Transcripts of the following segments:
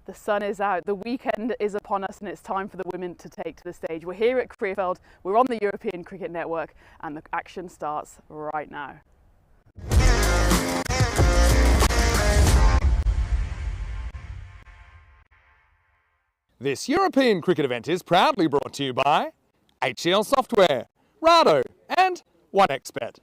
The sun is out, the weekend is upon us, and it's time for the women to take to the stage. We're here at Krefeld, we're on the European Cricket Network, and the action starts right now. This European cricket event is proudly brought to you by HCL Software, Rado and OneXBet.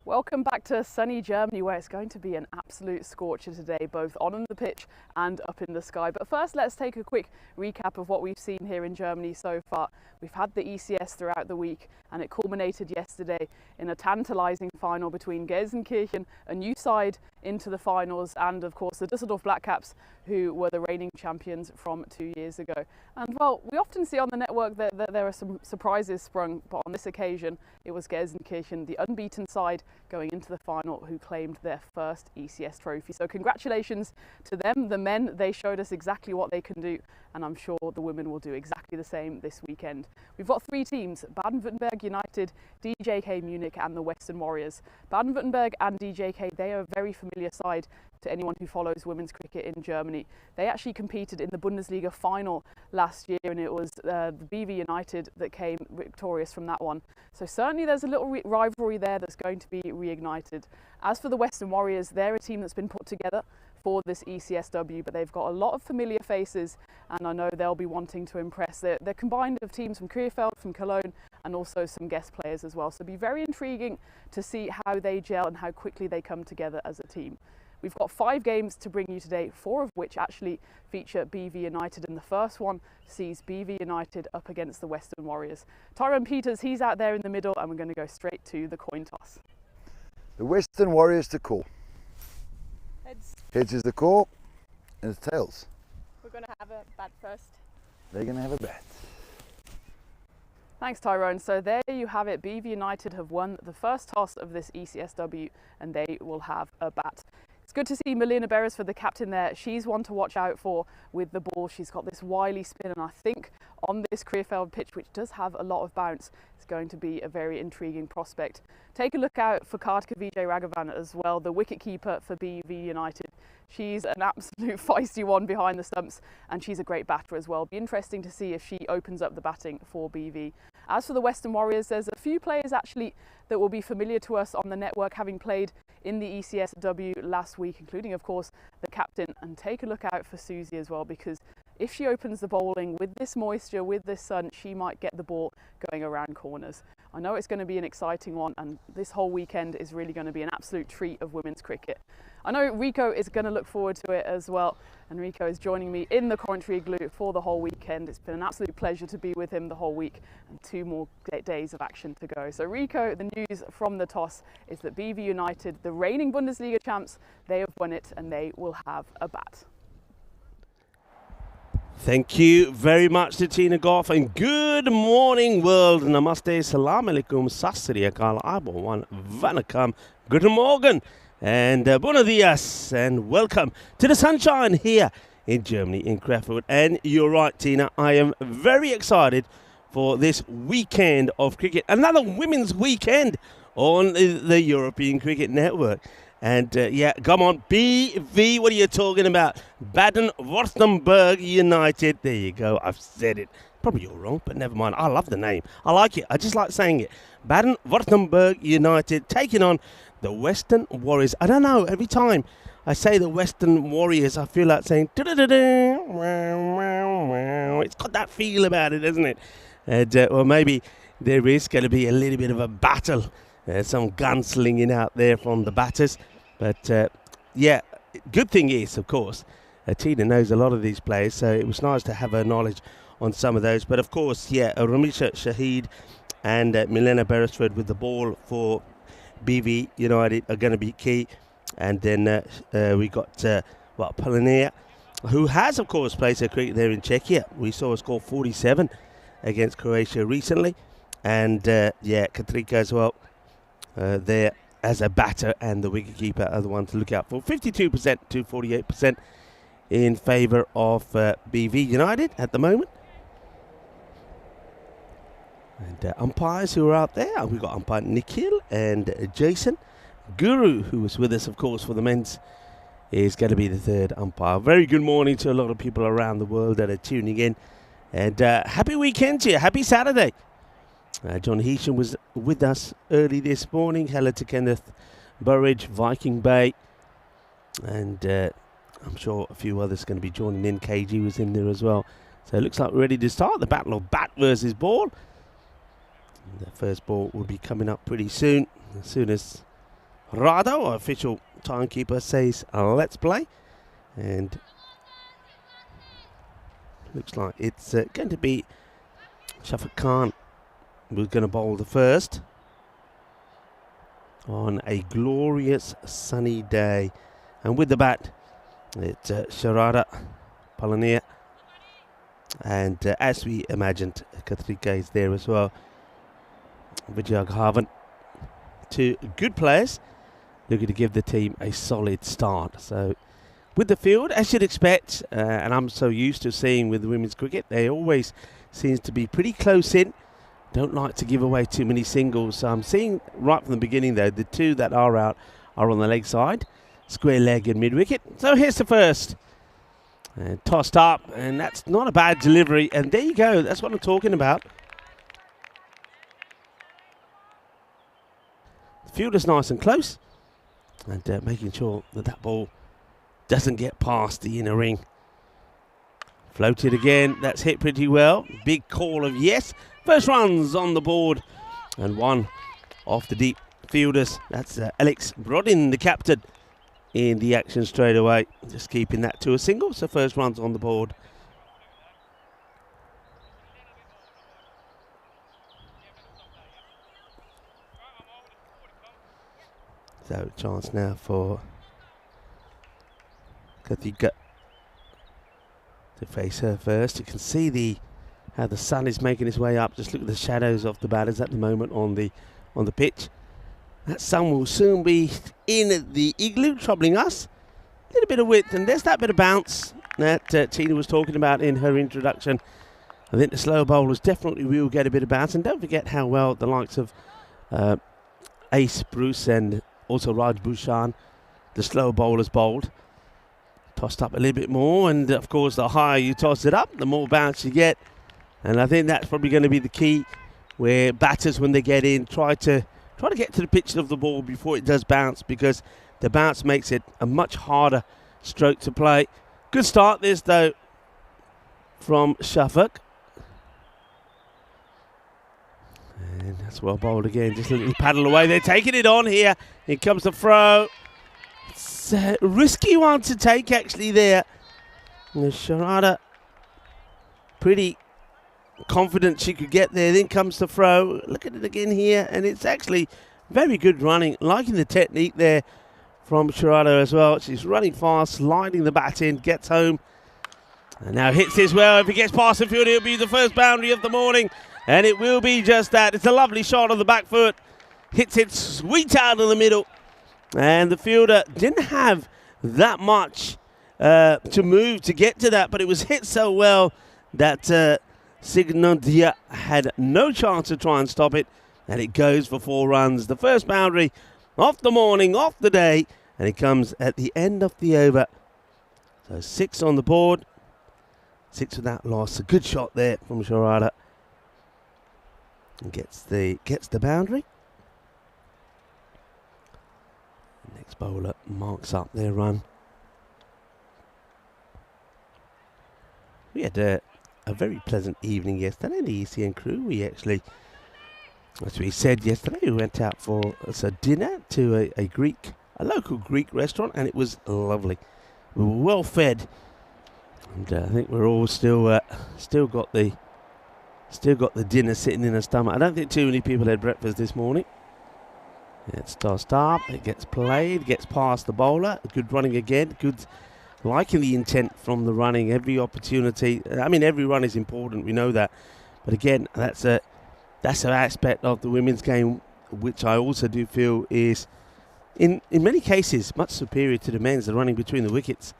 Welcome back to sunny Germany, where it's going to be an absolute scorcher today, both on the pitch and up in the sky. But first, let's take a quick recap of what we've seen here in Germany so far. We've had the ECS throughout the week, and it culminated yesterday in a tantalising final between Gelsenkirchen, a new side into the finals, and of course the Düsseldorf Black Caps, who were the reigning champions from 2 years ago. And well, we often see on the network that there are some surprises sprung, but on this occasion it was Gelsenkirchen, the unbeaten side, going into the final, who claimed their first ECS trophy. So congratulations to them. The men, they showed us exactly what they can do, and I'm sure the women will do exactly the same this weekend. We've got three teams: Baden-Württemberg United, DJK Munich and the Western Warriors. Baden-Württemberg and DJK, they are a very familiar side to anyone who follows women's cricket in Germany. They actually competed in the Bundesliga final last year, and it was the BV United that came victorious from that one. So certainly there's a little rivalry there that's going to be reignited. As for the Western Warriors, they're a team that's been put together for this ECS-W, but they've got a lot of familiar faces, and I know they'll be wanting to impress. They're combined of teams from Krefeld, from Cologne, and also some guest players as well. So it'll be very intriguing to see how they gel and how quickly they come together as a team. We've got 5 games to bring you today, 4 of which actually feature BV United, and the first one sees BV United up against the Western Warriors. Tyrone Peters, he's out there in the middle, and we're going to go straight to the coin toss. The Western Warriors to call. Heads. Heads is the call, and it's tails. We're going to have a bat first. They're going to have a bat. Thanks, Tyrone. So there you have it. BV United have won the first toss of this ECS-W, and they will have a bat. It's good to see Milena Beresford, the captain there. She's one to watch out for with the ball. She's got this wily spin, and I think on this Krefeld pitch, which does have a lot of bounce, it's going to be a very intriguing prospect. Take a look out for Kartika Vijay Raghavan as well, the wicketkeeper for BV United. She's an absolute feisty one behind the stumps, and she's a great batter as well. Be interesting to see if she opens up the batting for BV. As for the Western Warriors, there's a few players actually that will be familiar to us on the network, having played in the ECS-W last week, including of course the captain. And take a look out for Susie as well, because if she opens the bowling with this moisture, with this sun, she might get the ball going around corners. I know it's going to be an exciting one, and this whole weekend is really going to be an absolute treat of women's cricket. I know Rico is going to look forward to it as well, and Rico is joining me in the commentary igloo for the whole weekend. It's been an absolute pleasure to be with him the whole week, and 2 more days of action to go. So Rico, the news from the toss is that BV United, the reigning Bundesliga champs, they have won it, and they will have a bat. Thank you very much to Tina Goff, and good morning world. Namaste, salam alaikum, sasri akal, abowan, vanakkam, guten morgen, and buenos dias, and welcome to the sunshine here in Germany, in Krefeld. And you're right, Tina, I am very excited for this weekend of cricket, another women's weekend on the European Cricket Network. And yeah, come on, BV, what are you talking about? Baden-Württemberg United. There you go, I've said it. Probably you're wrong, but never mind. I love the name. I like it. I just like saying it. Baden-Württemberg United taking on the Western Warriors. I don't know, every time I say the Western Warriors, I feel like saying, it's got that feel about it, isn't it? And, well, maybe there is going to be a little bit of a battle. Some gunslinging out there from the batters. But, yeah, good thing is, of course, Tina knows a lot of these players, so it was nice to have her knowledge on some of those. But, of course, yeah, Ramisha Shahid and Milena Beresford with the ball for BV United are going to be key. And then we got, Polonea, who has, of course, played her cricket there in Czechia. We saw her score 47 against Croatia recently. And yeah, Katrika as well there as a batter, and the wicketkeeper are the one to look out for. 52% to 48% in favour of BV United at the moment. And umpires who are out there, we've got umpire Nikhil and Jason. Guru, who was with us, of course, for the men's, is going to be the third umpire. Very good morning to a lot of people around the world that are tuning in. And happy weekend to you. Happy Saturday. John Heasham was with us early this morning. Hello to Kenneth Burridge, Viking Bay. And I'm sure a few others are going to be joining in. KG was in there as well. So it looks like we're ready to start the battle of bat versus ball. The first ball will be coming up pretty soon as Rado, our official timekeeper, says let's play. And looks like it's going to be Shafaq Khan who's going to bowl the first on a glorious sunny day. And with the bat, it's Sharada Palania. And as we imagined, Katrika is there as well. Vijayaghavan. Two good players looking to give the team a solid start. So with the field, as you'd expect, and I'm so used to seeing with women's cricket, they always seems to be pretty close in. Don't like to give away too many singles. So I'm seeing right from the beginning, though, the two that are out are on the leg side, square leg and mid wicket. So here's the first. And tossed up, and that's not a bad delivery. And there you go. That's what I'm talking about. The fielder's nice and close, and making sure that that ball doesn't get past the inner ring. Floated again. That's hit pretty well. Big call of yes. First runs on the board, and one off the deep fielders. That's Alex Brodin, the captain, in the action straight away. Just keeping that to a single. So first runs on the board. So chance now for Katika to face her first. You can see how the sun is making its way up. Just look at the shadows of the batters at the moment on the pitch. That sun will soon be in the igloo, troubling us. A little bit of width, and there's that bit of bounce that Tina was talking about in her introduction. I think the slow bowlers definitely will get a bit of bounce. And don't forget how well the likes of Ace Bruce and also Raj Bhushan, the slow bowlers, bowled. Tossed up a little bit more, and of course the higher you toss it up, the more bounce you get. And I think that's probably going to be the key, where batters, when they get in, try to get to the pitch of the ball before it does bounce, because the bounce makes it a much harder stroke to play. Good start this, though, from Shafaq. And that's well bowled again. Just a little paddle away. They're taking it on here. Here comes the throw. It's a risky one to take, actually, there. And Sharada pretty confident she could get there. Then comes the throw. Look at it again here, and it's actually very good running. Liking the technique there from Sharada as well. She's running fast, sliding the bat in, gets home, and now hits as well. If he gets past the field, it'll be the first boundary of the morning, and it will be just that. It's a lovely shot on the back foot. Hits it sweet out of the middle, and the fielder didn't have that much to move to get to that, but it was hit so well that Signodia had no chance to try and stop it, and it goes for 4 runs. The first boundary of the morning, of the day, and it comes at the end of the over. So 6 on the board, 6 without loss. A good shot there from Sharada, and gets the boundary. The next bowler marks up their run. We had a very pleasant evening yesterday in the ECN crew. We actually, as we said yesterday, we went out for a dinner to a local Greek restaurant, and it was lovely. We were well fed, and I think we're all still got the dinner sitting in our stomach. I don't think too many people had breakfast this morning. It's tossed up, it gets played, gets past the bowler. Good running again. Good. Liking the intent from the running, every opportunity. I mean, every run is important, we know that. But again, that's an aspect of the women's game which I also do feel is, in many cases, much superior to the men's. The running between the wickets.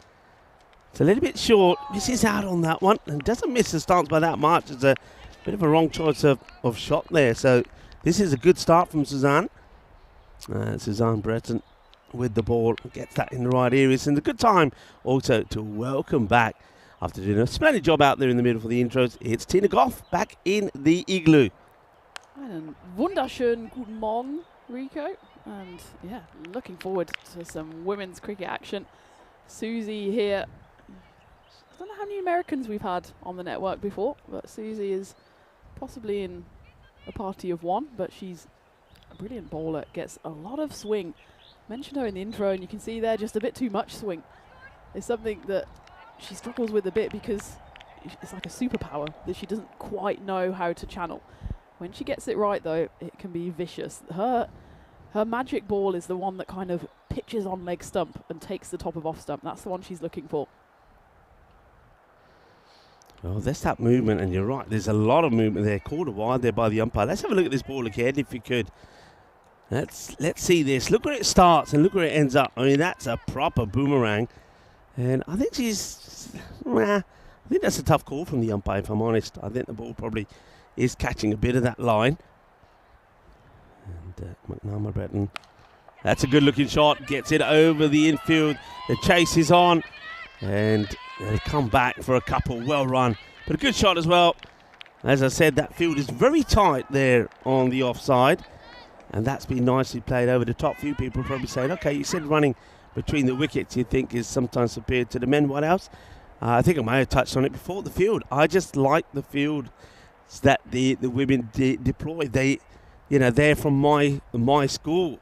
It's a little bit short. Misses out on that one and doesn't miss the stance by that much. It's a bit of a wrong choice of shot there. So this is a good start from Suzanne. Suzanne Breton with the ball, gets that in the right areas, and a good time also to welcome back, after doing a splendid job out there in the middle for the intros, it's Tina Goff back in the igloo. Einen wunderschönen guten Morgen, Rico. And yeah, looking forward to some women's cricket action. Susie here. I don't know how many Americans we've had on the network before, but Susie is possibly in a party of one, but she's a brilliant bowler, gets a lot of swing. Mentioned her in the intro, and you can see there just a bit too much swing. It's something that she struggles with a bit because it's like a superpower that she doesn't quite know how to channel. When she gets it right, though, it can be vicious. Her magic ball is the one that kind of pitches on leg stump and takes the top of off stump. That's the one she's looking for. Well, there's that movement, and you're right. There's a lot of movement there. Called wide there by the umpire. Let's have a look at this ball again, if you could. Let's see this. Look where it starts and look where it ends up. I mean, that's a proper boomerang. And I think I think that's a tough call from the umpire, if I'm honest. I think the ball probably is catching a bit of that line. And McNamara Breton. That's a good-looking shot. Gets it over the infield. The chase is on. And they come back for a couple. Well run. But a good shot as well. As I said, that field is very tight there on the offside. And that's been nicely played over the top. Few people probably saying, okay, you said running between the wickets you think is sometimes superior to the men. What else? I think I may have touched on it before. The field. I just like the field that the women deploy. They're from my school,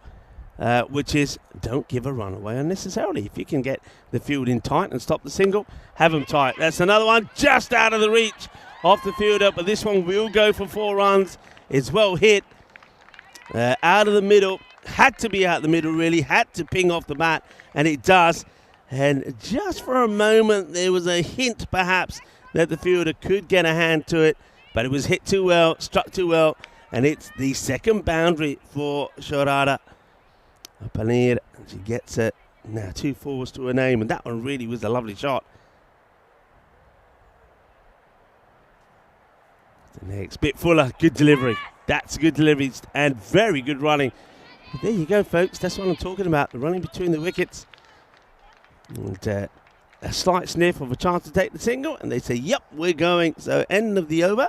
which is don't give a run away unnecessarily. If you can get the field in tight and stop the single, have them tight. That's another one just out of the reach off the fielder, but this one will go for 4 runs. It's well hit. Out of the middle, had to be out the middle really, had to ping off the bat, and it does. And just for a moment, there was a hint perhaps that the fielder could get a hand to it, but it was hit too well, struck too well, and it's the second boundary for Shorada Panir. And she gets it now 2 fours to her name, and that one really was a lovely shot. The next bit fuller, good delivery. That's good delivery and very good running. But there you go, folks. That's what I'm talking about. The running between the wickets. And a slight sniff of a chance to take the single. And they say, yep, we're going. So end of the over.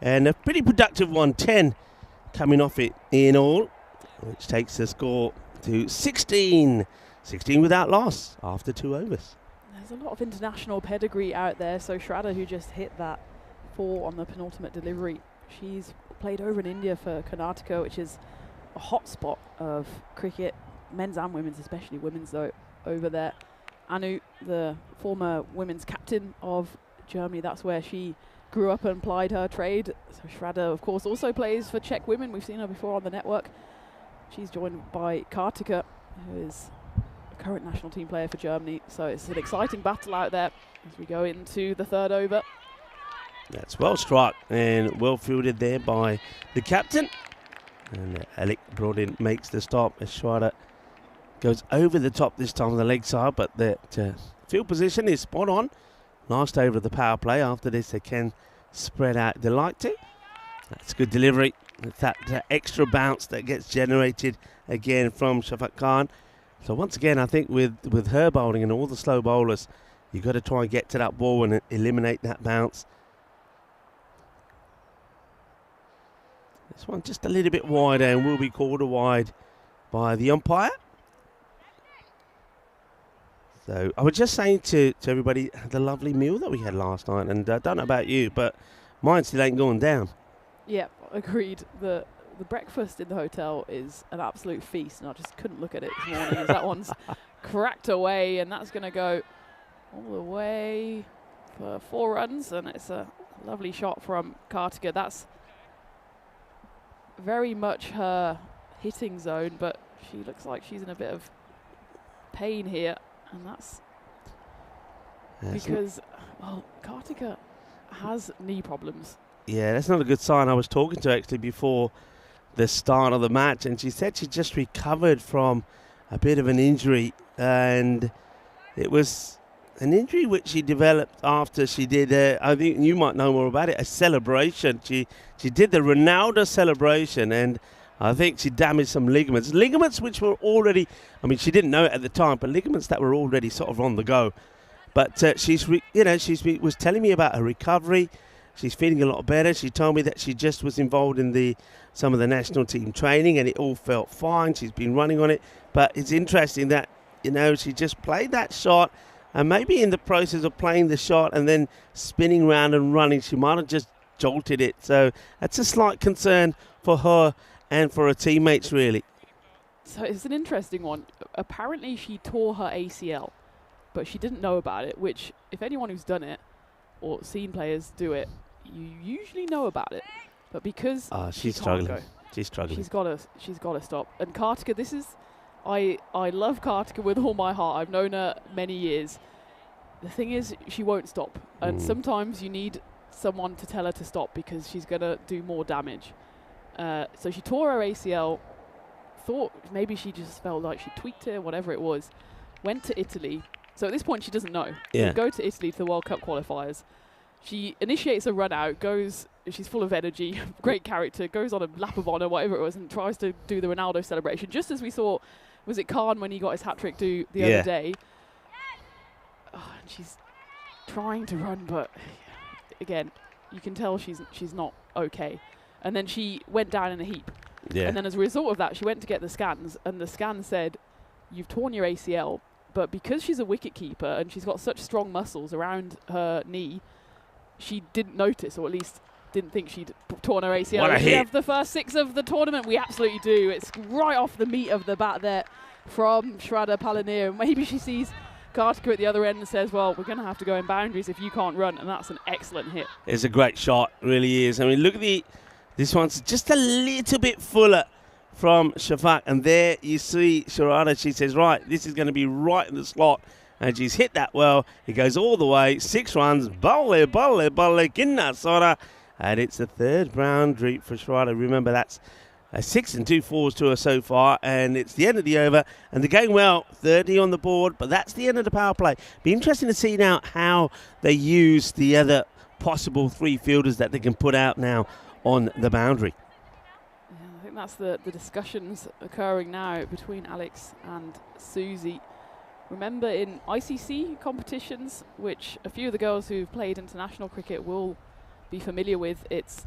And a pretty productive one. 10 coming off it in all. Which takes the score to 16. 16 without loss after 2 overs. There's a lot of international pedigree out there. So Shraddha, who just hit that 4 on the penultimate delivery, she's played over in India for Karnataka, which is a hotspot of cricket, men's and women's, especially women's though, over there. Anu, the former women's captain of Germany, that's where she grew up and plied her trade. So Shraddha, of course, also plays for Czech women. We've seen her before on the network. She's joined by Kartika, who is a current national team player for Germany. So it's an exciting battle out there as we go into the 3rd over. That's well struck and well fielded there by the captain. And Alec Brodin makes the stop as Shraddha goes over the top this time on the leg side, but the field position is spot on. Last over of the power play. After this, they can spread out if they like to. That's good delivery. It's that extra bounce that gets generated again from Shafaq Khan. So once again, I think with her bowling and all the slow bowlers, you've got to try and get to that ball and eliminate that bounce. This one just a little bit wider and will be called a wide by the umpire. So I was just saying to everybody the lovely meal that we had last night, and I don't know about you, but mine still ain't going down. Yeah, agreed. The breakfast in the hotel is an absolute feast, and I just couldn't look at it this morning as that one's cracked away, and that's going to go all the way for 4 runs, and it's a lovely shot from Kartika. That's very much her hitting zone, but she looks like she's in a bit of pain here, and that's because, well, Kartika has knee problems. Yeah, that's not a good sign. I was talking to her actually before the start of the match, and she said she just recovered from a bit of an injury, and it was an injury which she developed after she did, I think you might know more about it, a celebration. She did the Ronaldo celebration, and I think she damaged some ligaments. Ligaments which were already, I mean, she didn't know it at the time, but ligaments that were already sort of on the go. But she was telling me about her recovery. She's feeling a lot better. She told me that she just was involved in some of the national team training, and it all felt fine. She's been running on it. But it's interesting that, she just played that shot, and maybe in the process of playing the shot and then spinning around and running, she might have just jolted it. So that's a slight concern for her and for her teammates, really. So it's an interesting one. Apparently she tore her ACL, but she didn't know about it, which if anyone who's done it or seen players do it, you usually know about it. But because she's struggling. She's got to stop. And Kartika, this is, I love Kartika with all my heart. I've known her many years. The thing is, she won't stop. And sometimes you need someone to tell her to stop because she's going to do more damage. So she tore her ACL, thought maybe she just felt like she tweaked it, whatever it was, went to Italy. So at this point, she doesn't know. Yeah. Go to Italy to the World Cup qualifiers. She initiates a run out, she's full of energy, great character, goes on a lap of honour, whatever it was, and tries to do the Ronaldo celebration, just as we saw, was it Khan when he got his hat-trick do the other day? And she's trying to run, but again, you can tell she's not okay. And then she went down in a heap. Yeah. And then as a result of that, she went to get the scans, and the scan said, you've torn your ACL, but because she's a wicket keeper and she's got such strong muscles around her knee, she didn't notice, or at least didn't think she'd torn her ACL. What a We hit. have the first 6 of the tournament. We absolutely do. It's right off the meat of the bat there from Shraddha Palanier. Maybe she sees Kartika at the other end and says, well, we're going to have to go in boundaries if you can't run, and that's an excellent hit. It's a great shot, really is. I mean, look at this one's just a little bit fuller from Shafak, and there you see Shraddha. She says, right, this is going to be right in the slot. And she's hit that well. It goes all the way. 6 runs. Balle, Kinna Sora. And it's the 3rd boundary for Shraddha. Remember, that's 6 and 2 fours to her so far. And it's the end of the over. And they're going well. 30 on the board. But that's the end of the power play. Be interesting to see now how they use the other possible 3 fielders that they can put out now on the boundary. Yeah, I think that's the discussions occurring now between Alex and Susie. Remember, in ICC competitions, which a few of the girls who've played international cricket will be familiar with, it's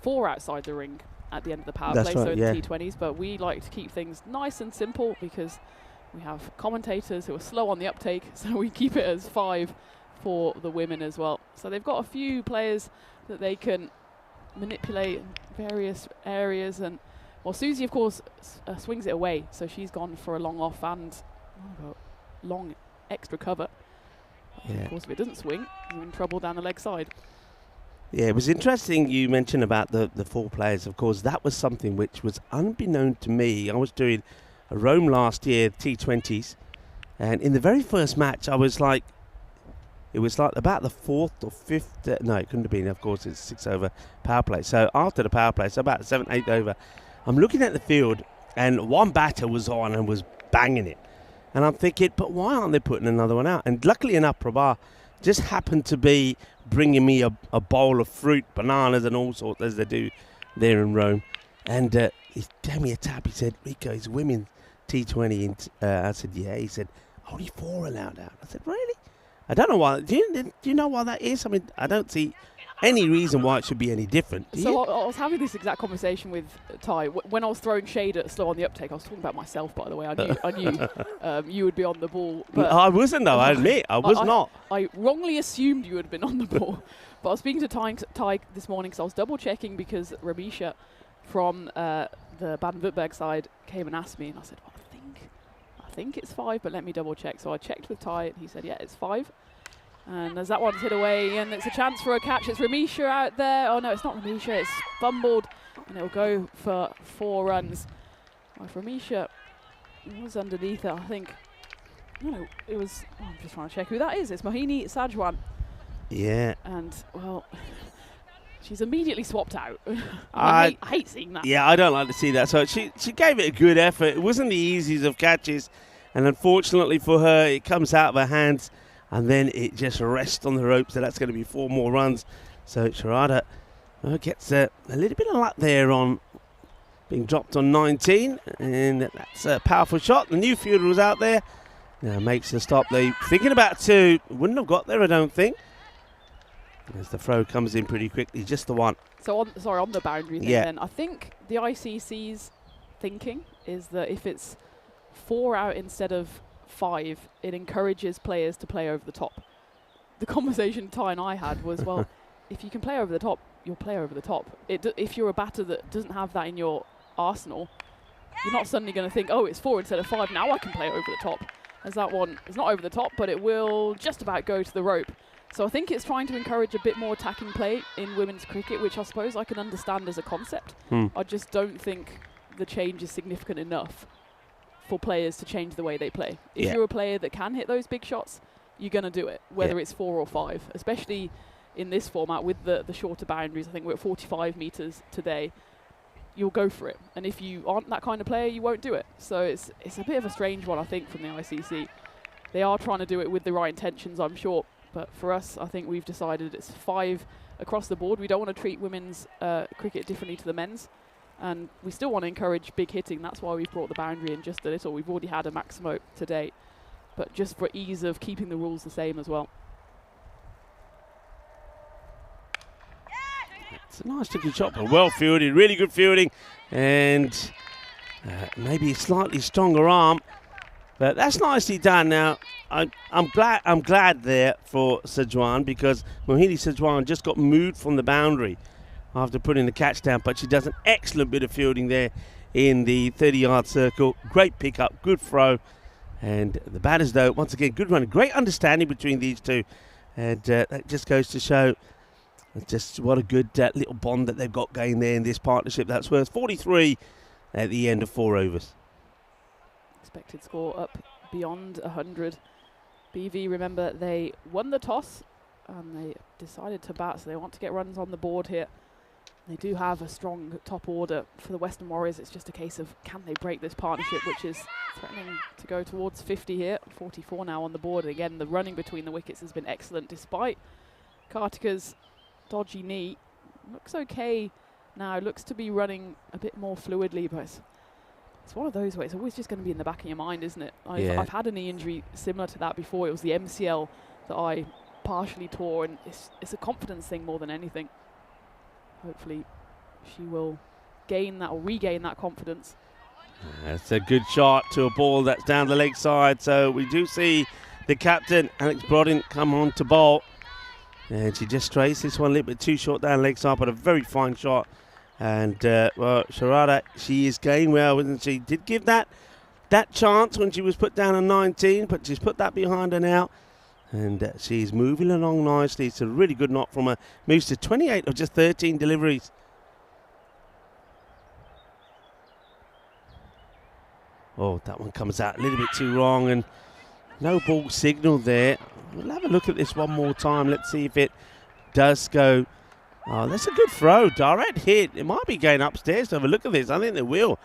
4 outside the ring at the end of the power play, Right, so in yeah. the T20s. But we like to keep things nice and simple because we have commentators who are slow on the uptake, so we keep it as 5 for the women as well. So they've got a few players that they can manipulate in various areas. And, well, Susie, of course, swings it away, so she's gone for a long off and long extra cover. Yeah. Of course, if it doesn't swing, you're in trouble down the leg side. Yeah, it was interesting you mentioned about the 4 players. Of course, that was something which was unbeknown to me. I was doing a Rome last year, T20s, and in the very first match, I was like, it was like about the 4th or 5th, no, it couldn't have been, of course, it's 6 over power play. So after the power play, so about the 7th, 8th over, I'm looking at the field, and one batter was on and was banging it. And I'm thinking, but why aren't they putting another one out? And luckily enough, Prabha just happened to be bringing me a bowl of fruit, bananas and all sorts, as they do there in Rome. And he gave me a tap. He said, Rico, it's women's T20. And I said, yeah. He said, only 4 allowed out. I said, really? I don't know why. Do you know why that is? I mean, I don't see any reason why it should be any different. So I was having this exact conversation with Ty when I was throwing shade at slow on the uptake. I was talking about myself, by the way. I knew you would be on the ball. But I wasn't, though. I admit, I was not. I wrongly assumed you had been on the ball. But I was speaking to Ty this morning because I was double checking because Ramisha from the Baden-Württemberg side came and asked me, and I said, well, I think it's 5, but let me double check. So I checked with Ty, and he said, yeah, it's 5. And as that one's hit away, and it's a chance for a catch. It's Ramisha out there. Oh, no, it's not Ramisha. It's fumbled, and it'll go for 4 runs. Well, if Ramisha was underneath it, I think. No, it was. Oh, I'm just trying to check who that is. It's Mohini Sajwan. Yeah. And, well, She's immediately swapped out. I hate seeing that. Yeah, I don't like to see that. So she gave it a good effort. It wasn't the easiest of catches. And unfortunately for her, it comes out of her hands. And then it just rests on the rope. So that's going to be 4 more runs. So Sharada gets a little bit of luck there on being dropped on 19. And that's a powerful shot. The new fielder was out there. Now makes the stop. They thinking about 2. Wouldn't have got there, I don't think. As the throw comes in pretty quickly, just the one. So on the boundary thing then, I think the ICC's thinking is that if it's 4 out instead of 5, it encourages players to play over the top. The conversation Ty and I had was, well, if you can play over the top, you'll play over the top. If you're a batter that doesn't have that in your arsenal, you're not suddenly going to think, oh, it's 4 instead of 5, now I can play over the top. As that one is not over the top, but it will just about go to the rope. So I think it's trying to encourage a bit more attacking play in women's cricket, which I suppose I can understand as a concept. I just don't think the change is significant enough for players to change the way they play. If you're a player that can hit those big shots, you're going to do it, whether it's 4 or 5, especially in this format with the shorter boundaries. I think we're at 45 metres today. You'll go for it. And if you aren't that kind of player, you won't do it. So it's a bit of a strange one, I think, from the ICC. They are trying to do it with the right intentions, I'm sure. But for us, I think we've decided it's 5 across the board. We don't want to treat women's cricket differently to the men's. And we still want to encourage big hitting. That's why we've brought the boundary in just a little. We've already had a maximo today. But just for ease of keeping the rules the same as well. It's a nice looking shot, but well fielded, really good fielding. And maybe a slightly stronger arm. But that's nicely done. Now, I'm glad there for Sajwan, because Mohini Sajwan just got moved from the boundary after putting the catch down, but she does an excellent bit of fielding there in the 30-yard circle. Great pickup, good throw. And the batters, though, once again, good run. Great understanding between these two. And that just goes to show just what a good little bond that they've got going there in this partnership. That's worth 43 at the end of 4 overs. Expected score up beyond 100. BV, remember, they won the toss and they decided to bat, so they want to get runs on the board here. They do have a strong top order for the Western Warriors. It's just a case of can they break this partnership, which is threatening to go towards 50 here. 44 now on the board. And again, the running between the wickets has been excellent despite Kartika's dodgy knee. Looks okay now. Looks to be running a bit more fluidly, but it's one of those where it's always just going to be in the back of your mind, isn't it? I've had a knee injury similar to that before. It was the MCL that I partially tore, and it's a confidence thing more than anything. Hopefully she will gain that or regain that confidence. That's a good shot to a ball that's down the leg side. So we do see the captain, Alex Brodin, come on to bowl. And she just strays this one a little bit too short down leg side, but a very fine shot. And, well, Sharada, she is going well, isn't she? Did give that chance when she was put down on 19, but she's put that behind her now. And she's moving along nicely. It's a really good knock from her. Moves to 28 of just 13 deliveries. Oh, that one comes out a little bit too wrong, and no ball signal there. We'll have a look at this one more time. Let's see if it does go. Oh, that's a good throw. Direct hit. It might be going upstairs to have a look at this. I think they will.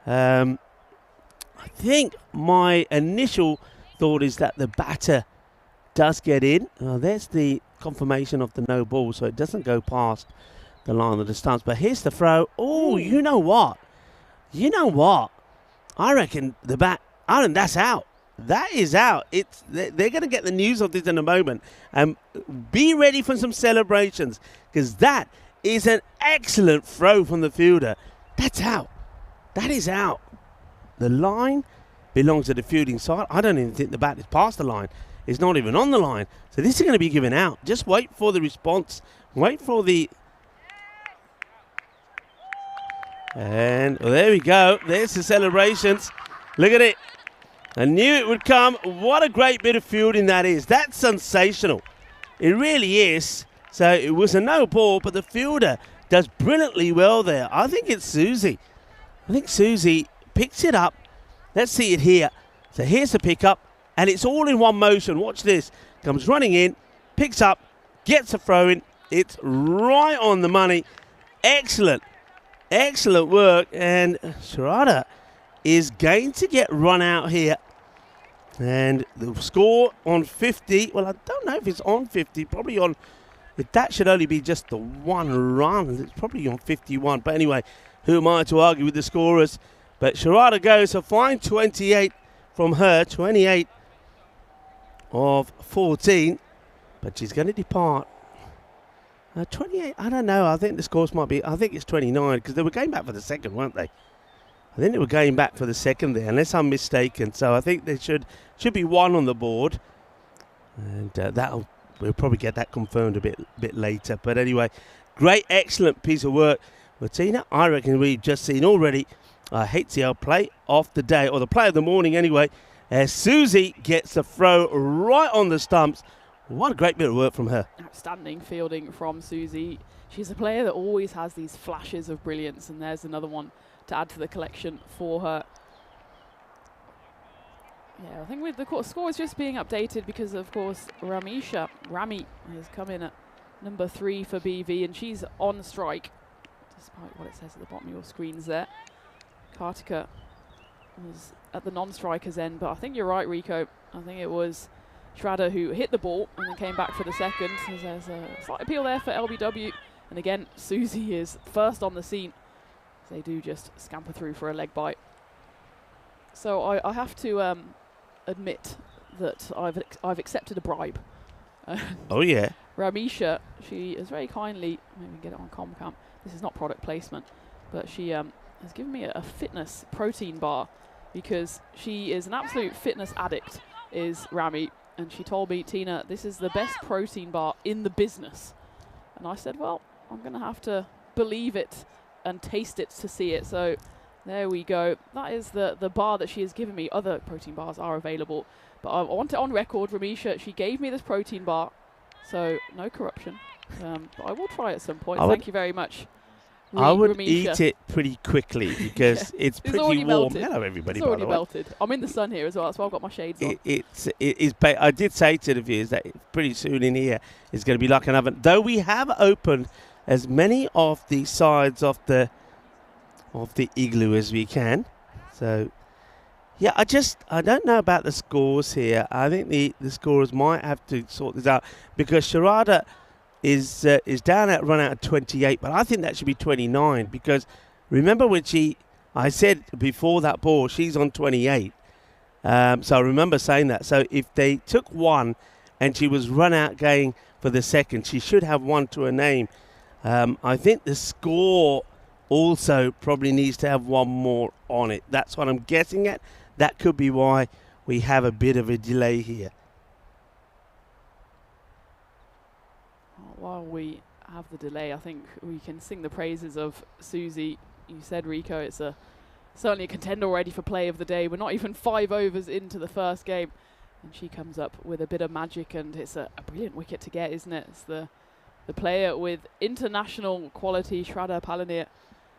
I think my initial thought is that the batter does get in. There's the confirmation of the no ball, so it doesn't go past the line of the stumps. But here's the throw. Oh, you know what? You know what? I reckon that's out. That is out. They're going to get the news of this in a moment. Be ready for some celebrations, because that is an excellent throw from the fielder. That's out. That is out. The line belongs to the fielding side. I don't even think the bat is past the line. It's not even on the line. So this is going to be given out. Just wait for the response. Wait for the... And well, there we go. There's the celebrations. Look at it. I knew it would come. What a great bit of fielding that is. That's sensational. It really is. So it was a no ball, but the fielder does brilliantly well there. I think it's Susie. I think Susie picks it up. Let's see it here. So here's the pickup, and it's all in one motion. Watch this. Comes running in, picks up, gets a throw in, It's right on the money. Excellent. Excellent work. And Sharada is going to get run out here. And the score on 50, well, I don't know if it's on 50, probably on, that should only be just the one run. It's probably on 51. But anyway, who am I to argue with the scorers? But Sharada goes a fine 28 from her, 28 of 14. But she's going to depart. 28, I don't know. I think the scores might be, I think it's 29 because they were going back for the second, weren't they? I think they were going back for the second there, unless I'm mistaken. So I think there should be one on the board. And we'll probably get that confirmed a bit later. But anyway, great, excellent piece of work. Martina, I reckon we've just seen already HCL play of the day, or the play of the morning anyway, as Susie gets the throw right on the stumps. What a great bit of work from her. Outstanding fielding from Susie. She's a player that always has these flashes of brilliance, and there's another one to add to the collection for her. Yeah, I think with the score is just being updated because, of course, Rami has come in at number 3 for BV, and she's on strike, despite what it says at the bottom of your screens there. Kartika was at the non-striker's end, but I think you're right, Rico. I think it was Shraddha who hit the ball and then came back for the second. So there's a slight appeal there for LBW. And again, Susie is first on the scene. They do just scamper through for a leg bite. So I have to admit that I've accepted a bribe. Oh yeah. Ramisha, she is very kindly, maybe get it on Comcam. This is not product placement, but she has given me a fitness protein bar because she is an absolute fitness addict, is Rami. And she told me, Tina, this is the best protein bar in the business. And I said, well, I'm going to have to believe it and taste it to see it. So there we go. That is the bar that she has given me. Other protein bars are available. But I want it on record, Ramisha. She gave me this protein bar. So no corruption. But I will try at some point. Thank you very much. I would Ramisha. eat it pretty quickly because it's pretty warm. Melted. Hello, everybody. It's already melted. I'm in the sun here as well. That's why I've got my shades on. I did say to the viewers that pretty soon in here is going to be like an oven. Though we have opened as many of the sides of the igloo as we can. So, yeah, I don't know about the scores here. I think the scorers might have to sort this out because Sharada is down at run out of 28, but I think that should be 29 because remember when I said before that ball she's on 28. So I remember saying that. So if they took one and she was run out going for the second, she should have one to her name. I think the score also probably needs to have one more on it. That's what I'm guessing at. That could be why we have a bit of a delay here. While we have the delay, I think we can sing the praises of Susie. You said, Rico, it's certainly a contender already for play of the day. We're not even 5 overs into the first game. And she comes up with a bit of magic, and it's a brilliant wicket to get, isn't it? It's the player with international quality, Shraddha Palanir.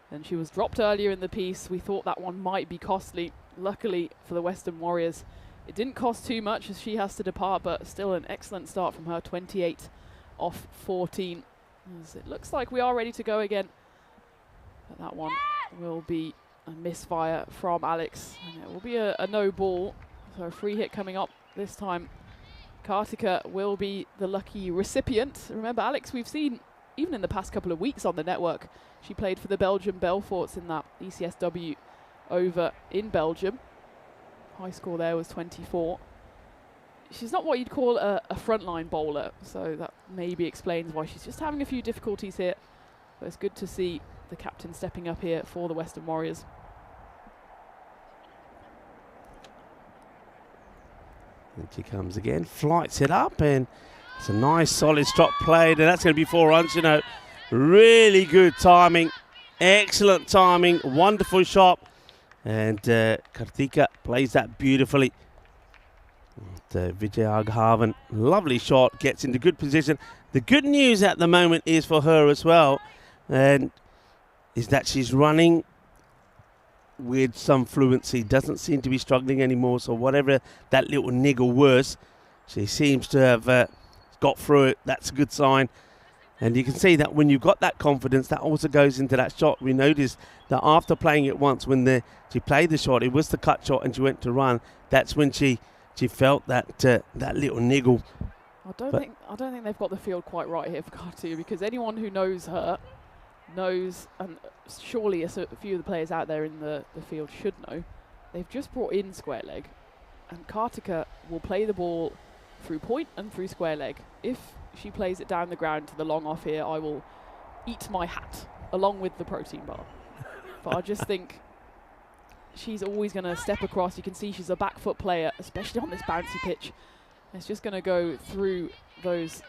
And she was dropped earlier in the piece. We thought that one might be costly. Luckily for the Western Warriors, it didn't cost too much as she has to depart, but still an excellent start from her, 28 off 14. As it looks like we are ready to go again. But that one will be a misfire from Alex. And it will be a no ball. So a free hit coming up this time. Kartika will be the lucky recipient. Remember, Alex, we've seen even in the past couple of weeks on the network, she played for the Belgian Belforts in that ECS-W over in Belgium. High score there was 24. She's not what you'd call a frontline bowler, so that maybe explains why she's just having a few difficulties here. But it's good to see the captain stepping up here for the Western Warriors. And she comes again, flights it up, and it's a nice solid strop played, and that's going to be 4 runs, you know. Really good timing, excellent timing, wonderful shot. And Kartika plays that beautifully. Vijay Aghavan, lovely shot, gets into good position. The good news at the moment is for her as well, and is that she's running with some fluency, doesn't seem to be struggling anymore. So whatever that little niggle was, she seems to have got through it. That's a good sign. And you can see that when you've got that confidence, that also goes into that shot. We noticed that after playing it once, when she played the shot, it was the cut shot and she went to run. That's when she felt that that little niggle. I don't think they've got the field quite right here for Cartier, because anyone who knows her knows, and surely a few of the players out there in the field should know, they've just brought in square leg, and Kartika will play the ball through point and through square leg. If she plays it down the ground to the long off here, I will eat my hat along with the protein bar. But I just think she's always going to step across. You can see she's a back foot player, especially on this bouncy pitch. It's just going to go through those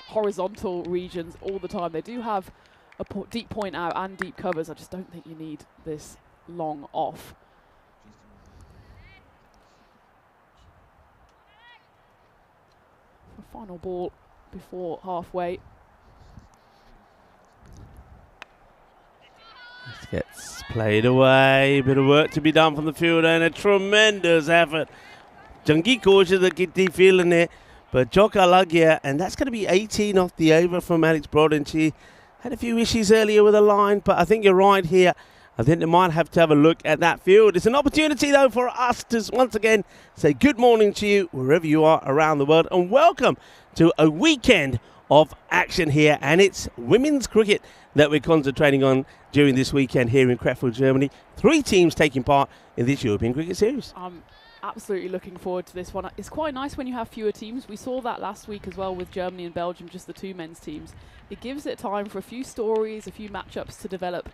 horizontal regions all the time. They do have a deep point out and deep covers. I just don't think you need this long off. For final ball before halfway. This gets played away. A bit of work to be done from the field and a tremendous effort. Jangi Kocha that get the feeling it, but Joka Lagia, and that's going to be 18 off the over from Alex Broad. She had a few issues earlier with the line, but I think you're right here. I think they might have to have a look at that field. It's an opportunity, though, for us to once again say good morning to you wherever you are around the world, and welcome to a weekend of action here. And it's women's cricket that we're concentrating on during this weekend here in Krefeld, Germany. 3 teams taking part in this European Cricket Series. Absolutely looking forward to this one. It's quite nice when you have fewer teams. We saw that last week as well with Germany and Belgium, just the 2 men's teams. It gives it time for a few stories, a few matchups to develop.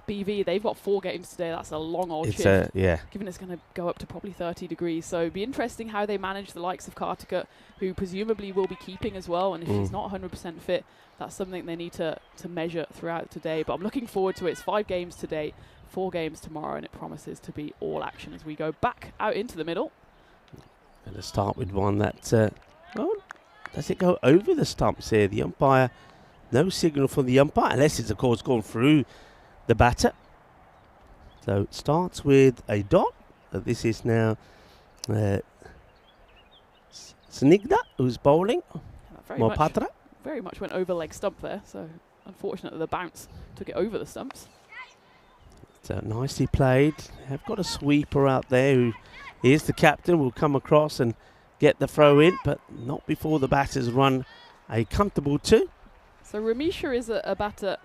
BV, they've got 4 games today. That's a long old shift. Yeah. Given it's going to go up to probably 30 degrees. So it'd be interesting how they manage the likes of Kartika, who presumably will be keeping as well. And if she's not 100% fit, that's something they need to measure throughout today. But I'm looking forward to it. It's 5 games today, 4 games tomorrow, and it promises to be all action as we go back out into the middle. Going to start with one that, does it go over the stumps here? The umpire, no signal from the umpire, unless it's, of course, gone through the batter. So it starts with a dot. This is now Snigdha, who's bowling. Very much went over leg stump there, so unfortunate that the bounce took it over the stumps. So nicely played. They've got a sweeper out there who is the captain, will come across and get the throw in, but not before the batters run a comfortable 2. So Ramisha is a batter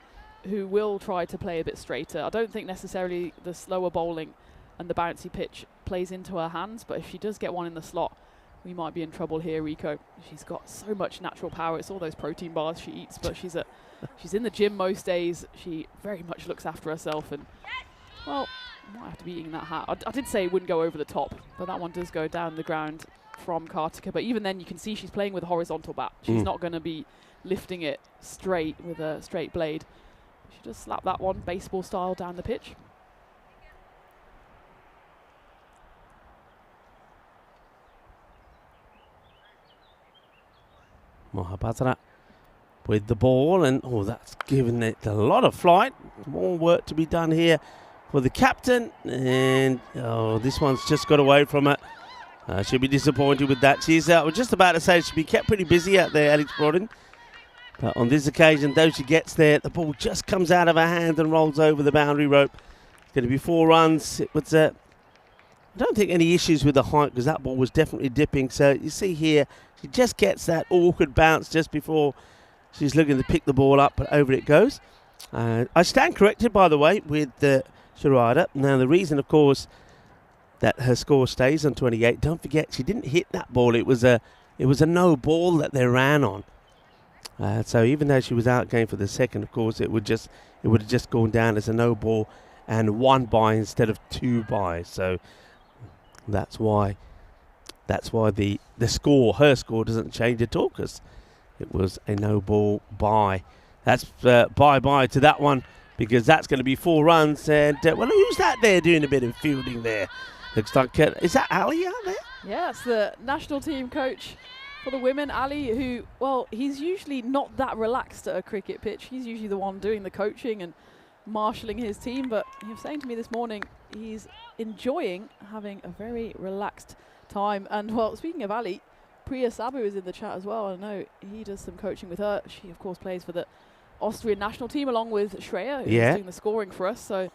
who will try to play a bit straighter. I don't think necessarily the slower bowling and the bouncy pitch plays into her hands, but if she does get one in the slot, we might be in trouble here, Rico. She's got so much natural power. It's all those protein bars she eats, but she's in the gym most days. She very much looks after herself, and well, might have to be eating that hat. I did say it wouldn't go over the top, but that one does go down the ground from Kartika. But even then, you can see she's playing with a horizontal bat. She's not going to be lifting it straight with a straight blade. She just slapped that one baseball style down the pitch. Mohabatra with the ball, and that's given it a lot of flight. More work to be done here for the captain, and this one's just got away from it. She'll be disappointed with that. She's I was just about to say she'll be kept pretty busy out there, Alex Brodin. But on this occasion, though she gets there, the ball just comes out of her hand and rolls over the boundary rope. It's going to be 4 runs. It was I don't think any issues with the height, because that ball was definitely dipping. So you see here, she just gets that awkward bounce just before she's looking to pick the ball up, but over it goes. I stand corrected, by the way, with Sharada. Now, the reason, of course, that her score stays on 28, don't forget, she didn't hit that ball. It was a no ball that they ran on. So even though she was out going for the second, of course, it would have just gone down as a no ball and 1 bye instead of 2 byes. So that's why the score, her score, doesn't change at all, because it was a no ball bye. That's bye-bye to that one, because that's going to be 4 runs. And well, who's that there doing a bit of fielding there? Looks like is that Ali out there? Yeah, it's the national team coach for the women, Ali, who, well, he's usually not that relaxed at a cricket pitch. He's usually the one doing the coaching and marshalling his team, but he was saying to me this morning he's enjoying having a very relaxed time. And, well, speaking of Ali, Priya Sabu is in the chat as well. I know he does some coaching with her. She, of course, plays for the Austrian national team, along with Shreya, who's Yeah. doing the scoring for us. So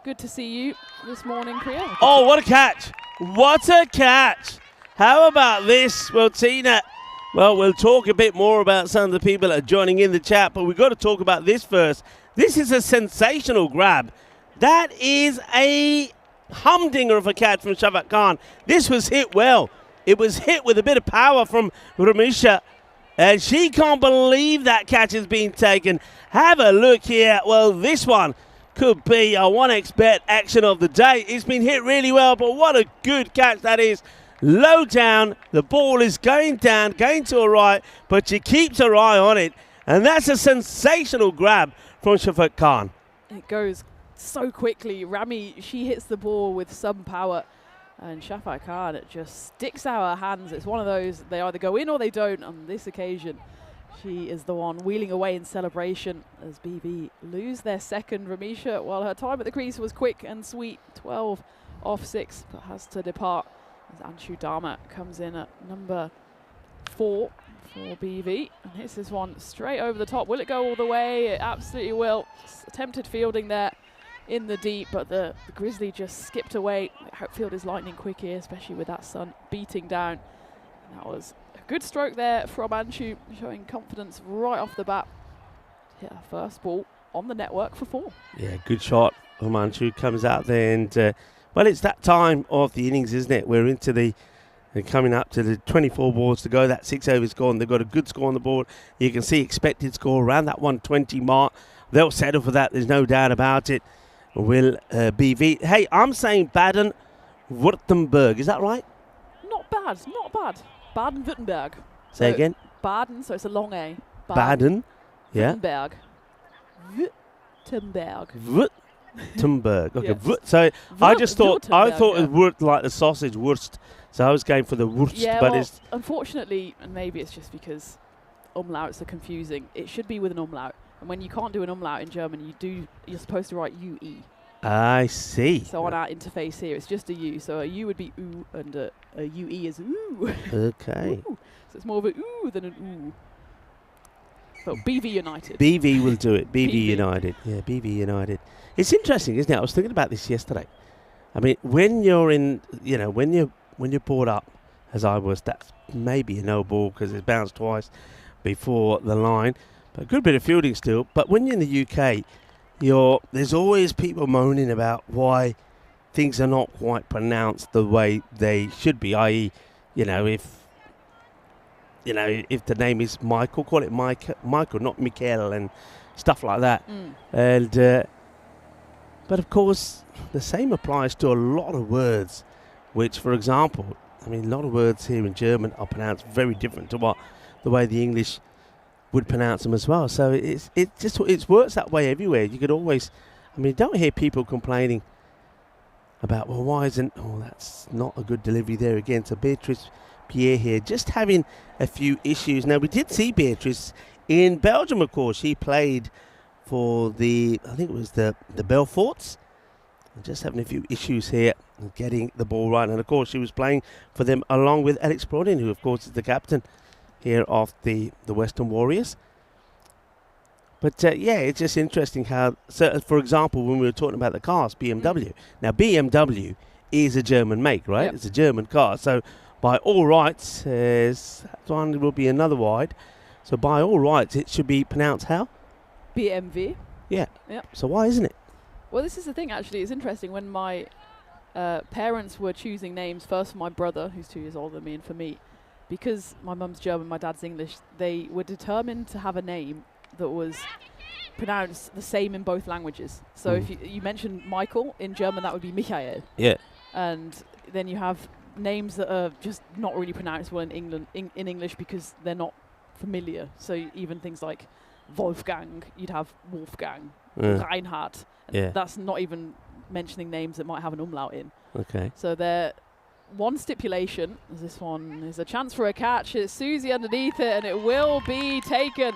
good to see you this morning, Priya. Oh, what a catch. What a catch. How about this? Well, Tina, well, we'll talk a bit more about some of the people that are joining in the chat, but we've got to talk about this first. This is a sensational grab. That is a humdinger of a catch from Shafak Khan. This was hit well. It was hit with a bit of power from Ramisha, and she can't believe that catch has been taken. Have a look here. Well, this one could be a 1x bet action of the day. It's been hit really well, but what a good catch that is. Low down, the ball is going down, going to her right, but she keeps her eye on it, and that's a sensational grab from Shafak Khan. It goes so quickly. Rami, she hits the ball with some power, and Shafak Khan, it just sticks out her hands. It's one of those, they either go in or they don't. On this occasion, she is the one wheeling away in celebration as BV lose their second. Ramisha, while her time at the crease was quick and sweet, 12 off 6, but has to depart as Anshu Dharma comes in at number 4 for BV and hits this one straight over the top. Will it go all the way? It absolutely will. Attempted fielding there in the deep, but the Grizzly just skipped away. Outfield is lightning quick here, especially with that sun beating down. And that was a good stroke there from Anshu, showing confidence right off the bat. Hit her first ball on the network for 4. Yeah, good shot from Anshu. Comes out there and, well, it's that time of the innings, isn't it? We're into the coming up to the 24 balls to go. That 6 overs gone. They've got a good score on the board. You can see expected score around that 120 mark. They'll settle for that. There's no doubt about it. Will BV. Hey, I'm saying Baden-Württemberg. Is that right? Not bad, not bad. Baden-Württemberg. Say again. Baden, so it's a long A. Baden. Yeah. Württemberg. Württemberg. Württemberg. Okay. Yes. So I just thought it Württemberg, was Wurt like the sausage Wurst. So I was going for the Wurst, yeah, but well, it's unfortunately, and maybe it's just because umlauts are confusing. It should be with an umlaut, and when you can't do an umlaut in German, you're supposed to write UE. I see. So on our interface here, it's just a U. So a U would be oo, and a UE is oo. Okay. Ooh. So it's more of a oo than an oo. So BV United. BV will do it. BV BV. United. Yeah, BV United. It's interesting, isn't it? I was thinking about this yesterday. I mean, when you're in, when you're brought up, as I was, that's maybe a no ball because it's bounced twice before the line. But a good bit of fielding still. But when you're in the UK, there's always people moaning about why things are not quite pronounced the way they should be. I.e., if the name is Michael, call it Michael, not Michael, and stuff like that. And but of course, the same applies to a lot of words, which, for example, a lot of words here in German are pronounced very different to the way the English would pronounce them as well. So it works that way everywhere. You could always, don't hear people complaining about, well, why isn't, that's not a good delivery there again. So Beatrice Pierre here, just having a few issues. Now, we did see Beatrice in Belgium, of course. She played for I think it was the Belforts. Just having a few issues here, getting the ball right. And, of course, she was playing for them along with Alex Brodin, who, of course, is the captain here of the Western Warriors. But, it's just interesting how, so for example, when we were talking about the cars, BMW. Now, BMW is a German make, right? Yep. It's a German car. So, by all rights, that one will be another wide. So, by all rights, it should be pronounced how? BMW. Yeah. Yep. So, why isn't it? Well, this is the thing, actually. It's interesting. When my parents were choosing names, first for my brother, who's 2 years older than me, and for me, because my mum's German, my dad's English, they were determined to have a name that was pronounced the same in both languages. So if you mentioned Michael, in German, that would be Michael. Yeah. And then you have names that are just not really pronounced well in English because they're not familiar. So even things like Wolfgang, you'd have Wolfgang, Reinhard. And that's not even mentioning names that might have an umlaut in. Okay. So there, one stipulation, this one is a chance for a catch. It's Susie underneath it, and it will be taken.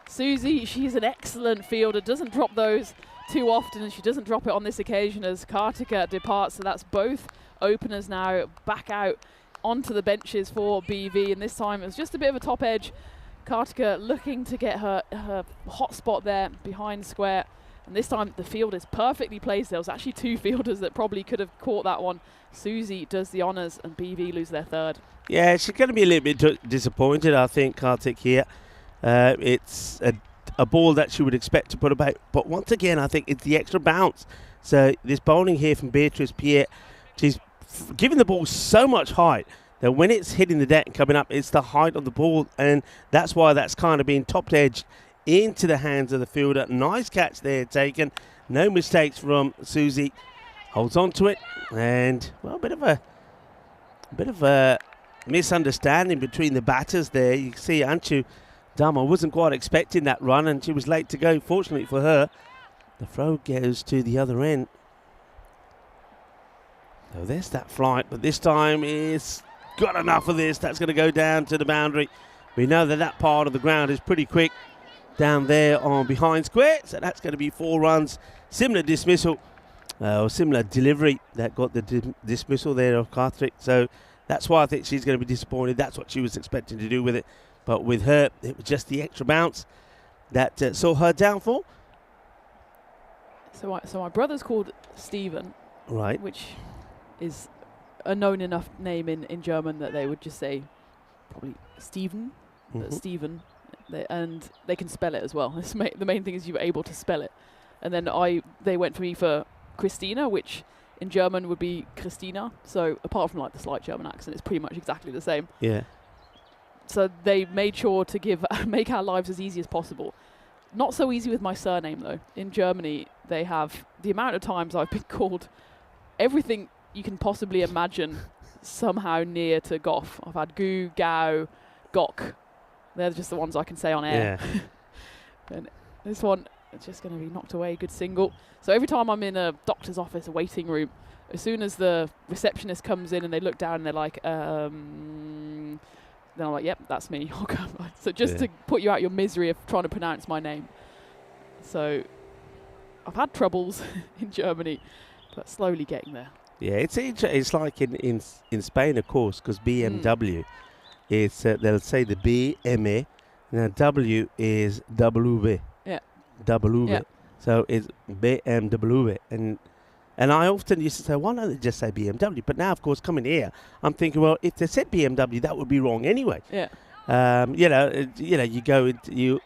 Susie, she's an excellent fielder, doesn't drop those too often, and she doesn't drop it on this occasion as Kartika departs. So that's both openers now back out onto the benches for BV, and this time it was just a bit of a top edge Kartika looking to get her hot spot there behind square. And this time the field is perfectly placed. There was actually 2 fielders that probably could have caught that one. Susie does the honours and BV lose their third. Yeah, she's going to be a little bit disappointed, I think, Kartik here. It's a ball that she would expect to put about. But once again, I think it's the extra bounce. So this bowling here from Beatrice Pierre, she's giving the ball so much height that when it's hitting the deck and coming up, it's the height of the ball. And that's why that's kind of been topped edged into the hands of the fielder. Nice catch there taken. No mistakes from Susie. Holds on to it. And, well, a bit of a misunderstanding between the batters there. You can see Anshu Dharma wasn't quite expecting that run, and she was late to go. Fortunately for her, the throw goes to the other end. So there's that flight, but this time it's got enough of this. That's going to go down to the boundary. We know that that part of the ground is pretty quick down there on behind square, so that's going to be 4 runs. Similar dismissal, or similar delivery that got the dismissal there of Karthik. So that's why I think she's going to be disappointed. That's what she was expecting to do with it. But with her, it was just the extra bounce that saw her downfall. So my brother's called Stephen, Right. which is a known enough name in German that they would just say probably Steven, Stephen, and they can spell it as well. The main thing is you're able to spell it. And then they went for me for Christina, which in German would be Christina. So apart from like the slight German accent, it's pretty much exactly the same. Yeah. So they made sure to make our lives as easy as possible. Not so easy with my surname though. In Germany, they have the amount of times I've been called everything you can possibly imagine somehow near to Goff. I've had Gu, Gao, Gok. They're just the ones I can say on air. Yeah. And this one, it's just going to be knocked away. Good single. So every time I'm in a doctor's office, a waiting room, as soon as the receptionist comes in and they look down and they're like, then I'm like, yep, that's me. So just to put you out your misery of trying to pronounce my name. So I've had troubles in Germany, but slowly getting there. Yeah, it's like in Spain, of course, because BMW, it's they'll say the B, M-A, and W is W. Yeah. W. Yeah. So it's BMW. And I often used to say, why don't they just say BMW? But now, of course, coming here, I'm thinking, well, if they said BMW, that would be wrong anyway. Yeah. You go into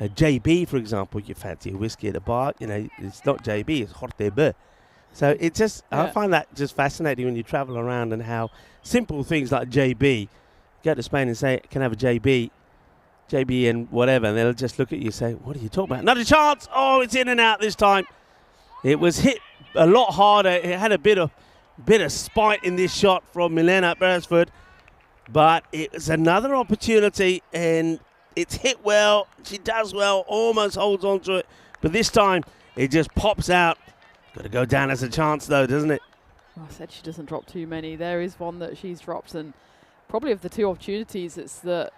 JB, for example, you fancy a whiskey at a bar. It's not JB, it's Horte B. So it's just, I find that just fascinating when you travel around and how simple things like JB, go to Spain and say, can I have a JB and whatever, and they'll just look at you and say, what are you talking about? Another chance! Oh, it's in and out this time. It was hit a lot harder. It had a bit of spite in this shot from Milena Beresford, but it was another opportunity, and it's hit well. She does well, almost holds on to it, but this time it just pops out. Got to go down as a chance, though, doesn't it? Well, I said she doesn't drop too many. There is one that she's dropped, and probably of the 2 opportunities, it's the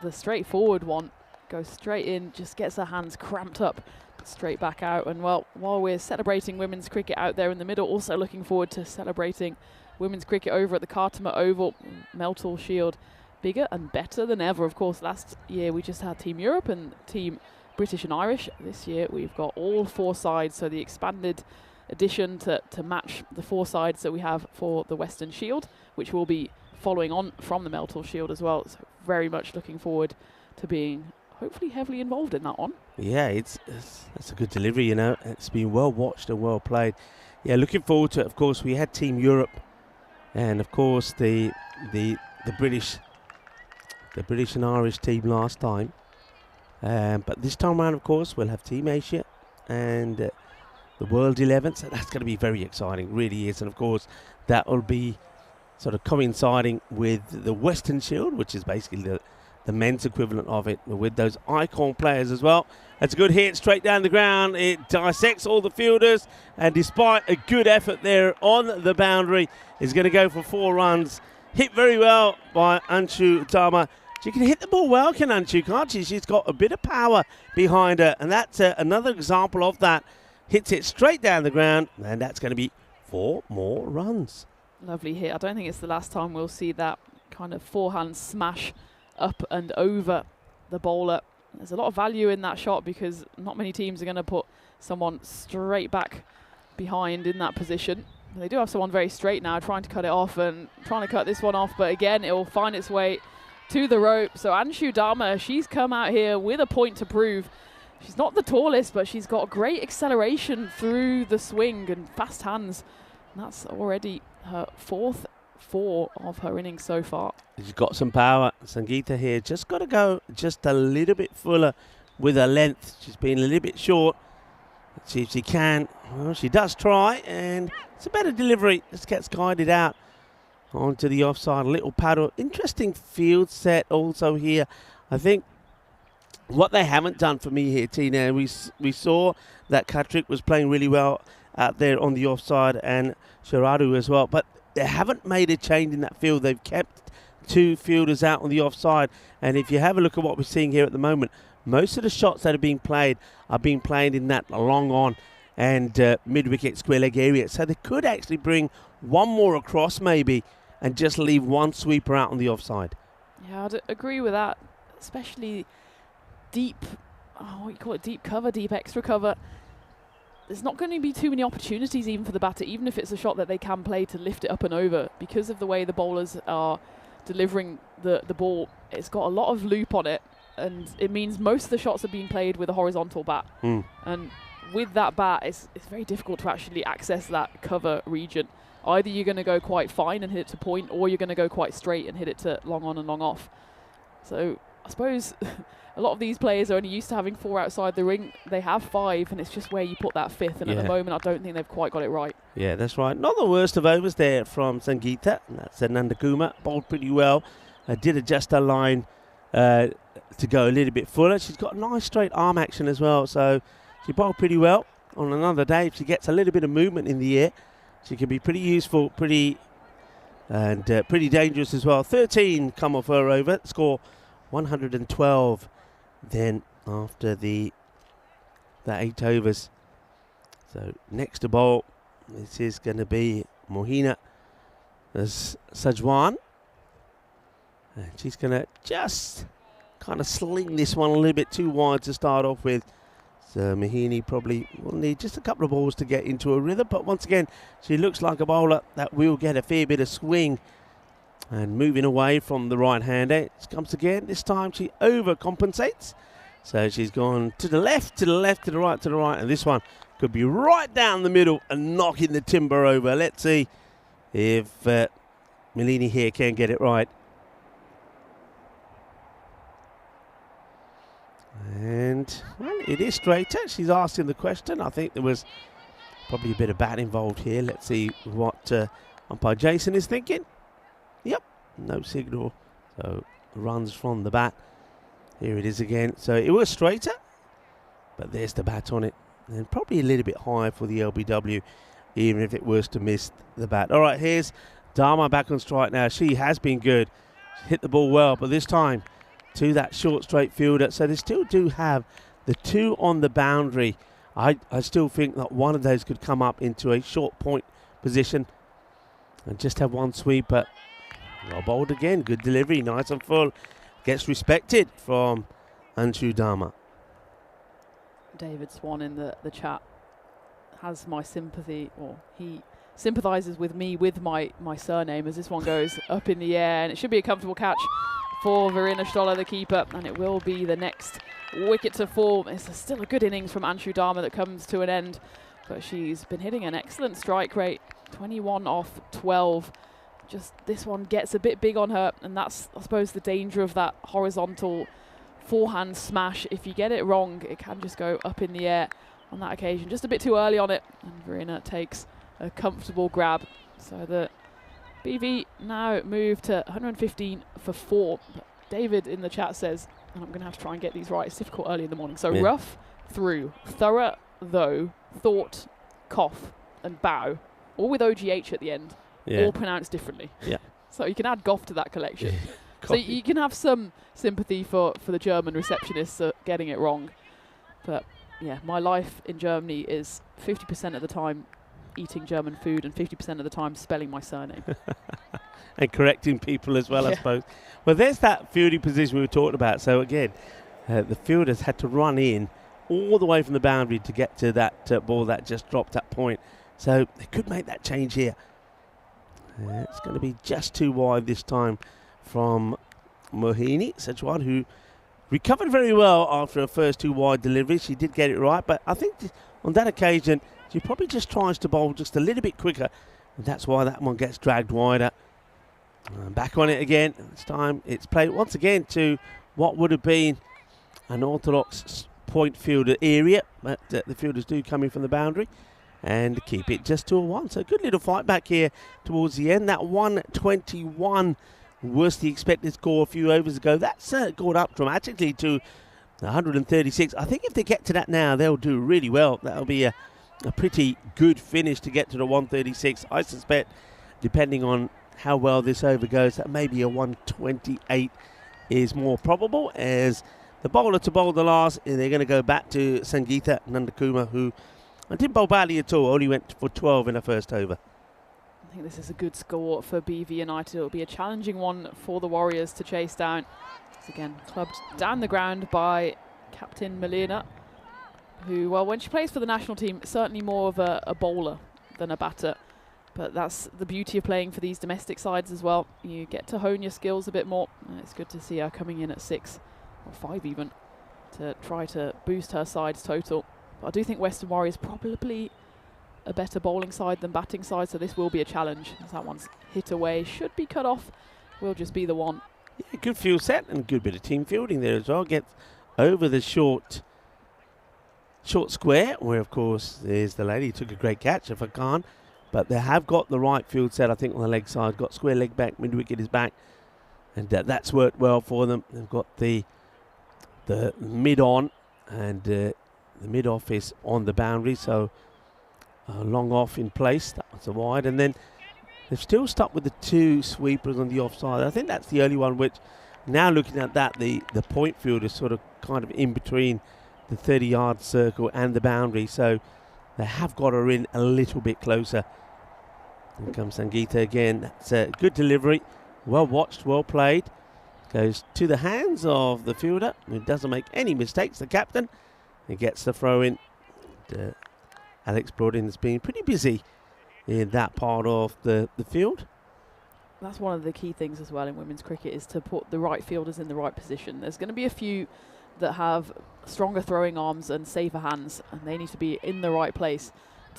straightforward one. Goes straight in, just gets her hands cramped up, straight back out. And well, while we're celebrating women's cricket out there in the middle, also looking forward to celebrating women's cricket over at the Khartoum Oval. Meltle Shield bigger and better than ever. Of course, last year we just had Team Europe and Team British and Irish. This year we've got all 4 sides, so the expanded edition to match the 4 sides that we have for the Western Shield, which will be following on from the Meltle Shield as well. So very much looking forward to being hopefully heavily involved in that one. Yeah, it's a good delivery, It's been well watched and well played. Yeah, looking forward to it. Of course, we had Team Europe and of course the British and Irish team last time. But this time around, of course, we'll have Team Asia and the World 11. So that's going to be very exciting, really is. And of course, that will be sort of coinciding with the Western Shield, which is basically the men's equivalent of it, with those icon players as well. That's a good hit straight down the ground. It dissects all the fielders, and despite a good effort there on the boundary, is going to go for 4 runs. Hit very well by Anshu Dharma. She can hit the ball well, can Anshu, can't she? She's got a bit of power behind her, and that's another example of that. Hits it straight down the ground, and that's going to be 4 more runs. Lovely hit. I don't think it's the last time we'll see that kind of forehand smash up and over the bowler. There's a lot of value in that shot because not many teams are going to put someone straight back behind in that position. They do have someone very straight now trying to cut it off and trying to cut this one off, but again, it will find its way to the rope. So Anshu Dharma, she's come out here with a point to prove. She's not the tallest, but she's got great acceleration through the swing and fast hands. And that's already her 4th 4 of her innings so far. She's got some power. Sangeeta here just got to go just a little bit fuller with her length. She's been a little bit short. Let's see if she can. Well, she does try, and it's a better delivery. Just gets guided out onto the offside. A little paddle. Interesting field set also here. I think what they haven't done for me here, Tina, we saw that Katrick was playing really well out there on the offside and Sharadu as well, but they haven't made a change in that field. They've kept 2 fielders out on the offside, and if you have a look at what we're seeing here at the moment, most of the shots that are being played in that long on and mid-wicket square leg area, so they could actually bring one more across maybe and just leave one sweeper out on the offside. Yeah, I'd agree with that, especially deep, what you call it, deep cover, deep extra cover. There's not going to be too many opportunities even for the batter, even if it's a shot that they can play to lift it up and over. Because of the way the bowlers are delivering the ball, it's got a lot of loop on it, and it means most of the shots are being played with a horizontal bat. And with that bat, it's very difficult to actually access that cover region. Either you're going to go quite fine and hit it to point, or you're going to go quite straight and hit it to long on and long off. So I suppose a lot of these players are only used to having 4 outside the ring. They have 5, and it's just where you put that 5th. And at the moment, I don't think they've quite got it right. Yeah, that's right. Not the worst of overs there from Sangeeta. That's Nandakuma. Bowled pretty well. Did adjust her line to go a little bit fuller. She's got a nice straight arm action as well. So she bowled pretty well. On another day, if she gets a little bit of movement in the air, she can be pretty useful, pretty dangerous as well. 13 come off her over. Score 112 then after the 8 overs. So next to bowl, this is going to be Mohina as Sajwan. And she's going to just kind of sling this one a little bit too wide to start off with. So Mohini probably will need just a couple of balls to get into a rhythm. But once again, she looks like a bowler that will get a fair bit of swing. And moving away from the right-hander, it comes again. This time she overcompensates. So she's gone to the left, to the left, to the right, to the right. And this one could be right down the middle and knocking the timber over. Let's see if Melini here can get it right. And well, it is straighter. She's asking the question. I think there was probably a bit of bat involved here. Let's see what umpire Jason is thinking. Yep, no signal. So runs from the bat. Here it is again. So it was straighter, but there's the bat on it. And probably a little bit high for the LBW, even if it was to miss the bat. All right, here's Dharma back on strike now. She has been good. She hit the ball well, but this time to that short straight fielder. So they still do have the 2 on the boundary. I still think that one of those could come up into a short point position and just have one sweeper. Well bowled again. Good delivery. Nice and full. Gets respected from Anshu Dharma. David Swan in the chat has my sympathy, or he sympathises with me with my surname, as this one goes up in the air, and it should be a comfortable catch for Verena Stoller, the keeper, and it will be the next wicket to fall. It's still a good innings from Anshu Dharma that comes to an end, but she's been hitting an excellent strike rate, 21 off 12. Just this one gets a bit big on her, and that's, I suppose, the danger of that horizontal forehand smash. If you get it wrong, it can just go up in the air on that occasion. Just a bit too early on it, and Verena takes a comfortable grab. So the BV now move to 115 for 4. But David in the chat says, and I'm going to have to try and get these right, it's difficult early in the morning. So rough, through, thorough, though, thought, cough, and bow, all with OGH at the end. All pronounced differently. Yeah. So you can add Goff to that collection. So you can have some sympathy for the German receptionists getting it wrong. But yeah, my life in Germany is 50% of the time eating German food and 50% of the time spelling my surname. And correcting people as well, I suppose. Well, there's that fielding position we were talking about. So again, the fielders had to run in all the way from the boundary to get to that ball that just dropped that point. So they could make that change here. It's going to be just too wide this time from Mohini Sejwan, who recovered very well after her first 2 wide deliveries. She did get it right, but I think on that occasion she probably just tries to bowl just a little bit quicker, and that's why that one gets dragged wider. Back on it again. This time it's played once again to what would have been an orthodox point fielder area, but the fielders do come in from the boundary and keep it just to a 1. So a good little fight back here towards the end. That 121 was the expected score a few overs ago. That's gone up dramatically to 136. I think if they get to that now, they'll do really well. That'll be a pretty good finish to get to the 136. I suspect, depending on how well this over goes, that maybe a 128 is more probable, as the bowler to bowl the last, they're going to go back to Sangeeta Nandakuma, who didn't bowl badly at all, only went for 12 in her first over. I think this is a good score for BV United. It'll be a challenging one for the Warriors to chase down. It's again clubbed down the ground by Captain Melina, who, well, when she plays for the national team, certainly more of a bowler than a batter. But that's the beauty of playing for these domestic sides as well. You get to hone your skills a bit more. It's good to see her coming in at 6 or 5 even to try to boost her side's total. But I do think Western Warriors probably a better bowling side than batting side, so this will be a challenge. As that one's hit away, should be cut off, will just be the 1. Yeah, good field set and good bit of team fielding there as well. Gets over the short square, where of course there's the lady who took a great catch, if I can't. But they have got the right field set, I think, on the leg side. Got square leg back, mid wicket is back, and that's worked well for them. They've got the mid on, and the mid off is on the boundary, so long off in place. That was a wide, and then they've still stuck with the 2 sweepers on the offside. I think that's the only one which, now looking at that, the point field is sort of kind of in between the 30-yard circle and the boundary, so they have got her in a little bit closer. Here comes Sangeeta again. That's a good delivery, well watched, well played. Goes to the hands of the fielder, who doesn't make any mistakes, the captain. He gets the throw in. Alex Broadin has been pretty busy in that part of the field. That's one of the key things as well in women's cricket, is to put the right fielders in the right position. There's going to be a few that have stronger throwing arms and safer hands, and they need to be in the right place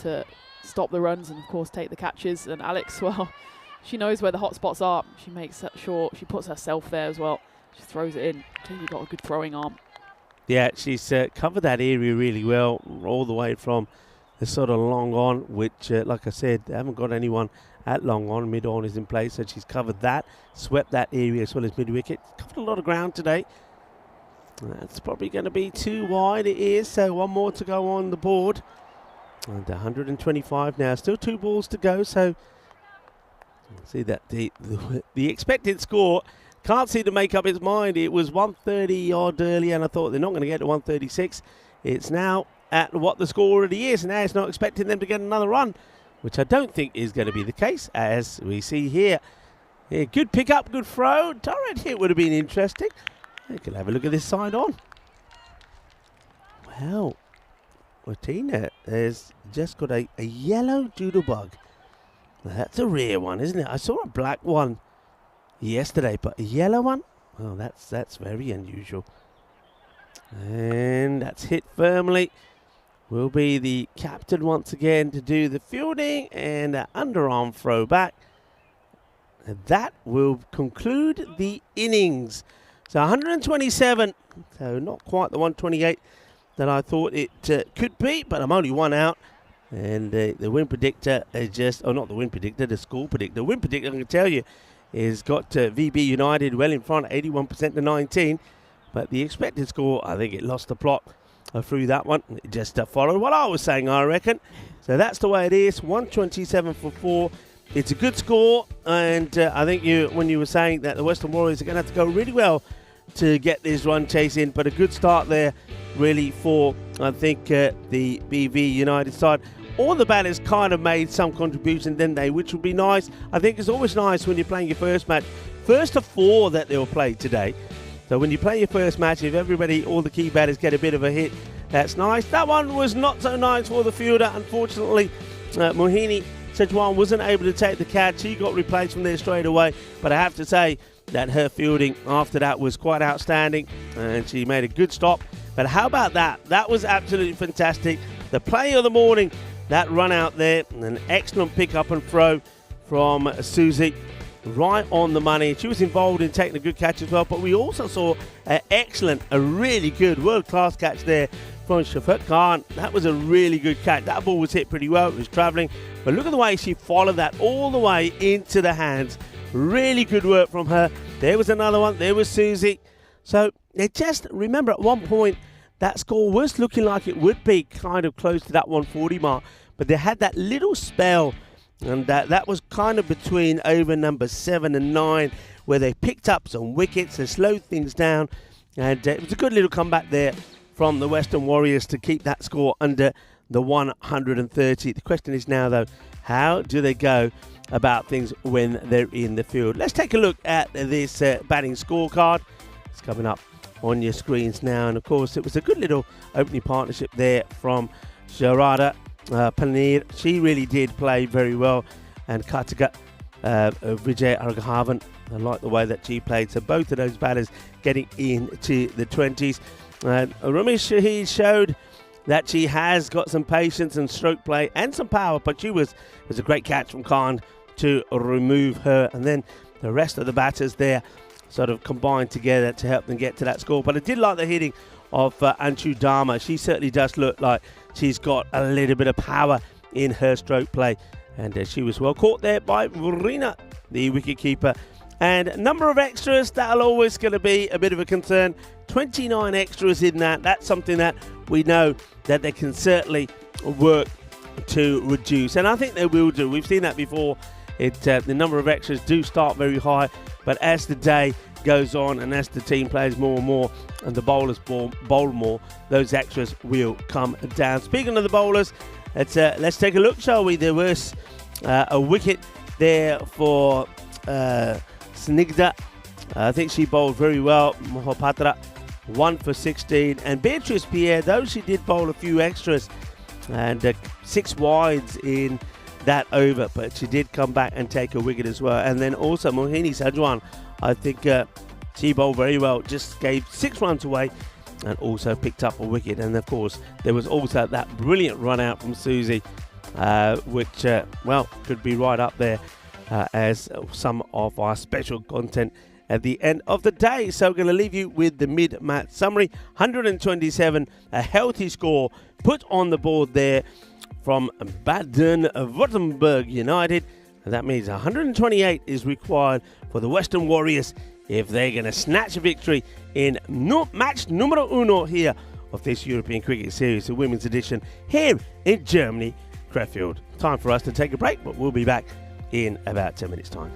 to stop the runs and of course take the catches. And Alex, well, she knows where the hot spots are. She makes sure she puts herself there as well. She throws it in. She's got a good throwing arm. Yeah, she's covered that area really well, all the way from the sort of long on, which, like I said, they haven't got anyone at long on. Mid on is in place, so she's covered that, swept that area as well as mid wicket. Covered a lot of ground today. That's probably going to be too wide. It is, so 1 more to go on the board. And 125 now, still 2 balls to go. So see that the expected score can't seem to make up its mind. It was 130 odd earlier, and I thought they're not going to get to 136. It's now at what the score already is. Now it's not expecting them to get another run, which I don't think is going to be the case, as we see here. Yeah, good pick up, good throw. Direct hit would have been interesting. You can have a look at this side on. Well, Tina has just got a yellow doodle bug. Now, that's a rare one, isn't it? I saw a black one yesterday, but a yellow one? Well, that's very unusual. And that's hit firmly. Will be the captain once again to do the fielding, and an underarm throw back. And that will conclude the innings. So 127, so not quite the 128 that I thought it could be, but I'm only 1 out. And the win predictor is just, not the win predictor, the score predictor. The win predictor, I can tell you, is got VB United well in front, 81% to 19. But the expected score, I think it lost the plot through that one. It just followed what I was saying, I reckon. So that's the way it is, 127 for 4. It's a good score, and I think when you were saying that the Western Warriors are going to have to go really well to get this run chase in, but a good start there really for, I think, the BV United side. all the batters kind of made some contribution, didn't they? Which would be nice. I think it's always nice when you're playing your first match. First of 4 that they'll play today. So when you play your first match, if everybody, all the key batters get a bit of a hit, that's nice. That one was not so nice for the fielder. Unfortunately, Mohini Sejwan wasn't able to take the catch. He got replaced from there straight away. But I have to say that her fielding after that was quite outstanding. And she made a good stop. But how about that? That was absolutely fantastic. The play of the morning, that run out there. An excellent pick up and throw from Susie. Right on the money. She was involved in taking a good catch as well. But we also saw a really good world-class catch there from Shafat Khan. That was a really good catch. That ball was hit pretty well. It was travelling. But look at the way she followed that all the way into the hands. Really good work from her. There was another one. There was Susie. So they just remember at one point that score was looking like it would be kind of close to that 140 mark. But they had that little spell. And that was kind of between over number 7 and 9 where they picked up some wickets and slowed things down. And it was a good little comeback there from the Western Warriors to keep that score under the 130. The question is now, though, how do they go about things when they're in the field? Let's take a look at this batting scorecard. It's coming up on your screens now. And, of course, it was a good little opening partnership there from Sharada Paneer. She really did play very well. And Kartika Vijay Arghavan, I like the way that she played. So both of those batters getting into the 20s. Ramesh Shahid showed that she has got some patience and stroke play and some power, but it was a great catch from Khan to remove her. And then the rest of the batters there sort of combined together to help them get to that score. But I did like the hitting of Anshu Dharma. She certainly does look like she's got a little bit of power in her stroke play. And she was well caught there by Verena, the wicketkeeper. And number of extras, that'll always going to be a bit of a concern. 29 extras in that. That's something that we know that they can certainly work to reduce. And I think they will do. We've seen that before. The number of extras do start very high. But as the day goes on and as the team plays more and more and the bowlers bowl more, those extras will come down. Speaking of the bowlers, let's take a look, shall we? There was a wicket there for Snigdha. I think she bowled very well. Mohapatra, 1 for 16. And Beatrice Pierre, though she did bowl a few extras and 6 wides in that over, but she did come back and take a wicket as well. And then also Mohini Sajwan, I think she bowled very well, just gave 6 runs away and also picked up a wicket. And of course there was also that brilliant run out from Susie, which could be right up there as some of our special content at the end of the day. So we're going to leave you with the mid-match summary. 127, a healthy score put on the board there from Baden-Württemberg United. And that means 128 is required for the Western Warriors if they're going to snatch a victory in match numero uno here of this European Cricket Series, the women's edition, here in Germany, Krefeld. Time for us to take a break, but we'll be back in about 10 minutes' time.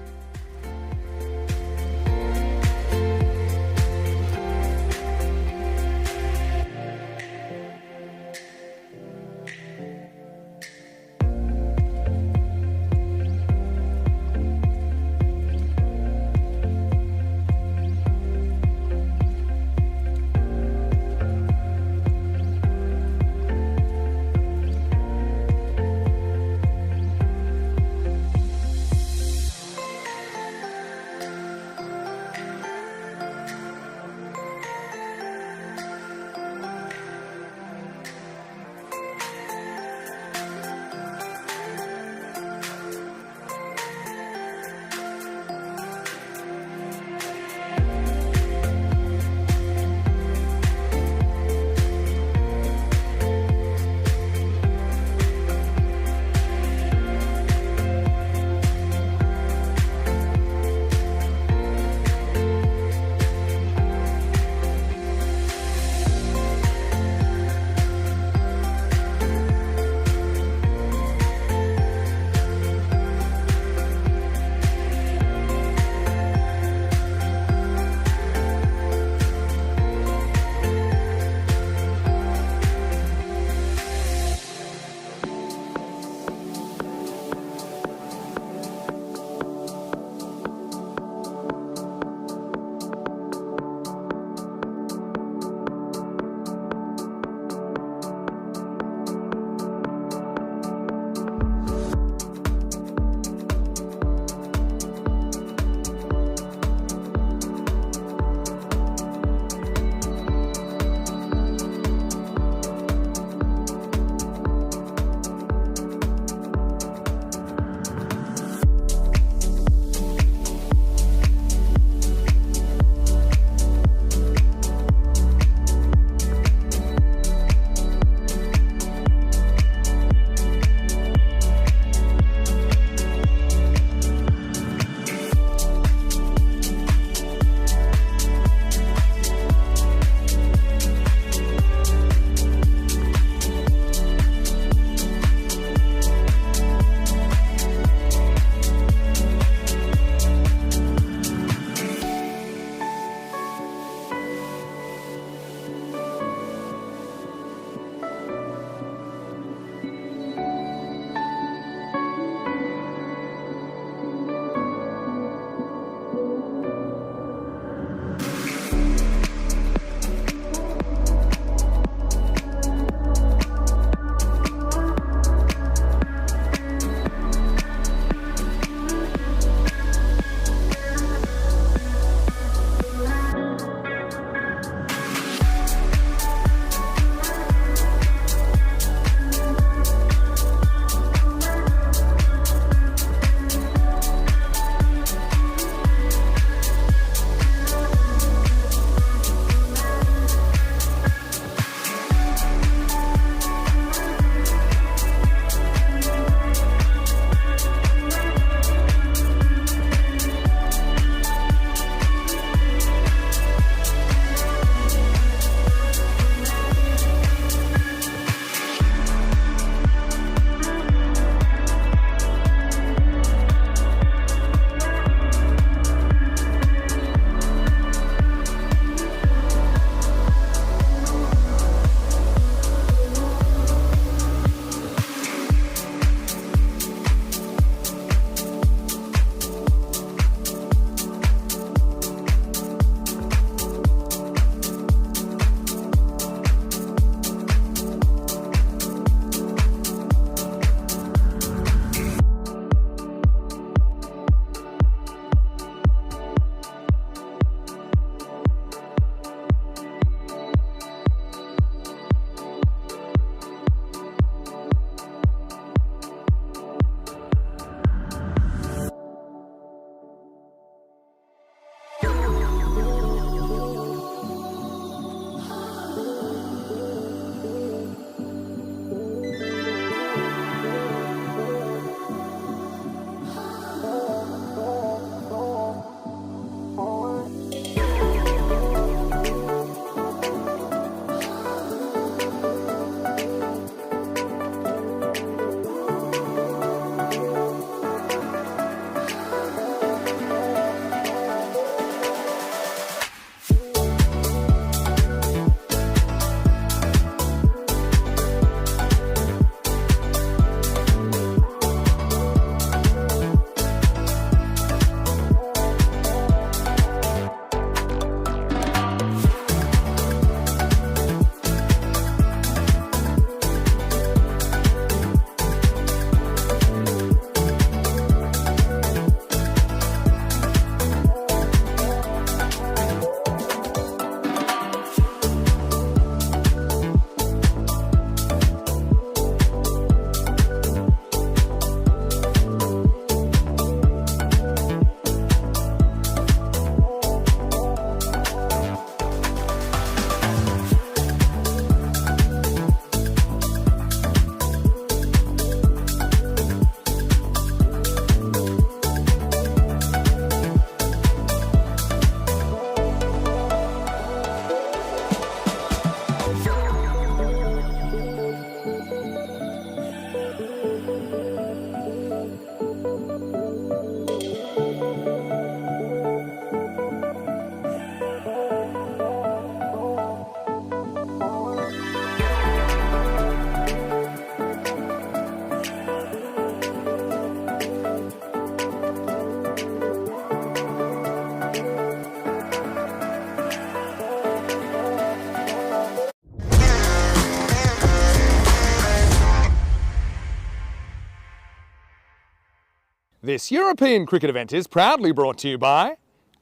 This European cricket event is proudly brought to you by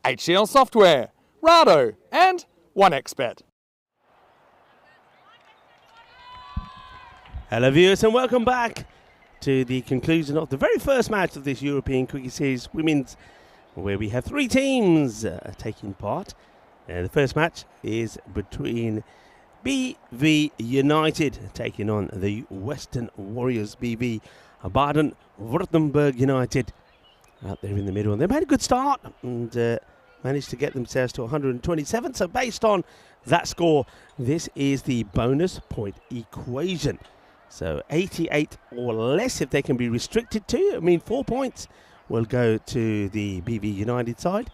HCL Software, Rado and 1xBet. Hello viewers and welcome back to the conclusion of the very first match of this European Cricket Series Women's, where we have three teams taking part. The first match is between BV United taking on the Western Warriors. BV Baden-Württemberg United out there in the middle. And they made a good start and managed to get themselves to 127. So based on that score, this is the bonus point equation. So 88 or less if they can be restricted to. 4 points will go to the BV United side.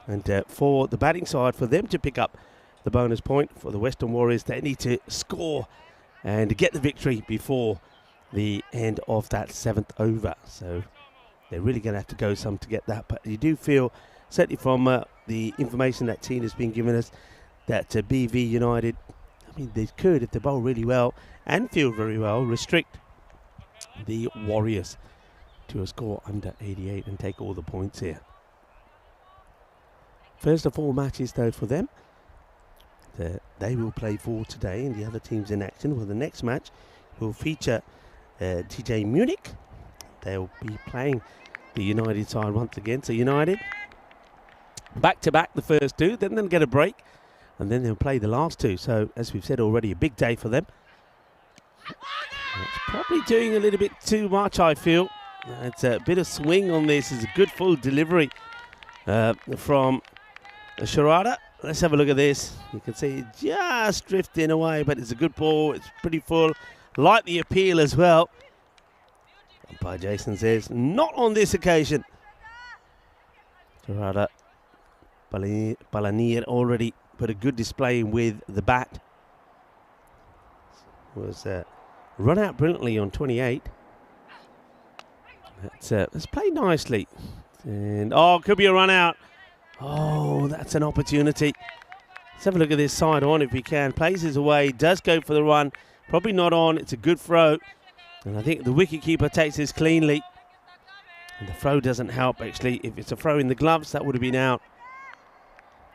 And for the batting side, for them to pick up the bonus point, for the Western Warriors, they need to score and get the victory before the end of that 7th over. So they're really going to have to go some to get that. But you do feel, certainly from the information that Tina has been giving us, that BV United, they could, if they bowl really well and field very well, restrict the Warriors to a score under 88 and take all the points here. First of all matches, though, for them, they will play for today, and the other teams in action. Well, the next match will feature TJ Munich. They'll be playing the United side once again. So United, back-to-back the first two, then they'll get a break, and then they'll play the last two. So, as we've said already, a big day for them. It's probably doing a little bit too much, I feel. It's a bit of swing on this. It's a good full delivery from Sharada. Let's have a look at this. You can see it just drifting away, but it's a good ball. It's pretty full. Like the appeal as well. Umpire Jason says, not on this occasion. Sharada Balanir already put a good display with the bat. Was run out brilliantly on 28. Let's play nicely. And could be a run out. Oh, that's an opportunity. Let's have a look at this side on if we can. Plays his away, does go for the run. Probably not on. It's a good throw. And I think the wicketkeeper takes this cleanly. And the throw doesn't help, actually. If it's a throw in the gloves, that would have been out.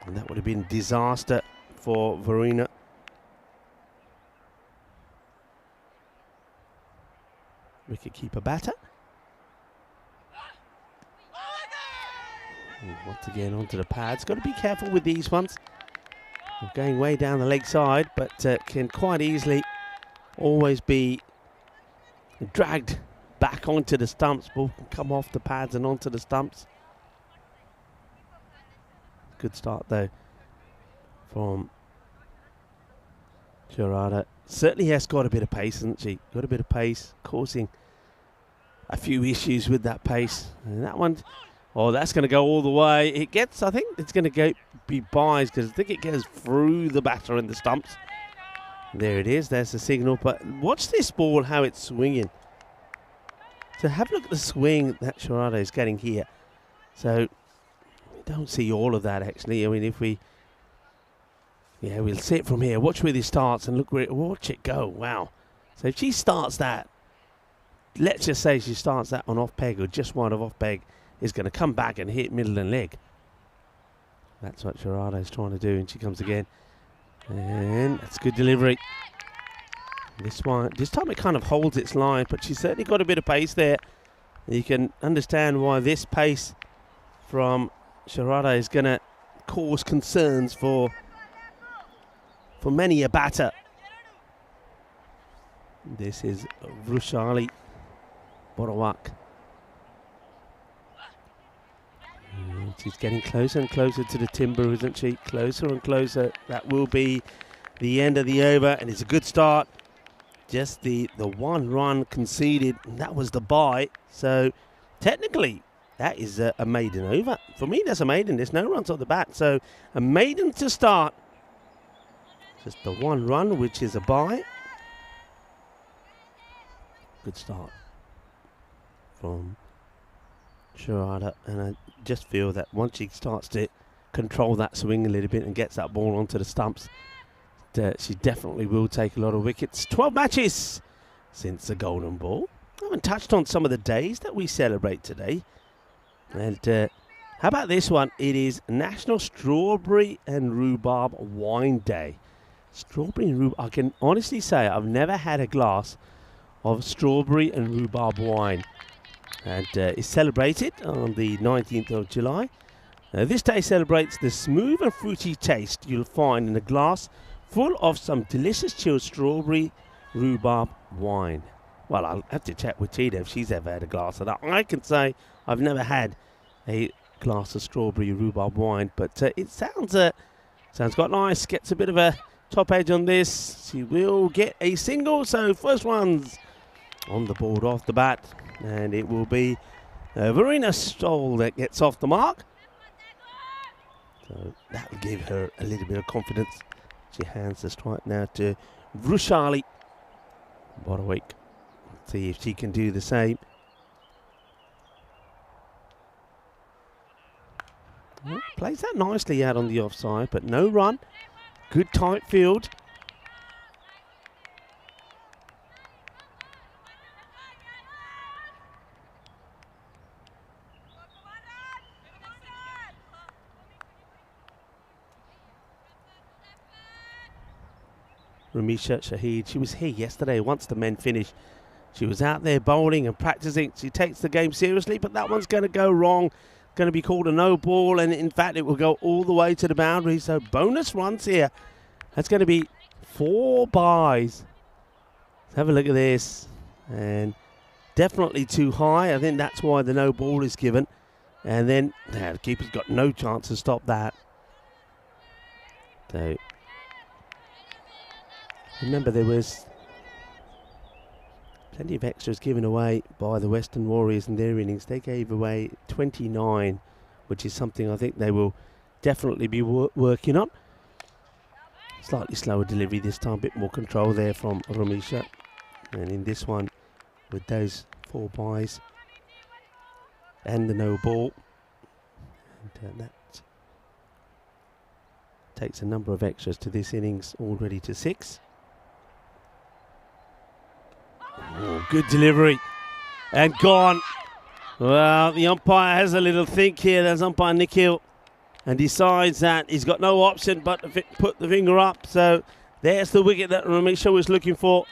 And that would have been disaster for Verena. Wicketkeeper batter. And once again onto the pads. Got to be careful with these ones. They're going way down the leg side, but can quite easily always be dragged back onto the stumps. Ball can come off the pads and onto the stumps. Good start though from Sharada. Certainly has got a bit of pace, hasn't she? Got a bit of pace, causing a few issues with that pace. And that one, that's going to go all the way. It gets, I think it's going to be buys, because I think it goes through the batter and the stumps. There it is, there's the signal. But watch this ball, how it's swinging. So have a look at the swing that Sharada is getting here. So we don't see all of that, actually. If we... Yeah, we'll see it from here. Watch where this starts and watch it go. Wow. So if she starts that, let's just say she starts that on off peg or just wide of off peg, is going to come back and hit middle and leg. That's what Sharada is trying to do, and she comes again. And that's good delivery. This time it kind of holds its line, but she's certainly got a bit of pace there. You can understand why this pace from Sharada is going to cause concerns for many a batter. This is Vrushali Borawak. She's getting closer and closer to the timber, isn't she? Closer and closer. That will be the end of the over, and it's a good start. Just the one run conceded, and that was the bye. So technically, that is a maiden over. For me, that's a maiden. There's no runs off the bat, so a maiden to start. Just the one run, which is a bye. Good start from Sharada, and I just feel that once she starts to control that swing a little bit and gets that ball onto the stumps, she definitely will take a lot of wickets. 12 matches since the Golden Ball. I haven't touched on some of the days that we celebrate today. And how about this one? It is National Strawberry and Rhubarb Wine Day. Strawberry and rhubarb. I can honestly say I've never had a glass of strawberry and rhubarb wine. And it's celebrated on the 19th of July. This day celebrates the smooth and fruity taste you'll find in a glass full of some delicious chilled strawberry rhubarb wine. Well, I'll have to check with Tina if she's ever had a glass of that. I can say I've never had a glass of strawberry rhubarb wine, but it sounds quite nice. Gets a bit of a top edge on this. She will get a single, so first one's on the board off the bat, and it will be Verena Stoll that gets off the mark. So that will give her a little bit of confidence. She hands the strike now to Vrushali Borowik. See if she can do the same. Well, plays that nicely out on the offside, but no run. Good tight field. Ramisha Shahid, she was here yesterday once the men finished. She was out there bowling and practicing. She takes the game seriously, but that one's going to go wrong. Going to be called a no ball, and in fact it will go all the way to the boundary. So bonus runs here. That's going to be 4 byes. Let's have a look at this. And definitely too high. I think that's why the no ball is given. And then the keeper's got no chance to stop that. So remember, there was plenty of extras given away by the Western Warriors in their innings. They gave away 29, which is something I think they will definitely be working on. Slightly slower delivery this time, a bit more control there from Ramisha. And in this one, with those 4 byes and the no ball, and that takes a number of extras to this innings, already to 6. Oh, good delivery. And gone. Well, the umpire has a little think here. There's umpire Nikhil. And decides that he's got no option but to put the finger up. So there's the wicket that Ramisha was looking for.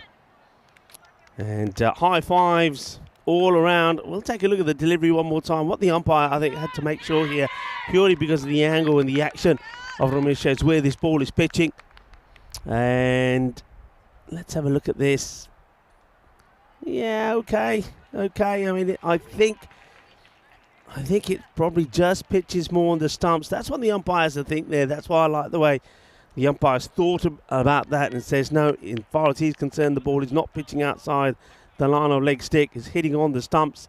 And high fives all around. We'll take a look at the delivery one more time. What the umpire, I think, had to make sure here, purely because of the angle and the action of Ramisha, is where this ball is pitching. And let's have a look at this. Yeah, okay. I mean, I think it probably just pitches more on the stumps. That's what the umpires think there. That's why I like the way the umpires thought about that and says, no, in far as he's concerned, the ball is not pitching outside the line of leg stick. It's hitting on the stumps.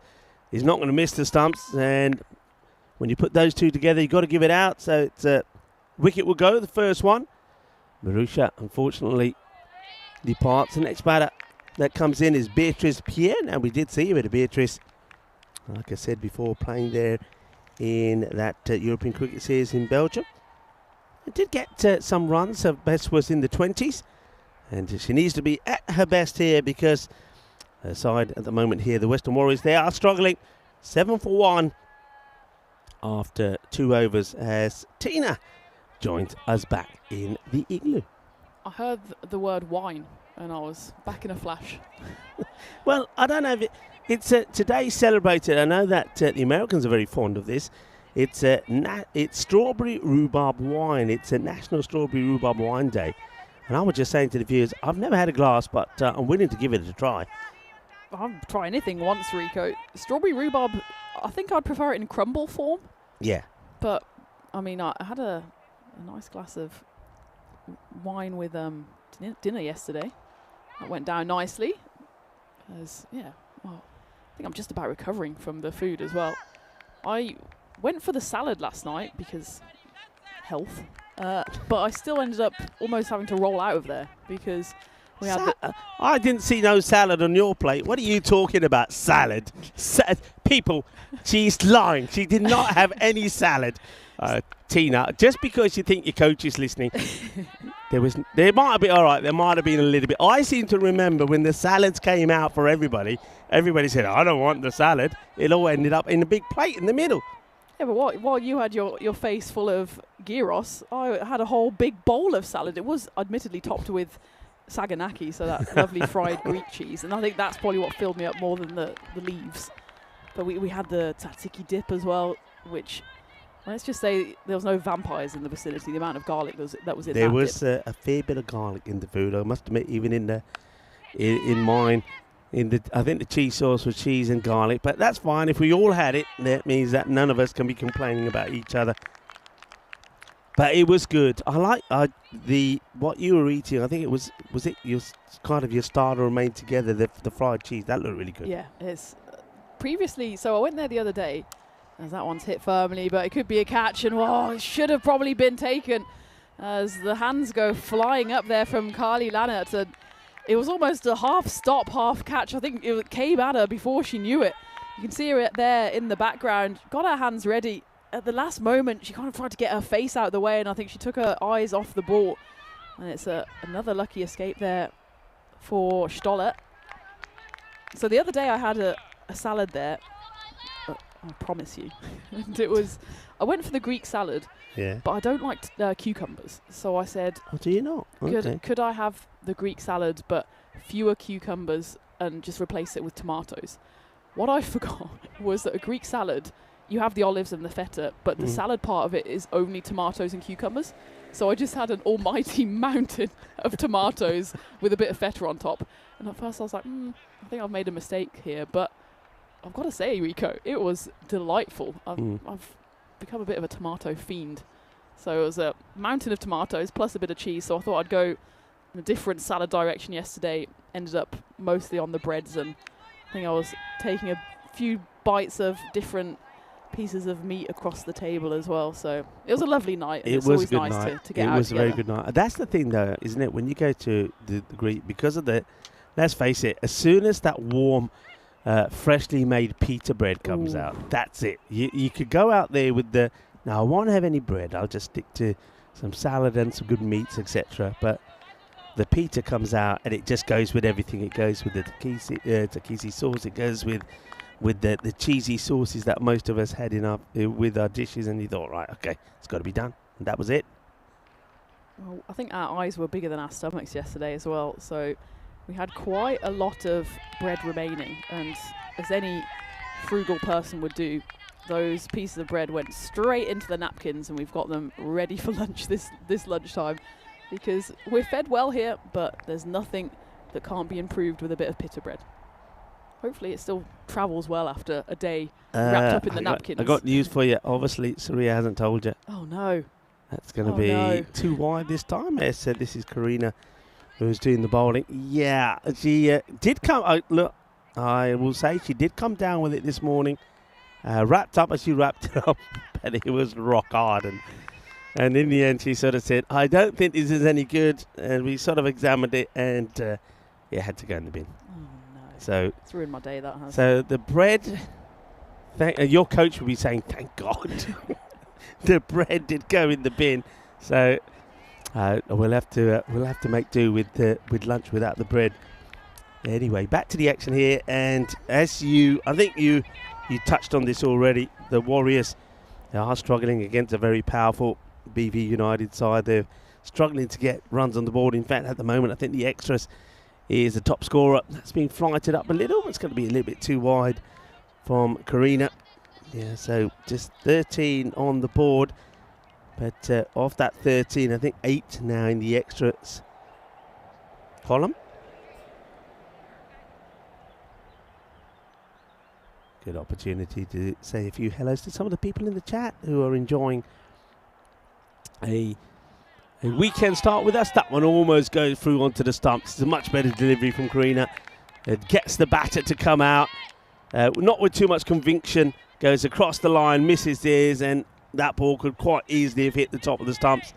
He's not going to miss the stumps. And when you put those two together, you've got to give it out. So it's wicket will go, the first one. Marusha, unfortunately, departs. The next batter that comes in is Beatrice Pierre. Now, we did see a bit of Beatrice, like I said before, playing there in that European Cricket Series in Belgium. It did get some runs. Her best was in the 20s. And she needs to be at her best here because her side at the moment here, the Western Warriors, they are struggling. 7 for 1 after 2 overs as Tina joins us back in the igloo. I heard the word wine and I was back in a flash. Well, I don't know if it's today celebrated. I know that the Americans are very fond of this. It's strawberry rhubarb wine. It's a National Strawberry Rhubarb Wine Day. And I was just saying to the viewers, I've never had a glass, but I'm willing to give it a try. I'll try anything once, Rico. Strawberry rhubarb, I think I'd prefer it in crumble form. Yeah. But, I mean, I had a nice glass of wine with dinner yesterday. That went down nicely. Well, I think I'm just about recovering from the food as well. I went for the salad last night because health. But I still ended up almost having to roll out of there because we had I didn't see no salad on your plate. What are you talking about? Salad? People, she's lying. She did not have any salad. Tina, just because you think your coach is listening, there might have been, all right, there might have been a little bit. I seem to remember when the salads came out for everybody said, I don't want the salad. It all ended up in a big plate in the middle. Yeah, but while you had your face full of gyros, I had a whole big bowl of salad. It was admittedly topped with saganaki, so that lovely fried Greek cheese, and I think that's probably what filled me up more than the leaves. But we had the tzatziki dip as well, which, let's just say, there was no vampires in the vicinity. The amount of garlic that was in there that was dip. a fair bit of garlic in the food. I must admit, even in mine. I think the cheese sauce was cheese and garlic, but that's fine. If we all had it, that means that none of us can be complaining about each other. But it was good. I like what you were eating. I think it was it your kind of your starter and main together, the fried cheese. That looked really good. Yeah, it's previously. So I went there the other day, as that one's hit firmly, but it could be a catch, and it should have probably been taken, as the hands go flying up there from Carly Lannert. And it was almost a half stop, half catch. I think it came at her before she knew it. You can see her there in the background, got her hands ready. At the last moment, she kind of tried to get her face out of the way, and I think she took her eyes off the ball. And it's another lucky escape there for Stoller. So the other day I had a salad there, I promise you. And I went for the Greek salad, but I don't like cucumbers. So I said, oh, do you not? Okay. Could I have the Greek salad but fewer cucumbers and just replace it with tomatoes? What I forgot was that a Greek salad, you have the olives and the feta, but the salad part of it is only tomatoes and cucumbers. So I just had an almighty mountain of tomatoes with a bit of feta on top. And at first I was like, I think I've made a mistake here. But I've got to say, Rico, it was delightful. I've become a bit of a tomato fiend. So it was a mountain of tomatoes plus a bit of cheese. So I thought I'd go in a different salad direction yesterday. Ended up mostly on the breads, and I think I was taking a few bites of different pieces of meat across the table as well. So it was a lovely night. It it's was always a good nice night. to get out It was together. a very good night. That's the thing, though, isn't it? When you go to the Greek, because of let's face it, as soon as that warm, freshly made pita bread comes out, that's it. You could go out there with now I won't have any bread. I'll just stick to some salad and some good meats, etc. But the pita comes out, and it just goes with everything. It goes with the takisi sauce. It goes with the cheesy sauces that most of us had with our dishes, and you thought, right, okay, it's got to be done. And that was it. Well, I think our eyes were bigger than our stomachs yesterday as well. So we had quite a lot of bread remaining. And as any frugal person would do, those pieces of bread went straight into the napkins, and we've got them ready for lunch this lunchtime, because we're fed well here, but there's nothing that can't be improved with a bit of pita bread. Hopefully it still travels well after a day wrapped up in the napkins. I got news for you. Obviously, Saria hasn't told you. Oh, no. That's going to be too wide this time. As said, this is Karina who's doing the bowling. Yeah, she did come. Look, I will say she did come down with it this morning. Wrapped up as she wrapped it up, but it was rock hard. And in the end, she sort of said, I don't think this is any good. And we sort of examined it, and it had to go in the bin. Oh, no. So it's ruined my day, that has. So the bread, your coach will be saying, thank God. The bread did go in the bin. So we'll have to make do with lunch without the bread. Anyway, back to the action here. And I think you touched on this already. The Warriors are struggling against a very powerful BV United side. They're struggling to get runs on the board. In fact, at the moment, I think the extras is the top scorer. That's been flighted up a little. It's going to be a little bit too wide from Karina. Yeah, so just 13 on the board. But of that 13, I think 8 now in the extras column. Good opportunity to say a few hellos to some of the people in the chat who are enjoying a weekend start with us. That one almost goes through onto the stumps. It's a much better delivery from Karina. It gets the batter to come out. Not with too much conviction. Goes across the line, misses theirs, and that ball could quite easily have hit the top of the stumps.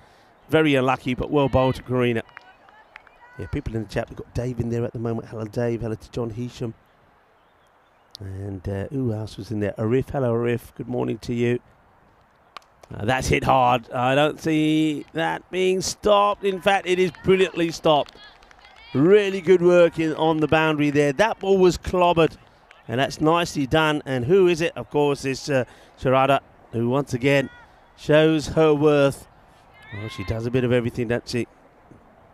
Very unlucky, but well bowled to Karina. Yeah, people in the chat. We've got Dave in there at the moment. Hello, Dave. Hello to John Heasham. And who else was in there? Arif. Hello, Arif. Good morning to you. That's hit hard. I don't see that being stopped. In fact, it is brilliantly stopped. Really good work on the boundary there. That ball was clobbered, and that's nicely done. And who is it? Of course, it's Sharada. who once again shows her worth. Well, she does a bit of everything. That she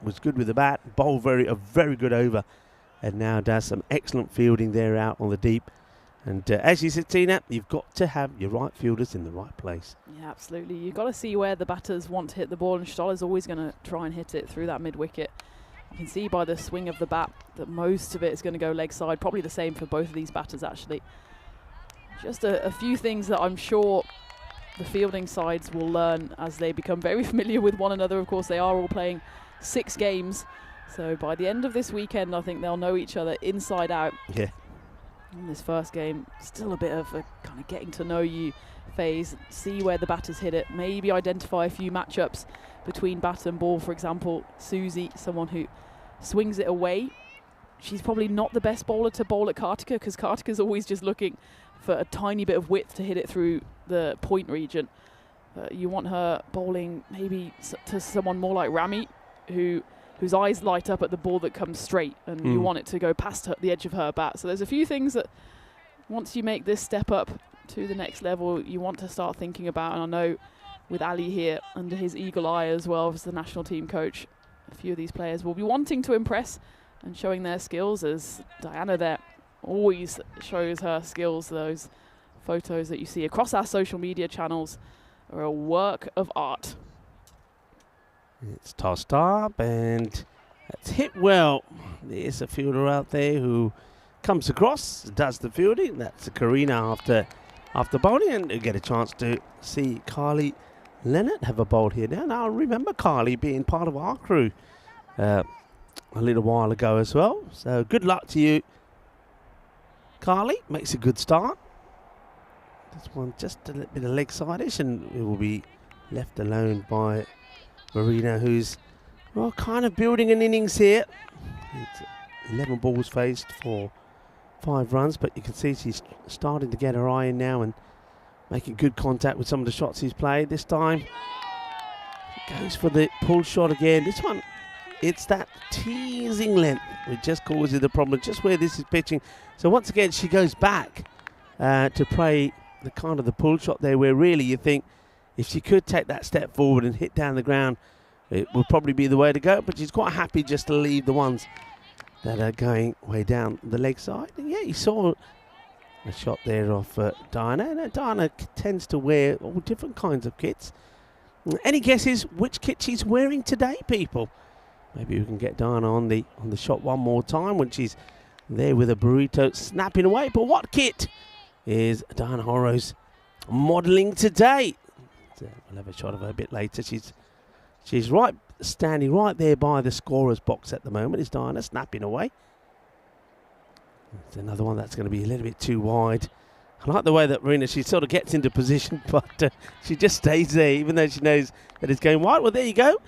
was good with the bat, bowled a very good over, and now does some excellent fielding there out on the deep. And as you said, Tina, you've got to have your right fielders in the right place. Yeah, absolutely. You've got to see where the batters want to hit the ball, and Stoller's always going to try and hit it through that mid-wicket. You can see by the swing of the bat that most of it is going to go leg side. Probably the same for both of these batters, actually. Just a few things that I'm sure the fielding sides will learn as they become very familiar with one another. Of course, they are all playing 6 games. So by the end of this weekend, I think they'll know each other inside out. Yeah. In this first game, still a bit of a kind of getting to know you phase. See where the batters hit it. Maybe identify a few matchups between bat and ball. For example, Susie, someone who swings it away. She's probably not the best bowler to bowl at Kartika, because Kartika's always just looking for a tiny bit of width to hit it through the point region. You want her bowling maybe to someone more like Rami, whose eyes light up at the ball that comes straight, and you want it to go past the edge of her bat. So there's a few things that once you make this step up to the next level, you want to start thinking about. And I know with Ali here under his eagle eye as well as the national team coach, a few of these players will be wanting to impress and showing their skills, as Diana there always shows her skills. Those photos that you see across our social media channels are a work of art. It's tossed up and it's hit well. There's a fielder out there who comes across, does the fielding. That's Karina after bowling, and you get a chance to see Carly Leonard have a bowl here now. Now I remember Carly being part of our crew a little while ago as well. So good luck to you, Carly. Makes a good start. This one just a little bit of leg side-ish, and it will be left alone by Marina, who's kind of building an innings here. It's 11 balls faced for 5 runs, but you can see she's starting to get her eye in now and making good contact with some of the shots he's played. This time goes for the pull shot again. This one, it's that teasing length which just causes the problem, just where this is pitching. So once again, she goes back to play the kind of the pull shot there, where really you think if she could take that step forward and hit down the ground, it would probably be the way to go. But she's quite happy just to leave the ones that are going way down the leg side. And yeah, you saw a shot there off Diana. And Diana tends to wear all different kinds of kits. Any guesses which kit she's wearing today, people? Maybe we can get Diana on the shot one more time when she's there with a burrito snapping away. But what kit is Diana Horrocks modelling today? We'll have a shot of her a bit later. She's standing right there by the scorer's box at the moment. Is Diana snapping away? It's another one that's going to be a little bit too wide. I like the way that Marina, she sort of gets into position, but she just stays there, even though she knows that it's going wide. Well, there you go.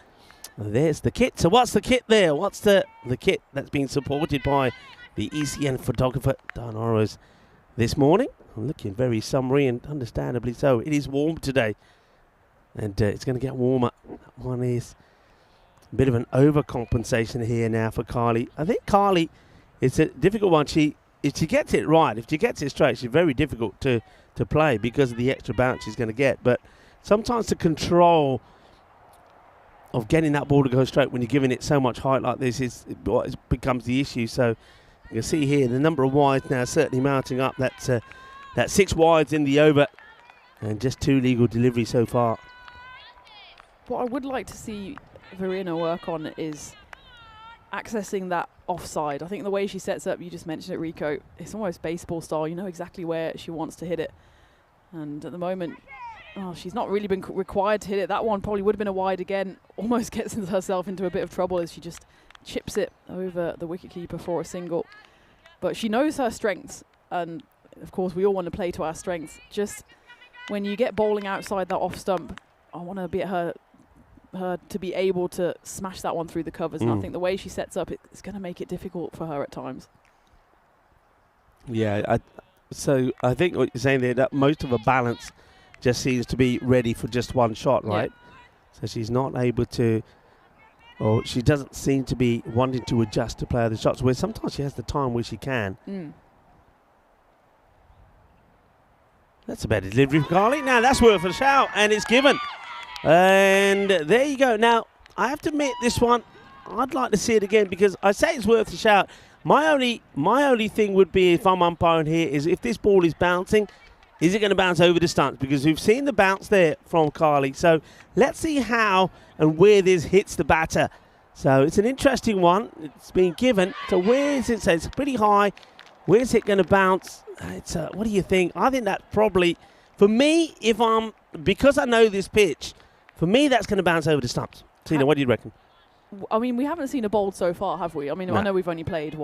There's the kit. So what's the kit there? What's the kit that's being supported by the ECN photographer, Diana Horrocks, this morning? Looking very summery, and understandably so. It is warm today, and it's going to get warmer. That one is a bit of an overcompensation here now for Carly. I think Carly, it's a difficult one. If she gets it right, if she gets it straight, she's very difficult to play because of the extra bounce she's going to get. But sometimes the control of getting that ball to go straight when you're giving it so much height like this is what becomes the issue. So you can see here the number of wides now certainly mounting up. That's 6 wides in the over and just 2 legal deliveries so far. What I would like to see Verena work on is accessing that offside. I think the way she sets up, you just mentioned it, Rico, it's almost baseball style. You know exactly where she wants to hit it. And at the moment, she's not really been required to hit it. That one probably would have been a wide again. Almost gets herself into a bit of trouble as she just chips it over the wicketkeeper for a single. But she knows her strengths, and of course we all want to play to our strengths. Just when you get bowling outside that off stump, I want to be at her to be able to smash that one through the covers. And I think the way she sets up, it's going to make it difficult for her at times. Yeah, so I think what you're saying there, that most of her balance just seems to be ready for just one shot, right? Yeah. So she's not able to, or she doesn't seem to be wanting to adjust to play other shots, where sometimes she has the time where she can. That's a better delivery for Carly. Now that's worth a shout, and it's given. And there you go. Now, I have to admit, this one, I'd like to see it again because I say it's worth a shout. My only thing would be, if I'm umpiring here, is if this ball is bouncing, is it going to bounce over the stumps? Because we've seen the bounce there from Carly. So let's see how and where this hits the batter. So it's an interesting one. It's been given. So where is it? So it's pretty high. Where's it going to bounce? It's what do you think? I think that probably, for me, because I know this pitch, for me that's going to bounce over the stumps. Tina, what do you reckon? I mean, we haven't seen a bowled so far, have we? I mean, No. I know we've only played,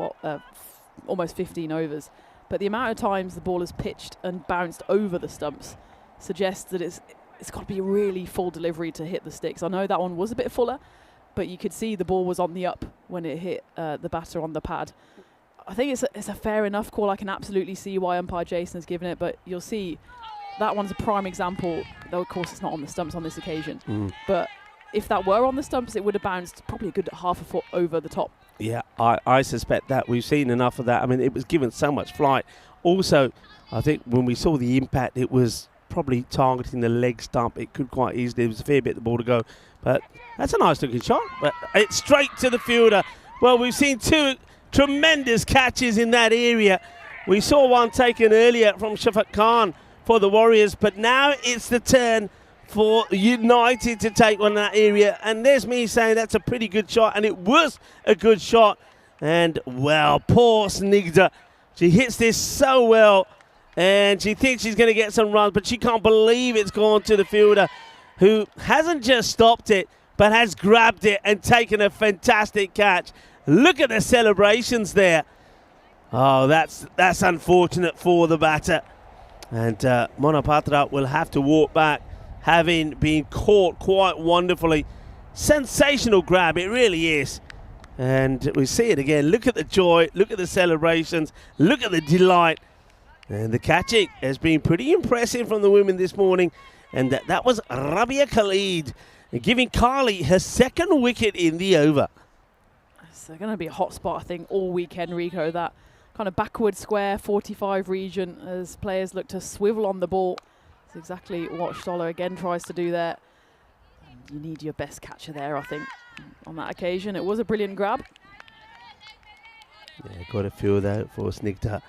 almost 15 overs. But the amount of times the ball has pitched and bounced over the stumps suggests that it's got to be a really full delivery to hit the sticks. I know that one was a bit fuller, but you could see the ball was on the up when it hit the batter on the pad. I think it's a fair enough call. I can absolutely see why umpire Jason has given it, but you'll see that one's a prime example, though of course it's not on the stumps on this occasion. But if that were on the stumps, it would have bounced probably a good half a foot over the top. Yeah, I suspect that. We've seen enough of that. I mean, it was given so much flight. Also, I think when we saw the impact, it was probably targeting the leg stump. It could quite easily. There was a fair bit of the ball to go. But that's a nice looking shot. But it's straight to the fielder. Well, we've seen two tremendous catches in that area. We saw one taken earlier from Shafaq Khan for the Warriors. But now it's the turn for United to take one in that area. And there's me saying that's a pretty good shot. And it was a good shot. And, well, poor Snigdha. She hits this so well. And she thinks she's going to get some runs. But she can't believe it's gone to the fielder, who hasn't just stopped it, but has grabbed it and taken a fantastic catch. Look at the celebrations there. Oh, that's unfortunate for the batter. And Monopatra will have to walk back, having been caught quite wonderfully. Sensational grab, it really is. And we see it again. Look at the joy, look at the celebrations, look at the delight. And the catching has been pretty impressive from the women this morning. And that was Rabia Khalid giving Carly her second wicket in the over. It's going to be a hot spot, I think, all weekend, Rico. That kind of backward square 45 region as players look to swivel on the ball. It's exactly what Stoller again tries to do there. And you need your best catcher there, I think, on that occasion. It was a brilliant grab. Yeah, got a field out for Snigdha.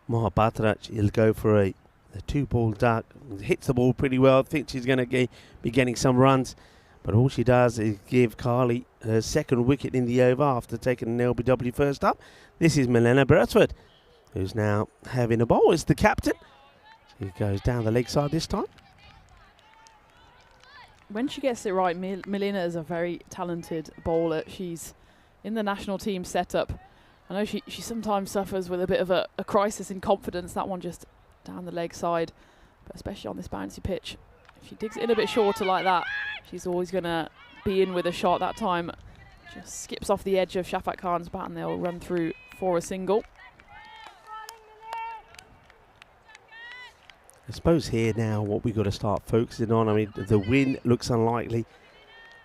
Mahapatrach, he'll go for a 2-ball duck. Hits the ball pretty well. I think she's going to be getting some runs. But all she does is give Carly her second wicket in the over after taking an LBW first up. This is Milena Beresford, who's now having a bowl. It's the captain. She goes down the leg side this time. When she gets it right, Milena is a very talented bowler. She's in the national team setup. I know she sometimes suffers with a bit of a crisis in confidence. That one just down the leg side, but especially on this bouncy pitch. If she digs it in a bit shorter like that, she's always going to be in with a shot. That time just skips off the edge of Shafaq Khan's bat and they'll run through for a single. I suppose here now what we've got to start focusing on, I mean, the win looks unlikely.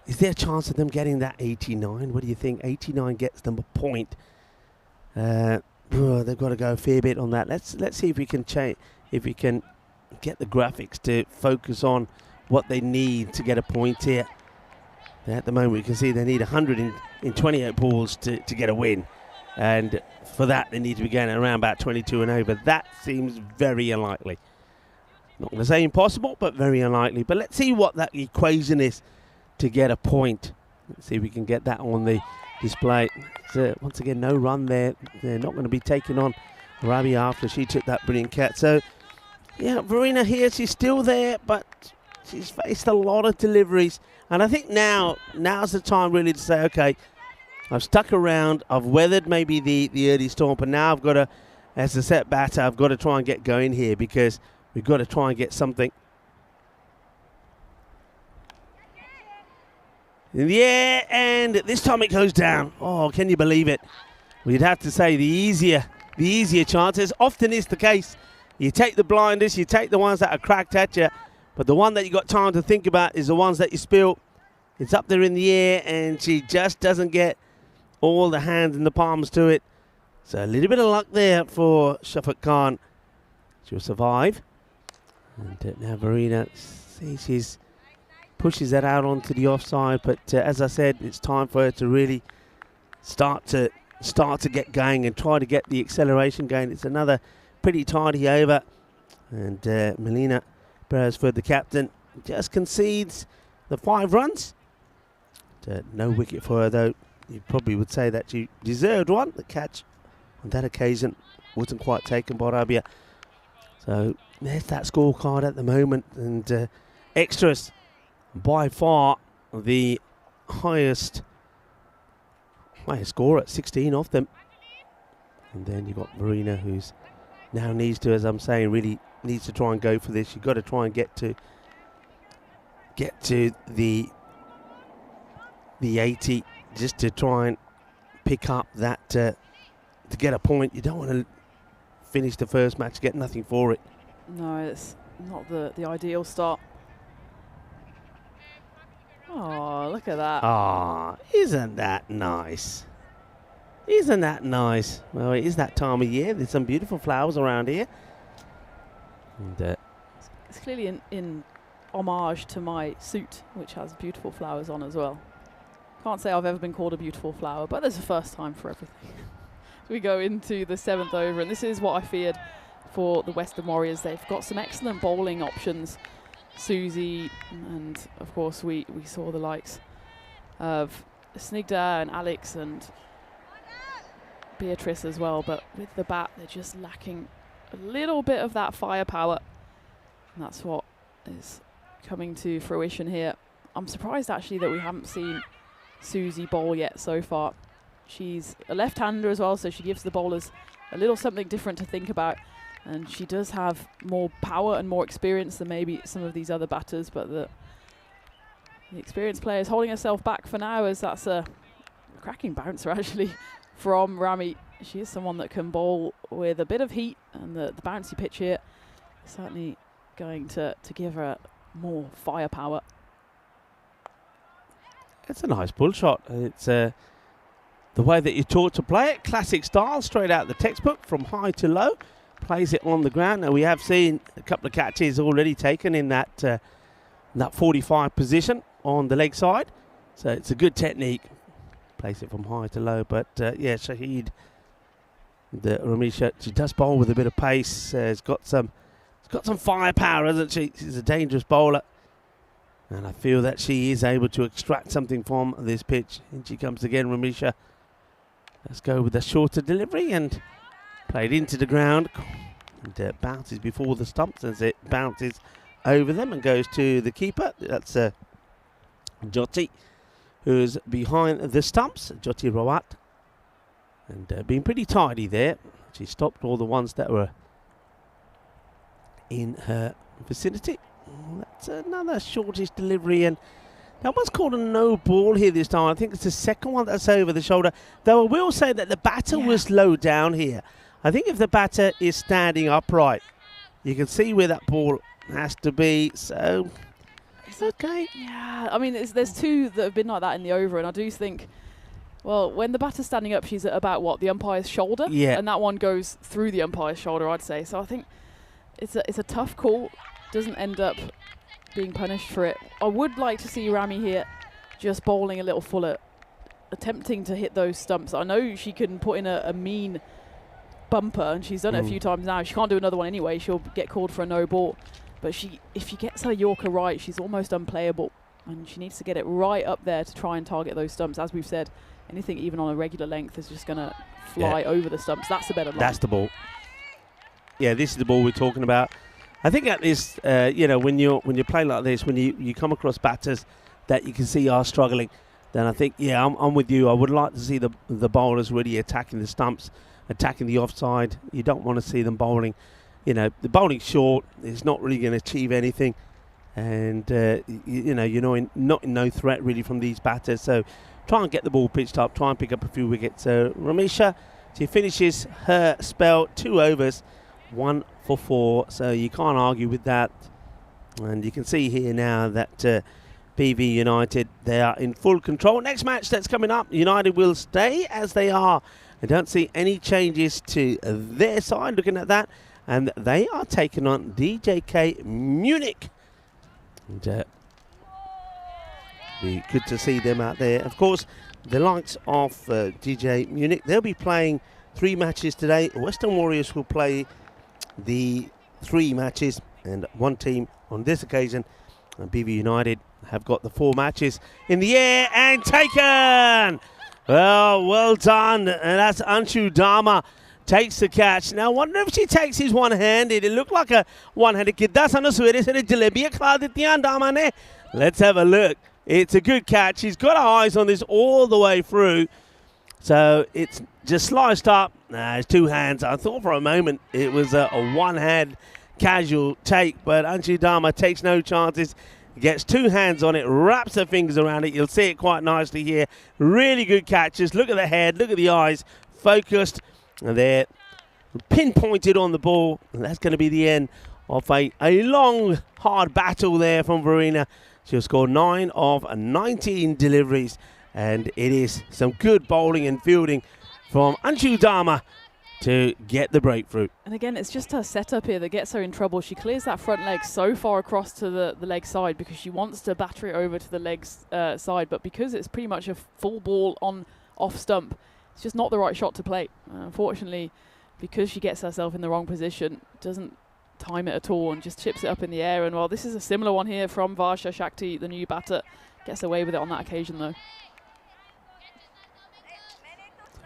Is there a chance of them getting that 89? What do you think? 89 gets them a point. They've got to go a fair bit on that. Let's see if we can change, if we can get the graphics to focus on what they need to get a point here. At the moment, we can see they need 100 in 28 balls to get a win. And for that, they need to be getting around about 22 and over. That seems very unlikely. Not going to say impossible, but very unlikely. But let's see what that equation is to get a point. Let's see if we can get that on the display. So once again, no run there. They're not going to be taking on Rabi after she took that brilliant catch. So, yeah, Verena here, she's still there, but she's faced a lot of deliveries. And I think now's the time really to say, okay, I've stuck around, I've weathered maybe the early storm, but now I've got to, as a set batter, I've got to try and get going here because we've got to try and get something. In the air, and this time it goes down. Oh, can you believe it? We'd have to say the easier chances. Often is the case. You take the blinders, you take the ones that are cracked at you, but the one that you got time to think about is the ones that you spill. It's up there in the air, and she just doesn't get all the hands and the palms to it. So a little bit of luck there for Shafaq Khan. She'll survive. And now Verena, she's pushes that out onto the offside, but as I said, it's time for her to really start to get going and try to get the acceleration going. It's another pretty tidy over, and Melina Beresford, the captain, just concedes the 5 runs. No wicket for her, though. You probably would say that she deserved one. The catch on that occasion wasn't quite taken by Rabia. So there's that scorecard at the moment, and extras by far the highest score at 16 off them. And then you've got Verena, who's now needs to, as I'm saying, really needs to try and go for this. You've got to try and get to the 80 just to try and pick up that to get a point. You don't want to finish the first match, get nothing for it. No, it's not the ideal start. Oh, look at that. Ah, isn't that nice? Isn't that nice? Well, it is that time of year. There's some beautiful flowers around here. And it's clearly in homage to my suit, which has beautiful flowers on as well. Can't say I've ever been called a beautiful flower, but there's a first time for everything. We go into the 7th over, and this is what I feared for the Western Warriors. They've got some excellent bowling options. Susie, and of course we saw the likes of Snigdha and Alex and Beatrice as well, but with the bat they're just lacking a little bit of that firepower, and that's what is coming to fruition here. I'm surprised actually that we haven't seen Susie bowl yet so far. She's a left-hander as well, so she gives the bowlers a little something different to think about, and she does have more power and more experience than maybe some of these other batters, but the experienced player is holding herself back for now, as that's a cracking bouncer actually from Rami. She is someone that can bowl with a bit of heat, and the bouncy pitch here is certainly going to give her more firepower. it's a nice bull shot. It's the way that you're taught to play it, classic style, straight out the textbook, from high to low. Plays it on the ground. Now we have seen a couple of catches already taken in that 45 position on the leg side, so it's a good technique. Plays it from high to low, but yeah, Shahid, the Ramisha, she does bowl with a bit of pace. Has got some firepower, hasn't she? She's a dangerous bowler, and I feel that she is able to extract something from this pitch. And she comes again, Ramisha. Let's go with a shorter delivery and played into the ground, and bounces before the stumps as it bounces over them and goes to the keeper. That's Jyoti, who's behind the stumps, Jyoti Rawat, and being pretty tidy there. She stopped all the ones that were in her vicinity. That's another shortish delivery, and that one's called a no ball here this time. I think it's the second one that's over the shoulder, though I will say that the batter was low down here. I think if the batter is standing upright, you can see where that ball has to be, so it's okay. Yeah, I mean, there's two that have been like that in the over, and I do think, well, when the batter's standing up, she's at about, what, the umpire's shoulder? Yeah. And that one goes through the umpire's shoulder, I'd say. So I think it's a tough call. Doesn't end up being punished for it. I would like to see Rami here just bowling a little fuller, attempting to hit those stumps. I know she can put in a mean bumper, and she's done it a few times now. She can't do another one anyway. She'll get called for a no ball. But if she gets her Yorker right, she's almost unplayable, and she needs to get it right up there to try and target those stumps. As we've said, anything even on a regular length is just going to fly over the stumps. That's the better line. That's the ball. Yeah, this is the ball we're talking about. I think that is, when you play like this, when you come across batters that you can see are struggling, then I think, yeah, I'm with you. I would like to see the bowlers really attacking the stumps, attacking the offside. You don't want to see them bowling. The bowling short is not really going to achieve anything, and you're not in no threat really from these batters. So try and get the ball pitched up, try and pick up a few wickets. So Ramisha, she finishes her spell 2 overs, 1 for 4. So you can't argue with that. And you can see here now that PV United, they are in full control. Next match that's coming up, United will stay as they are. I don't see any changes to their side looking at that. and they are taking on DJK Munich. And be good to see them out there. Of course, the likes of DJ Munich, they'll be playing 3 matches today. Western Warriors will play the 3 matches, and one team on this occasion, BV United, have got the 4 matches in the air and taken. Well done. And that's Anshu Dharma takes the catch. Now, I wonder if she takes his one-handed. It looked like a one-handed. Let's have a look. It's a good catch. He's got our eyes on this all the way through. So it's just sliced up. It's 2 hands. I thought for a moment it was a one-hand casual take, but Anshu Dharma takes no chances. Gets 2 hands on it, wraps her fingers around it. You'll see it quite nicely here. Really good catches. Look at the head, look at the eyes. Focused. And they're pinpointed on the ball. And that's going to be the end of a long, hard battle there from Verena. She'll score 9 of 19 deliveries. And it is some good bowling and fielding from Anshu Dharma to get the breakthrough. And again, it's just her setup here that gets her in trouble. She clears that front leg so far across to the leg side because she wants to batter it over to the legs side. But because it's pretty much a full ball on off stump, it's just not the right shot to play. Unfortunately, because she gets herself in the wrong position, doesn't time it at all and just chips it up in the air. And well, this is a similar one here from Varsha Shakti, the new batter. Gets away with it on that occasion though.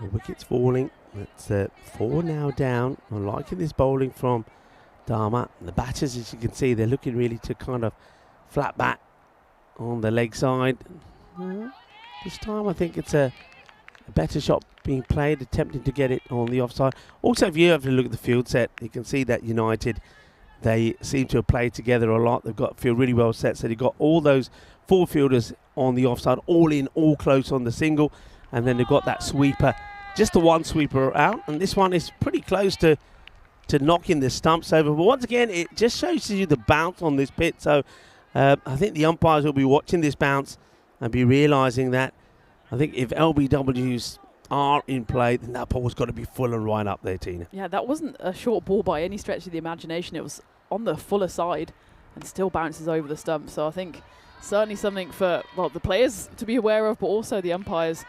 The wicket's falling. It's 4 now down. I'm liking this bowling from Dharma. The batters, as you can see, they're looking really to kind of flat bat on the leg side. This time I think it's a better shot being played, attempting to get it on the offside. Also, if you have to look at the field set, you can see that United, they seem to have played together a lot. They've got field really well set, so they've got all those 4 fielders on the offside, all in, all close on the single, and then they've got that sweeper, just the one sweeper out, and this one is pretty close to knocking the stumps over. But once again, it just shows you the bounce on this pitch. So I think the umpires will be watching this bounce and be realising that I think if LBWs are in play, then that ball's got to be full and right up there, Tina. Yeah, that wasn't a short ball by any stretch of the imagination. It was on the fuller side and still bounces over the stump. So I think certainly something for, well, the players to be aware of, but also the umpires.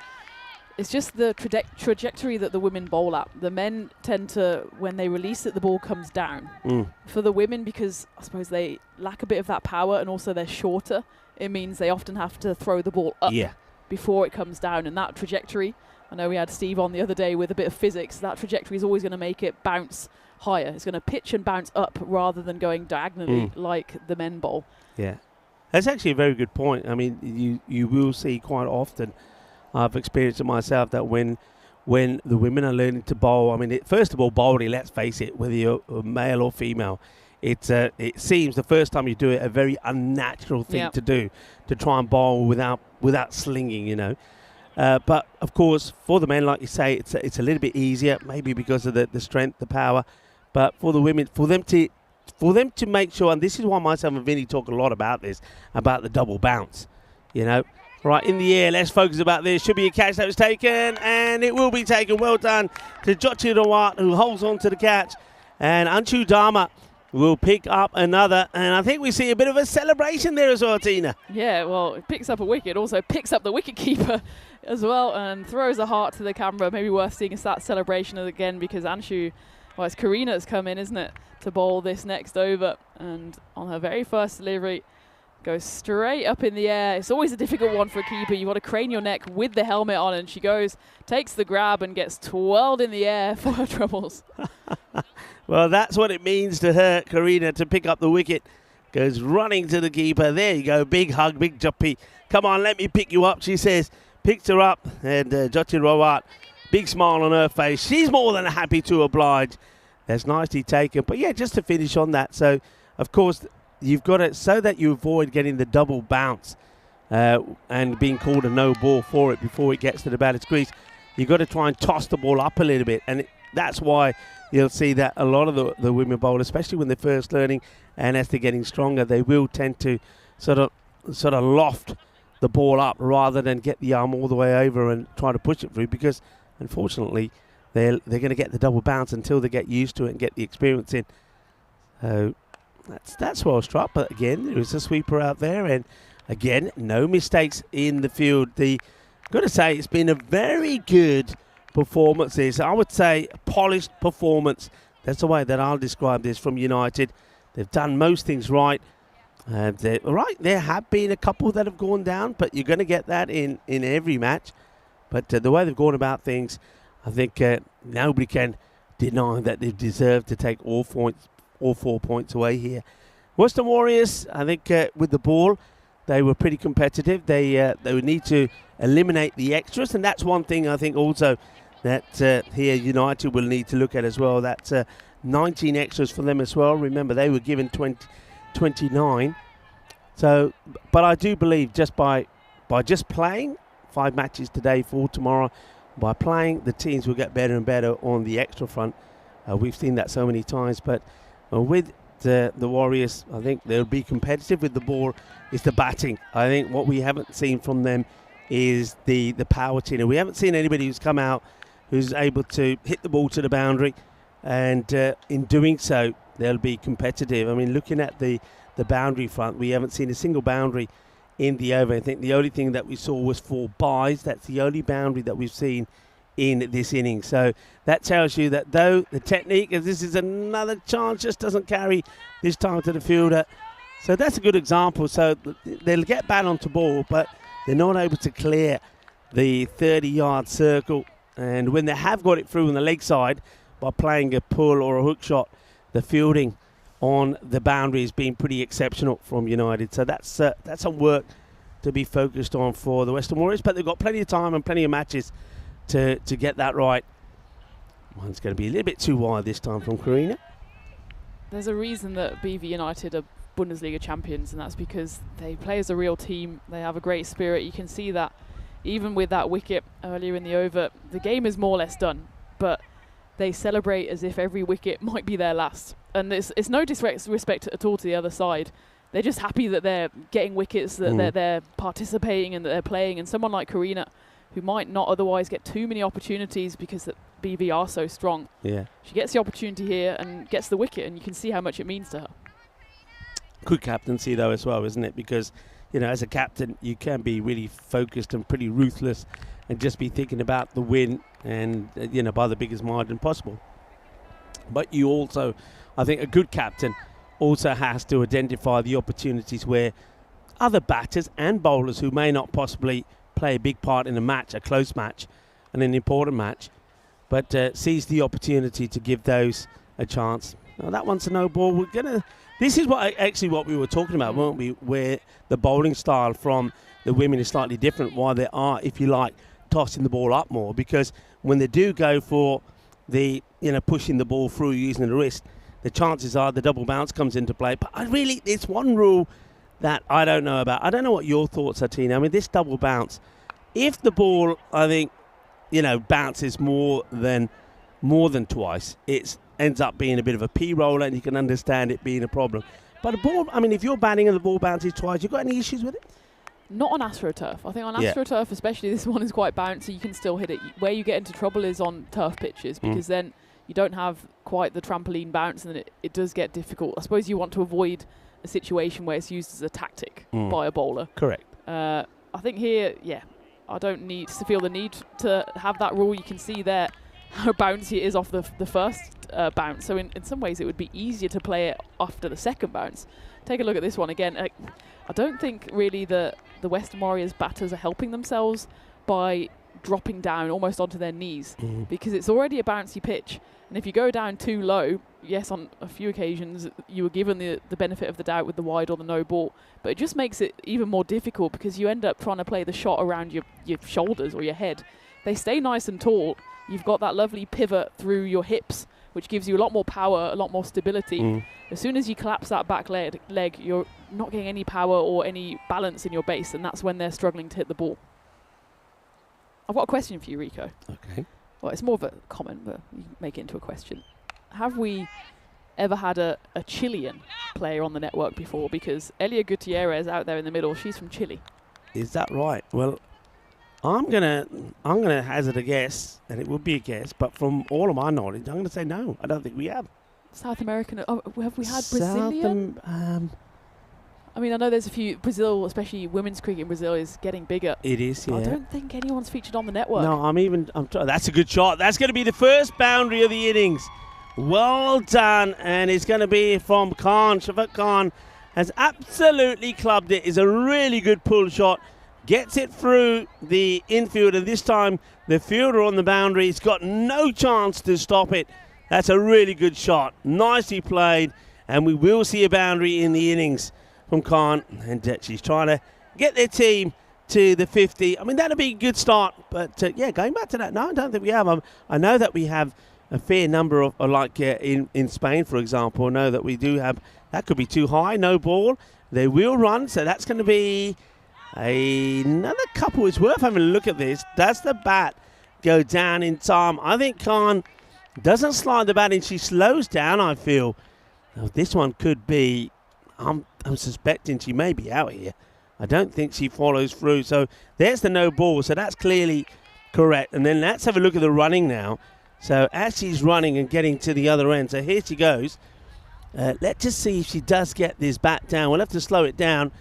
It's just the trajectory that the women bowl at. The men tend to, when they release it, the ball comes down. For the women, because I suppose they lack a bit of that power and also they're shorter, it means they often have to throw the ball up before it comes down. And that trajectory, I know we had Steve on the other day with a bit of physics, that trajectory is always going to make it bounce higher. It's going to pitch and bounce up rather than going diagonally like the men bowl. Yeah, that's actually a very good point. I mean, you will see quite often, I've experienced it myself, that when the women are learning to bowl, I mean, first of all, bowling, let's face it, whether you're male or female, it seems the first time you do it a very unnatural thing to do, to try and bowl without slinging, you know. But of course, for the men, like you say, it's a little bit easier, maybe because of the strength, the power. But for the women, for them to make sure, and this is why myself and Vinny talk a lot about this, about the double bounce, you know. Right, in the air, let's focus about this. Should be a catch that was taken, and it will be taken. Well done to Jochi Rawat, who holds on to the catch. And Anshu Dharma will pick up another, and I think we see a bit of a celebration there as well, Tina. Yeah, well, it picks up a wicket, also picks up the wicket keeper as well, and throws a heart to the camera. Maybe worth seeing that celebration again, because Anshu, well, it's Karina's come in, isn't it, to bowl this next over, and on her very first delivery, goes straight up in the air. It's always a difficult one for a keeper. You want to crane your neck with the helmet on, and she goes, takes the grab and gets twirled in the air for her troubles. Well, that's what it means to her, Karina, to pick up the wicket. Goes running to the keeper. There you go. Big hug, big jumpy. Come on, let me pick you up, she says. Picks her up, and Jochi Rawat, big smile on her face. She's more than happy to oblige. That's nicely taken. But yeah, just to finish on that. So, of course, you've got it so that you avoid getting the double bounce and being called a no ball for it before it gets to the batter's crease. You've got to try and toss the ball up a little bit, and that's why you'll see that a lot of the women bowl, especially when they're first learning and as they're getting stronger, they will tend to sort of loft the ball up rather than get the arm all the way over and try to push it through, because unfortunately they're going to get the double bounce until they get used to it and get the experience in. So that's well struck. But again, there is a sweeper out there, and again, no mistakes in the field. Got to say, it's been a very good performance. I would say polished performance. That's the way that I'll describe this from United. They've done most things right. There have been a couple that have gone down, but you're going to get that in every match. But the way they've gone about things, I think nobody can deny that they've deserved to take all 4 points away here. Western Warriors, I think with the ball, they were pretty competitive. They would need to eliminate the extras, and that's one thing I think also that here United will need to look at as well. That's 19 extras for them as well. Remember, they were given 29. So, but I do believe just by just playing 5 matches today for tomorrow, by playing, the teams will get better and better on the extra front. We've seen that so many times, but with the Warriors, I think they'll be competitive with the ball. It's the batting. I think what we haven't seen from them is the power Tina. We haven't seen anybody who's come out who's able to hit the ball to the boundary, and in doing so, they'll be competitive. I mean, looking at the boundary front, we haven't seen a single boundary in the over. I think the only thing that we saw was 4 byes. That's the only boundary that we've seen in this inning. So that tells you that though the technique, as this is another chance, just doesn't carry this time to the fielder. So that's a good example. So they'll get bat onto ball, but they're not able to clear the 30-yard circle. And when they have got it through on the leg side by playing a pull or a hook shot, the fielding on the boundary has been pretty exceptional from United. So that's some work to be focused on for the Western Warriors. But they've got plenty of time and plenty of matches to get that right. One's going to be a little bit too wide this time from Karina. There's a reason that BV United are Bundesliga champions, and that's because they play as a real team. They have a great spirit. You can see that even with that wicket earlier in the over, the game is more or less done, but they celebrate as if every wicket might be their last. And it's no disrespect at all to the other side. They're just happy that they're getting wickets, that they're participating and that they're playing. And someone like Karina, who might not otherwise get too many opportunities because the BV are so strong, she gets the opportunity here and gets the wicket, and you can see how much it means to her. Good captaincy though as well, isn't it? Because, you know, as a captain, you can be really focused and pretty ruthless and just be thinking about the win and, you know, by the biggest margin possible. But you also, I think a good captain also has to identify the opportunities where other batters and bowlers who may not possibly play a big part in a match, a close match and an important match, but seize the opportunity to give those a chance. Now that one's a no ball. This is what we were talking about, weren't we? Where the bowling style from the women is slightly different. Why they are, if you like, tossing the ball up more, because when they do go for the, you know, pushing the ball through using the wrist, the chances are the double bounce comes into play. But it's one rule that I don't know about. I don't know what your thoughts are, Tina. I mean, this double bounce, if the ball, I think, you know, bounces more than twice, it ends up being a bit of a P-roller, and you can understand it being a problem. But a ball, I mean, if you're batting and the ball bounces twice, you got any issues with it? Not on AstroTurf. I think on AstroTurf, especially, this one is quite bouncy. You can still hit it. Where you get into trouble is on turf pitches, because then you don't have quite the trampoline bounce, and it does get difficult. I suppose you want to avoid a situation where it's used as a tactic by a bowler. Correct. I think here, I don't need to feel the need to have that rule. You can see there how bouncy it is off the first bounce. So in some ways, it would be easier to play it after the second bounce. Take a look at this one again. I don't think really the Western Warriors batters are helping themselves by dropping down almost onto their knees, because it's already a bouncy pitch. And if you go down too low, yes, on a few occasions you were given the benefit of the doubt with the wide or the no ball, but it just makes it even more difficult because you end up trying to play the shot around your shoulders or your head. They stay nice and tall. You've got that lovely pivot through your hips, which gives you a lot more power, a lot more stability. As soon as you collapse that back leg, you're not getting any power or any balance in your base, and that's when they're struggling to hit the ball. I've got a question for you, Rico. Okay. Well, it's more of a comment, but you can make it into a question. Have we ever had a Chilean player on the network before? Because Elia Gutierrez out there in the middle, she's from Chile. Is that right? Well, I'm gonna hazard a guess, and it would be a guess, but from all of my knowledge, I'm gonna say no. I don't think we have. South American. Oh, have we had Brazilian? I mean, I know there's a few. Brazil, especially women's cricket in Brazil, is getting bigger. It is, yeah. I don't think anyone's featured on the network. No, that's a good shot. That's going to be the first boundary of the innings. Well done, and it's going to be from Khan. Shafaq Khan has absolutely clubbed it. It's a really good pull shot. Gets it through the infield, and this time the fielder on the boundary has got no chance to stop it. That's a really good shot. Nicely played, and we will see a boundary in the innings from Khan, and she's trying to get their team to the 50. I mean, that'll be a good start, but yeah, going back to that, no, I don't think we have. I know that we have a fair number of, like in Spain, for example, I know that we do have, that could be too high, no ball. They will run, so that's going to be another couple. It's worth having a look at this. Does the bat go down in time? I think Khan doesn't slide the bat in. She slows down, I feel. Now, this one could be, I'm suspecting she may be out here. I don't think she follows through. So there's the no ball. So that's clearly correct. And then let's have a look at the running now. So as she's running and getting to the other end. So here she goes. Let's just see if she does get this bat down. We'll have to slow it down.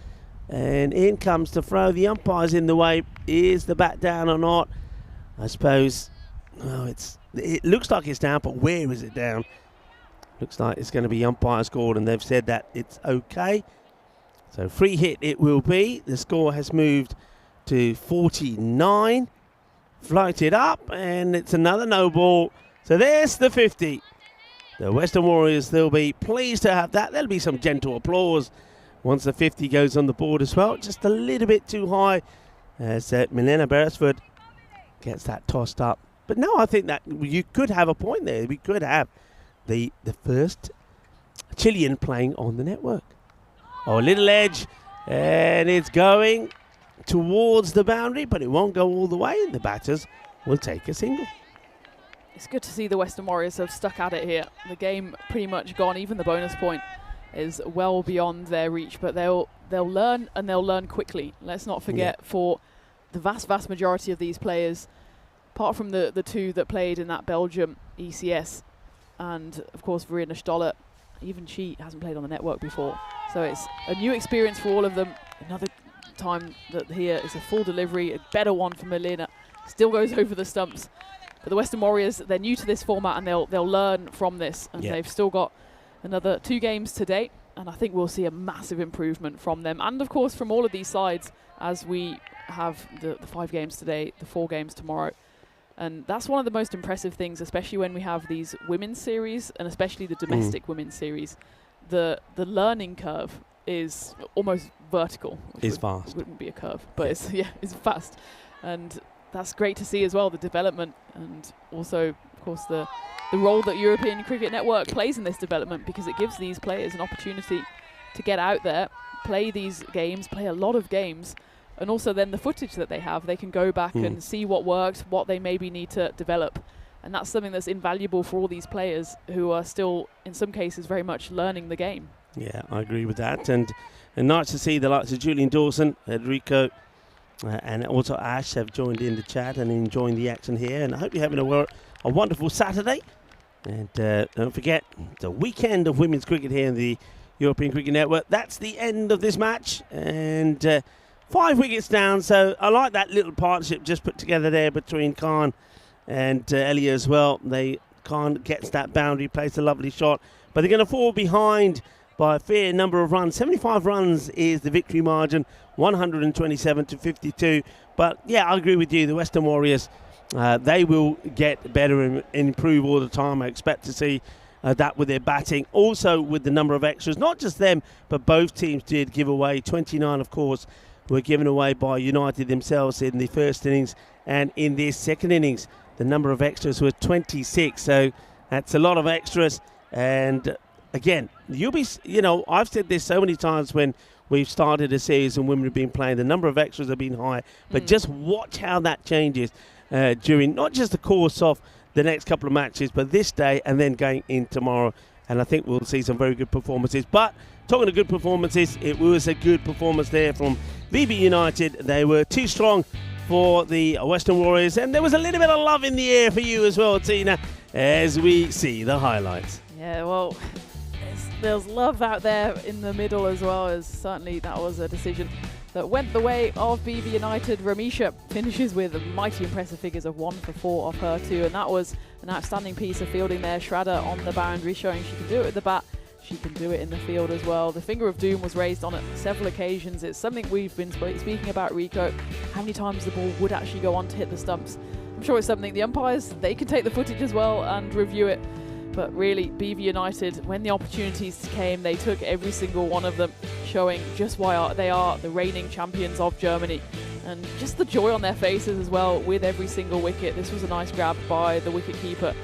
And in comes the throw. The umpire's in the way. Is the bat down or not? I suppose. Oh, it looks like it's down, but where is it down? Looks like it's going to be umpire scored, and they've said that it's okay. So free hit it will be. The score has moved to 49. Floated up, and it's another no ball. So there's the 50. The Western Warriors, they'll be pleased to have that. There'll be some gentle applause once the 50 goes on the board as well. Just a little bit too high as Milena Beresford gets that tossed up. But no, I think that you could have a point there. We could have the first Chilean playing on the network. Oh, a little edge, and it's going towards the boundary, but it won't go all the way, and the batters will take a single. It's good to see the Western Warriors have stuck at it here. The game pretty much gone. Even the bonus point is well beyond their reach, but they'll learn, and they'll learn quickly. Let's not forget, for the vast majority of these players, apart from the two that played in that Belgium ECS, and of course Verena Stoller, even she hasn't played on the network before. So it's a new experience for all of them. Another time that here is a full delivery, a better one for Milena. Still goes over the stumps. But the Western Warriors, they're new to this format, and they'll learn from this. And they've still got another 2 games to date. And I think we'll see a massive improvement from them. And of course from all of these sides, as we have the 5 games today, the 4 games tomorrow. And that's one of the most impressive things, especially when we have these women's series, and especially the domestic women's series. The learning curve is almost vertical. It's fast. Wouldn't be a curve, but it's fast. And that's great to see as well, the development, and also, of course, the role that European Cricket Network plays in this development, because it gives these players an opportunity to get out there, play these games, play a lot of games, and also then the footage that they have, they can go back and see what works, what they maybe need to develop. And that's something that's invaluable for all these players who are still, in some cases, very much learning the game. Yeah, I agree with that. And nice to see the likes of Julian Dawson, Enrico, and also Ash have joined in the chat and enjoying the action here. And I hope you're having a wonderful Saturday. And don't forget, the weekend of women's cricket here in the European Cricket Network. That's the end of this match. And 5 wickets down. So I like that little partnership just put together there between Khan and Elliot as well. Khan gets that boundary, plays a lovely shot. But they're going to fall behind by a fair number of runs. 75 runs is the victory margin, 127 to 52. But yeah, I agree with you. The Western Warriors, they will get better and improve all the time. I expect to see that with their batting. Also with the number of extras, not just them, but both teams did give away 29, of course, were given away by United themselves in the first innings, and in this second innings the number of extras were 26, so that's a lot of extras. And again, I've said this so many times when we've started a series and women have been playing, the number of extras have been high, but just watch how that changes during not just the course of the next couple of matches, but this day and then going in tomorrow. And I think we'll see some very good performances. But talking of good performances, it was a good performance there from VB United. They were too strong for the Western Warriors. And there was a little bit of love in the air for you as well, Tina, as we see the highlights. Yeah, well, there's love out there in the middle as well, as certainly that was a decision that went the way of BV United. Ramisha finishes with mighty impressive figures of 1 for 4 off her too, and that was an outstanding piece of fielding there. Shraddha on the boundary showing she can do it with the bat, she can do it in the field as well. The finger of doom was raised on it several occasions. It's something we've been speaking about, Rico, how many times the ball would actually go on to hit the stumps. I'm sure it's something the umpires, they can take the footage as well and review it. But really, BV United, when the opportunities came, they took every single one of them, showing just why they are the reigning champions of Germany. And just the joy on their faces as well with every single wicket. This was a nice grab by the wicket keeper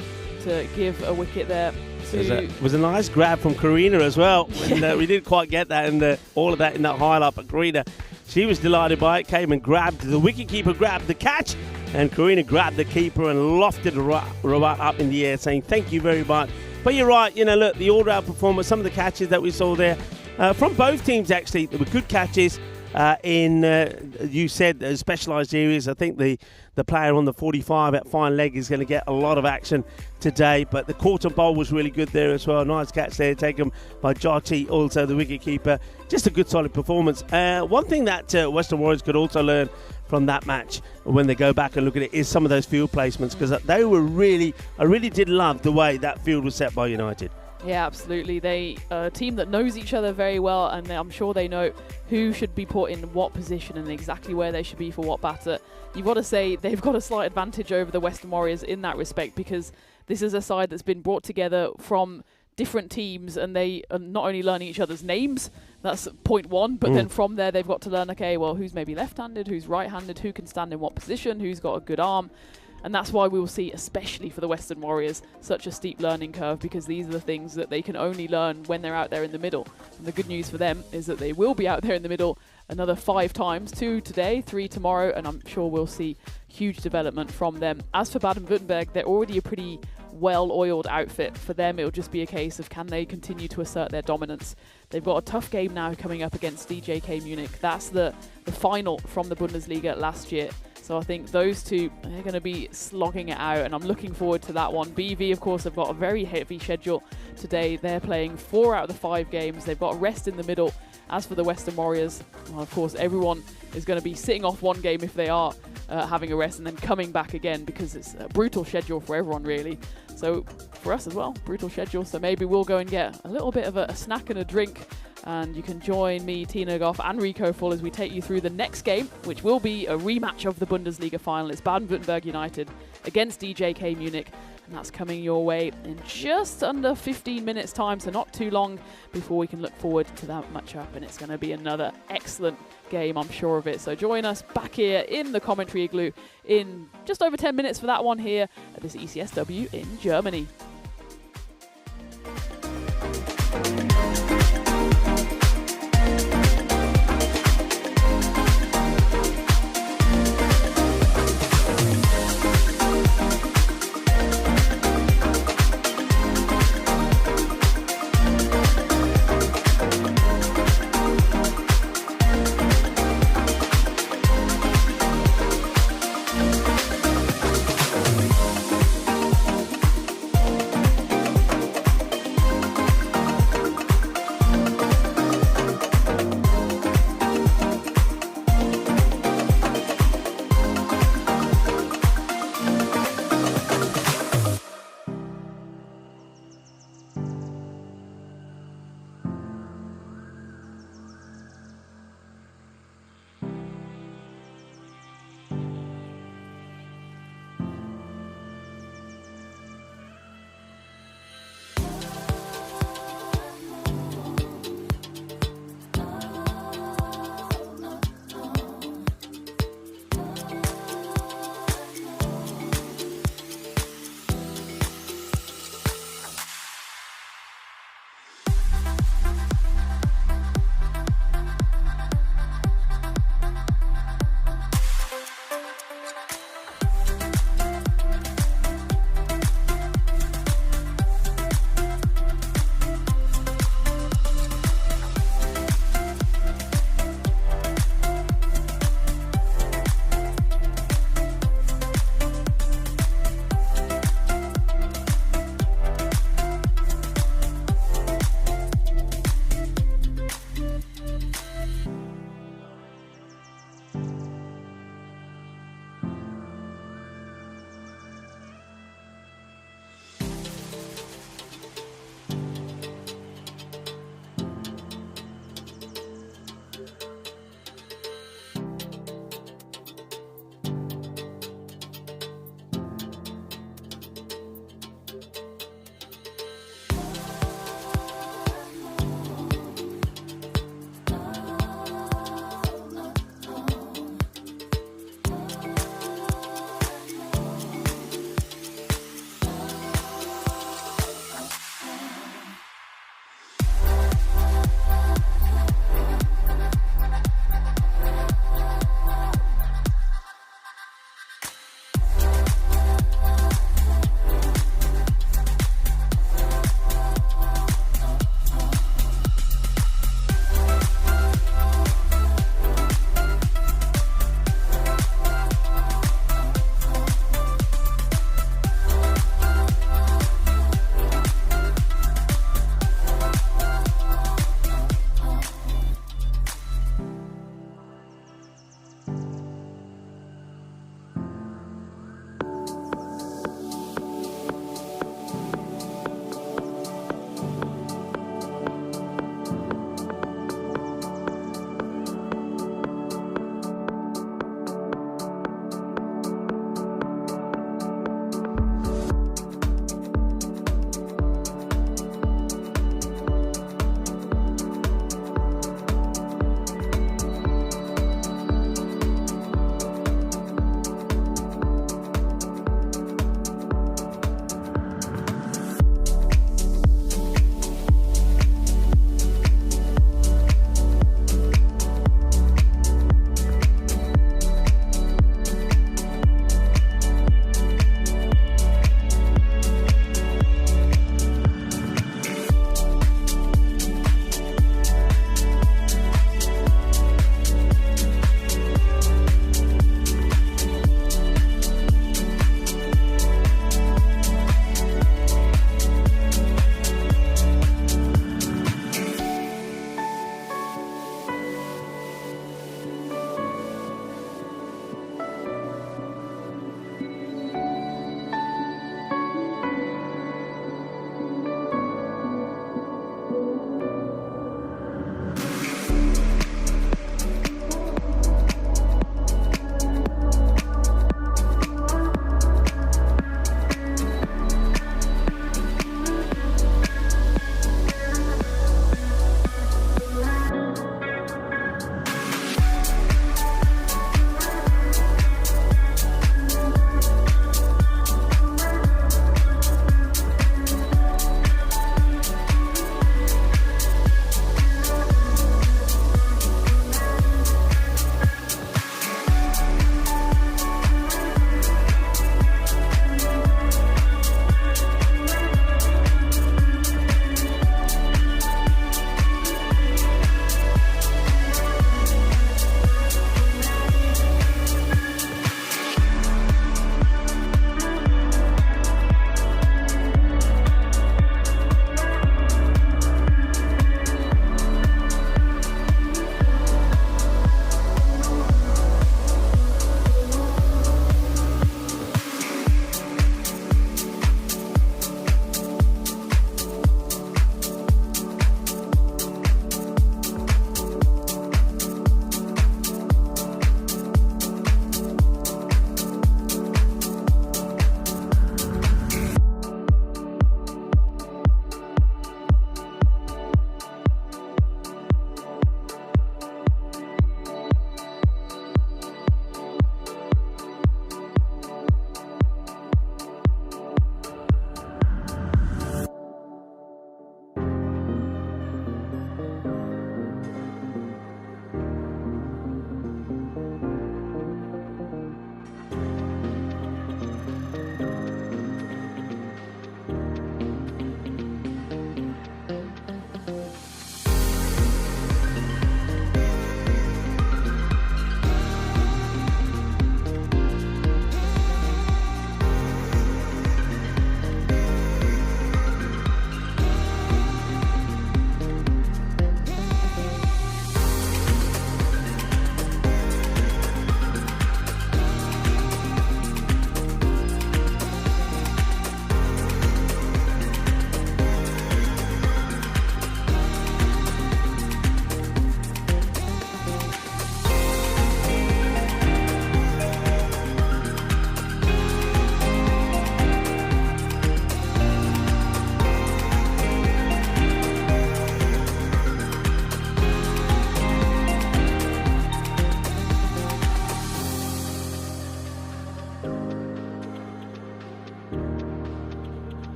to give a wicket there. It was a nice grab from Karina as well. And, we didn't quite get that in all of that in that highlight, but Karina, she was delighted by it, came and grabbed, the wicket keeper grabbed the catch, and Karina grabbed the keeper and lofted right up in the air, saying thank you very much. But you're right, look, the all-round performance, some of the catches that we saw there from both teams, actually, there were good catches you said, specialised areas. I think the player on the 45 at fine leg is going to get a lot of action today, but the quarter bowl was really good there as well. Nice catch there taken by Jati, also the wicket-keeper. Just a good, solid performance. One thing that Western Warriors could also learn from that match when they go back and look at it is some of those field placements, because I really did love the way that field was set by United. Yeah, absolutely. They are a team that knows each other very well, and I'm sure they know who should be put in what position and exactly where they should be for what batter. You've got to say they've got a slight advantage over the Western Warriors in that respect, because this is a side that's been brought together from different teams, and they are not only learning each other's names, that's point one, but then from there they've got to learn, okay, well, who's maybe left-handed, who's right-handed, who can stand in what position, who's got a good arm. And that's why we will see, especially for the Western Warriors, such a steep learning curve, because these are the things that they can only learn when they're out there in the middle. And the good news for them is that they will be out there in the middle another 5 times, 2 today, 3 tomorrow, and I'm sure we'll see huge development from them. As for Baden-Württemberg, they're already a pretty well-oiled outfit. For them, it'll just be a case of can they continue to assert their dominance. They've got a tough game now coming up against DJK Munich. That's the final from the Bundesliga last year. So I think those two are going to be slogging it out, and I'm looking forward to that one. BV, of course, have got a very heavy schedule today. They're playing 4 out of the 5 games. They've got a rest in the middle. As for the Western Warriors, well, of course, everyone is going to be sitting off one game if they are having a rest and then coming back again, because it's a brutal schedule for everyone, really. So for us as well, brutal schedule. So maybe we'll go and get a little bit of a snack and a drink, and you can join me, Tina Goff and Rico Full as we take you through the next game, which will be a rematch of the Bundesliga final. It's Baden-Württemberg United against DJK Munich, and that's coming your way in just under 15 minutes time, so not too long before we can look forward to that matchup, and it's going to be another excellent game, I'm sure of it. So join us back here in the commentary igloo in just over 10 minutes for that one here at this ECS-W in Germany.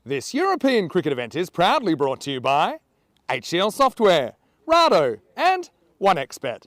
This European cricket event is proudly brought to you by HCL Software, Rado and 1xBet.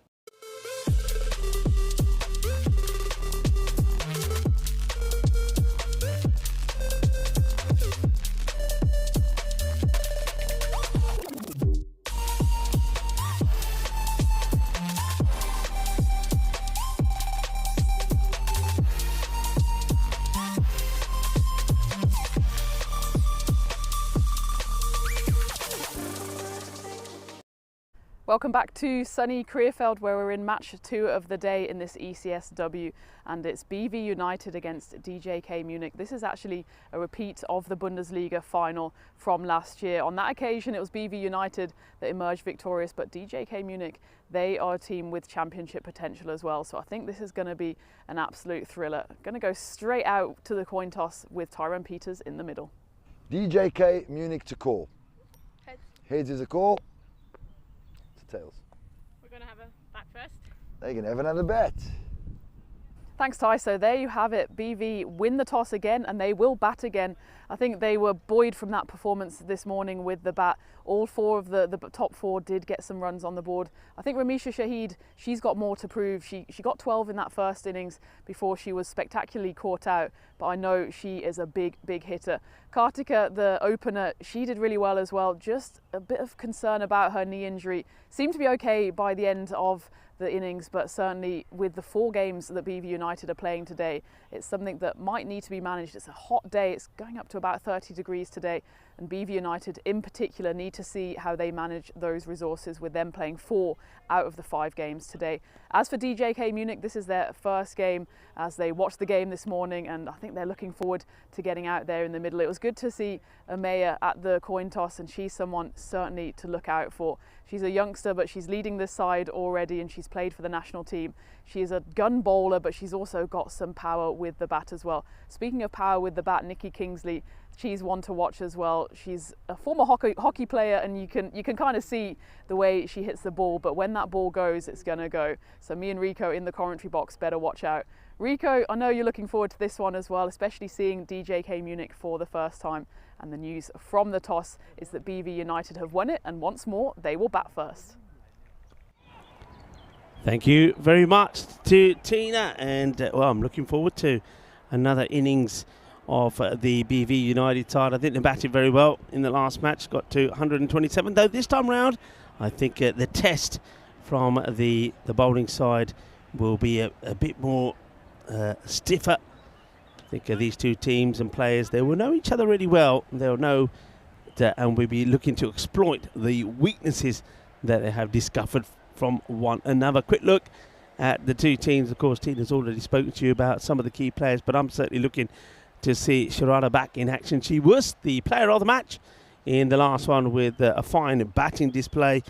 Welcome back to sunny Krefeld, where we're in match 2 of the day in this ECS-W, and it's BV United against DJK Munich. This is actually a repeat of the Bundesliga final from last year. On that occasion it was BV United that emerged victorious, but DJK Munich, they are a team with championship potential as well, so I think this is going to be an absolute thriller. Going to go straight out to the coin toss with Tyrone Peters in the middle. DJK Munich to call. Heads. Heads is a call. Tails. We're going to have a bat first. They can have another bat. Thanks, Ty. So there you have it. BV win the toss again and they will bat again. I think they were buoyed from that performance this morning with the bat. All 4 of the top 4 did get some runs on the board. I think Ramisha Shahid, she's got more to prove. She got 12 in that first innings before she was spectacularly caught out, but I know she is a big hitter. Kartika, the opener, she did really well as well. Just a bit of concern about her knee injury. Seemed to be okay by the end of the innings, but certainly with the 4 games that BV United are playing today, it's something that might need to be managed. It's a hot day, it's going up to about 30 degrees today, and BV United in particular need to see how they manage those resources with them playing 4 out of the 5 games today. As for DJK Munich, this is their first game as they watched the game this morning, and I think they're looking forward to getting out there in the middle. It was good to see Amaya at the coin toss, and she's someone certainly to look out for. She's a youngster, but she's leading this side already and she's played for the national team. She is a gun bowler, but she's also got some power with the bat as well. Speaking of power with the bat, Nikki Kingsley, she's one to watch as well. She's a former hockey player, and you can kind of see the way she hits the ball, but when that ball goes, it's gonna go. So me and Rico in the commentary box better watch out. Rico, I know you're looking forward to this one as well, especially seeing DJK Munich for the first time. And the news from the toss is that BV United have won it, and once more, they will bat first. Thank you very much to Tina, and well, I'm looking forward to another innings of the BV United side. I think they batted very well in the last match, got to 127, though this time round I think the test from the bowling side will be a bit more stiffer. I think these 2 teams and players, they will know each other really well. They'll know that, and we'll be looking to exploit the weaknesses that they have discovered from one another. Quick look at the 2 teams. Of course, Tina's already spoken to you about some of the key players, but I'm certainly looking to see Sharada back in action. She was the player of the match in the last one with a fine batting display.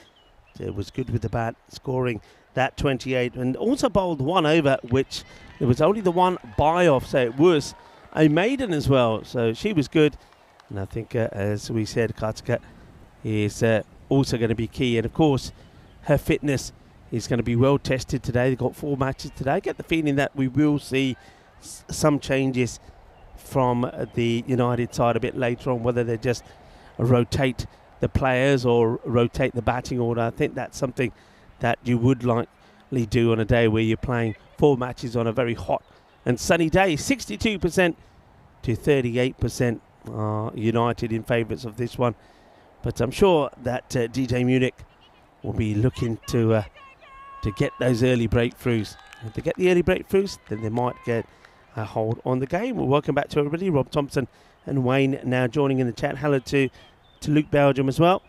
It was good with the bat, scoring that 28, and also bowled 1 over, which there was only the 1 buy-off, so it was a maiden as well. So she was good, and I think, as we said, Kartika is also going to be key. And of course, her fitness is going to be well tested today. They've got 4 matches today. I get the feeling that we will see some changes from the United side a bit later on, whether they just rotate the players or rotate the batting order. I think that's something that you would likely do on a day where you're playing 4 matches on a very hot and sunny day. 62% to 38% are United in favourites of this one. But I'm sure that DJ Munich will be looking to get those early breakthroughs. If they get the early breakthroughs, then they might get a hold on the game. Well, welcome back to everybody. Rob Thompson and Wayne now joining in the chat. Hello to Luke Belgium as well.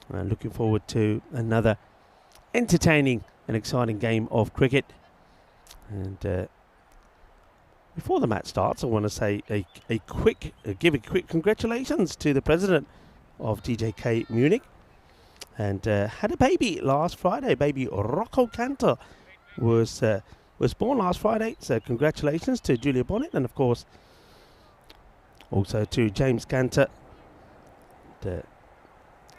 Looking forward to another entertaining and exciting game of cricket. And before the match starts, I want to say give a quick congratulations to the president of DJK Munich, and had a baby last Friday. Baby Rocco Cantor was born last Friday, so congratulations to Julia Bonnet, and of course also to James Cantor. I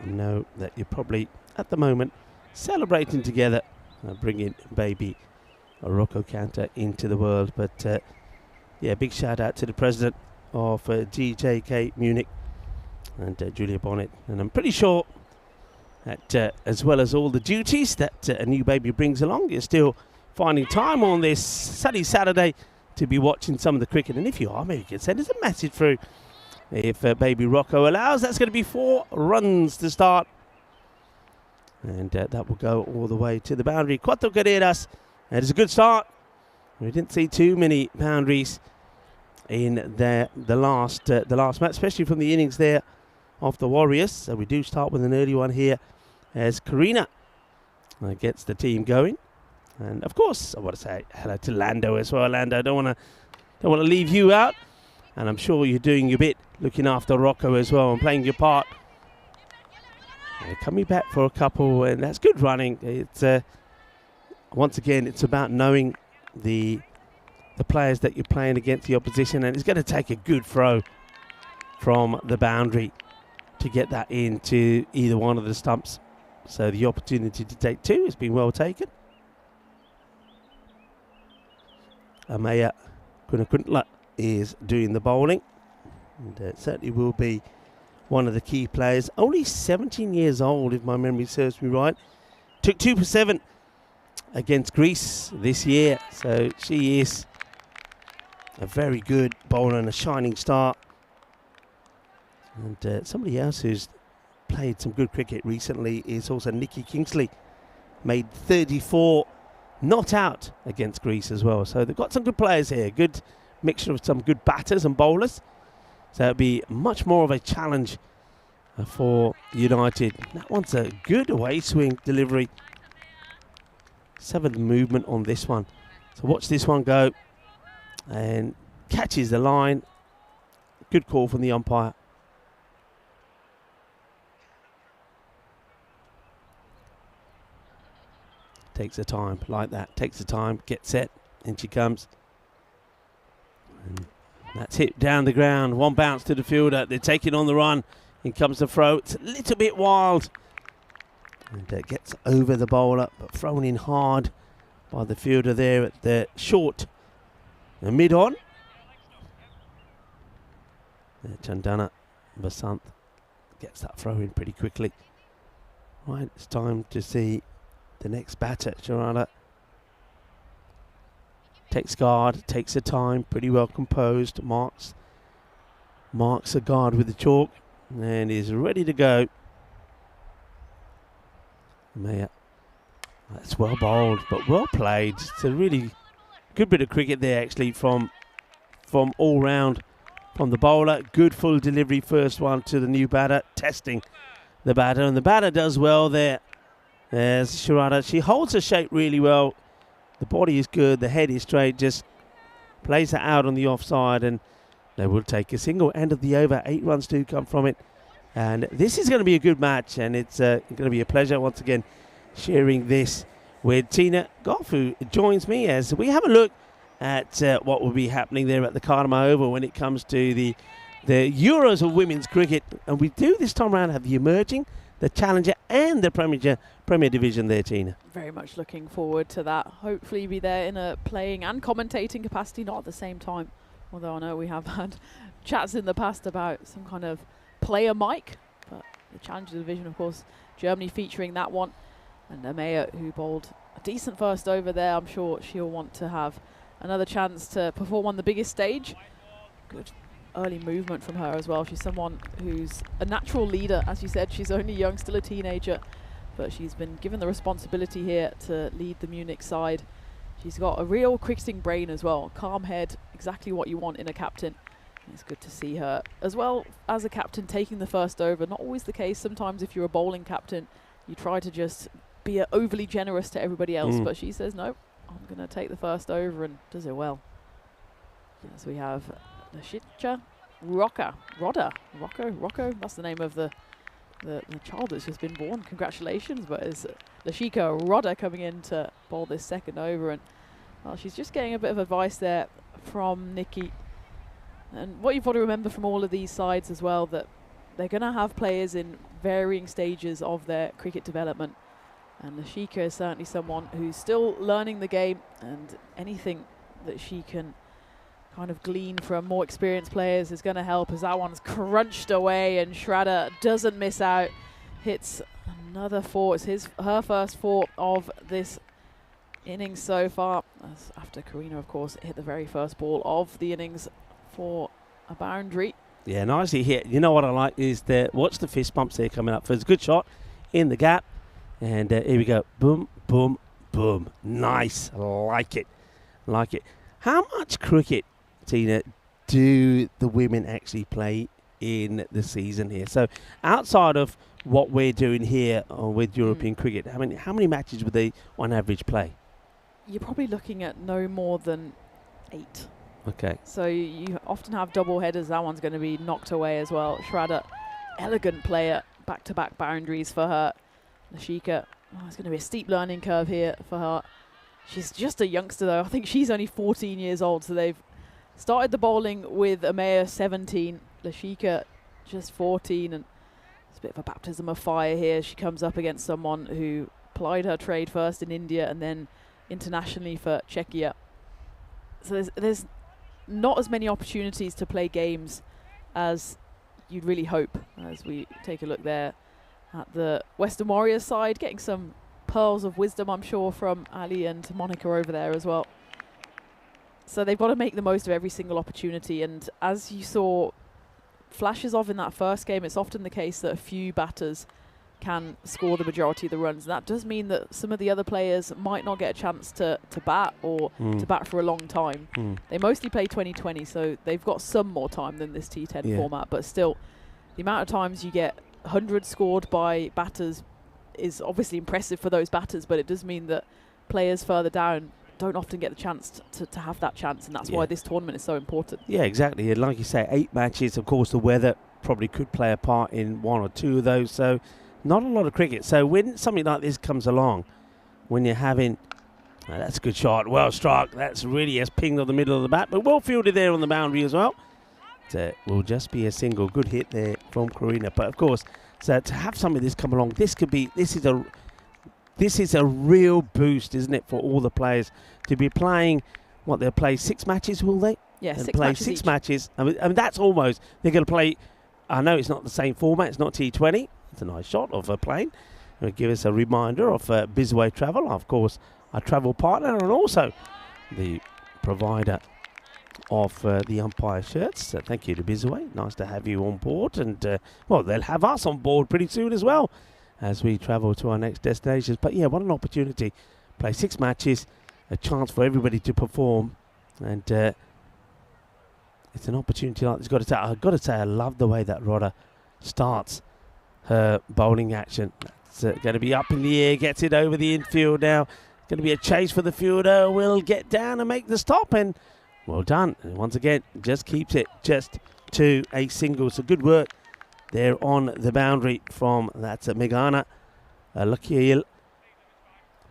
know that you're probably at the moment celebrating together, bringing baby Rocco Cantor into the world. But yeah, big shout out to the president of DJK Munich and Julia Bonnet. And I'm pretty sure that as well as all the duties that a new baby brings along, you're still finding time on this sunny Saturday to be watching some of the cricket. And if you are, maybe you can send us a message through. If baby Rocco allows, that's going to be 4 runs to start. And that will go all the way to the boundary. 4 carreras. And it's a good start. We didn't see too many boundaries in the last match, especially from the innings there of the Warriors. So we do start with an early one here as Karina gets the team going. And of course, I want to say hello to Lando as well. Lando, don't want to leave you out. And I'm sure you're doing your bit, looking after Rocco as well and playing your part. Coming back for a couple, and that's good running. It's once again, it's about knowing the players that you're playing against, the opposition, and it's going to take a good throw from the boundary to get that into either one of the stumps. So the opportunity to take 2 has been well taken. Amaya Kunakuntla is doing the bowling, and it certainly will be one of the key players. Only 17 years old, if my memory serves me right. Took 2 for 7 against Greece this year, so she is a very good bowler and a shining star. And somebody else who's played some good cricket recently is also Nikki Kingsley. Made 34 not out against Greece as well. So they've got some good players here. Good mixture of some good batters and bowlers. So it'll be much more of a challenge for United. That one's a good away swing delivery. 7th movement on this one. So watch this one go. And catches the line. Good call from the umpire. Takes her time like that. Takes the time. Gets set. In she comes. And that's hit down the ground. One bounce to the fielder. They're taking on the run. In comes the throw. It's a little bit wild. And gets over the bowler, but thrown in hard by the fielder there at the short and mid-on. Chandana Basant gets that throw in pretty quickly. Right, it's time to see the next batter. Sharada takes guard, takes her time, pretty well composed, marks a guard with the chalk and is ready to go. Maya, that's well bowled, but well played. It's a really good bit of cricket there actually from all round from the bowler. Good full delivery first one to the new batter, testing the batter, and the batter does well there. There's Sharada. She holds her shape really well. The body is good, the head is straight, just plays it out on the offside, and they will take a single. End of the over, 8 runs do come from it. And this is going to be a good match, and it's going to be a pleasure once again sharing this with Tina Goff, who joins me as we have a look at what will be happening there at the Karma Oval when it comes to the Euros of women's cricket. And we do this time around have the emerging, the Challenger and the Premier Division there, Tina. Very much looking forward to that. Hopefully be there in a playing and commentating capacity, not at the same time Although I know we have had chats in the past about some kind of player mic, but the Challenger division, of course, Germany featuring that one. And Amaya, who bowled a decent first over there, I'm sure she'll want to have another chance to perform on the biggest stage. Good early movement from her as well. She's someone who's a natural leader. As you said, she's only young, still a teenager, but she's been given the responsibility here to lead the Munich side. She's got a real cricketing brain as well, calm head, exactly what you want in a captain. It's good to see her as well as a captain taking the first over. Not always the case. Sometimes if you're a bowling captain, you try to just be overly generous to everybody else, but she says, no, I'm going to take the first over, and does it well. As we have Lashika Rocco, that's the name of the child that's just been born. Congratulations. But it's Lashika Rodda coming in to bowl this second over, and well, she's just getting a bit of advice there from Nikki. And what you've got to remember from all of these sides as well, that they're going to have players in varying stages of their cricket development. And Lashika is certainly someone who's still learning the game, and anything that she can kind of glean from more experienced players is going to help, as that one's crunched away and Shraddha doesn't miss out. Hits another four. It's her first four of this innings so far. As after Karina, of course, hit the very first ball of the innings for a boundary. Yeah, nicely hit. You know what I like is watch the fist bumps there coming up. So it's a good shot in the gap. And here we go. Boom, boom, boom. Nice. Like it. Like it. How much cricket, Tina, do the women actually play in the season here? So outside of what we're doing here with European cricket, how many matches would they on average play? You're probably looking at no more than 8. Okay. So you often have double headers. That one's going to be knocked away as well. Shraddha, elegant player, back-to-back boundaries for her. Lashika, it's going to be a steep learning curve here for her. She's just a youngster though. I think she's only 14 years old. So they've started the bowling with Amaya 17, Lashika just 14, and it's a bit of a baptism of fire here. She comes up against someone who plied her trade first in India and then internationally for Czechia. So there's not as many opportunities to play games as you'd really hope, as we take a look there at the Western Warriors side, getting some pearls of wisdom, I'm sure, from Ali and Monica over there as well. So they've got to make the most of every single opportunity, and as you saw flashes of in that first game, it's often the case that a few batters can score the majority of the runs. And that does mean that some of the other players might not get a chance to bat or to bat for a long time. They mostly play 20-20, so they've got some more time than this T10 format, but still, the amount of times you get 100 scored by batters is obviously impressive for those batters, but it does mean that players further down don't often get the chance to have that chance, and that's why this tournament is so important. Yeah, exactly. And like you say, 8 matches. Of course, the weather probably could play a part in 1 or 2 of those, so not a lot of cricket. So when something like this comes along, when you're having... that's a good shot. Well struck. That's really as pinged on the middle of the bat, but well fielded there on the boundary as well. It will just be a single. Good hit there from Karina. But of course, so to have something like this come along, this is a real boost, isn't it, for all the players to be playing? What, they'll play 6 matches, will they? Yeah, they'll 6 play matches 6 each. matches. I mean, that's almost, they're going to play, I know it's not the same format, it's not T20. It's a nice shot of a plane. It'll give us a reminder of Bizway Travel, of course, our travel partner, and also the provider of the umpire shirts. So thank you to Bizway. Nice to have you on board. And, well, they'll have us on board pretty soon as well as we travel to our next destinations. But, yeah, what an opportunity. Play 6 matches, a chance for everybody to perform. And it's an opportunity like this. I've got to say, I love the way that Rodda starts her bowling action. It's going to be up in the air, gets it over the infield now. Going to be a chase for the fielder. Will get down and make the stop, and well done. And once again, just keeps it just to a single. So good work there on the boundary from that's Megana Lukiel.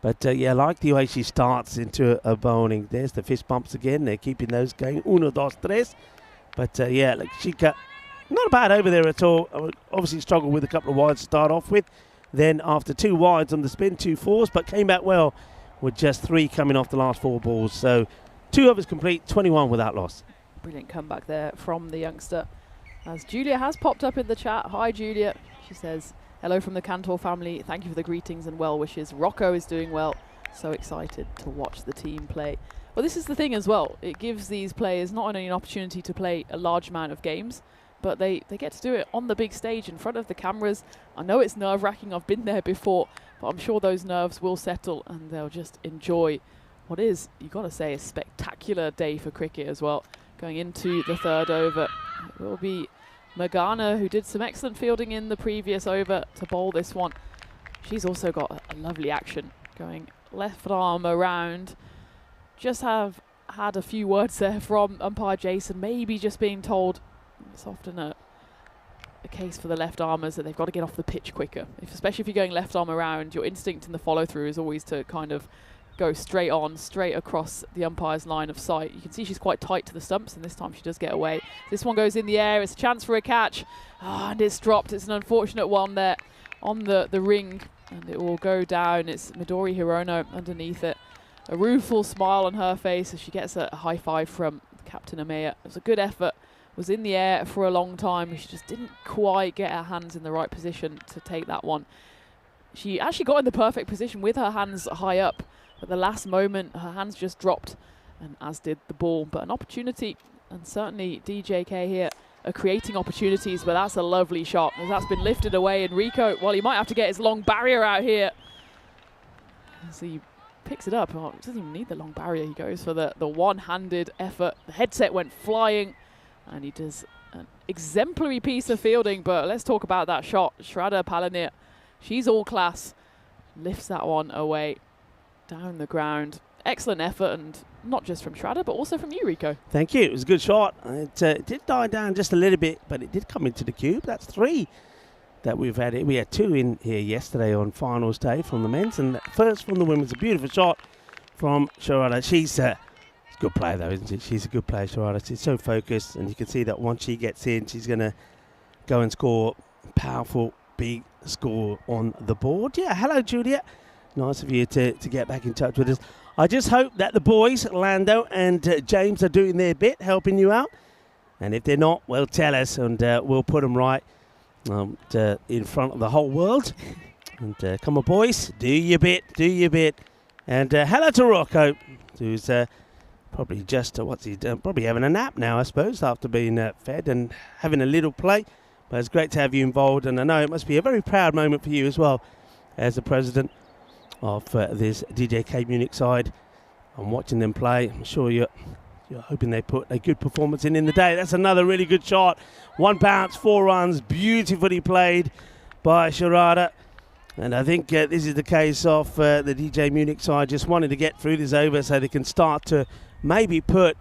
But yeah, I like the way she starts into a bowling. There's the fist bumps again. They're keeping those going. 1, 2, 3. But yeah, like she got not bad over there at all. Obviously struggled with a couple of wides to start off with. Then after 2 wides on the spin, 2 fours, but came back well with just 3 coming off the last 4 balls. So 2 overs complete, 21 without loss. Brilliant comeback there from the youngster. As Julia has popped up in the chat. Hi, Julia. She says, hello from the Cantor family. Thank you for the greetings and well wishes. Rocco is doing well. So excited to watch the team play. Well, this is the thing as well. It gives these players not only an opportunity to play a large amount of games, but they get to do it on the big stage in front of the cameras. I know it's nerve-wracking. I've been there before, but I'm sure those nerves will settle and they'll just enjoy what is, you've got to say, a spectacular day for cricket as well. Going into the third over, it will be Morgana, who did some excellent fielding in the previous over, to bowl this one. She's also got a lovely action going left arm around. Just have had a few words there from umpire Jason, maybe just being told it's often a case for the left armers that they've got to get off the pitch quicker. Especially if you're going left arm around, your instinct in the follow through is always to kind of go straight on, straight across the umpire's line of sight. You can see she's quite tight to the stumps, and this time she does get away. This one goes in the air. It's a chance for a catch. And it's dropped. It's an unfortunate one there on the ring, and it will go down. It's Midori Hirono underneath it. A rueful smile on her face as she gets a high five from Captain Amaya. It was a good effort. Was in the air for a long time. She just didn't quite get her hands in the right position to take that one. She actually got in the perfect position with her hands high up. At the last moment, her hands just dropped, and as did the ball. But an opportunity, and certainly DJK here are creating opportunities, but that's a lovely shot. As that's been lifted away, and Rico, well, he might have to get his long barrier out here. As he picks it up. Oh, doesn't even need the long barrier. He goes for the one-handed effort. The headset went flying, and he does an exemplary piece of fielding. But let's talk about that shot. Shraddha Palanir, she's all class. Lifts that one away. Down the ground. Excellent effort, and not just from Shraddha, but also from you, Rico. Thank you. It was a good shot. It did die down just a little bit, but it did come into the cube. That's 3 that we've had. We had 2 in here yesterday on finals day from the men's, and first from the women's. A beautiful shot from Shraddha. She's a good player, though, isn't she? She's a good player, Shraddha. She's so focused, and you can see that once she gets in, she's going to go and score a powerful, big score on the board. Yeah, hello, Juliet. Nice of you to get back in touch with us. I just hope that the boys, Lando and James, are doing their bit, helping you out. And if they're not, well, tell us, and we'll put them right in front of the whole world. And come on, boys, do your bit, do your bit. And hello to Rocco, who's probably just, what's he done? Probably having a nap now, I suppose, after being fed and having a little play. But it's great to have you involved, and I know it must be a very proud moment for you as well, as the president of this DJK Munich side. I'm watching them play. I'm sure you're hoping they put a good performance in the day. That's another really good shot. 1 bounce, 4 runs, beautifully played by Shraddha. And I think this is the case of the DJ Munich side just wanting to get through this over so they can start to maybe put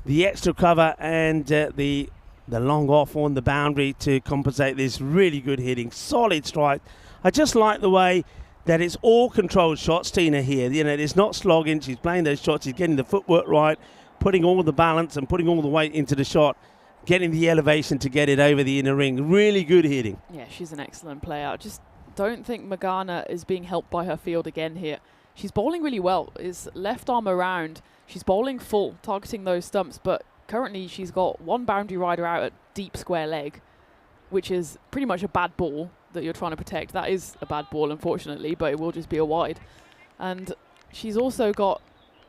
the extra cover and the long off on the boundary to compensate this really good hitting, solid strike. I just like the way that it's all controlled shots, Tina, here. You know, it's not slogging. She's playing those shots. She's getting the footwork right, putting all the balance and putting all the weight into the shot, getting the elevation to get it over the inner ring. Really good hitting. Yeah, she's an excellent player. I just don't think Morgana is being helped by her field again here. She's bowling really well. Is left arm around. She's bowling full, targeting those stumps, but currently she's got 1 boundary rider out at deep square leg, which is pretty much a bad ball that you're trying to protect. That is a bad ball, unfortunately, but it will just be a wide. And she's also got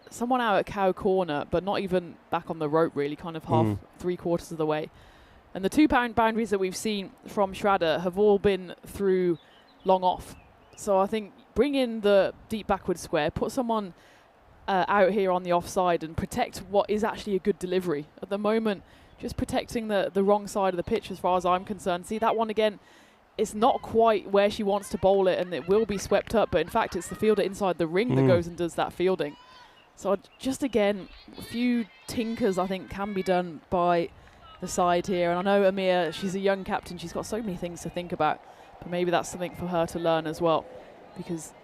someone out at cow corner, but not even back on the rope, really, kind of half, 3/4 of the way. And the 2 boundaries that we've seen from Shraddha have all been through long off. So I think bring in the deep backward square, put someone out here on the offside and protect what is actually a good delivery. At the moment, just protecting the wrong side of the pitch as far as I'm concerned. See, that one again, it's not quite where she wants to bowl it, and it will be swept up, but in fact it's the fielder inside the ring that goes and does that fielding. So just again, a few tinkers I think can be done by the side here. And I know Amir, she's a young captain, she's got so many things to think about, but maybe that's something for her to learn as well, because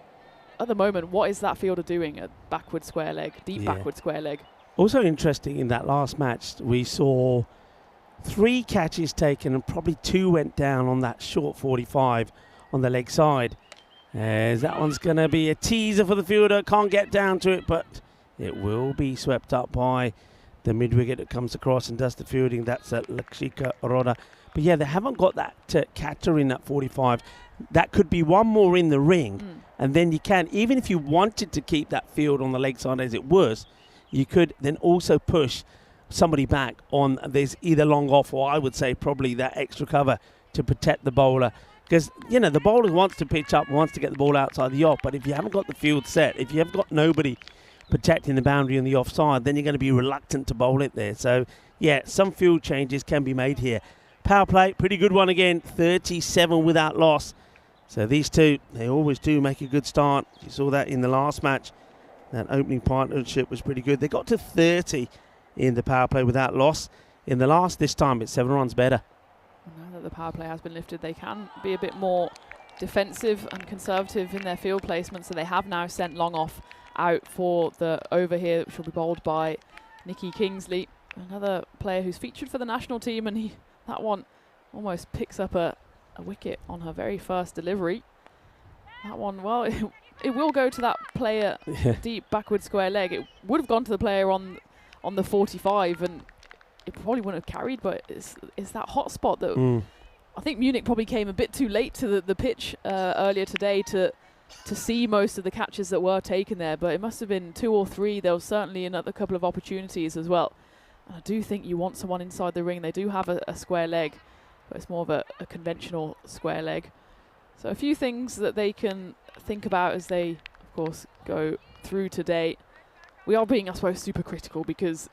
at the moment, what is that fielder doing at backward square leg, deep backward square leg? Also interesting, in that last match we saw 3 catches taken and probably 2 went down on that short 45 on the leg side. As that one's going to be a teaser for the fielder. Can't get down to it, but it will be swept up by the mid-wicket that comes across and does the fielding. That's Lakshika Arora. But yeah, they haven't got that catcher in that 45. That could be one more in the ring, and then you can, even if you wanted to keep that field on the leg side as it was, you could then also push somebody back on. There's either long off, or I would say probably that extra cover to protect the bowler. Because, you know, the bowler wants to pitch up, wants to get the ball outside the off, but if you haven't got the field set, if you haven't got nobody protecting the boundary on the offside, then you're going to be reluctant to bowl it there. So, yeah, some field changes can be made here. Power play, pretty good one again, 37 without loss. So these two, they always do make a good start. You saw that in the last match. That opening partnership was pretty good. They got to 30 in the power play without loss. In the last, this time, it's 7 runs better. Now that the power play has been lifted, they can be a bit more defensive and conservative in their field placement. So they have now sent long off out for the over here, which will be bowled by Nikki Kingsley, another player who's featured for the national team, and that one almost picks up a wicket on her very first delivery. That one, well, it will go to that player deep backward square leg. It would have gone to the player on the 45, and it probably wouldn't have carried, but it's that hot spot that I think Munich probably came a bit too late to the pitch earlier today to see most of the catches that were taken there, but it must have been 2 or 3. There was certainly another couple of opportunities as well. And I do think you want someone inside the ring. They do have a square leg, but it's more of a conventional square leg. So a few things that they can think about as they, of course, go through today. We are being, I suppose, super critical because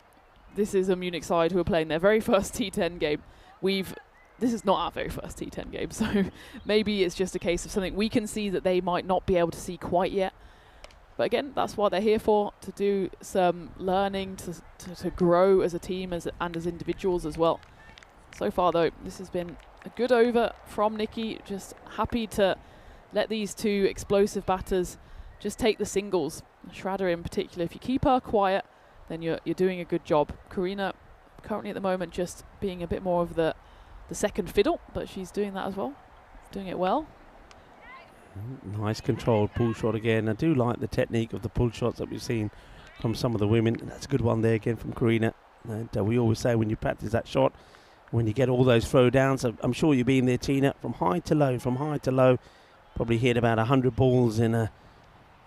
this is a Munich side who are playing their very first T10 game. This is not our very first T10 game, so maybe it's just a case of something we can see that they might not be able to see quite yet. But again, that's what they're here for, to do some learning, to grow as a team and as individuals as well. So far, though, this has been a good over from Nikki. Just happy to let these two explosive batters just take the singles. Schrader in particular, if you keep her quiet, then you're doing a good job. Karina, currently at the moment, just being a bit more of the second fiddle, but she's doing that as well, doing it well. Nice controlled pull shot again. I do like the technique of the pull shots that we've seen from some of the women. That's a good one there again from Karina. And we always say when you practice that shot, when you get all those throw downs, I'm sure you've been there, Tina, from high to low, probably hit about 100 balls in a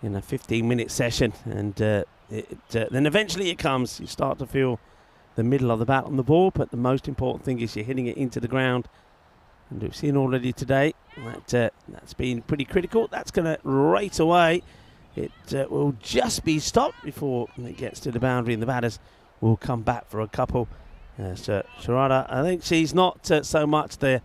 15-minute session, and then eventually it comes. You start to feel the middle of the bat on the ball, but the most important thing is you're hitting it into the ground. And we've seen already today that's been pretty critical. That's going to rate away. It will just be stopped before it gets to the boundary, and the batters will come back for a couple. So Sharada, I think she's not so much the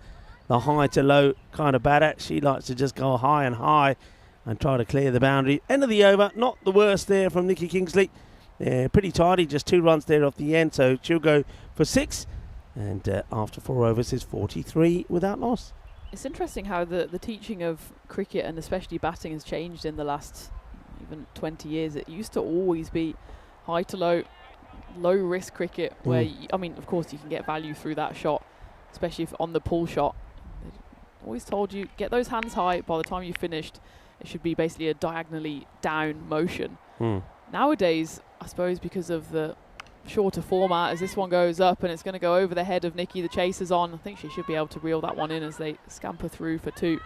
high to low kind of batter. She likes to just go high and try to clear the boundary. End of the over, not the worst there from Nikki Kingsley. Pretty tidy, just 2 runs there off the end, so she'll go for 6. And after 4 overs is 43 without loss. It's interesting how the teaching of cricket and especially batting has changed in the last even 20 years. It used to always be high to low risk cricket, where I mean, of course, you can get value through that shot, especially if on the pull shot. They always told you, get those hands high. By the time you finished, it should be basically a diagonally down motion. Nowadays, I suppose because of the shorter format, as this one goes up and it's going to go over the head of Nikki, the chaser's on. I think she should be able to reel that one in as they scamper through for 2.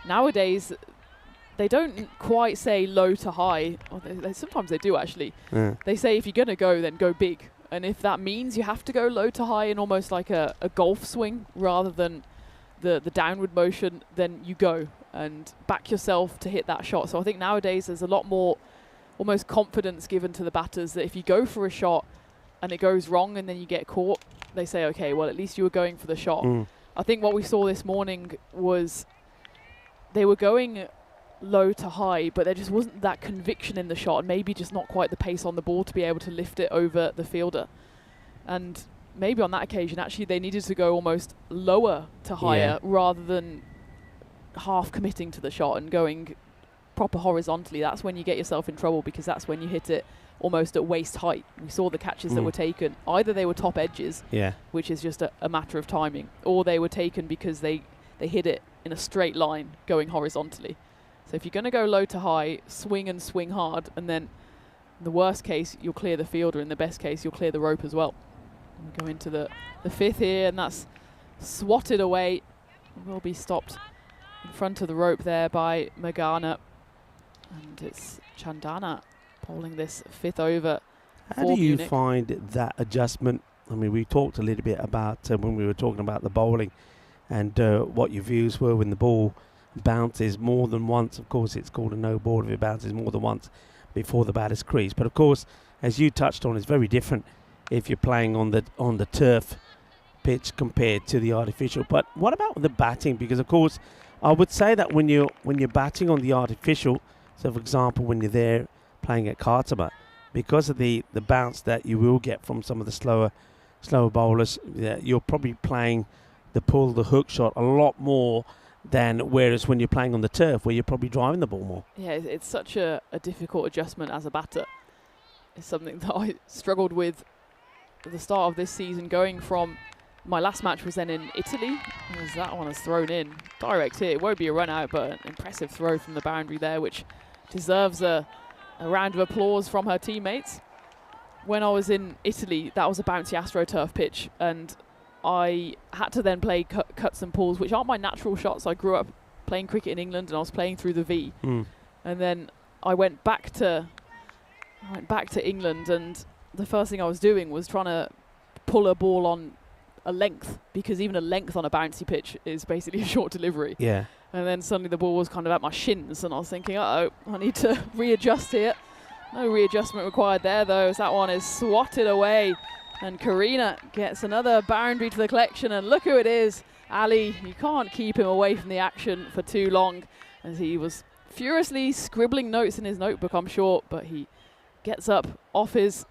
Nowadays, they don't quite say low to high. Or sometimes they do, actually. They say if you're going to go, then go big. And if that means you have to go low to high in almost like a golf swing rather than the downward motion, then you go and back yourself to hit that shot. So I think nowadays there's a lot more almost confidence given to the batters that if you go for a shot and it goes wrong and then you get caught, they say, okay, well, at least you were going for the shot. I think what we saw this morning was they were going low to high, but there just wasn't that conviction in the shot, and maybe just not quite the pace on the ball to be able to lift it over the fielder. And maybe on that occasion, actually, they needed to go almost lower to higher rather than half committing to the shot and going proper horizontally. That's when you get yourself in trouble, because that's when you hit it almost at waist height. We saw the catches that were taken. Either they were top edges, which is just a matter of timing, or they were taken because they hit it in a straight line going horizontally. So if you're going to go low to high, swing and swing hard, and then In the worst case, you'll clear the fielder. In the best case, you'll clear the rope as well. We go into the fifth here, and that's swatted away. Will be stopped in front of the rope there by Magana. And it's Chandana bowling this fifth over. How do you find that adjustment? I mean, we talked a little bit about when we were talking about the bowling and what your views were when the ball bounces more than once. Of course, it's called a no ball if it bounces more than once before the batter's crease. But of course, as you touched on, it's very different if you're playing on the turf pitch compared to the artificial. But what about the batting? Because of course, I would say that when you're batting on the artificial, so for example, when you're there playing at Khartoum, because of the bounce that you will get from some of the slower bowlers, you're probably playing the pull, the hook shot a lot more than whereas when you're playing on the turf where you're probably driving the ball more. Yeah, it's such a difficult adjustment as a batter. It's something that I struggled with at the start of this season, going from my last match was then in Italy, as that one is thrown in. Direct hit, it won't be a run out, but an impressive throw from the boundary there, which deserves a round of applause from her teammates. When I was in Italy, that was a bouncy AstroTurf pitch, and I had to then play cuts and pulls, which aren't my natural shots. I grew up playing cricket in England, and I was playing through the V. And then I went back to England, and the first thing I was doing was trying to pull a ball on a length, because even a length on a bouncy pitch is basically a short delivery. Yeah. And then suddenly the ball was kind of at my shins, and I was thinking, uh-oh, I need to readjust here. No readjustment required there, though, as that one is swatted away. And Karina gets another boundary to the collection, and look who it is. Ali, you can't keep him away from the action for too long, as he was furiously scribbling notes in his notebook, I'm sure, but he gets up off his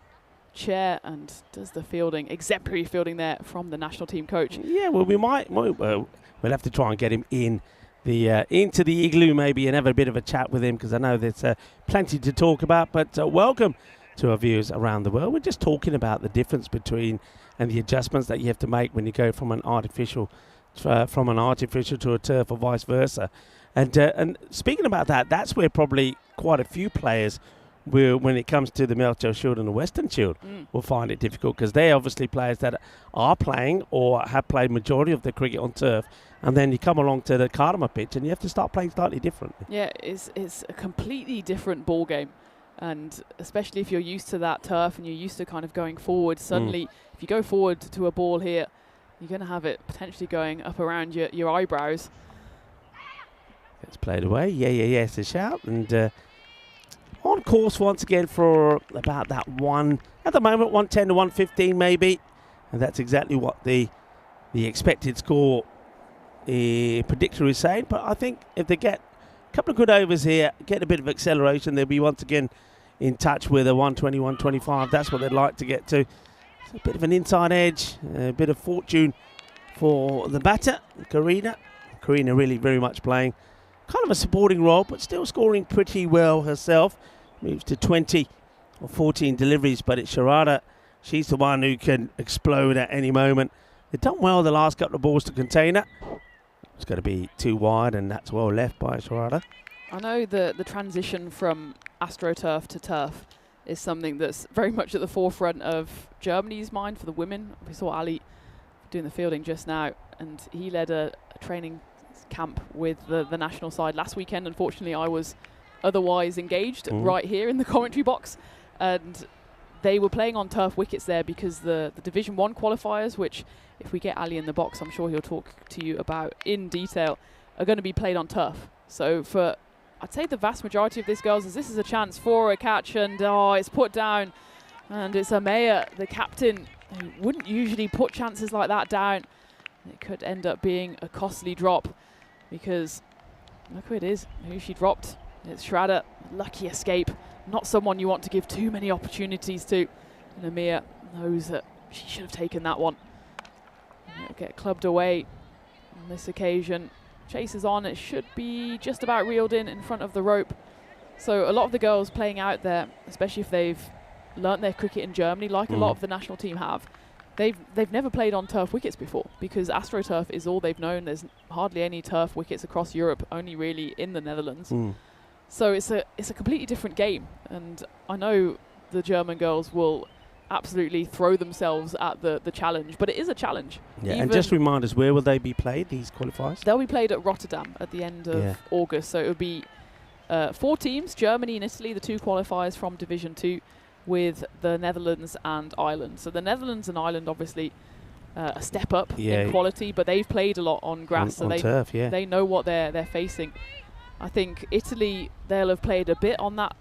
chair and does the fielding, exemplary fielding there from the national team coach. Yeah, well, we'll have to try and get him in into the igloo maybe and have a bit of a chat with him, because I know there's plenty to talk about. But welcome to our viewers around the world. We're just talking about the difference between and the adjustments that you have to make when you go from an artificial to a turf or vice versa. And speaking about that, that's where probably quite a few players will, when it comes to the Melchior Shield and the Western Shield, will find it difficult, because they're obviously players that are playing or have played majority of their cricket on turf, and then you come along to the Khartoum pitch and you have to start playing slightly different. Yeah, it's a completely different ball game, and especially if you're used to that turf and you're used to kind of going forward, suddenly if you go forward to a ball here, you're going to have it potentially going up around your eyebrows. It's played away. Yeah, it's a shout. And on course once again for about that one, at the moment 110 to 115 maybe, and that's exactly what the expected score predictor is saying. But I think if they get a couple of good overs here, get a bit of acceleration, they'll be once again in touch with a 120, 125. That's what they'd like to get to. It's a bit of an inside edge, a bit of fortune for the batter, Karina. Karina really very much playing kind of a supporting role, but still scoring pretty well herself. Moves to 20 or 14 deliveries, but it's Sharada. She's the one who can explode at any moment. They've done well the last couple of balls to contain her. It's going to be too wide, and that's well left by Sharada. I know the transition from AstroTurf to turf is something that's very much at the forefront of Germany's mind for the women. We saw Ali doing the fielding just now, and he led a training camp with the national side last weekend. Unfortunately, I was otherwise engaged right here in the commentary box, and they were playing on turf wickets there because the Division 1 qualifiers, which if we get Ali in the box, I'm sure he'll talk to you about in detail, are going to be played on turf. So for, I'd say, the vast majority of this girls, this is a chance for a catch, and it's put down, and it's Amaya, the captain, who wouldn't usually put chances like that down. It could end up being a costly drop, because look who it is, who she dropped. It's Shraddha. Lucky escape. Not someone you want to give too many opportunities to. And Amir knows that she should have taken that one. It'll get clubbed away on this occasion. Chases on. It should be just about reeled in front of the rope. So a lot of the girls playing out there, especially if they've learnt their cricket in Germany, like a lot of the national team have, they've never played on turf wickets before, because AstroTurf is all they've known. There's hardly any turf wickets across Europe, only really in the Netherlands. So it's a completely different game, and I know the German girls will absolutely throw themselves at the challenge. But it is a challenge. Yeah, and just remind us, where will they be played, these qualifiers? They'll be played at Rotterdam at the end of August. So it will be 4 teams, Germany and Italy, the 2 qualifiers from Division 2, with the Netherlands and Ireland. So the Netherlands and Ireland, obviously, a step up in quality, but they've played a lot on grass, so they know what they're facing. I think Italy, they'll have played a bit on that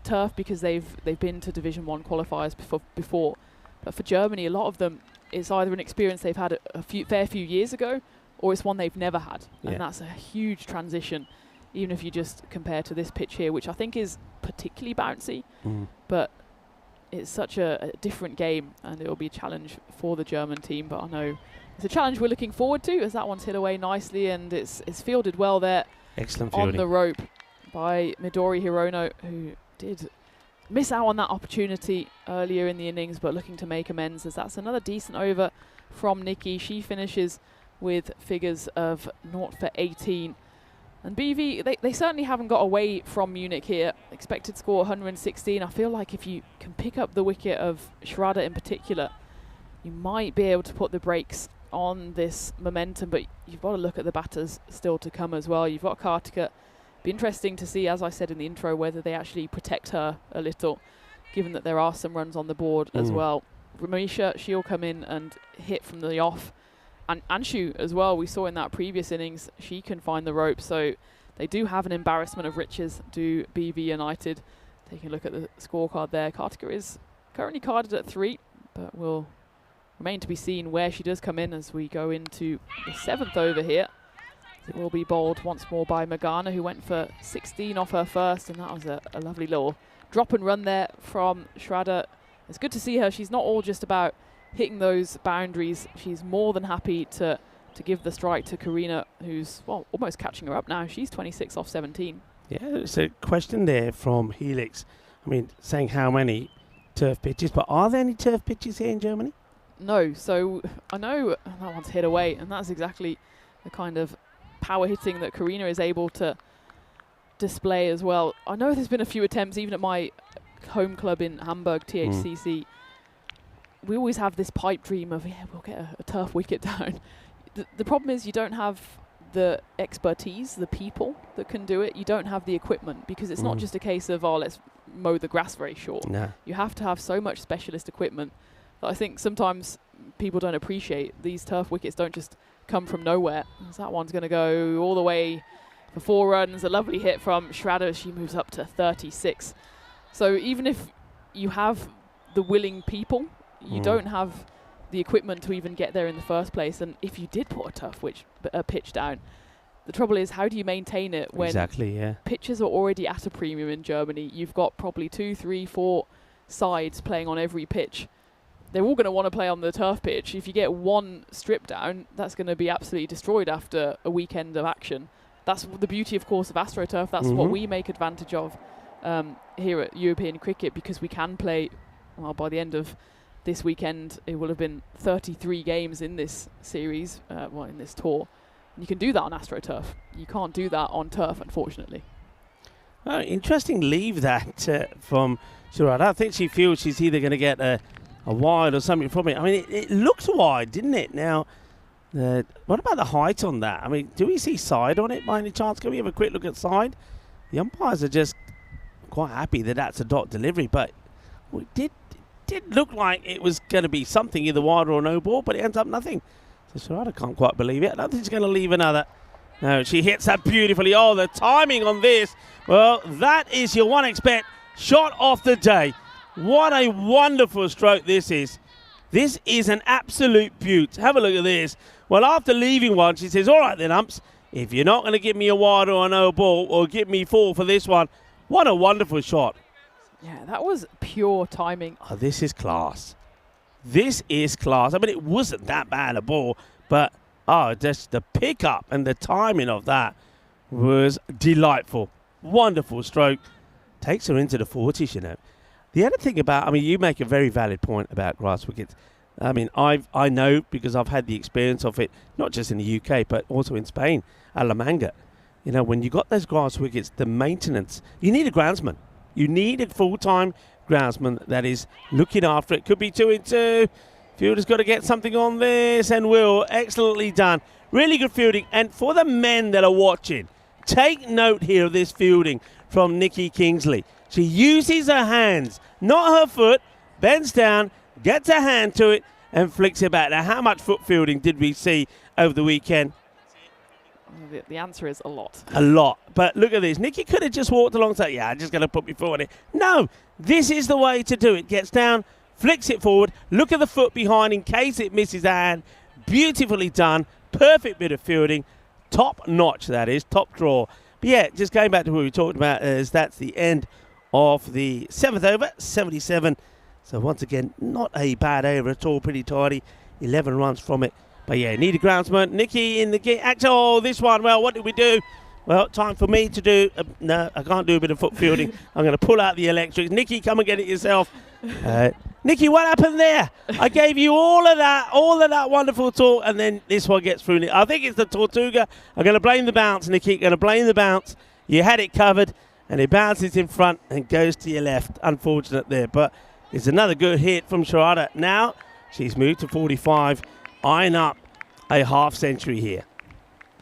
turf because they've been to Division 1 qualifiers before. But for Germany, a lot of them, it's either an experience they've had a fair few years ago, or it's one they've never had, and that's a huge transition. Even if you just compare to this pitch here, which I think is particularly bouncy, but it's such a different game, and it will be a challenge for the German team. But I know it's a challenge we're looking forward to, as that one's hit away nicely, and it's fielded well there. Excellent fielding. On the rope by Midori Hirono, who did miss out on that opportunity earlier in the innings, but looking to make amends, as that's another decent over from Nikki. She finishes with figures of 0 for 18. And BV, they certainly haven't got away from Munich here. Expected score 116. I feel like if you can pick up the wicket of Schrader in particular, you might be able to put the brakes on this momentum, but you've got to look at the batters still to come as well. You've got Kartika. Be interesting to see, as I said in the intro, whether they actually protect her a little, given that there are some runs on the board as well. Ramisha, she'll come in and hit from the off. And Anshu as well, we saw in that previous innings, she can find the rope. So they do have an embarrassment of riches, do BV United. Taking a look at the scorecard there. Kartika is currently carded at 3, but will remain to be seen where she does come in as we go into the 7th over here. It will be bowled once more by Magana, who went for 16 off her first, and that was a lovely little drop and run there from Schrader. It's good to see her. She's not all just about hitting those boundaries. She's more than happy to give the strike to Karina, who's, well, almost catching her up now. She's 26 off 17. Yeah, there's a question there from Helix. I mean, saying how many turf pitches, but are there any turf pitches here in Germany? No, so I know that one's hit away, and that's exactly the kind of power hitting that Karina is able to display as well. I know there's been a few attempts, even at my home club in Hamburg, THCC. We always have this pipe dream of, we'll get a turf wicket down. The problem is you don't have the expertise, the people that can do it. You don't have the equipment, because it's not just a case of, let's mow the grass very short. No. You have to have so much specialist equipment that I think sometimes people don't appreciate. These turf wickets don't just come from nowhere. So that one's going to go all the way for 4 runs. A lovely hit from Schrader. She moves up to 36. So even if you have the willing people, you don't have the equipment to even get there in the first place. And if you did put a pitch down, the trouble is, how do you maintain it when pitches are already at a premium in Germany? You've got probably 2, 3, 4 sides playing on every pitch. They're all going to want to play on the turf pitch. If you get one strip down, that's going to be absolutely destroyed after a weekend of action. That's the beauty, of course, of AstroTurf. That's what we make advantage of here at European Cricket, because we can play, well, by the end of this weekend, it will have been 33 games in this series, in this tour. And you can do that on AstroTurf. You can't do that on turf, unfortunately. Oh, interesting leave that from Schrader. I think she feels she's either going to get a wide or something from it. I mean, it looked wide, didn't it? Now, what about the height on that? I mean, do we see side on it by any chance? Can we have a quick look at side? The umpires are just quite happy that that's a dot delivery, but it did look like it was going to be something, either wide or no ball, but it ends up nothing. So Schrader can't quite believe it. I don't think she's going to leave another. No, she hits that beautifully. Oh, the timing on this. Well, that is your 1xBet shot of the day. What a wonderful stroke this is. This is an absolute beaut. Have a look at this. Well, after leaving one, she says, all right then, umps, if you're not going to give me a wide or a no ball, or give me 4 for this one, what a wonderful shot. Yeah, that was pure timing. Oh, this is class. This is class. I mean, it wasn't that bad a ball, but just the pickup and the timing of that was delightful. Wonderful stroke. Takes her into the 40s, you know. The other thing about, I mean, you make a very valid point about grass wickets. I mean, I know, because I've had the experience of it, not just in the UK, but also in Spain, at La Manga. You know, when you got those grass wickets, the maintenance, you need a groundsman. You need a full-time groundsman that is looking after it. Could be 2-2. Fielder's got to get something on this, and will. Excellently done. Really good fielding. And for the men that are watching, take note here of this fielding from Nikki Kingsley. She uses her hands, not her foot, bends down, gets her hand to it, and flicks it back. Now, how much foot fielding did we see over the weekend? The answer is a lot. A lot. But look at this. Nikki could have just walked alongside. Yeah, I'm just going to put my foot on it. No, this is the way to do it. Gets down, flicks it forward. Look at the foot behind in case it misses a hand. Beautifully done. Perfect bit of fielding. Top notch, that is. Top draw. But yeah, just going back to what we talked about, is that's the end of the 7th over, 77. So once again, not a bad over at all. Pretty tidy. 11 runs from it. But yeah, need a groundsman. Nikki in the game. Oh, this one. Well, what did we do? Well, time for me to do. No, I can't do a bit of foot fielding. I'm going to pull out the electrics. Nikki, come and get it yourself. Nikki, what happened there? I gave you all of that wonderful talk, and then this one gets through. I think it's the Tortuga. I'm going to blame the bounce, Nikki. Going to blame the bounce. You had it covered, and it bounces in front and goes to your left. Unfortunate there, but it's another good hit from Sharada. Now she's moved to 45. Eyeing up a half century here.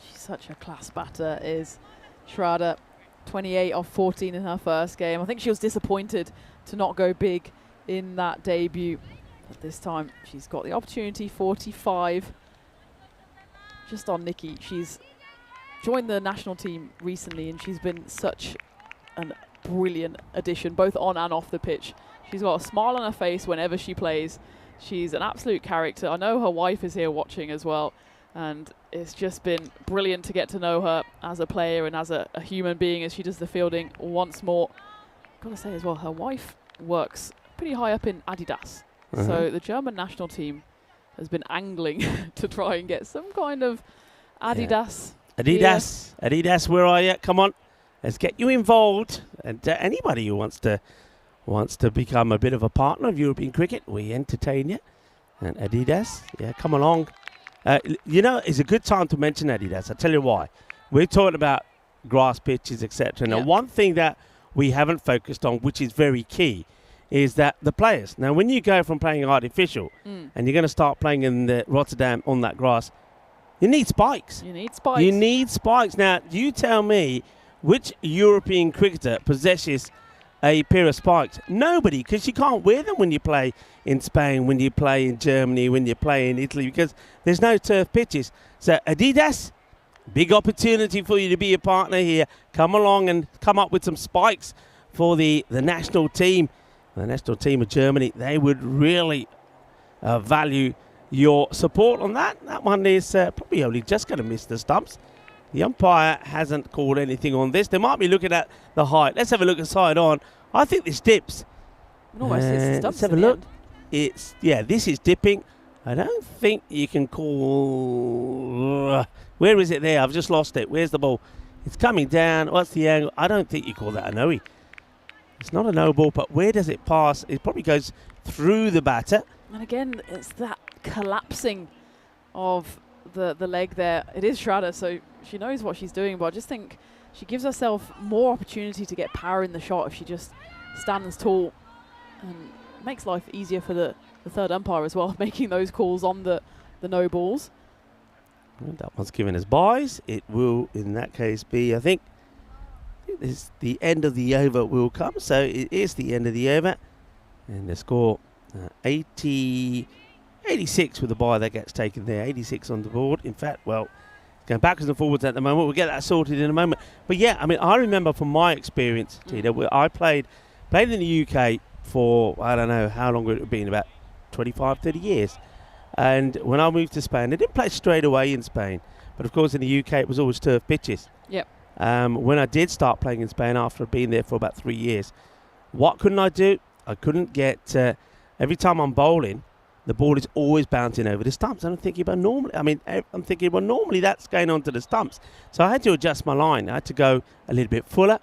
She's such a class batter, is Sharada. 28 off 14 in her first game. I think she was disappointed to not go big in that debut. But this time she's got the opportunity. 45. Just on Nikki. She's joined the national team recently, and she's been such a brilliant addition, both on and off the pitch. She's got a smile on her face whenever she plays. She's an absolute character. I know her wife is here watching as well, and it's just been brilliant to get to know her as a player and as a human being as she does the fielding once more. Got to say as well, her wife works pretty high up in Adidas. So the German national team has been angling to try and get some kind of Adidas. Yeah. Adidas, where are you? Come on, let's get you involved. And anybody who wants to become a bit of a partner of European cricket, we entertain you. And Adidas, yeah, come along. It's a good time to mention Adidas. I'll tell you why. We're talking about grass pitches, etc. Now, one thing that we haven't focused on, which is very key, is that the players. Now, when you go from playing artificial and you're going to start playing in the Rotterdam on that grass, you need spikes. You need spikes. Now, you tell me which European cricketer possesses a pair of spikes? Nobody, because you can't wear them when you play in Spain, when you play in Germany, when you play in Italy, because there's no turf pitches. So Adidas, big opportunity for you to be a partner here. Come along and come up with some spikes for the national team. The national team of Germany, they would really value your support on that. That one is probably only just going to miss the stumps. The umpire hasn't called anything on this. They might be looking at the height. Let's have a look at side on. I think this dips. Let's have a look. This is dipping. I don't think you can call... where is it there? I've just lost it. Where's the ball? It's coming down. What's the angle? I don't think you call that a no-y. It's not a no ball, but where does it pass? It probably goes through the batter. And again, it's that collapsing of the leg there. It is Schrader, so she knows what she's doing, but I just think she gives herself more opportunity to get power in the shot if she just stands tall, and makes life easier for the third umpire as well, making those calls on the no balls. Well, that one's given us buys. It will, in that case, be, I think this the end of the over will come. So it is the end of the over, and the score 86 with the buy that gets taken there. 86 on the board. In fact, well, going backwards and forwards at the moment. We'll get that sorted in a moment. But yeah, I mean, I remember from my experience, Tina, where I played in the UK for, I don't know how long it had been, about 25, 30 years. And when I moved to Spain, I didn't play straight away in Spain. But of course, in the UK, it was always turf pitches. Yep. When I did start playing in Spain after being there for about 3 years, what couldn't I do? I couldn't get, every time I'm bowling, the ball is always bouncing over the stumps. And I'm thinking about normally that's going onto the stumps. So I had to adjust my line. I had to go a little bit fuller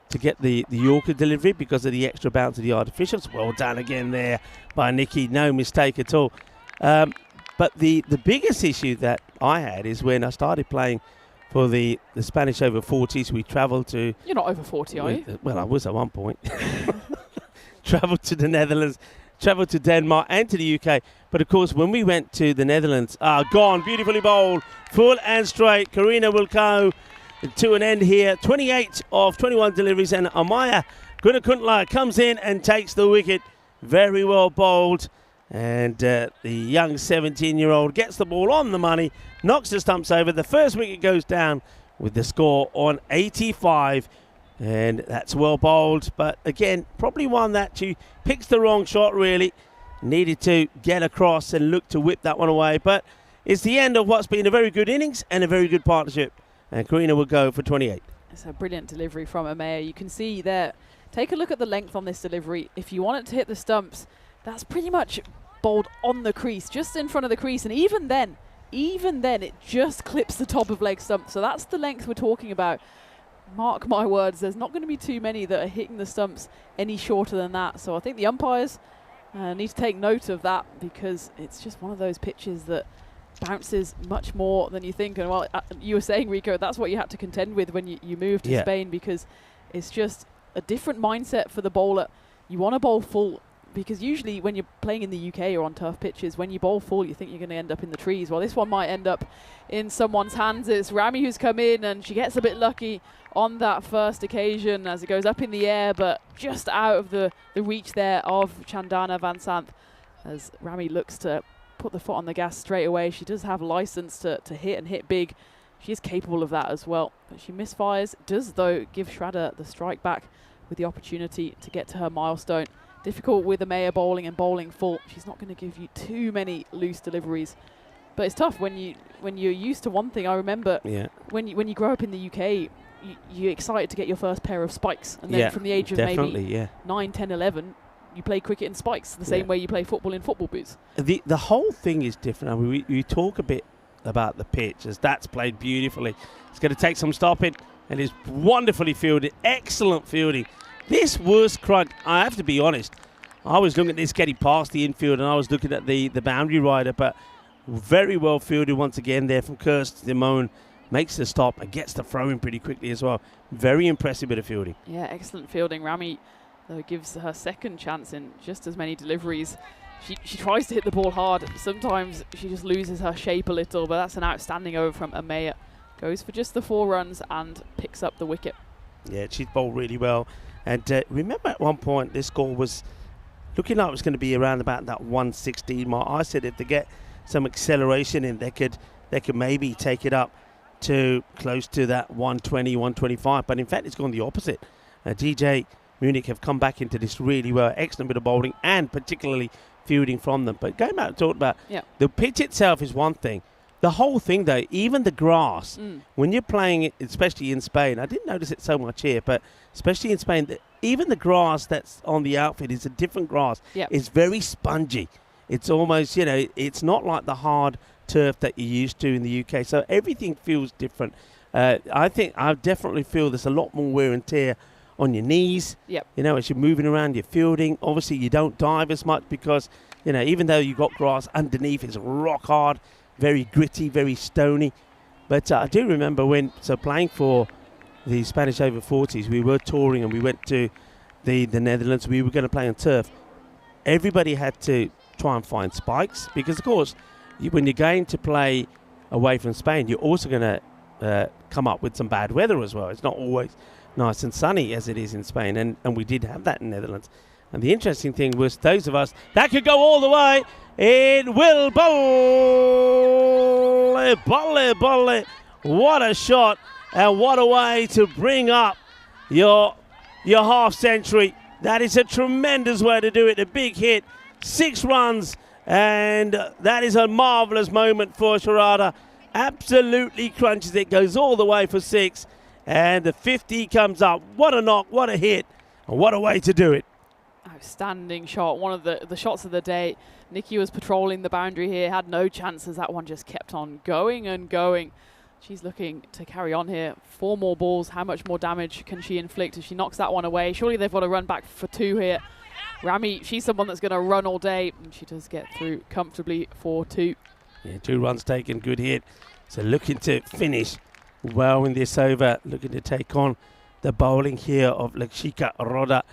to get the Yorker delivery because of the extra bounce of the artificials. Well done again there by Nikki. No mistake at all. But the biggest issue that I had is when I started playing for the Spanish over 40s. We travelled to... You're not over 40, are you? Well, I was at one point. travelled to the Netherlands, travelled to Denmark and to the UK. But of course, when we went to the Netherlands, gone, beautifully bowled, full and straight. Karina will go to an end here. 28 of 21 deliveries, and Amaya Gunakuntla comes in and takes the wicket. Very well bowled. And the young 17-year-old gets the ball on the money, knocks the stumps over. The first wicket goes down with the score on 85. And that's well bowled. But again, probably one that she picks the wrong shot, really. Needed to get across and look to whip that one away. But it's the end of what's been a very good innings and a very good partnership. And Karina will go for 28. It's a brilliant delivery from Amaya. You can see there, take a look at the length on this delivery. If you want it to hit the stumps, that's pretty much bowled on the crease, just in front of the crease. And even then, it just clips the top of leg stump. So that's the length we're talking about. Mark my words, there's not going to be too many that are hitting the stumps any shorter than that. So I think the umpires need to take note of that, because it's just one of those pitches that bounces much more than you think. And well, you were saying, Rico, that's what you had to contend with when you moved to Spain, because it's just a different mindset for the bowler. You want to bowl full, because usually when you're playing in the UK or on tough pitches, when you bowl full, you think you're going to end up in the trees. Well, this one might end up in someone's hands. It's Rami who's come in, and she gets a bit lucky on that first occasion as it goes up in the air, but just out of the reach there of Chandana Van Sant, as Rami looks to put the foot on the gas straight away. She does have license to hit and hit big. She is capable of that as well, but she misfires. Does, though, give Shraddha the strike back with the opportunity to get to her milestone. Difficult with Amaya bowling and bowling full. She's not going to give you too many loose deliveries, but it's tough when you're used to one thing. I remember when you grow up in the UK, you're excited to get your first pair of spikes, and then from the age of maybe 9, 10, 11, you play cricket in spikes the same way you play football in football boots. The whole thing is different. I mean, we talk a bit about the pitch, as that's played beautifully. It's going to take some stopping, and it's wonderfully fielded. Excellent fielding. This was Krug. I have to be honest, I was looking at this getting past the infield, and I was looking at the boundary rider, but very well fielded once again there from Kirst Simone. Makes the stop and gets the throw in pretty quickly as well. Very impressive bit of fielding. Yeah, excellent fielding. Rami, though, gives her second chance in just as many deliveries. She tries to hit the ball hard. Sometimes she just loses her shape a little, but that's an outstanding over from Amaya. Goes for just the 4 runs and picks up the wicket. Yeah, she's bowled really well. And remember at one point this score was looking like it was going to be around about that 116 mark. I said if they get some acceleration in, they could maybe take it up to close to that 120, 125. But in fact, it's gone the opposite. DJ Munich have come back into this really well. Excellent bit of bowling and particularly fielding from them. But going back to talk about the pitch itself is one thing. The whole thing, though, even the grass, when you're playing it, especially in Spain, I didn't notice it so much here, but especially in Spain, even the grass that's on the outfield is a different grass. It's very spongy. It's almost, it's not like the hard turf that you're used to in the UK. So everything feels different. I definitely feel there's a lot more wear and tear on your knees. As you're moving around, you're fielding. Obviously, you don't dive as much because, even though you've got grass underneath, it's rock hard. Very gritty, very stony. But I do remember playing for the Spanish over 40s, we were touring and we went to the Netherlands. We were going to play on turf. Everybody had to try and find spikes because, of course, when you're going to play away from Spain, you're also going to come up with some bad weather as well. It's not always nice and sunny as it is in Spain, and we did have that in the Netherlands. And the interesting thing was those of us that could go all the way. It will bowl. What a shot, and what a way to bring up your half century. That is a tremendous way to do it. A big hit, 6 runs, and that is a marvellous moment for Shraddha. Absolutely crunches it, goes all the way for 6, and the 50 comes up. What a knock, what a hit, and what a way to do it. Outstanding shot, one of the shots of the day. Nikki was patrolling the boundary here, had no chances. That one just kept on going and going. She's looking to carry on here. 4 more balls. How much more damage can she inflict if she knocks that one away? Surely they've got to run back for 2 here. Rami, she's someone that's going to run all day, and she does get through comfortably for 2. Yeah, 2 runs taken, good hit. So looking to finish well in this over, looking to take on the bowling here of Lakshika Roda.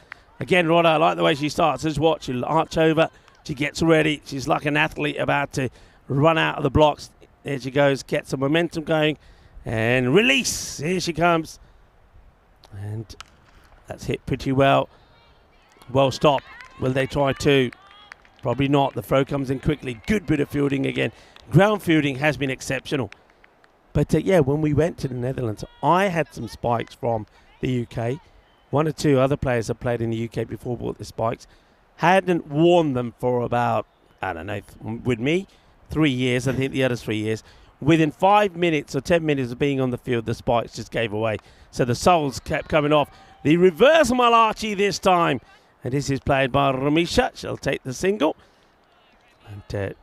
Again, Rhoda, I like the way she starts. Just watch. She'll arch over. She gets ready. She's like an athlete about to run out of the blocks. There she goes. Get some momentum going. And release. Here she comes. And that's hit pretty well. Well stopped. Will they try to? Probably not. The throw comes in quickly. Good bit of fielding again. Ground fielding has been exceptional. But yeah, when we went to the Netherlands, I had some spikes from the UK. One or two other players have played in the UK before bought the spikes. Hadn't worn them for about, I don't know, with me, 3 years. I think the other 3 years. Within 5 minutes or 10 minutes of being on the field, the spikes just gave away. So the soles kept coming off. The reverse Malachi this time. And this is played by Ramisha. She'll take the single. And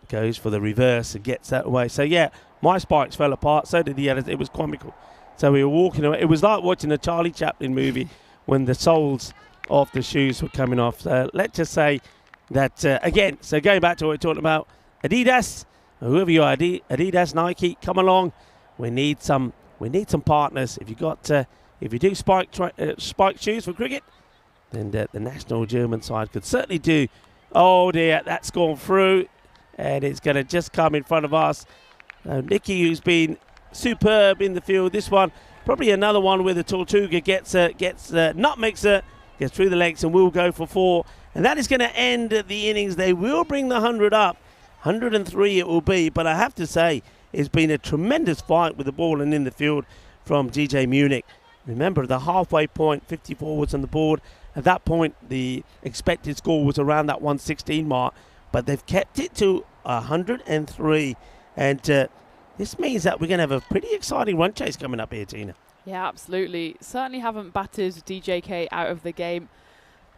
goes for the reverse and gets that away. So yeah, my spikes fell apart. So did the others. It was comical. So we were walking away. It was like watching a Charlie Chaplin movie when the soles of the shoes were coming off. So let's just say that, again, so going back to what we're talking about, Adidas, whoever you are, Adidas, Nike, come along. We need some partners. If you do spike shoes for cricket, then the national German side could certainly do. Oh dear, that's gone through, and it's going to just come in front of us. Nikki, who's been superb in the field. This one, probably another one where the Tortuga nutmegs it, gets through the legs and will go for 4. And that is going to end the innings. They will bring the 100 up. 103 it will be, but I have to say it's been a tremendous fight with the ball and in the field from DJ Munich. Remember, the halfway point, 54 was on the board. At that point, the expected score was around that 116 mark, but they've kept it to 103. And this means that we're going to have a pretty exciting run chase coming up here, Tina. Yeah, absolutely. Certainly haven't batted DJK out of the game.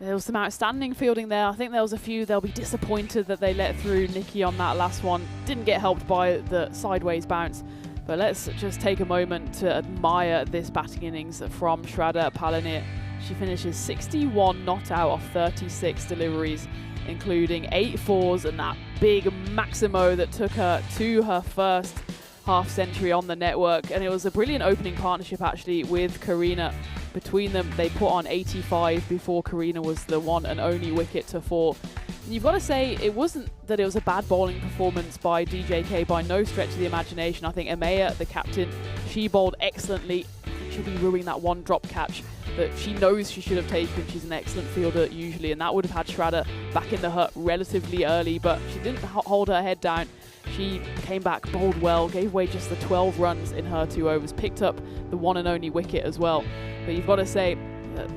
There was some outstanding fielding there. I think there was a few they'll be disappointed that they let through Nikki on that last one. Didn't get helped by the sideways bounce. But let's just take a moment to admire this batting innings from Shraddha Palanir. She finishes 61 not out of 36 deliveries, including 8 fours and that big Maximo that took her to her first half century on the network. And it was a brilliant opening partnership actually with Karina. Between them, they put on 85 before Karina was the one and only wicket to fall. And you've got to say, it wasn't that it was a bad bowling performance by DJK by no stretch of the imagination. I think Amaya, the captain, she bowled excellently. She'll be ruining that one drop catch that she knows she should have taken. She's an excellent fielder usually, and that would have had Shraddha back in the hut relatively early, but she didn't hold her head down. She came back, bowled well, gave away just the 12 runs in her 2 overs, picked up the one and only wicket as well. But you've got to say,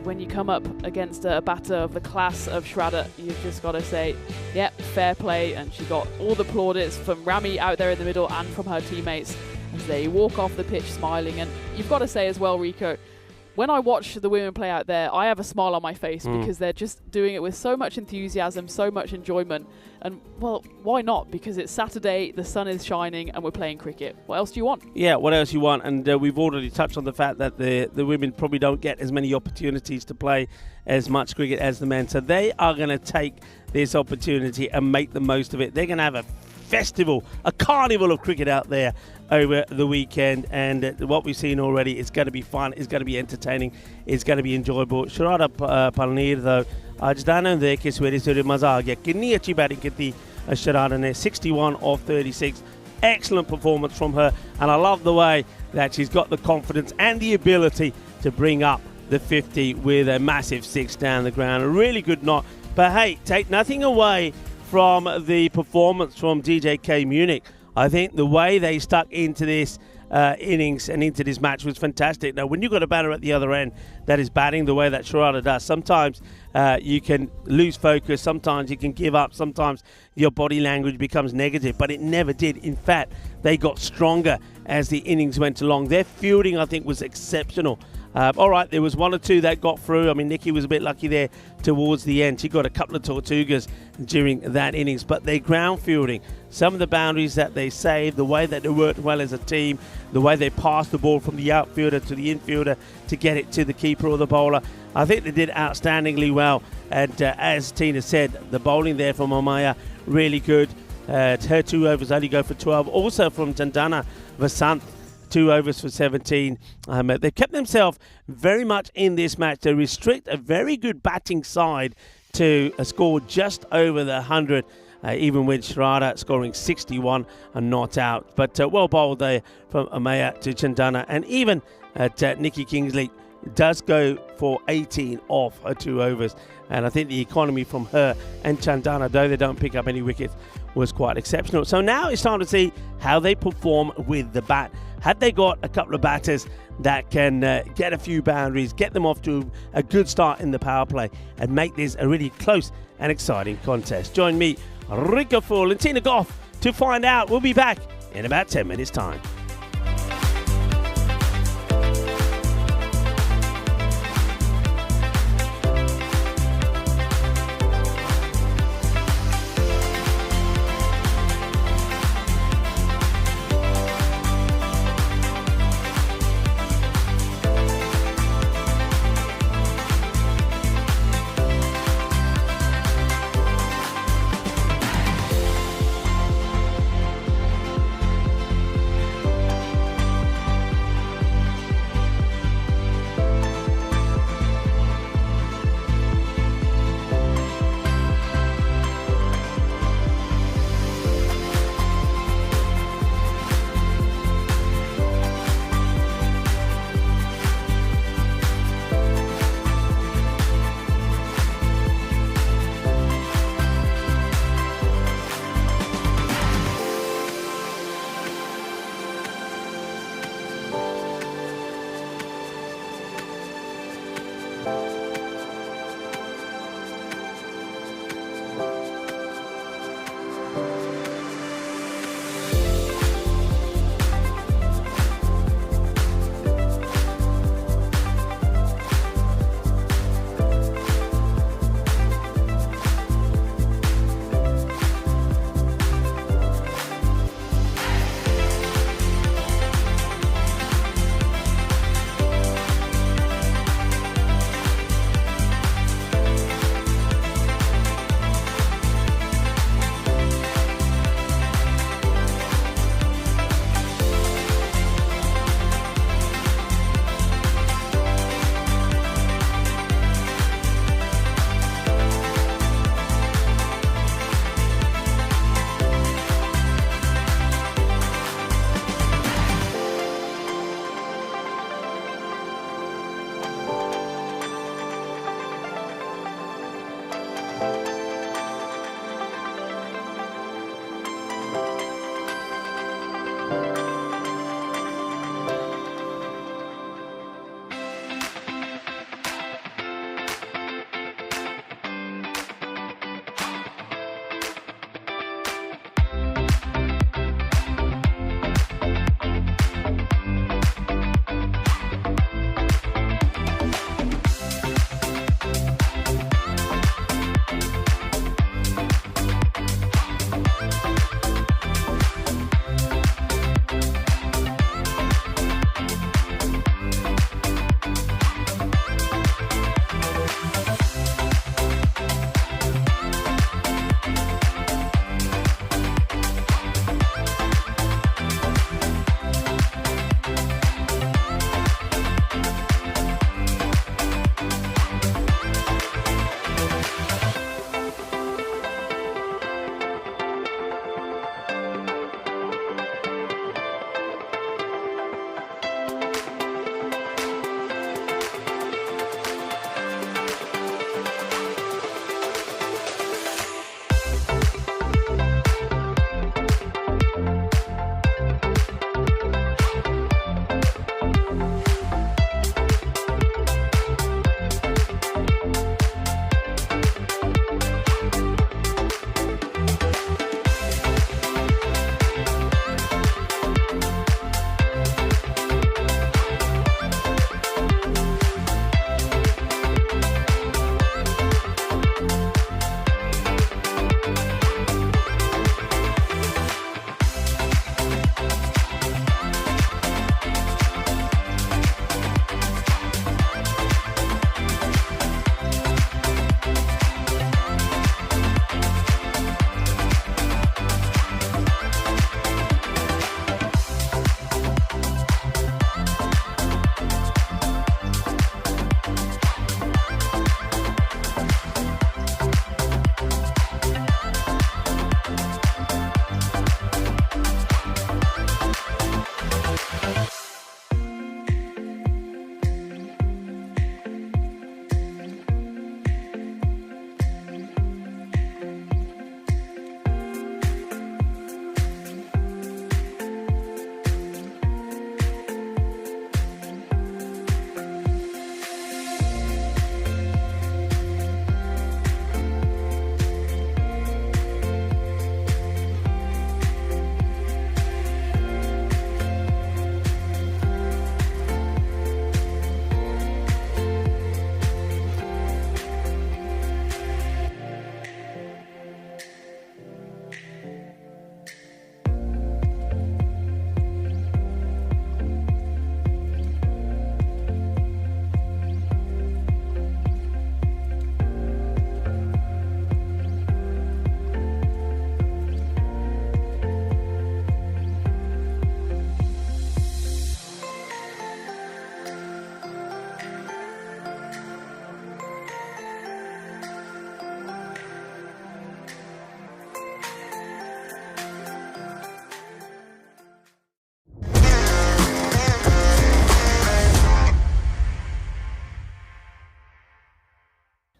when you come up against a batter of the class of Shraddha, you've just got to say, yep, fair play. And she got all the plaudits from Rami out there in the middle and from her teammates as they walk off the pitch smiling. And you've got to say as well, Rico, when I watch the women play out there, I have a smile on my face because they're just doing it with so much enthusiasm, so much enjoyment. And, well, why not? Because it's Saturday, the sun is shining, and we're playing cricket. What else do you want? Yeah, what else you want? And we've already touched on the fact that the women probably don't get as many opportunities to play as much cricket as the men. So they are going to take this opportunity and make the most of it. They're going to have a festival, a carnival of cricket out there over the weekend, and what we've seen already is going to be fun, it's going to be entertaining, it's going to be enjoyable. Shraddha Palanir though, आज दाना देख इस very से मज़ा आ गया कितनी अच्छी batting की थी Shraddha ने 61 of 36. Excellent performance from her, and I love the way that she's got the confidence and the ability to bring up the 50 with a massive 6 down the ground. A really good knock, but hey, take nothing away from the performance from DJK Munich. I think the way they stuck into this innings and into this match was fantastic. Now, when you've got a batter at the other end that is batting the way that Shraddha does, sometimes you can lose focus, sometimes you can give up, sometimes your body language becomes negative, but it never did. In fact, they got stronger as the innings went along. Their fielding, I think, was exceptional. All right, there was 1 or 2 that got through. I mean, Nikki was a bit lucky there towards the end. She got a couple of Tortugas during that innings. But their ground fielding, some of the boundaries that they saved, the way that they worked well as a team, the way they passed the ball from the outfielder to the infielder to get it to the keeper or the bowler, I think they did outstandingly well. And as Tina said, the bowling there from Amaya, really good. Her 2 overs only go for 12. Also from Chandana Vasant, 2 overs for 17. They've kept themselves very much in this match. They restrict a very good batting side to a score just over the 100. Even with Shrada scoring 61 and not out. But well bowled there from Amaya to Chandana. And even Nikki Kingsley does go for 18 off her 2 overs. And I think the economy from her and Chandana, though they don't pick up any wickets, was quite exceptional. So now it's time to see how they perform with the bat. Had they got a couple of batters that can get a few boundaries, get them off to a good start in the power play, and make this a really close and exciting contest. Join me, Rico Full and Tina Goff, to find out. We'll be back in about 10 minutes' time.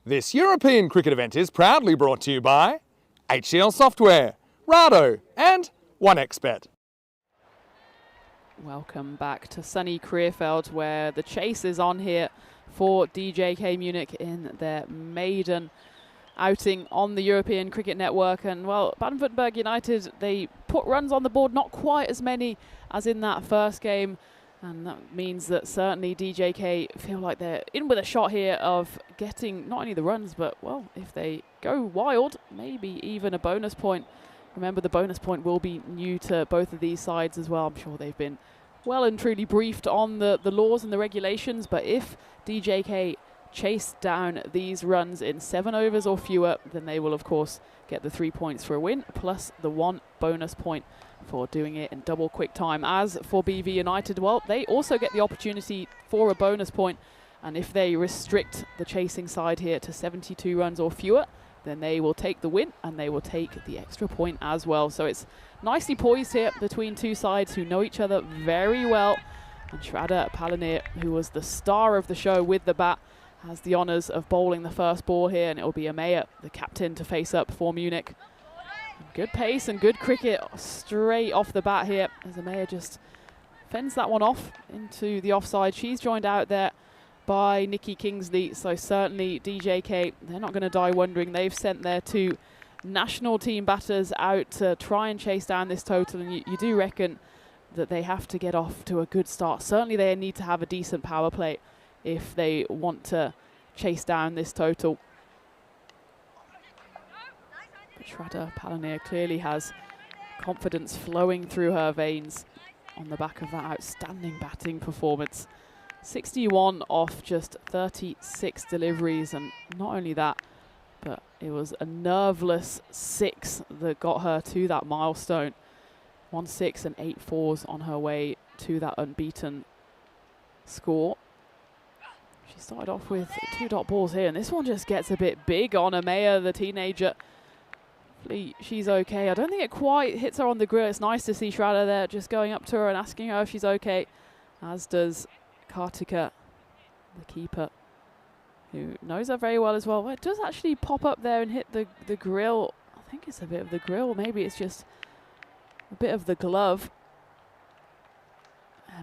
This European cricket event is proudly brought to you by HCL Software, Rado and 1xBet. Welcome back to sunny Krefeld, where the chase is on here for DJK Munich in their maiden outing on the European Cricket Network. And well, Baden-Württemberg United, they put runs on the board, not quite as many as in that first game. And that means that certainly DJK feel like they're in with a shot here of getting not only the runs, but, well, if they go wild, maybe even a bonus point. Remember, the bonus point will be new to both of these sides as well. I'm sure they've been well and truly briefed on the laws and the regulations. But if DJK chase down these runs in 7 overs or fewer, then they will, of course, get the 3 points for a win, plus the 1 bonus point for doing it in double quick time. As for BV United, well, they also get the opportunity for a bonus point, and if they restrict the chasing side here to 72 runs or fewer, then they will take the win and they will take the extra point as well. So it's nicely poised here between two sides who know each other very well. And Shraddha Palanir, who was the star of the show with the bat, has the honours of bowling the first ball here, and it will be Amaya, the captain, to face up for Munich. Good pace and good cricket straight off the bat here, as Amaya just fends that one off into the offside. She's joined out there by Nikki Kingsley, so certainly DJK, they're not going to die wondering. They've sent their 2 national team batters out to try and chase down this total, and you do reckon that they have to get off to a good start. Certainly they need to have a decent power play if they want to chase down this total. But Shraddha Palanir clearly has confidence flowing through her veins on the back of that outstanding batting performance. 61 off just 36 deliveries, and not only that, but it was a nerveless 6 that got her to that milestone. 1 6 and 8 4s on her way to that unbeaten score. She started off with 2 dot balls here, and this one just gets a bit big on Amaya, the teenager. Hopefully she's okay. I don't think it quite hits her on the grill. It's nice to see Shraddha there just going up to her and asking her if she's okay, as does Kartika, the keeper, who knows her very well as well. Well, it does actually pop up there and hit the grill. I think it's a bit of the grill. Maybe it's just a bit of the glove.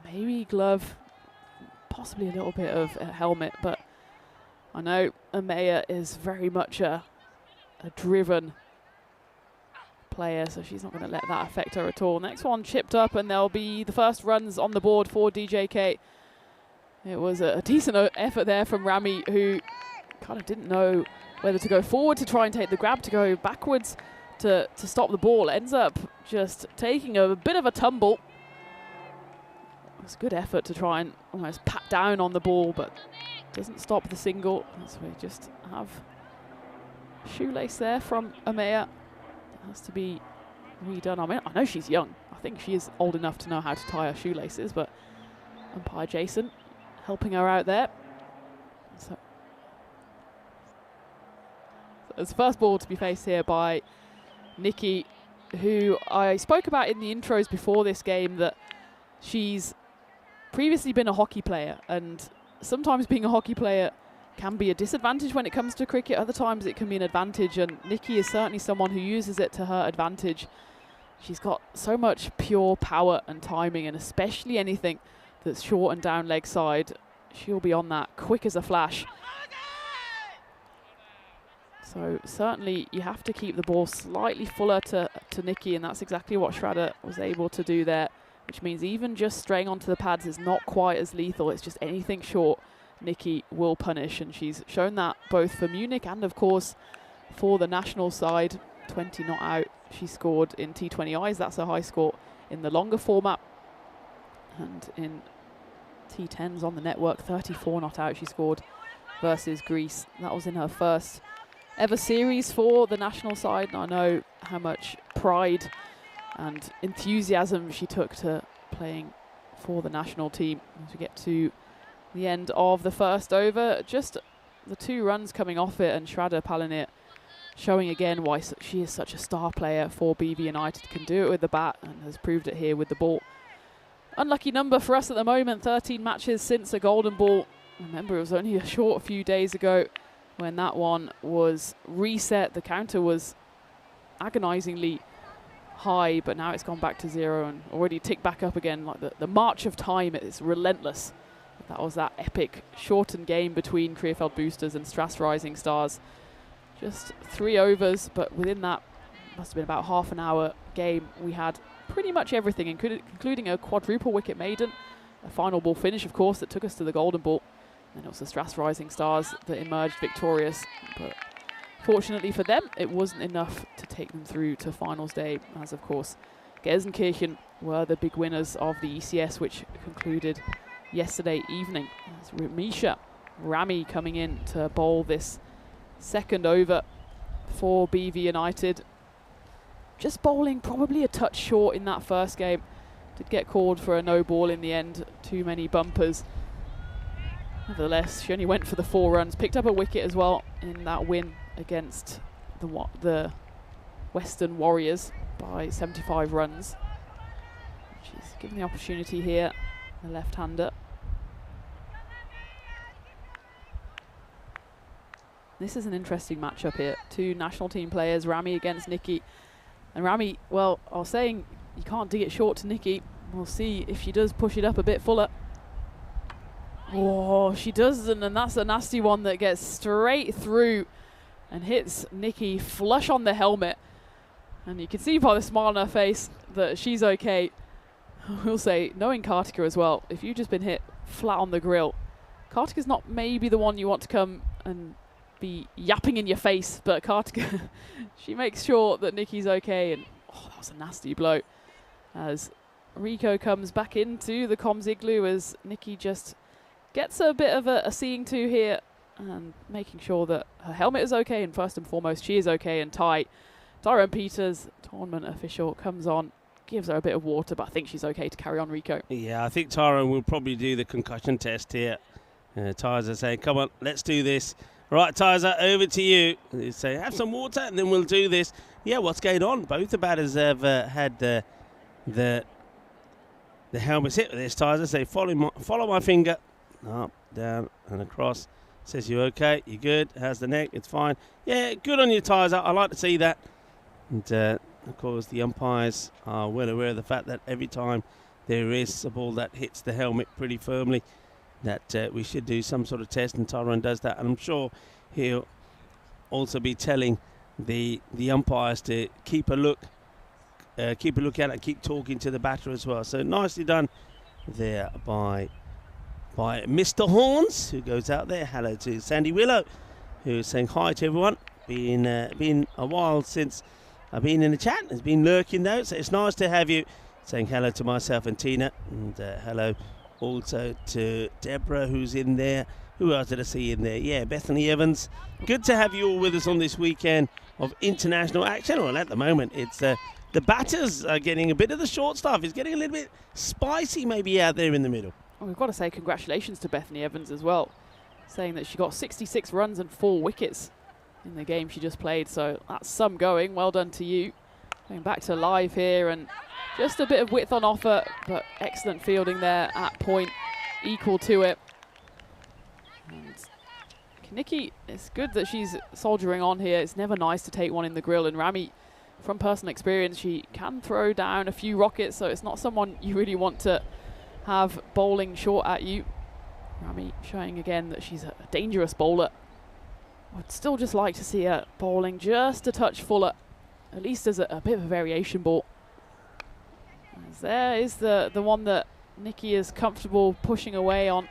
Maybe glove, possibly a little bit of a helmet, but I know Amaya is very much a driven player, so she's not going to let that affect her at all. Next one chipped up, and there'll be the first runs on the board for DJK. It was a decent effort there from Rami, who kind of didn't know whether to go forward to try and take the grab, to go backwards to stop the ball. Ends up just taking a bit of a tumble. It was a good effort to try and almost pat down on the ball, but doesn't stop the single. So we just have a shoelace there from Amaya. It has to be redone. I mean, I know she's young. I think she is old enough to know how to tie her shoelaces, but umpire Jason helping her out there. So it's the first ball to be faced here by Nikki, who I spoke about in the intros before this game, that she's previously been a hockey player, and sometimes being a hockey player can be a disadvantage when it comes to cricket. Other times it can be an advantage, and Nikki is certainly someone who uses it to her advantage. She's got so much pure power and timing, and especially anything that's short and down leg side, she'll be on that quick as a flash. So certainly you have to keep the ball slightly fuller to Nikki, and that's exactly what Shraddha was able to do there, which means even just straying onto the pads is not quite as lethal. It's just anything short Nikki will punish, and she's shown that both for Munich and of course for the national side. 20 not out she scored in T20Is. That's a high score in the longer format, and in T10s on the network, 34 not out she scored versus Greece. That was in her first ever series for the national side, and I know how much pride and enthusiasm she took to playing for the national team. As we get to the end of the first over, just the 2 runs coming off it, and Shraddha Palanir showing again why she is such a star player for BV United. Can do it with the bat and has proved it here with the ball. Unlucky number for us at the moment, 13 matches since a golden ball. Remember, it was only a short few days ago when that one was reset. The counter was agonizingly high, but now it's gone back to 0 and already ticked back up again. Like the march of time is relentless. That was that epic shortened game between Krefeld Boosters and Strath's Rising Stars. Just 3 overs, but within that, must have been about half an hour game, we had pretty much everything, including a quadruple wicket maiden, a final ball finish, of course, that took us to the golden ball. And it was the Strath's Rising Stars that emerged victorious. But fortunately for them, it wasn't enough to take them through to finals day, as of course Gelsenkirchen were the big winners of the ECS, which concluded yesterday evening. As Misha Rami coming in to bowl this second over for BV United. Just bowling probably a touch short in that first game. Did get called for a no ball in the end, too many bumpers. Nevertheless, she only went for the 4 runs, picked up a wicket as well in that win against the Western Warriors by 75 runs. She's given the opportunity here, the left-hander. This is an interesting matchup here. 2 national team players, Rami against Nikki. And Rami, well, I was saying you can't dig it short to Nikki. We'll see if she does push it up a bit fuller. Oh, she doesn't, and that's a nasty one that gets straight through and hits Nikki flush on the helmet. And you can see by the smile on her face that she's okay. I will say, knowing Kartika as well, if you've just been hit flat on the grill, Kartika's not maybe the one you want to come and be yapping in your face, but Kartika, she makes sure that Nikki's okay. And oh, that was a nasty blow. As Rico comes back into the comms igloo as Nikki just gets a bit of a seeing to here and making sure that her helmet is okay, and first and foremost she is okay. And Tyrone Peters, tournament official, comes on, gives her a bit of water, but I think she's okay to carry on, Rico. Yeah, I think Tyrone will probably do the concussion test here. Tyza saying, come on, let's do this. Right, Tyza, over to you. They say, have some water and then we'll do this. Yeah, what's going on? Both the batters have had the helmets hit with this. Tyza say, follow my finger. Up, down and across. Says, you okay? You good? How's the neck? It's fine. Yeah, good on you, Tyza. I like to see that. And of course, the umpires are well aware of the fact that every time there is a ball that hits the helmet pretty firmly, that we should do some sort of test, and Tyrone does that. And I'm sure he'll also be telling the umpires to keep a look at it and keep talking to the batter as well. So nicely done there by Mr. Horns, who goes out there. Hello to Sandy Willow, who's saying hi to everyone. Been a while since I've been in the chat. It's been lurking though, so it's nice to have you. Saying hello to myself and Tina, and hello also to Deborah, who's in there. Who else did I see in there? Yeah, Bethany Evans. Good to have you all with us on this weekend of international action. Well, at the moment, it's the batters are getting a bit of the short stuff. It's getting a little bit spicy maybe out there in the middle. Well, we've got to say congratulations to Bethany Evans as well, saying that she got 66 runs and 4 wickets in the game she just played. So that's some going. Well done to you. Going back to live here, and just a bit of width on offer, but excellent fielding there at point, equal to it. And Nikki, it's good that she's soldiering on here. It's never nice to take one in the grill, and Rami, from personal experience, she can throw down a few rockets, so it's not someone you really want to have bowling short at you. Rami showing again that she's a dangerous bowler. I'd still just like to see her bowling just a touch fuller, at least as a bit of a variation ball. As there is the one that Nikki is comfortable pushing away on,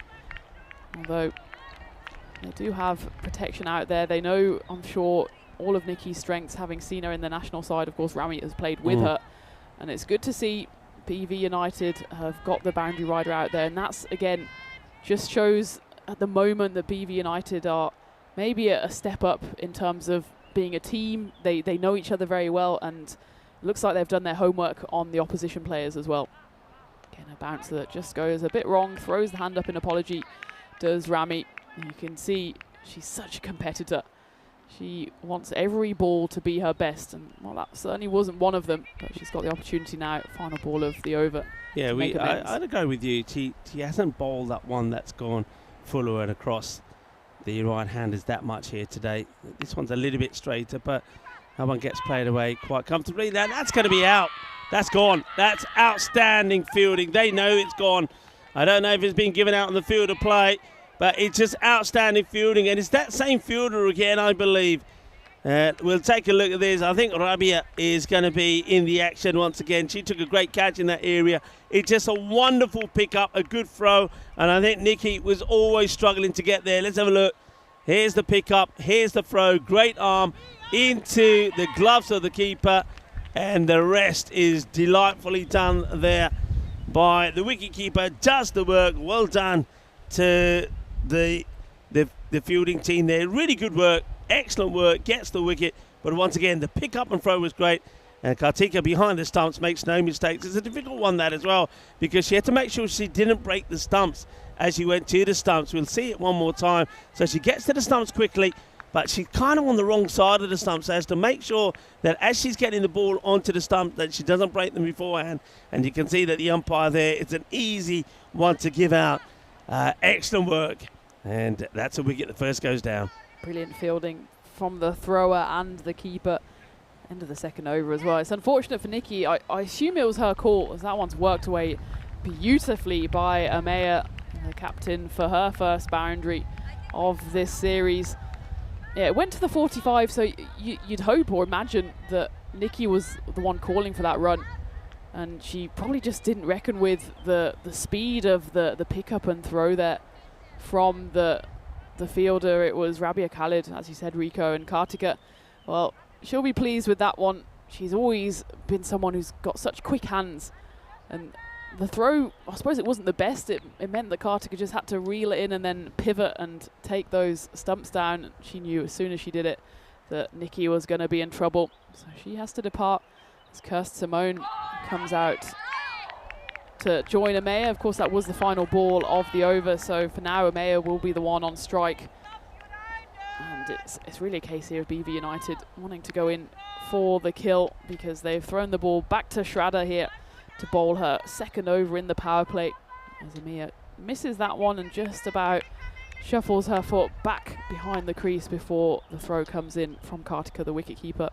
although they do have protection out there. They know, I'm sure, all of Nikki's strengths, having seen her in the national side. Of course, Rami has played with her, and it's good to see BV United have got the boundary rider out there, and that's again just shows at the moment that BV United are maybe a step up in terms of being a team. They know each other very well, and it looks like they've done their homework on the opposition players as well. Again, a bounce that just goes a bit wrong, throws the hand up in apology, does Rami. And you can see she's such a competitor. She wants every ball to be her best, and well, that certainly wasn't one of them, but she's got the opportunity now, final ball of the over. Yeah, I'd go with you. She hasn't bowled that one that's gone fuller and across the right-handers that much here today. This one's a little bit straighter, but that one gets played away quite comfortably. That's going to be out. That's gone. That's outstanding fielding. They know it's gone. I don't know if it's been given out on the field of play, but it's just outstanding fielding. And it's that same fielder again, I believe. We'll take a look at this. I think Rabia is going to be in the action once again. She took a great catch in that area. It's just a wonderful pickup, a good throw. And I think Nikki was always struggling to get there. Let's have a look. Here's the pickup. Here's the throw. Great arm into the gloves of the keeper. And the rest is delightfully done there by the wicketkeeper. Does the work. Well done to the fielding team there. Really good work. Excellent work. Gets the wicket. But once again, the pick up and throw was great. And Kartika behind the stumps makes no mistakes. It's a difficult one, that as well, because she had to make sure she didn't break the stumps as she went to the stumps. We'll see it one more time. So she gets to the stumps quickly, but she's kind of on the wrong side of the stumps, so has to make sure that as she's getting the ball onto the stump that she doesn't break them beforehand. And you can see that the umpire there, it's an easy one to give out. Excellent work. And that's a wicket. The first goes down. Brilliant fielding from the thrower and the keeper. End of the second over as well. It's unfortunate for Nikki. I assume it was her call, as that one's worked away beautifully by Amaya, the captain, for her first boundary of this series. Yeah, it went to the 45, so you'd hope or imagine that Nikki was the one calling for that run. And she probably just didn't reckon with the speed of the pickup and throw there from the fielder. It was Rabia Khalid, as you said, Rico, and Kartika. Well, she'll be pleased with that one. She's always been someone who's got such quick hands. And the throw, I suppose it wasn't the best. It meant that Kartika just had to reel it in and then pivot and take those stumps down. She knew as soon as she did it that Nikki was going to be in trouble. So she has to depart as Kirst Simone comes out to join Amaya. Of course, that was the final ball of the over. So for now, Amaya will be the one on strike. And it's really a case here of BV United wanting to go in for the kill, because they've thrown the ball back to Shraddha here to bowl her second over in the power play. As Amaya misses that one and just about shuffles her foot back behind the crease before the throw comes in from Kartika, the wicketkeeper.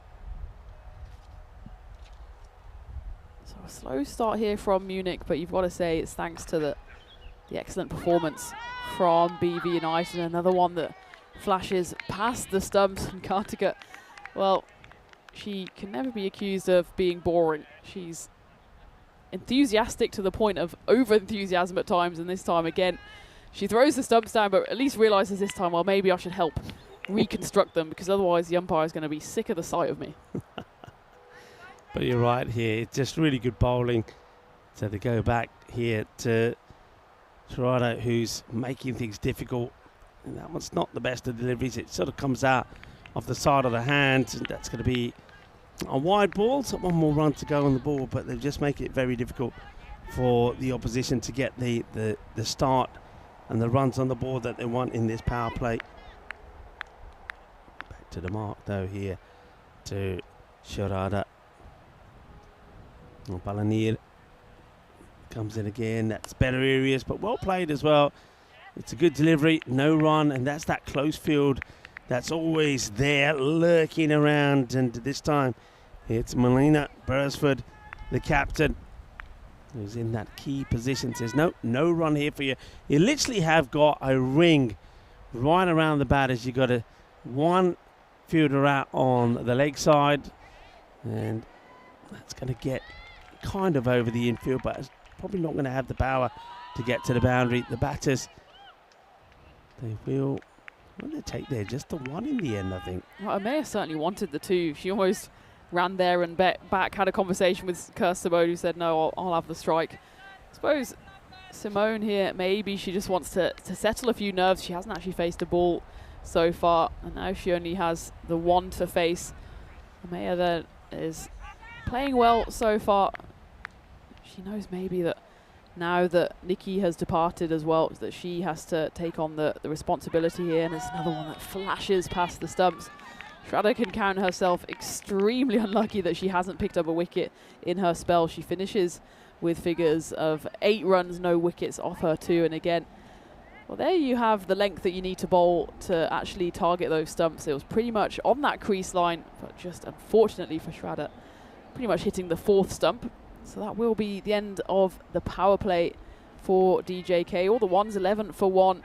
So a slow start here from Munich, but you've got to say it's thanks to the excellent performance from BV United. Another one that flashes past the stumps, and Kartika, well, she can never be accused of being boring. She's enthusiastic to the point of over-enthusiasm at times, and this time again she throws the stumps down, but at least realises this time, well, maybe I should help reconstruct them, because otherwise the umpire is going to be sick of the sight of me. But you're right here, it's just really good bowling. So they go back here to Toronto, who's making things difficult. And that one's not the best of deliveries. It sort of comes out off the side of the hand, and that's going to be a wide ball. So one more run to go on the ball, but they just make it very difficult for the opposition to get the start and the runs on the board that they want in this power play. Back to the mark though here to Shraddha. Balanir comes in again. That's better areas, but well played as well. It's a good delivery, no run, and that's that close field that's always there lurking around. And this time it's Melina Beresford, the captain, who's in that key position, says no run here for you. You literally have got a ring right around the batters. You got one fielder out on the leg side, and that's going to get kind of over the infield, but it's probably not going to have the power to get to the boundary. The batters, they will they take there just the one in the end, I think. Well, Amaya certainly wanted the two. She almost ran there and back, had a conversation with Kirst Simone, who said, no, I'll have the strike. I suppose Simone here, maybe she just wants to settle a few nerves. She hasn't actually faced a ball so far, and now she only has the one to face. Amaya there is playing well so far. She knows maybe that now that Nikki has departed as well, that she has to take on the responsibility here, and it's another one that flashes past the stumps. Shraddha can count herself extremely unlucky that she hasn't picked up a wicket in her spell. She finishes with figures of 8 runs, no wickets off her 2, and again, Well, there you have the length that you need to bowl to actually target those stumps. It was pretty much on that crease line, but just unfortunately for Schrader, pretty much hitting the 4th stump. So that will be the end of the power play for DJK. All the ones 11 for 1.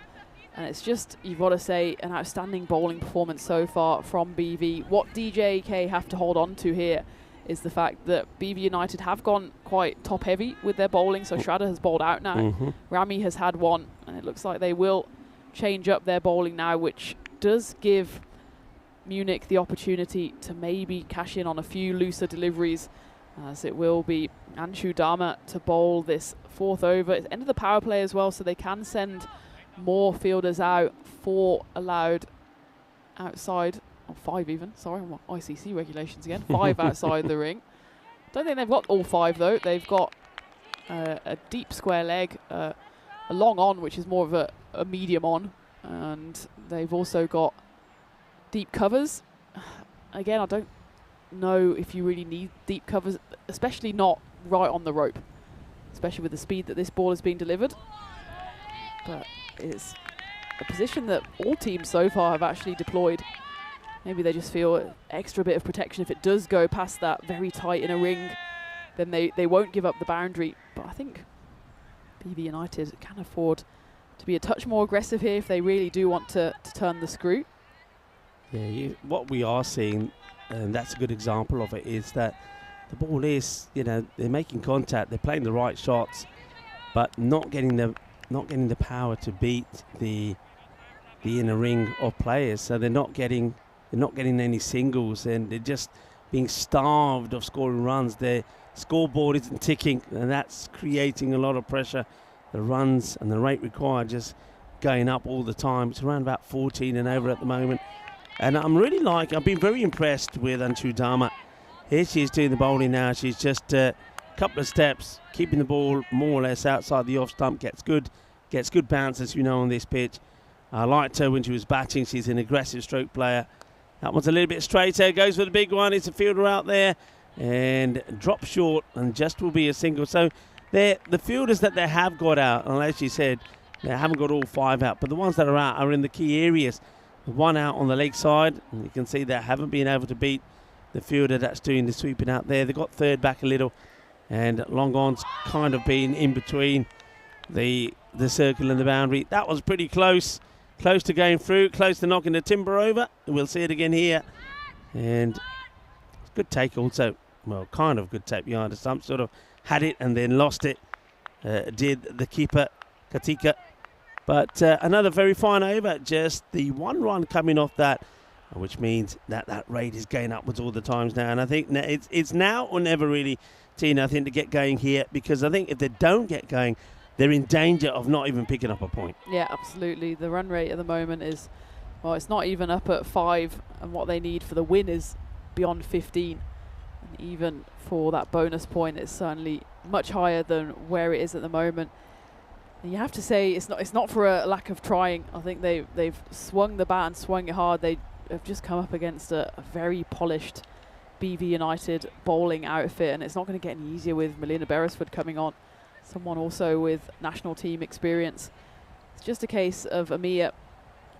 And it's just, you've got to say, an outstanding bowling performance so far from BV. What DJK have to hold on to here is the fact that BV United have gone quite top heavy with their bowling. So Schrader has bowled out now. Rami has had 1, and it looks like they will change up their bowling now, which does give Munich the opportunity to maybe cash in on a few looser deliveries, as it will be Anshu Dharma to bowl this 4th over. It's end of the power play as well, so they can send more fielders out. 4 allowed outside, or 5 even, sorry, I'm on ICC regulations again. 5 outside the ring. Don't think they've got all 5 though. They've got a deep square leg, a long on, which is more of a medium on, and they've also got deep covers. Again, I don't know if you really need deep covers, especially not right on the rope, especially with the speed that this ball is being delivered. But it's a position that all teams so far have actually deployed. Maybe they just feel an extra bit of protection. If it does go past that very tight inner ring, then they won't give up the boundary. But I think BV United can afford to be a touch more aggressive here if they really do want to turn the screw. Yeah, what we are seeing, and that's a good example of it, is that the ball is, they're making contact, they're playing the right shots, but not getting the power to beat the inner ring of players. So they're not getting any singles, and they're just being starved of scoring runs. Their scoreboard isn't ticking, and that's creating a lot of pressure. The runs and the rate required just going up all the time. It's around about 14 and over at the moment. And I've been very impressed with Anshu Dharma. Here she is doing the bowling now. She's just a couple of steps, keeping the ball more or less outside the off stump. Gets good bounce, as you know, on this pitch. I liked her when she was batting. She's an aggressive stroke player. That one's a little bit straighter. Goes for the big one. It's a fielder out there and drops short, and just will be a single. So the fielders that they have got out, and as you said, they haven't got all 5 out, but the ones that are out are in the key areas. The one out on the leg side, and you can see they haven't been able to beat the fielder that's doing the sweeping out there. They got 3rd back a little, and long on's kind of been in between the circle and the boundary. That was pretty close to going through, close to knocking the timber over. We'll see it again here, and good take also. Well, kind of good take behind the stump, sort of had it and then lost it. Did the keeper Katika. But another very fine over, just the 1 run coming off that, which means that rate is going upwards all the times now. And I think it's now or never really, Tina, I think, to get going here, because I think if they don't get going, they're in danger of not even picking up a point. Yeah, absolutely. The run rate at the moment is, well, it's not even up at 5, and what they need for the win is beyond 15. And even for that bonus point, it's certainly much higher than where it is at the moment. And you have to say it's not for a lack of trying. I think they've swung the bat and swung it hard. They have just come up against a very polished BV United bowling outfit, and it's not going to get any easier with Melina Beresford coming on, someone also with national team experience. It's just a case of Amia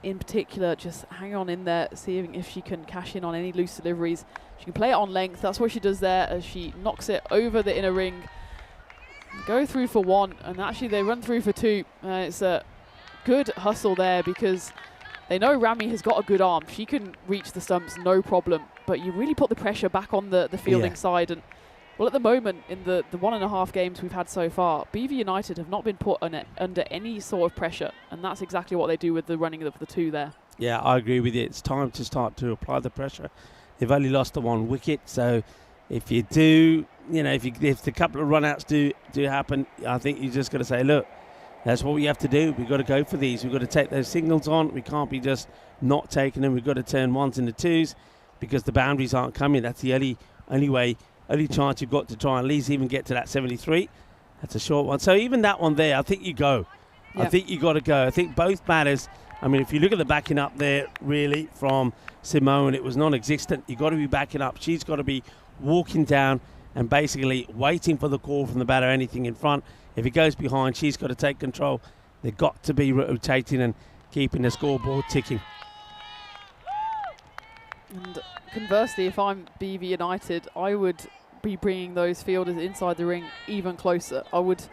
in particular just hang on in there, seeing if she can cash in on any loose deliveries. She can play it on length. That's what she does there, as she knocks it over the inner ring. Go through for 1, and actually they run through for 2. It's a good hustle there, because they know Rami has got a good arm. She can reach the stumps, no problem. But you really put the pressure back on the fielding side. And well, at the moment, in the 1.5 games we've had so far, BV United have not been put under any sort of pressure. And that's exactly what they do with the running of the 2 there. Yeah, I agree with you. It's time to start to apply the pressure. They've only lost the 1 wicket, so if you do, if the couple of run-outs do happen, I think you just got to say, look, that's what we have to do. We've got to go for these. We've got to take those singles on. We can't be just not taking them. We've got to turn 1s into 2s, because the boundaries aren't coming. That's the only chance you've got to try and at least even get to that 73. That's a short one. So even that one there, I think you go. Yeah. I think you got to go. I think both batters, if you look at the backing up there, really, from Simone, it was non-existent. You've got to be backing up. She's got to be walking down and basically waiting for the call from the batter, anything in front. If it goes behind, she's got to take control. They've got to be rotating and keeping the scoreboard ticking. And conversely, if I'm BV United, I would be bringing those fielders inside the ring even closer. I would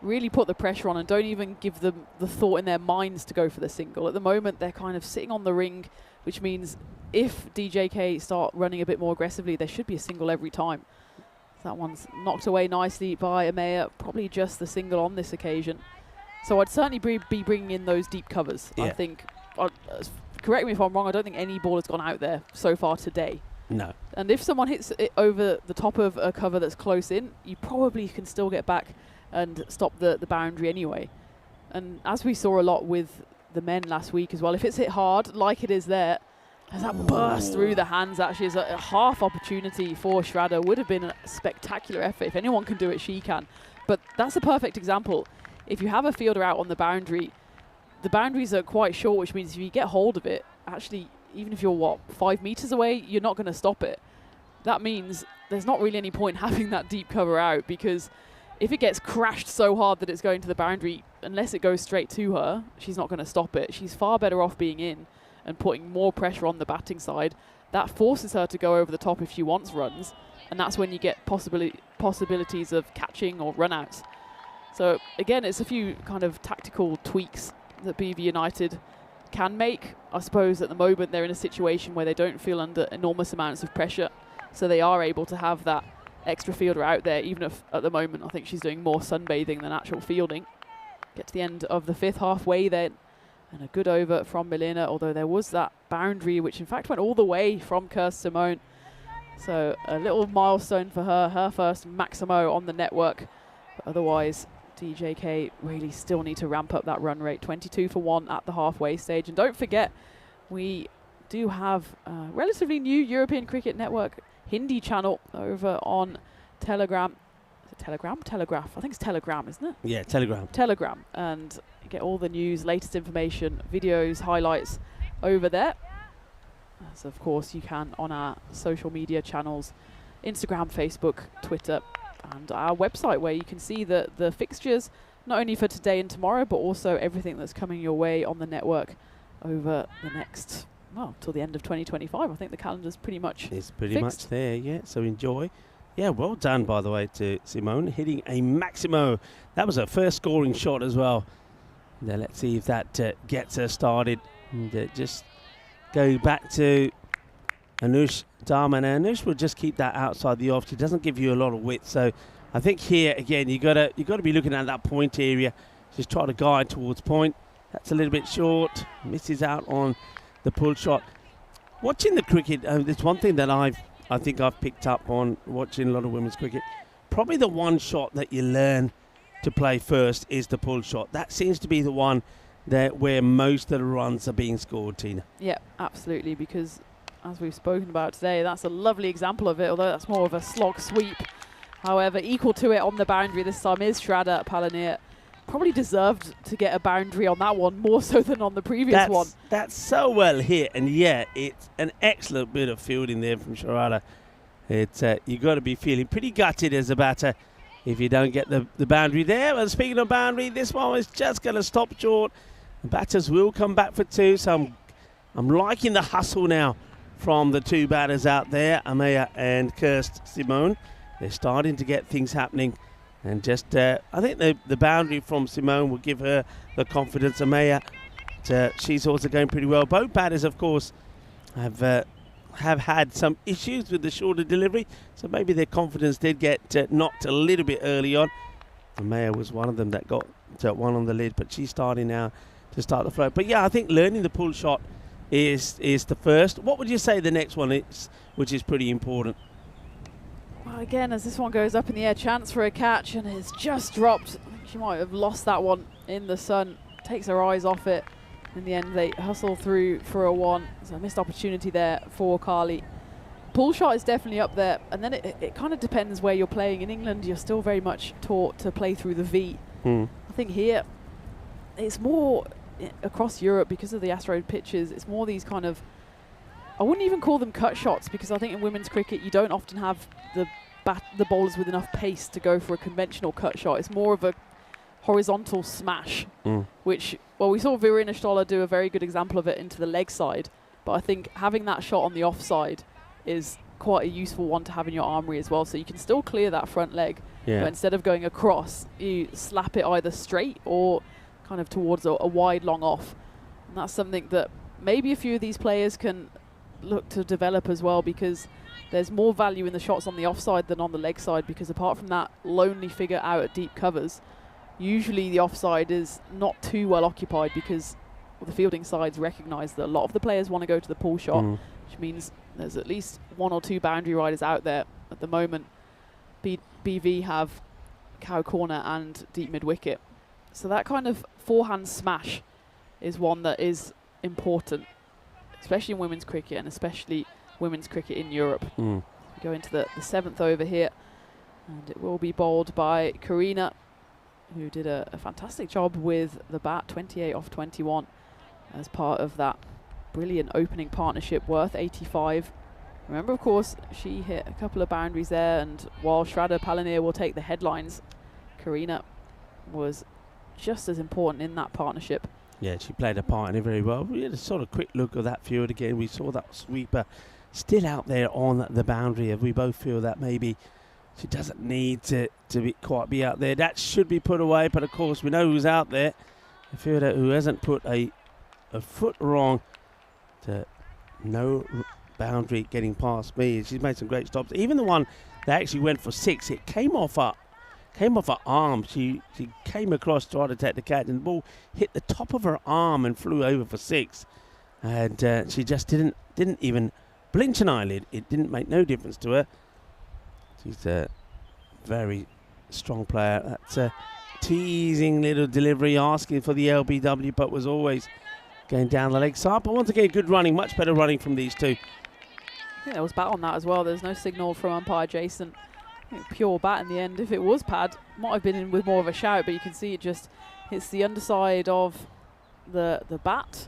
really put the pressure on and don't even give them the thought in their minds to go for the single. At the moment, they're kind of sitting on the ring, which means if DJK start running a bit more aggressively, there should be a single every time. That one's knocked away nicely by Amaya, probably just the single on this occasion. So I'd certainly be bringing in those deep covers. Yeah. I think, correct me if I'm wrong, I don't think any ball has gone out there so far today. No. And if someone hits it over the top of a cover that's close in, you probably can still get back and stop the boundary anyway. And as we saw a lot with the men last week as well, if it's hit hard, like it is there, as that burst through the hands actually is a half opportunity for Schrader. Would have been a spectacular effort. If anyone can do it, she can. But that's a perfect example. If you have a fielder out on the boundaries are quite short, which means if you get hold of it, actually, even if you're, 5 meters away, you're not going to stop it. That means there's not really any point having that deep cover out, because if it gets crashed so hard that it's going to the boundary, unless it goes straight to her, she's not going to stop it. She's far better off being in and putting more pressure on the batting side. That forces her to go over the top if she wants runs, and that's when you get possibilities of catching or run-outs. So again, it's a few kind of tactical tweaks that BV United can make. I suppose at the moment they're in a situation where they don't feel under enormous amounts of pressure, so they are able to have that extra fielder out there, even if at the moment I think she's doing more sunbathing than actual fielding. Get to the end of the fifth, halfway then, and a good over from Milena, although there was that boundary which in fact went all the way from Kirst Simone. So a little milestone for her first Maximo on the network. But otherwise, DJK really still need to ramp up that run rate. 22 for 1 at the halfway stage. And don't forget, we do have a relatively new European Cricket Network Hindi channel over on Telegram. Is it Telegram? Telegraph. I think it's Telegram, isn't it? Yeah, Telegram. Telegram. And you get all the news, latest information, videos, highlights over there. As of course you can on our social media channels, Instagram, Facebook, Twitter, and our website, where you can see the fixtures, not only for today and tomorrow, but also everything that's coming your way on the network over the next, till the end of 2025. I think the calendar's pretty much It's pretty fixed. much there, yeah, so enjoy. Yeah, well done, by the way, to Simone, hitting a Maximo. That was her first scoring shot as well. Now let's see if that gets her started. And just go back to Anush Darman. Anush will just keep that outside the off. She doesn't give you a lot of width, so I think here again you got to be looking at that point area. Just try to guide towards point. That's a little bit short. Misses out on the pull shot. Watching the cricket, there's one thing that I think I've picked up on watching a lot of women's cricket. Probably the one shot that you learn to play first is the pull shot. That seems to be the one where most of the runs are being scored, Tina. Yeah, absolutely, because as we've spoken about today, that's a lovely example of it, although that's more of a slog sweep. However, equal to it on the boundary this time is Shraddha Palanier. Probably deserved to get a boundary on that one, more so than on the previous one. That's so well hit, and yeah, it's an excellent bit of fielding there from Shraddha. You got to be feeling pretty gutted as a batter if you don't get the boundary there. Well, speaking of boundary, this one is just going to stop short. The batters will come back for two, so I'm liking the hustle now from the two batters out there, Amaya and Kirst Simone. They're starting to get things happening. And just, I think the boundary from Simone will give her the confidence. Amaya, she's also going pretty well. Both batters, of course, have had some issues with the shorter delivery, so maybe their confidence did get knocked a little bit early on. Amaya was one of them that got one on the lid, but she's starting now to start the flow. But yeah, I think learning the pull shot is the first. What would you say the next one is, which is pretty important? Well, again, as this one goes up in the air, chance for a catch, and it's just dropped. I think she might have lost that one in the sun. Takes her eyes off it. In the end, they hustle through for a one. So a missed opportunity there for Carly. Pull shot is definitely up there, and then it kind of depends where you're playing. In England, you're still very much taught to play through the V. I think here, it's more across Europe because of the Astro pitches. It's more these kind of, I wouldn't even call them cut shots, because I think in women's cricket you don't often have the bowlers with enough pace to go for a conventional cut shot. It's more of a horizontal smash, which, well, we saw Verena Stoller do a very good example of it into the leg side, but I think having that shot on the offside is quite a useful one to have in your armory as well, so you can still clear that front leg, but instead of going across, you slap it either straight or kind of towards a wide long off. And that's something that maybe a few of these players can look to develop as well, because there's more value in the shots on the offside than on the leg side, because apart from that lonely figure out at deep covers, usually the offside is not too well occupied, because the fielding sides recognise that a lot of the players want to go to the pull shot, which means there's at least 1 or 2 boundary riders out there at the moment. BV have cow corner and deep mid wicket. So that kind of forehand smash is one that is important, especially in women's cricket, and especially women's cricket in Europe. We go into the 7th over here, and it will be bowled by Karina, who did a fantastic job with the bat, 28 off 21, as part of that brilliant opening partnership worth 85. Remember, of course, she hit a couple of boundaries there, and while Shraddha Palanir will take the headlines, Karina was just as important in that partnership. Yeah, she played a part in it very well. We had a sort of quick look at that field again. We saw that sweeper still out there on the boundary, and we both feel that maybe she doesn't need to quite be out there. That should be put away, but of course we know who's out there. A fielder who hasn't put a foot wrong to no boundary getting past me. She's made some great stops. Even the one that actually went for 6, it came off her arm. She came across, tried to take the catch, and the ball hit the top of her arm and flew over for 6. And she just didn't even blinch an eyelid. It didn't make no difference to her. She's a very strong player. That's a teasing little delivery, asking for the LBW, but was always going down the leg side. But once again, good running, much better running from these two. I think there was bat on that as well. There's no signal from umpire Jason. I think pure bat in the end. If it was pad, might have been in with more of a shout, but you can see it just hits the underside of the bat.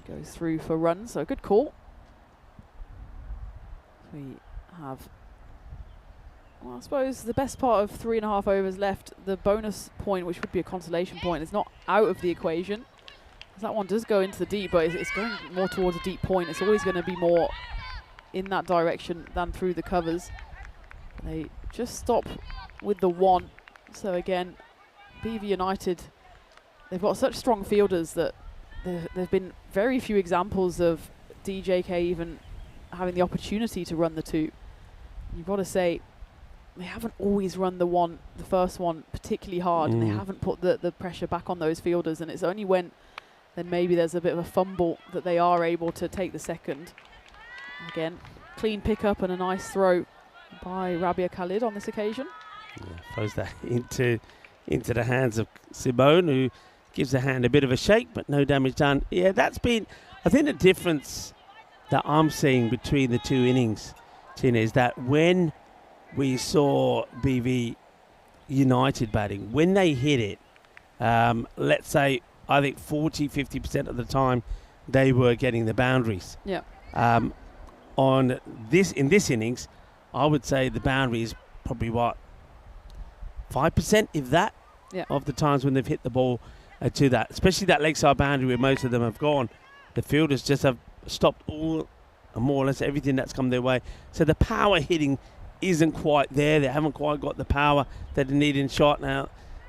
Goes through for run, so a good call. We have, well, I suppose the best part of 3.5 overs left. The bonus point, which would be a consolation point, is not out of the equation. That one does go into the deep, but it's going more towards a deep point. It's always going to be more in that direction than through the covers. They just stop with the 1. So again, BV United, they've got such strong fielders that there's been very few examples of DJK even having the opportunity to run the 2. You've got to say, they haven't always run the first one particularly hard, and they haven't put the pressure back on those fielders, and it's only when then maybe there's a bit of a fumble that they are able to take the second. Again, clean pickup and a nice throw by Rabia Khalid on this occasion. Yeah, throws that into the hands of Simone, who gives the hand a bit of a shake, but no damage done. Yeah, that's been, I think the difference that I'm seeing between the 2 innings, Tina, is that when we saw BV United batting, when they hit it, let's say, I think 40-50% of the time they were getting the boundaries. Yeah. In this innings, I would say the boundary is probably 5%, if that, of the times when they've hit the ball to that, especially that leg side boundary where most of them have gone. The fielders just have stopped all, more or less everything that's come their way. So the power hitting isn't quite there. They haven't quite got the power that they need in shot now.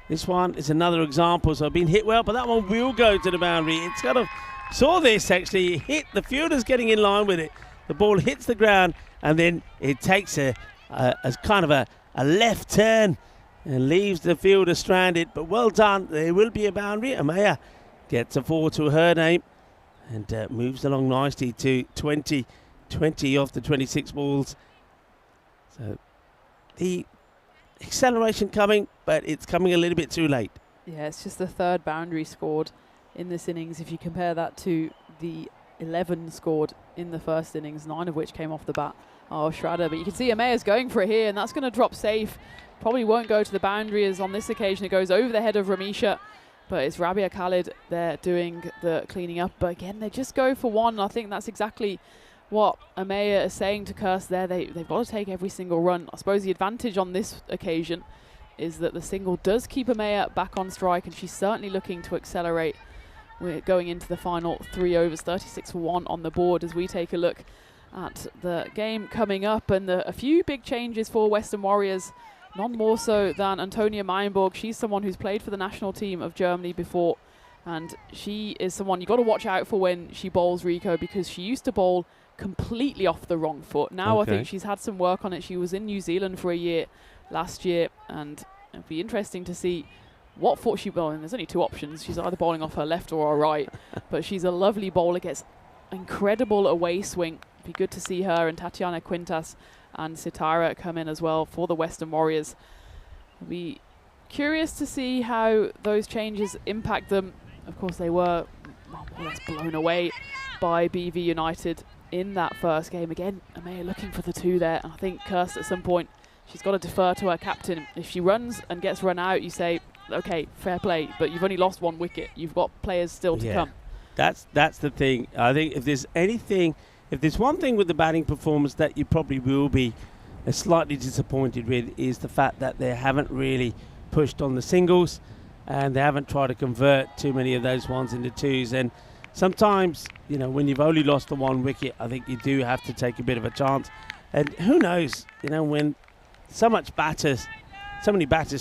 This one is another example. So been hit well, but that one will go to the boundary. It's kind of saw this actually hit. The fielder's getting in line with it. The ball hits the ground, and then it takes a kind of a left turn and leaves the fielder stranded. But well done. There will be a boundary. Amaya gets a 4 to her name and moves along nicely to 20 off the 26 balls. So the acceleration coming, but it's coming a little bit too late. Yeah, it's just the 3rd boundary scored in this innings. If you compare that to the 11 scored in the first innings, 9 of which came off the bat of Shraddha. But you can see Amaya's going for it here, and that's going to drop safe. Probably won't go to the boundary, as on this occasion it goes over the head of Ramisha. But it's Rabia Khalid there doing the cleaning up. But again, they just go for 1. I think that's exactly what Amaya is saying to Kirst there. They've got to take every single run. I suppose the advantage on this occasion is that the single does keep Amaya back on strike, and she's certainly looking to accelerate. We're going into the final 3 overs, 36 for 1 on the board as we take a look at the game coming up, and a few big changes for Western Warriors, none more so than Antonia Meinborg. She's someone who's played for the national team of Germany before, and she is someone you got to watch out for when she bowls, Rico, because she used to bowl completely off the wrong foot. Now I think she's had some work on it. She was in New Zealand for a year last year, and it'd be interesting to see what foot she bowls. And there's only 2 options. She's either bowling off her left or her right, but she's a lovely bowler, gets incredible away swing. Be good to see her and Tatiana Quintas and Sitara come in as well for the Western Warriors. I'll be curious to see how those changes impact them. Of course, they were more or less blown away by BV United in that first game. Again, Amaya looking for the 2 there, and I think Kirst at some point, she's got to defer to her captain. If she runs and gets run out, you say, okay, fair play, but you've only lost 1 wicket. You've got players still to come. That's the thing. I think if there's one thing with the batting performance that you probably will be slightly disappointed with, is the fact that they haven't really pushed on the singles, and they haven't tried to convert too many of those ones into 2s. And sometimes, when you've only lost the 1 wicket, I think you do have to take a bit of a chance. And who knows, when so many batters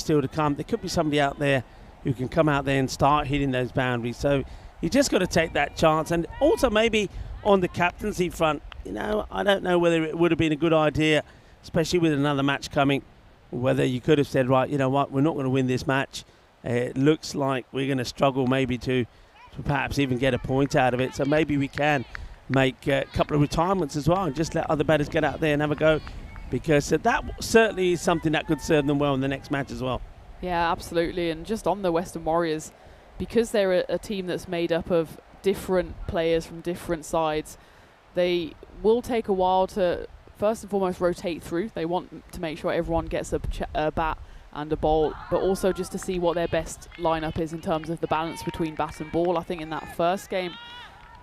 still to come, there could be somebody out there who can come out there and start hitting those boundaries. So you just got to take that chance. And also maybe on the captaincy front, I don't know whether it would have been a good idea, especially with another match coming, whether you could have said, right, you know what, we're not going to win this match. It looks like we're going to struggle maybe to perhaps even get a point out of it. So maybe we can make a couple of retirements as well and just let other batters get out there and have a go, because that certainly is something that could serve them well in the next match as well. Yeah, absolutely. And just on the Western Warriors, because they're a team that's made up of different players from different sides, they will take a while to first and foremost rotate through. They want to make sure everyone gets a bat and a bowl, but also just to see what their best lineup is in terms of the balance between bat and ball. I think in that first game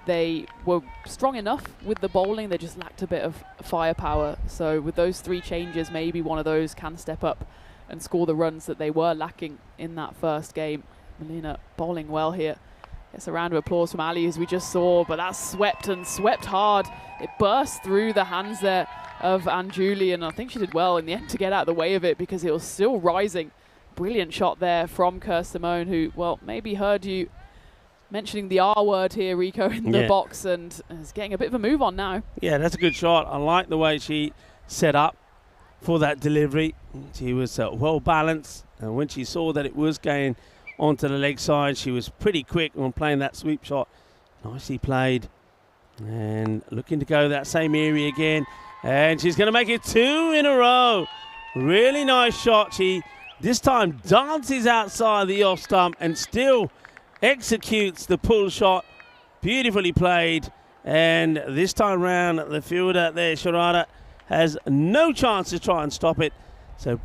they were strong enough with the bowling, they just lacked a bit of firepower. So with those 3 changes, maybe one of those can step up and score the runs that they were lacking in that first game. Melina bowling well here. Gets a round of applause from Ali, as we just saw, but that's swept hard. It burst through the hands there of Anjuli, and I think she did well in the end to get out of the way of it, because it was still rising. Brilliant shot there from Kirst Simone, who, well, maybe heard you mentioning the R word here, Rico, in the box, and is getting a bit of a move on now. Yeah, that's a good shot. I like the way she set up for that delivery. She was well balanced, and when she saw that it was going onto the leg side, she was pretty quick on playing that sweep shot. Nicely played, and looking to go that same area again, and she's going to make it 2 in a row. Really nice shot. She this time dances outside the off stump and still executes the pull shot. Beautifully played, and this time round the fielder there, Sharada, has no chance to try and stop it. So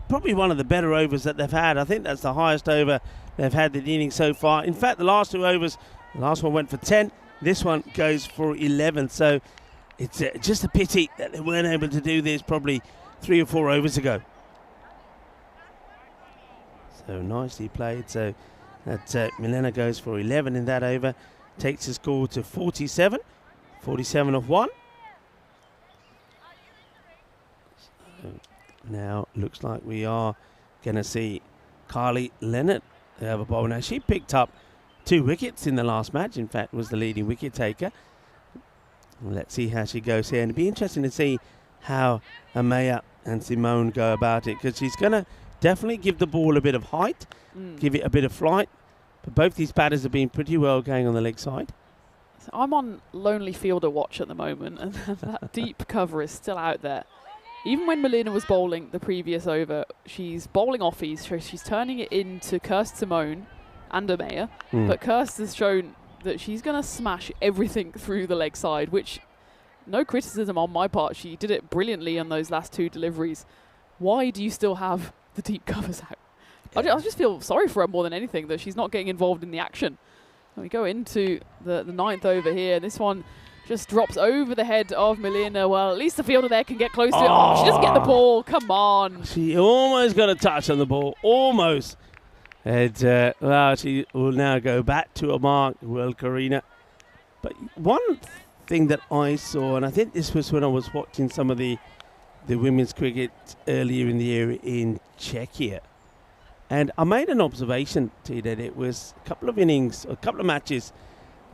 probably one of the better overs that they've had. I think that's the highest over they've had the inning so far. In fact, the last 2 overs, the last one went for 10. This one goes for 11. So it's just a pity that they weren't able to do this probably 3 or 4 overs ago. So nicely played. So that Milena goes for 11 in that over. Takes the score to 47. 47 of 1. So now looks like we are going to see Carly Leonard have a bowl. Now she picked up 2 wickets in the last match. In fact, was the leading wicket taker. Let's see how she goes here. And it'd be interesting to see how Amaya and Simone go about it, because she's going to definitely give the ball a bit of height, give it a bit of flight. But both these batters have been pretty well going on the leg side. So I'm on lonely fielder watch at the moment, and that deep cover is still out there. Even when Melina was bowling the previous over, she's bowling offies, so she's turning it into Kirst Simone and Amaya. But Kirst has shown that she's going to smash everything through the leg side, which, no criticism on my part, she did it brilliantly on those last 2 deliveries. Why do you still have the deep covers out? I just feel sorry for her more than anything, that she's not getting involved in the action. And we go into the 9th over here. This one, just drops over the head of Milena. Well, at least the fielder there can get close to it. Oh, she doesn't get the ball. Come on. She almost got a touch on the ball. Almost. And, well, she will now go back to a mark. Well, Karina. But one thing that I saw, and I think this was when I was watching some of the women's cricket earlier in the year in Czechia. And I made an observation, T, that it was a couple of innings, a couple of matches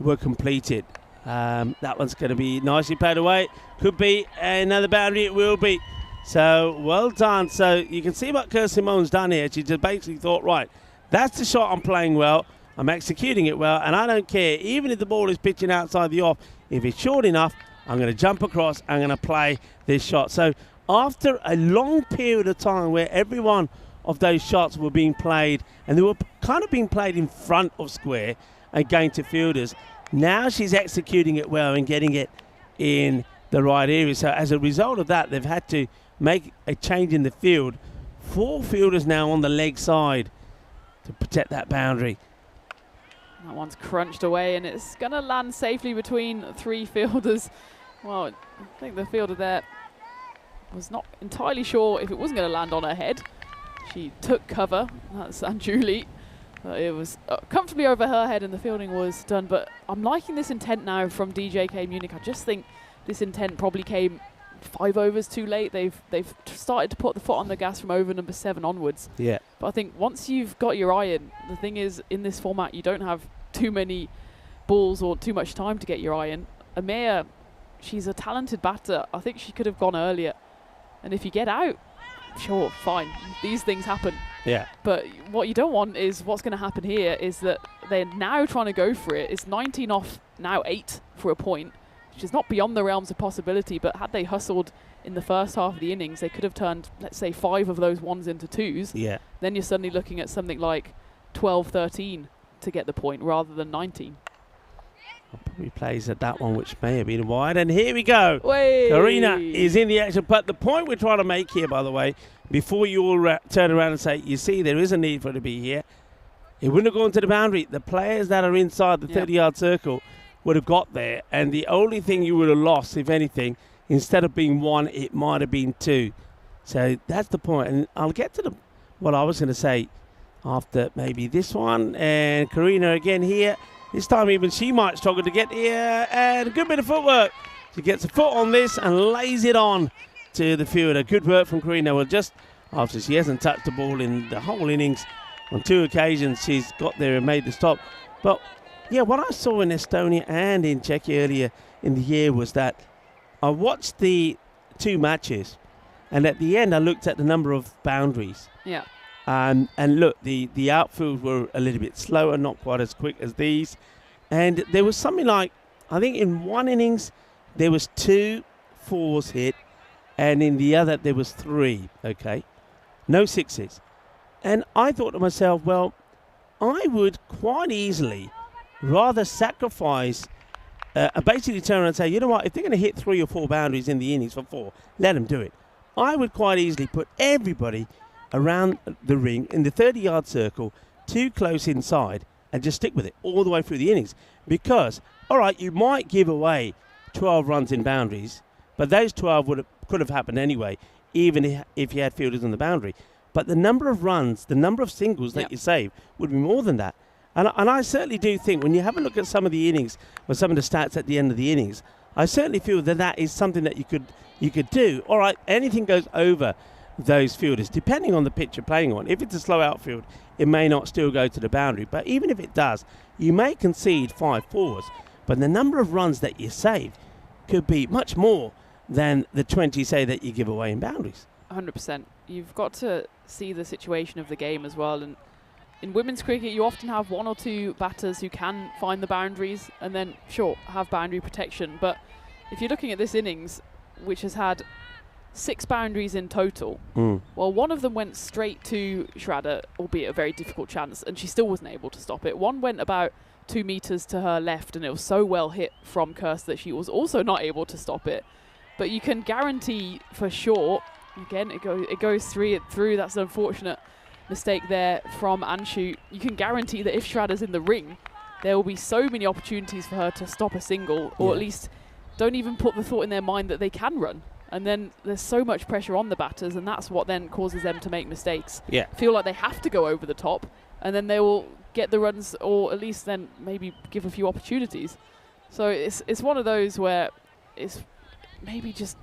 were completed. That one's going to be nicely played away. Could be another boundary. It will be. So, well done. So, you can see what Kirsten Simone's done here. She just basically thought, right, that's the shot I'm playing well. I'm executing it well, and I don't care. Even if the ball is pitching outside the off, if it's short enough, I'm going to jump across. I'm going to play this shot. So, after a long period of time where every one of those shots were being played, and they were kind of being played in front of square and going to fielders, now she's executing it well and getting it in the right area. So as a result of that, they've had to make a change in the field. 4 fielders now on the leg side to protect that boundary. That one's crunched away, and it's going to land safely between 3 fielders. Well, I think the fielder there was not entirely sure if it wasn't going to land on her head. She took cover. That's Anjuli. It was comfortably over her head and the fielding was done. But I'm liking this intent now from DJK Munich. I just think this intent probably came 5 overs too late. They've started to put the foot on the gas from over number 7 onwards. Yeah. But I think once you've got your eye in, the thing is, in this format, you don't have too many balls or too much time to get your eye in. Amaya, she's a talented batter. I think she could have gone earlier. And if you get out, sure, fine. These things happen. Yeah. But what you don't want is what's going to happen here is that they're now trying to go for it. It's 19 off, now 8 for a point, which is not beyond the realms of possibility. But had they hustled in the first half of the innings, they could have turned, let's say, 5 of those ones into 2s. Yeah. Then you're suddenly looking at something like 12, 13 to get the point rather than 19. Probably plays at that one, which may have been wide. And here we go. Way. Karina is in the action. But the point we're trying to make here, by the way, before you all turn around and say, you see, there is a need for it to be here. It wouldn't have gone to the boundary. The players that are inside the 30-yard circle would have got there. And the only thing you would have lost, if anything, instead of being 1, it might have been 2. So that's the point. And I'll get to what I was going to say after maybe this one. And Karina again here. This time even she might struggle to get here, and a good bit of footwork. She gets a foot on this and lays it on to the fielder. Good work from Karina. Well, just after she hasn't touched the ball in the whole innings, on 2 occasions she's got there and made the stop. But yeah, what I saw in Estonia and in Czechia earlier in the year was that I watched the 2 matches, and at the end I looked at the number of boundaries. Yeah. And look, the outfield were a little bit slower, not quite as quick as these. And there was something like, I think in one innings, there was 2 4s hit, and in the other, there was 3, okay? No 6s. And I thought to myself, well, I would quite easily rather sacrifice, basically turn around and say, you know what, if they're going to hit 3 or 4 boundaries in the innings for 4, let them do it. I would quite easily put everybody around the ring in the 30-yard circle, too close inside, and just stick with it all the way through the innings. Because, all right, you might give away 12 runs in boundaries, but those 12 could have happened anyway, even if you had fielders on the boundary. But the number of runs, the number of singles that you save would be more than that. And I certainly do think, when you have a look at some of the innings, or some of the stats at the end of the innings, I certainly feel that is something that you could do. All right, anything goes over those fielders, depending on the pitch you're playing on. If it's a slow outfield, it may not still go to the boundary. But even if it does, you may concede 5 4s. But the number of runs that you save could be much more than the 20, say, that you give away in boundaries. 100%. You've got to see the situation of the game as well. And in women's cricket, you often have 1 or 2 batters who can find the boundaries and then, sure, have boundary protection. But if you're looking at this innings, which has had 6 boundaries in total. Well, one of them went straight to Schrader, albeit a very difficult chance, and she still wasn't able to stop it. One went about 2 meters to her left, and it was so well hit from Kirst that she was also not able to stop it. But you can guarantee for sure, again, it goes through. That's an unfortunate mistake there from Anshu. You can guarantee that if Schrader's in the ring, there will be so many opportunities for her to stop a single, or at least don't even put the thought in their mind that they can run. And then there's so much pressure on the batters, and that's what then causes them to make mistakes. Yeah. Feel like they have to go over the top, and then they will get the runs, or at least then maybe give a few opportunities. So it's one of those where it's maybe just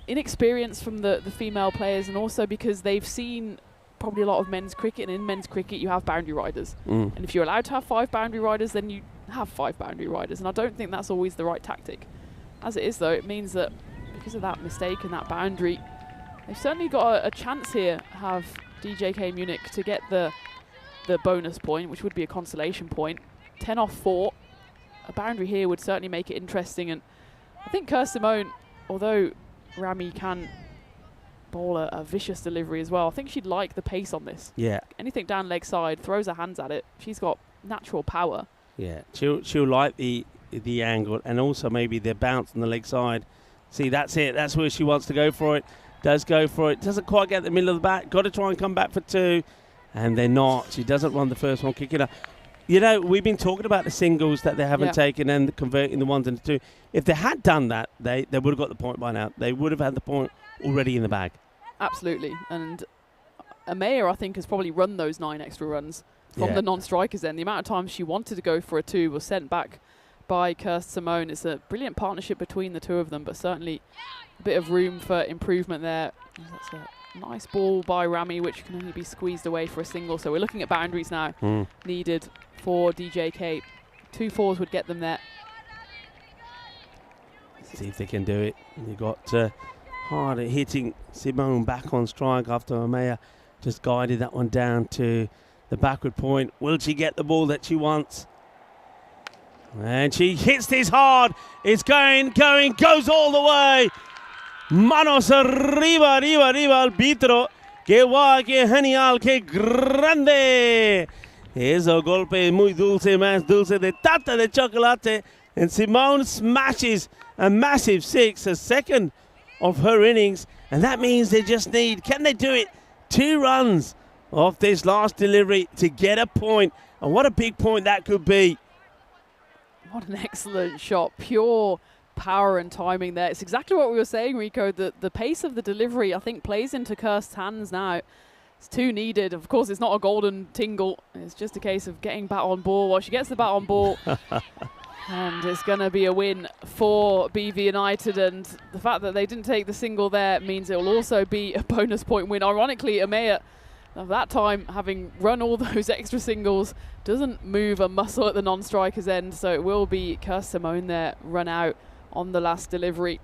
inexperience from the female players, and also because they've seen probably a lot of men's cricket, and in men's cricket you have boundary riders. And if you're allowed to have 5 boundary riders, then you have 5 boundary riders, and I don't think that's always the right tactic. As it is though, it means that because of that mistake and that boundary, they've certainly got a chance here, have DJK Munich to get the bonus point, which would be a consolation point. 10 off 4. A boundary here would certainly make it interesting, and I think Simone, although Rami can bowl a vicious delivery as well, I think she'd like the pace on this. Yeah. Anything down leg side, throws her hands at it. She's got natural power. Yeah, she'll like the angle, and also maybe the bounce on the leg side. See, that's it. That's where she wants to go for it. Does go for it. Doesn't quite get the middle of the bat. Got to try and come back for 2, and they're not. She doesn't run the first one, kicking her. You know, we've been talking about the singles that they haven't taken and converting the 1s into 2. If they had done that, they would have got the point by now. They would have had the point already in the bag. Absolutely. And Amaya, I think, has probably run those 9 extra runs from the non-strikers then. The amount of times she wanted to go for a 2 was sent back by Simone. It's a brilliant partnership between the two of them, but certainly a bit of room for improvement there. That's a nice ball by Rami, which can only be squeezed away for a single. So we're looking at boundaries now needed for DJK. 2 4s would get them there. See if they can do it. You've got hard hitting Simone back on strike after Amaya just guided that one down to the backward point. Will she get the ball that she wants? And she hits this hard. It's going, goes all the way. Manos arriba, arbitro. Que guay, que genial, que grande. Es un golpe muy dulce, más dulce de tarta de chocolate. And Simone smashes a massive 6, a second of her innings. And that means they just need, can they do it? 2 runs off this last delivery to get a point. And what a big point that could be. What an excellent shot. Pure power and timing there. It's exactly what we were saying, Rico. The pace of the delivery, I think, plays into Kirst's hands now. It's 2 needed. Of course, it's not a golden tingle. It's just a case of getting bat on ball. Well, she gets the bat on ball. And it's going to be a win for BV United. And the fact that they didn't take the single there means it will also be a bonus point win. Ironically, Amaya, of that time, having run all those extra singles, doesn't move a muscle at the non-striker's end. So it will be Simone there, run out on the last delivery.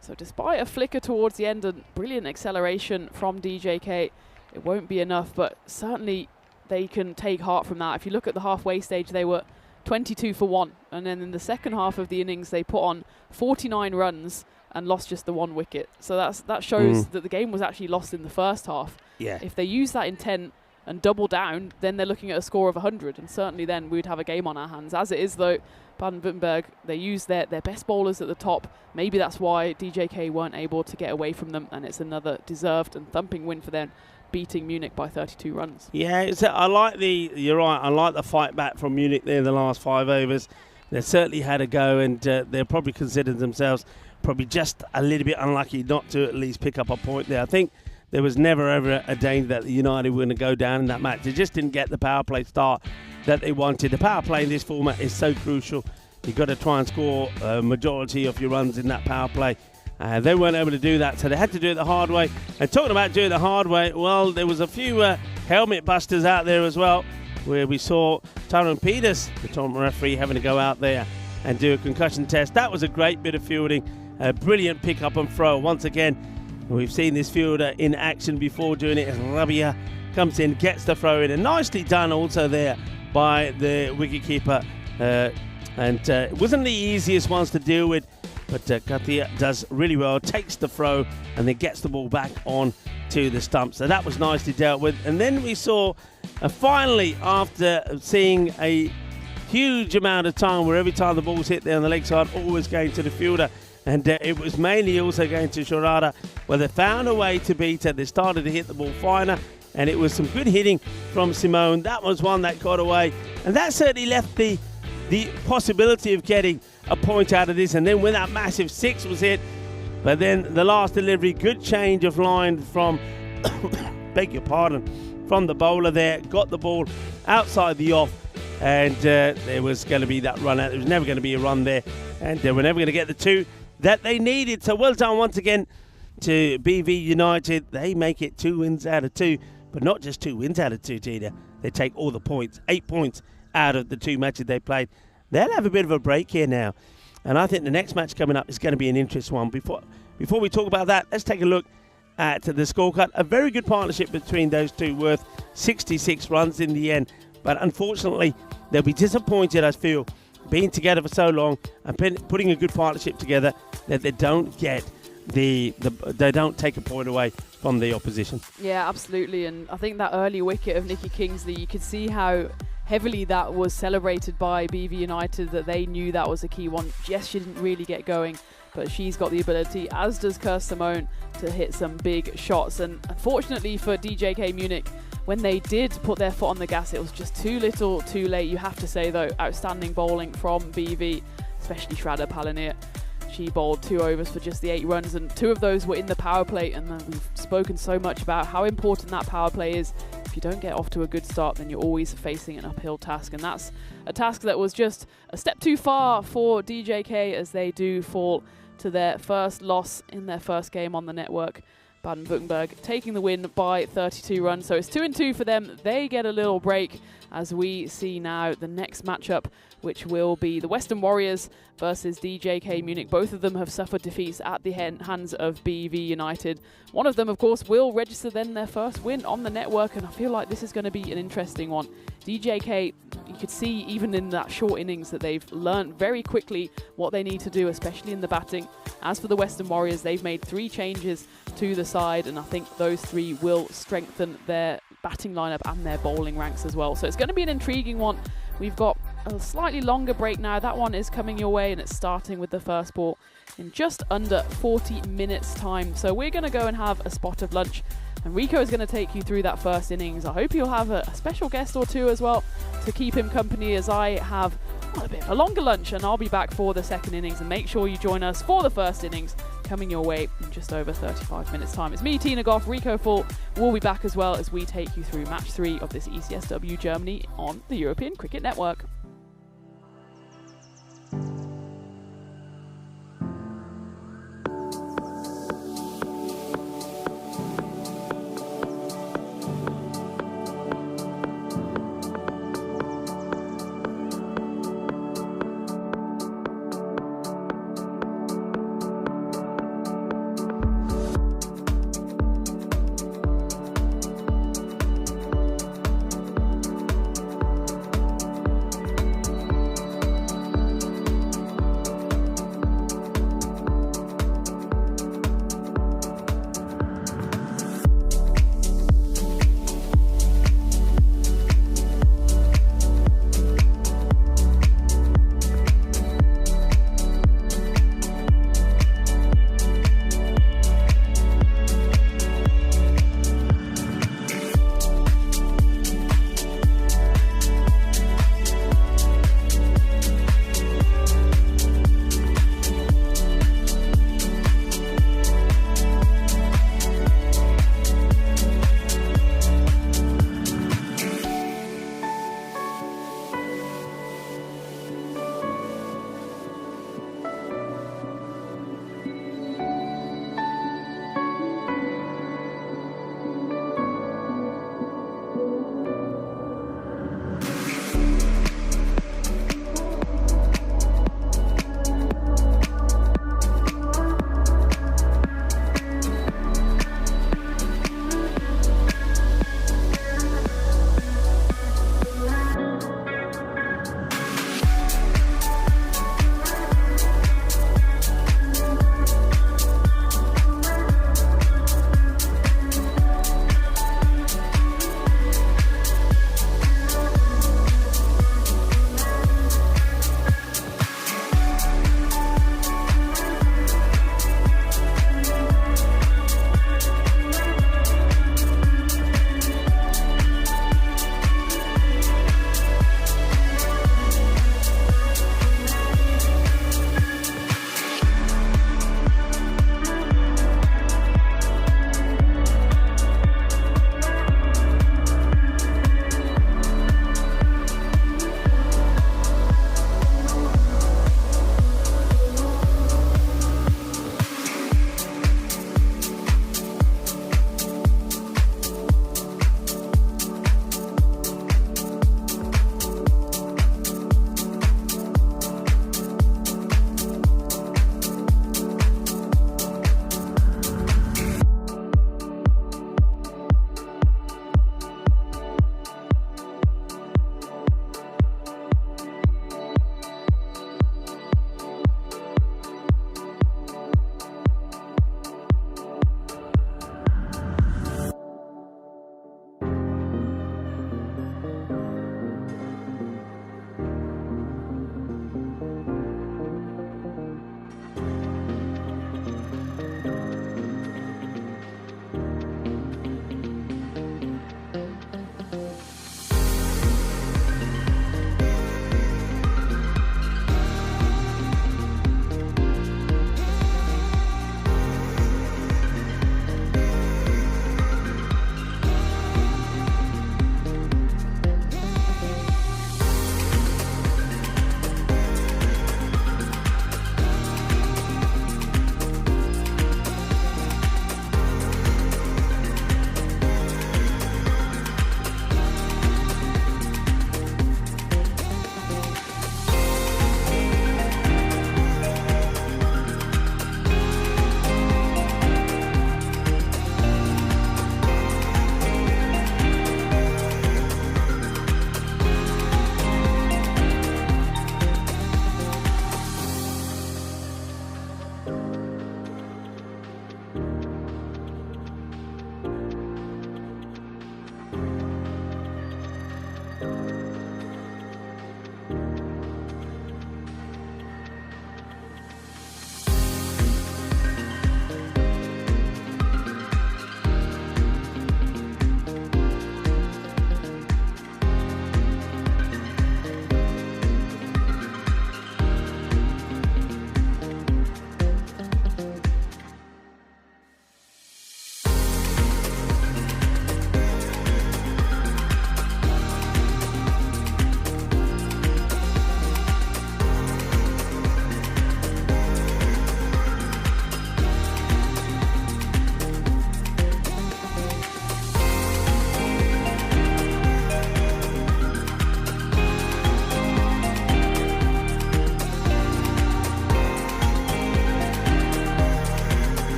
So despite a flicker towards the end and brilliant acceleration from DJK, it won't be enough, but certainly they can take heart from that. If you look at the halfway stage, they were 22 for 1. And then in the second half of the innings, they put on 49 runs and lost just the 1 wicket. So that shows that the game was actually lost in the first half. Yeah. If they use that intent and double down, then they're looking at a score of 100. And certainly then we'd have a game on our hands. As it is, though, Baden-Württemberg, they use their best bowlers at the top. Maybe that's why DJK weren't able to get away from them. And it's another deserved and thumping win for them, beating Munich by 32 runs. Yeah, I like you're right, I like the fight back from Munich there in the last 5 overs. They certainly had a go, and they probably considered themselves probably just a little bit unlucky not to at least pick up a point there. I think there was never ever a danger that United were going to go down in that match. They just didn't get the power play start that they wanted. The power play in this format is so crucial. You've got to try and score a majority of your runs in that power play. They weren't able to do that, so they had to do it the hard way. And talking about doing it the hard way, well, there was a few helmet busters out there as well, where we saw Tyrone Peters, the tournament referee, having to go out there and do a concussion test. That was a great bit of fielding, a brilliant pick up and throw. Once again, we've seen this fielder in action before doing it as Rabia comes in, gets the throw in, and nicely done also there by the wicketkeeper. And it wasn't the easiest ones to deal with, but Katia does really well, takes the throw and then gets the ball back on to the stump. So that was nicely dealt with. And then we saw finally, after seeing a huge amount of time where every time the ball's hit there on the leg side, always going to the fielder, and it was mainly also going to Shorada, where they found a way to beat her. They started to hit the ball finer, and it was some good hitting from Simone. That was one that got away, and that certainly left the the possibility of getting a point out of this. And then when that massive 6 was hit, but then the last delivery, good change of line from, beg your pardon, from the bowler there, got the ball outside the off, and there was going to be that run out. There was never going to be a run there, and they were never going to get the 2 that they needed. So well done once again to BV United. They make it 2 wins out of 2, but not just 2 wins out of 2, Tina. They take all the points, 8 points out of the 2 matches they played. They'll have a bit of a break here now, and I think the next match coming up is going to be an interesting one. Before we talk about that, let's take a look at the scorecard. A very good partnership between those two, worth 66 runs in the end. But unfortunately, they'll be disappointed, I feel, being together for so long and putting a good partnership together, that they don't get they don't take a point away from the opposition. Yeah, absolutely. And I think that early wicket of Nikki Kingsley, you could see how heavily that was celebrated by BV United, that they knew that was a key one. Yes, she didn't really get going, but she's got the ability, as does Kirst Simone, to hit some big shots. And unfortunately for DJK Munich, when they did put their foot on the gas, it was just too little, too late. You have to say, though, outstanding bowling from BV, especially Shraddha Palanier. She bowled 2 overs for just the 8 runs, and 2 of those were in the power play. And we've spoken so much about how important that power play is. If you don't get off to a good start, then you're always facing an uphill task, and that's a task that was just a step too far for DJK, as they do fall to their first loss in their first game on the network. Baden-Württemberg taking the win by 32 runs, so it's 2-2 for them. They get a little break as we see now the next matchup, which will be the Western Warriors versus DJK Munich. Both of them have suffered defeats at the hands of BV United. One of them, of course, will register then their first win on the network, and I feel like this is going to be an interesting one. DJK, you could see even in that short innings that they've learned very quickly what they need to do, especially in the batting. As for the Western Warriors, they've made 3 changes to the side, and I think those 3 will strengthen their batting lineup and their bowling ranks as well. So it's going to be an intriguing one. We've got a slightly longer break now. That one is coming your way, and it's starting with the first ball in just under 40 minutes time. So we're going to go and have a spot of lunch, and Rico is going to take you through that first innings. I hope you'll have a special guest or 2 as well to keep him company, as I have a bit of a longer lunch, and I'll be back for the second innings. And make sure you join us for the first innings, coming your way in just over 35 minutes time. It's me, Tina Goff. Rico Full will be back as well, as we take you through match 3 of this ECS-W Germany on the European Cricket Network.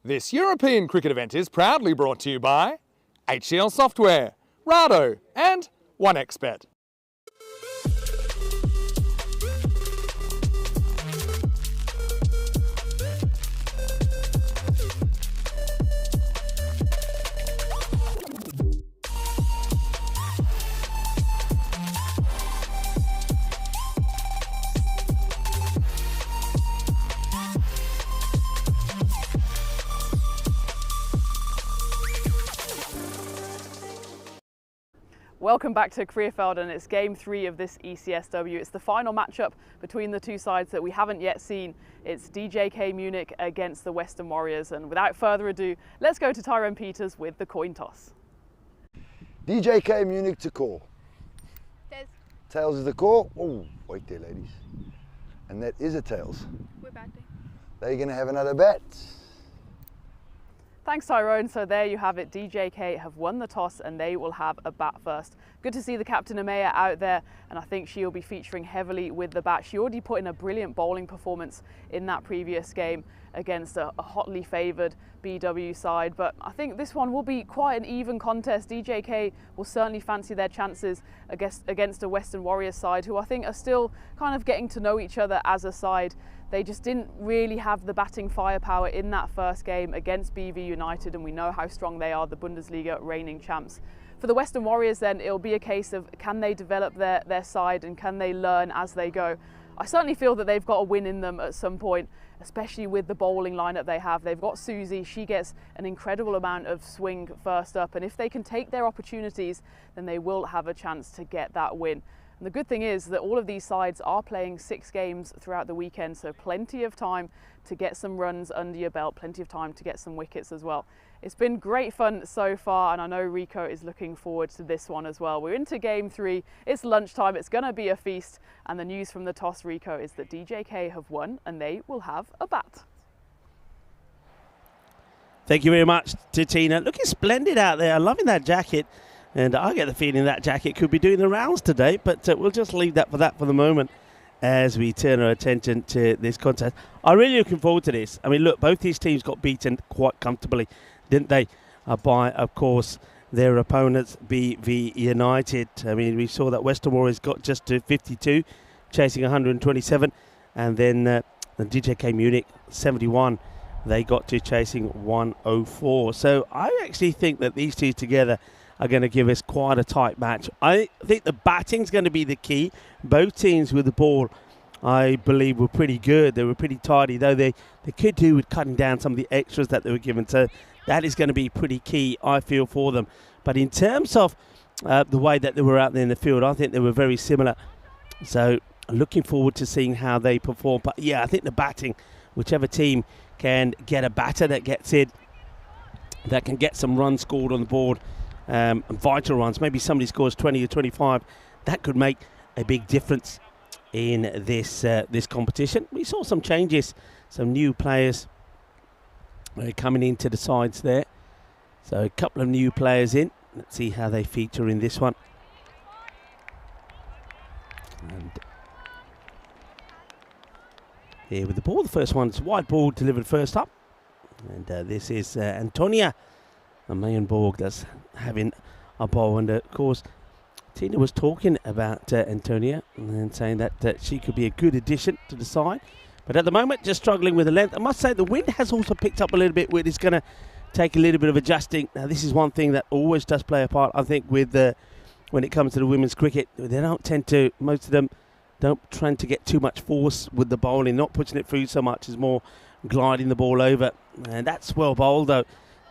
This European cricket event is proudly brought to you by HCL Software, Rado and 1xBet. Welcome back to Krefeld, and it's game 3 of this ECS-W. It's the final matchup between the two sides that we haven't yet seen. It's DJK Munich against the Western Warriors, and without further ado, let's go to Tyrone Peters with the coin toss. DJK Munich to call. Des, Tails is the call. Oh, wait there, ladies. And that is a tails. we're batting. They're going to have another bet. Thanks, Tyrone. So there you have it. DJK have won the toss and they will have a bat first. Good to see the captain Amaya out there, and I think she'll be featuring heavily with the bat. She already put in a brilliant bowling performance in that previous game against a hotly favoured BW side, but I think this one will be quite an even contest. DJK will certainly fancy their chances against a Western Warriors side who I think are still kind of getting to know each other as a side. They just didn't really have the batting firepower in that first game against BV United, and we know how strong they are, the Bundesliga reigning champs. For the Western Warriors then, it'll be a case of can they develop their side and can they learn as they go. I certainly feel that they've got a win in them at some point, especially with the bowling lineup they have. They've got Susie, she gets an incredible amount of swing first up, and if they can take their opportunities, then they will have a chance to get that win. And the good thing is that all of these sides are playing 6 games throughout the weekend, so plenty of time to get some runs under your belt, plenty of time to get some wickets as well. It's been great fun so far, and I know Rico is looking forward to this one as well. We're into game 3, it's lunchtime, it's going to be a feast, and the news from the toss, Rico, is that DJK have won and they will have a bat. Thank you very much to Tina. Looking splendid out there. Loving that jacket. And I get the feeling that jacket could be doing the rounds today, but we'll just leave that for the moment as we turn our attention to this contest. I'm really looking forward to this. I mean, look, both these teams got beaten quite comfortably, didn't they? By, of course, their opponents, BV United. I mean, we saw that Western Warriors got just to 52, chasing 127, and then the DJK Munich, 71. They got to chasing 104. So I actually think that these two together are going to give us quite a tight match. I think the batting's going to be the key. Both teams with the ball, I believe, were pretty good. They were pretty tidy, though they could do with cutting down some of the extras that they were given. So that is going to be pretty key, I feel, for them. But in terms of the way that they were out there in the field, I think they were very similar. So looking forward to seeing how they perform. But yeah, I think the batting, whichever team can get a batter that gets it, that can get some runs scored on the board, vital runs, maybe somebody scores 20 or 25, that could make a big difference in this competition. We saw some changes, some new players coming into the sides there. So a couple of new players in. Let's see how they feature in this one. And here with the ball, the first one's wide ball delivered first up. And this is Antonia Mayenborg that's having a ball, and of course Tina was talking about Antonia and saying that she could be a good addition to the side, but at the moment just struggling with the length. I must say the wind has also picked up a little bit, which is going to take a little bit of adjusting. Now this is one thing that always does play a part, I think, with when it comes to the women's cricket. They don't tend to, most of them don't tend to get too much force with the bowling, not pushing it through so much, as more gliding the ball over, and that's well bowled though.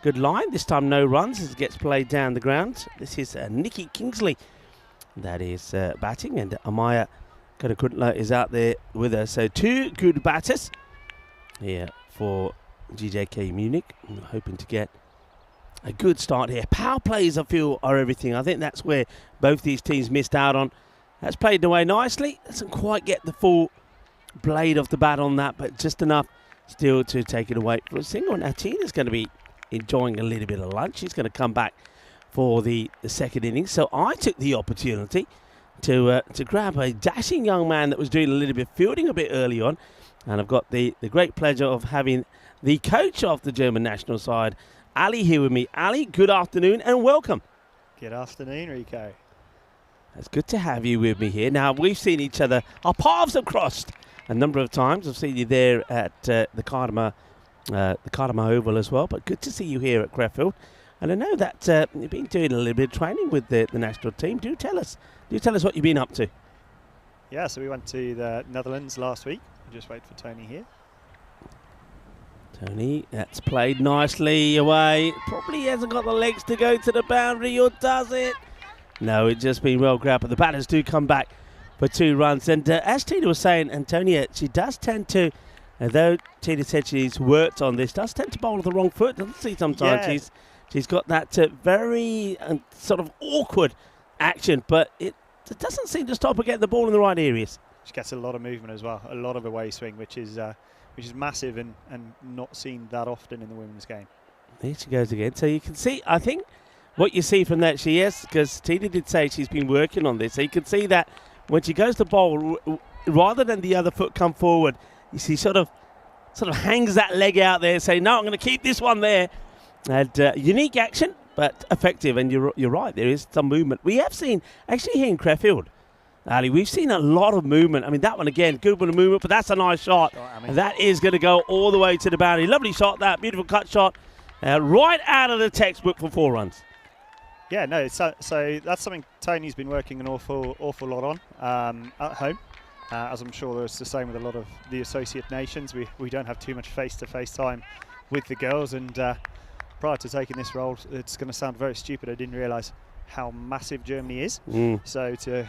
Good line, this time no runs as it gets played down the ground. This is Nikki Kingsley that is batting, and Amaya Karakuntla is out there with her. So 2 good batters here for DJK Munich. I'm hoping to get a good start here. Power plays, I feel, are everything. I think that's where both these teams missed out on. That's played away nicely. Doesn't quite get the full blade of the bat on that, but just enough still to take it away for a single. Now Tina's going to be enjoying a little bit of lunch. She's going to come back for the second innings. So I took the opportunity to grab a dashing young man that was doing a little bit of fielding a bit early on. And I've got the great pleasure of having the coach of the German national side, Ali, here with me. Ali, good afternoon and welcome. Good afternoon, Rico. It's good to have you with me here. Now, we've seen each other, our paths have crossed a number of times. I've seen you there at the Cardamar Oval as well, but good to see you here at Krefeld. And I know that you've been doing a little bit of training with the national team. Do tell us what you've been up to. Yeah, so we went to the Netherlands last week. We just wait for Tony here. Tony, that's played nicely away. Probably hasn't got the legs to go to the boundary, or does it? No, it's just been well grabbed, but the batters do come back for 2 runs. And as Tina was saying, Antonia, she does tend to, although Tina said she's worked on this, does tend to bowl with the wrong foot, doesn't she, sometimes? Yeah. She's got that very sort of awkward action, but it doesn't seem to stop her getting the ball in the right areas. She gets a lot of movement as well, a lot of away swing, which is massive and not seen that often in the women's game. There she goes again. So you can see, I think, what you see from that, because Tina did say she's been working on this, so you can see that when she goes to bowl, rather than the other foot come forward, you see sort of hangs that leg out there, saying, no, I'm going to keep this one there. And unique action, but effective, and you're right, there is some movement. We have seen, actually here in Krefeld, Ali, we've seen a lot of movement. I mean, that one again, good bit of movement, but that's a nice shot. And that is going to go all the way to the boundary. Lovely shot, that beautiful cut shot, right out of the textbook for 4 runs. Yeah, no, so that's something Tony's been working an awful lot on at home. As I'm sure it's the same with a lot of the associate nations. We don't have too much face-to-face time with the girls, and prior to taking this role, it's going to sound very stupid, I didn't realise how massive Germany is. So to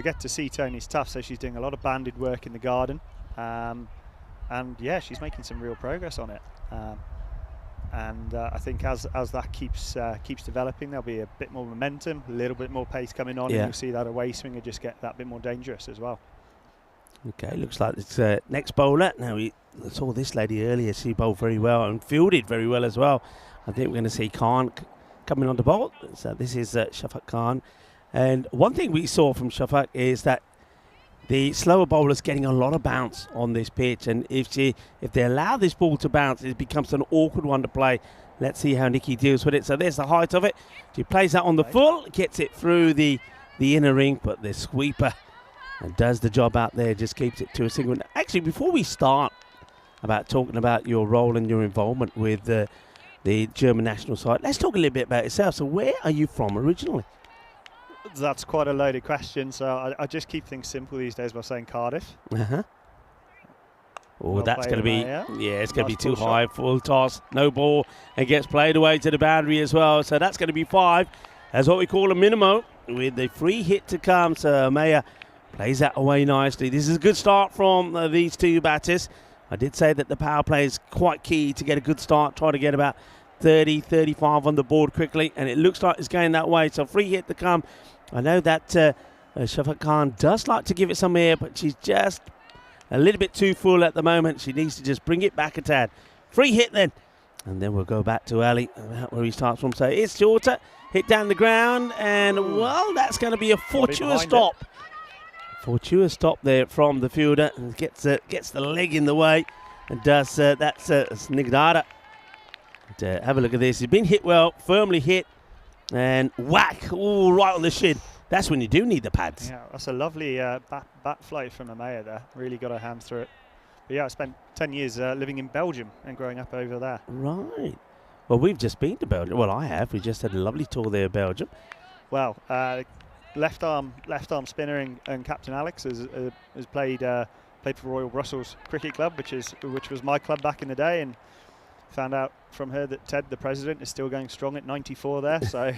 get to see Tony's tough, so she's doing a lot of banded work in the garden, and yeah, she's making some real progress on it. And I think as that keeps developing, there'll be a bit more momentum, a little bit more pace coming on, and you'll see that away swinger just get that bit more dangerous as well. Okay, looks like it's next bowler. Now, we saw this lady earlier. She bowled very well and fielded very well as well. I think we're going to see Khan coming on the bowl. So this is Shafaq Khan. And one thing we saw from Shafaq is that the slower bowler's getting a lot of bounce on this pitch. And if they allow this ball to bounce, it becomes an awkward one to play. Let's see how Nikki deals with it. So there's the height of it. She plays that on the full, gets it through the inner ring, but the sweeper and does the job out there, just keeps it to a single. Actually, before we start about talking about your role and your involvement with the German national side, let's talk a little bit about yourself. So where are you from originally? That's quite a loaded question, so I just keep things simple these days by saying Cardiff. Oh, Well that's going to be, it's going to be too full high. Full toss, no ball, and gets played away to the boundary as well. So that's going to be 5. That's what we call a minimo, with the free hit to come. So Maya plays that away nicely. This is a good start from these 2 batters. I did say that the power play is quite key to get a good start. Try to get about 30, 35 on the board quickly, and it looks like it's going that way. So free hit to come. I know that Shafaq Khan does like to give it some air, but she's just a little bit too full at the moment. She needs to just bring it back a tad. Free hit then. And then we'll go back to Ali, where he starts from. So it's shorter, hit down the ground, and well, that's going to be a fortuitous stop. Fortuitous stop there from the fielder, and gets the leg in the way, and does that's Snigdara. Have a look at this. He's been hit well, firmly hit, and whack! Ooh, right on the shin. That's when you do need the pads. Yeah, that's a lovely bat flight from Amaya there. Really got her hands through it. But yeah, I spent 10 years living in Belgium and growing up over there. Right. Well, we've just been to Belgium. Well, I have. We just had a lovely tour there, Belgium. Well, left arm spinner and Captain Alex has played for Royal Brussels Cricket Club, which was my club back in the day, and found out from her that Ted, the president, is still going strong at 94 there. So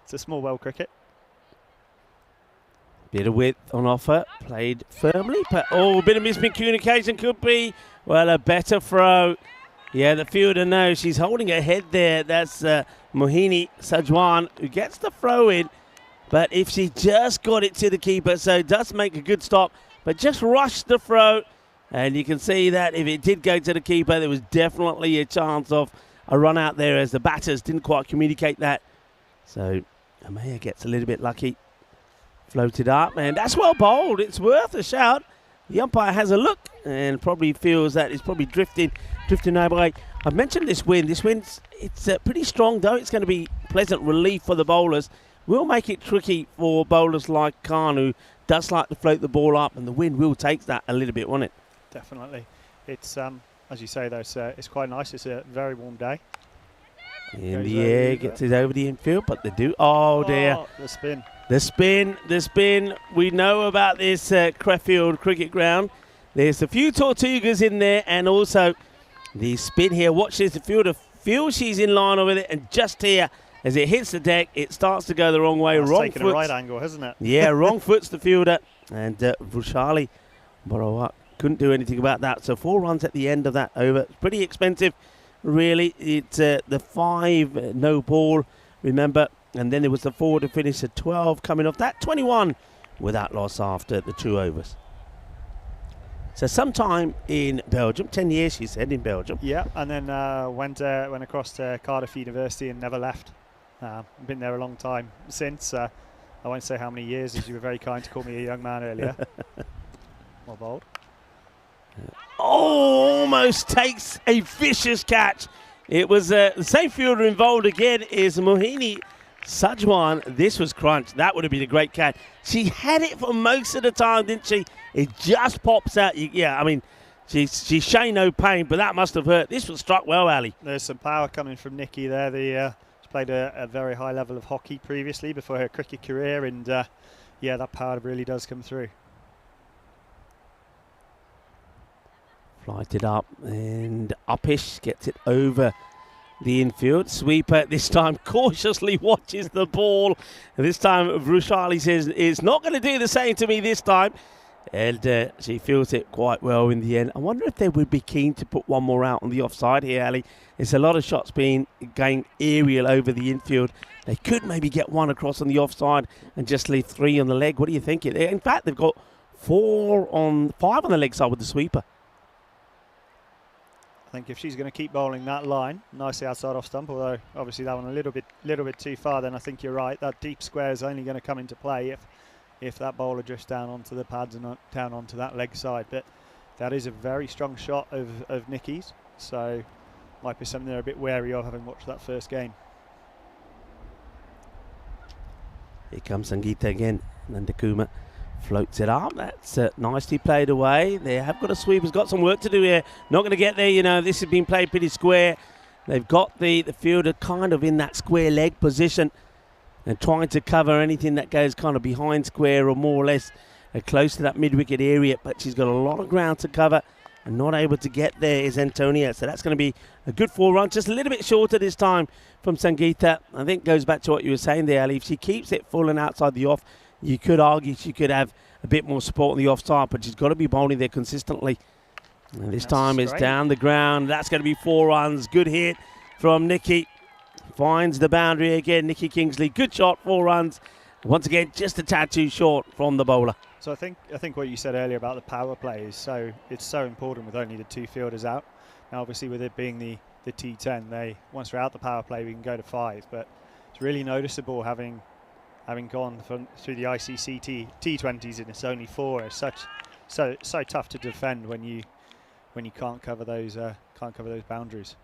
it's a small world cricket. Bit of width on offer, played firmly, but a bit of miscommunication could be, well, a better throw. Yeah, the fielder knows she's holding her head there. That's Mohini Sajwan, who gets the throw in, but if she just got it to the keeper, so it does make a good stop, but just rushed the throw, and you can see that if it did go to the keeper, there was definitely a chance of a run out there, as the batters didn't quite communicate that. So Amaya gets a little bit lucky. Floated up, and that's well bowled. It's worth a shout. The umpire has a look and probably feels that it's probably drifting over. I've mentioned this wind. This wind's pretty strong, though. It's going to be pleasant relief for the bowlers. Will make it tricky for bowlers like Khan, who does like to float the ball up, and the wind will take that a little bit, won't it? Definitely. It's as you say, though, it's quite nice. It's a very warm day. In the air, gets it over the infield, but they do. Oh dear. The spin. The spin. We know about this Krefeld cricket ground. There's a few Tortugas in there, and also the spin here. Watch this. The fielder feels she's in line with it, and just here, as it hits the deck, it starts to go the wrong way. Wrong taken a right angle, hasn't it? Yeah, wrong foot's the fielder, and Vushali Borawat couldn't do anything about that. So 4 runs at the end of that over. It's pretty expensive, really. It's the 5 no ball, remember, and then there was the 4 to finish at 12 coming off that. 21 without loss after the 2 overs. So sometime in Belgium, 10 years she said in Belgium. Yeah, and then went across to Cardiff University and never left. Been there a long time since. I won't say how many years, as you were very kind to call me a young man earlier. More bold. Almost takes a vicious catch. It was the same fielder involved again is Mohini Sajwan. This was crunched. That would have been a great catch. She had it for most of the time, didn't she? It just pops out. Yeah, I mean, she's shown no pain, but that must have hurt. This was struck well, Ali. There's some power coming from Nikki there. She's played a very high level of hockey previously before her cricket career, and yeah, that power really does come through. Flighted up and uppish, gets it over the infield. Sweeper this time cautiously watches the ball. And this time Vrushali says it's not going to do the same to me this time. And she feels it quite well in the end. I wonder if they would be keen to put one more out on the offside here, Ali. It's a lot of shots going aerial over the infield. They could maybe get one across on the offside and just leave 3 on the leg. What do you think? In fact, they've got 5 on the leg side with the sweeper. I think if she's going to keep bowling that line, nicely outside off stump, although obviously that one a little bit too far, then I think you're right. That deep square is only going to come into play if that bowler drifts down onto the pads and not down onto that leg side. But that is a very strong shot of Nikki's, so might be something they're a bit wary of, having watched that first game. Here comes Sangeeta again. Nandakuma floats it up. That's nicely played away. They have got a sweep. Has got some work to do here. Not going to get there. You know, this has been played pretty square. They've got the fielder kind of in that square leg position and trying to cover anything that goes kind of behind square or more or less close to that mid-wicket area. But she's got a lot of ground to cover and not able to get there is Antonia. So that's going to be a good 4 run. Just a little bit shorter this time from Sangeeta. I think goes back to what you were saying there, Ali. If she keeps it full and outside the off, you could argue she could have a bit more support on the offside, but she's got to be bowling there consistently. And this time it's down the ground. That's going to be 4 runs. Good hit from Nikki. Finds the boundary again. Nikki Kingsley. Good shot, 4 runs. Once again, just a tad too short from the bowler. So I think what you said earlier about the power play is it's so important with only the 2 fielders out. Now obviously with it being the T10, once we're out the power play we can go to 5, but it's really noticeable having gone through the ICC T20s and it's only 4. It's so tough to defend when you can't cover those boundaries.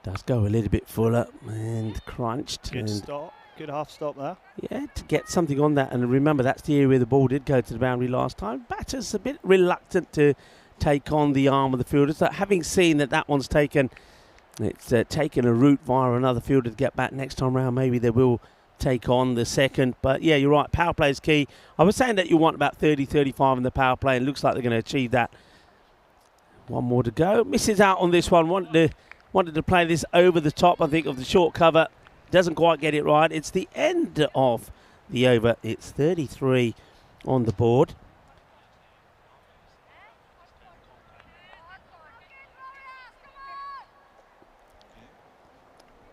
Does go a little bit fuller and crunched. Good stop. Good half stop there. Yeah, to get something on that. And remember, that's the area where the ball did go to the boundary last time. Batter's a bit reluctant to take on the arm of the fielder. So having seen that one's taken, it's taken a route via another fielder to get back next time round. Maybe they will take on the second. But yeah, you're right. Power play is key. I was saying that you want about 30, 35 in the power play. It looks like they're going to achieve that. 1 more to go. Misses out on this one. Wanted to play this over the top, I think, of the short cover. Doesn't quite get it right. It's the end of the over. It's 33 on the board.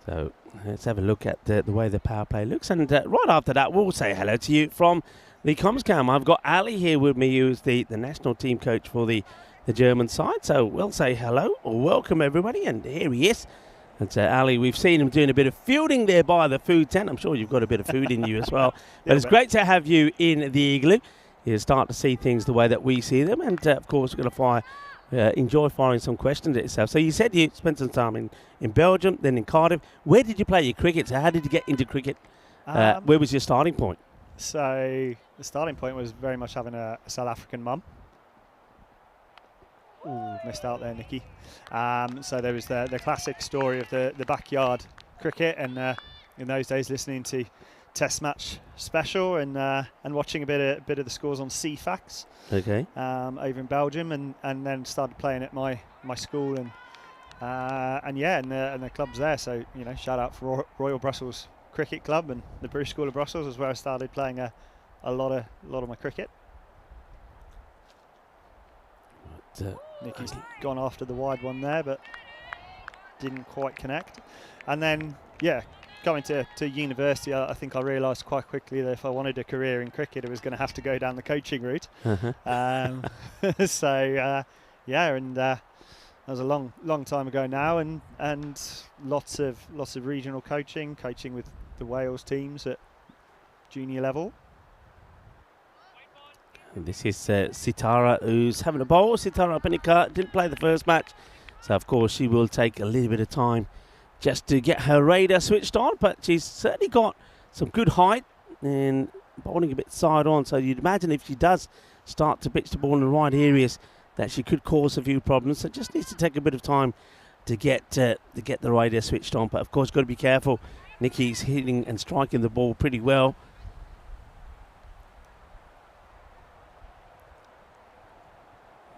So let's have a look at the way the power play looks. And right after that, we'll say hello to you from the comms cam. I've got Ali here with me, who's the national team coach for the German side. So we'll say hello or welcome everybody. And here he is. And Ali, we've seen him doing a bit of fielding there by the food tent. I'm sure you've got a bit of food in you as well. But it's great to have you in the Igloo. You start to see things the way that we see them. And, of course, we're going to enjoy firing some questions at yourself. So you said you spent some time in Belgium, then in Cardiff. Where did you play your cricket? So how did you get into cricket? Where was your starting point? So the starting point was very much having a South African mum. Ooh, missed out there, Nicky. So there was the classic story of the backyard cricket, and in those days listening to Test Match Special and watching a bit of the scores on CFAX. Okay. Over in Belgium, and then started playing at my school and the clubs there. So shout out for Royal Brussels Cricket Club and the British School of Brussels is where I started playing a lot of my cricket. Nicky's gone after the wide one there, but didn't quite connect. And then, going to university, I think I realised quite quickly that if I wanted a career in cricket, I was going to have to go down the coaching route. That was a long time ago now, and lots of regional coaching with the Wales teams at junior level. This is Sitara, who's having a bowl. Sitara Panika didn't play the first match, so of course she will take a little bit of time just to get her radar switched on, but she's certainly got some good height and bowling a bit side on, so you'd imagine if she does start to pitch the ball in the right areas that she could cause a few problems, so just needs to take a bit of time to get the radar switched on. But of course got to be careful. Nicky's hitting and striking the ball pretty well.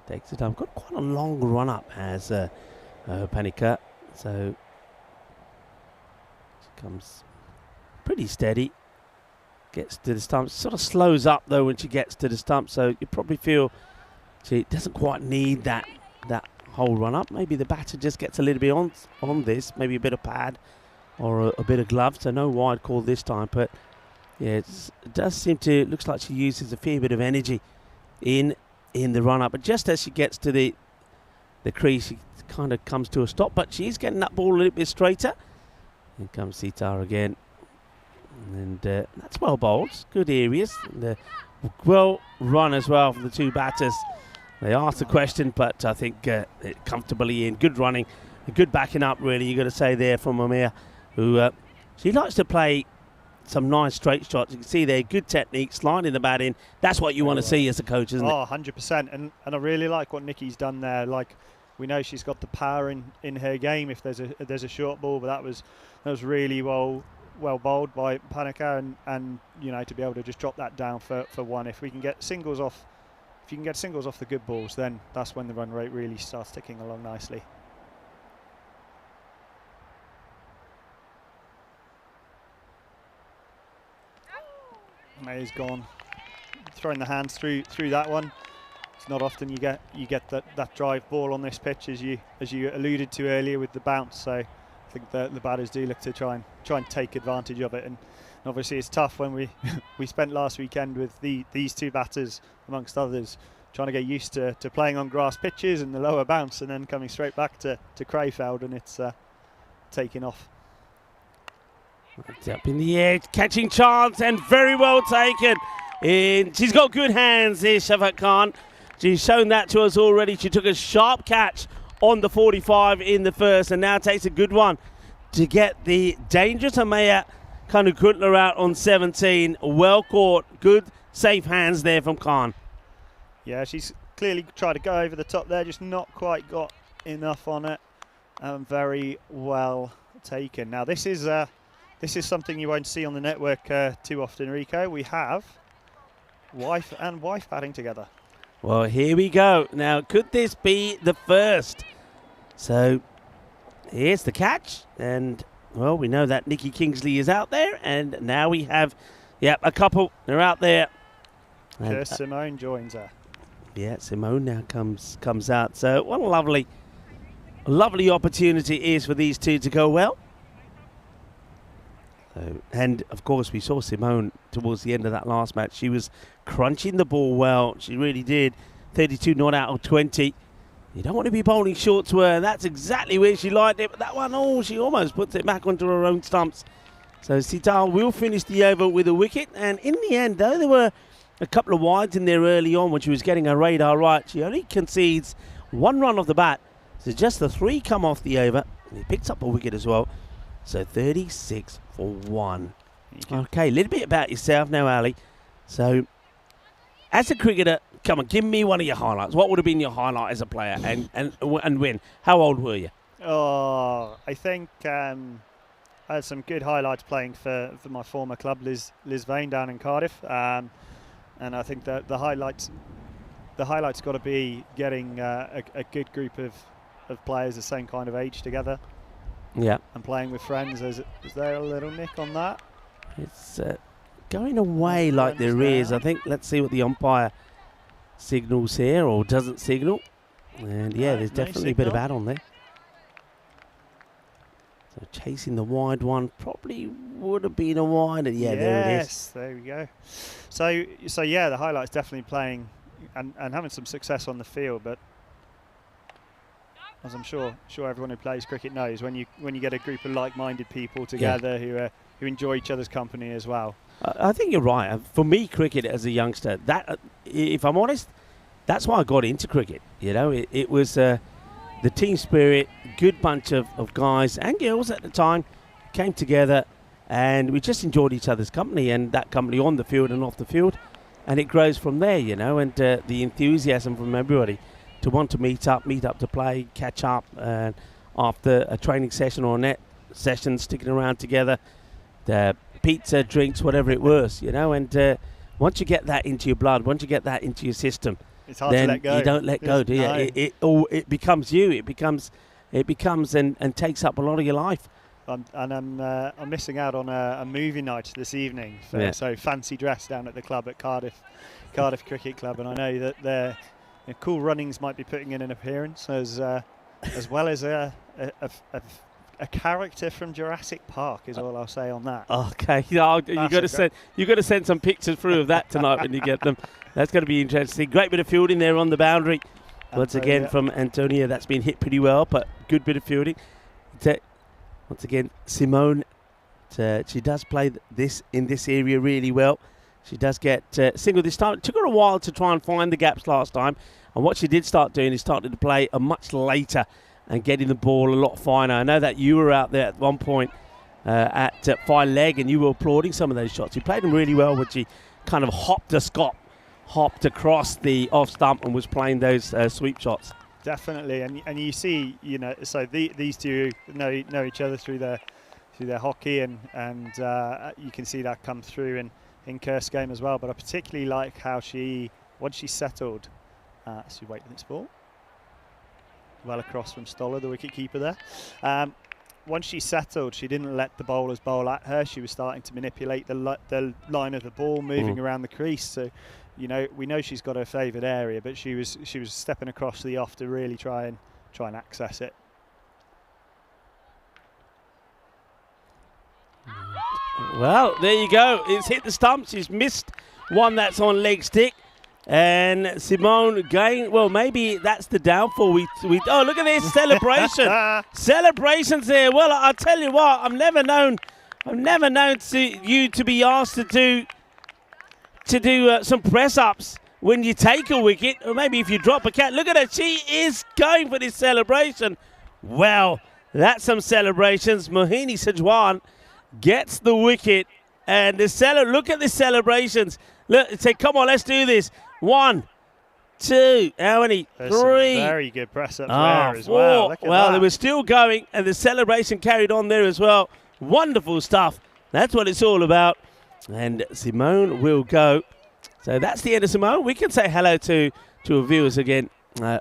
Takes the time. Got quite a long run up as Panika, so she comes pretty steady. Gets to the stump. Sort of slows up though when she gets to the stump, so you probably feel she doesn't quite need that whole run up. Maybe the batter just gets a little bit on this, maybe a bit of pad or a bit of glove. So no wide call this time, but yeah, it does seem to. Looks like she uses a fair bit of energy in the run-up, but just as she gets to the crease, she kind of comes to a stop, but she's getting that ball a little bit straighter. Here comes Sitar again, and that's well bowled, good areas, and well run as well from the two batters. They asked the question, but I think comfortably in, good running, and good backing up really, you've got to say there from Amir, who she likes to play some nice straight shots. You can see there, good technique, sliding the bat in. That's what you want to see as a coach, isn't it? Oh, 100%. And I really like what Nicky's done there. Like, we know she's got the power in her game if there's a short ball, but that was really well bowled by Panika, and to be able to just drop that down for one. If we can get singles off, the good balls, then that's when the run rate really starts ticking along nicely. May's gone, throwing the hands through that one. It's not often you get that drive ball on this pitch, as you alluded to earlier with the bounce. So I think the batters do look to try and take advantage of it. And obviously it's tough when we spent last weekend with these two batters amongst others trying to get used to playing on grass pitches and the lower bounce, and then coming straight back to Krefeld, and it's taking off. Up in the air, catching chance, and very well taken. She's got good hands here, Shafat Khan. She's shown that to us already. She took a sharp catch on the 45 in the first, and now takes a good one to get the dangerous Amaya Kanukutla out on 17. Well caught, good, safe hands there from Khan. Yeah, she's clearly tried to go over the top there, just not quite got enough on it. Very well taken. Now this is something you won't see on the network too often, Rico. We have wife and wife batting together. Well, here we go. Now, could this be the first? So, here's the catch. And, well, we know that Nikki Kingsley is out there. And now we have, a couple. They're out there. And, Simone joins her. Yeah, Simone now comes out. So, what a lovely opportunity is for these two to go well. And of course we saw Simone towards the end of that last match. She was crunching the ball well. She really did. 32 not out of 20. You don't want to be bowling short to her, and that's exactly where she liked it. But that one, oh, she almost puts it back onto her own stumps. So Sital will finish the over with a wicket. And in the end, though, there were a couple of wides in there early on when she was getting her radar right. She only concedes 1 run off the bat. So just the 3 come off the over. And he picks up a wicket as well. So 36 for 1. Okay, a little bit about yourself now, Ali. So, as a cricketer, come on, give me one of your highlights. What would have been your highlight as a player, and when? How old were you? Oh, I think I had some good highlights playing for my former club, Liz Vane, down in Cardiff, and I think that the highlights got to be getting a good group of players the same kind of age together. Yeah. And playing with friends. Is there a little nick on that? It's going away like there is. I think, let's see what the umpire signals here, or doesn't signal. And yeah, there's definitely a bit of ad on there. So chasing the wide one, probably would have been a wide. And yeah, there it is. Yes, there we go. So yeah, the highlight's definitely playing and having some success on the field, but as I'm sure everyone who plays cricket knows, when you get a group of like-minded people together who enjoy each other's company as well. I think you're right. For me, cricket as a youngster, that if I'm honest, that's why I got into cricket. You know, it was the team spirit, good bunch of guys and girls at the time came together, and we just enjoyed each other's company, and that company on the field and off the field, and it grows from there. You know, and the enthusiasm from everybody to want to meet up to play, catch up, and after a training session or a net session, sticking around together, the pizza, drinks, whatever it was, you know. And once you get that into your blood, once you get that into your system, it's hard then to let go. You don't let go, do you? No. It becomes you. It becomes and takes up a lot of your life. I'm missing out on a movie night this evening. So fancy dress down at the club at Cardiff Cricket Club, and I know that their Cool Runnings might be putting in an appearance as well as a character from Jurassic Park is all I'll say on that. Okay, you got to send some pictures through of that tonight when you get them. That's going to be interesting. Great bit of fielding there on the boundary. Once again from Antonia, that's been hit pretty well, but good bit of fielding. Once again, Simone, she does play in this area really well. She does get single this time. It took her a while to try and find the gaps last time, and what she did start doing is started to play a much later and getting the ball a lot finer. I know that you were out there at one point at fine leg, and you were applauding some of those shots. You played them really well when she kind of hopped across the off stump and was playing those sweep shots. Definitely, and you see, so these two know each other through their hockey, and you can see that come through in Kerr's game as well. But I particularly like how once she settled, she waited this ball well across from Stoller, the wicketkeeper there. Once she settled, she didn't let the bowlers bowl at her. She was starting to manipulate the line of the ball, moving around the crease. So, we know she's got her favoured area, but she was stepping across the off to really try and access it. Well, there you go. It's hit the stump. She's missed one that's on leg stick. And Simone again, well, maybe that's the downfall. Oh, look at this celebration. Celebrations there. Well, I'll tell you what, I've never known you to be asked to do some press-ups when you take a wicket, or maybe if you drop a cat. Look at her. She is going for this celebration. Well, that's some celebrations. Mohini Sajwan gets the wicket, and look at the celebrations. Look, say, come on, let's do this. 1, 2, how many? There's 3. Some very good press-ups there as well. Look at well, that. they were still going, and the celebration carried on there as well. Wonderful stuff. That's what it's all about. And Simone will go. So that's the end of Simone. We can say hello to our viewers again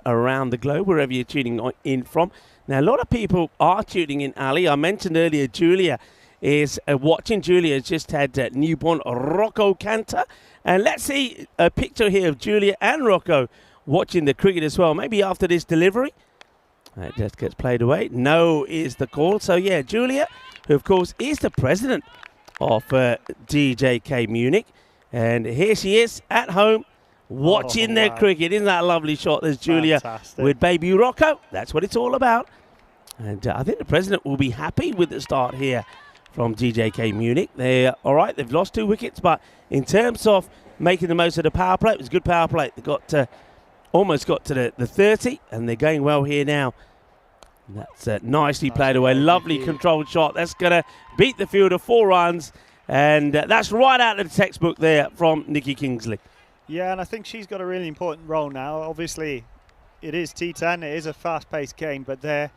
around the globe, wherever you're tuning in from. Now, a lot of people are tuning in, Ali. I mentioned earlier Julia is watching. Julia has just had newborn Rocco Cantor. And let's see a picture here of Julia and Rocco watching the cricket as well. Maybe after this delivery. It just gets played away. No is the call. So, yeah, Julia, who, of course, is the president of DJK Munich. And here she is at home watching their wow. cricket. Isn't that a lovely shot? There's Julia Fantastic. with baby Rocco. That's what it's all about. And I think the president will be happy with the start here from GJK Munich. They're all right. They've lost 2 wickets, but in terms of making the most of the power play, it was a good power play. They got almost got to the 30, and they're going well here now. That's nicely played away. Lovely controlled shot. That's going to beat the fielder 4 runs. And that's right out of the textbook there from Nikki Kingsley. Yeah, and I think she's got a really important role now. Obviously, it is T10. It is a fast-paced game, but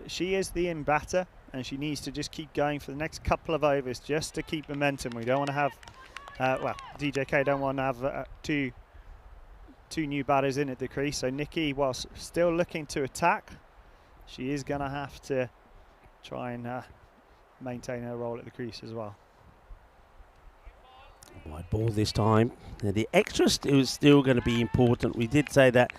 she is the in-batter, and she needs to just keep going for the next couple of overs just to keep momentum. We don't want to have, DJK don't want to have two new batters in at the crease. So Nikki, whilst still looking to attack, she is going to have to try and maintain her role at the crease as well. Wide ball this time. Now, the extra is still going to be important. We did say that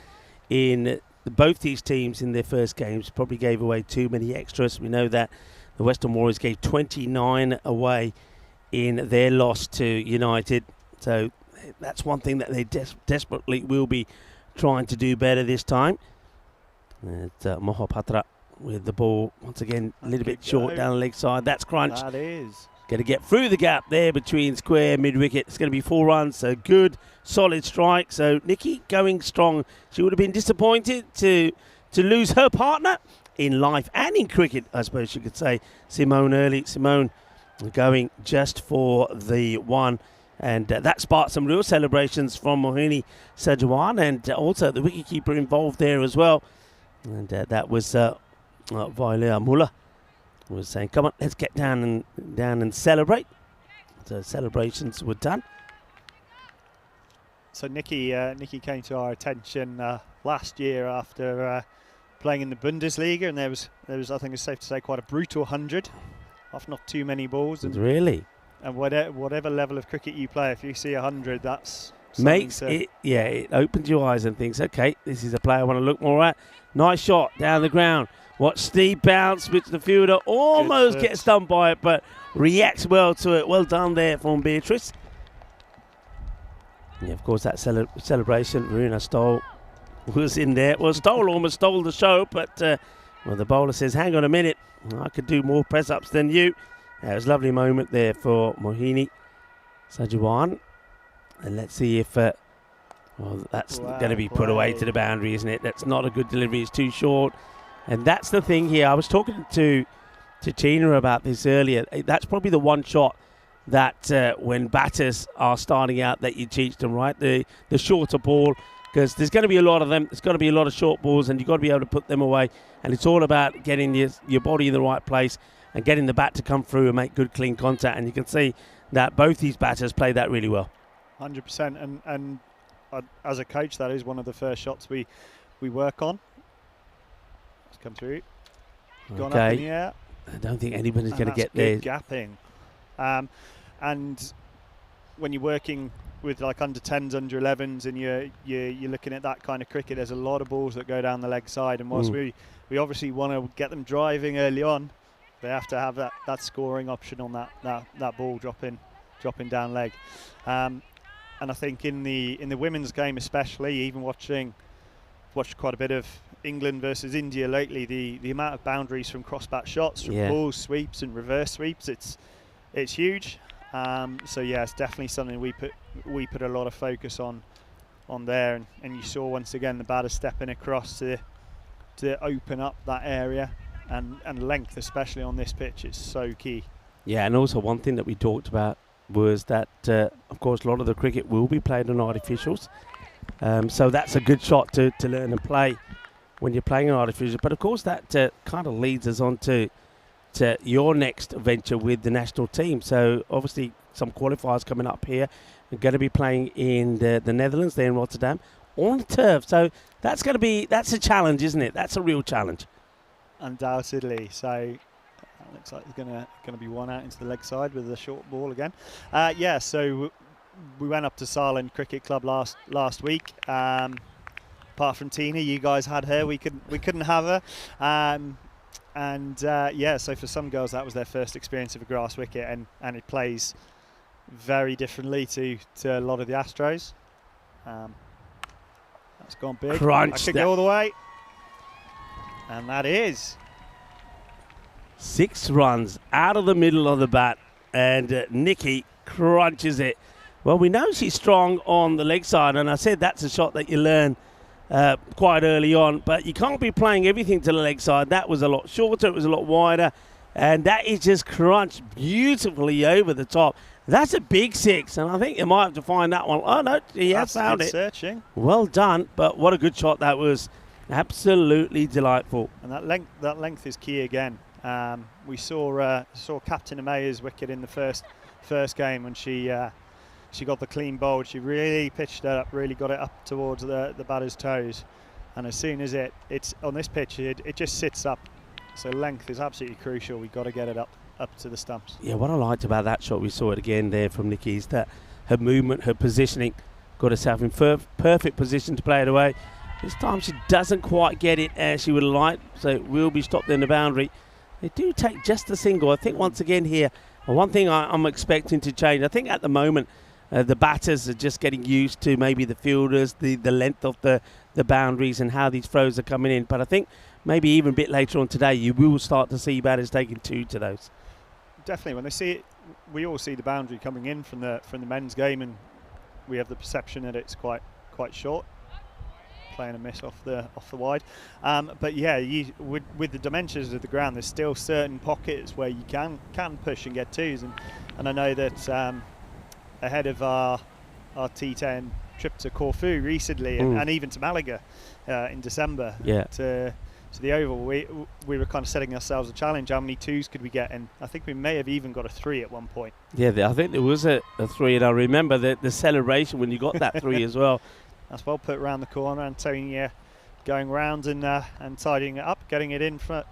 in both these teams in their first games probably gave away too many extras. We know that the Western Warriors gave 29 away in their loss to United. So that's one thing that they desperately will be trying to do better this time. And Mohapatra with the ball once again a little bit short down the leg side. That's crunch. That is. Going to get through the gap there between square, mid-wicket. It's going to be 4 runs, so good, solid strike. So Nikki going strong. She would have been disappointed to lose her partner in life and in cricket, I suppose you could say. Simone early. Simone going just for the 1. And that sparked some real celebrations from Mohini Sajawan and also the wicketkeeper involved there as well. And that was Vailea Muller. Was saying, come on, let's get down and celebrate. So celebrations were done. So Nikki came to our attention last year after playing in the Bundesliga, and there was I think it's safe to say quite a brutal 100 off not too many balls. And Really? And whatever level of cricket you play, if you see 100, that's makes it, it opens your eyes and thinks, okay, this is a player I want to look more at. Nice shot down the ground. Watch Steve bounce, which the fielder almost gets done by it, but reacts well to it. Well done there from Beatrice. Yeah, of course, that celebration, Marina Stoll was in there. Well, Stoll almost stole the show, but the bowler says, hang on a minute, I could do more press-ups than you. It was a lovely moment there for Mohini Sajawan. And let's see if that's going to be put away to the boundary, isn't it? That's not a good delivery. It's too short. And that's the thing here. I was talking to Tina about this earlier. That's probably the one shot that when batters are starting out that you teach them, right? The shorter ball, because there's going to be a lot of them. There's going to be a lot of short balls, and you've got to be able to put them away. And it's all about getting your body in the right place and getting the bat to come through and make good, clean contact. And you can see that both these batters play that really well. 100%. And as a coach, that is one of the first shots we work on. Let's come through. Gone up in the air. I don't think anybody's going to get there. Gapping. And when you're working with like under 10s, under 11s, and you're looking at that kind of cricket, there's a lot of balls that go down the leg side. And whilst we obviously want to get them driving early on, they have to have that scoring option on that ball dropping down leg. And I think in the women's game especially, even watched quite a bit of England versus India lately, the amount of boundaries from cross-bat shots, from balls, sweeps and reverse sweeps, it's huge. So yeah, it's definitely something we put a lot of focus on there, and you saw once again the batter stepping across to open up that area, and length, especially on this pitch, is so key. Yeah, and also one thing that we talked about was that of course a lot of the cricket will be played on artificials, so that's a good shot to learn and play when you're playing an artificial. But of course that kind of leads us on to your next venture with the national team. So obviously some qualifiers coming up here. We're going to be playing in the Netherlands, there in Rotterdam, on turf. So that's a challenge, isn't it? That's a real challenge. Undoubtedly. So looks like there's going to be one out into the leg side with a short ball again. So we went up to Saarland Cricket Club last week. Apart from Tina, you guys had her. We couldn't have her. So for some girls that was their first experience of a grass wicket, and it plays very differently to a lot of the Astros. It's gone big. Crunch I could that. go all the way. And that is 6 runs out of the middle of the bat, and Nikki crunches it. Well, we know she's strong on the leg side, and I said that's a shot that you learn quite early on, but you can't be playing everything to the leg side. That was a lot shorter, it was a lot wider, and that is just crunched beautifully over the top. That's a big 6, and I think you might have to find that one. Oh, no, he has found it. Searching. Well done, but what a good shot that was. Absolutely delightful. And that length is key again. We saw Captain Amaya's wicket in the first game when she got the clean bowled. She really pitched it up, really got it up towards the batter's toes. And as soon as it's on this pitch, it just sits up. So length is absolutely crucial. We've got to get it up to the stumps. Yeah, what I liked about that shot, we saw it again there from Nikki, is that her movement, her positioning, got herself in perfect position to play it away. This time she doesn't quite get it as she would have liked, so it will be stopped in the boundary. They do take just a single. I think once again here, one thing I'm expecting to change, I think at the moment the batters are just getting used to maybe the fielders, the length of the boundaries and how these throws are coming in. But I think maybe even a bit later on today, you will start to see batters taking 2 to those. Definitely, when they see it, we all see the boundary coming in from the men's game, and we have the perception that it's quite short. Playing a miss off the wide, but yeah, with the dimensions of the ground, there's still certain pockets where you can push and get 2s, and I know that ahead of our T10 trip to Corfu recently, and even to Malaga in December, to the Oval, we were kind of setting ourselves a challenge. How many 2s could we get? And I think we may have even got a 3 at one point. Yeah, I think there was a 3, and I remember the celebration when you got that 3 as well. That's well put around the corner. Antonia going round and tidying it up, getting it in from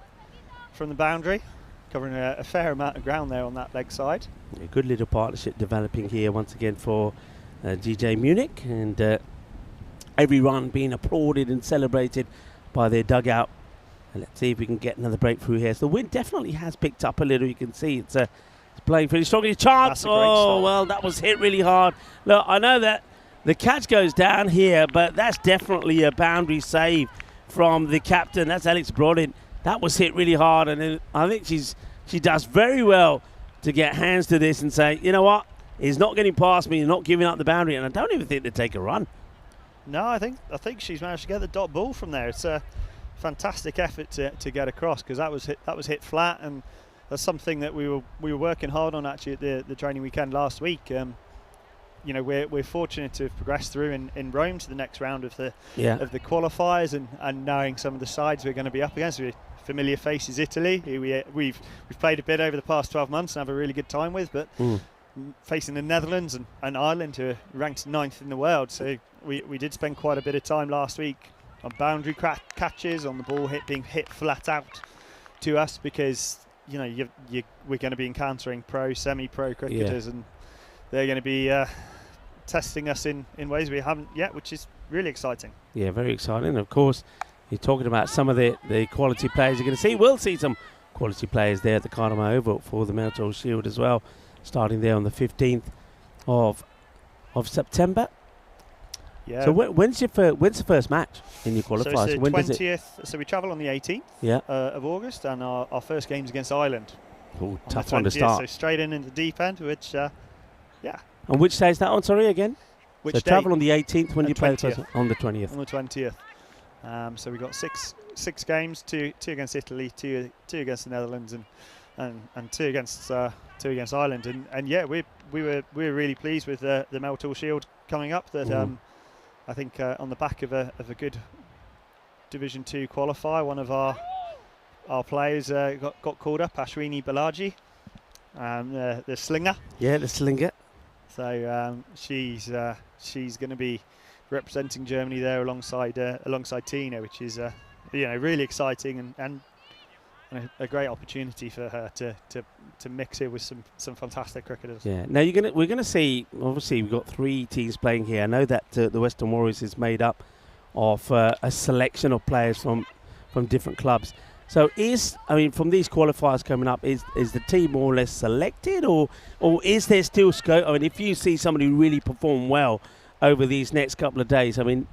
the boundary, covering a fair amount of ground there on that leg side. A good little partnership developing here once again for GJ Munich, and every run being applauded and celebrated by their dugout. And let's see if we can get another breakthrough here. So the wind definitely has picked up a little. You can see it's playing pretty strongly. Chance! Oh, well, that was hit really hard. Look, I know that the catch goes down here, but that's definitely a boundary save from the captain. That's Alex Brodin. That was hit really hard, and then I think she does very well to get hands to this and say, you know what, he's not getting past me, he's not giving up the boundary, and I don't even think they take a run. No, I think she's managed to get the dot ball from there. It's a fantastic effort to get across, because that was hit flat, and that's something that we were working hard on actually at the training weekend last week. You know, we're fortunate to have progressed through in Rome to the next round of the qualifiers, and knowing some of the sides we're going to be up against. We're familiar faces, Italy, who we've played a bit over the past 12 months and have a really good time with, but facing the Netherlands and Ireland, who are ranked 9th in the world. So we did spend quite a bit of time last week on boundary catches, on the ball being hit flat out to us, because you know we're going to be encountering pro, semi-pro cricketers, and they're going to be testing us in ways we haven't yet, which is really exciting. Yeah, very exciting. Of course, you're talking about some of the quality players you're going to see. We'll see some quality players there at the Cardiff Oval for the Melton Shield as well, starting there on the 15th of September. Yeah. So when's the first match in your qualifiers? So it's the 20th. So we travel on the 18th of August, and our first game's against Ireland. Ooh, tough one to start. So straight in the deep end, which And which day is that on? Sorry, again. Which so day? Travel on the 18th. When do you play the 20th. first? On the 20th. On the 20th. So we got six games: two against Italy, two against the Netherlands, and two against Ireland. And yeah, we were really pleased with the Melton Shield coming up. That I think on the back of a good Division 2 qualifier, one of our players got called up, Ashwini Balaji, the slinger. Yeah, the slinger. So she's going to be representing Germany there alongside Tina, which is really exciting and a great opportunity for her to mix it with some fantastic cricketers. Yeah. Now we're gonna see. Obviously, we've got 3 teams playing here. I know that the Western Warriors is made up of a selection of players from different clubs. So from these qualifiers coming up, is the team more or less selected, or is there still scope? I mean, if you see somebody really perform well over these next couple of days, I mean,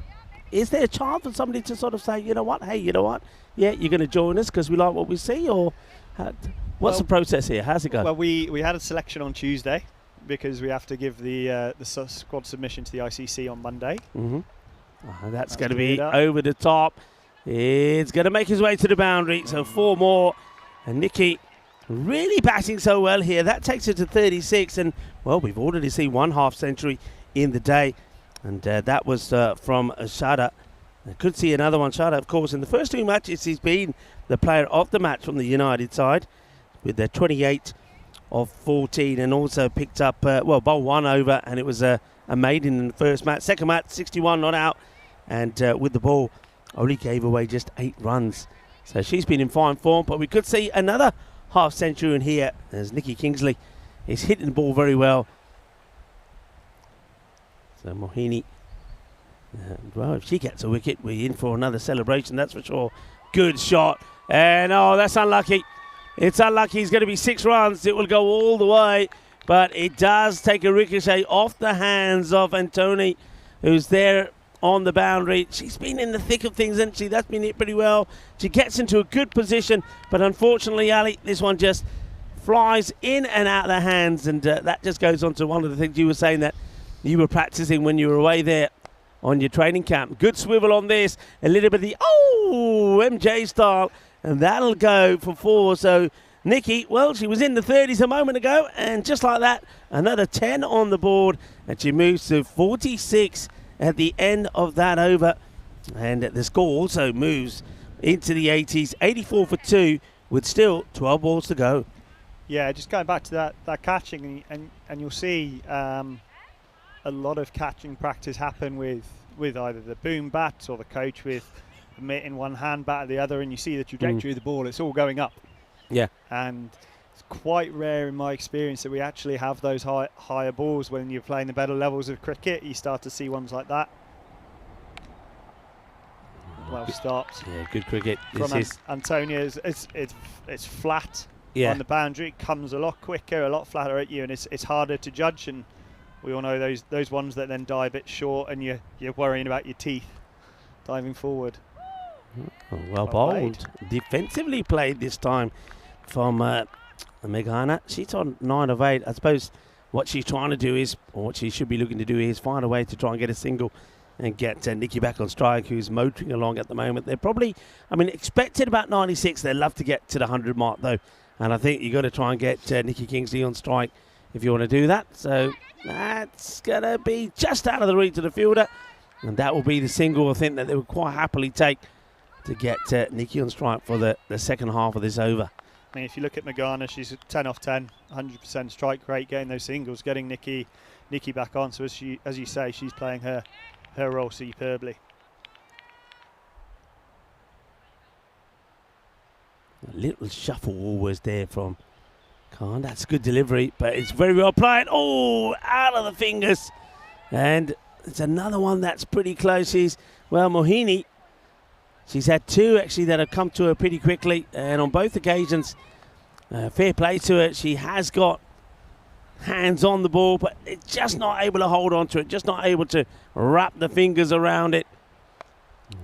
is there a chance for somebody to sort of say, you know what, hey, you know what, yeah, you're going to join us because we like what we see, or what's the process here? How's it go? Well, we had a selection on Tuesday because we have to give the squad submission to the ICC on Monday. That's going to be over the top. It's going to make his way to the boundary. So 4 more. And Nikki really batting so well here. That takes her to 36. And, well, we've already seen 1 half century in the day. And that was from Shada. I could see another one. Shada, of course, in the first 2 matches, he's been the player of the match from the United side with their 28 of 14, and also picked up, bowled 1 over, and it was a maiden in the first match. Second match, 61 not out, and with the ball, only gave away just 8 runs. So she's been in fine form, but we could see another half century in here as Nikki Kingsley is hitting the ball very well. So Mohini, well, if she gets a wicket, we're in for another celebration, that's for sure. Good shot, and oh, that's unlucky. It's unlucky. It's going to be 6 runs. It will go all the way, but it does take a ricochet off the hands of Antoni, who's there on the boundary. She's been in the thick of things, hasn't she? That's been hit pretty well. She gets into a good position, but unfortunately, Ali, this one just flies in and out of the hands, and that just goes on to one of the things you were saying that you were practicing when you were away there on your training camp. Good swivel on this, a little bit of the MJ style, and that'll go for 4. So Nikki, well, she was in the 30s a moment ago, and just like that, another 10 on the board, and she moves to 46 at the end of that over. And the score also moves into the 80s, 84 for 2, with still 12 balls to go. Yeah, just going back to that catching, and you'll see a lot of catching practice happen with either the boom bats or the coach with the mitt in one hand, bat in the other, and you see the trajectory of the ball, it's all going up. Yeah. And it's quite rare in my experience that we actually have those higher balls when you're playing the better levels of cricket. You start to see ones like that. Well stopped. Yeah, good cricket. From Antonia, it's flat on the boundary. It comes a lot quicker, a lot flatter at you, and it's harder to judge. And we all know those ones that then die a bit short, and you're worrying about your teeth diving forward. Oh, well bowled. Defensively played this time from Meghana. She's on 9 of 8. I suppose what she's trying to do is, or what she should be looking to do is find a way to try and get a single and get Nikki back on strike, who's motoring along at the moment. They're probably, expected about 96. They'd love to get to the 100 mark, though. And I think you've got to try and get Nikki Kingsley on strike if you want to do that. So that's going to be just out of the reach of the fielder. And that will be the single, I think, that they would quite happily take to get Nikki on strike for the second half of this over. If you look at Meghana, she's 10 off 10, 100% strike rate, getting those singles, getting Nikki back on. So as you say, she's playing her role superbly. A little shuffle always there from Khan. That's good delivery, but it's very well played. Oh, out of the fingers. And it's another one that's pretty close. Mohini, she's had 2 actually that have come to her pretty quickly, and on both occasions, fair play to her. She has got hands on the ball, but it's just not able to hold on to it, just not able to wrap the fingers around it.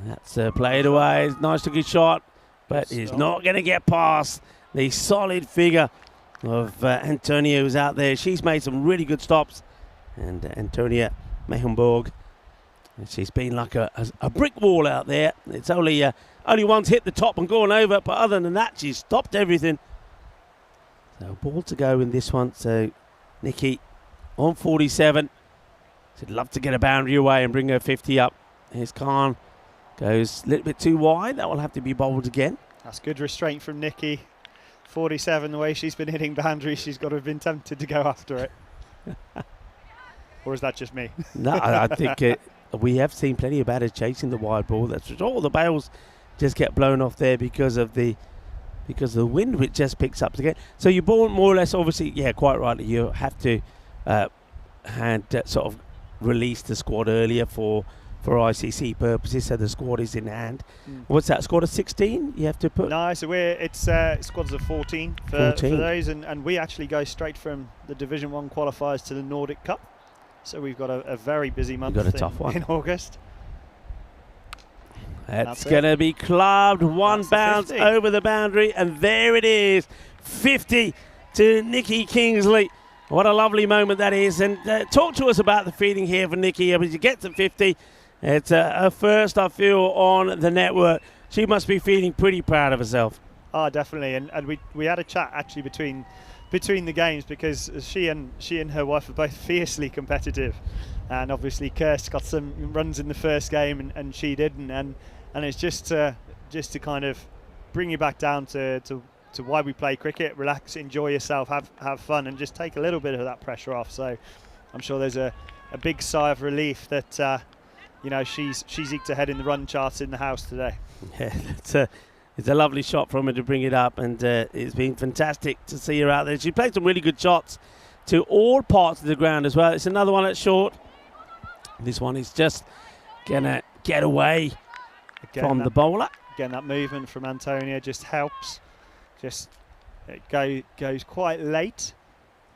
That's played away. Nice looking shot, but it's not going to get past the solid figure of Antonia, who's out there. She's made some really good stops, and Antonia Mehenborg, she's been like a brick wall out there. It's only one's hit the top and gone over, but other than that, she's stopped everything. So ball to go in this one. So Nikki on 47. She'd love to get a boundary away and bring her 50 up. Here's Khan. Goes a little bit too wide. That will have to be bowled again. That's good restraint from Nikki. 47, the way she's been hitting boundaries, she's got to have been tempted to go after it. Or is that just me? No, I think we have seen plenty of batters chasing the wide ball. That's all the bails just get blown off there because of the wind, which just picks up again. So you ball more or less, obviously, yeah, quite rightly. You have to sort of release the squad earlier for ICC purposes, so the squad is in hand. What's that, squad of 16 you have to put? No, so it's squads of 14 for those, and we actually go straight from the Division 1 qualifiers to the Nordic Cup. So we've got a very busy month a tough one in August. That's going to be clubbed. One bounce over the boundary, and there it is. 50 to Nikki Kingsley. What a lovely moment that is. And talk to us about the feeling here for Nikki. As you get to 50, it's her first, I feel, on the network. She must be feeling pretty proud of herself. Oh, definitely. And we had a chat actually between the games, because she and her wife are both fiercely competitive. And obviously Kirst got some runs in the first game and she didn't. And it's just to kind of bring you back down to why we play cricket, relax, enjoy yourself, have fun, and just take a little bit of that pressure off. So I'm sure there's a big sigh of relief that she's eked ahead in the run charts in the house today. Yeah, it's a lovely shot from her to bring it up, and it's been fantastic to see her out there. She played some really good shots to all parts of the ground as well. It's another one that's short. This one is just gonna get away from the bowler. Again, that movement from Antonia just helps. Just it goes quite late,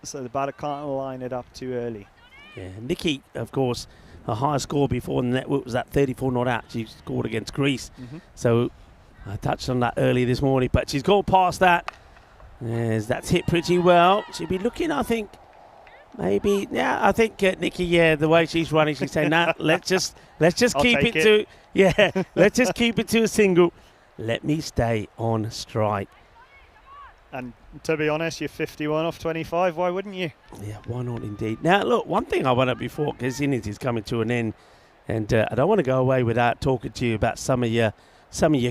so the batter can't line it up too early. Yeah, Nikki, of course, her highest score before the network was that 34 not out. She scored against Greece. So I touched on that early this morning, but she's gone past that. Yes, that's hit pretty well. She'll be looking, I think, maybe. Yeah, I think Nikki. Yeah, the way she's running, she's saying, "Nah, let's just keep it to." Yeah, let's just keep it to a single. Let me stay on strike. And to be honest, you're 51 off 25. Why wouldn't you? Yeah, why not indeed? Now, look, one thing I went up before, because innings is coming to an end, and I don't want to go away without talking to you about some of your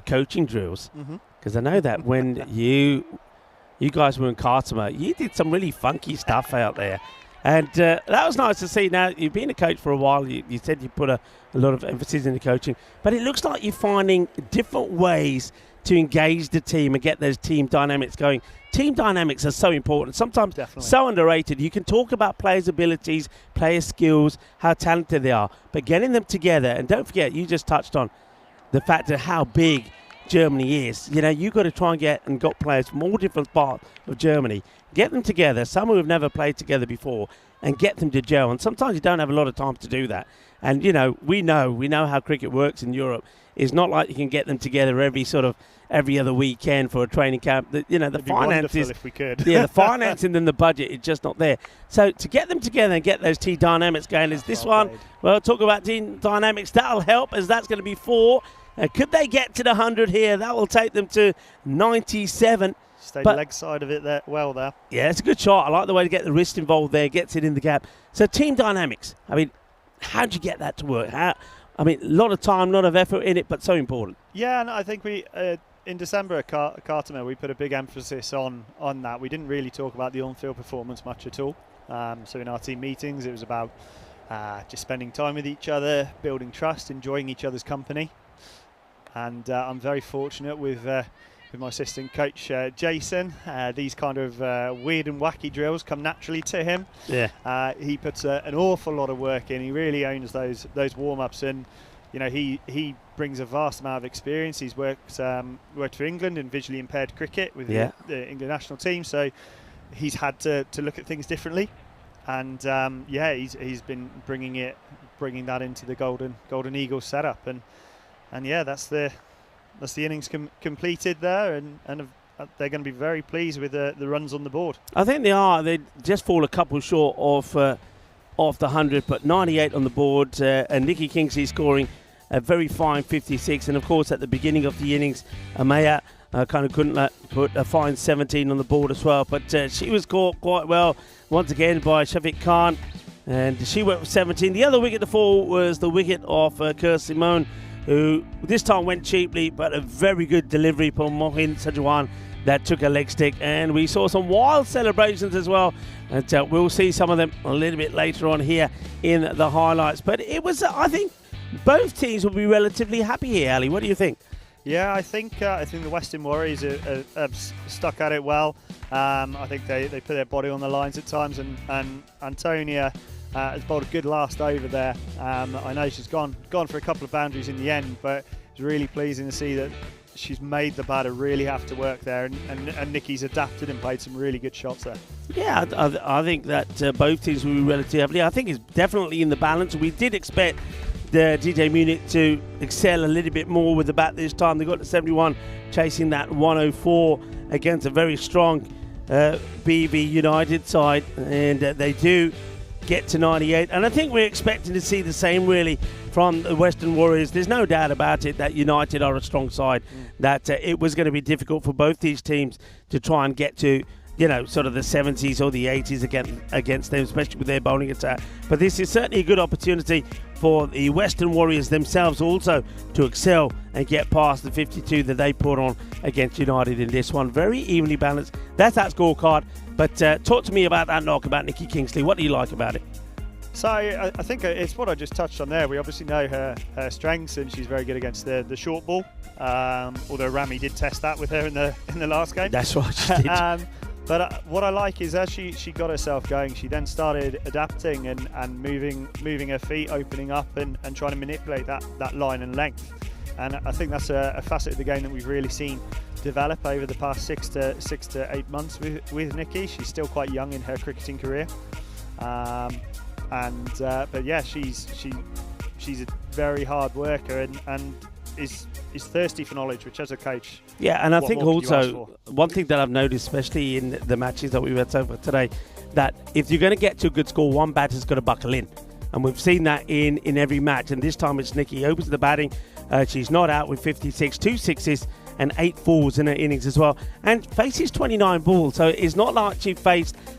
coaching drills, because I know that when you guys were in Cartama, you did some really funky stuff out there, and that was nice to see. Now, you've been a coach for a while. You said you put a lot of emphasis in the coaching, but it looks like you're finding different ways to engage the team and get those team dynamics going. Team dynamics are so important, sometimes so underrated. You can talk about players' abilities, players' skills, how talented they are, but getting them together, and don't forget, you just touched on the fact of how big Germany is. You know, you've got to try and got players from all different parts of Germany, get them together, some who have never played together before, and get them to gel. And sometimes you don't have a lot of time to do that. And, you know we know how cricket works in Europe. It's not like you can get them together every other weekend for a training camp. The finances, if we could. Yeah, the financing and the budget is just not there. So to get them together and get those team dynamics going is this one. Well, talk about team dynamics. That'll help, as that's going to be 4. Could they get to the 100 here? That will take them to 97. Stayed leg side of it there. Well, there. Yeah, it's a good shot. I like the way to get the wrist involved there. Gets it in the gap. So team dynamics. I mean, how'd you get that to work? A lot of time, a lot of effort in it, but so important. Yeah, and I think we in December at Cartama, we put a big emphasis on that. We didn't really talk about the on-field performance much at all. So in our team meetings, it was about just spending time with each other, building trust, enjoying each other's company. And I'm very fortunate with my assistant coach Jason. These kind of weird and wacky drills come naturally to him. Yeah. He puts an awful lot of work in. He really owns those warm-ups, and he brings a vast amount of experience. He's worked for England in visually impaired cricket with the England national team, so he's had to look at things differently. And he's been bringing that into the Golden Eagles setup, and yeah, that's the innings completed there, and they're going to be very pleased with the runs on the board. I think they are. They just fall a couple short of the 100, but 98 on the board, and Nikki Kingsley scoring a very fine 56. And of course, at the beginning of the innings, Amaya kind of couldn't put a fine 17 on the board as well, but she was caught quite well once again by Shafiq Khan, and she went for 17. The other wicket to fall was the wicket of Kirst Simone, who this time went cheaply, but a very good delivery from Mohin Sajwan that took a leg stick. And we saw some wild celebrations as well, and we'll see some of them a little bit later on here in the highlights. But it was, I think, both teams will be relatively happy here, Ali. What do you think? Yeah, I think the Western Warriors have stuck at it well. I think they put their body on the lines at times, and Antonia has bowled a good last over there. I know she's gone for a couple of boundaries in the end, but it's really pleasing to see that she's made the batter really have to work there, and Nikki's adapted and played some really good shots there. Yeah, I think that both teams will be relatively. I think it's definitely in the balance. We did expect DJ Munich to excel a little bit more with the bat this time. They got to 71, chasing that 104 against a very strong BB United side, and they do get to 98. And I think we're expecting to see the same really from the Western Warriors. There's no doubt about it that United are a strong side, that it was going to be difficult for both these teams to try and get to, you know, sort of the 70s or the 80s against them, especially with their bowling attack. But this is certainly a good opportunity for the Western Warriors themselves also to excel and get past the 52 that they put on against United in this one. Very evenly balanced. That's that scorecard. But talk to me about that knock, about Nikki Kingsley. What do you like about it? So I think it's what I just touched on there. We obviously know her strengths, and she's very good against the short ball. Although Rami did test that with her in the last game. That's right, she did. But what I like is as she got herself going, she then started adapting and moving her feet, opening up and trying to manipulate that line and length. And I think that's a facet of the game that we've really seen develop over the past 6 to 8 months with Nikki. She's still quite young in her cricketing career. But yeah, she's a very hard worker and is thirsty for knowledge, which as a coach. Yeah, and I think also one thing that I've noticed, especially in the matches that we've had so far today, that if you're going to get to a good score, one batter's got to buckle in. And we've seen that in every match. And this time it's Nikki opens the batting. She's not out with 56, 2 sixes and 8 fours in her innings as well. And faces 29 balls. So it's not like she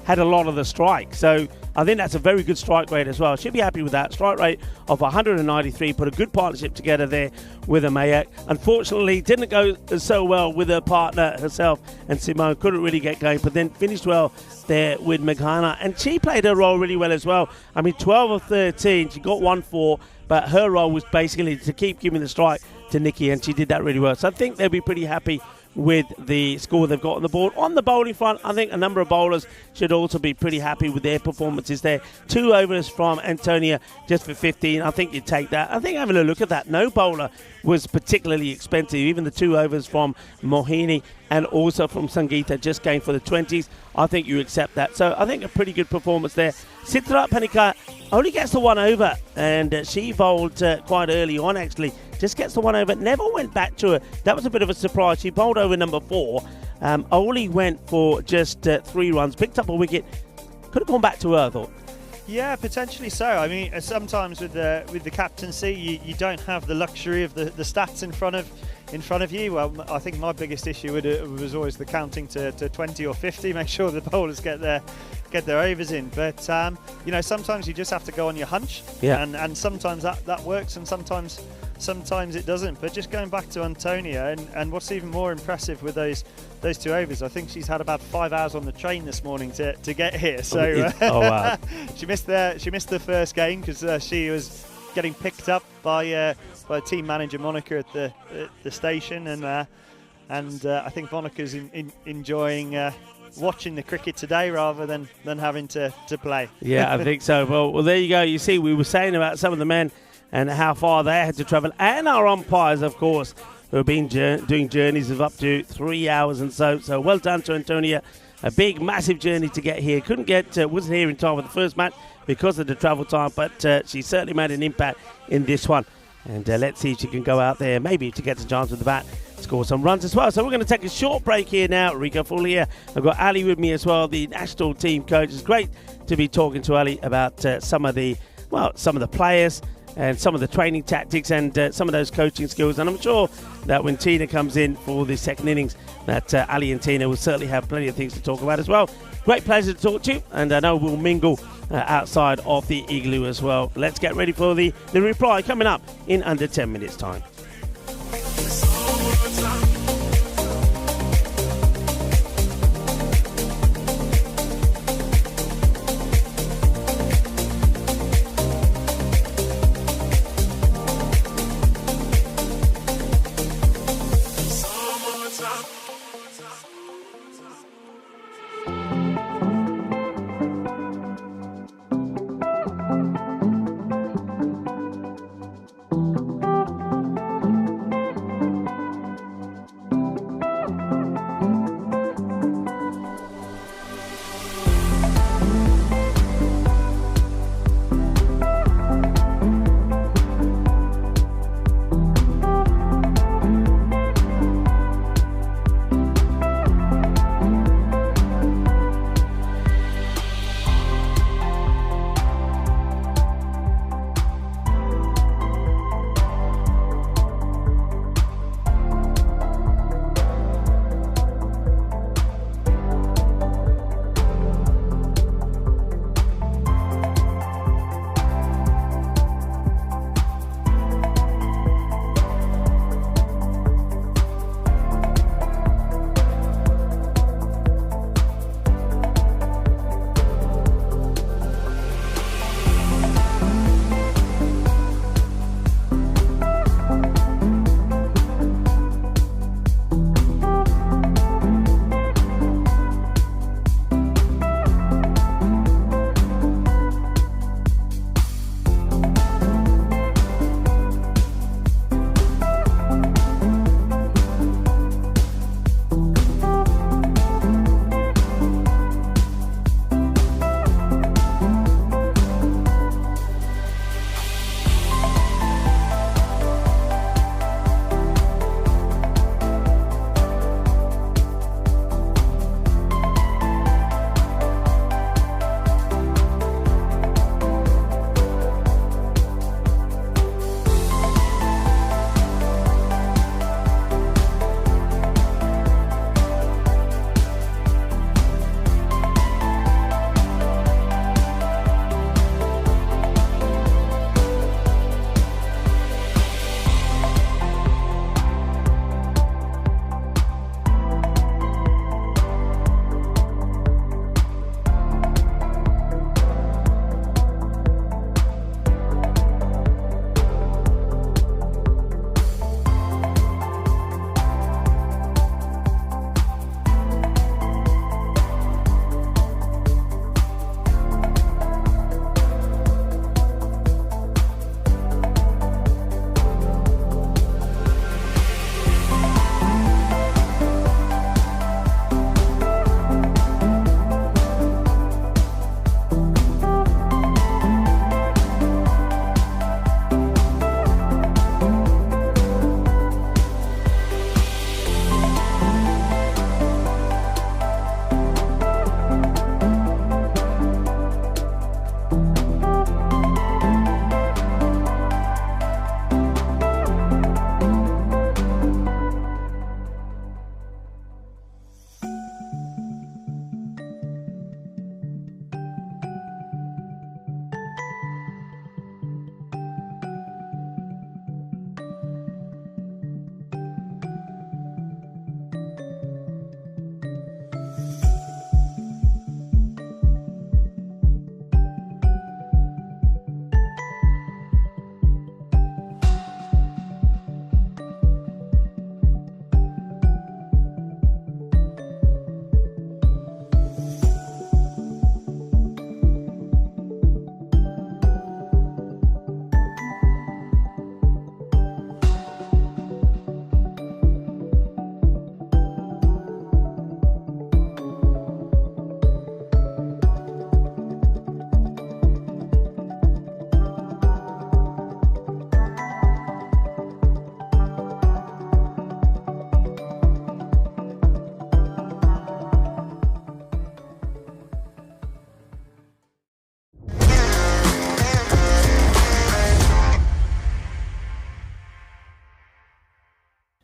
had a lot of the strike. So I think that's a very good strike rate as well. She'll be happy with that. Strike rate of 193. Put a good partnership together there with Amayak. Unfortunately, didn't go so well with her partner herself, and Simone couldn't really get going, but then finished well there with Meghana. And she played her role really well as well. I mean, 12 of 13. She got 1-4, but her role was basically to keep giving the strike to Nikki, and she did that really well. So I think they'll be pretty happy with the score they've got on the board. On the bowling front, I think a number of bowlers should also be pretty happy with their performances there. 2 overs from Antonia just for 15. I think you'd take that. I think having a look at that, no bowler was particularly expensive. Even the 2 overs from Mohini and also from Sangeeta just going for the 20s. I think you accept that. So I think a pretty good performance there. Sitra Panika only gets the 1 over, and she bowled quite early on actually. Just gets the 1 over, never went back to her. That was a bit of a surprise. She bowled over number 4. Only went for just 3 runs, picked up a wicket. Could have gone back to her, I thought. Yeah, potentially so. I mean, sometimes with the captaincy, you don't have the luxury of the stats in front of you. Well, I think my biggest issue with it was always the counting to 20 or 50. Make sure the bowlers get their overs in. But sometimes you just have to go on your hunch. Yeah. And sometimes that works, and sometimes it doesn't. But just going back to Antonia, and what's even more impressive with those 2 overs, I think she's had about 5 hours on the train this morning to get here. So oh wow. she missed the first game because she was getting picked up by team manager Monica at the station, and I think Monica's enjoying watching the cricket today rather than having to play. Yeah, I think so. Well, there you go. You see, we were saying about some of the men and how far they had to travel, and our umpires, of course, who have been doing journeys of up to 3 hours and so. So well done to Antonia. A big, massive journey to get here. Wasn't here in time for the first match because of the travel time, but she certainly made an impact in this one. And let's see if she can go out there, maybe to get a chance with the bat, score some runs as well. So we're going to take a short break here now. Rico Full here. I've got Ali with me as well, the national team coach. It's great to be talking to Ali about some of the players and some of the training tactics and some of those coaching skills. And I'm sure that when Tina comes in for the second innings, that Ali and Tina will certainly have plenty of things to talk about as well. Great pleasure to talk to you, and I know we'll mingle outside of the igloo as well. Let's get ready for the reply coming up in under 10 minutes' time.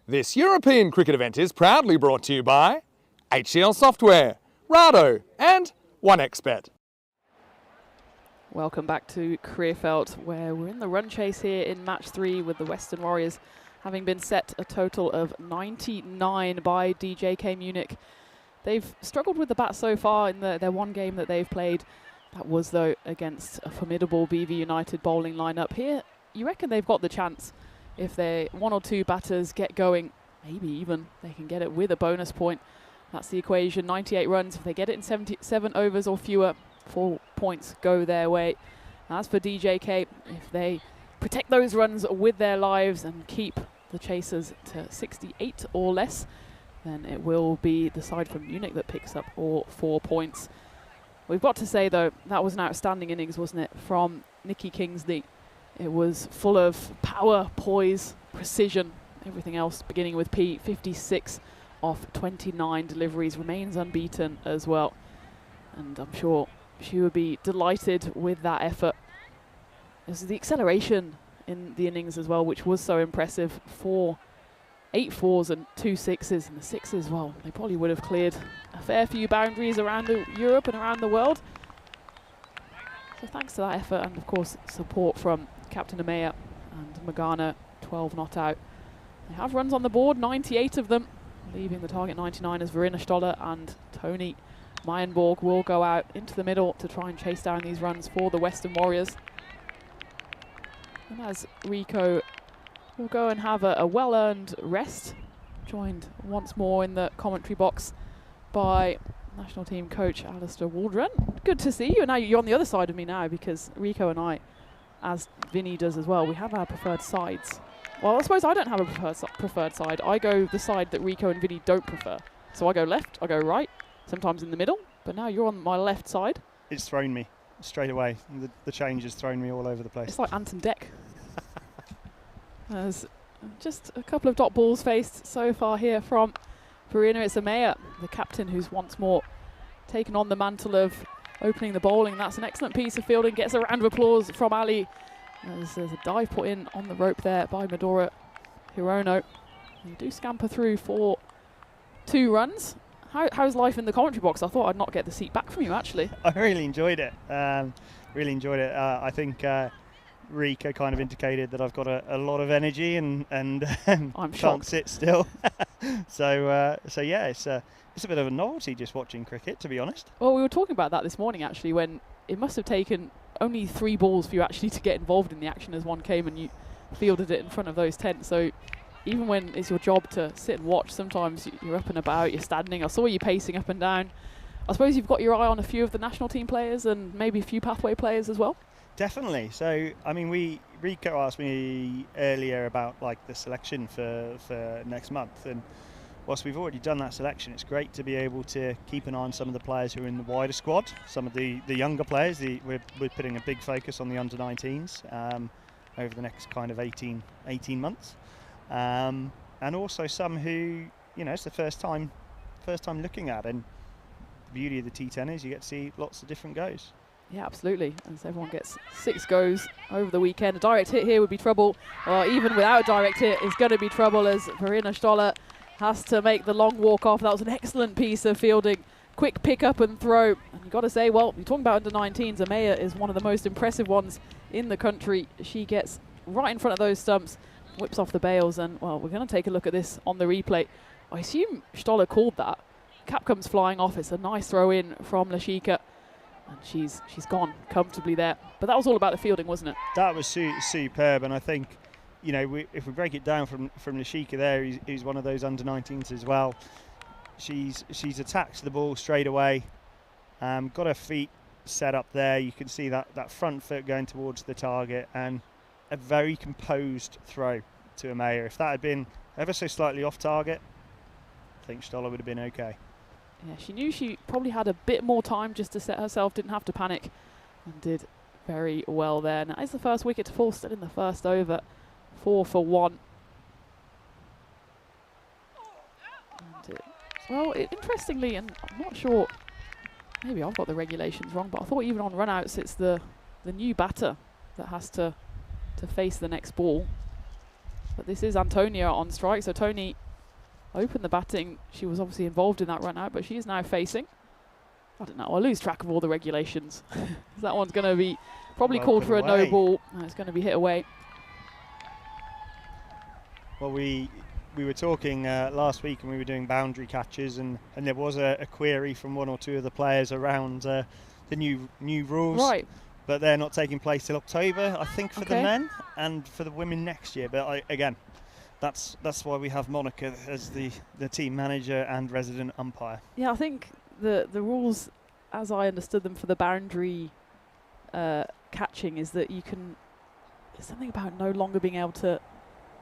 This European cricket event is proudly brought to you by HCL Software, Rado and 1xBet. Welcome back to Krefeld, where we're in the run chase here in match 3 with the Western Warriors having been set a total of 99 by DJK Munich. They've struggled with the bat so far in their one game that they've played. That was, though, against a formidable BV United bowling lineup. Here, you reckon they've got the chance if they one or two batters get going, maybe even they can get it with a bonus point. That's the equation, 98 runs. If they get it in 77 overs or fewer, 4 points go their way. As for DJK, if they protect those runs with their lives and keep the chasers to 68 or less, then it will be the side from Munich that picks up all 4 points. We've got to say, though, that was an outstanding innings, wasn't it, from Nicky Kingsley. It was full of power, poise, precision, everything else beginning with P. 56 off 29 deliveries, remains unbeaten as well. And I'm sure she would be delighted with that effort. This is the acceleration in the innings as well, which was so impressive. 8 fours and 2 sixes, and the sixes, well, they probably would have cleared a fair few boundaries around Europe and around the world. So thanks to that effort, and of course support from Captain Amaya and Magana, 12 not out. They have runs on the board, 98 of them, leaving the target 99 as Verena Stoller and Tony Meyenborg will go out into the middle to try and chase down these runs for the Western Warriors. And as Rico will go and have a well-earned rest, joined once more in the commentary box by national team coach Alistair Waldron. Good to see you. And now you're on the other side of me now, because Rico and I, as Vinny does as well, we have our preferred sides. Well, I suppose I don't have a preferred side. I go the side that Rico and Vinny don't prefer. So I go left, I go right, sometimes in the middle, but now you're on my left side. It's thrown me straight away. The change has thrown me all over the place. It's like Anton Deck. There's just a couple of dot balls faced so far here from Verena. It's Amaya, the captain, who's once more taken on the mantle of opening the bowling. That's an excellent piece of fielding. Gets a round of applause from Ali. There's a dive put in on the rope there by Medora Hirono. You do scamper through for 2 runs. How's life in the commentary box? I thought I'd not get the seat back from you, actually. I really enjoyed it. Really enjoyed it. I think Rico kind of indicated that I've got a lot of energy and I'm can't shocked. sit still. so yeah, it's a bit of a novelty just watching cricket, to be honest. Well, we were talking about that this morning, actually, when it must have taken only 3 balls for you actually to get involved in the action as one came and you fielded it in front of those tents. So even when it's your job to sit and watch, sometimes you're up and about, you're standing. I saw you pacing up and down. I suppose you've got your eye on a few of the national team players and maybe a few pathway players as well? Definitely. So, I mean, Rico asked me earlier about like the selection for next month, and whilst we've already done that selection, it's great to be able to keep an eye on some of the players who are in the wider squad, some of the younger players. We're putting a big focus on the under-19s over the next kind of 18 months, and also some who, you know, it's the first time looking at, and the beauty of the T10 is you get to see lots of different goes. Yeah, absolutely. As everyone gets 6 goes over the weekend. A direct hit here would be trouble. Or even without a direct hit, it's going to be trouble as Verena Stoller has to make the long walk off. That was an excellent piece of fielding. Quick pick up and throw. And you've got to say, well, you're talking about under-19s. Amaya is one of the most impressive ones in the country. She gets right in front of those stumps, whips off the bails. And, well, we're going to take a look at this on the replay. I assume Stoller called that. Cap comes flying off. It's a nice throw in from Lashika. And she's gone comfortably there. But that was all about the fielding, wasn't it? That was superb, and I think, you know, if we break it down from Lashika there, who's one of those under-19s as well. She's attacked the ball straight away, got her feet set up there. You can see that front foot going towards the target, and a very composed throw to Amaya. If that had been ever so slightly off target, I think Stoller would have been okay. Yeah, she knew she probably had a bit more time just to set herself, didn't have to panic, and did very well there. Now is the first wicket to fall, still in the first over, 4 for 1. And well, interestingly, and I'm not sure, maybe I've got the regulations wrong, but I thought even on run-outs it's the new batter that has to face the next ball. But this is Antonia on strike, so Tony opened the batting. She was obviously involved in that run out, but she is now facing. I don't know, I lose track of all the regulations. That one's going to be probably called for a no ball. No, it's going to be hit away. Well, we were talking last week and we were doing boundary catches, and there was a query from one or two of the players around the new rules. Right. But they're not taking place till October, I think, for the men, and for the women next year. But again, that's why we have Monica as the team manager and resident umpire. Yeah, I think the rules, as I understood them for the boundary catching, is that you can. There's something about no longer being able to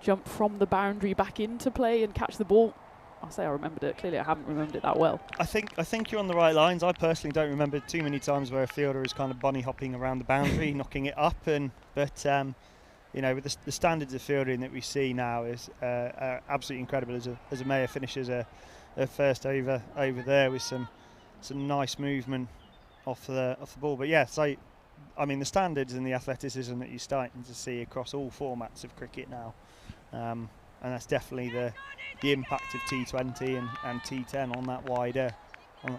jump from the boundary back into play and catch the ball. I'll say I remembered it. Clearly, I haven't remembered it that well. I think you're on the right lines. I personally don't remember too many times where a fielder is kind of bunny hopping around the boundary, knocking it up. But you know, with the standards of fielding that we see now is absolutely incredible. As Amaya finishes her first over there with some nice movement off the ball. But yeah, so I mean the standards and the athleticism that you're starting to see across all formats of cricket now. And that's definitely the impact of T20 and T10 on that wider,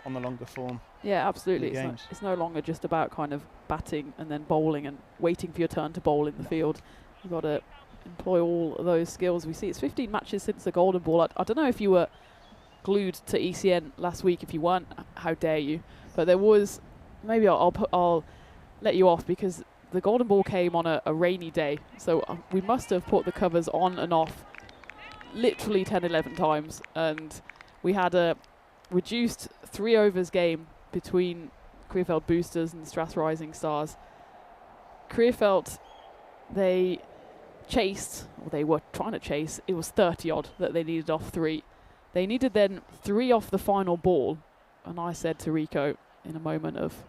on the longer form. Yeah, absolutely. It's no longer just about kind of batting and then bowling and waiting for your turn to bowl in the field. You've got to employ all of those skills. We see it's 15 matches since the Golden Ball. I don't know if you were glued to ECN last week. If you weren't, how dare you? But there was, maybe I'll let you off because the Golden Ball came on a rainy day. So we must have put the covers on and off literally 10-11 times, and we had a reduced 3 overs game between Krefeld Boosters and Strath Rising Stars. Krefeld, they chased, or they were trying to chase, it was 30 odd that they needed off 3. They needed then 3 off the final ball, and I said to Rico in a moment of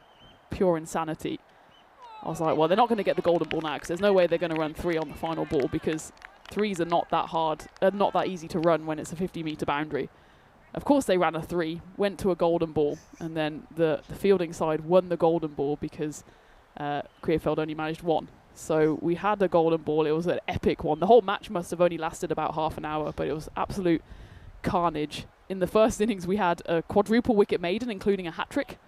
pure insanity, I was like, well, they're not going to get the Golden Ball now because there's no way they're going to run 3 on the final ball because 3s are not that hard, not that easy to run when it's a 50-metre boundary. Of course they ran a 3, went to a Golden Ball, and then the fielding side won the Golden Ball because Krefeld only managed 1. So we had a Golden Ball. It was an epic one. The whole match must have only lasted about half an hour, but it was absolute carnage. In the first innings, we had a quadruple wicket maiden, including a hat-trick.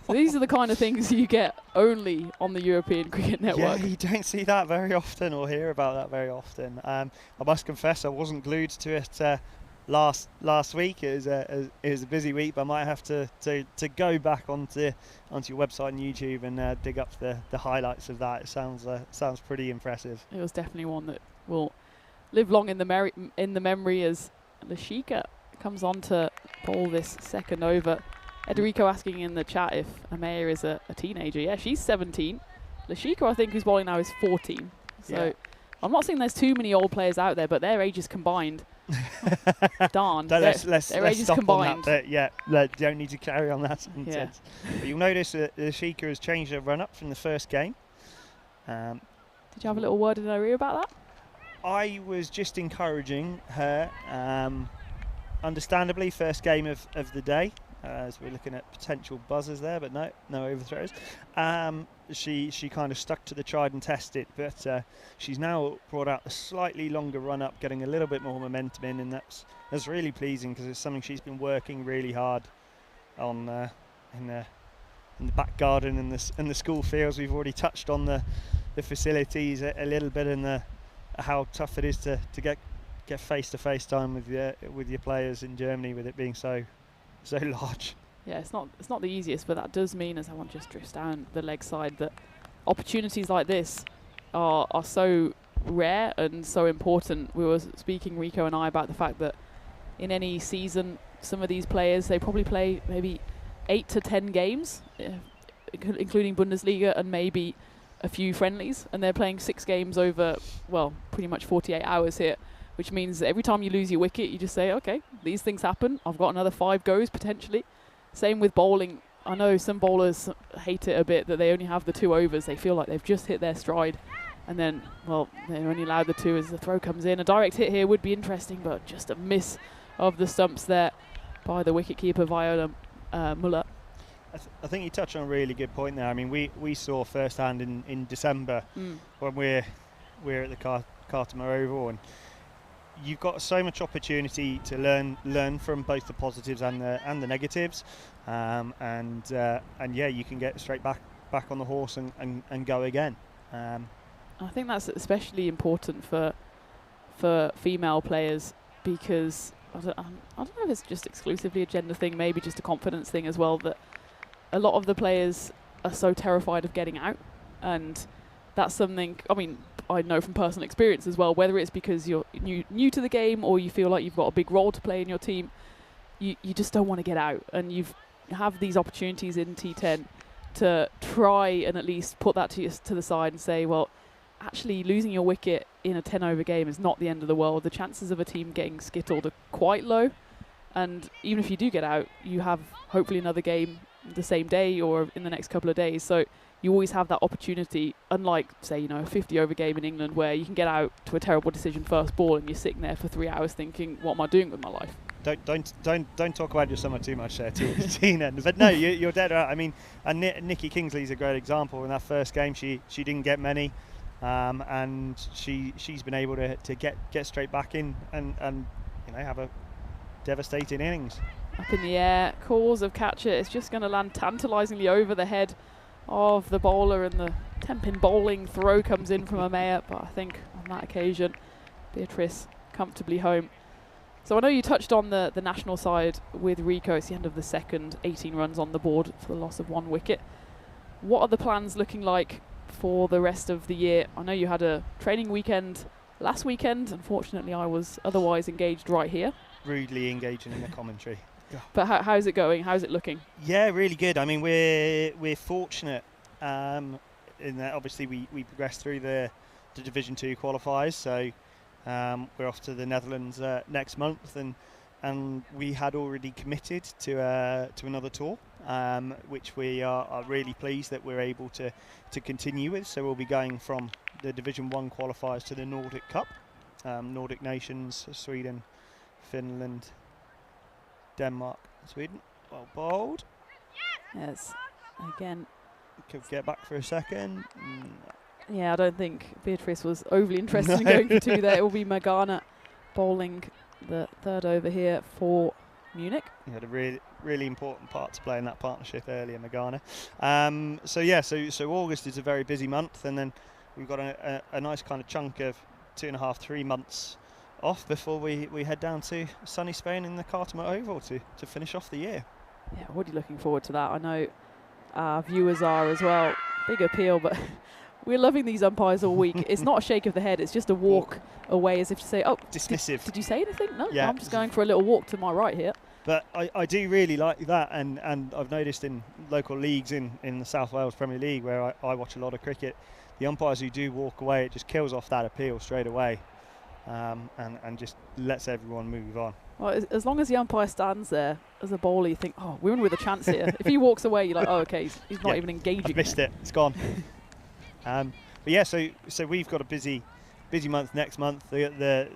So these are the kind of things you get only on the European Cricket Network. Yeah, you don't see that very often or hear about that very often. I must confess I wasn't glued to it last week. It was a busy week, but I might have to go back onto your website and YouTube and dig up the highlights of that. It sounds pretty impressive. It was definitely one that will live long in the memory as Lashika comes on to bowl this second over. Ederico asking in the chat if Amaya is a teenager. Yeah, she's 17. Lashika, I think, who's bowling now, is 14. So yeah. I'm not saying there's too many old players out there, but their ages combined. Darn. Let's ages stop combined. On that. Yeah, don't need to carry on that sentence. Yeah. But you'll notice that Lashika has changed her run-up from the first game. Did you have a little word in her ear about that? I was just encouraging her. Understandably, first game of the day. As we're looking at potential buzzers there, but no overthrows. She kind of stuck to the tried and tested, but she's now brought out a slightly longer run up, getting a little bit more momentum in, and that's really pleasing because it's something she's been working really hard on in the back garden and the school fields. We've already touched on the facilities a little bit and how tough it is to get face-to-face time with your players in Germany, with it being so large. Yeah, it's not the easiest, but that does mean, as everyone just drifts down the leg side, that opportunities like this are so rare and so important. We were speaking, Rico and I, about the fact that in any season, some of these players, they probably play maybe 8 to 10 games, including Bundesliga and maybe a few friendlies, and they're playing 6 games over, well, pretty much 48 hours here. Which means every time you lose your wicket, you just say, okay, these things happen. I've got another 5 goes potentially. Same with bowling. I know some bowlers hate it a bit that they only have the 2 overs. They feel like they've just hit their stride. And then, well, they're only allowed the 2 as the throw comes in. A direct hit here would be interesting, but just a miss of the stumps there by the wicketkeeper Viola Muller. I think you touched on a really good point there. I mean, we saw firsthand in December when we're at the Cartama Oval, and you've got so much opportunity to learn from both the positives and the negatives, and yeah, you can get straight back on the horse and go again. I think that's especially important for female players, because I don't know if it's just exclusively a gender thing, maybe just a confidence thing as well, that a lot of the players are so terrified of getting out, and that's something, I mean, I know from personal experience as well, whether it's because you're new to the game or you feel like you've got a big role to play in your team, you just don't want to get out, and you have these opportunities in T10 to try and at least put that to the side and say, well, actually losing your wicket in a 10-over game is not the end of the world. The chances of a team getting skittled are quite low, and even if you do get out, you have hopefully another game the same day or in the next couple of days, so you always have that opportunity, unlike, say, a 50-over game in England where you can get out to a terrible decision first ball and you're sitting there for 3 hours thinking, what am I doing with my life? Don't talk about your summer too much there, Tina. But no, you're dead right. I mean, and Nikki Kingsley's a great example. In that first game, she didn't get many, and she's been able to get straight back in and have a devastating innings. Up in the air, cause of catcher. It's just going to land tantalisingly over the head of the bowler, and the 10-pin bowling throw comes in from Amaya, but I think on that occasion, Beatrice comfortably home. So I know you touched on the national side with Rico. It's the end of the second, 18 runs on the board for the loss of 1 wicket. What are the plans looking like for the rest of the year? I know you had a training weekend last weekend. Unfortunately, I was otherwise engaged right here. Rudely engaging in the commentary. But how's it going? How's it looking? Yeah, really good. I mean, we're fortunate in that obviously we progressed through the Division 2 qualifiers, so we're off to the Netherlands next month, and we had already committed to another tour, which we are really pleased that we're able to continue with. So we'll be going from the Division 1 qualifiers to the Nordic Cup, Nordic nations, Sweden, Finland, Denmark, Sweden. Well bowled. Yes, again. Could get back for a second. Yeah, I don't think Beatrice was overly interested in going for 2 there. It will be Magana bowling the 3rd over here for Munich. He had a really important part to play in that partnership earlier, Magana. So August is a very busy month, and then we've got a nice kind of chunk of 2.5, 3 months off before we head down to sunny Spain in the Cartama Oval to finish off the year. Yeah, already looking forward to that. I know our viewers are as well. Big appeal, but we're loving these umpires all week. It's not a shake of the head, it's just a walk away as if to say, oh, dismissive. Did you say anything? No, yeah. I'm just going for a little walk to my right here. But I do really like that, and I've noticed in local leagues in the South Wales Premier League, where I watch a lot of cricket, the umpires who do walk away, it just kills off that appeal straight away. And just lets everyone move on. Well, as long as the umpire stands there as a bowler, you think, oh, we're in with a chance here. If he walks away, you're like, oh, okay, he's not even engaging. I've missed it. It's gone. But yeah, so we've got a busy month next month. The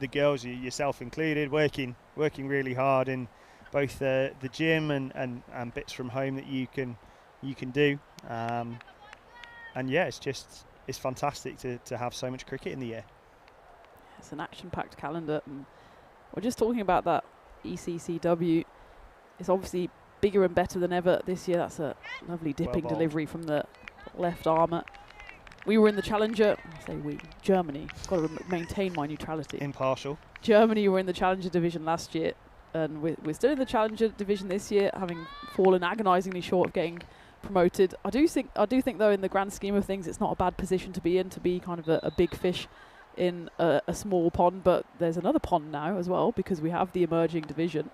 girls, yourself included, working really hard in both the gym and bits from home that you can do. And yeah, it's fantastic to have so much cricket in the year. It's an action-packed calendar. And we're just talking about that ECS-W. It's obviously bigger and better than ever this year. That's a lovely dipping delivery from the left armour. We were in the Challenger. I say we, Germany. Got to maintain my neutrality. Impartial. Germany were in the Challenger division last year, and we're still in the Challenger division this year, having fallen agonisingly short of getting promoted. I do think though, in the grand scheme of things, it's not a bad position to be in, to be kind of a big fish in a small pond, but there's another pond now as well, because we have the emerging division,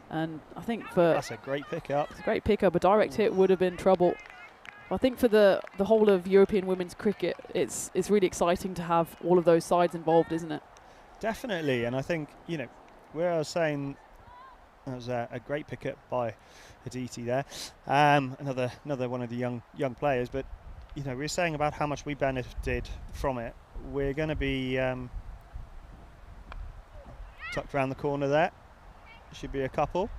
and I think that's a great pickup. It's a great pickup. A direct hit would have been trouble. I think for the whole of European women's cricket, it's really exciting to have all of those sides involved, isn't it? Definitely, and I think where I was saying that was a great pickup by Aditi there, another one of the young players, but we were saying about how much we benefited from it. We're going to be tucked around the corner there. Should be a couple.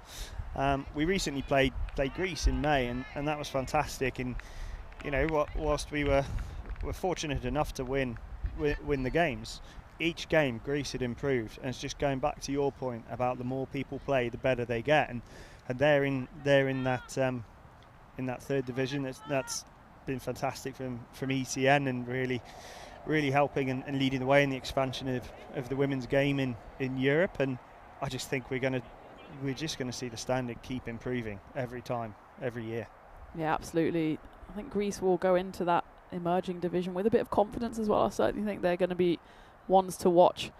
We recently played Greece in May, and that was fantastic. And whilst we were fortunate enough to win the games, each game Greece had improved, and it's just going back to your point about the more people play, the better they get, and they're in that third division. That's been fantastic from ECN, and really helping and leading the way in the expansion of the women's game in Europe. And I just think we're just gonna see the standard keep improving every time, every year. Yeah, absolutely. I think Greece will go into that emerging division with a bit of confidence as well. I certainly think they're going to be ones to watch,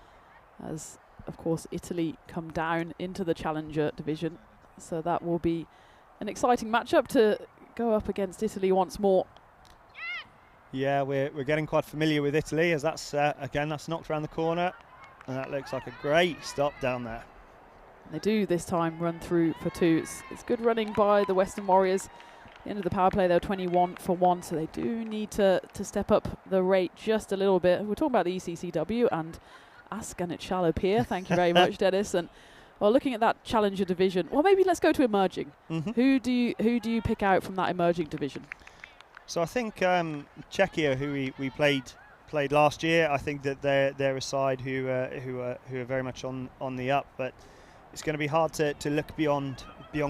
as of course Italy come down into the challenger division. So that will be an exciting matchup to go up against Italy once more. Yeah, we're getting quite familiar with Italy, as that's again, that's knocked around the corner, and that looks like a great stop down there. They do this time run through for two. It's good running by the Western Warriors. At the end of the power play, they're 21 for 1, so they do need to step up the rate just a little bit. We're talking about the ECC-W and Askanit Shallow Pier. Thank you very much, Dennis. And well, looking at that challenger division, well, maybe let's go to emerging. Who do you pick out from that emerging division? So I think Czechia, who we played last year, I think that they're a side who are very much on the up, but it's going to be hard to look beyond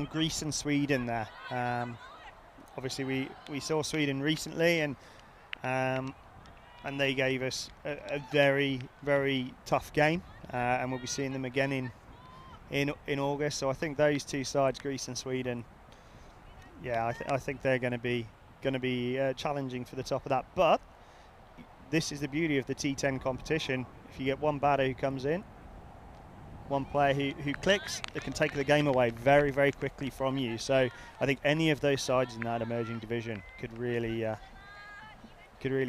Greece and Sweden there. Obviously, we saw Sweden recently, and they gave us a very, very tough game, and we'll be seeing them again in August. So I think those two sides, Greece and Sweden, yeah, I think they're going to be challenging for the top of that. But this is the beauty of the T10 competition. If you get one batter who comes in, one player who clicks, that can take the game away very, very quickly from you. So I think any of those sides in that emerging division could really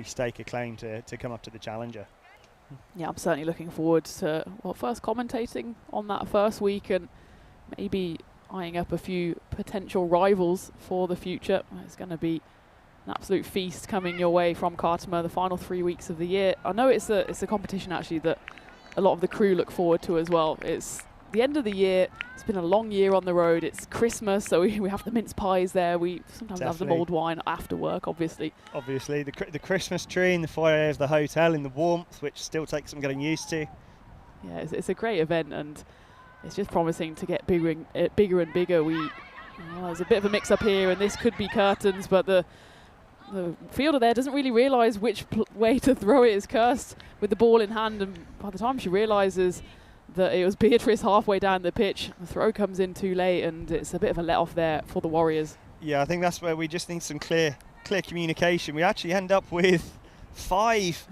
stake a claim to come up to the challenger. Yeah, I'm certainly looking forward to first commentating on that first week, and maybe eyeing up a few potential rivals for the future. It's going to be an absolute feast coming your way from Khartoum the final 3 weeks of the year. I know it's a competition actually that a lot of the crew look forward to as well. It's the end of the year. It's been a long year on the road. It's Christmas, so we have the mince pies there. We sometimes have the mulled wine after work, obviously. Obviously, the Christmas tree in the foyer of the hotel in the warmth, which still takes some getting used to. Yeah, it's a great event, and it's just promising to get bigger and bigger. There's a bit of a mix-up here, and this could be curtains, but the fielder there doesn't really realise which way to throw it. Is cursed with the ball in hand, and by the time she realises that it was Beatrice halfway down the pitch, the throw comes in too late, and it's a bit of a let-off there for the Warriors. Yeah, I think that's where we just need some clear communication. We actually end up with five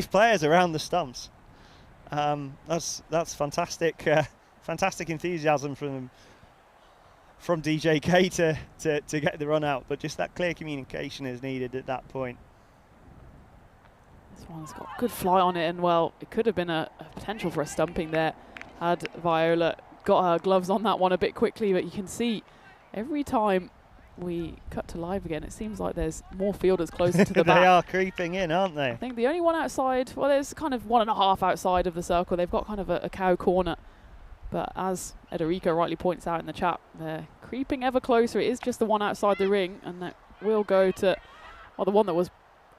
players around the stumps. That's fantastic, fantastic enthusiasm from DJK to get the run out, but just that clear communication is needed at that point. This one's got good fly on it, and well, it could have been a potential for a stumping there had Viola got her gloves on that one a bit quickly. But you can see every time we cut to live again, it seems like there's more fielders closer to the back. They are creeping in, aren't they? I think the only one outside, well, there's kind of 1.5 outside of the circle. They've got kind of a cow corner. But as Ederica rightly points out in the chat, they're creeping ever closer. It is just the one outside the ring, and that will go to, well, the one that was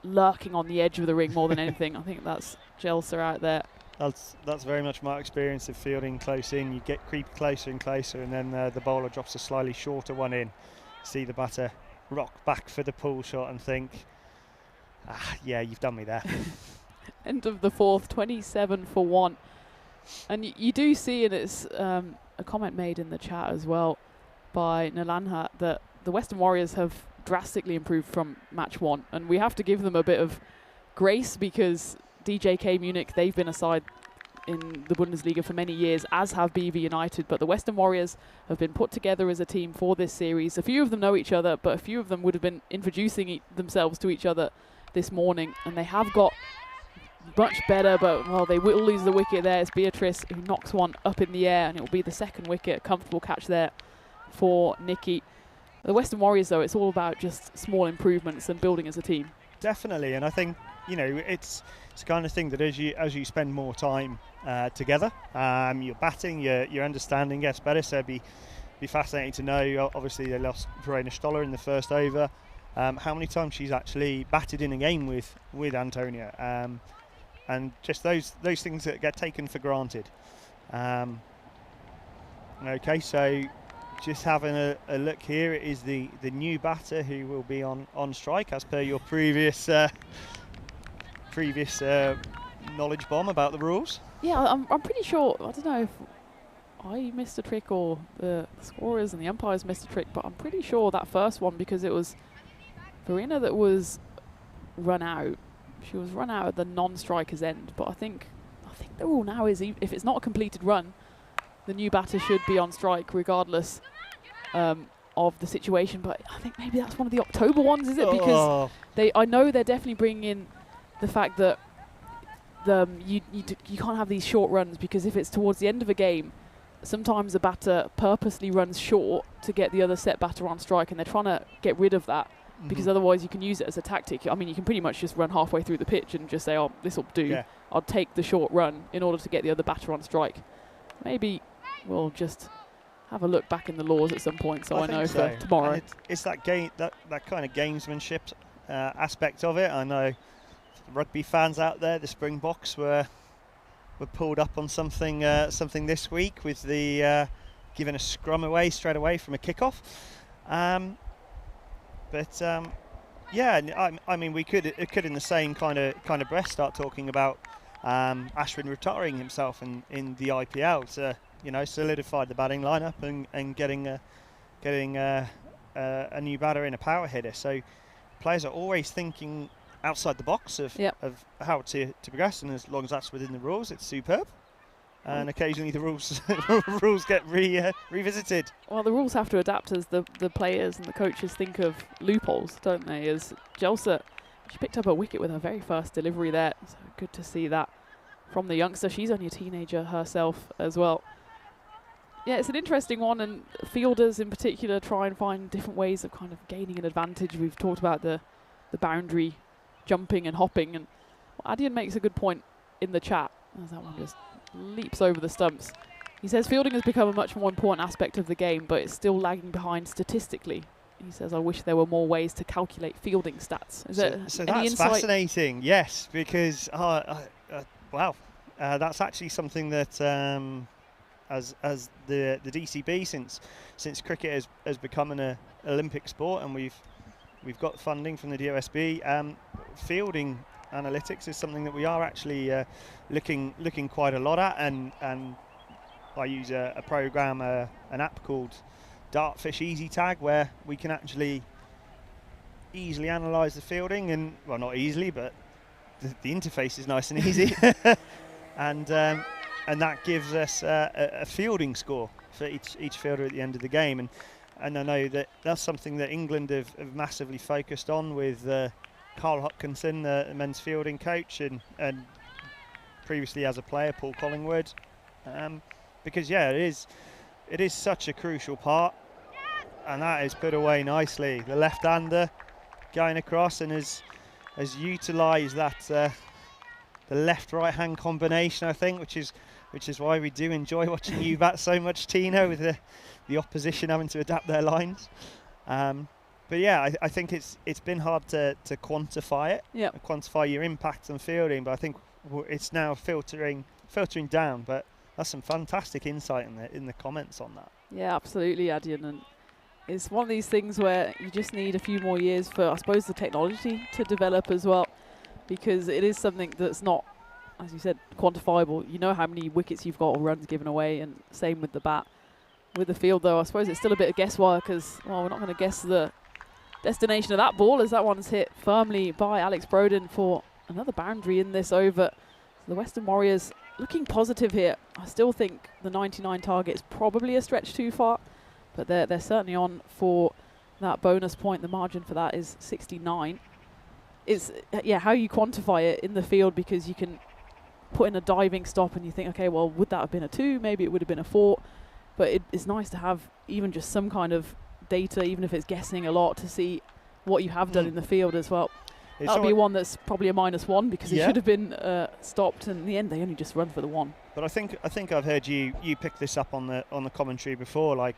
lurking on the edge of the ring more than anything. I think that's Jelsa out there. That's very much my experience of fielding close in. You get creep closer and closer, and then the bowler drops a slightly shorter one in. See the batter rock back for the pull shot and think, yeah, you've done me there. End of the fourth, 27 for 1. And you do see, and it's a comment made in the chat as well by Nalanha, that the Western Warriors have drastically improved from match 1. And we have to give them a bit of grace, because DJK Munich, they've been a side in the Bundesliga for many years, as have BV United. But the Western Warriors have been put together as a team for this series. A few of them know each other, but a few of them would have been introducing themselves to each other this morning. And they have got much better, but well, they will lose the wicket there. It's Beatrice who knocks one up in the air, and it will be the second wicket. A comfortable catch there for Nikki. The Western Warriors, though, it's all about just small improvements and building as a team. Definitely, and I think, you know, it's the kind of thing that as you spend more time together, your batting, your understanding gets better. So it'd be fascinating to know. Obviously, they lost Verena Stoller in the first over. How many times she's actually batted in a game with Antonia. and just those things that get taken for granted. Okay, so just having a look here, it is the new batter who will be on strike as per your previous knowledge bomb about the rules. Yeah, I'm pretty sure. I don't know if I missed a trick or the scorers and the umpires missed a trick, but I'm pretty sure that first one, because it was Verena that was run out. She was run out at the non-striker's end, but I think the rule now is if it's not a completed run, the new batter should be on strike regardless of the situation. But I think maybe that's one of the October ones, is it? Because I know they're definitely bringing in the fact that you can't have these short runs, because if it's towards the end of a game, sometimes the batter purposely runs short to get the other set batter on strike, and they're trying to get rid of that. Because otherwise you can use it as a tactic. I mean, you can pretty much just run halfway through the pitch and just say, oh, this will do. Yeah. I'll take the short run in order to get the other batter on strike. Maybe we'll just have a look back in the laws at some point, so I know so. for tomorrow. And it's that game, that kind of gamesmanship aspect of it. I know rugby fans out there, the Springboks were pulled up on something this week with the giving a scrum away straight away from a kickoff. Yeah, I mean, we could in the same kind of breath start talking about Ashwin retiring himself in the IPL to solidify the batting lineup and getting a new batter in, a power hitter. So players are always thinking outside the box of how to progress, and as long as that's within the rules, it's superb. And occasionally the rules get revisited. Well, the rules have to adapt as the players and the coaches think of loopholes, don't they? As Jelsa, she picked up a wicket with her very first delivery there. So good to see that from the youngster. She's only a teenager herself as well. Yeah, it's an interesting one, and fielders in particular try and find different ways of kind of gaining an advantage. We've talked about the boundary jumping and hopping, and Adian makes a good point in the chat. As that one just leaps over the stumps. He says fielding has become a much more important aspect of the game, but it's still lagging behind statistically. He says, I wish there were more ways to calculate fielding stats. So that's fascinating, yes, because wow, that's actually something that as the DCB, since cricket has become an Olympic sport, and we've got funding from the DOSB, fielding analytics is something that we are actually looking quite a lot at, and I use a program, an app called Dartfish Easy Tag, where we can actually easily analyse the fielding, and well, not easily, but the interface is nice and easy, and that gives us a fielding score for each fielder at the end of the game, and I know that's something that England have massively focused on with Carl Hopkinson, the men's fielding coach, and previously as a player, Paul Collingwood, because yeah, it is such a crucial part, and that is put away nicely. The left-hander going across and has utilised that the left-right hand combination, I think, which is why we do enjoy watching you bat so much, Tina, with the opposition having to adapt their lines. But yeah, I think it's been hard to quantify it, quantify your impact on fielding. But I think it's now filtering down. But that's some fantastic insight in the comments on that. Yeah, absolutely, Adian. And it's one of these things where you just need a few more years for, I suppose, the technology to develop as well, because it is something that's not, as you said, quantifiable. You know how many wickets you've got or runs given away, and same with the bat. With the field, though, I suppose it's still a bit of guesswork, as well, we're not going to guess the destination of that ball, as that one's hit firmly by Alex Broden for another boundary in this over. The Western Warriors looking positive here. I still think the 99 target is probably a stretch too far, but they're certainly on for that bonus point. The margin for that is 69. It's how you quantify it in the field, because you can put in a diving stop and you think, okay, well, would that have been a 2? Maybe it would have been a 4. But it's nice to have even just some kind of data, even if it's guessing a lot, to see what you have done in the field as well. That'll be one that's probably a -1, because it should have been stopped, and in the end they only just run for the 1. But I think I've heard you pick this up on the commentary before. Like,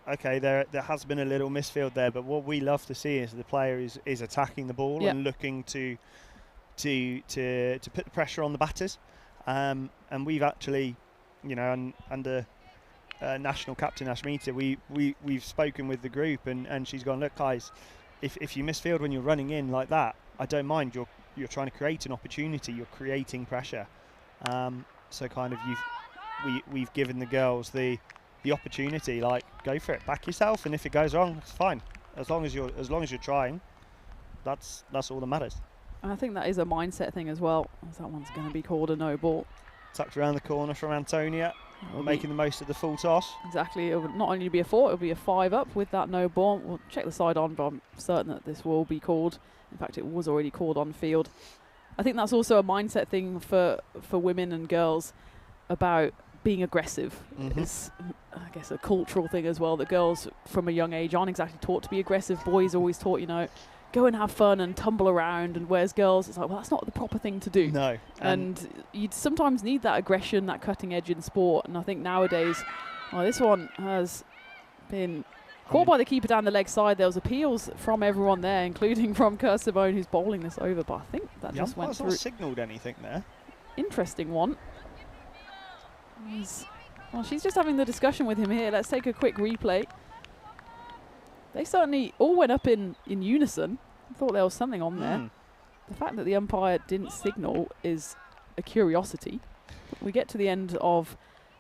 okay, there has been a little misfield there, but what we love to see is the player is attacking the ball and looking to to put the pressure on the batters. And we've actually, under national captain Ashmita, we've spoken with the group, and she's gone, look guys, if you misfield when you're running in like that, I don't mind. You're trying to create an opportunity. You're creating pressure. So kind of we've given the girls the opportunity, like, go for it, back yourself, and if it goes wrong, it's fine. As long as you're trying, that's all that matters. And I think that is a mindset thing as well, as that one's going to be called a no ball. Tucked around the corner from Antonia, making the most of the full toss. Exactly. It would not only be a 4, it would be a 5 up with that no ball. We'll check the side on, but I'm certain that this will be called. In fact, it was already called on field. I think that's also a mindset thing for women and girls about being aggressive. It's, I guess, a cultural thing as well, that girls from a young age aren't exactly taught to be aggressive. Boys always taught, go and have fun and tumble around, and whereas girls, it's like, well, that's not the proper thing to do. No. And you'd sometimes need that aggression, that cutting edge in sport, and I think nowadays, this one has been caught by the keeper down the leg side. There was appeals from everyone there, including from Kerr Simone, who's bowling this over, but I think that just went through. Not signalled anything there. Interesting one. Well, she's just having the discussion with him here. Let's take a quick replay. They certainly all went up in unison. I thought there was something on there. The fact that the umpire didn't signal is a curiosity. We get to the end of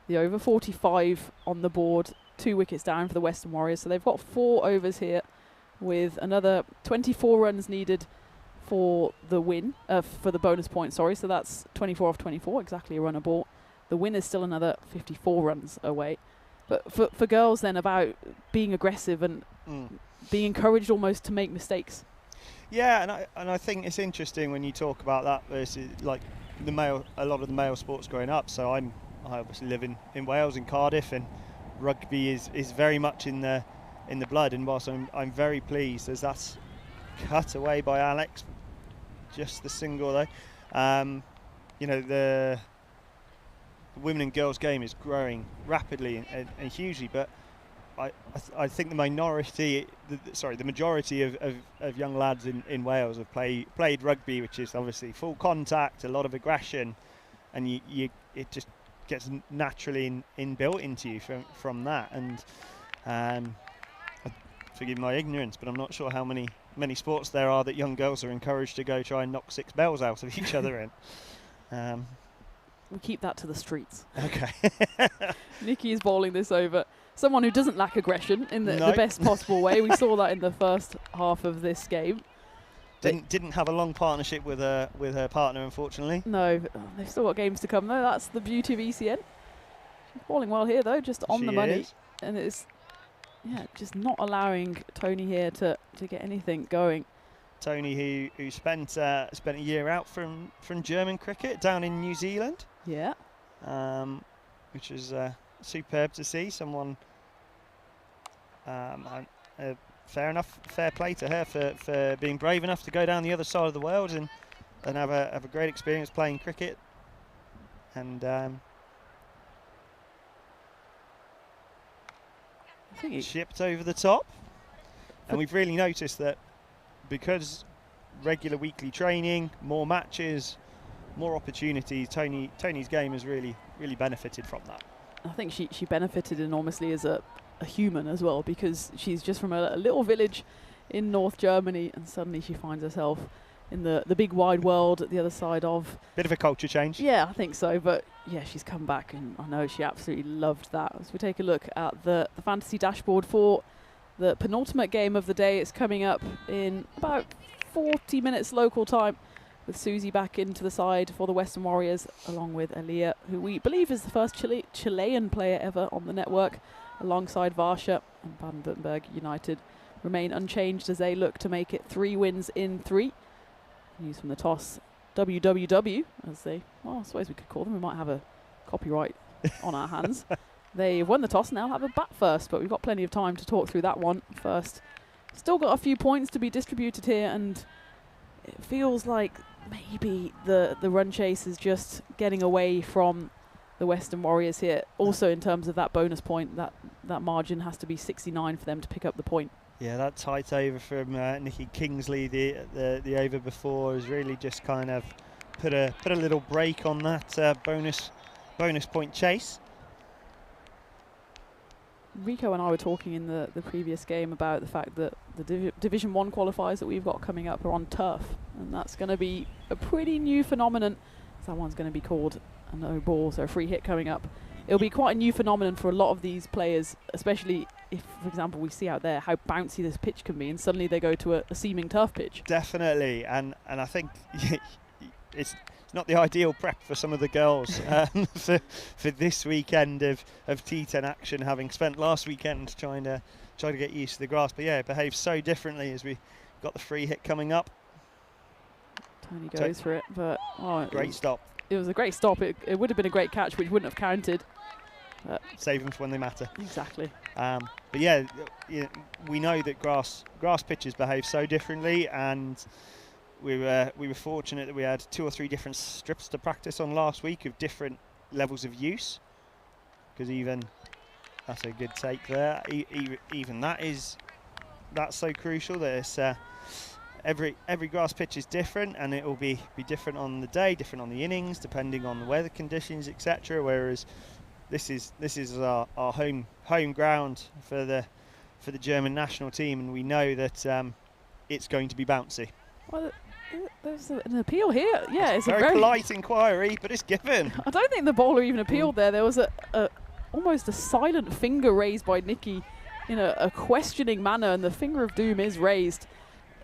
the over, 45 on the board, 2 wickets down for the Western Warriors. So they've got 4 overs here with another 24 runs needed for the win, for the bonus point, sorry. So that's 24 off 24, exactly a run a ball. The win is still another 54 runs away. But for girls then, about being aggressive and being encouraged almost to make mistakes. Yeah, and I think it's interesting when you talk about that versus like a lot of the male sports growing up. So I obviously live in Wales, in Cardiff, and rugby is very much in the blood. And whilst I'm very pleased as that's cut away by Alex, just the single though. The women and girls game is growing rapidly and hugely, but I think the majority of young lads in Wales have played rugby, which is obviously full contact, a lot of aggression, and it just gets naturally inbuilt into you from that. And forgive my ignorance, but I'm not sure how many sports there are that young girls are encouraged to go try and knock 6 bells out of each other in. We keep that to the streets. Okay. Nikki is bowling this over. Someone who doesn't lack aggression in the best possible way. We saw that in the first half of this game. Didn't have a long partnership with her partner, unfortunately. No, they've still got games to come though. That's the beauty of ECN. She's bowling well here though, just on the money. And it's just not allowing Tony here to get anything going. Tony, who spent a year out from German cricket down in New Zealand. Yeah. Which is superb to see. Someone, fair play to her for being brave enough to go down the other side of the world and have a great experience playing cricket. And I think it shipped over the top. And we've really noticed that, because regular weekly training, more matches, more opportunities, Tony's game has really benefited from that. I think she benefited enormously as a human as well, because she's just from a little village in North Germany, and suddenly she finds herself in the big wide world at the other side of... Bit of a culture change. Yeah, I think so, but yeah, she's come back, and I know she absolutely loved that. As we take a look at the fantasy dashboard for the penultimate game of the day, it's coming up in about 40 minutes local time, with Susie back into the side for the Western Warriors, along with Aaliyah, who we believe is the first Chilean player ever on the network, alongside Varsha. And Baden-Württemberg United remain unchanged as they look to make it 3 wins in 3. News from the toss, WWW, as they, well, I suppose we could call them. We might have a copyright on our hands. They won the toss and they'll have a bat first, but we've got plenty of time to talk through that one first. Still got a few points to be distributed here, and it feels like maybe the run chase is just getting away from the Western Warriors here. Also in terms of that bonus point, that that margin has to be 69 for them to pick up the point. Yeah, that tight over from Nikki Kingsley, the over before, has really just kind of put a little break on that bonus point chase. Rico and I were talking in the previous game about the fact that the Division 1 qualifiers that we've got coming up are on turf, and that's going to be a pretty new phenomenon. That one's going to be called a no ball, so a free hit coming up. It'll be quite a new phenomenon for a lot of these players, especially if, for example, we see out there how bouncy this pitch can be, and suddenly they go to a seaming turf pitch. Definitely, and I think it's not the ideal prep for some of the girls for this weekend of T10 action, having spent last weekend trying to get used to the grass. But yeah, it behaves so differently as we got the free hit coming up. Tony goes for it, but great stop. It was a great stop. It would have been a great catch, which wouldn't have counted. Save them for when they matter. Exactly. But yeah, we know that grass pitches behave so differently, and we were fortunate that we had 2 or 3 different strips to practice on last week of different levels of use. Because even that's a good take there. Even that's so crucial that it's every grass pitch is different, and it will be different on the day, different on the innings, depending on the weather conditions, etc. Whereas this is our home ground for the German national team, and we know that it's going to be bouncy. Well, there's an appeal here. Yeah, it's very polite inquiry, but it's given. I don't think the bowler even appealed there. There was almost a silent finger raised by Nikki in a questioning manner, and the finger of doom is raised.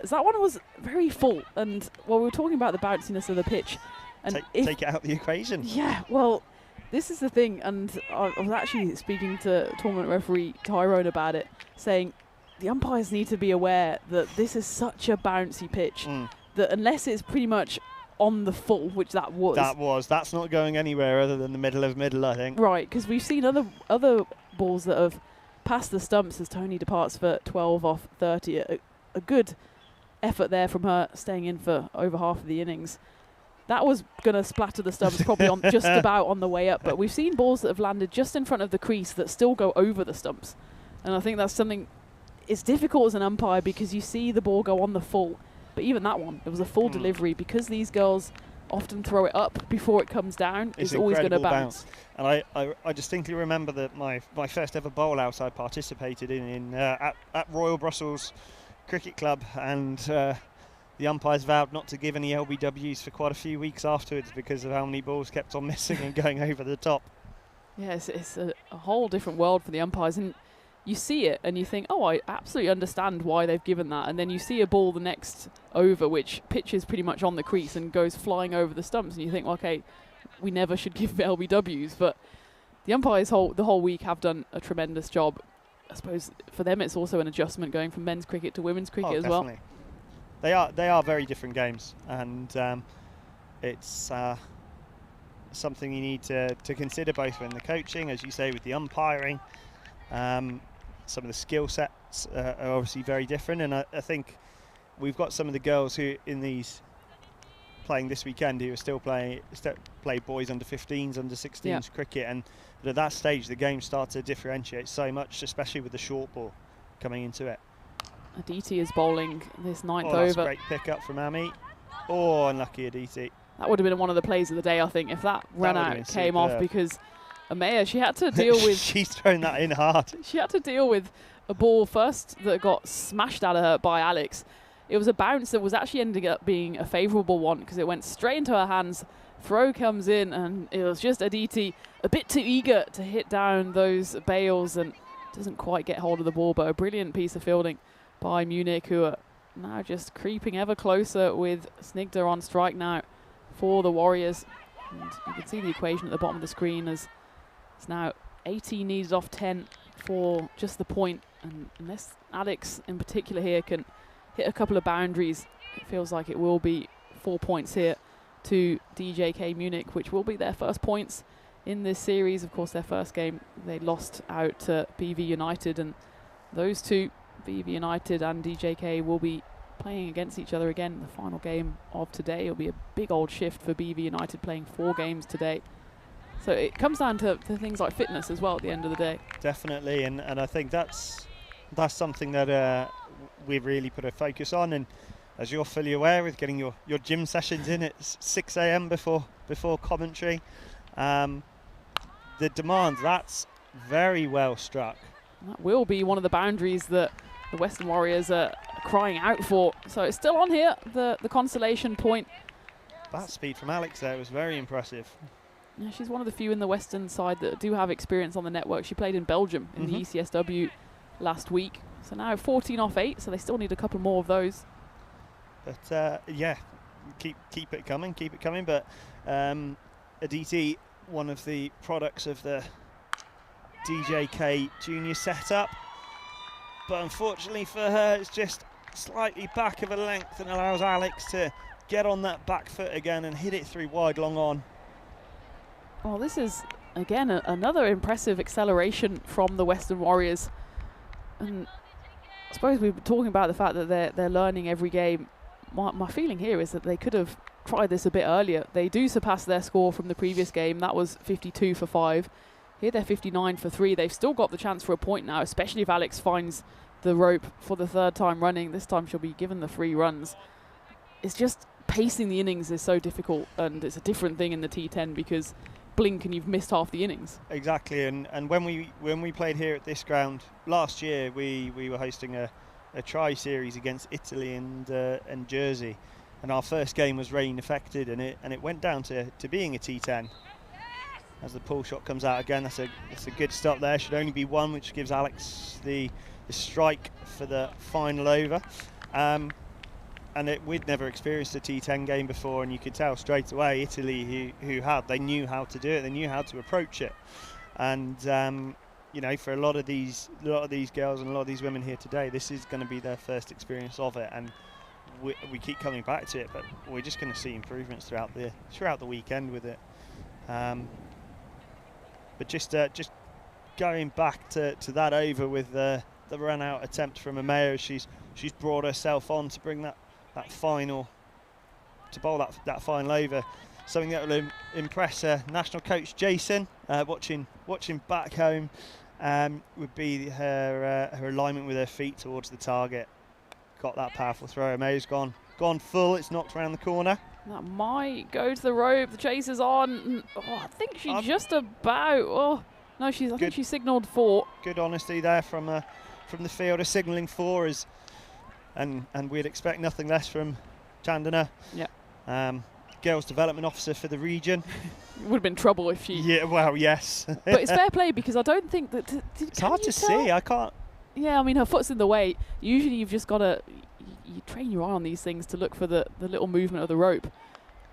So that one was very full, and we were talking about the bounciness of the pitch. And take it out of the equation. Yeah, well, this is the thing, and I was actually speaking to tournament referee Tyrone about it, saying the umpires need to be aware that this is such a bouncy pitch that unless it's pretty much on the full, which that's not going anywhere other than the middle, I think. Right, because we've seen other balls that have passed the stumps as Tony departs for 12 off 30. A good effort there from her, staying in for over half of the innings. That was going to splatter the stumps probably on just about on the way up, but we've seen balls that have landed just in front of the crease that still go over the stumps. And I think that's something, it's difficult as an umpire because you see the ball go on the full, but even that one, it was a full delivery, because these girls often throw it up before it comes down. It's always going to bounce. And I distinctly remember that my first ever bowl out I participated in at Royal Brussels Cricket Club, and the umpires vowed not to give any LBWs for quite a few weeks afterwards because of how many balls kept on missing and going over the top. Yes, it's a whole different world for the umpires, and you see it and you think, oh, I absolutely understand why they've given that, and then you see a ball the next over which pitches pretty much on the crease and goes flying over the stumps, and you think, well, okay, we never should give LBWs, but the umpires the whole week have done a tremendous job. I suppose for them it's also an adjustment going from men's cricket to women's cricket as definitely. Well. They are very different games, and it's something you need to consider both when the coaching, as you say, with the umpiring. Some of the skill sets are obviously very different, and I think we've got some of the girls who in these playing this weekend who are still play boys under 15s, under 16s cricket, and at that stage the game starts to differentiate so much, especially with the short ball coming into it. Aditi is bowling this ninth over. That's a great pick up from Ami. Oh, unlucky Aditi. That would have been one of the plays of the day, I think, if that run out came off, because Amaya, she had to deal with... She's thrown that in hard. She had to deal with a ball first that got smashed out of her by Alex. It was a bounce that was actually ending up being a favourable one because it went straight into her hands. Throw comes in, and it was just Aditi a bit too eager to hit down those bails and doesn't quite get hold of the ball, but a brilliant piece of fielding by Munich, who are now just creeping ever closer with Snigdha on strike now for the Warriors. And you can see the equation at the bottom of the screen as it's now 18 needed off 10 for just the point, and unless Alex in particular here can hit a couple of boundaries, it feels like it will be 4 points here to DJK Munich, which will be their first points in this series. Of course, their first game they lost out to BV United, and those two, BV United and DJK, will be playing against each other again in the final game of today. It'll be a big old shift for BV United, playing 4 games today. So it comes down to things like fitness as well at the end of the day. Definitely, and I think that's something that we really put a focus on. And as you're fully aware, with getting your gym sessions in at 6 a.m. before commentary, the demand, that's very well struck. That will be one of the boundaries that the Western Warriors are crying out for. So it's still on here, the consolation point. That speed from Alex there was very impressive. Yeah, she's one of the few in the Western side that do have experience on the network. She played in Belgium in the ECS-W last week. So now 14 off 8, so they still need a couple more of those. But yeah, keep it coming. But Aditi, one of the products of the DJK junior setup, but unfortunately for her, it's just slightly back of a length and allows Alex to get on that back foot again and hit it through wide long on. Well, this is again another impressive acceleration from the Western Warriors, and I suppose we've been talking about the fact that they're learning every game. My feeling here is that they could have tried this a bit earlier. They do surpass their score from the previous game. That was 52 for 5. Here they're 59 for 3. They've still got the chance for a point now, especially if Alex finds the rope for the 3rd time running. This time she'll be given the 3 runs. It's just pacing the innings is so difficult, and it's a different thing in the T10 because blink and you've missed half the innings. Exactly, and when we played here at this ground last year, we were hosting a tri-series against Italy and Jersey, and our first game was rain affected, and it went down to being a T10. As the pull shot comes out again, that's a good stop there. Should only be 1, which gives Alex the strike for the final over. And we'd never experienced a T10 game before, and you could tell straight away Italy they knew how to do it, they knew how to approach it, and you know, for a lot of these girls and a lot of these women here today, this is going to be their first experience of it, and we keep coming back to it, but we're just going to see improvements throughout the weekend with it. But just going back to that over with the run out attempt from Amaya, she's brought herself on to bring that final, to bowl that final over, something that will impress national coach Jason. Watching back home would be her alignment with her feet towards the target. Got that powerful throw. Amaya's gone full. It's knocked around the corner. That might go to the rope. The chase is on. Oh, I think she just about. Oh no, I think she signalled 4. Good honesty there from the fielder, signalling 4 and we'd expect nothing less from Chandana. Yeah. Girls development officer for the region. It would have been trouble if she. Yeah. Well, yes. But it's fair play because I don't think that. It's hard to see. I can't. Yeah, I mean her foot's in the way. Usually you've just got to. You train your eye on these things to look for the little movement of the rope.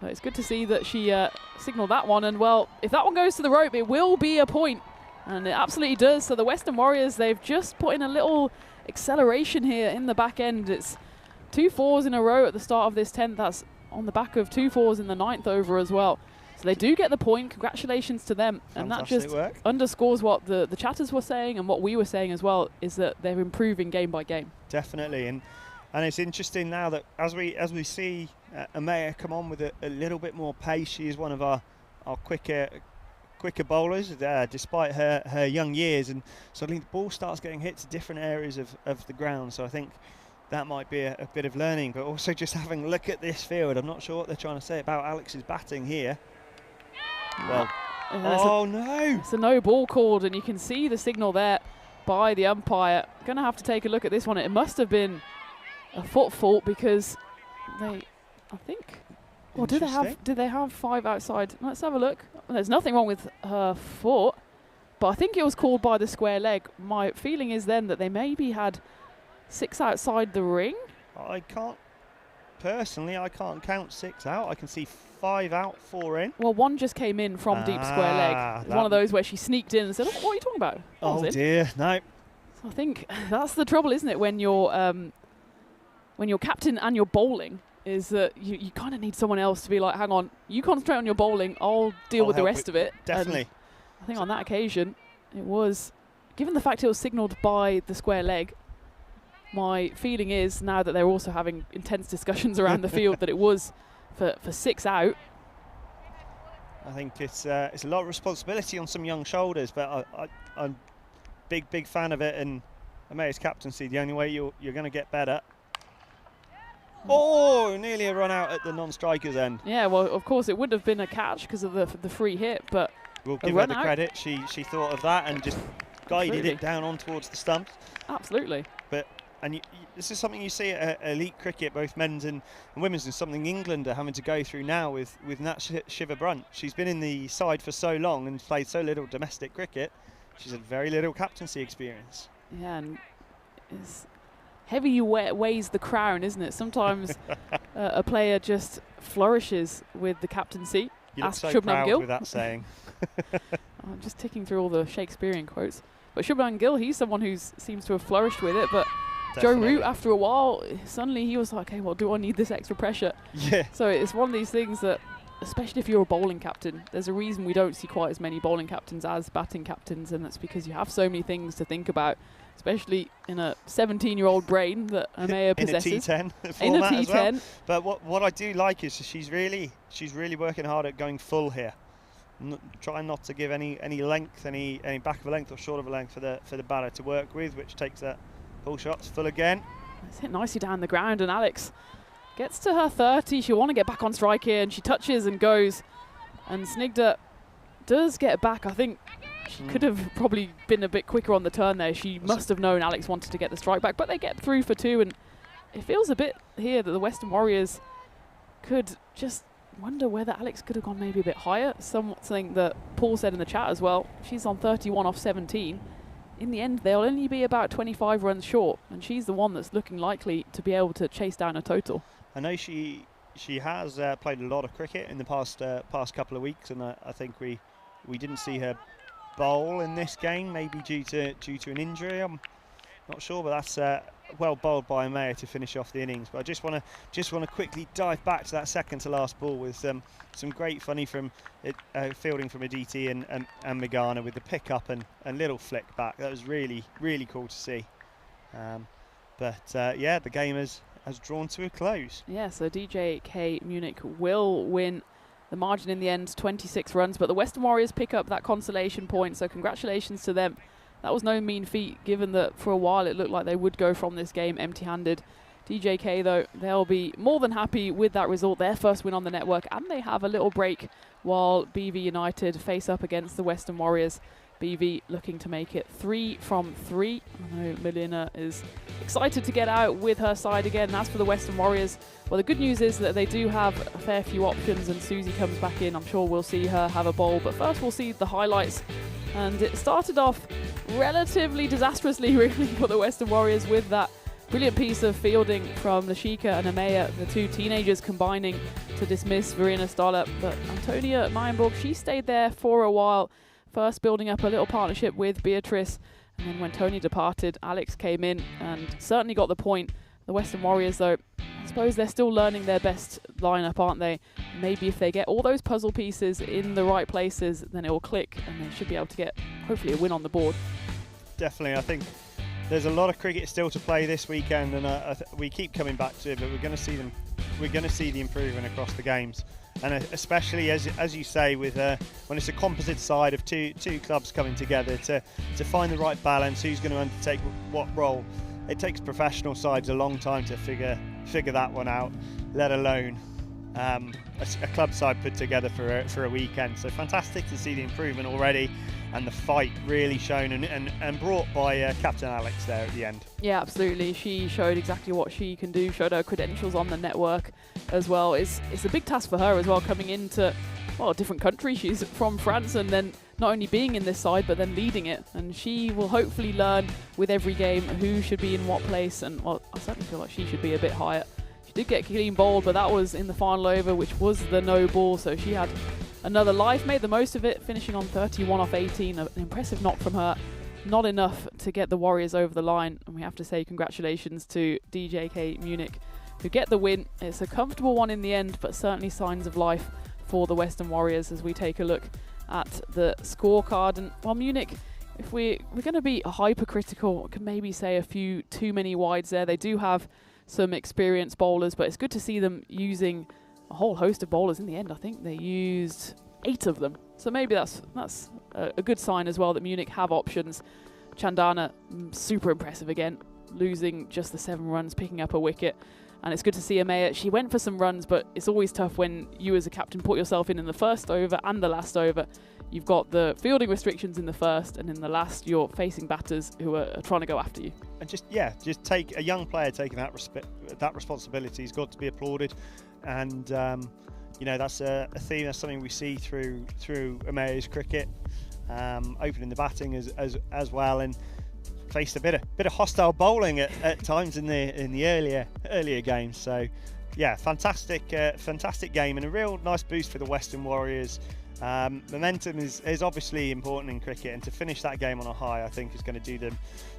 It's good to see that she signalled that one, and well, if that one goes to the rope, it will be a point, and it absolutely does. So the Western Warriors, they've just put in a little acceleration here in the back end. It's 2 4s in a row at the start of this 10th. That's on the back of 2 4s in the 9th over as well. So they do get the point. Congratulations to them. Fantastic and that just work. Underscores what the chatters were saying and what we were saying as well, is that they're improving game by game. Definitely, and it's interesting now that as we see Amaya come on with a little bit more pace. She is one of our quicker bowlers, despite her young years, and suddenly the ball starts getting hit to different areas of the ground. So I think that might be a bit of learning, but also just having a look at this field. I'm not sure what they're trying to say about Alex's batting here. Well, no! It's a no ball called, and you can see the signal there by the umpire. Going to have to take a look at this one. It must have been a foot fault because I think. Well, do they have 5 outside? Let's have a look. There's nothing wrong with her foot, but I think it was called by the square leg. My feeling is then that they maybe had 6 outside the ring. I can't count 6 out. I can see 5 out, 4 in. Well, 1 just came in from deep square leg. It's one of those where she sneaked in and said, "What are you talking about?" Oh dear, no. So I think that's the trouble, isn't it, when you're captain and you're bowling, is that you kind of need someone else to be like, hang on, you concentrate on your bowling, I'll deal with the rest of it. Definitely. And I think on that occasion, it was, given the fact it was signalled by the square leg, my feeling is, now that they're also having intense discussions around the field, that it was for 6 out. I think it's a lot of responsibility on some young shoulders, but I'm big fan of it, and Amea's captaincy. The only way you're going to get better. Oh, nearly a run out at the non-striker's end. Yeah, well, of course it would have been a catch because of the free hit, but we'll give her the credit. She thought of that and just guided it down on towards the stumps. Absolutely. But this is something you see at elite cricket, both men's and women's, and something England are having to go through now with Nat Shiva-Brunt. She's been in the side for so long and played so little domestic cricket. She's had very little captaincy experience. Yeah, and it's heavy weighs the crown, isn't it? Sometimes a player just flourishes with the captaincy. You look so proud with that saying. I'm just ticking through all the Shakespearean quotes. But Shubman Gill, he's someone who seems to have flourished with it, but Joe Root, after a while, suddenly he was like, okay, well, do I need this extra pressure? Yeah. So it's one of these things that, especially if you're a bowling captain, there's a reason we don't see quite as many bowling captains as batting captains, and that's because you have so many things to think about, especially in a 17-year-old brain that Amea possesses. In a T10 in a T10. As well. But what I do like is she's really working hard at going full here. Trying not to give any length, any back of a length or short of a length for the batter to work with, which takes that pull shots full again. It's hit nicely down the ground, and Alex gets to her 30. She'll want to get back on strike here, and she touches and goes. And Snigdha does get back. I think she could have probably been a bit quicker on the turn there. She must have known Alex wanted to get the strike back, but they get through for 2, and it feels a bit here that the Western Warriors could just wonder whether Alex could have gone maybe a bit higher. Something that Paul said in the chat as well. She's on 31 off 17. In the end, they'll only be about 25 runs short, and she's the one that's looking likely to be able to chase down a total. I know she has played a lot of cricket in the past couple of weeks, and I think we didn't see her bowl in this game, maybe due to an injury. I'm not sure, but that's well bowled by Amea to finish off the innings. But I just want to quickly dive back to that second to last ball with some great funny from fielding from Aditi and Megana with the pick up and little flick back. That was really cool to see. Yeah, the game has drawn to a close. Yeah, so DJK Munich will win the margin in the end, 26 runs, but the Western Warriors pick up that consolation point, so congratulations to them. That was no mean feat, given that for a while it looked like they would go from this game empty-handed. DJK, though, they'll be more than happy with that result, their first win on the network, and they have a little break while BV United face up against the Western Warriors. BV looking to make it 3 from 3. I know Melina is excited to get out with her side again. And as for the Western Warriors, well, the good news is that they do have a fair few options, and Susie comes back in. I'm sure we'll see her have a bowl, but first we'll see the highlights. And it started off relatively disastrously, really, for the Western Warriors with that brilliant piece of fielding from Nashika and Amea, the two teenagers combining to dismiss Verena Stoller. But Antonia Meyenborg, she stayed there for a while, first building up a little partnership with Beatrice, and then when Tony departed, Alex came in and certainly got the point. The Western Warriors, though, I suppose they're still learning their best lineup, aren't they? Maybe if they get all those puzzle pieces in the right places, then it will click and they should be able to get, hopefully, a win on the board. Definitely. I think there's a lot of cricket still to play this weekend, and we keep coming back to it, but we're going to see them. We're going to see the improvement across the games, and especially as you say, with when it's a composite side of two clubs coming together to find the right balance, who's going to undertake what role. It takes professional sides a long time to figure that one out, let alone a club side put together for a weekend. So fantastic to see the improvement already, and the fight really shown and brought by Captain Alex there at the end. Yeah, absolutely. She showed exactly what she can do, showed her credentials on the network as well. It's a big task for her as well, coming into a different country. She's from France, and then not only being in this side, but then leading it. And she will hopefully learn with every game who should be in what place. And well, I certainly feel like she should be a bit higher. She did get clean bowled, but that was in the final over, which was the no ball. So she had another life, made the most of it, finishing on 31 off 18. An impressive knock from her. Not enough to get the Warriors over the line. And we have to say congratulations to DJK Munich, who get the win. It's a comfortable one in the end, but certainly signs of life for the Western Warriors as we take a look at the scorecard. And while Munich, if we're going to be hypercritical, could maybe say a few too many wides there. They do have some experienced bowlers, but it's good to see them using a whole host of bowlers in the end. I think they used 8 of them. So maybe that's a good sign as well that Munich have options. Chandana, super impressive again, losing just the 7 runs, picking up a wicket. And it's good to see Amaya. She went for some runs, but it's always tough when you as a captain put yourself in the first over and the last over. You've got the fielding restrictions in the first, and in the last you're facing batters who are trying to go after you. And just take a young player taking that responsibility has got to be applauded. And that's a theme. That's something we see through Amaya's cricket, opening the batting as well, and faced a bit of hostile bowling at times in the earlier games. So yeah, fantastic game, and a real nice boost for the Western Warriors. Momentum is obviously important in cricket, and to finish that game on a high, I think, is going to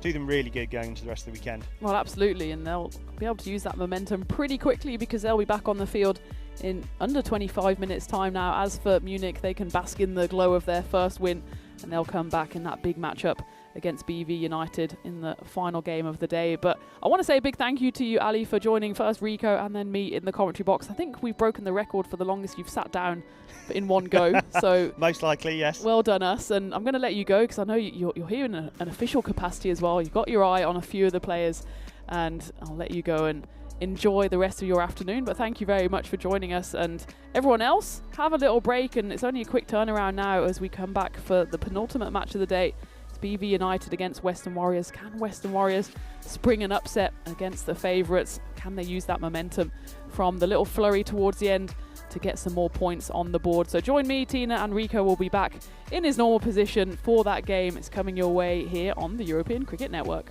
do them really good going into the rest of the weekend. Well, absolutely, and they'll be able to use that momentum pretty quickly because they'll be back on the field in under 25 minutes time now. As for Munich, they can bask in the glow of their first win, and they'll come back in that big matchup against BV United in the final game of the day. But I want to say a big thank you to you, Ali, for joining first Rico and then me in the commentary box. I think we've broken the record for the longest you've sat down in one go. So most likely, yes. Well done us, and I'm going to let you go because I know you're here in an official capacity as well. You've got your eye on a few of the players, and I'll let you go and enjoy the rest of your afternoon. But thank you very much for joining us, and everyone else, have a little break, and it's only a quick turnaround now as we come back for the penultimate match of the day. BV United against Western Warriors. Can Western Warriors spring an upset against the favourites? Can they use that momentum from the little flurry towards the end to get some more points on the board? So join me, Tina, and Rico will be back in his normal position for that game. It's coming your way here on the European Cricket Network.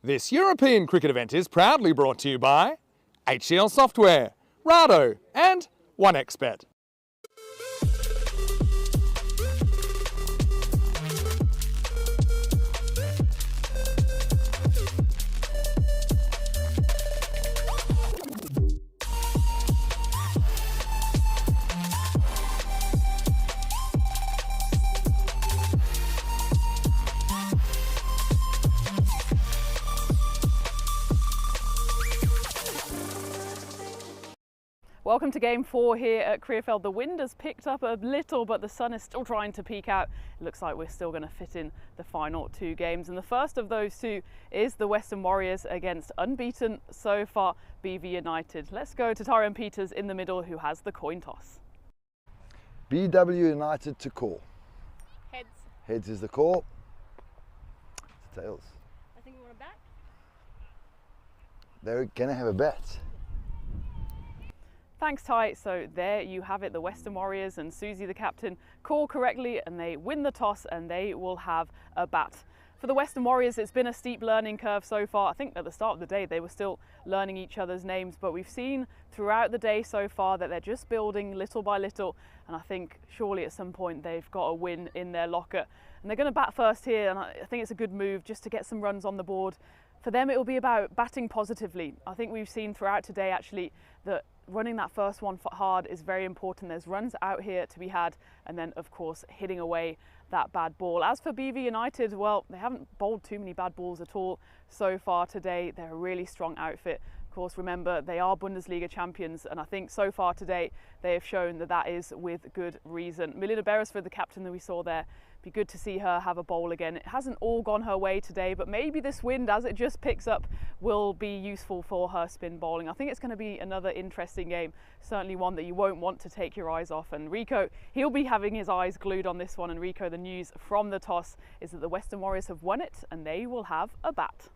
This European cricket event is proudly brought to you by HCL Software, Rado and 1xBet. Welcome to game 4 here at Krefeld. The wind has picked up a little, but the sun is still trying to peek out. It looks like we're still going to fit in the final 2 games. And the first of those 2 is the Western Warriors against unbeaten so far BV United. Let's go to Tyrone Peters in the middle, who has the coin toss. BW United to call. Heads. Heads is the call. It's tails. I think we want to bat. They're going to have a bat. Thanks, Ty. So there you have it. The Western Warriors and Susie, the captain, call correctly and they win the toss and they will have a bat. For the Western Warriors, it's been a steep learning curve so far. I think at the start of the day, they were still learning each other's names, but we've seen throughout the day so far that they're just building little by little. And I think surely at some point they've got a win in their locker. And they're going to bat first here. And I think it's a good move just to get some runs on the board. For them, it will be about batting positively. I think we've seen throughout today actually that running that first one hard is very important. There's runs out here to be had, and then of course hitting away that bad ball. As for BV United, well, they haven't bowled too many bad balls at all so far today. They're a really strong outfit. Of course, remember, they are Bundesliga champions, and I think so far today they have shown that that is with good reason. Melina Beresford, the captain that we saw there, be good to see her have a bowl again. It hasn't all gone her way today, but maybe this wind, as it just picks up, will be useful for her spin bowling. I think it's going to be another interesting game, certainly one that you won't want to take your eyes off. And Rico, he'll be having his eyes glued on this one. And Rico, the news from the toss is that the Western Warriors have won it and they will have a bat.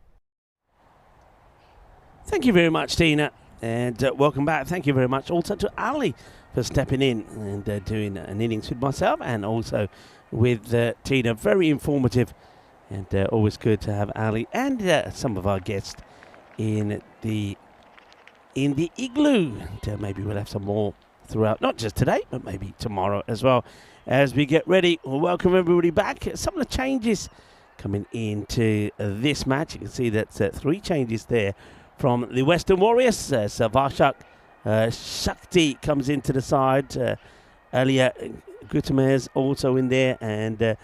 Thank you very much, Tina, and welcome back. Thank you very much also to Ali for stepping in and doing an innings with myself and also with Tina. Very informative, and always good to have Ali and some of our guests in the igloo. And maybe we'll have some more throughout, not just today, but maybe tomorrow as well. As we get ready, we'll welcome everybody back. Some of the changes coming into this match. You can see that's 3 changes there from the Western Warriors. Savashak Shakti comes into the side. Earlier, Gutierrez also in there, and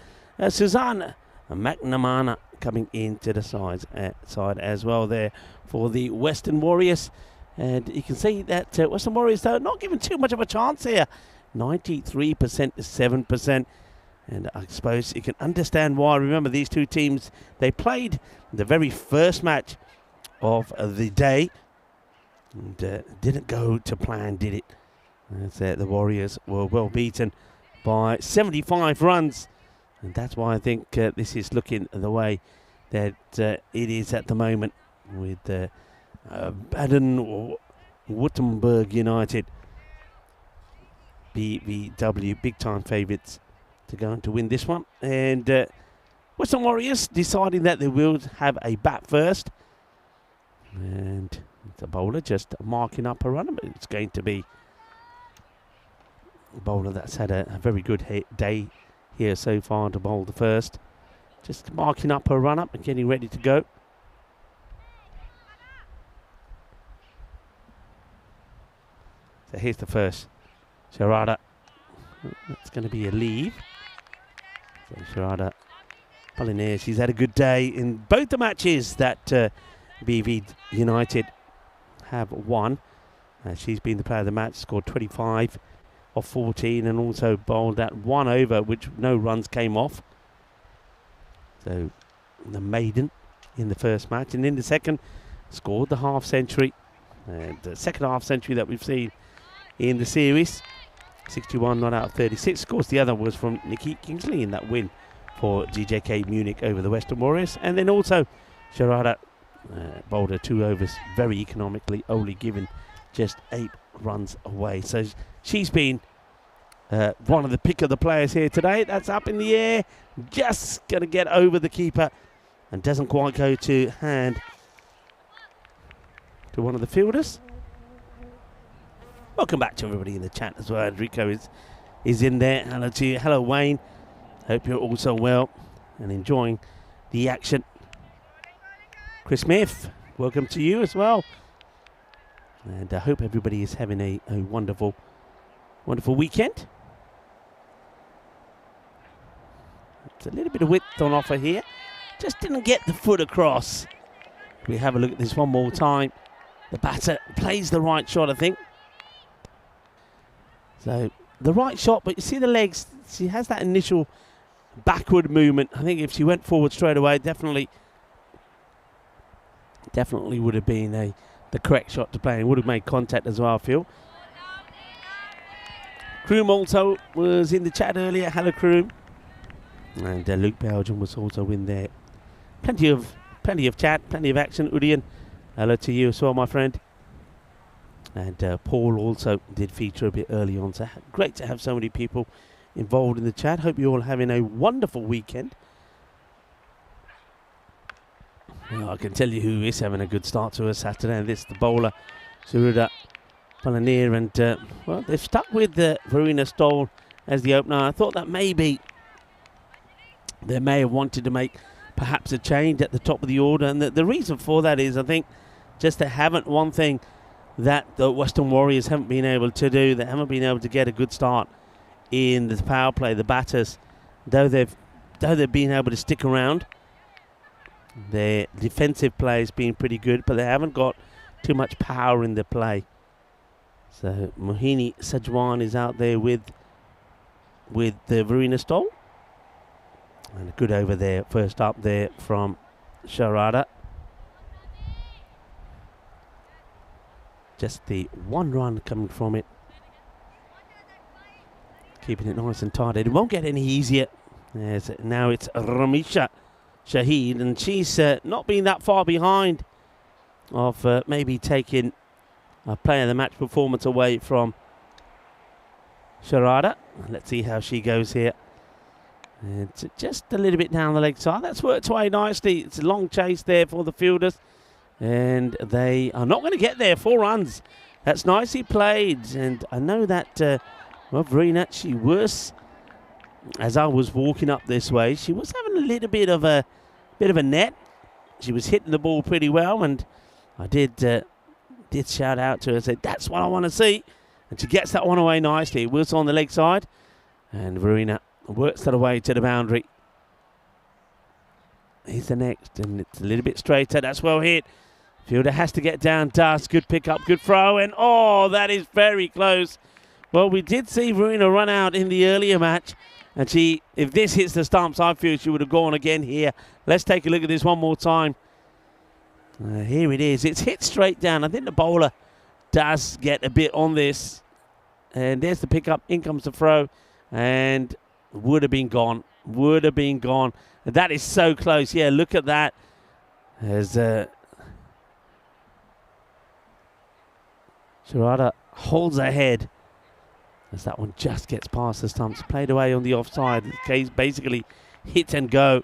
Susanna McNamara coming into the side as well there for the Western Warriors. And you can see that Western Warriors, though, not given too much of a chance here. 93% to 7%. And I suppose you can understand why. Remember, these 2 teams, they played the very first match of the day, and didn't go to plan, did it? As the Warriors were well beaten by 75 runs, and that's why I think this is looking the way that it is at the moment, with Baden-Württemberg United, BVW, big time favourites to go on to win this one. And Western Warriors deciding that they will have a bat first. And the bowler just marking up a run. It's going to be a bowler that's had a very good day here so far to bowl the first. Just marking up her run up and getting ready to go. So here's the first. Sharada. That's going to be a leave. So Sharada pulling there. She's had a good day in both the matches that BV United have won. She's been the player of the match, scored 25 of 14 and also bowled that 1 over, which no runs came off. So the maiden in the first match, and in the second scored the half century, and the second half century that we've seen in the series. 61 not out of 36. Of course, the other was from Nikki Kingsley in that win for GJK Munich over the Western Warriors. And then also Sharada bowled her 2 overs very economically, only giving just 8 runs away. So she's been one of the pick of the players here today. That's up in the air, just going to get over the keeper and doesn't quite go to hand to one of the fielders. Welcome back to everybody in the chat as well. Enrico is in there. Hello to you. Hello, Wayne. Hope you're also well and enjoying the action. Chris Smith, welcome to you as well. And I hope everybody is having a wonderful, wonderful weekend. It's a little bit of width on offer here. Just didn't get the foot across. We have a look at this one more time. The batter plays the right shot, I think. So the right shot, but you see the legs. She has that initial backward movement. I think if she went forward straight away, definitely would have been the correct shot to play and would have made contact as well, I feel. Kroom also was in the chat earlier. Hello, Kroom. And Luke Belgium was also in there. Plenty of chat, plenty of action. Udian, hello to you as well, my friend. And Paul also did feature a bit early on. So great to have so many people involved in the chat. Hope you're all having a wonderful weekend. Well, I can tell you who is having a good start to a Saturday, and this is the bowler, Suruda Palaneer. And well, they've stuck with Verena Stoll as the opener. I thought that maybe they may have wanted to make perhaps a change at the top of the order, and the reason for that is, I think, just they haven't, one thing that the Western Warriors haven't been able to do, they haven't been able to get a good start in the power play. The batters, though they've been able to stick around, their defensive play has been pretty good, but they haven't got too much power in the play. So Mohini Sajwan is out there with the Verena Stoll. And a good over there, first up there from Sharada. Just the one run coming from it. Keeping it nice and tight. It won't get any easier. Now it's Ramisha Shahid, and she's not been that far behind of maybe taking a player of the match performance away from Sharada. Let's see how she goes here. And just a little bit down the leg side. That's worked away nicely. It's a long chase there for the fielders. And they are not going to get there. 4 runs. That's nicely played. And I know that, Verena, she was, as I was walking up this way, she was having a little bit of a net. She was hitting the ball pretty well. And I did shout out to her, said, that's what I want to see. And she gets that one away nicely. It was on the leg side. And Verena works that away to the boundary. Here's the next, and it's a little bit straighter. That's well hit. Fielder has to get down. Does. Good pick up, good throw, and oh, that is very close. Well, we did see Verena run out in the earlier match, and if this hits the stumps, I feel she would have gone again here. Let's take a look at this one more time. Here it is. It's hit straight down. I think the bowler does get a bit on this, and there's the pickup. In comes the throw, and would have been gone. Would have been gone. That is so close. Yeah, look at that. As Sharada holds her head as that one just gets past the stumps. Played away on the offside. Case basically hit and go.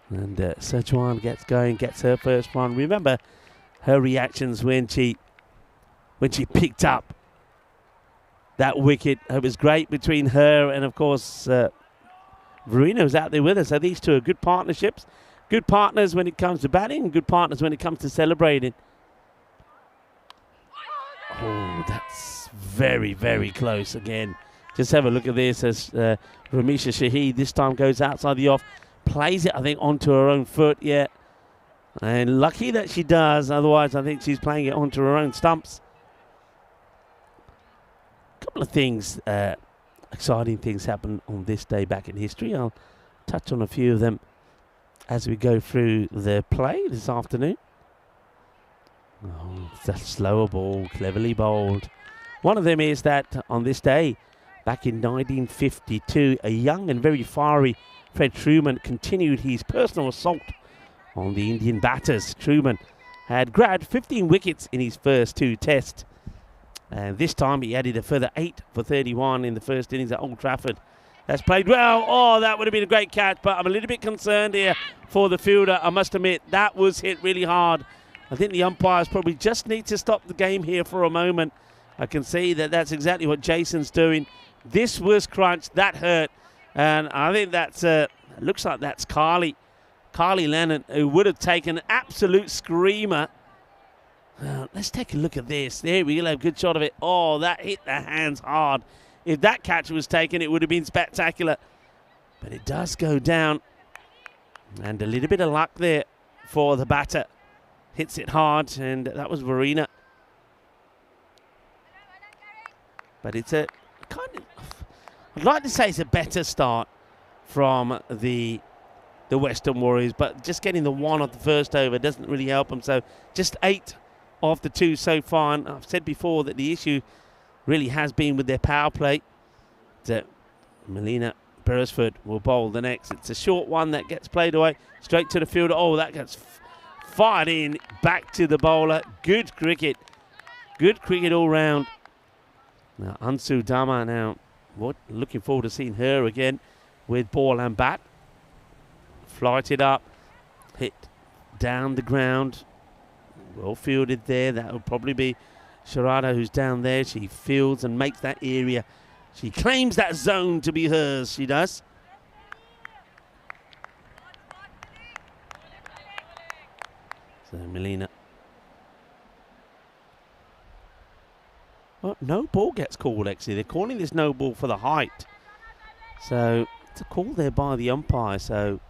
And Sejuan gets going, gets her first run. Remember her reactions when she picked up that wicket. It was great between her and, of course, Verena was out there with her. So these two are good partnerships. Good partners when it comes to batting, good partners when it comes to celebrating. Oh, that's very, very close again. Just have a look at this as Ramisha Shahid this time goes outside the off. Plays it, I think, onto her own foot, yeah. And lucky that she does. Otherwise, I think she's playing it onto her own stumps. Couple of things, exciting things happen on this day back in history. I'll touch on a few of them as we go through the play this afternoon. Oh, it's a slower ball, cleverly bowled. One of them is that on this day, back in 1952, a young and very fiery Fred Truman continued his personal assault on the Indian batters. Truman had grabbed 15 wickets in his first 2 tests. And this time he added a further 8 for 31 in the first innings at Old Trafford. That's played well. Oh, that would have been a great catch, but I'm a little bit concerned here for the fielder. I must admit, that was hit really hard. I think the umpires probably just need to stop the game here for a moment. I can see that that's exactly what Jason's doing. This was crunched, that hurt, and I think that's looks like that's Carly Lennon, who would have taken an absolute screamer. Let's take a look at this. There we go, a good shot of it. Oh, that hit the hands hard. If that catch was taken, it would have been spectacular. But it does go down. And a little bit of luck there for the batter. Hits it hard, and that was Verena. But it's a kind of, I'd like to say it's a better start from the Western Warriors, but just getting the one off the first over doesn't really help them. So just 8 of the 2 so far. And I've said before that the issue really has been with their power play. That Melina Beresford will bowl the next. It's a short one that gets played away straight to the fielder. Oh, that gets fired in back to the bowler. Good cricket all round. Now Ansu Dama now, looking forward to seeing her again with ball and bat. Flighted up, hit down the ground. Well fielded there. That will probably be Sharada, who's down there. She fields and makes that area. She claims that zone to be hers, she does. So Melina. Well, no ball gets called, actually. They're calling this no ball for the height. So it's a call there by the umpire. So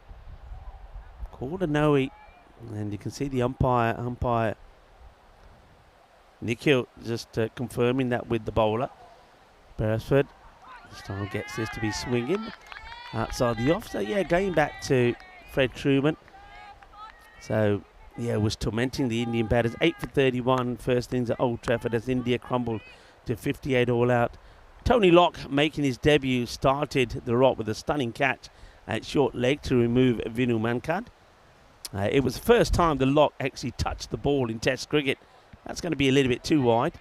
called a no-eat. And you can see the umpire Nikhil just confirming that with the bowler. Beresford this time gets this to be swinging outside the off. So yeah, going back to Fred Truman. So yeah, was tormenting the Indian batters. 8 for 31 first innings at Old Trafford as India crumbled to 58 all out. Tony Locke making his debut started the rot with a stunning catch at short leg to remove Vinu Mankad. It was the first time the Locke actually touched the ball in Test cricket. That's going to be a little bit too wide.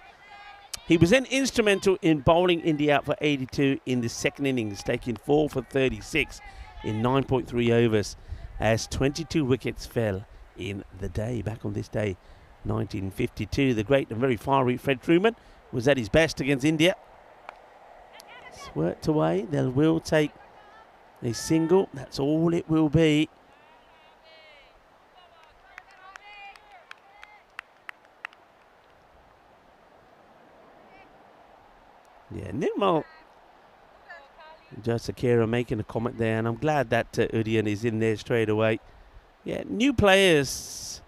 He was then instrumental in bowling India out for 82 in the second innings, taking 4 for 36 in 9.3 overs as 22 wickets fell in the day. Back on this day, 1952, the great and very fiery Fred Truman was at his best against India. It's worked away. They will take a single. That's all it will be. Yeah, Nirmal Jasakira making a comment there, and I'm glad that Udian is in there straight away. Yeah, new players,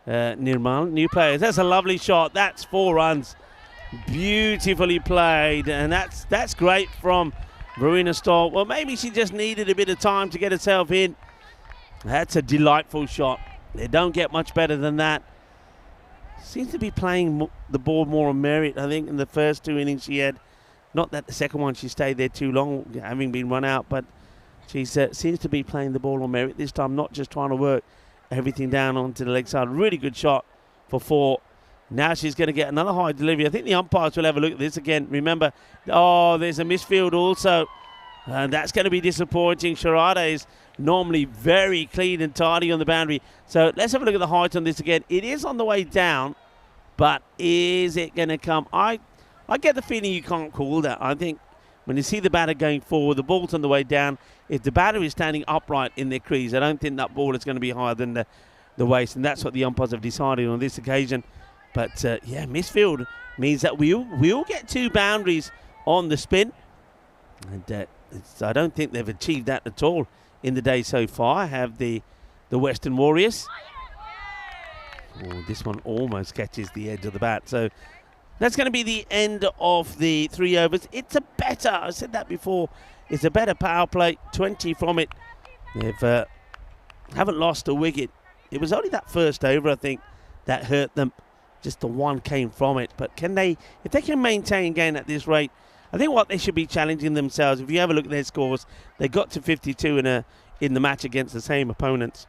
Nirmal, new players. That's a lovely shot. That's 4 runs. Beautifully played, and that's great from Verena Stoll. Well, maybe she just needed a bit of time to get herself in. That's a delightful shot. They don't get much better than that. Seems to be playing the ball more on merit, I think, in the first 2 innings she had. Not that the second one she stayed there too long, having been run out, but she seems to be playing the ball on merit this time, not just trying to work everything down onto the leg side. Really good shot for 4. Now she's going to get another high delivery. I think the umpires will have a look at this again. Remember, there's a misfield also. And that's going to be disappointing. Sharada is normally very clean and tidy on the boundary. So let's have a look at the height on this again. It is on the way down, but is it going to come? I get the feeling you can't call that. I think when you see the batter going forward, the ball's on the way down. If the batter is standing upright in their crease, I don't think that ball is going to be higher than the waist. And that's what the umpires have decided on this occasion. But, yeah, misfield means that we'll get 2 boundaries on the spin. And I don't think they've achieved that at all in the day so far. I have the Western Warriors. Oh, this one almost catches the edge of the bat. So that's going to be the end of the 3 overs. It's a better, I said that before, it's a better power play. 20 from it. They've haven't lost a wicket. It was only that first over, I think, that hurt them. Just the one came from it. But if they can maintain again at this rate, I think what they should be challenging themselves, if you have a look at their scores, they got to 52 in the match against the same opponents.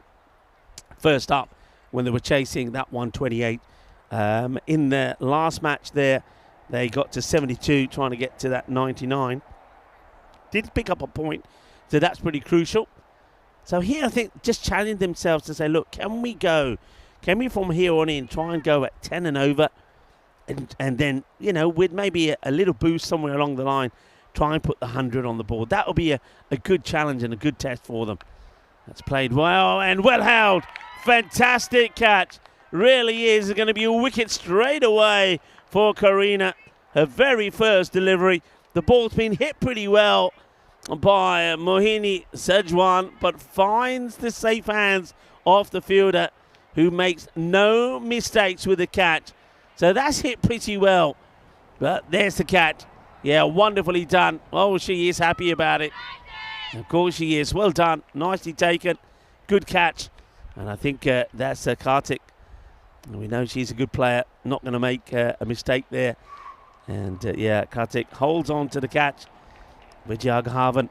First up, when they were chasing that 128. In the last match there, they got to 72, trying to get to that 99. Did pick up a point, so that's pretty crucial. So here, I think, just challenge themselves to say, look, can we go can we from here on in try and go at 10 and over, and then, you know, with maybe a little boost somewhere along the line, try and put the 100 on the board. That will be a good challenge and a good test for them. That's played well and well held. Fantastic catch. Really is going to be a wicket straight away for Karina. Her very first delivery. The ball's been hit pretty well by Mohini Sejwan, but finds the safe hands of the fielder, who makes no mistakes with the catch. So that's hit pretty well. But there's the catch. Yeah, wonderfully done. Oh, she is happy about it. Of course she is. Well done. Nicely taken. Good catch. And I think that's Kartik. We know she's a good player. Not going to make a mistake there. And yeah, Kartik holds on to the catch. Vijayaghavan.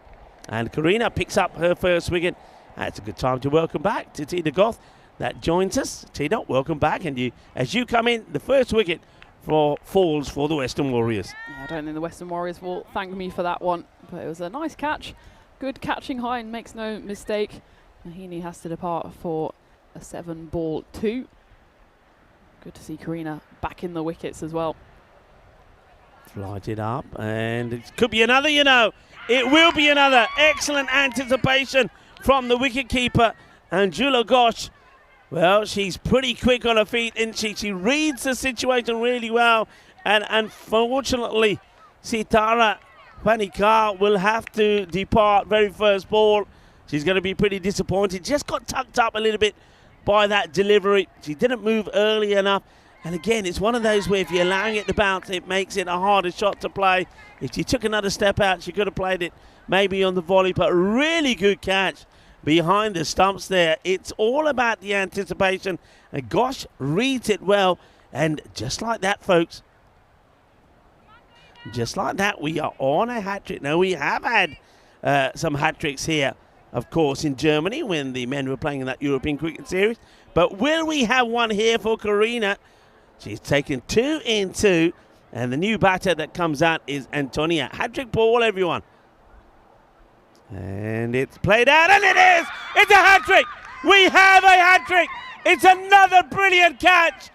And Karina picks up her first wicket. It's a good time to welcome back to Tina Goth. That joins us. Tina, welcome back. And as you come in, the first wicket falls for the Western Warriors. Yeah, I don't think the Western Warriors will thank me for that one, but it was a nice catch. Good catching high and makes no mistake. Mohini has to depart for a 7-ball 2. Good to see Karina back in the wickets as well. Flight it up, and it could be another, you know. It will be another. Excellent anticipation from the wicketkeeper. And Jula Ghosh, well, she's pretty quick on her feet, isn't she? She reads the situation really well. And unfortunately, Sitara Panikar will have to depart very first ball. She's going to be pretty disappointed. Just got tucked up a little bit by that delivery. She didn't move early enough. And again, it's one of those where if you're allowing it to bounce, it makes it a harder shot to play. If she took another step out, she could have played it maybe on the volley. But really good catch behind the stumps there. It's all about the anticipation. And Ghosh reads it well. And just like that, folks, just like that, we are on a hat-trick. Now, we have had some hat-tricks here, of course, in Germany when the men were playing in that European Cricket Series. But will we have one here for Karina? She's taken 2 in 2. And the new batter that comes out is Antonia. Hat-trick ball, everyone. And it's played out, and it is! It's a hat-trick! We have a hat-trick! It's another brilliant catch!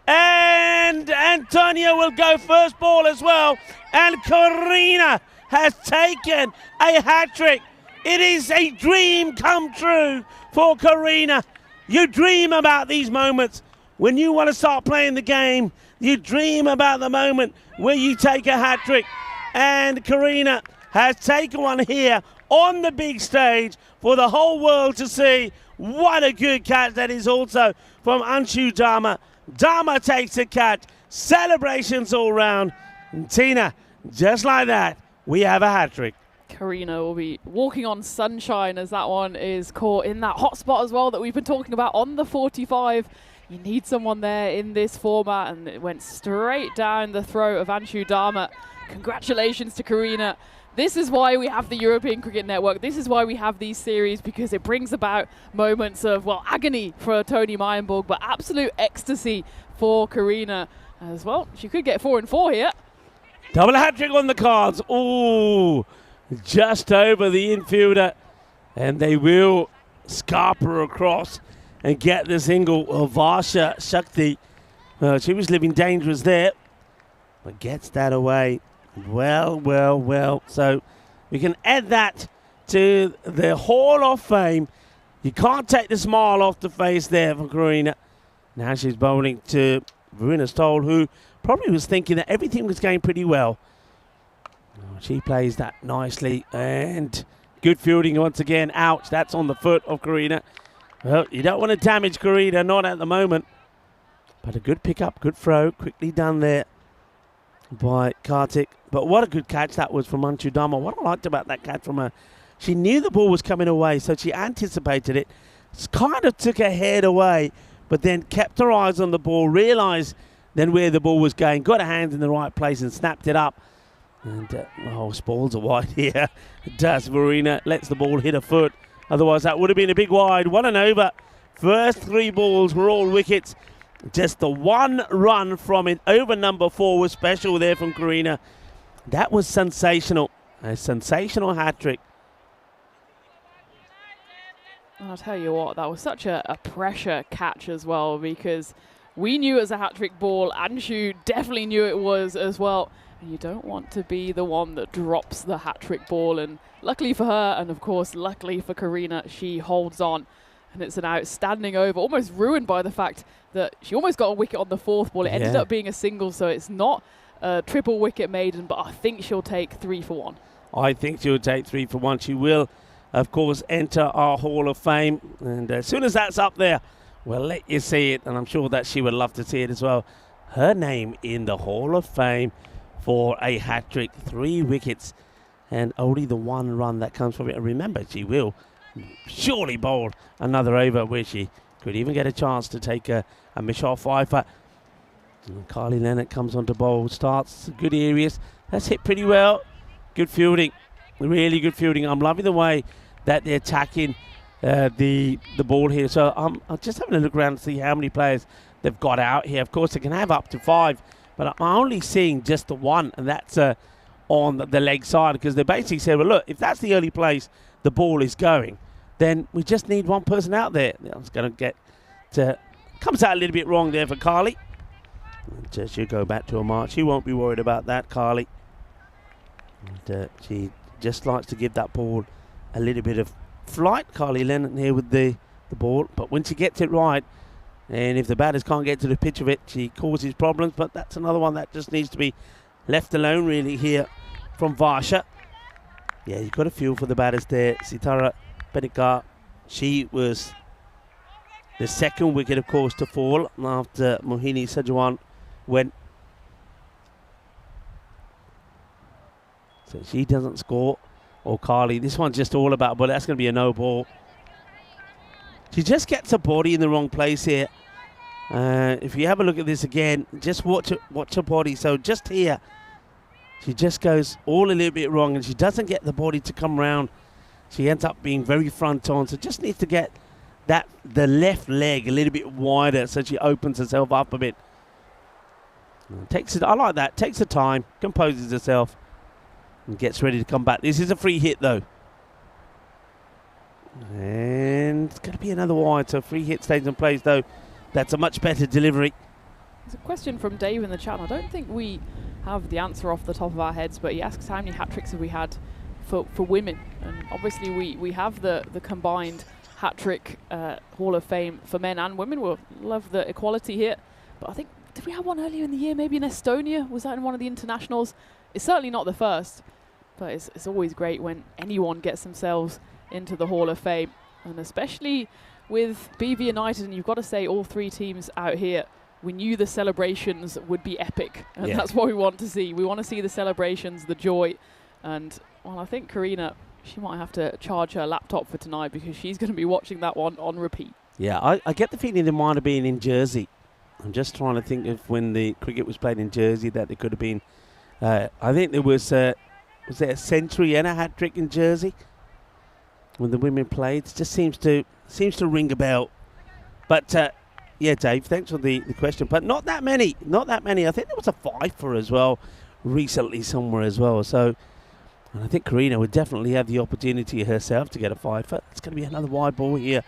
And Antonia will go first ball as well. And Karina has taken a hat-trick. It is a dream come true for Karina. You dream about these moments. When you want to start playing the game, you dream about the moment where you take a hat-trick. And Karina has taken one here on the big stage for the whole world to see. What a good catch that is also from Anshu Dharma. Dharma takes the catch. Celebrations all round. And Tina, just like that, we have a hat-trick. Karina will be walking on sunshine as that one is caught in that hot spot as well that we've been talking about on the 45. You need someone there in this format, and it went straight down the throat of Anshu Dharma. Congratulations to Karina. This is why we have the European Cricket Network. This is why we have these series, because it brings about moments of, well, agony for Tony Meyenborg, but absolute ecstasy for Karina as well. She could get 4 and 4 here. Double hat-trick on the cards. Ooh, just over the infielder. And they will scarp her across and get the single of Varsha Shakti. She was living dangerous there, but gets that away. Well. So we can add that to the Hall of Fame. You can't take the smile off the face there for Karina. Now she's bowling to Varuna Stoll, who probably was thinking that everything was going pretty well. She plays that nicely, and good fielding once again. Ouch, that's on the foot of Karina. Well, you don't want to damage Karina, not at the moment. But a good pick-up, good throw, quickly done there by Kartik. But what a good catch that was from Anshu Dharma. What I liked about that catch from her, she knew the ball was coming away, so she anticipated it. Kind of took her head away, but then kept her eyes on the ball, realised then where the ball was going, got her hands in the right place and snapped it up. And, spoils a wide here. Does Varuna, lets the ball hit her foot. Otherwise, that would have been a big wide. 1 and over. First 3 balls were all wickets. Just the 1 run from it over number 4 was special there from Karina. That was sensational. A sensational hat-trick. And I'll tell you what, that was such a pressure catch as well, because we knew it was a hat-trick ball, and Shu definitely knew it was as well. And you don't want to be the one that drops the hat-trick ball. And luckily for her, and of course luckily for Karina, she holds on. And it's an outstanding over, almost ruined by the fact that she almost got a wicket on the fourth ball. It ended up being a single, so it's not a triple wicket maiden, but I think she'll take 3 for 1. I think she'll take 3 for 1. She will, of course, enter our Hall of Fame. And as soon as that's up there, we'll let you see it. And I'm sure that she would love to see it as well. Her name in the Hall of Fame for a hat-trick, 3 wickets, and only the 1 run that comes from it. And remember, she will surely bowl another over where she could even get a chance to take a Michelle Pfeiffer. And Carly Leonard comes on to bowl, starts good areas. That's hit pretty well. Good fielding, really good fielding. I'm loving the way that they're attacking the ball here. So I'm just having a look around to see how many players they've got out here. Of course, they can have up to 5, but I'm only seeing just the 1, and that's on the leg side, because they basically said, well, look, if that's the early place the ball is going, then we just need 1 person out there. It's going to get to, comes out a little bit wrong there for Carly. And she'll go back to a mark. She won't be worried about that, Carly. And she just likes to give that ball a little bit of flight. Carly Lennon here with the ball, but when she gets it right, and if the batters can't get to the pitch of it, she causes problems. But that's another one that just needs to be left alone really here from Varsha. Yeah, you've got a feel for the batters there. Sitara Pedikar, she was the 2nd wicket, of course, to fall after Mohini Sajawan went. So she doesn't score. Or Carly, this one's just all about, but that's going to be a no ball. She just gets her body in the wrong place here. If you have a look at this again, just watch her body. So just here, she just goes all a little bit wrong, and she doesn't get the body to come round. She ends up being very front on, so just needs to get the left leg a little bit wider so she opens herself up a bit. Takes it. I like that. Takes the time, composes herself, and gets ready to come back. This is a free hit though, and it's going to be another wide. So free hit stays in place though. That's a much better delivery. There's a question from Dave in the chat. I don't think we have the answer off the top of our heads, but he asks how many hat-tricks have we had for women. And obviously we have the combined hat-trick Hall of Fame for men and women. We'll love the equality here. But I think, did we have one earlier in the year, maybe in Estonia? Was that in one of the internationals? It's certainly not the first, but it's always great when anyone gets themselves into the Hall of Fame. And especially with BV United, and you've got to say all 3 teams out here, we knew the celebrations would be epic, and that's what we want to see. We want to see the celebrations, the joy, and well, I think Karina, she might have to charge her laptop for tonight, because she's going to be watching that one on repeat. Yeah, I get the feeling they might have been in Jersey. I'm just trying to think of when the cricket was played in Jersey that there could have been. I think there was there a century and a hat-trick in Jersey when the women played? It just seems to ring a bell. But yeah, Dave, thanks for the question. But not that many. Not that many. I think there was a 5 as well recently somewhere as well. So and I think Karina would definitely have the opportunity herself to get a 5. It's going to be another wide ball here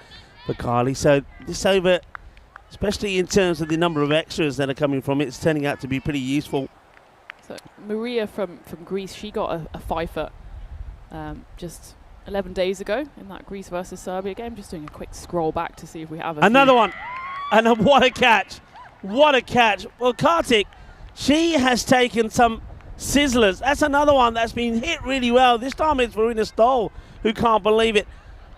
for Carly. So this over, especially in terms of the number of extras that are coming from it, it's turning out to be pretty useful. So Maria from Greece, she got a 5 just 11 days ago in that Greece versus Serbia game. Just doing a quick scroll back to see if we have another one. And what a catch. What a catch. Well, Kartik, she has taken some sizzlers. That's another one that's been hit really well. This time it's Verena Stoll, who can't believe it.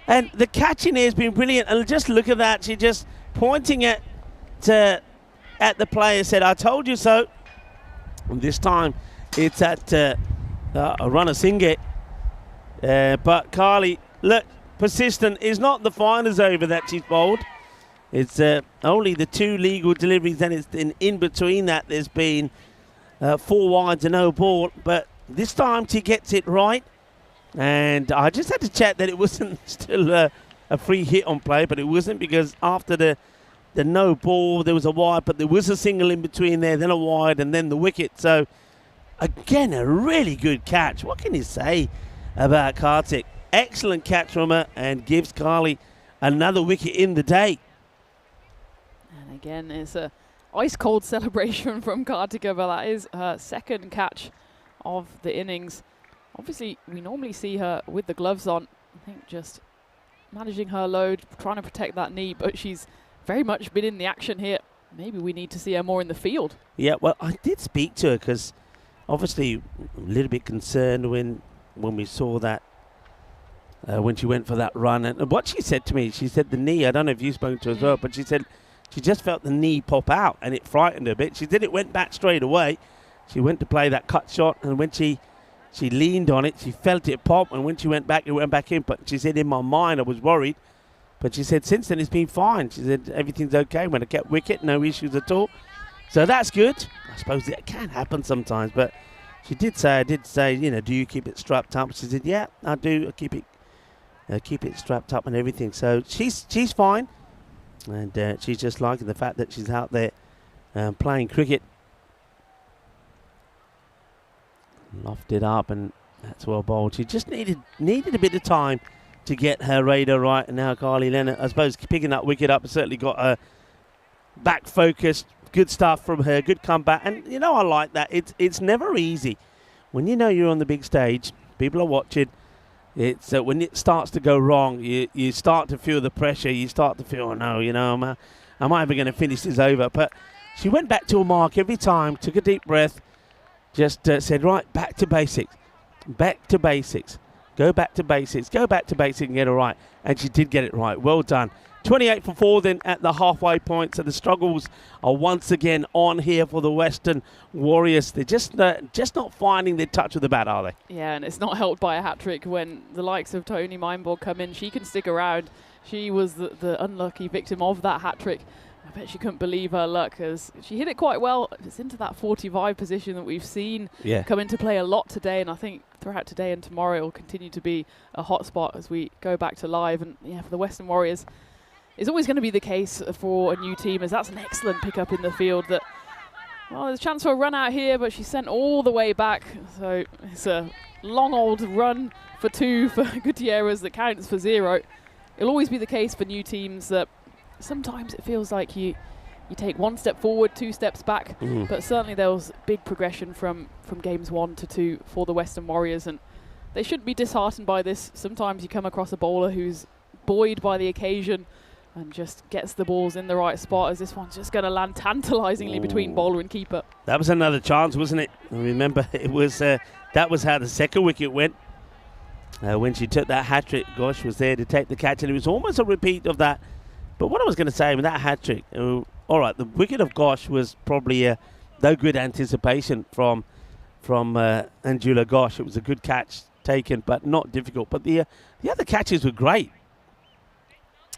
And the catching here has been brilliant. And just look at that. She's just pointing at the player, said, I told you so. And this time it's at Ranasinghe. But Carly, look, persistent is not the finals over that she's bowled. It's only the 2 legal deliveries, and it's in between that there's been 4 wides and no ball. But this time she gets it right. And I just had to check that it wasn't still a free hit on play, but it wasn't, because after the no ball there was a wide, but there was a single in between there, then a wide, and then the wicket. So again, a really good catch. What can you say about Kartik? Excellent catch from her, and gives Carly another wicket in the day. And again, it's a ice cold celebration from Kartika, but that is her second catch of the innings. Obviously, we normally see her with the gloves on. I think just managing her load, trying to protect that knee, but she's very much been in the action here. Maybe we need to see her more in the field. Yeah, well, I did speak to her because obviously a little bit concerned when we saw that, when she went for that run. And what she said to me, she said the knee, I don't know if you spoke to her as well, but she said she just felt the knee pop out and it frightened her a bit. She said it went back straight away. She went to play that cut shot, and when she leaned on it, she felt it pop, and when she went back, it went back in. But she said, in my mind, I was worried. But she said, since then, it's been fine. She said, everything's okay. When I kept wicket, no issues at all. So that's good. I suppose it can happen sometimes. But I did say, you know, do you keep it strapped up? She said, yeah, I do. I keep it strapped up and everything. So she's fine. And she's just liking the fact that she's out there playing cricket. Lofted up, and that's well bowled. She just needed a bit of time to get her radar right. And now Carly Leonard, I suppose, picking that wicket up, certainly got her back focused. Good stuff from her, good comeback. And, you know, I like that. It's never easy. When you know you're on the big stage, people are watching. It's when it starts to go wrong, you start to feel the pressure. You start to feel, oh, no, you know, am I ever going to finish this over? But she went back to a mark every time, took a deep breath, just said, right, back to basics. Back to basics. Go back to basics. Go back to basics and get it right. And she did get it right. Well done. 28 for 4 then at the halfway point. So the struggles are once again on here for the Western Warriors. They're just not finding their touch with the bat, are they? Yeah, and it's not helped by a hat-trick when the likes of Tony Mindborg come in. She can stick around. She was the unlucky victim of that hat-trick. I bet she couldn't believe her luck as she hit it quite well. It's into that 45 position that we've seen come into play a lot today, and I think throughout today and tomorrow it will continue to be a hot spot as we go back to live. And yeah, for the Western Warriors, it's always going to be the case for a new team, as that's an excellent pickup in the field. That, well, there's a chance for a run out here, but she's sent all the way back. So it's a long old run for 2 for Gutierrez that counts for 0. It'll always be the case for new teams that sometimes it feels like you take 1 step forward, 2 steps back, but certainly there was big progression from games 1 to 2 for the Western Warriors, and they shouldn't be disheartened by this. Sometimes you come across a bowler who's buoyed by the occasion and just gets the balls in the right spot, as this one's just going to land tantalisingly between bowler and keeper. That was another chance, wasn't it? I remember it was that was how the second wicket went. When she took that hat-trick, Gosh was there to take the catch, and it was almost a repeat of that. But what I was going to say with that hat-trick, all right, the wicket of Gosh was probably no good anticipation from Anjula Gosh. It was a good catch taken, but not difficult. But the other catches were great.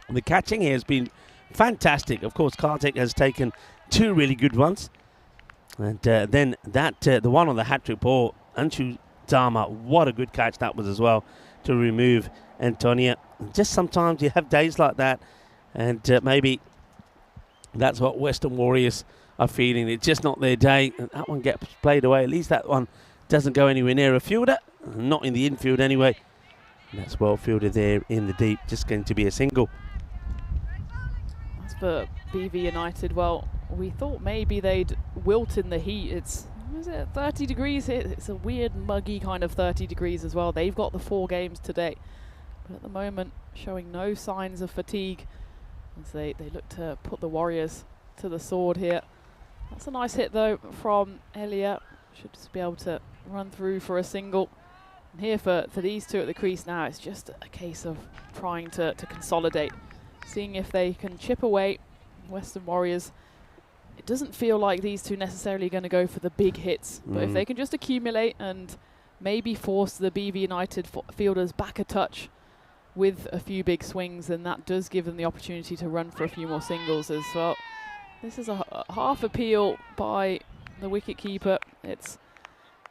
The catching here has been fantastic. Of course, Kartik has taken 2 really good ones. And then the one on the hat-trick ball, Anshu Dharma, what a good catch that was as well to remove Antonia. Just sometimes you have days like that. And maybe that's what Western Warriors are feeling. It's just not their day. And that one gets played away. At least that one doesn't go anywhere near a fielder. Not in the infield anyway. And that's well fielded there in the deep. Just going to be a single. As for BV United, well, we thought maybe they'd wilt in the heat. It's 30 degrees here. It's a weird, muggy kind of 30 degrees as well. They've got the 4 games today. But at the moment, showing no signs of fatigue, as they look to put the Warriors to the sword here. That's a nice hit though from Elia. Should just be able to run through for a single. And here for these two at the crease now, it's just a case of trying to consolidate, seeing if they can chip away. Western Warriors, it doesn't feel like these two necessarily going to go for the big hits, but if they can just accumulate and maybe force the BV United fielders back a touch with a few big swings, then that does give them the opportunity to run for a few more singles as well. This is a half appeal by the wicket-keeper. It's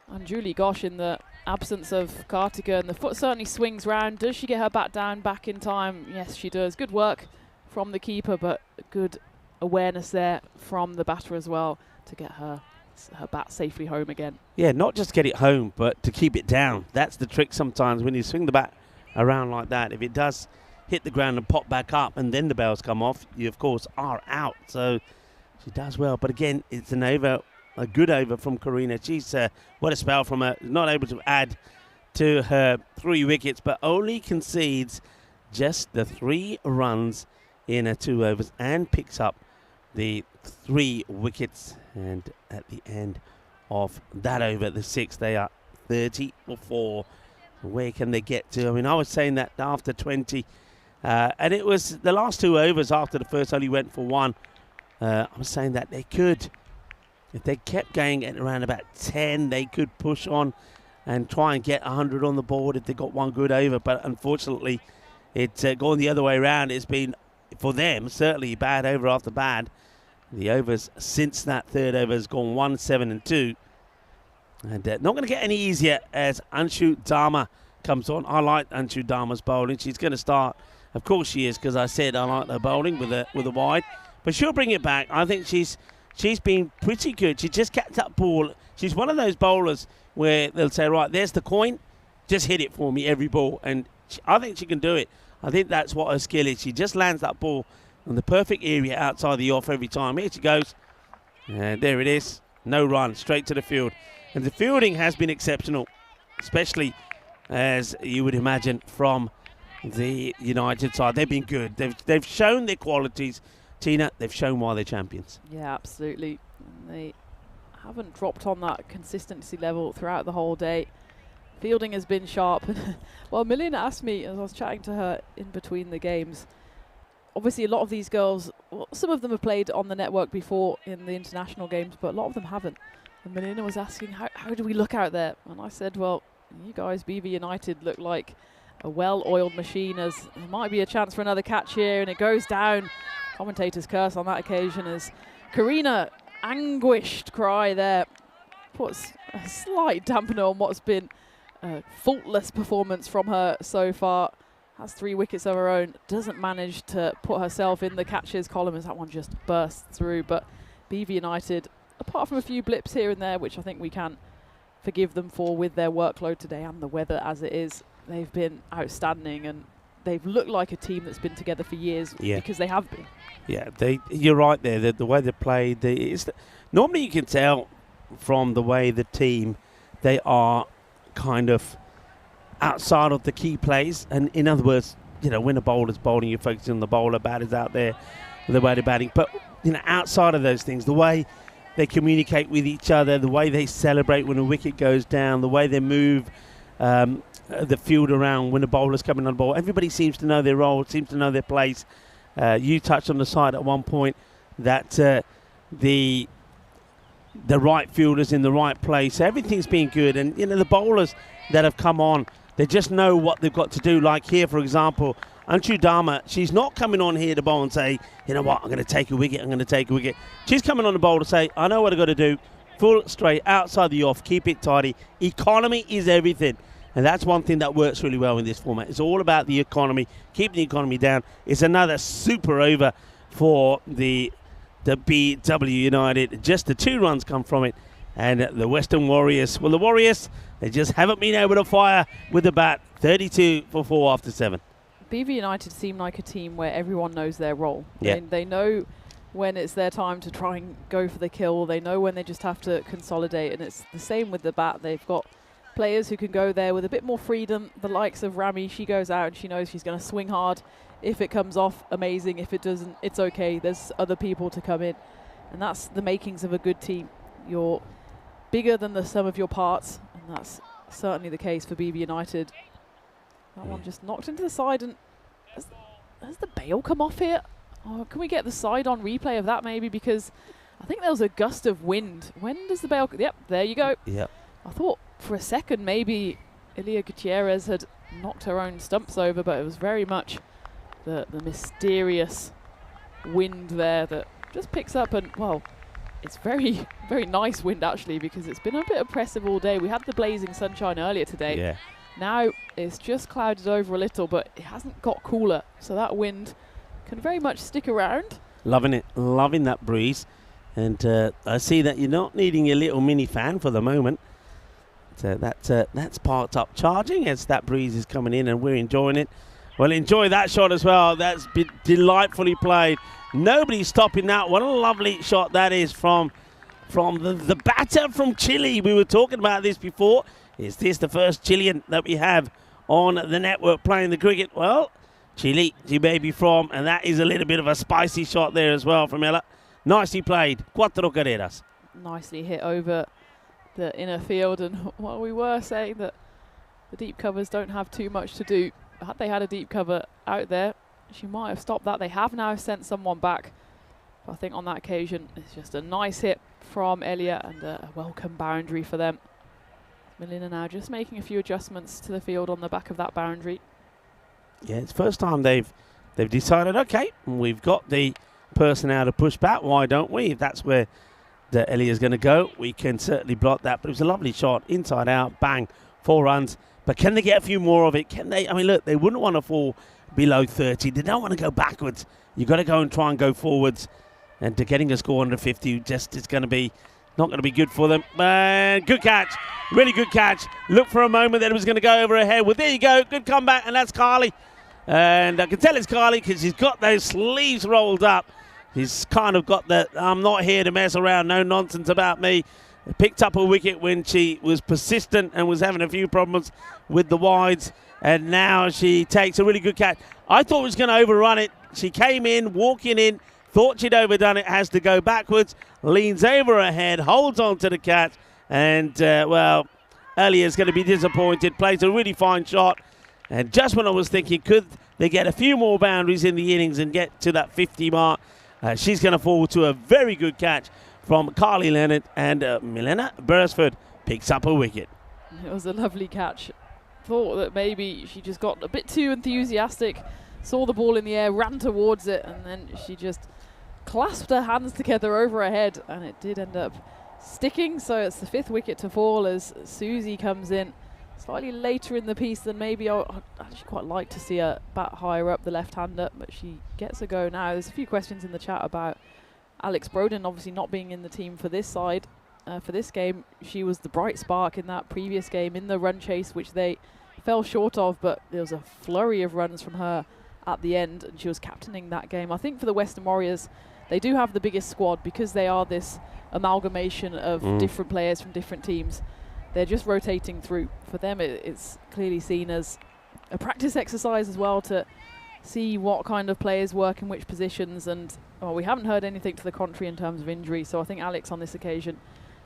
Anjuli Ghosh in the absence of Kartika, and the foot certainly swings round. Does she get her bat down back in time? Yes, she does. Good work from the keeper, but good awareness there from the batter as well to get her bat safely home again. Yeah, not just get it home, but to keep it down. That's the trick sometimes when you swing the bat around like that. If it does hit the ground and pop back up, and then the bells come off, you of course are out. So she does well. But again, it's an over, a good over from Karina. She's what a spell from her. Not able to add to her 3 wickets, but only concedes just the 3 runs in her 2 overs and picks up the 3 wickets. And at the end of that over, the 6th, they are 30 for 4. Where can they get to? I mean, I was saying that after 20, and it was the last 2 overs after the first only went for 1. I was saying that they could, if they kept going at around about 10, they could push on and try and get 100 on the board if they got 1 good over. But unfortunately, it's gone the other way around. It's been, for them, certainly bad over after bad. The overs since that 3rd over has gone 1, 7 and 2. And not going to get any easier as Anshu Dharma comes on. I like Anshu Dharma's bowling. She's going to start. Of course she is, because I said I like her bowling with a wide. But she'll bring it back. I think she's been pretty good. She just kept that ball. She's one of those bowlers where they'll say, right, there's the coin. Just hit it for me every ball. And I think she can do it. I think that's what her skill is. She just lands that ball on the perfect area outside the off every time. Here she goes. And there it is. No run. Straight to the field. And the fielding has been exceptional, especially as you would imagine from the United side. They've been good. They've shown their qualities. Tina, they've shown why they're champions. Yeah, absolutely. They haven't dropped on that consistency level throughout the whole day. Fielding has been sharp. Well, Million asked me as I was chatting to her in between the games. Obviously, a lot of these girls, well, some of them have played on the network before in the international games, but a lot of them haven't. And Melina was asking, how do we look out there? And I said, well, you guys, BV United, look like a well-oiled machine, as there might be a chance for another catch here, and it goes down. Commentator's curse on that occasion as Karina, anguished cry there, puts a slight dampener on what's been a faultless performance from her so far. Has 3 wickets of her own, doesn't manage to put herself in the catches column as that one just bursts through. But BV United, apart from a few blips here and there, which I think we can forgive them for with their workload today and the weather as it is, they've been outstanding, and they've looked like a team that's been together for years, because they have been. Yeah, you're right there. The way they played, normally you can tell from the way the team, they are kind of outside of the key plays. And in other words, when a bowler's bowling, you're focusing on the bowler. Batter's out there with the way they're batting. But outside of those things, the way they communicate with each other, the way they celebrate when a wicket goes down, the way they move the field around when the bowler's coming on the ball. Everybody seems to know their role, seems to know their place. You touched on the side at one point that the right fielders in the right place. Everything's been good, and the bowlers that have come on, they just know what they've got to do. Like here, for example, Anshu Dharma, she's not coming on here to bowl and say, you know what, I'm going to take a wicket, I'm going to take a wicket. She's coming on the bowl to say, I know what I've got to do. Full straight, outside the off, keep it tidy. Economy is everything. And that's one thing that works really well in this format. It's all about the economy, keeping the economy down. It's another super over for the BW United. Just the 2 runs come from it. And the Western Warriors, well, the Warriors, they just haven't been able to fire with the bat. 32 for 4 after 7. BV United seem like a team where everyone knows their role. Yeah. They know when it's their time to try and go for the kill. They know when they just have to consolidate. And it's the same with the bat. They've got players who can go there with a bit more freedom. The likes of Rami, she goes out and she knows she's going to swing hard. If it comes off, amazing. If it doesn't, it's okay. There's other people to come in. And that's the makings of a good team. You're bigger than the sum of your parts, and that's certainly the case for BV United. That one just knocked into the side, and has the bail come off here? Oh, can we get the side on replay of that maybe? Because I think there was a gust of wind. When does the bail... Yep, there you go. Yep. I thought for a second maybe Ilia Gutierrez had knocked her own stumps over, but it was very much the mysterious wind there that just picks up, and well, it's very, very nice wind actually, because it's been a bit oppressive all day. We had the blazing sunshine earlier today. Yeah. Now it's just clouded over a little, but it hasn't got cooler, so that wind can very much stick around. Loving it, loving that breeze. And I see that you're not needing your little mini fan for the moment. So that's parked up charging as that breeze is coming in, and we're enjoying it. Well, enjoy that shot as well. That's been delightfully played. Nobody's stopping that. What a lovely shot that is from the batter from Chile. We were talking about this before. Is this the first Chilean that we have on the network playing the cricket? Well, Chile, she may be from, and that is a little bit of a spicy shot there as well from Ella. Nicely played. 4 carreras. Nicely hit over the inner field, and while we were saying that the deep covers don't have too much to do, had they had a deep cover out there, she might have stopped that. They have now sent someone back. But I think on that occasion, it's just a nice hit from Elia and a welcome boundary for them. Melina now just making a few adjustments to the field on the back of that boundary. Yeah, it's the first time they've decided, okay, we've got the personnel to push back. Why don't we? If that's where the Elia's going to go, we can certainly block that. But it was a lovely shot, inside out, bang, 4 runs. But can they get a few more of it? Can they? I mean, look, they wouldn't want to fall below 30. They don't want to go backwards. You've got to go and try and go forwards. And to getting a score under 50 just is going to be not going to be good for them. Good catch. Really good catch. Look for a moment that it was going to go over her head. Well, there you go. Good comeback. And that's Carly. And I can tell it's Carly because she's got those sleeves rolled up. He's kind of got the, I'm not here to mess around, no nonsense about me. Picked up a wicket when she was persistent and was having a few problems with the wides. And now she takes a really good catch. I thought it was going to overrun it. She came in, walking in, thought she'd overdone it, has to go backwards, leans over her head, holds on to the catch. And, well, Elia's going to be disappointed. Plays a really fine shot. And just when I was thinking, could they get a few more boundaries in the innings and get to that 50 mark, she's going to fall to a very good catch from Carly Leonard, and Milena Beresford picks up a wicket. It was a lovely catch. Thought that maybe she just got a bit too enthusiastic, saw the ball in the air, ran towards it, and then she just clasped her hands together over her head, and it did end up sticking. So it's the 5th wicket to fall as Susie comes in slightly later in the piece than maybe I'd actually quite like to see her bat higher up, the left-hander, but she gets a go now. There's a few questions in the chat about Alex Broden obviously not being in the team for this side, for this game. She was the bright spark in that previous game in the run chase, which they fell short of, but there was a flurry of runs from her at the end, and she was captaining that game. I think for the Western Warriors, they do have the biggest squad because they are this amalgamation of different players from different teams. They're just rotating through. For them, it's clearly seen as a practice exercise as well to see what kind of players work in which positions. And we haven't heard anything to the contrary in terms of injury. So I think Alex on this occasion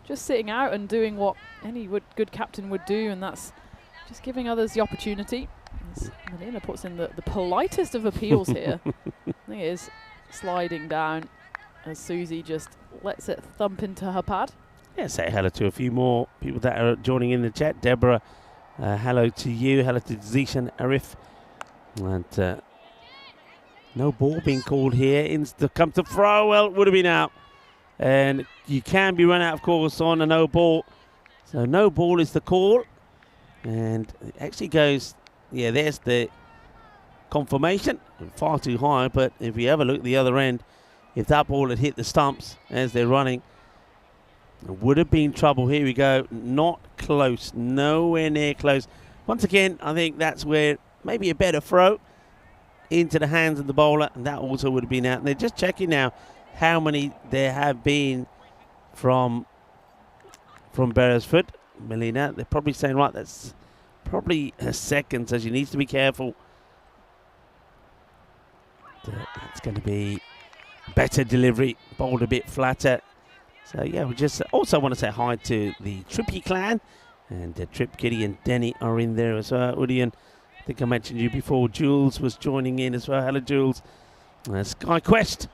just sitting out and doing what any good captain would do, and that's just giving others the opportunity. Melina puts in the politest of appeals here. I think it is sliding down as Susie just lets it thump into her pad. Yeah, say hello to a few more people that are joining in the chat. Deborah, hello to you. Hello to Zishan Arif. And no ball being called here. Come to throw. Well, it would have been out. And you can be run out of course on a no ball. So no ball is the call. And it actually goes, yeah, there's the confirmation. Far too high, but if you ever look at the other end, if that ball had hit the stumps as they're running, it would have been trouble. Here we go. Not close. Nowhere near close. Once again, I think that's where maybe a better throw into the hands of the bowler, and that also would have been out. And they're just checking now how many there have been from Beresford. Melina, they're probably saying, right, that's probably a second, so she needs to be careful. That's going to be better delivery, bowled a bit flatter. So yeah, we just also want to say hi to the Trippy clan, and Trip, Kitty and Denny are in there as well. Udian, I think I mentioned you before, Jules was joining in as well. Hello Jules. Sky Quest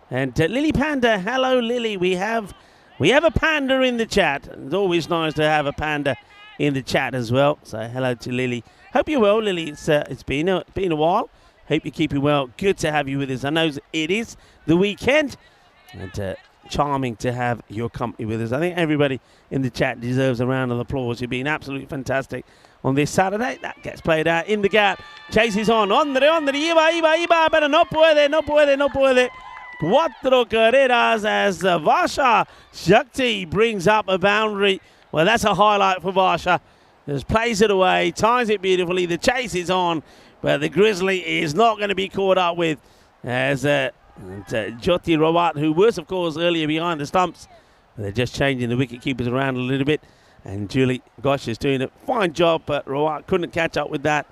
and Lily Panda. Hello Lily. We have a panda in the chat. It's always nice to have a panda in the chat as well. So hello to Lily. Hope you're well, Lily. It's been a while. Hope you're keeping well. Good to have you with us. I know it is the weekend, and charming to have your company with us. I think everybody in the chat deserves a round of applause. You've been absolutely fantastic on this Saturday. That gets played out in the gap. Chases on. Ondre, iba, pero no puede. 4 carreras as Varsha Shakti brings up a boundary. Well, that's a highlight for Varsha. Just plays it away, ties it beautifully. The chase is on. but the Grizzly is not going to be caught up with as Jyoti Rawat, who was, of course, earlier behind the stumps. They're just changing the wicket keepers around a little bit, and Julie Gosh is doing a fine job, but Rawat couldn't catch up with that,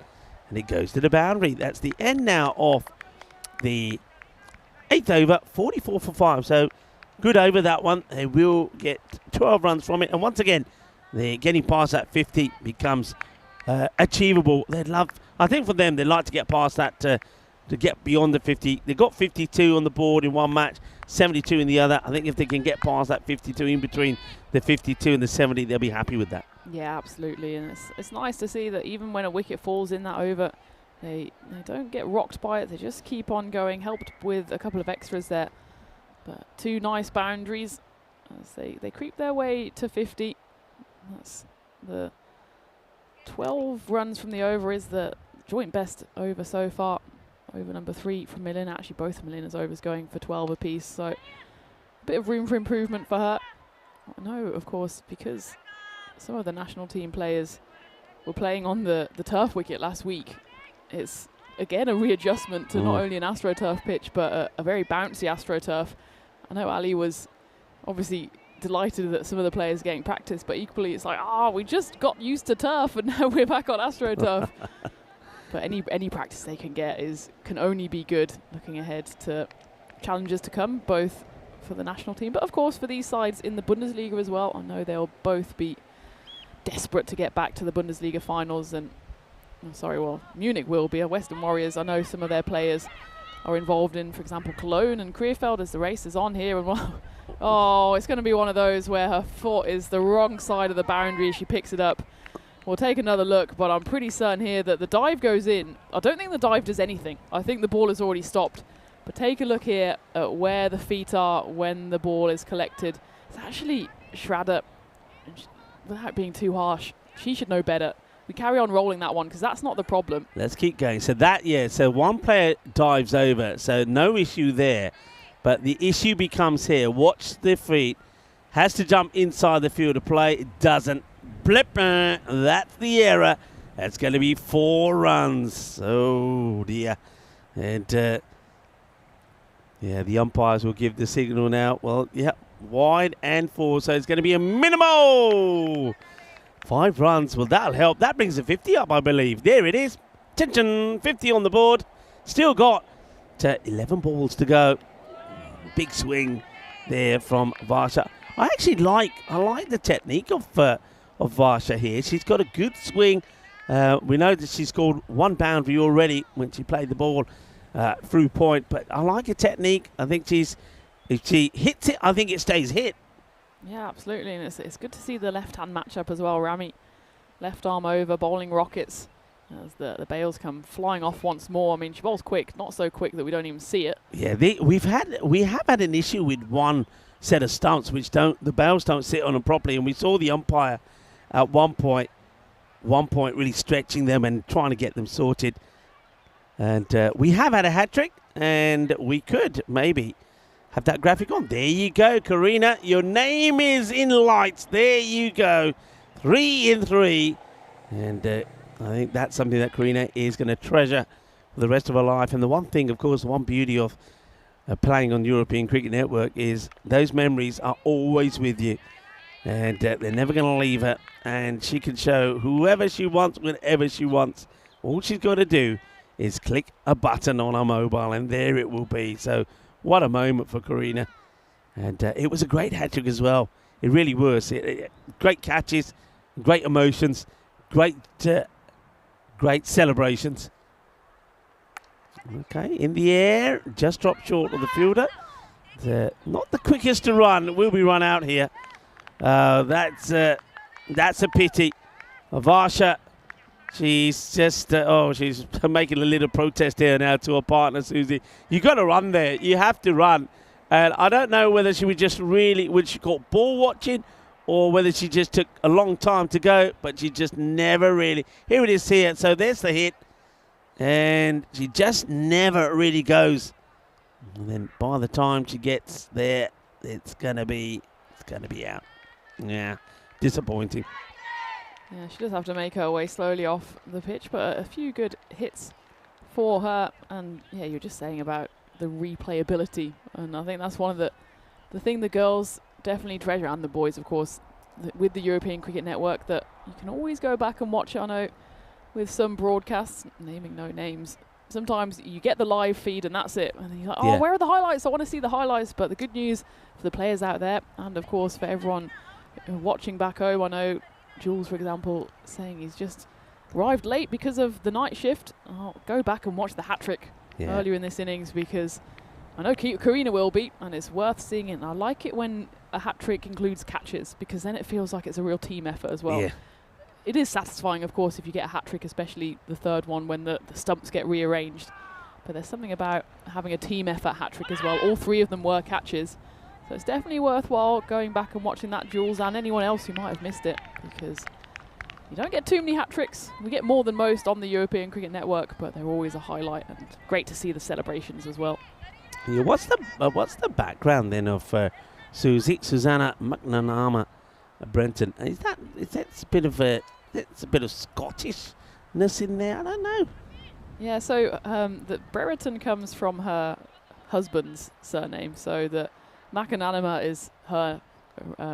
and it goes to the boundary. That's the end now of the 8th over, 44 for 5. So good over that one. They will get 12 runs from it, and once again, they're getting past that 50 becomes achievable. They'd love, I think for them, they'd like to get past that to get beyond the 50. They got 52 on the board in one match, 72 in the other. I think if they can get past that 52 in between the 52 and the 70, they'll be happy with that. Yeah, absolutely. And it's nice to see that even when a wicket falls in that over, they don't get rocked by it. They just keep on going, helped with a couple of extras there. But 2 nice boundaries as they creep their way to 50. That's the 12 runs from the over is the joint best over so far. Over number 3 from Millen. Actually, both of Millen's overs going for 12 apiece, so a bit of room for improvement for her. No, of course, because some of the national team players were playing on the turf wicket last week. It's, again, a readjustment to not only an AstroTurf pitch, but a very bouncy AstroTurf. I know Ali was obviously delighted that some of the players are getting practice, but equally it's like, we just got used to turf and now we're back on AstroTurf. But any practice they can get can only be good, looking ahead to challenges to come, both for the national team, but of course for these sides in the Bundesliga as well. I know they'll both be desperate to get back to the Bundesliga finals, and Munich will be. Western Warriors, I know some of their players are involved in, for example, Cologne and Krefeld as the race is on here. And it's going to be one of those where her foot is the wrong side of the boundary as she picks it up. We'll take another look, but I'm pretty certain here that the dive goes in. I don't think the dive does anything. I think the ball has already stopped. But take a look here at where the feet are when the ball is collected. It's actually Schrader, without being too harsh, she should know better. We carry on rolling that one because that's not the problem. Let's keep going. So one player dives over, so no issue there. But the issue becomes here. Watch the feet. Has to jump inside the field of play. It doesn't. Blip, that's the error. That's going to be 4 runs. Oh dear. And the umpires will give the signal now. Well, wide and 4, so it's going to be a minimal. 5 runs. Well, that'll help. That brings the 50 up, I believe. There it is. Attention, 50 on the board. Still got 11 balls to go. Big swing there from Varsha. I like the technique of Varsha here. She's got a good swing. We know that she scored 1 boundary already when she played the ball through point, but I like her technique. I think if she hits it, I think it stays hit. Yeah, absolutely, and it's good to see the left-hand matchup as well. Rami, left arm over, bowling rockets as the bails come flying off once more. I mean, she bowls quick, not so quick that we don't even see it. Yeah, we have had an issue with one set of stumps which the bails don't sit on them properly, and we saw the umpire at one point really stretching them and trying to get them sorted. And we have had a hat-trick, and we could maybe have that graphic on. There you go, Karina. Your name is in lights. There you go. 3 in 3. And I think that's something that Karina is going to treasure for the rest of her life. And the one thing, of course, one beauty of playing on European Cricket Network is those memories are always with you. And they're never going to leave her. And she can show whoever she wants, whenever she wants. All she's got to do is click a button on her mobile, and there it will be. So what a moment for Karina. And it was a great hat-trick as well. It really was. Great catches, great emotions, great celebrations. Okay, in the air, just dropped short of the fielder. Not the quickest to run. Will be run out here. That's a pity. Varsha, she's just, she's making a little protest here now to her partner, Susie. You got to run there. You have to run. And I don't know whether she would she call ball watching, or whether she just took a long time to go, but she just never really. Here it is here. So there's the hit. And she just never really goes. And then by the time she gets there, it's gonna be out. Yeah, disappointing. Yeah, she does have to make her way slowly off the pitch, but a few good hits for her. And yeah, you're just saying about the replayability, and I think that's one of the thing the girls definitely treasure, and the boys, of course, with the European Cricket Network, that you can always go back and watch it. I know with some broadcasts, naming no names, sometimes you get the live feed and that's it, and you're like, oh, where are the highlights? I want to see the highlights. But the good news for the players out there, and of course for everyone watching back home, I know Jules, for example, saying he's just arrived late because of the night shift. I'll go back and watch the hat-trick earlier in this innings, because I know Karina will be, and it's worth seeing it. And I like it when a hat-trick includes catches, because then it feels like it's a real team effort as well. It is satisfying, of course, if you get a hat-trick, especially the third one when the stumps get rearranged. But there's something about having a team effort hat-trick as well. All three of them were catches. So it's definitely worthwhile going back and watching that, Jules, and anyone else who might have missed it, because you don't get too many hat-tricks. We get more than most on the European Cricket Network, but they're always a highlight, and great to see the celebrations as well. Yeah, what's the background then of Susanna McNamara Brenton? Is that a bit of Scottishness in there? I don't know. Yeah, so the Brereton comes from her husband's surname, so the McNamara is her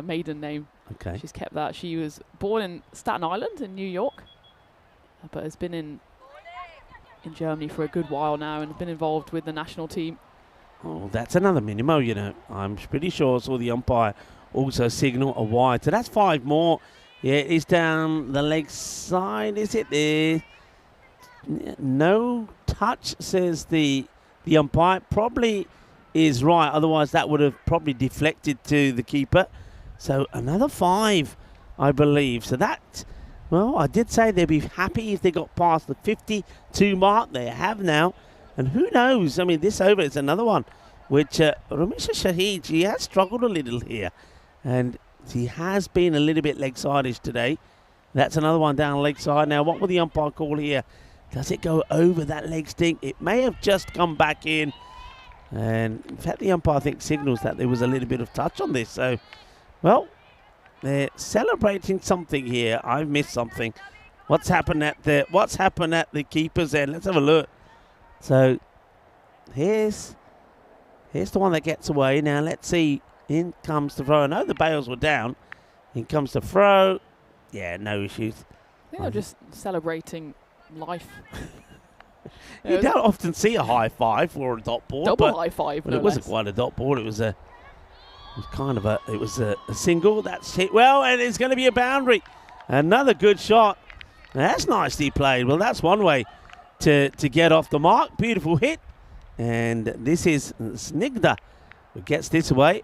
maiden name. Okay. She's kept that. She was born in Staten Island in New York, but has been in Germany for a good while now and been involved with the national team. Oh, that's another minimo, you know. I'm pretty sure I saw the umpire also signal a wide. So that's 5 more. Yeah, it's down the leg side, is it? There. No touch, says the umpire. Probably is right. Otherwise, that would have probably deflected to the keeper. So another 5, I believe. So that, well, I did say they'd be happy if they got past the 52 mark. They have now. And who knows? I mean, this over is another one, which Ramisha Shahid, she has struggled a little here. And he has been a little bit leg-side-ish today. That's another one down leg side. Now, what will the umpire call here? Does it go over that leg stink? It may have just come back in. And in fact, the umpire, I think, signals that there was a little bit of touch on this. So, well, they're celebrating something here. I've missed something. What's happened at the keeper's end? Let's have a look. So here's the one that gets away. Now let's see. In comes the throw. I know the bails were down. In comes the throw. Yeah, no issues. I think they're just celebrating life. You don't often see a high five for a dot ball. Double high five. But it wasn't quite a dot ball. It was a single. That's hit well, and it's going to be a boundary. Another good shot. Now, that's nicely played. Well, that's one way to get off the mark. Beautiful hit. And this is Snigdha who gets this away.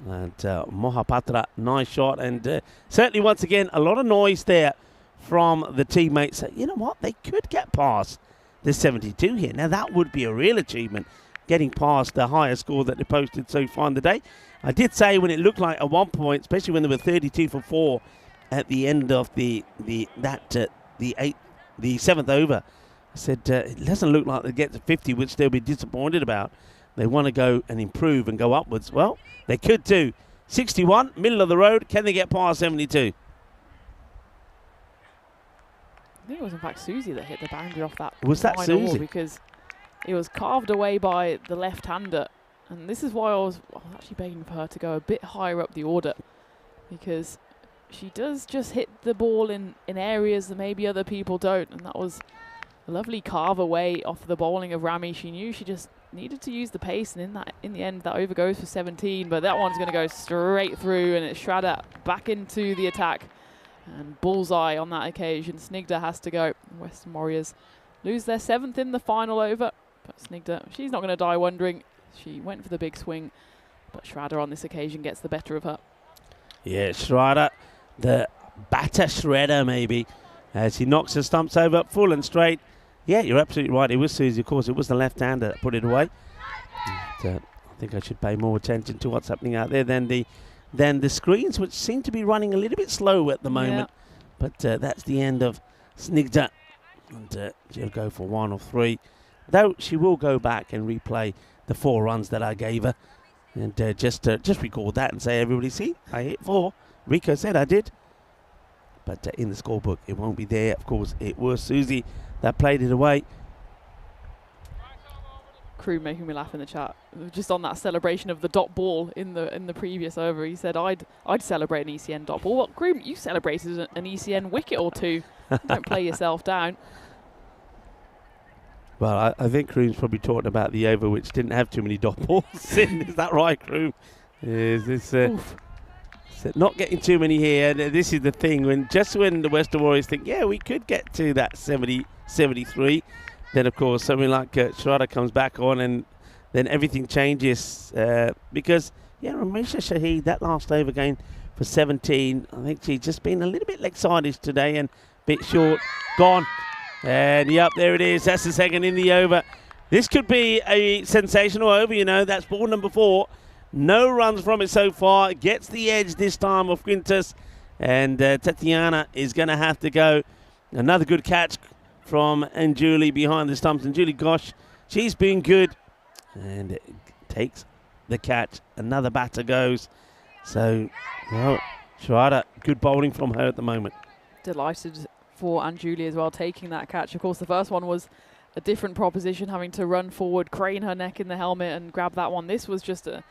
And Mohapatra, nice shot. And certainly, once again, a lot of noise there from the teammates. You know what? They could get past the 72 here. Now, that would be a real achievement, getting past the higher score that they posted so far in the day. I did say when it looked like at one point, especially when they were 32 for 4 at the end of the 7th over, I said, it doesn't look like they get to 50, which they'll be disappointed about. They want to go and improve and go upwards. Well, they could do. 61, middle of the road. Can they get past 72? I think it was, in fact, Susie that hit the boundary off that. Was that Susie? Because it was carved away by the left-hander. And this is why I was actually begging for her to go a bit higher up the order, because she does just hit the ball in areas that maybe other people don't. And that was a lovely carve away off the bowling of Rami. She knew she just needed to use the pace, and in the end that over goes for 17, but that one's going to go straight through, and it's Shraddha back into the attack, and bullseye on that occasion. Snigdha has to go. Western Warriors lose their 7th in the final over, but Snigdha, she's not going to die wondering. She went for the big swing, but Shraddha on this occasion gets the better of her. Yeah, Shraddha, the batter shredder maybe, as he knocks the stumps over full and straight. Yeah, you're absolutely right. It was Susie, of course. It was the left-hander that put it away. And, I think I should pay more attention to what's happening out there than the screens, which seem to be running a little bit slow at the moment. Yeah. But that's the end of Snigdha. And she'll go for 1 of 3. Though she will go back and replay the 4 runs that I gave her. And just record that and say, everybody, see, I hit 4. Rico said I did. But in the scorebook, it won't be there. Of course, it was Susie that played it away. Crew making me laugh in the chat. Just on that celebration of the dot ball in the previous over, he said, "I'd celebrate an ECN dot ball." Well, Crew, you celebrated an ECN wicket or two. Don't play yourself down. Well, I think Kroom's probably talking about the over which didn't have too many dot balls in. Is that right, Kroom? Is this not getting too many here? This is the thing, when the Western Warriors think, yeah, we could get to that 70, 73, then of course something like Shraddha comes back on, and then everything changes because Ramisha Shahid, that last over game for 17, I think she's just been a little bit leg-sided today and a bit short. Gone. And yep, there it is. That's the second in the over. This could be a sensational over, That's ball number 4. No runs from it so far. Gets the edge this time of Quintus. And Tatiana is going to have to go. Another good catch from Anjuli behind the stumps. Anjuli, gosh, she's been good. And takes the catch. Another batter goes. So, Shraddha, good bowling from her at the moment. Delighted for Anjuli as well, taking that catch. Of course, the first one was a different proposition, having to run forward, crane her neck in the helmet and grab that one. This was just a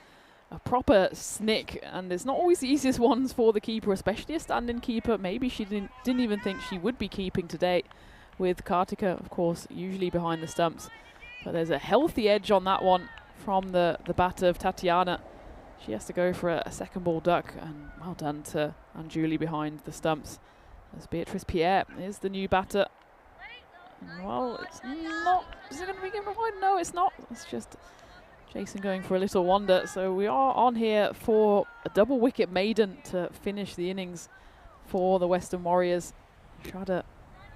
proper snick, and it's not always the easiest ones for the keeper, especially a stand-in keeper. Maybe she didn't even think she would be keeping today, with Kartika, of course, usually behind the stumps. But there's a healthy edge on that one from the batter of Tatiana. She has to go for a second ball duck, and well done to Anjuli behind the stumps. As Beatrice Pierre is the new batter. Well, it's not. Is it going to be given wide? No, it's not. It's just Jason going for a little wander. So we are on here for a double wicket maiden to finish the innings for the Western Warriors. Shraddha,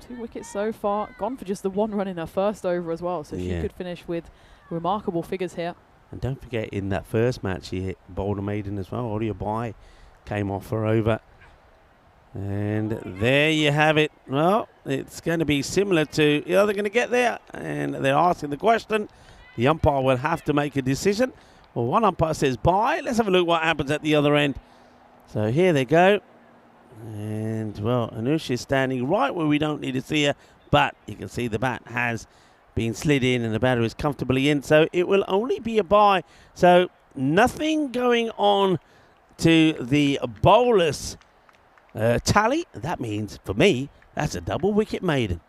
2 wickets so far. Gone for just the 1 run in her first over as well. So she could finish with remarkable figures here. And don't forget, in that first match, she hit bowled a maiden as well. Audio Bai came off her over. And there you have it. Well, it's going to be similar to, they're going to get there, and they're asking the question. The umpire will have to make a decision. Well, one umpire says bye. Let's have a look what happens at the other end. So here they go. And, well, Anush is standing right where we don't need to see her, but you can see the bat has been slid in and the batter is comfortably in. So it will only be a bye. So nothing going on to the bowlers tally. That means, for me, that's a double wicket maiden.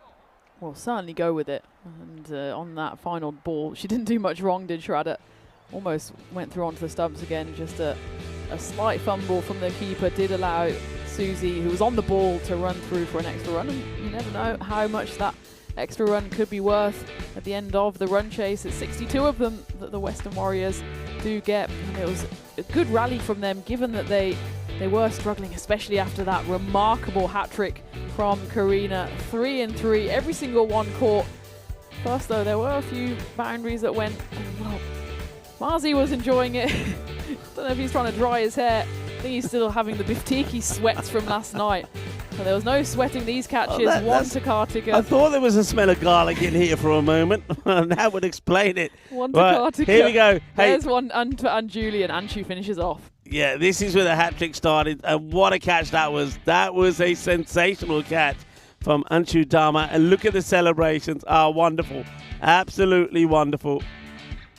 Well, certainly go with it. And on that final ball, she didn't do much wrong, did Shraddha? Almost went through onto the stumps again. Just a slight fumble from the keeper did allow Susie, who was on the ball, to run through for an extra run. And you never know how much that extra run could be worth at the end of the run chase. It's 62 of them that the Western Warriors do get. And it was a good rally from them, given that they were struggling, especially after that remarkable hat-trick from Karina. 3 and 3, every single one caught. First, though, there were a few boundaries that went, well, Marzi was enjoying it. Don't know if he's trying to dry his hair. I think he's still having the biftiki sweats from last night. So there was no sweating these catches. One to Kartika. I thought there was a smell of garlic in here for a moment. That would explain it. One to Kartika. Here we go. There's one for Anjuli, and Anshu finishes off. Yeah, this is where the hat-trick started. And what a catch that was. That was a sensational catch from Anshu Dharma. And look at the celebrations. Wonderful. Absolutely wonderful.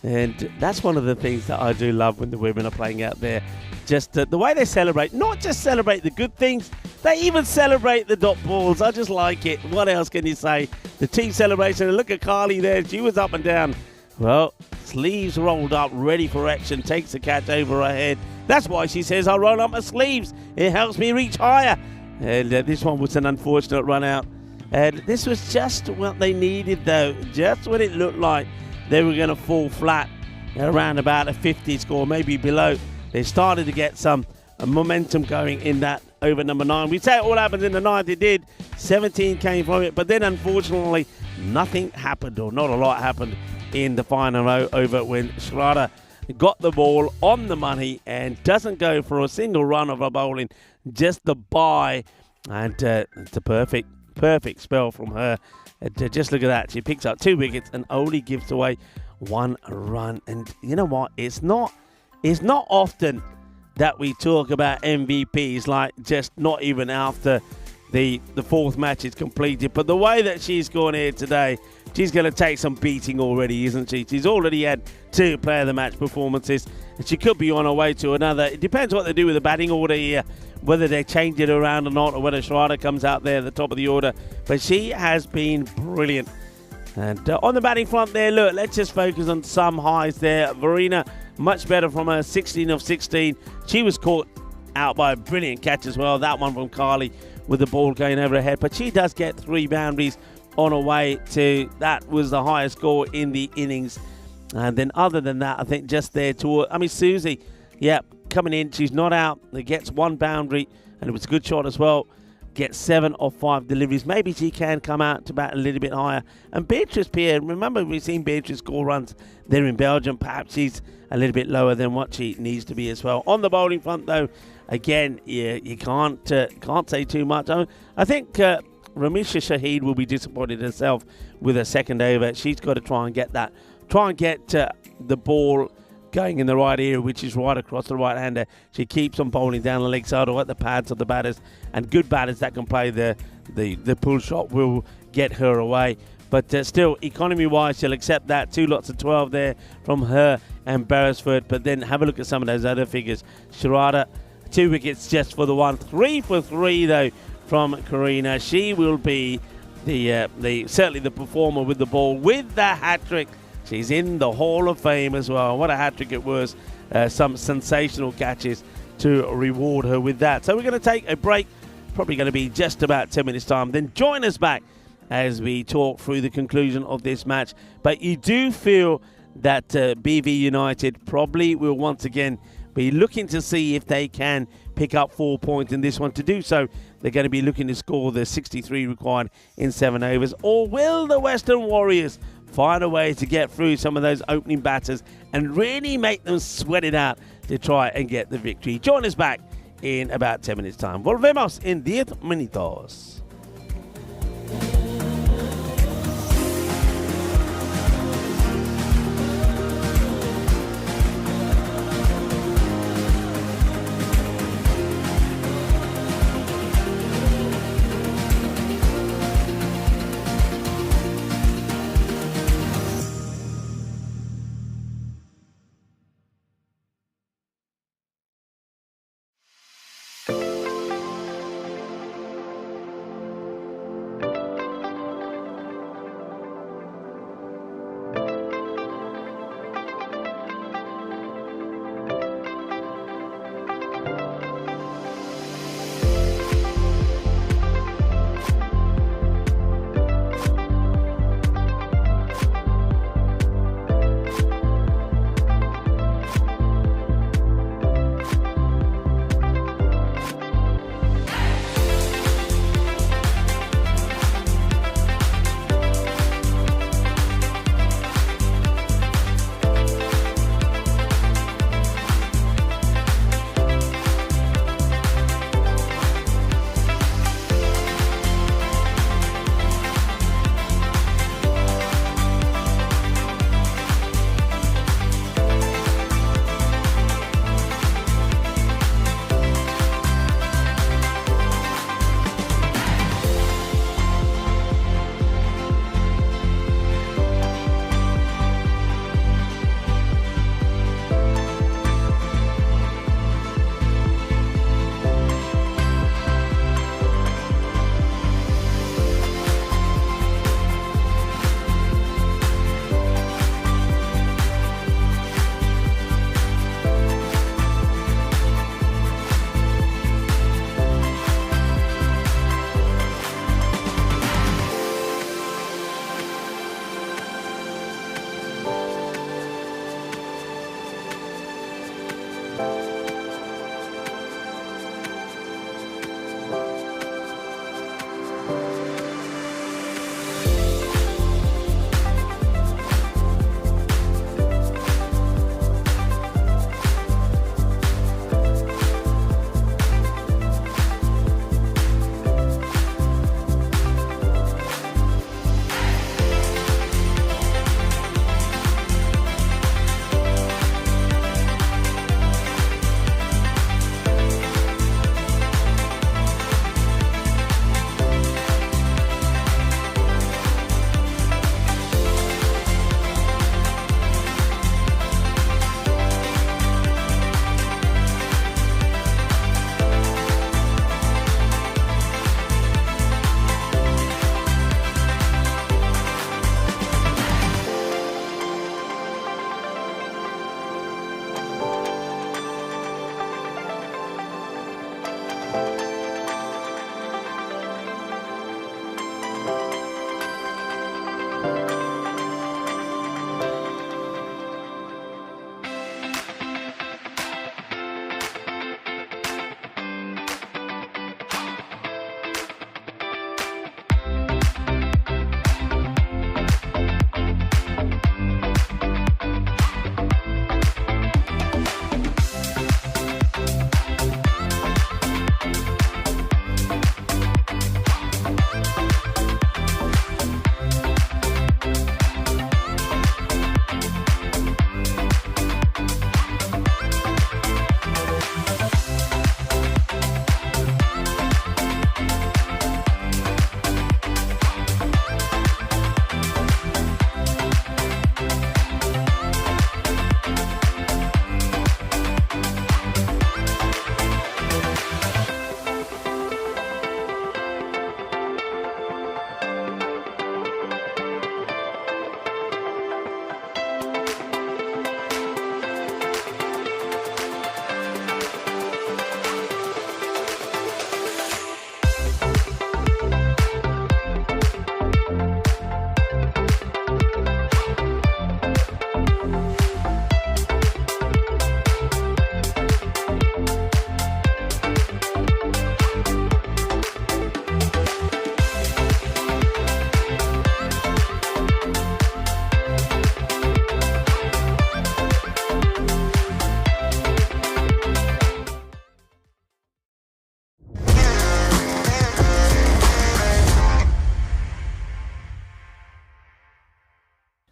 And that's one of the things that I do love when the women are playing out there. Just the way they celebrate. Not just celebrate the good things, they even celebrate the dot balls. I just like it. What else can you say? The team celebration. And look at Carly there. She was up and down. Well, sleeves rolled up, ready for action. Takes the catch over her head. That's why she says, I roll up my sleeves. It helps me reach higher. And this one was an unfortunate run out. And this was just what they needed, though. Just when it looked like they were going to fall flat around about a 50 score, maybe below. They started to get some momentum going in that over number 9. We say it all happened in the 9th. It did. 17 came from it. But then, unfortunately, nothing happened, or not a lot happened in the final over when Shraddha got the ball on the money and doesn't go for a single run of a bowling. Just the bye. And it's a perfect spell from her. Just look at that. She picks up 2 wickets and only gives away 1 run. And you know what? It's not often that we talk about MVPs, like just not even after the 4th match is completed. But the way that she's gone here today, she's going to take some beating already, isn't she? She's already had 2 player of the match performances, and she could be on her way to another. It depends what they do with the batting order here, whether they change it around or not, or whether Sharada comes out there at the top of the order. But she has been brilliant. And on the batting front there, look, let's just focus on some highs there. Verena, much better from her 16 of 16. She was caught out by a brilliant catch as well. That one from Carly with the ball going over her head. But she does get 3 boundaries on her way to, that was the highest score in the innings. And then other than that, I think just there Susie, yeah, coming in, she's not out. It gets 1 boundary, and it was a good shot as well. Gets 7 of 5 deliveries. Maybe she can come out to bat a little bit higher. And Beatrice Pierre, remember we've seen Beatrice score runs there in Belgium. Perhaps she's a little bit lower than what she needs to be as well. On the bowling front, though, again, you can't say too much. I think Ramisha Shahid will be disappointed herself with her second over. She's got to try and get the ball going in the right area, which is right across the right-hander. She keeps on bowling down the leg side or at the pads of the batters, and good batters that can play the pull shot will get her away. But still, economy-wise, she'll accept that. 2 lots of 12 there from her and Beresford. But then have a look at some of those other figures. Sharada, 2 wickets just for the 1. 3 for 3, though, from Karina. She will be certainly the performer with the ball, with the hat-trick. She's in the Hall of Fame as well. What a hat-trick it was. Some sensational catches to reward her with that. So we're going to take a break. Probably going to be just about 10 minutes' time. Then join us back as we talk through the conclusion of this match. But you do feel that BV United probably will once again be looking to see if they can pick up 4 points in this one. To do so, they're going to be looking to score the 63 required in 7 overs. Or will the Western Warriors find a way to get through some of those opening batters and really make them sweat it out to try and get the victory? Join us back in about 10 minutes' time. Volvemos en 10 minutos.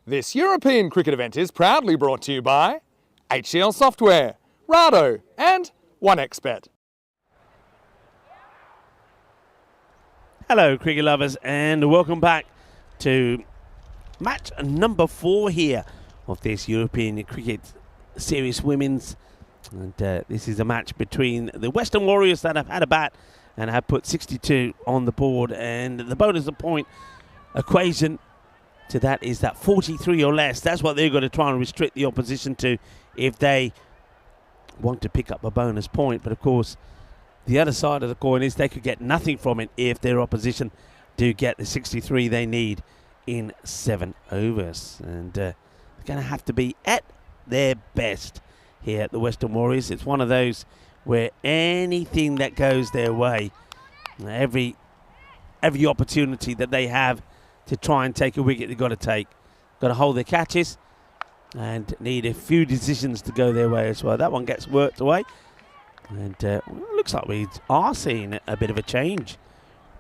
This European cricket event is proudly brought to you by HCL Software, Rado and 1xBet. Hello cricket lovers and welcome back to match number 4 here of this European Cricket Series Women's. And this is a match between the Western Warriors that have had a bat and have put 62 on the board, and the bonus point equation to that is that 43 or less. That's what they're going to try and restrict the opposition to if they want to pick up a bonus point. But of course, the other side of the coin is they could get nothing from it if their opposition do get the 63 they need in 7 overs. And they're going to have to be at their best here at the Western Warriors. It's one of those where anything that goes their way, every opportunity that they have to try and take a wicket, they've got to take. Got to hold their catches and need a few decisions to go their way as well. That one gets worked away. And looks like we are seeing a bit of a change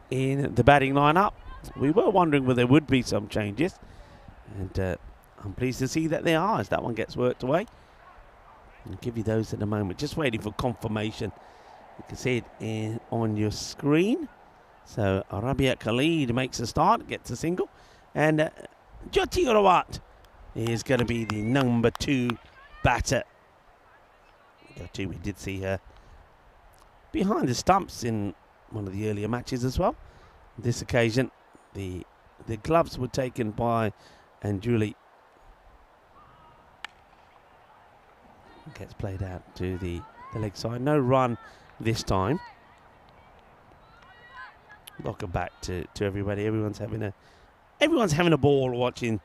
in the batting lineup. We were wondering whether there would be some changes. And I'm pleased to see that there are as that one gets worked away. I'll give you those in a moment. Just waiting for confirmation. You can see it on your screen. So Rabia Khalid makes a start, gets a single. And Jyoti Rawat is going to be the number 2 batter. Jyoti, we did see her behind the stumps in one of the earlier matches as well. This occasion, the gloves were taken by Anjuli. Gets played out to the leg side. No run this time. Welcome back to everybody. Everyone's having a ball watching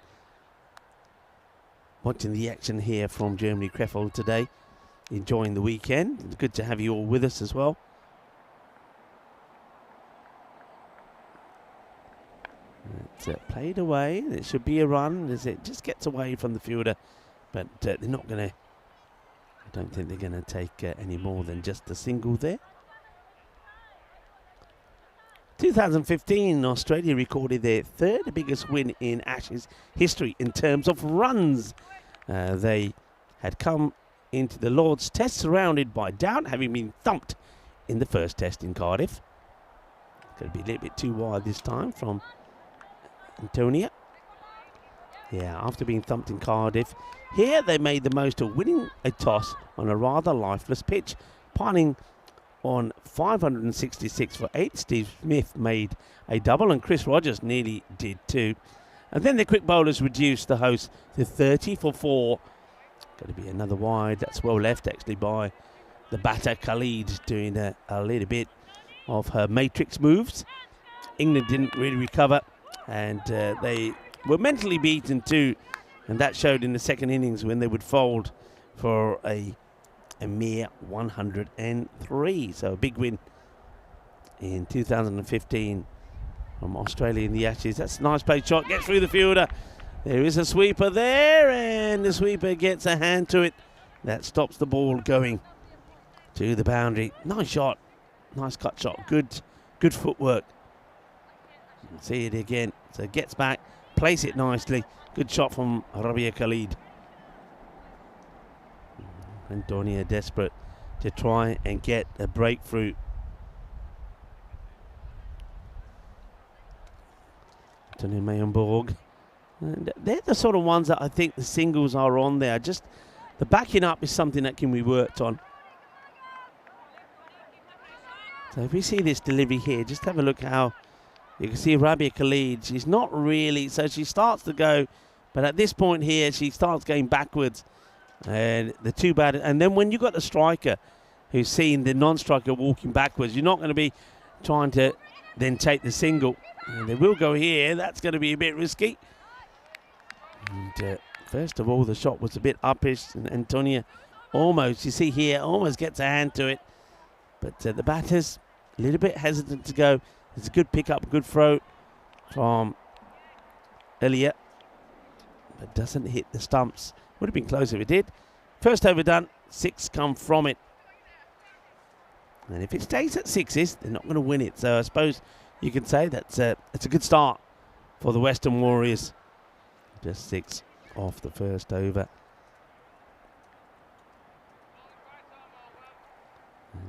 the action here from Germany Krefeld today. Enjoying the weekend. It's good to have you all with us as well. It's played away. It should be a run as it just gets away from the fielder, but they're not going to. I don't think they're going to take any more than just a single there. 2015, Australia recorded their 3rd biggest win in Ashes history in terms of runs. They had come into the Lord's Test surrounded by doubt, having been thumped in the first test in Cardiff. Going to be a little bit too wide this time from Antonia. Yeah, after being thumped in Cardiff, here they made the most of winning a toss on a rather lifeless pitch, piling on 566 for 8. Steve Smith made a double and Chris Rogers nearly did too. And then the quick bowlers reduced the host to 30 for 4. Going to be another wide. That's well left actually by the batter Khalid, doing a little bit of her matrix moves. England didn't really recover and they were mentally beaten too, and that showed in the second innings when they would fold for a mere 103. So a big win in 2015 from Australia in the Ashes. That's a nice play shot, gets through the fielder. There is a sweeper there, and the sweeper gets a hand to it. That stops the ball going to the boundary. Nice shot, nice cut shot, good footwork. See it again, so it gets back, place it nicely. Good shot from Rabia Khalid. Antonia desperate to try and get a breakthrough. Antonia Mayenborg. And they're the sort of ones that I think the singles are on there. Just the backing up is something that can be worked on. So if we see this delivery here, just have a look how you can see Rabia Khalid. She's not really, so she starts to go, but at this point here, she starts going backwards. And the two batters, and then when you've got the striker who's seen the non-striker walking backwards, you're not going to be trying to then take the single. And they will go here. That's going to be a bit risky. And first of all, the shot was a bit uppish, and Antonia almost, you see here, almost gets a hand to it. But the batters, a little bit hesitant to go. It's a good pick-up, good throw from Elliott, but doesn't hit the stumps. Would have been close if it did. First over done, 6 come from it. And if it stays at 6s, they're not going to win it. So I suppose you can say that's it's a good start for the Western Warriors. Just 6 off the first over. And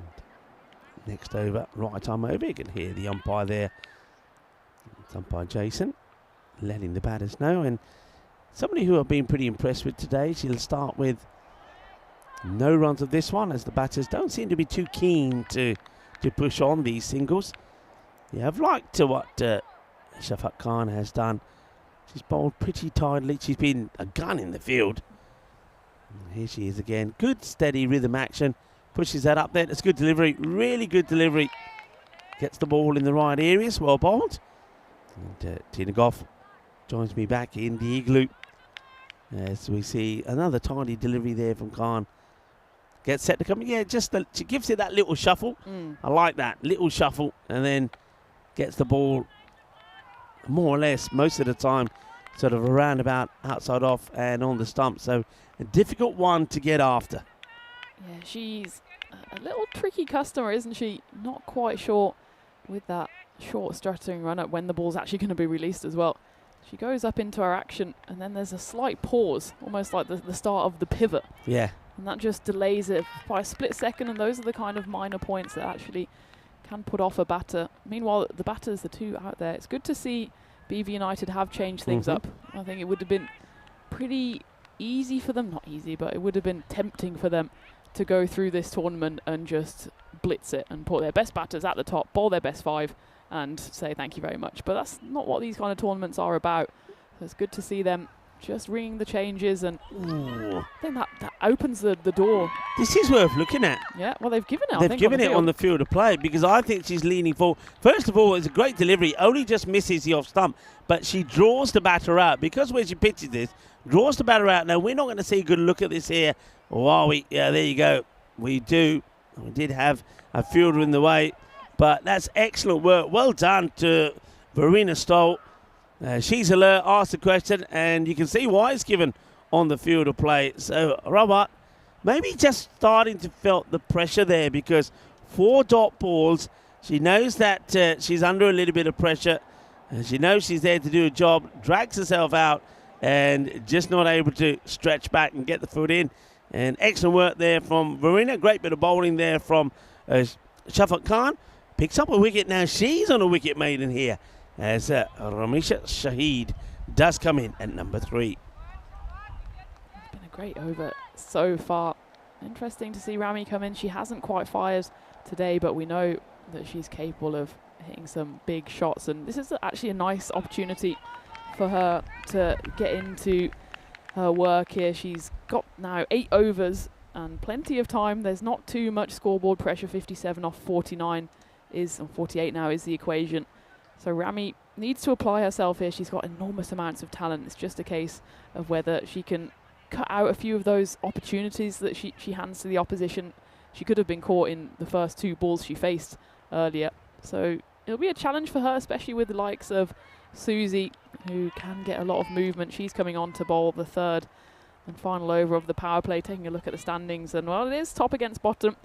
next over, right arm over. You can hear the umpire there. It's umpire Jason letting the batters know. And somebody who I've been pretty impressed with today, she'll start with no runs of this one, as the batters don't seem to be too keen to push on these singles. Yeah, I've liked what Shafaq Khan has done. She's bowled pretty tidily. She's been a gun in the field. And here she is again. Good, steady rhythm action. Pushes that up there. It's good delivery. Really good delivery. Gets the ball in the right areas. Well bowled. And Tina Goff joins me back in the igloo as we see another tidy delivery there from Khan. Gets set to come. Yeah, she gives it that little shuffle. I like that. Little shuffle. And then gets the ball more or less most of the time sort of around about outside off and on the stump. So a difficult one to get after. Yeah, she's a little tricky customer, isn't she? Not quite sure with that short strutting run up when the ball's actually going to be released as well. She goes up into her action and then there's a slight pause, almost like the start of the pivot. Yeah. And that just delays it by a split second, and those are the kind of minor points that actually can put off a batter. Meanwhile, the batters, the two out there, it's good to see BV United have changed things up. I think it would have been pretty easy for them, not easy, but it would have been tempting for them to go through this tournament and just blitz it and put their best batters at the top, bowl their best 5 and say thank you very much. But that's not what these kind of tournaments are about. So it's good to see them just ringing the changes, and I think that opens the door. This is worth looking at. Yeah, well, they've given it. They've given it on the field of play, because I think she's leaning forward. First of all, it's a great delivery. Only just misses the off stump, but she draws the batter out. Because where she pitches this, draws the batter out. Now, we're not going to see a good look at this here. Or are we? Yeah, there you go. We do. We did have a fielder in the way, but that's excellent work. Well done to Verena Stoll. She's alert, asked the question, and you can see why it's given on the field of play. So, Robert, maybe just starting to felt the pressure there, because 4 dot balls, she knows that she's under a little bit of pressure. She knows she's there to do a job, drags herself out, and just not able to stretch back and get the foot in. And excellent work there from Verena. Great bit of bowling there from Shafaq Khan. Picks up a wicket. Now she's on a wicket maiden here, as Ramisha Shahid does come in at number 3. It's been a great over so far. Interesting to see Rami come in. She hasn't quite fired today, but we know that she's capable of hitting some big shots, and this is actually a nice opportunity for her to get into her work here. She's got now 8 overs and plenty of time. There's not too much scoreboard pressure. 57 off 49 is, or 48 now is the equation. So Rami needs to apply herself here. She's got enormous amounts of talent. It's just a case of whether she can cut out a few of those opportunities that she hands to the opposition. She could have been caught in the first 2 balls she faced earlier. So it'll be a challenge for her, especially with the likes of Susie, who can get a lot of movement. She's coming on to bowl the 3rd and final over of the power play. Taking a look at the standings, and well, it is top against bottom.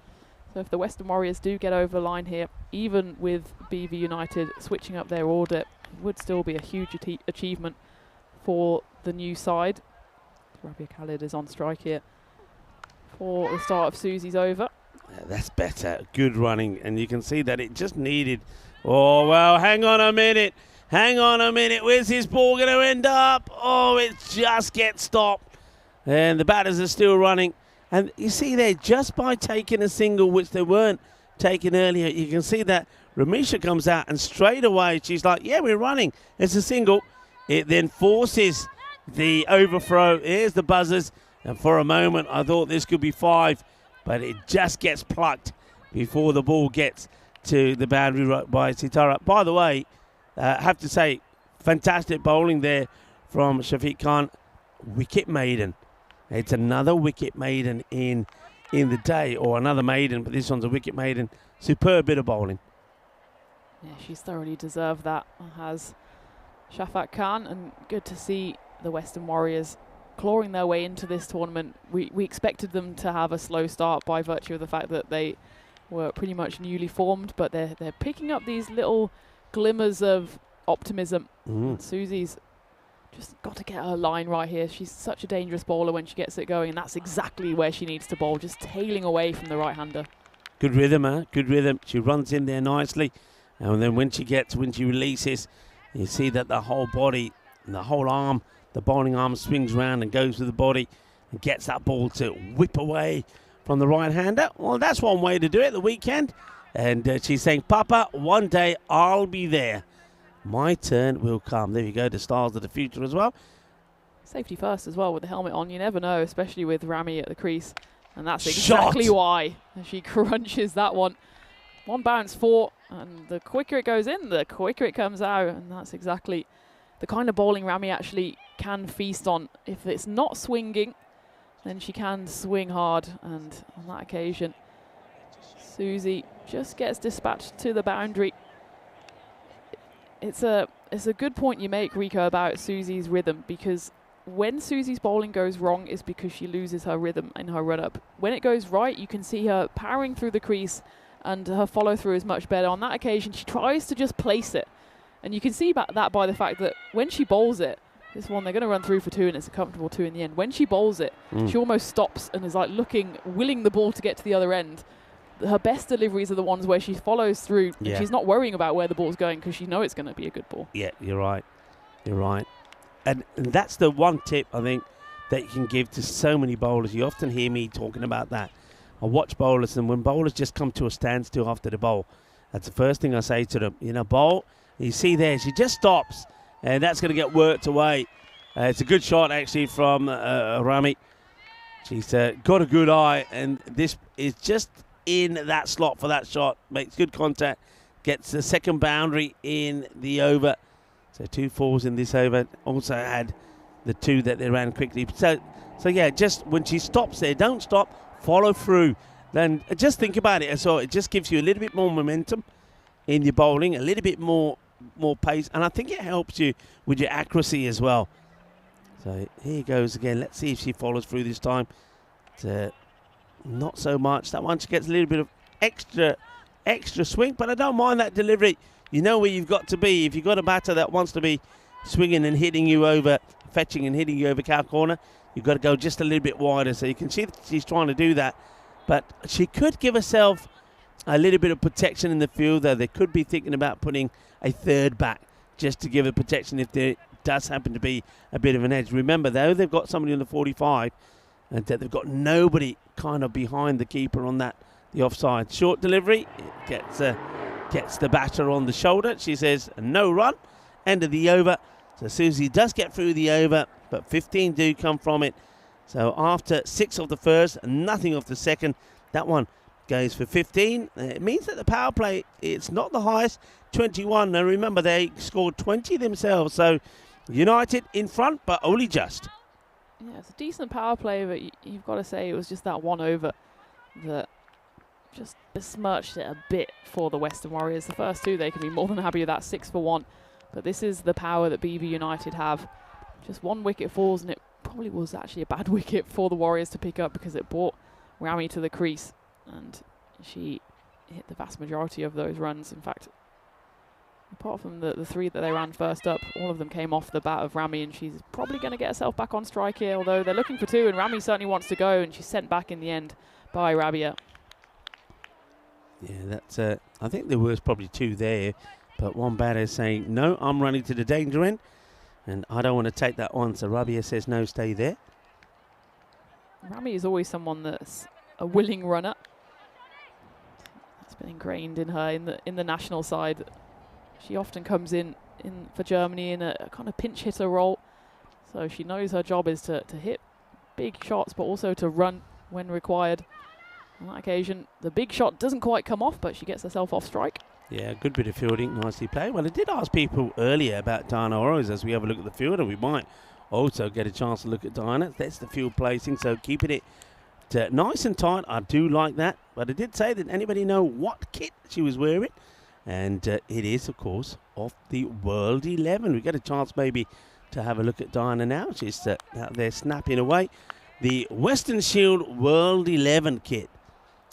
So if the Western Warriors do get over the line here, even with BV United switching up their order, it would still be a huge achievement for the new side. Rabia Khalid is on strike here for the start of Susie's over. Yeah, that's better. Good running, and you can see that it just needed. Oh, well, hang on a minute. Hang on a minute. Where's this ball going to end up? Oh, it just gets stopped. And the batters are still running. And you see there, just by taking a single, which they weren't taking earlier, you can see that Ramisha comes out and straight away she's like, yeah, we're running. It's a single. It then forces the overthrow. Here's the buzzers. And for a moment, I thought this could be 5, but it just gets plucked before the ball gets to the boundary by Sitara. By the way, have to say, fantastic bowling there from Shafiq Khan. Wicket maiden. It's another wicket maiden in the day, or another maiden, but this one's a wicket maiden. Superb bit of bowling. Yeah, she's thoroughly deserved that, has Shafaq Khan, and good to see the Western Warriors clawing their way into this tournament. We expected them to have a slow start by virtue of the fact that they were pretty much newly formed, but they're picking up these little glimmers of optimism. Susie's Just got to get her line right here. She's such a dangerous bowler when she gets it going, and that's exactly where she needs to bowl, just tailing away from the right-hander. Good rhythm, huh? Good rhythm. She runs in there nicely. And then when she releases, you see that the whole body, the whole arm, the bowling arm swings round and goes with the body and gets that ball to whip away from the right-hander. Well, that's one way to do it, the weekend. And she's saying, Papa, one day I'll be there. My turn will come. There you go, the stars of the future as well. Safety first as well with the helmet on. You never know, especially with Rami at the crease. And that's Shot. exactly why she crunches that one. One bounce 4, and the quicker it goes in, the quicker it comes out. And that's exactly the kind of bowling Rami actually can feast on. If it's not swinging, then she can swing hard. And on that occasion, Susie just gets dispatched to the boundary. It's a good point you make, Rico, about Susie's rhythm, because when Susie's bowling goes wrong is because she loses her rhythm in her run-up. When it goes right, you can see her powering through the crease, and her follow-through is much better. On that occasion, she tries to just place it. And you can see that by the fact that when she bowls it, this one, they're going to run through for 2, and it's a comfortable 2 in the end. When she bowls it, she almost stops and is like willing the ball to get to the other end. Her best deliveries are the ones where she follows through, and she's not worrying about where the ball's going because she knows it's going to be a good ball. Yeah, you're right. You're right. And that's the one tip, I think, that you can give to so many bowlers. You often hear me talking about that. I watch bowlers, and when bowlers just come to a standstill after the bowl, that's the first thing I say to them. You know, bowl, you see there, she just stops, and that's going to get worked away. It's a good shot, actually, from Rami. She's got a good eye, and this is just in that slot for that shot. Makes good contact, gets the second boundary in the over. So 2 4s in this over. Also had the 2 that they ran quickly. So yeah, just when she stops there, don't stop, follow through. Then just think about it. So it just gives you a little bit more momentum in your bowling, a little bit more pace, and I think it helps you with your accuracy as well. So here goes again. Let's see if she follows through this time. Not so much. That one, she gets a little bit of extra swing, but I don't mind that delivery. You know where you've got to be. If you've got a batter that wants to be swinging and hitting you over, fetching and hitting you over cow corner, you've got to go just a little bit wider. So you can see that she's trying to do that. But she could give herself a little bit of protection in the field, though. They could be thinking about putting a third back just to give her protection if there does happen to be a bit of an edge. Remember, though, they've got somebody on the 45, and they've got nobody kind of behind the keeper on the offside. Short delivery, it gets the batter on the shoulder. She says no run, end of the over. So Susie does get through the over, but 15 do come from it. So after 6 of the first, nothing of the second, that one goes for 15. It means that the power play, it's not the highest, 21. Now remember, they scored 20 themselves. So United in front, but only just. Yeah, it's a decent power play, but you've got to say it was just that one over that just besmirched it a bit for the Western Warriors. The first 2, they can be more than happy with that 6 for 1. But this is the power that BB United have. Just 1 wicket falls, and it probably was actually a bad wicket for the Warriors to pick up because it brought Rami to the crease, and she hit the vast majority of those runs. In fact, apart from the 3 that they ran first up, all of them came off the bat of Rami, and she's probably going to get herself back on strike here, although they're looking for 2, and Rami certainly wants to go, and she's sent back in the end by Rabia. Yeah, that's. I think there was probably 2 there, but one batter is saying, no, I'm running to the danger end, and I don't want to take that on, so Rabia says, no, stay there. Rami is always someone that's a willing runner. That's been ingrained in her in the national side. She often comes in for Germany in a kind of pinch hitter role. So she knows her job is to hit big shots, but also to run when required. On that occasion, the big shot doesn't quite come off, but she gets herself off strike. Yeah, good bit of fielding, nicely played. Well, I did ask people earlier about Diana Oroz as we have a look at the field, and we might also get a chance to look at Diana. That's the field placing, so keeping it nice and tight. I do like that. But I did say, did anybody know what kit she was wearing? And it is, of course, of the World 11. We get a chance maybe to have a look at Diana now. She's out there snapping away. The Western Shield World 11 kit.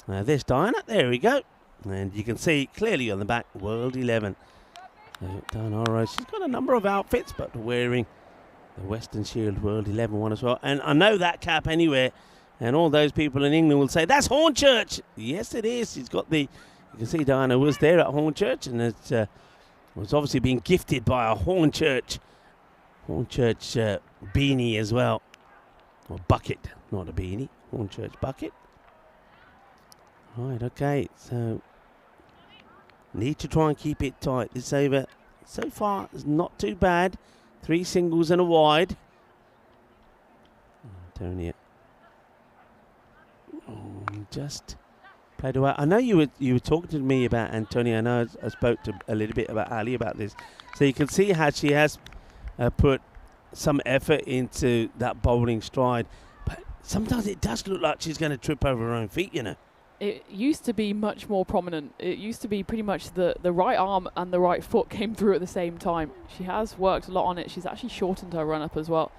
There's Diana. There we go. And you can see clearly on the back, World 11. Diana Oroz, she's got a number of outfits, but wearing the Western Shield World 11 one as well. And I know that cap anywhere, and all those people in England will say, that's Hornchurch. Yes, it is. He's got the, you can see Diana was there at Hornchurch, and it was obviously being gifted by a Hornchurch beanie as well. Or bucket, not a beanie. Hornchurch bucket. Right, okay, so need to try and keep it tight. This over so far is not too bad. 3 singles and a wide. Antonia. Just played away. I know you were talking to me about Antonia. I know I spoke to a little bit about Ali about this. So you can see how she has put some effort into that bowling stride. But sometimes it does look like she's going to trip over her own feet, you know. It used to be much more prominent. It used to be pretty much the right arm and the right foot came through at the same time. She has worked a lot on it. She's actually shortened her run-up as well.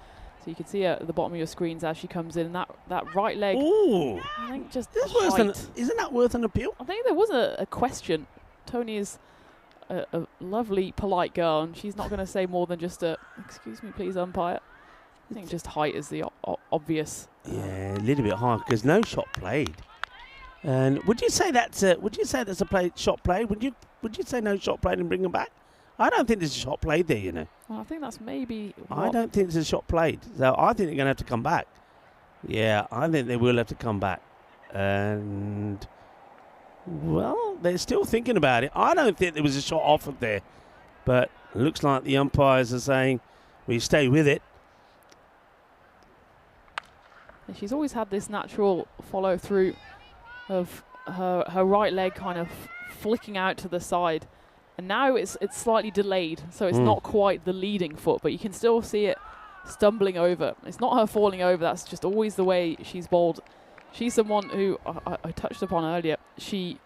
So you can see her at the bottom of your screens as she comes in. And that right leg, ooh, I think just isn't that worth an appeal? I think there was a question. Tony is a lovely, polite girl, and she's not going to say more than just a, excuse me, please, umpire. I think just height is the obvious. Yeah, a little bit high because no shot played. And would you say that's a shot played? Would you say no shot played and bring them back? I don't think there's a shot played there, you know. Well, I think that's maybe. I don't think there's a shot played, so I think they're going to have to come back. Yeah, I think they will have to come back, and well, they're still thinking about it. I don't think there was a shot offered there, but it looks like the umpires are saying we stay with it. She's always had this natural follow through of her right leg kind of flicking out to the side, and now it's slightly delayed, so it's not quite the leading foot, but you can still see it stumbling over. It's not her falling over, that's just always the way she's bowled. She's someone who I touched upon earlier. She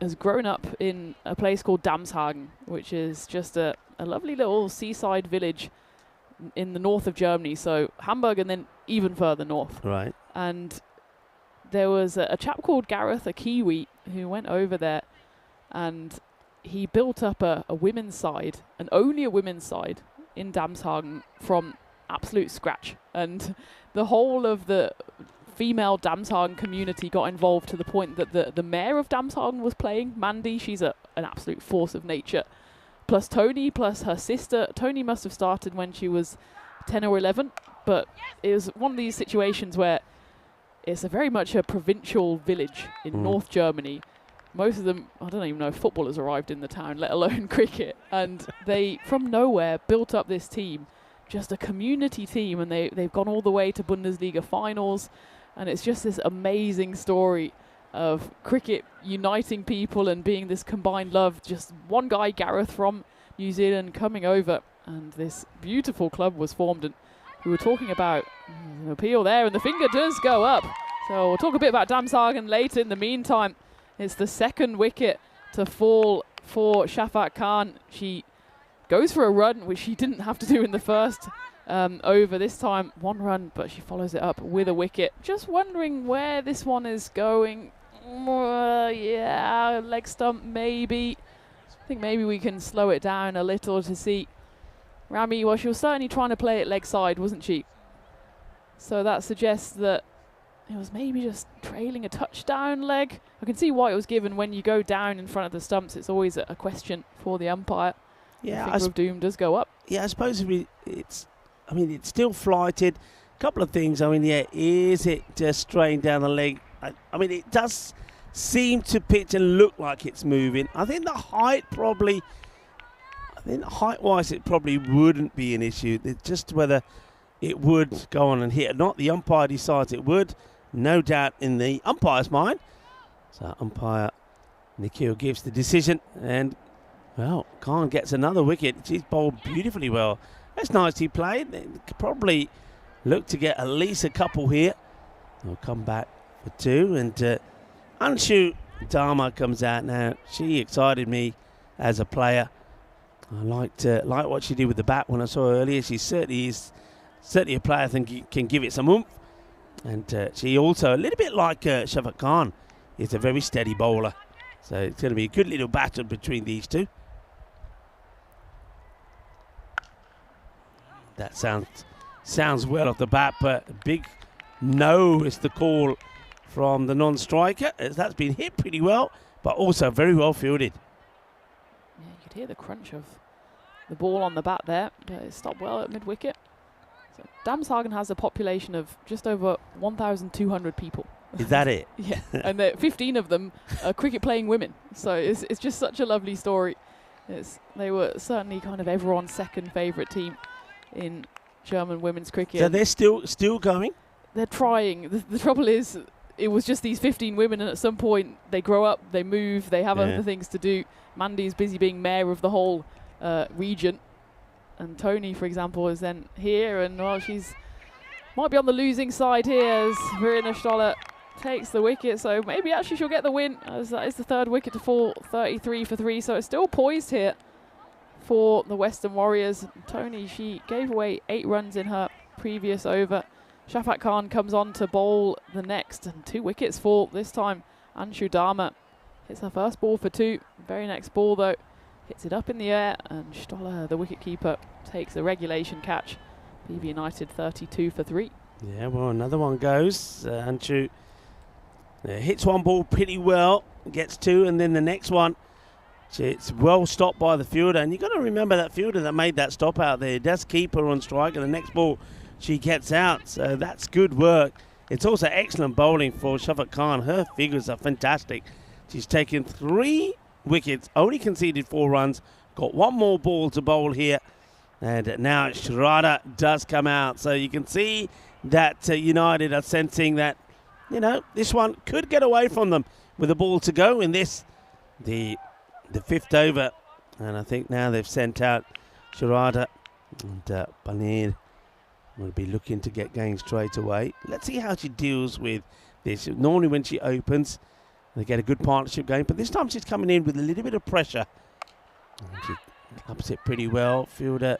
has grown up in a place called Damshagen, which is just a lovely little seaside village in the north of Germany, so Hamburg and then even further north. Right. And there was a chap called Gareth, a Kiwi, who went over there, and he built up a women's side, and only a women's side, in Damshagen from absolute scratch. And the whole of the female Damshagen community got involved to the point that the mayor of Damshagen was playing, Mandy. She's an absolute force of nature. Plus Tony, plus her sister. Tony must have started when she was 10 or 11, but it was one of these situations where it's very much a provincial village in North Germany. Most of them, I don't even know if football has arrived in the town, let alone cricket. And they, from nowhere, built up this team, just a community team, and they've gone all the way to Bundesliga finals. And it's just this amazing story of cricket uniting people and being this combined love. Just one guy, Gareth from New Zealand, coming over, and this beautiful club was formed. And we were talking about an appeal there, and the finger does go up. So we'll talk a bit about Damshagen later. In the meantime, it's the second wicket to fall for Shafaq Khan. She goes for a run, which she didn't have to do in the first over. This time, 1 run, but she follows it up with a wicket. Just wondering where this one is going. Yeah, leg stump maybe. I think maybe we can slow it down a little to see. Rami, well, she was certainly trying to play it leg side, wasn't she? So that suggests that it was maybe just trailing a touchdown leg. I can see why it was given. When you go down in front of the stumps, it's always a question for the umpire. Yeah, the finger of doom does go up. Yeah, I suppose it's still flighted. A couple of things. I mean, yeah, is it just straying down the leg? I mean, it does seem to pitch and look like it's moving. I think the height probably, height-wise, it probably wouldn't be an issue. It's just whether it would go on and hit or not. The umpire decides it would. No doubt in the umpire's mind. So umpire Nikhil gives the decision, and well, Khan gets another wicket. She's bowled beautifully well. That's nicely played. They could probably look to get at least a couple here. They'll come back for 2, and Anshu Dharma comes out now. She excited me as a player. I liked what she did with the bat when I saw her earlier. She certainly is a player I think can give it some oomph. And she also, a little bit like Shafaq Khan, is a very steady bowler. So it's going to be a good little battle between these two. That sounds well off the bat, but a big no is the call from the non-striker, as that's been hit pretty well, but also very well fielded. Yeah, you could hear the crunch of the ball on the bat there, but it stopped well at mid-wicket. So Damshagen has a population of just over 1,200 people. Is that it? Yeah, and 15 of them are cricket-playing women. So it's just such a lovely story. They were certainly kind of everyone's second favourite team in German women's cricket. So they're still going? They're trying. The trouble is, it was just these 15 women, and at some point they grow up, they move, they have other things to do. Mandy's busy being mayor of the whole region, and Tony, for example, is then here, and well, she's might be on the losing side here as Verena Stoller takes the wicket, so maybe actually she'll get the win, as that is the third wicket to fall, 33 for 3, so it's still poised here for the Western Warriors. Tony, she gave away 8 runs in her previous over. Shafat Khan comes on to bowl the next, and 2 wickets fall this time. Anshu Dharma hits her first ball for 2. Very next ball, though, hits it up in the air, and Stoller, the wicketkeeper, takes the regulation catch. BV United 32 for 3. Yeah, well, another one goes. Anshu hits one ball pretty well, gets 2, and then the next one, it's well stopped by the fielder. And you've got to remember that fielder that made that stop out there does keep her on strike, and the next ball she gets out. So that's good work. It's also excellent bowling for Shafat Khan. Her figures are fantastic. She's taken 3 wickets, only conceded 4 runs, got 1 more ball to bowl here. And now Sharada does come out. So you can see that United are sensing that, this one could get away from them with a ball to go in this, the 5th over. And I think now they've sent out Sharada, and Banir will be looking to get going straight away. Let's see how she deals with this. Normally when she opens, they get a good partnership going, but this time she's coming in with a little bit of pressure. And she ups it pretty well. Fielder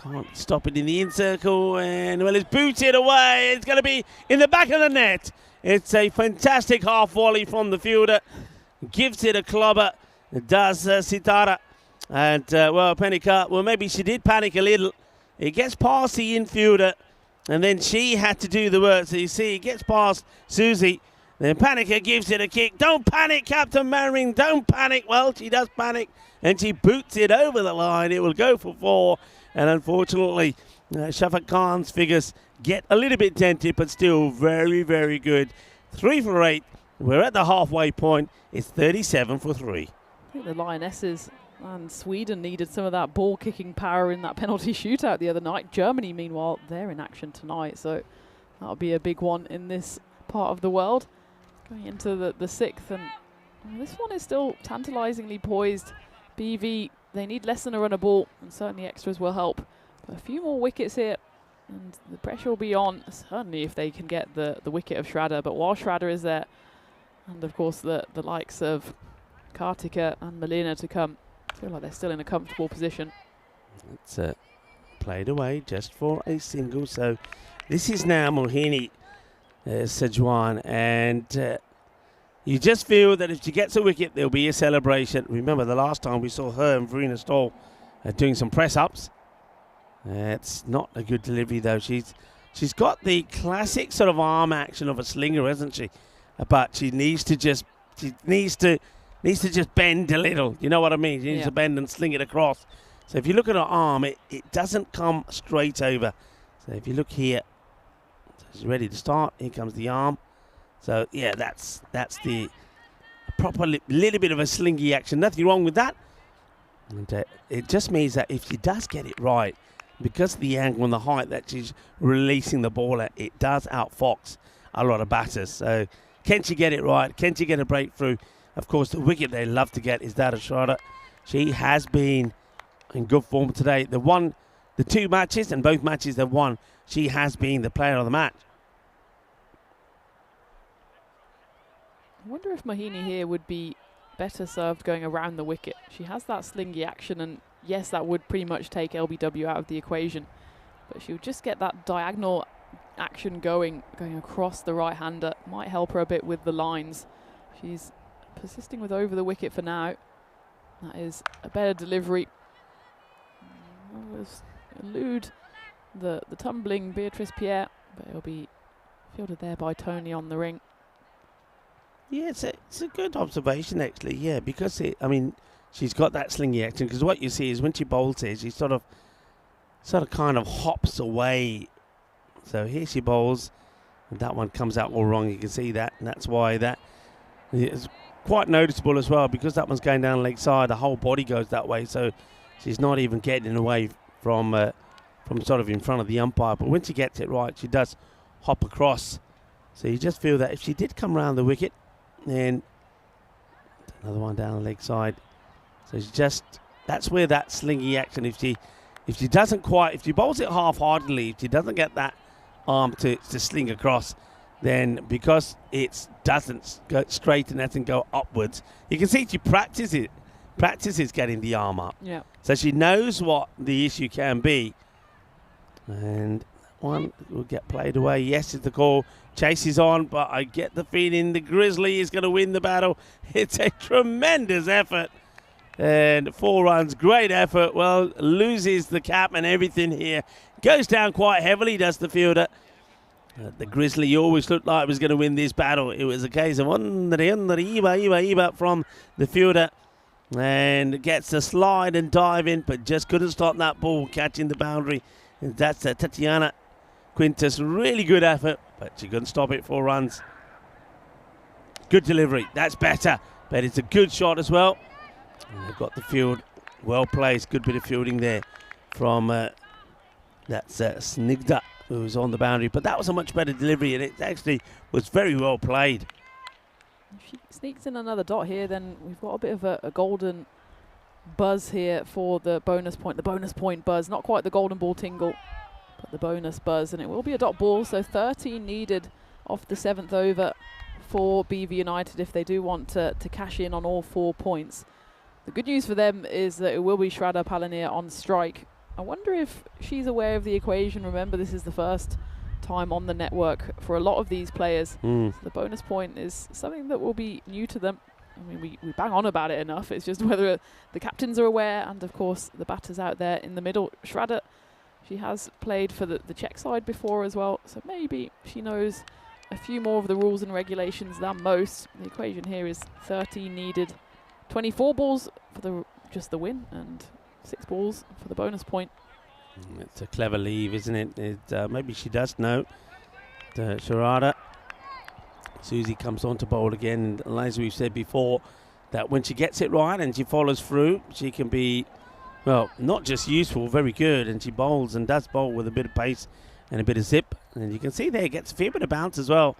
can't stop it in the in circle, and well, it's booted away. It's going to be in the back of the net. It's a fantastic half volley from the fielder. Gives it a clobber. It does Sitara. And well, Panika, well, maybe she did panic a little. It gets past the infielder, and then she had to do the work. So you see, it gets past Susie. Then Panika gives it a kick. Don't panic, Captain Manning. Don't panic. Well, she does panic, and she boots it over the line. It will go for 4. And unfortunately, Shafat Khan's figures get a little bit dented, but still very, very good. 3 for 8. We're at the halfway point. It's 37 for 3. I think the Lionesses and Sweden needed some of that ball-kicking power in that penalty shootout the other night. Germany, meanwhile, they're in action tonight, so that'll be a big one in this part of the world. Going into the 6th, and this one is still tantalisingly poised. BV, they need less than a run a ball, and certainly extras will help. But a few more wickets here, and the pressure will be on, certainly if they can get the wicket of Shraddha. But while Shraddha is there, and of course the likes of Kartika and Melina to come, I feel like they're still in a comfortable position. It's played away just for a single. So this is now Mohini Sajwan, and you just feel that if she gets a wicket, there'll be a celebration. Remember the last time we saw her and Verena Stoll doing some press-ups. It's not a good delivery though. She's got the classic sort of arm action of a slinger, hasn't she? But she needs to just bend a little. You know what I mean? She needs to bend and sling it across. So if you look at her arm, it doesn't come straight over. So if you look here, she's ready to start. Here comes the arm. So yeah, that's the proper little bit of a slingy action. Nothing wrong with that. And it just means that if she does get it right, because of the angle and the height that she's releasing the ball at, it does outfox a lot of batters. So can she get it right? Can she get a breakthrough? Of course, the wicket they love to get is that of Shraddha. She has been in good form today. They won the 2 matches, and both matches they've won, she has been the player of the match. I wonder if Mohini here would be better served going around the wicket. She has that slingy action, and yes, that would pretty much take LBW out of the equation, but she would just get that diagonal action going across the right-hander. Might help her a bit with the lines. She's persisting with over the wicket for now. That is a better delivery. Elude the tumbling Beatrice Pierre, but it'll be fielded there by Tony on the ring. Yeah, it's a good observation actually. Yeah, because she's got that slingy action. Because what you see is when she bowls here, she sort of kind of hops away. So here she bowls, and that one comes out all wrong. You can see that, and that's why that is quite noticeable as well. Because that one's going down leg side, the whole body goes that way. So she's not even getting away from sort of in front of the umpire. But when she gets it right, she does hop across. So you just feel that if she did come around the wicket, then another one down the leg side. So that's where that slingy action, if she bowls it half-heartedly, if she doesn't get that arm to sling across, then because it doesn't go straight and doesn't go upwards, you can see she practices getting the arm up. Yeah. So she knows what the issue can be. And one will get played away. Yes, is the call. Chase is on, but I get the feeling the Grizzly is going to win the battle. It's a tremendous effort. And 4 runs, great effort. Well, loses the cap and everything here. Goes down quite heavily, does the fielder. The Grizzly always looked like it was going to win this battle. It was a case of Iba from the fielder. And gets a slide and dive in, but just couldn't stop that ball catching the boundary. And that's Tatiana Quintus. Really good effort, but she couldn't stop it. 4 runs. Good delivery. That's better, but it's a good shot as well. And they've got the field well placed. Good bit of fielding there from Snigdha, who was on the boundary. But that was a much better delivery, and it actually was very well played. If she sneaks in another dot here, then we've got a bit of a golden buzz here for the bonus point. The bonus point buzz, not quite the golden ball tingle, but the bonus buzz. And it will be a dot ball, so 13 needed off the 7th over for BV United if they do want to cash in on all 4 points. The good news for them is that it will be Shraddha Palanier on strike. I wonder if she's aware of the equation. Remember, this is the first time on the network for a lot of these players. So the bonus point is something that will be new to them. I mean, we bang on about it enough. It's just whether the captains are aware, and of course the batters out there in the middle. Shraddha, she has played for the Czech side before as well, so maybe she knows a few more of the rules and regulations than most. The equation here is 13 needed, 24 balls for just the win, and 6 balls for the bonus point. It's a clever leave, isn't it? Maybe she does know. Shraddha. Susie comes on to bowl again, and as we've said before, that when she gets it right and she follows through, she can be, well, not just useful, very good, and she bowls and does bowl with a bit of pace and a bit of zip. And you can see there, gets a fair bit of bounce as well.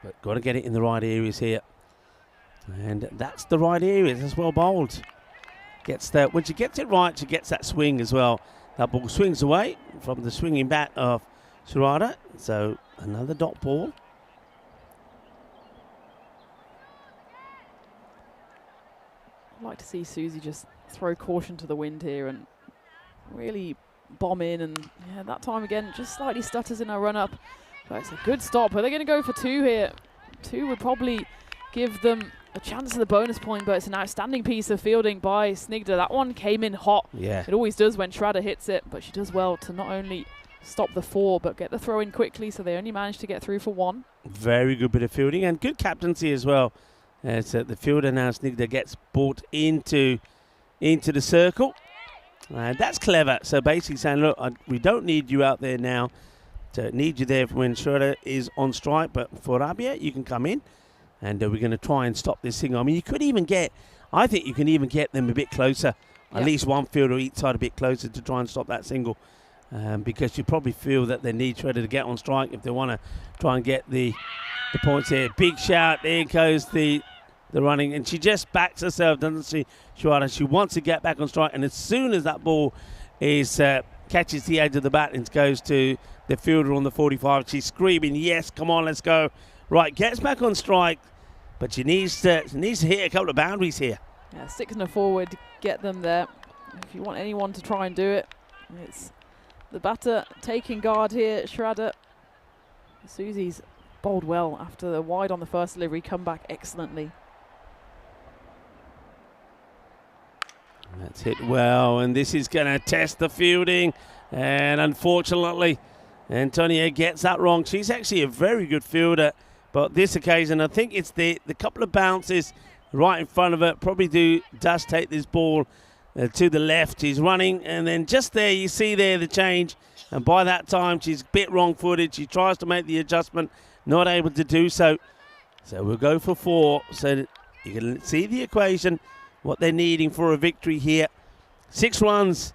But got to get it in the right areas here. And that's the right areas, as well bowled. Gets that, when she gets it right, she gets that swing as well. That ball swings away from the swinging bat of Shraddha. So another dot ball. I'd like to see Susie just throw caution to the wind here and really bomb in. And yeah, that time again, just slightly stutters in her run up. But it's a good stop. Are they going to go for 2 here? 2 would probably give them a chance of the bonus point, but it's an outstanding piece of fielding by Snigdha. That one came in hot. Yeah. It always does when Shraddha hits it, but she does well to not only stop the 4, but get the throw in quickly, so they only managed to get through for 1. Very good bit of fielding and good captaincy as well. As the fielder now, Snigdha, gets brought into the circle. And that's clever. So basically saying, look, we don't need you out there now. Need you there when Shraddha is on strike, but for Rabia, you can come in. And we're going to try and stop this thing. I mean, I think you can even get them a bit closer. Yeah. At least one fielder each side a bit closer to try and stop that single. Because you probably feel that they need Shraddha to get on strike if they want to try and get the points here. Big shout. There goes the running. And she just backs herself, doesn't she, Shraddha? She wants to get back on strike. And as soon as that ball catches the edge of the bat and goes to the fielder on the 45, she's screaming, yes, come on, let's go. Right, gets back on strike. But she needs to hit a couple of boundaries here. Yeah, 6 and a forward to get them there. If you want anyone to try and do it, it's the batter taking guard here, Shraddha. Susie's bowled well after the wide on the first delivery, come back excellently. That's hit well, and this is going to test the fielding. And unfortunately, Antonia gets that wrong. She's actually a very good fielder, but this occasion, I think it's the couple of bounces right in front of her probably does take this ball to the left. She's running, and then just there, you see there the change. And by that time, she's a bit wrong-footed. She tries to make the adjustment, not able to do so. So we'll go for 4. So that you can see the equation, what they're needing for a victory here. 6 runs.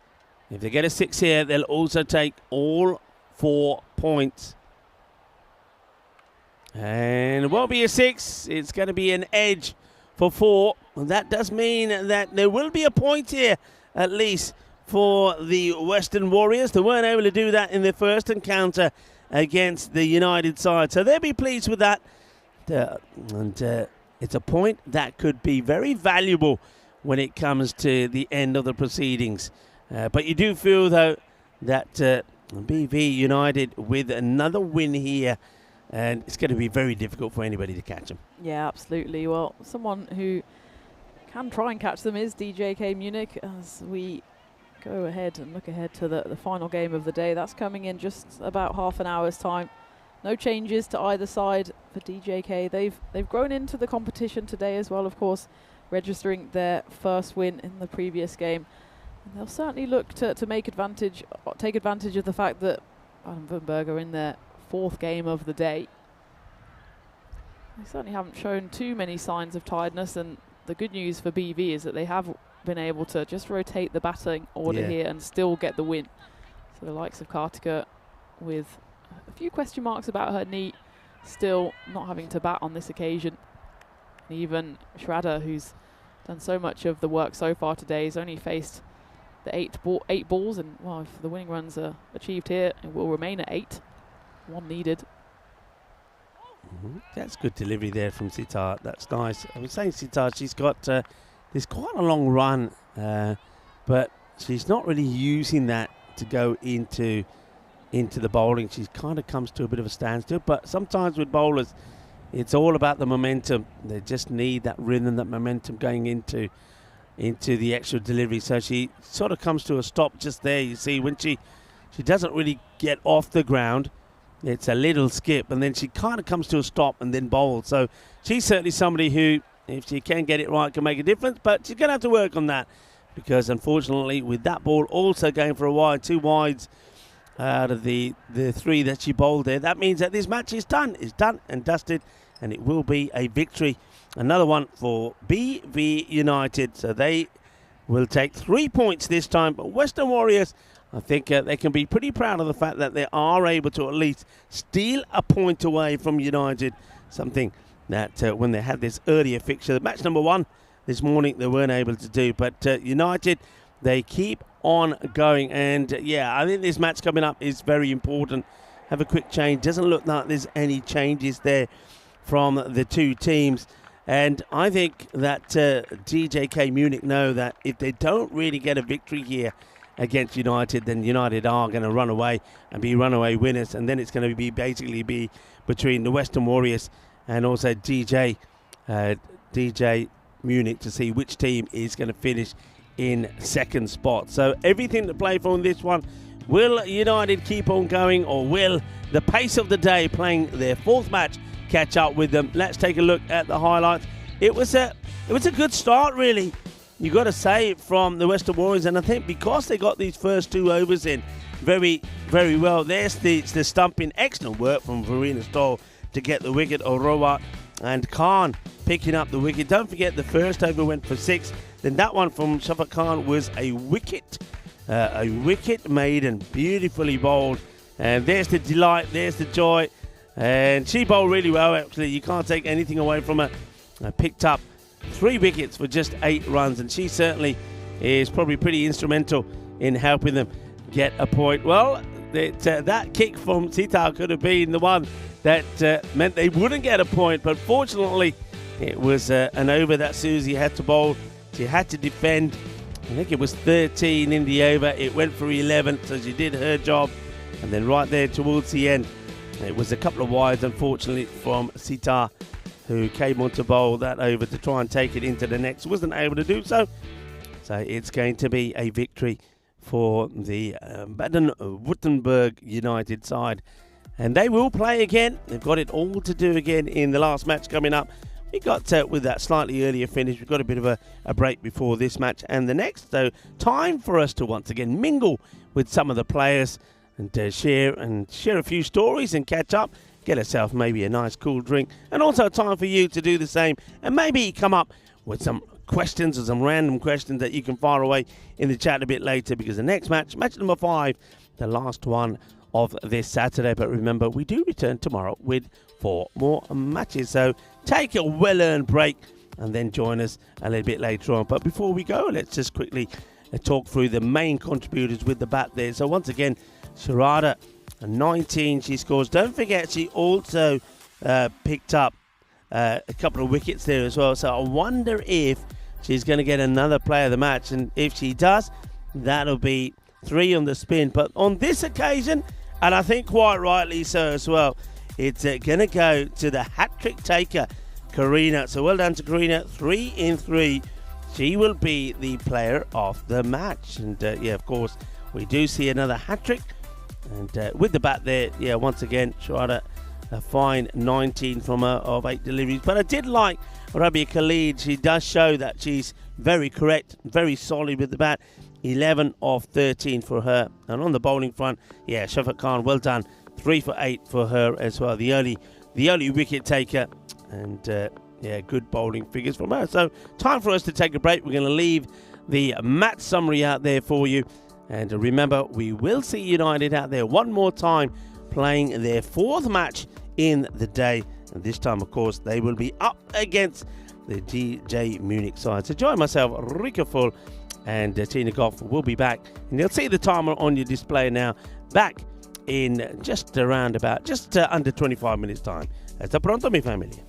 If they get a 6 here, they'll also take all 4 points. And it won't be a 6. It's going to be an edge for 4. And that does mean that there will be a point here, at least, for the Western Warriors. They weren't able to do that in their first encounter against the United side. So they'll be pleased with that. It's a point that could be very valuable when it comes to the end of the proceedings. But you do feel, though, that BV United with another win here, and it's going to be very difficult for anybody to catch them. Yeah, absolutely. Well, someone who can try and catch them is DJK Munich, as we go ahead and look ahead to the final game of the day. That's coming in just about half an hour's time. No changes to either side for DJK. They've grown into the competition today as well, of course, registering their first win in the previous game. And they'll certainly look to take advantage of the fact that Baden-Württemberg are in their 4th game of the day. They certainly haven't shown too many signs of tiredness, and the good news for BV is that they have been able to just rotate the batting order here and still get the win. So the likes of Kartika, with a few question marks about her knee, still not having to bat on this occasion. And even Shraddha, who's done so much of the work so far today, has only faced the 8 balls, and well, if the winning runs are achieved here, it will remain at 8. 1 needed. That's good delivery there from Sitar. That's nice. I was saying Sitar, she's got this quite a long run, but she's not really using that to go into the bowling. She kind of comes to a bit of a standstill. But sometimes with bowlers, it's all about the momentum. They just need that rhythm, that momentum going into the actual delivery. So she sort of comes to a stop just there. You see, when she doesn't really get off the ground, it's a little skip, and then she kind of comes to a stop and then bowls. So she's certainly somebody who, if she can get it right, can make a difference. But she's going to have to work on that, because unfortunately with that ball also going for a wide, 2 wides out of the 3 that she bowled there, that means that this match is done. It's done and dusted, and it will be a victory. Another one for BV United. So they will take 3 points this time. But Western Warriors, I think they can be pretty proud of the fact that they are able to at least steal a point away from United. Something that when they had this earlier fixture, match number 1 this morning, they weren't able to do. But United, they keep on going. And yeah, I think this match coming up is very important. Have a quick change. Doesn't look like there's any changes there from the 2 teams. And I think that DJK Munich know that if they don't really get a victory here against United, then United are going to run away and be runaway winners. And then it's going to be basically between the Western Warriors and also DJ Munich to see which team is going to finish in 2nd spot. So everything to play for in this one. Will United keep on going, or will the pace of the day playing their 4th match catch up with them? Let's take a look at the highlights. It was a good start, really. You got to say, from the Western Warriors, and I think because they got these first 2 overs in very, very well. There's the stumping. Excellent work from Verena Stoll to get the wicket. Orowa and Khan picking up the wicket. Don't forget the first over went for 6. Then that one from Shafaq Khan was a wicket made and beautifully bowled. And there's the delight, there's the joy. And she bowled really well, actually. You can't take anything away from her. Picked up 3 wickets for just 8 runs, and she certainly is probably pretty instrumental in helping them get a point. Well, that kick from Sitar could have been the one that meant they wouldn't get a point, but fortunately it was an over that Susie had to bowl. She had to defend. I think it was 13 in the over. It went for 11, so she did her job. And then right there towards the end, it was a couple of wides, unfortunately, from Sitar, who came on to bowl that over to try and take it into the next. Wasn't able to do so. So it's going to be a victory for the Baden-Württemberg United side. And they will play again. They've got it all to do again in the last match coming up. We got with that slightly earlier finish. We've got a bit of a break before this match and the next. So time for us to once again mingle with some of the players and share a few stories and catch up. Get yourself maybe a nice cool drink. And also time for you to do the same. And maybe come up with some questions or some random questions that you can fire away in the chat a bit later. Because the next match number 5, the last one of this Saturday. But remember, we do return tomorrow with 4 more matches. So take a well-earned break and then join us a little bit later on. But before we go, let's just quickly talk through the main contributors with the bat there. So once again, Sharada, 19 she scores. Don't forget, she also picked up a couple of wickets there as well. So I wonder if she's going to get another player of the match. And if she does, that'll be 3 on the spin. But on this occasion, and I think quite rightly so as well, it's going to go to the hat-trick taker, Karina. So well done to Karina. 3 in 3. She will be the player of the match. And yeah, of course, we do see another hat-trick. And with the bat there, yeah, once again, Sharada, a fine 19 from her of 8 deliveries. But I did like Rabia Khalid. She does show that she's very correct, very solid with the bat. 11 of 13 for her. And on the bowling front, yeah, Shafat Khan, well done. 3 for 8 for her as well. The early wicket taker. And yeah, good bowling figures from her. So time for us to take a break. We're going to leave the match summary out there for you. And remember, we will see United out there one more time playing their 4th match in the day. And this time, of course, they will be up against the DJ Munich side. So join myself, Rika Full, and Tina Goff will be back. And you'll see the timer on your display now. Back in just under 25 minutes time. Hasta pronto, mi familia.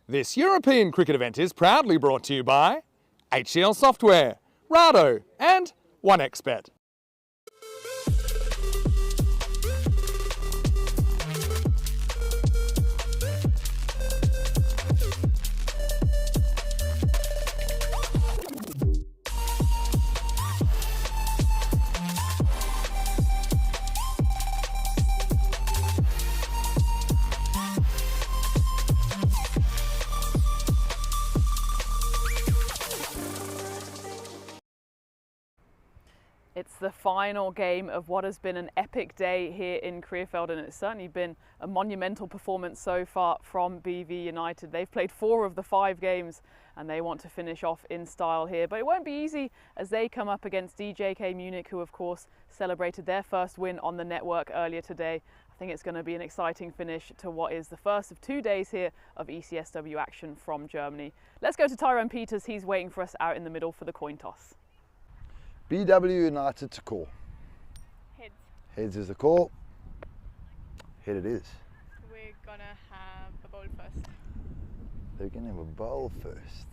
This European cricket event is proudly brought to you by HCL Software, Rado and 1xBet. It's the final game of what has been an epic day here in Krefeld, and it's certainly been a monumental performance so far from BV United. They've played 4 of the 5 games and they want to finish off in style here, but it won't be easy as they come up against DJK Munich, who of course celebrated their first win on the network earlier today. I think it's going to be an exciting finish to what is the first of 2 days here of ECS-W action from Germany. Let's go to Tyrone Peters. He's waiting for us out in the middle for the coin toss. BW United to call. Heads. Heads is the call. Head it is. We're gonna have a bowl first. They're going to have a bowl first.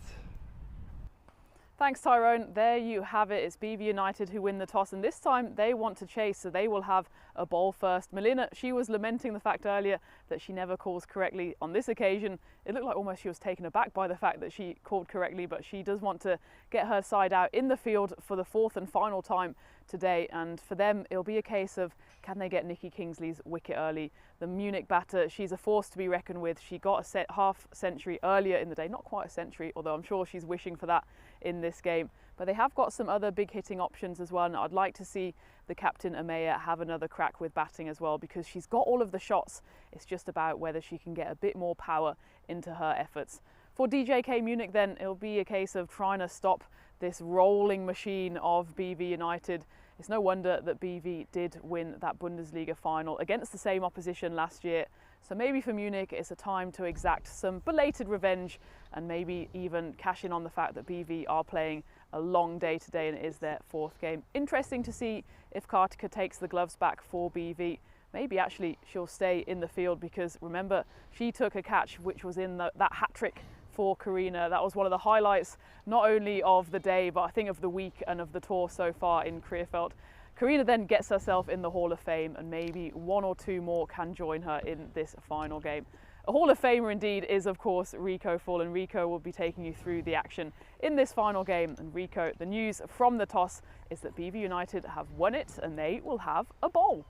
Thanks, Tyrone. There you have it. It's BV United who win the toss, and this time they want to chase, so they will have a ball first. Melina, she was lamenting the fact earlier that she never calls correctly. On this occasion, it looked like almost she was taken aback by the fact that she called correctly, but she does want to get her side out in the field for the 4th and final time today, and for them it'll be a case of can they get Nikki Kingsley's wicket early. The Munich batter, she's a force to be reckoned with. She got a half century earlier in the day, not quite a century, although I'm sure she's wishing for that in this game. But they have got some other big hitting options as well, and I'd like to see the captain Amaya have another crack with batting as well, because she's got all of the shots. It's just about whether she can get a bit more power into her efforts. For DJK Munich then, it'll be a case of trying to stop this rolling machine of BV United. It's no wonder that BV did win that Bundesliga final against the same opposition last year. So maybe for Munich, it's a time to exact some belated revenge and maybe even cash in on the fact that BV are playing a long day today and it is their 4th game. Interesting to see if Kartika takes the gloves back for BV. Maybe actually she'll stay in the field, because remember, she took a catch which was in that hat-trick for Karina. That was one of the highlights, not only of the day, but I think of the week and of the tour so far in Krefeld. Karina then gets herself in the Hall of Fame, and maybe 1 or 2 more can join her in this final game. A Hall of Famer indeed is of course Rico Full, and Rico will be taking you through the action in this final game. And Rico, the news from the toss is that BV United have won it and they will have a bowl.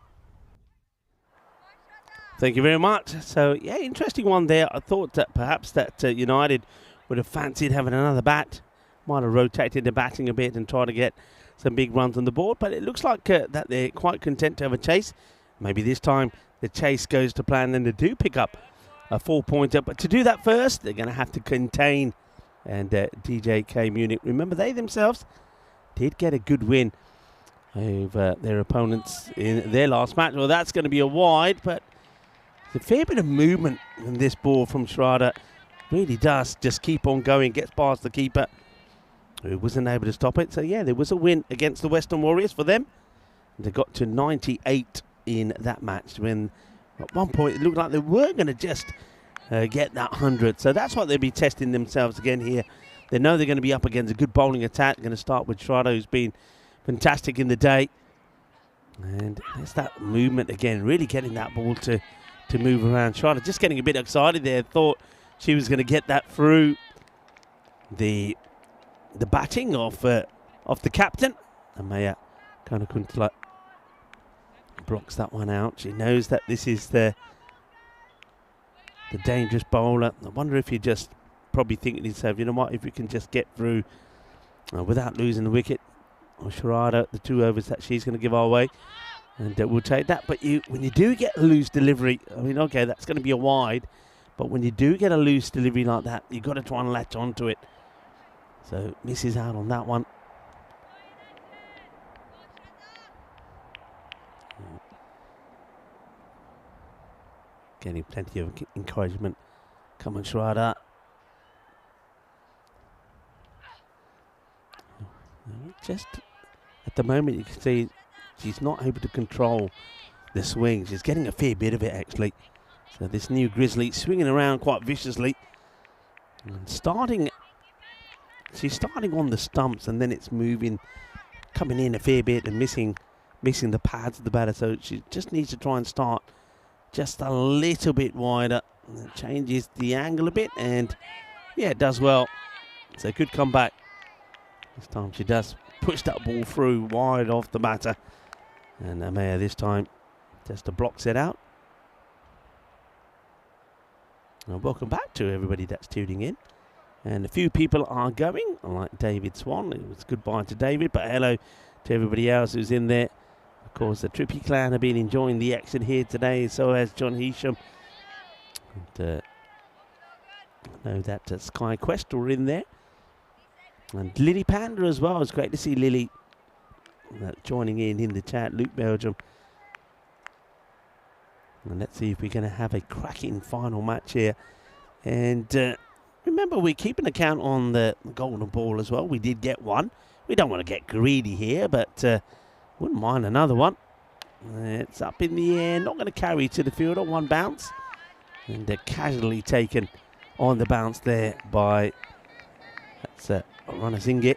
Thank you very much. So, yeah, interesting one there. I thought that perhaps that United would have fancied having another bat. Might have rotated the batting a bit and tried to get some big runs on the board. But it looks like that they're quite content to have a chase. Maybe this time the chase goes to plan and they do pick up a 4-pointer. But to do that first, they're going to have to contain. And DJK Munich, remember, they themselves did get a good win over their opponents in their last match. Well, that's going to be a wide, but a fair bit of movement in this ball from Schrader. Really does just keep on going, gets past the keeper, who wasn't able to stop it. So yeah, there was a win against the Western Warriors for them. They got to 98 in that match, when at one point it looked like they were going to just get that 100. So that's what they'll be testing themselves again here. They know they're going to be up against a good bowling attack. They're going to start with Schrader, who's been fantastic in the day. And there's that movement again, really getting that ball to move around. Schrader just getting a bit excited there, thought she was going to get that through the batting of the captain. And Maya kind of couldn't, like, blocks that one out. She knows that this is the dangerous bowler. I wonder if you just probably thinking to yourself, you know what, if we can just get through without losing the wicket, or Schrader, the 2 overs that she's going to give our way, and we'll take that. But when you do get a loose delivery, I mean, okay, that's going to be a wide, but when you do get a loose delivery like that, you've got to try and latch onto it. So misses out on that one. Getting plenty of encouragement. Come on, Schrader. Just at the moment, you can see she's not able to control the swing. She's getting a fair bit of it, actually. So this new Grizzly swinging around quite viciously. And she's starting on the stumps, and then it's moving, coming in a fair bit and missing the pads of the batter. So she just needs to try and start just a little bit wider. And it changes the angle a bit, and yeah, it does well. It's a good comeback. This time she does push that ball through wide off the batter. And Amaya this time just a block set out. Well, welcome back to everybody that's tuning in. And a few people are going, like David Swan. It was goodbye to David, but hello to everybody else who's in there. Of course, the Trippy clan have been enjoying the action here today, so has John Heasham. And, I know that Sky Quest are in there. And Lily Panda as well. It's great to see Lily joining in the chat. Luke Belgium. And let's see if we're going to have a cracking final match here. And remember, we're keeping a count on the golden ball as well. We did get one. We don't want to get greedy here, but wouldn't mind another one. It's up in the air. Not going to carry to the field on one bounce. And they're casually taken on the bounce there by Ranasinghe.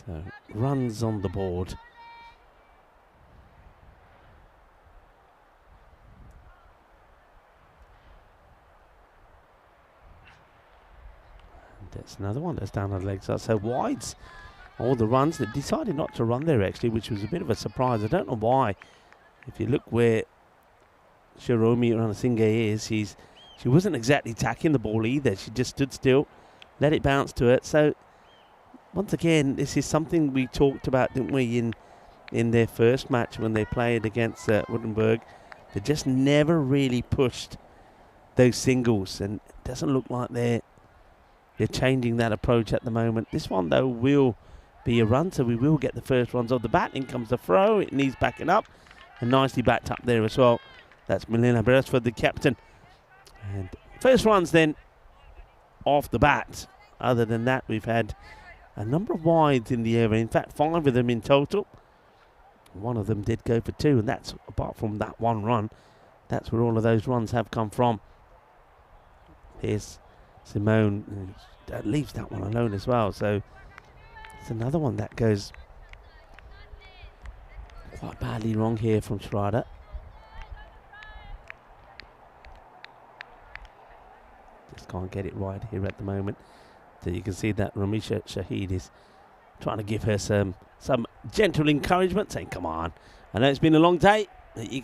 So runs on the board. That's another one that's down on the leg side. So wides all the runs. They decided not to run there actually, which was a bit of a surprise. I don't know why. If you look where Shiromi Ranasinghe is, she wasn't exactly attacking the ball either. She just stood still, let it bounce to it. So once again, this is something we talked about, didn't we, in their first match when they played against Wittenberg. They just never really pushed those singles, and it doesn't look like they're changing that approach at the moment. This one, though, will be a run, so we will get the first runs off the bat. In comes the throw. It needs backing up, and nicely backed up there as well. That's Milena Beresford, the captain. And first runs then off the bat. Other than that, we've had a number of wides in the area. In fact, 5 of them in total. One of them did go for 2, and that's, apart from that one run, that's where all of those runs have come from. Here's Simone, leaves that one alone as well. So it's another one that goes quite badly wrong here from Schrader. Just can't get it right here at the moment. So you can see that Ramisha Shahid is trying to give her some gentle encouragement, saying, "Come on, I know it's been a long day, but you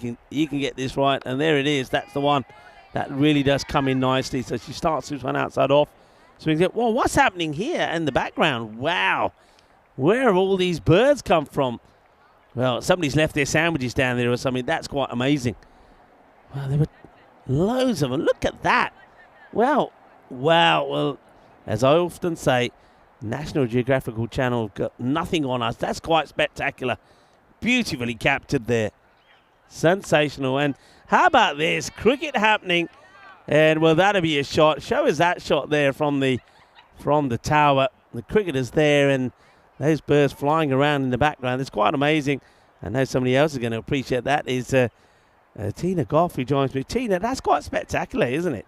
can get this right." And there it is. That's the one that really does come in nicely. So she starts this one outside off. So we get, well, what's happening here in the background? Wow, where have all these birds come from? Well, somebody's left their sandwiches down there or something. That's quite amazing. Well, there were loads of them. Look at that. Well, wow. Well, as I often say, National Geographical Channel got nothing on us. That's quite spectacular. Beautifully captured there. Sensational. And how about this? Cricket happening. And, well, that'll be a shot. Show us that shot there from the tower. The cricketers there and those birds flying around in the background. It's quite amazing. I know somebody else is going to appreciate that. Is Tina Goff, who joins me. Tina, that's quite spectacular, isn't it?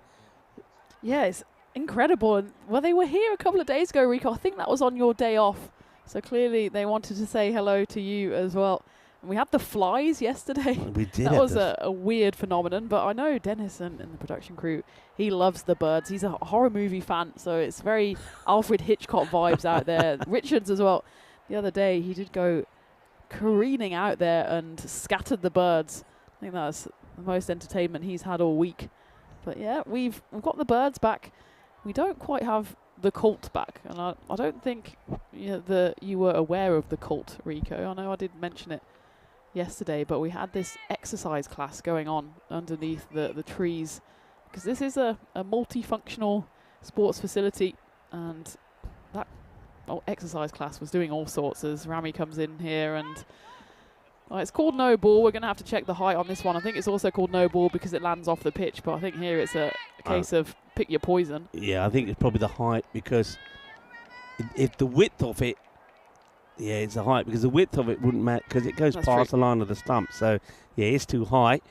Yeah, it's incredible. And, well, they were here a couple of days ago, Rico. I think that was on your day off. So clearly they wanted to say hello to you as well. And we had the flies yesterday. We did. That was a weird phenomenon. But I know Dennis and the production crew, he loves the birds. He's a horror movie fan. So it's very Alfred Hitchcock vibes out there. Richards as well. The other day he did go careening out there and scattered the birds. I think that's the most entertainment he's had all week. But yeah, we've got the birds back. We don't quite have the cult back, and I don't think you were aware of the cult, Rico. I know I did mention it yesterday, but we had this exercise class going on underneath the trees, because this is a multifunctional sports facility, and that exercise class was doing all sorts as Rami comes in here. And it's called no ball. We're going to have to check the height on this one. I think it's also called no ball because it lands off the pitch, but I think here it's a case of pick your poison. Yeah, I think it's probably the height, because if the width of it, yeah, it's the height, because the width of it wouldn't matter because it goes past the line of the stump. So, yeah, it's too high.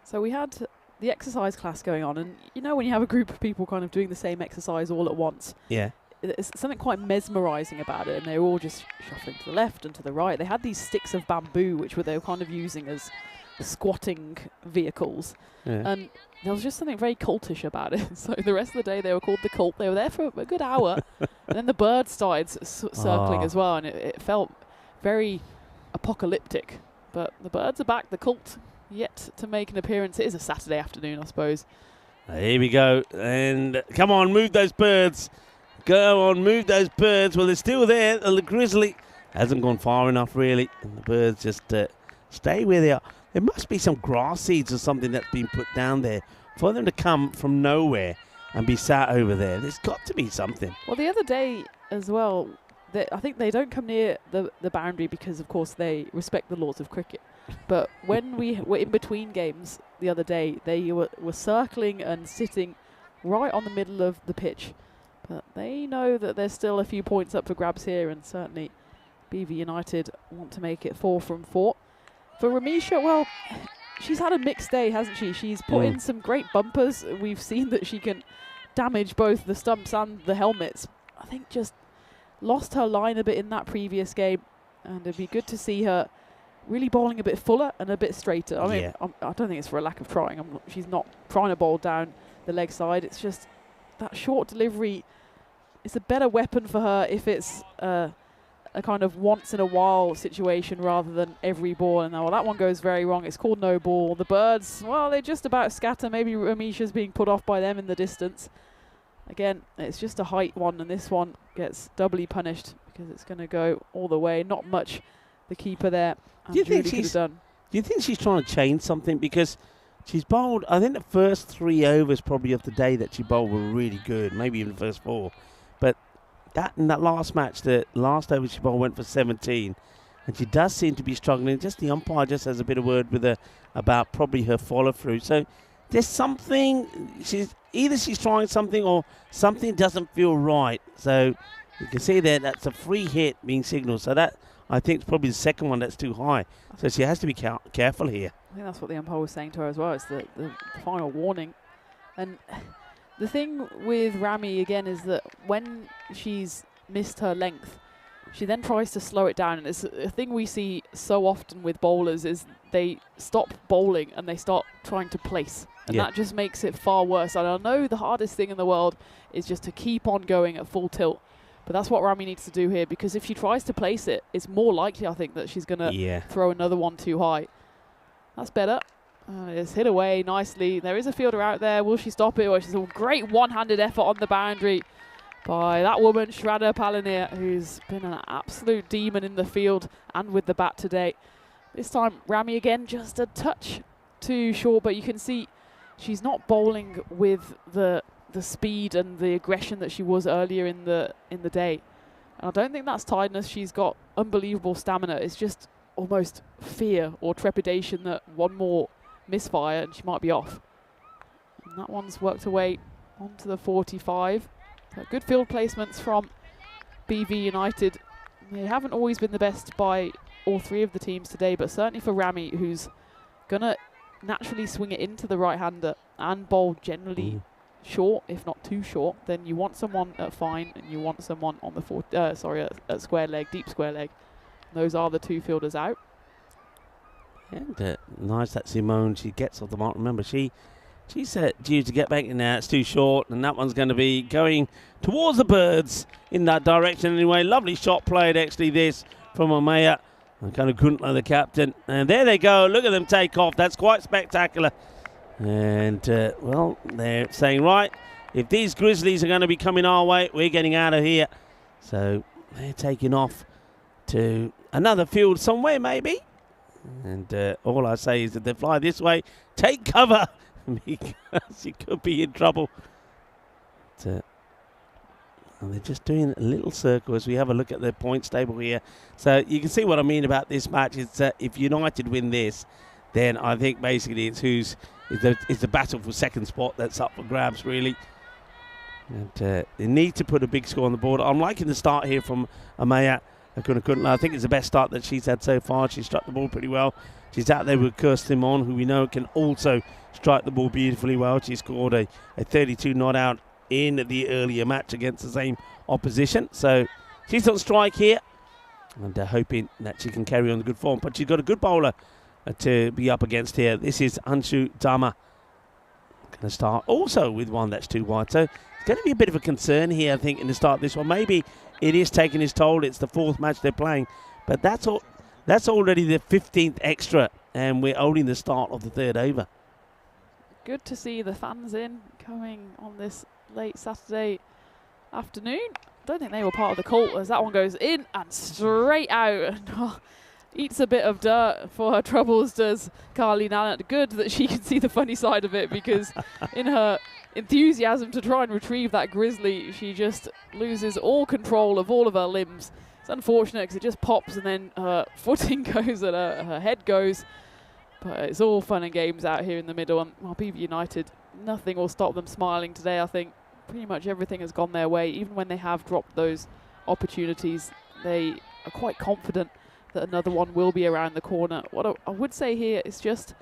So we had the exercise class going on, and you know when you have a group of people kind of doing the same exercise all at once, Yeah. there's something quite mesmerising about it, and they were all just shuffling to the left and to the right. They had these sticks of bamboo, which they were kind of using as squatting vehicles, Yeah. and there was just something very cultish about it. So the rest of the day they were called the Cult. They were there for a good hour, and then the birds started circling as well, and it felt very apocalyptic. But the birds are back. The Cult yet to make an appearance. It is a Saturday afternoon, I suppose. Here we go. And come on, move those birds. Go on, move those birds. Well, they're still there. The grizzly hasn't gone far enough, really. And the birds just stay where they are. There must be some grass seeds or something that's been put down there for them to come from nowhere and be sat over there. There's got to be something. Well, the other day as well, I think they don't come near the boundary because, of course, they respect the laws of cricket. But when we were in between games the other day, they were circling and sitting right on the middle of the pitch. But they know that there's still a few points up for grabs here, and certainly BV United want to make it 4 from 4. For Ramisha, well, she's had a mixed day, hasn't she? She's put in some great bumpers. We've seen that she can damage both the stumps and the helmets. I think just lost her line a bit in that previous game, and it'd be good to see her really bowling a bit fuller and a bit straighter. I mean, I don't think it's for a lack of trying. She's not trying to bowl down the leg side. It's just that short delivery is a better weapon for her if it's a kind of once-in-a-while situation rather than every ball. And now, well, that one goes very wrong. It's called no ball. The birds, well, they just about scatter. Maybe Ramisha's being put off by them in the distance. Again, it's just a height one, and this one gets doubly punished because it's going to go all the way. Not much the keeper there. Do you think she's trying to change something? Because she's bowled, I think the first 3 overs probably of the day that she bowled were really good, maybe even the first 4. But that in that last match, the last over she bowled went for 17. And she does seem to be struggling. Just the umpire just has a bit of word with her about probably her follow-through. So there's something, she's trying something or something doesn't feel right. So you can see there that's a free hit being signalled. So that, I think, it's probably the second one that's too high. So she has to be careful here. I think that's what the umpire was saying to her as well. It's the final warning. And the thing with Rami, again, is that when she's missed her length, she then tries to slow it down. And it's a thing we see so often with bowlers is they stop bowling and they start trying to place. And that just makes it far worse. And I know the hardest thing in the world is just to keep on going at full tilt. But that's what Rami needs to do here, because if she tries to place it, it's more likely, I think, that she's going to throw another one too high. That's better. It's hit away nicely. There is a fielder out there. Will she stop it? Well, she's a great one-handed effort on the boundary by that woman, Shraddha Palanir, who's been an absolute demon in the field and with the bat today. This time, Rami again, just a touch too short, but you can see she's not bowling with the speed and the aggression that she was earlier in the day. And I don't think that's tiredness. She's got unbelievable stamina. It's just almost fear or trepidation that one more misfire and she might be off. And that one's worked away onto the 45. But good field placements from BV United. They haven't always been the best by all 3 of the teams today, but certainly for Rami, who's gonna naturally swing it into the right-hander and bowl generally short, if not too short, then you want someone at fine and you want someone on the at square leg, deep square leg. Those are the 2 fielders out. And nice that Simone, she gets off the mark. Remember, she's due to get back in there. It's too short, and that one's going to be going towards the birds in that direction anyway. Lovely shot played, actually, this from Amaya. And kind of Kuntler, the captain. And there they go. Look at them take off. That's quite spectacular. And, well, they're saying, right, if these Grizzlies are going to be coming our way, we're getting out of here. So they're taking off to another field somewhere, maybe. And all I say is that they fly this way, take cover, because you could be in trouble. But, and they're just doing a little circle as we have a look at the points table here. So you can see what I mean about this match. It's if United win this, then I think basically it's it's the battle for second spot that's up for grabs, really. And they need to put a big score on the board. I'm liking the start here from Amaya Kuntler. I think it's the best start that she's had so far. She struck the ball pretty well. She's out there with Kirsten Mon, who we know can also strike the ball beautifully well. She scored a 32 not out in the earlier match against the same opposition. So she's on strike here, and hoping that she can carry on the good form. But she's got a good bowler to be up against here. This is Anshu Dama. Going to start also with one that's too wide. So it's going to be a bit of a concern here, I think, in the start of this one. Maybe it is taking its toll. It's the 4th match they're playing. But that's all. That's already the 15th extra, and we're only the start of the 3rd over. Good to see the fans coming on this late Saturday afternoon. Don't think they were part of the cult, as that one goes in and straight out. And eats a bit of dirt for her troubles, does Carly Nannett. Good that she can see the funny side of it, because in her enthusiasm to try and retrieve that grizzly, she just loses all control of all of her limbs. It's unfortunate because it just pops and then her footing goes and her head goes. But it's all fun and games out here in the middle. And well, PV United, nothing will stop them smiling today. I think pretty much everything has gone their way. Even when they have dropped those opportunities, they are quite confident that another one will be around the corner. What I would say here is just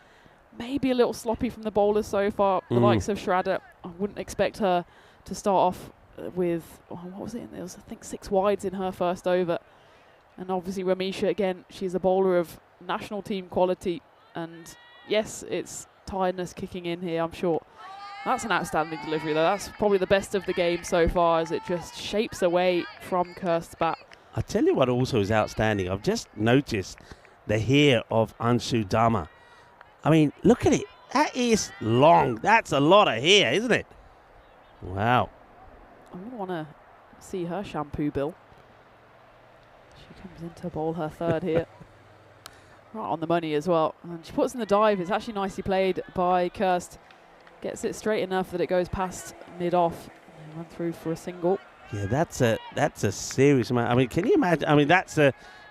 maybe a little sloppy from the bowlers so far. The likes of Shraddha, I wouldn't expect her to start off with, what was it? There was, I think, 6 wides in her first over. And obviously Ramisha, again, she's a bowler of national team quality. And yes, it's tiredness kicking in here, I'm sure. That's an outstanding delivery, though. That's probably the best of the game so far, as it just shapes away from Kirst's bat. I'll tell you what also is outstanding. I've just noticed the hair of Anshu Dama. I mean, look at it. That is long. That's a lot of hair, isn't it? Wow. I wouldn't want to see her shampoo bill. She comes in to bowl her 3rd here. Right on the money as well. And she puts in the dive. It's actually nicely played by Kirst. Gets it straight enough that it goes past mid-off. And run through for a single. Yeah, that's a serious amount. I mean, can you imagine? I mean,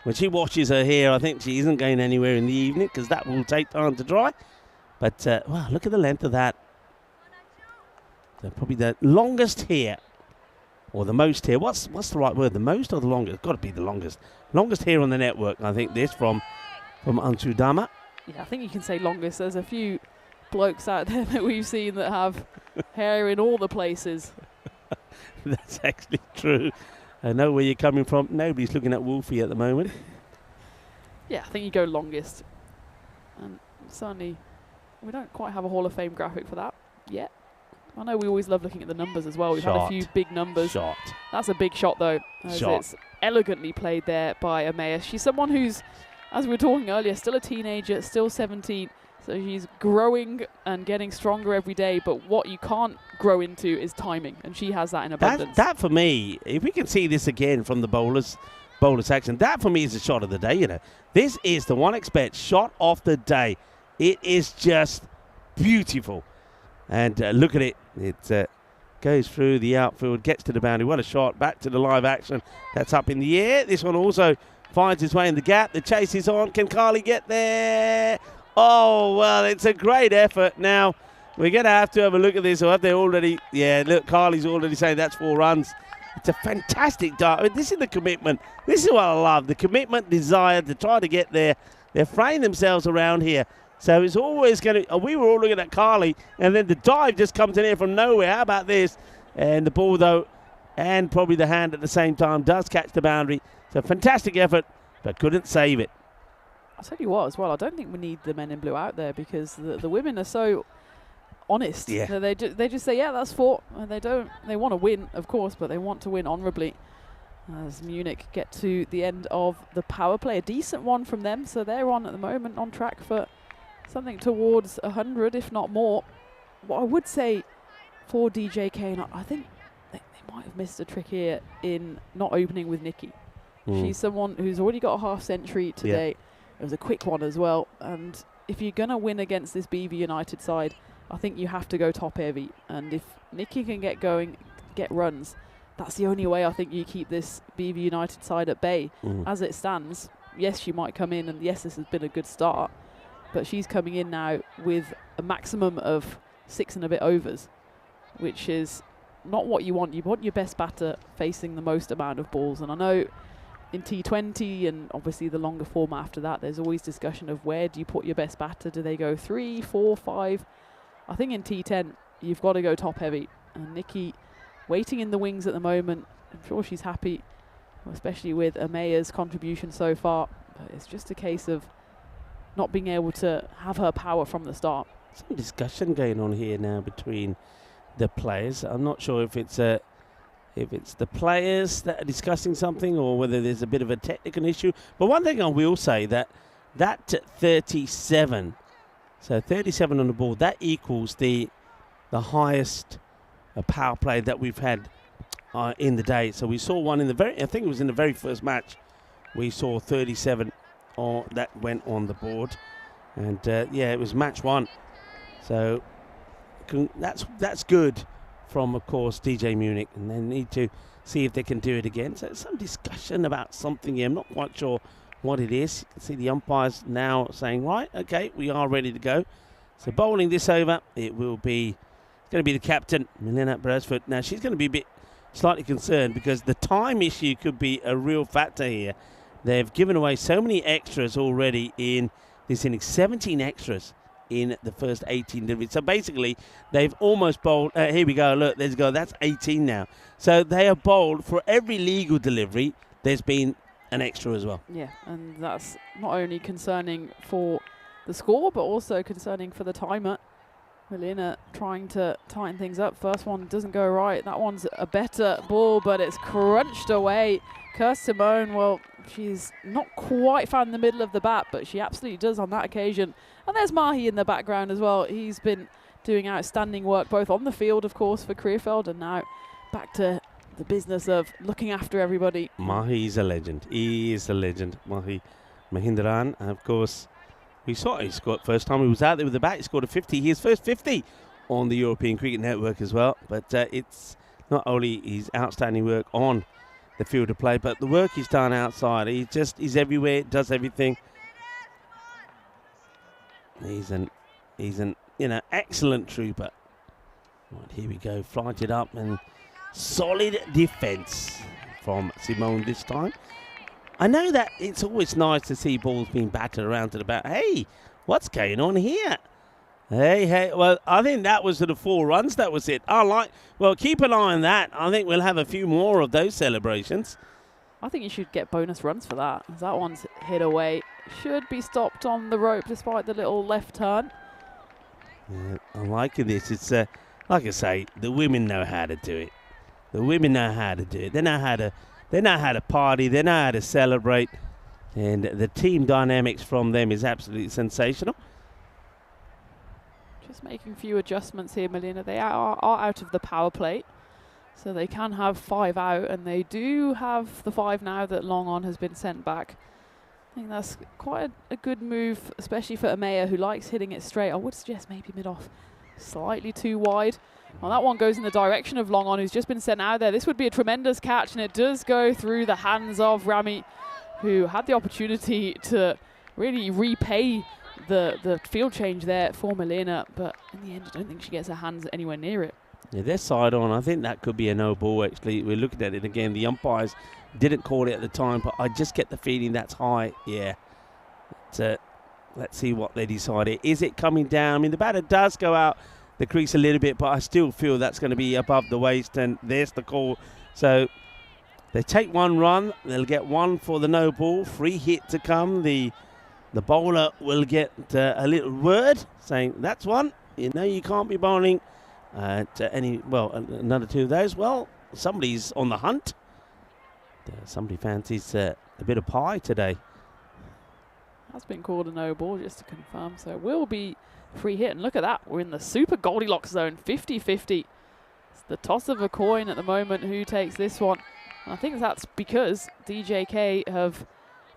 when she washes her hair, I think she isn't going anywhere in the evening, because that will take time to dry. But, wow, look at the length of that. So probably the longest hair. Or the most hair. What's the right word? The most or the longest? It's got to be the longest. Longest hair on the network, I think, this from Anshu Dama. Yeah, I think you can say longest. There's a few blokes out there that we've seen that have hair in all the places. That's actually true. I know where you're coming from. Nobody's looking at Wolfie at the moment. Yeah, I think you go longest. And certainly, we don't quite have a Hall of Fame graphic for that yet. I know we always love looking at the numbers as well. We've had a few big numbers. Shot. That's a big shot, though. It's elegantly played there by Amaya. She's someone who's, as we were talking earlier, still a teenager, still 17. So she's growing and getting stronger every day. But what you can't grow into is timing. And she has that in abundance. That for me, if we can see this again from the bowler section, that for me is the shot of the day, you know. This is the 1xBet shot of the day. It is just beautiful. And look at it. It goes through the outfield, gets to the boundary. What a shot. Back to the live action. That's up in the air. This one also finds its way in the gap. The chase is on. Can Carly get there? Oh, well, it's a great effort. Now, we're going to have a look at this. Or have they already? Yeah, look, Carly's already saying that's 4 runs. It's a fantastic dart. I mean, this is the commitment. This is what I love. The commitment, desire to try to get there. They're fraying themselves around here. So it's always going to... we were all looking at Carly, and then the dive just comes in here from nowhere. How about this? And the ball, though, and probably the hand at the same time, does catch the boundary. So fantastic effort, but couldn't save it. I'll tell you what, as well, I don't think we need the men in blue out there, because the women are so honest. Yeah. They just say, yeah, that's 4. And they want to win, of course, but they want to win honourably. As Munich get to the end of the power play. A decent one from them, so they're on at the moment, on track for something towards 100, if not more. What I would say for DJ Kane, I think they might have missed a trick here in not opening with Nikki. She's someone who's already got a half century today. It was a quick one as well. And if you're going to win against this BV United side, I think you have to go top heavy. And if Nikki can get going, get runs, that's the only way I think you keep this BV United side at bay. As it stands, yes, she might come in, and yes, this has been a good start. But she's coming in now with a maximum of 6 and a bit overs, which is not what you want. You want your best batter facing the most amount of balls. And I know in T20 and obviously the longer form after that, there's always discussion of where do you put your best batter? Do they go 3, 4, 5? I think in T10 you've got to go top heavy. And Nikki waiting in the wings at the moment. I'm sure she's happy, especially with Amaya's contribution so far. But it's just a case of not being able to have her power from the start. Some discussion going on here now between the players. I'm not sure if it's the players that are discussing something or whether there's a bit of a technical issue. But one thing I will say that 37, so 37 on the board, that equals the highest power play that we've had in the day. So we saw one in I think it was in the very first match, we saw 37 that went on the board. And yeah, it was match 1. So that's good from, of course, DJ Munich, and they need to see if they can do it again. So some discussion about something here. I'm not quite sure what it is. You can see the umpires now saying, right, okay, we are ready to go. So bowling this over, it's going to be the captain, Milena Brailsford. Now she's going to be a bit slightly concerned because the time issue could be a real factor here. They've given away so many extras already in this inning, 17 extras in the first 18 deliveries. So basically, they've almost bowled. Here we go. Look, there's go. That's 18 now. So they have bowled for every legal delivery. There's been an extra as well. Yeah, and that's not only concerning for the score, but also concerning for the timer. Milena trying to tighten things up. First one doesn't go right. That one's a better ball, but it's crunched away. Simone, well, she's not quite found the middle of the bat, but she absolutely does on that occasion. And there's Mahi in the background as well. He's been doing outstanding work both on the field, of course, for Krefeld, and now back to the business of looking after everybody. Mahi's a legend. He is a legend. Mahi Mahindran, and of course, we saw he scored first time he was out there with the bat. He scored a 50. His first 50 on the European Cricket Network as well. But it's not only his outstanding work on the field of play, but the work he's done outside. He's everywhere, does everything. He's an excellent trooper. Right, here we go, flighted up and solid defence from Simone this time. I know that it's always nice to see balls being battered around to the bat. Hey, what's going on here? Hey, well, I think that was the 4 runs. That was it. Well, keep an eye on that. I think we'll have a few more of those celebrations. I think you should get bonus runs for that. That one's hit away. Should be stopped on the rope despite the little left turn. Yeah, I'm liking this. It's, like I say, the women know how to do it. The women know how to do it. They know how to party. They know how to celebrate. And the team dynamics from them is absolutely sensational. Just making a few adjustments here, Milena. They are out of the power play, so they can have 5 out, and they do have the 5 now that Long On has been sent back. I think that's quite a good move, especially for Amaya, who likes hitting it straight. I would suggest maybe mid-off, slightly too wide. Well, that one goes in the direction of Long On, who's just been sent out there. This would be a tremendous catch, and it does go through the hands of Rami, who had the opportunity to really repay the field change there for Milena, but in the end I don't think she gets her hands anywhere near it. Yeah, they're side on. I think that could be a no ball, actually. We're looking at it again. The umpires didn't call it at the time, but I just get the feeling that's high. Yeah. Let's see what they decide. Is it coming down? I mean, the batter does go out the crease a little bit, but I still feel that's going to be above the waist, and there's the call. So they take 1 run. They'll get 1 for the no ball. Free hit to come. The bowler will get a little word saying, that's 1. You know you can't be bowling another 2 of those. Well, somebody's on the hunt. Somebody fancies a bit of pie today. Has been called a no ball, just to confirm. So it will be free hit. And look at that. We're in the super Goldilocks zone, 50-50. It's the toss of a coin at the moment who takes this one. And I think that's because DJK have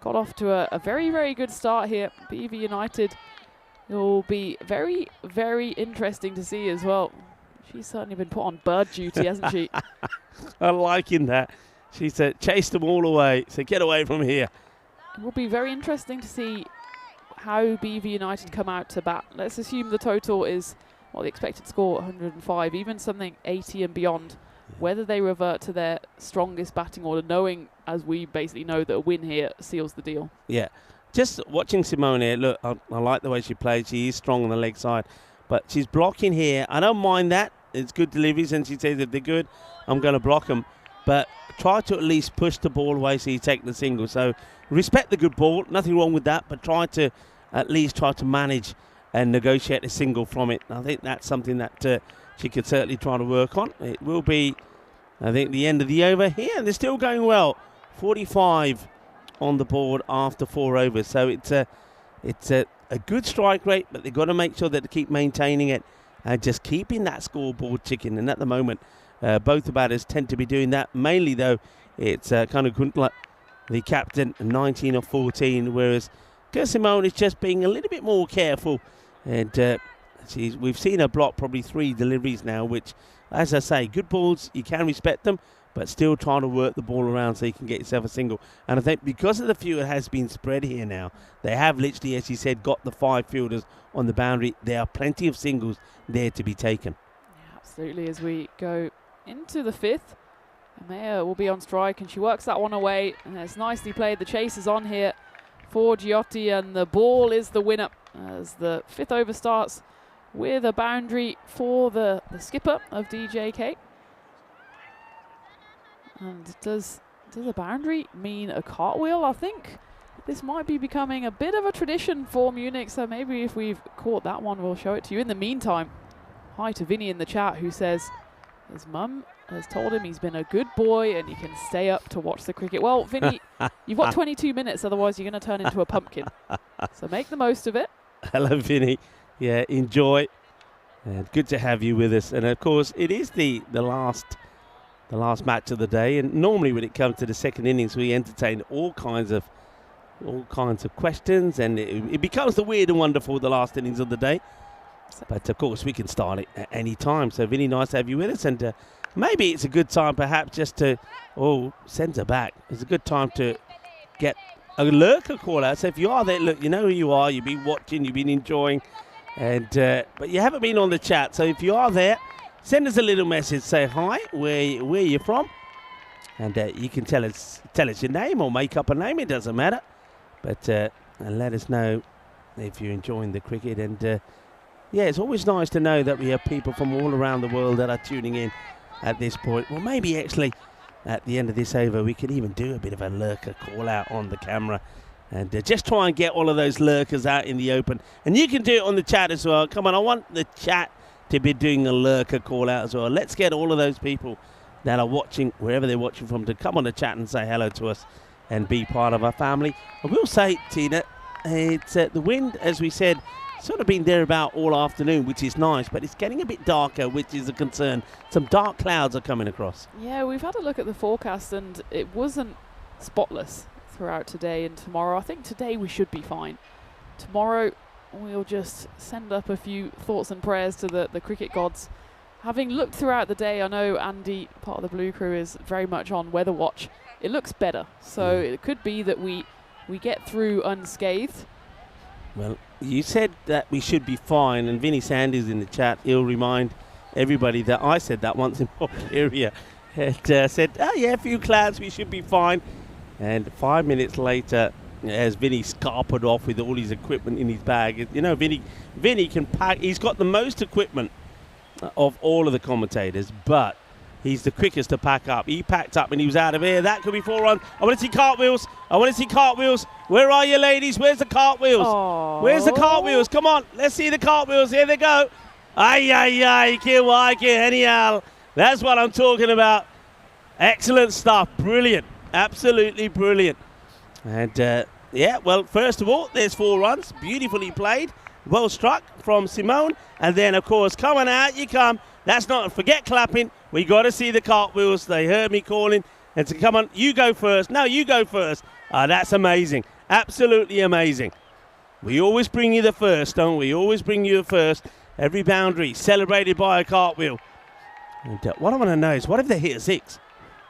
got off to a very, very good start here. BV United will be very, very interesting to see as well. She's certainly been put on bird duty, hasn't she? I'm liking that. She's chased them all away. So get away from here. It will be very interesting to see how BV United come out to bat. Let's assume the total is, well, the expected score 105, even something 80 and beyond. whether they revert to their strongest batting order, knowing, as we basically know, that a win here seals the deal. Yeah. Just watching Simone here, look, I like the way she plays. She is strong on the leg side, but she's blocking here. I don't mind that. It's good deliveries, and she says if they're good, I'm going to block them. But try to at least push the ball away so you take the single. So respect the good ball, nothing wrong with that, but try to at least try to manage and negotiate a single from it. I think that's something that she could certainly try to work on. It will be, I think, the end of the over here. They're still going well. 45 on the board after 4 overs. So it's a good strike rate, but they've got to make sure that they keep maintaining it and just keeping that scoreboard ticking. And at the moment, both the batters tend to be doing that. Mainly, though, it's kind of Guntler, the captain, 19 of 14, whereas Simone is just being a little bit more careful. And we've seen her block probably 3 deliveries now, which, as I say, good balls, you can respect them, but still trying to work the ball around so you can get yourself a single. And I think because of the field has been spread here now, they have literally, as you said, got the 5 fielders on the boundary. There are plenty of singles there to be taken. Yeah, absolutely. As we go into the 5th, Amaya will be on strike, and she works that one away, and it's nicely played. The chase is on here for Giotti, and the ball is the winner as the 5th over starts with a boundary for the skipper of DJK. And does a boundary mean a cartwheel? I think this might be becoming a bit of a tradition for Munich, so maybe if we've caught that one, we'll show it to you. In the meantime, hi to Vinny in the chat, who says his mum has told him he's been a good boy and he can stay up to watch the cricket. Well, Vinny, you've got 22 minutes, otherwise you're going to turn into a pumpkin. So make the most of it. Hello, Vinny. Yeah, enjoy. And good to have you with us. And of course, it is the last match of the day. And normally, when it comes to the second innings, we entertain all kinds of questions, and it becomes the weird and wonderful, the last innings of the day. But of course, we can start it at any time. So, Vinny, nice to have you with us. And maybe it's a good time, perhaps, just to send her back. It's a good time to get a lurker call out. So if you are there, look, you know who you are. You've been watching, you've been enjoying, and but you haven't been on the chat. So if you are there, send us a little message. Say hi, where you're from, and you can tell us your name or make up a name. It doesn't matter, but and let us know if you're enjoying the cricket. And yeah, it's always nice to know that we have people from all around the world that are tuning in at this point. Well, maybe actually at the end of this over, we could even do a bit of a lurker call out on the camera and just try and get all of those lurkers out in the open. And you can do it on the chat as well. Come on, I want the chat to be doing a lurker call out as well. Let's get all of those people that are watching, wherever they're watching from, to come on the chat and say hello to us and be part of our family. I will say, Tina, it's the wind, as we said, sort of been there about all afternoon, which is nice, but it's getting a bit darker, which is a concern. Some dark clouds are coming across. Yeah, we've had a look at the forecast, and it wasn't spotless throughout today and tomorrow. I think today we should be fine. Tomorrow we'll just send up a few thoughts and prayers to the cricket gods. Having looked throughout the day, I know Andy, part of the Blue Crew, is very much on weather watch. It looks better, so it could be that we get through unscathed. Well, you said that we should be fine, and Vinny Sanders in the chat, he'll remind everybody that I said that once in Bulgaria. It said, oh yeah, a few clouds, we should be fine. And 5 minutes later, as Vinny scarpered off with all his equipment in his bag, you know, Vinny can pack. He's got the most equipment of all of the commentators, but he's the quickest to pack up. He packed up and he was out of here. That could be 4 runs. I want to see cartwheels. I want to see cartwheels. Where are you, ladies? Where's the cartwheels? Aww. Where's the cartwheels? Come on, let's see the cartwheels. Here they go. Ay, genial. That's what I'm talking about. Excellent stuff. Brilliant. Absolutely brilliant. And yeah, well, first of all, there's 4 runs. Beautifully played. Well struck from Simone. And then, of course, coming out you come. That's not, forget clapping. We got to see the cartwheels. They heard me calling. And so come on, you go first. No, you go first. That's amazing. Absolutely amazing. We always bring you the first, don't we? Always bring you the first. Every boundary celebrated by a cartwheel. And what I want to know is, what if they hit a 6?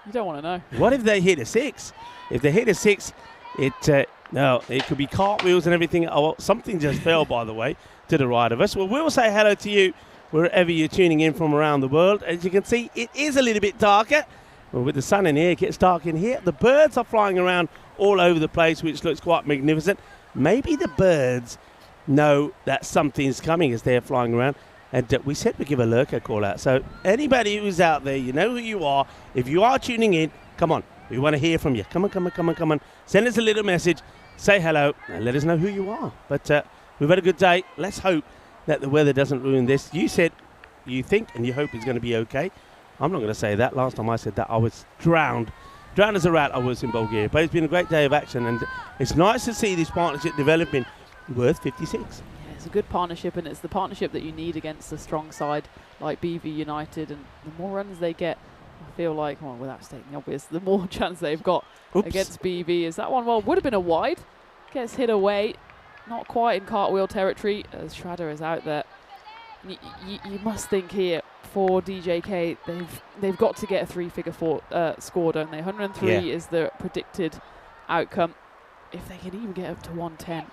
You don't want to know. What if they hit a 6? If they hit a 6, it could be cartwheels and everything. Oh, well, something just fell, by the way, to the right of us. Well, we'll say hello to you wherever you're tuning in from around the world. As you can see, it is a little bit darker. Well, with the sun in here, it gets dark in here. The birds are flying around all over the place, which looks quite magnificent. Maybe the birds know that something's coming as they're flying around. And we said we'd give a lurker call out. So anybody who's out there, you know who you are. If you are tuning in, come on. We want to hear from you. Come on. Send us a little message. Say hello and let us know who you are. But we've had a good day. Let's hope that the weather doesn't ruin this. You said you think and you hope it's going to be okay. I'm not going to say that. Last time I said that, I was drowned. Drowned as a rat I was in Bulgaria. But it's been a great day of action. And it's nice to see this partnership developing worth 56. It's a good partnership, and it's the partnership that you need against a strong side like BV United. And the more runs they get, I feel like, well, without stating the obvious, the more chance they've got against BV. Is that one? Well, would have been a wide. Gets hit away. Not quite in cartwheel territory as Schrader is out there. You must think here for DJK, they've got to get a three-figure score, don't they? 103 is the predicted outcome. If they can even get up to 110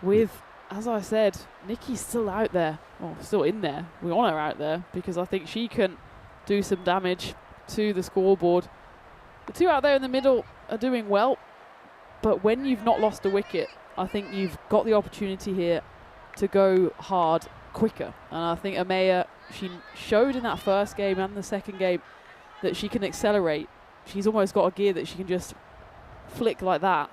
with, as I said, Nikki's still out there, well, still in there. We want her out there because I think she can do some damage to the scoreboard. The two out there in the middle are doing well, but when you've not lost a wicket, I think you've got the opportunity here to go hard quicker. And I think Amaya, she showed in that first game and the second game that she can accelerate. She's almost got a gear that she can just flick like that,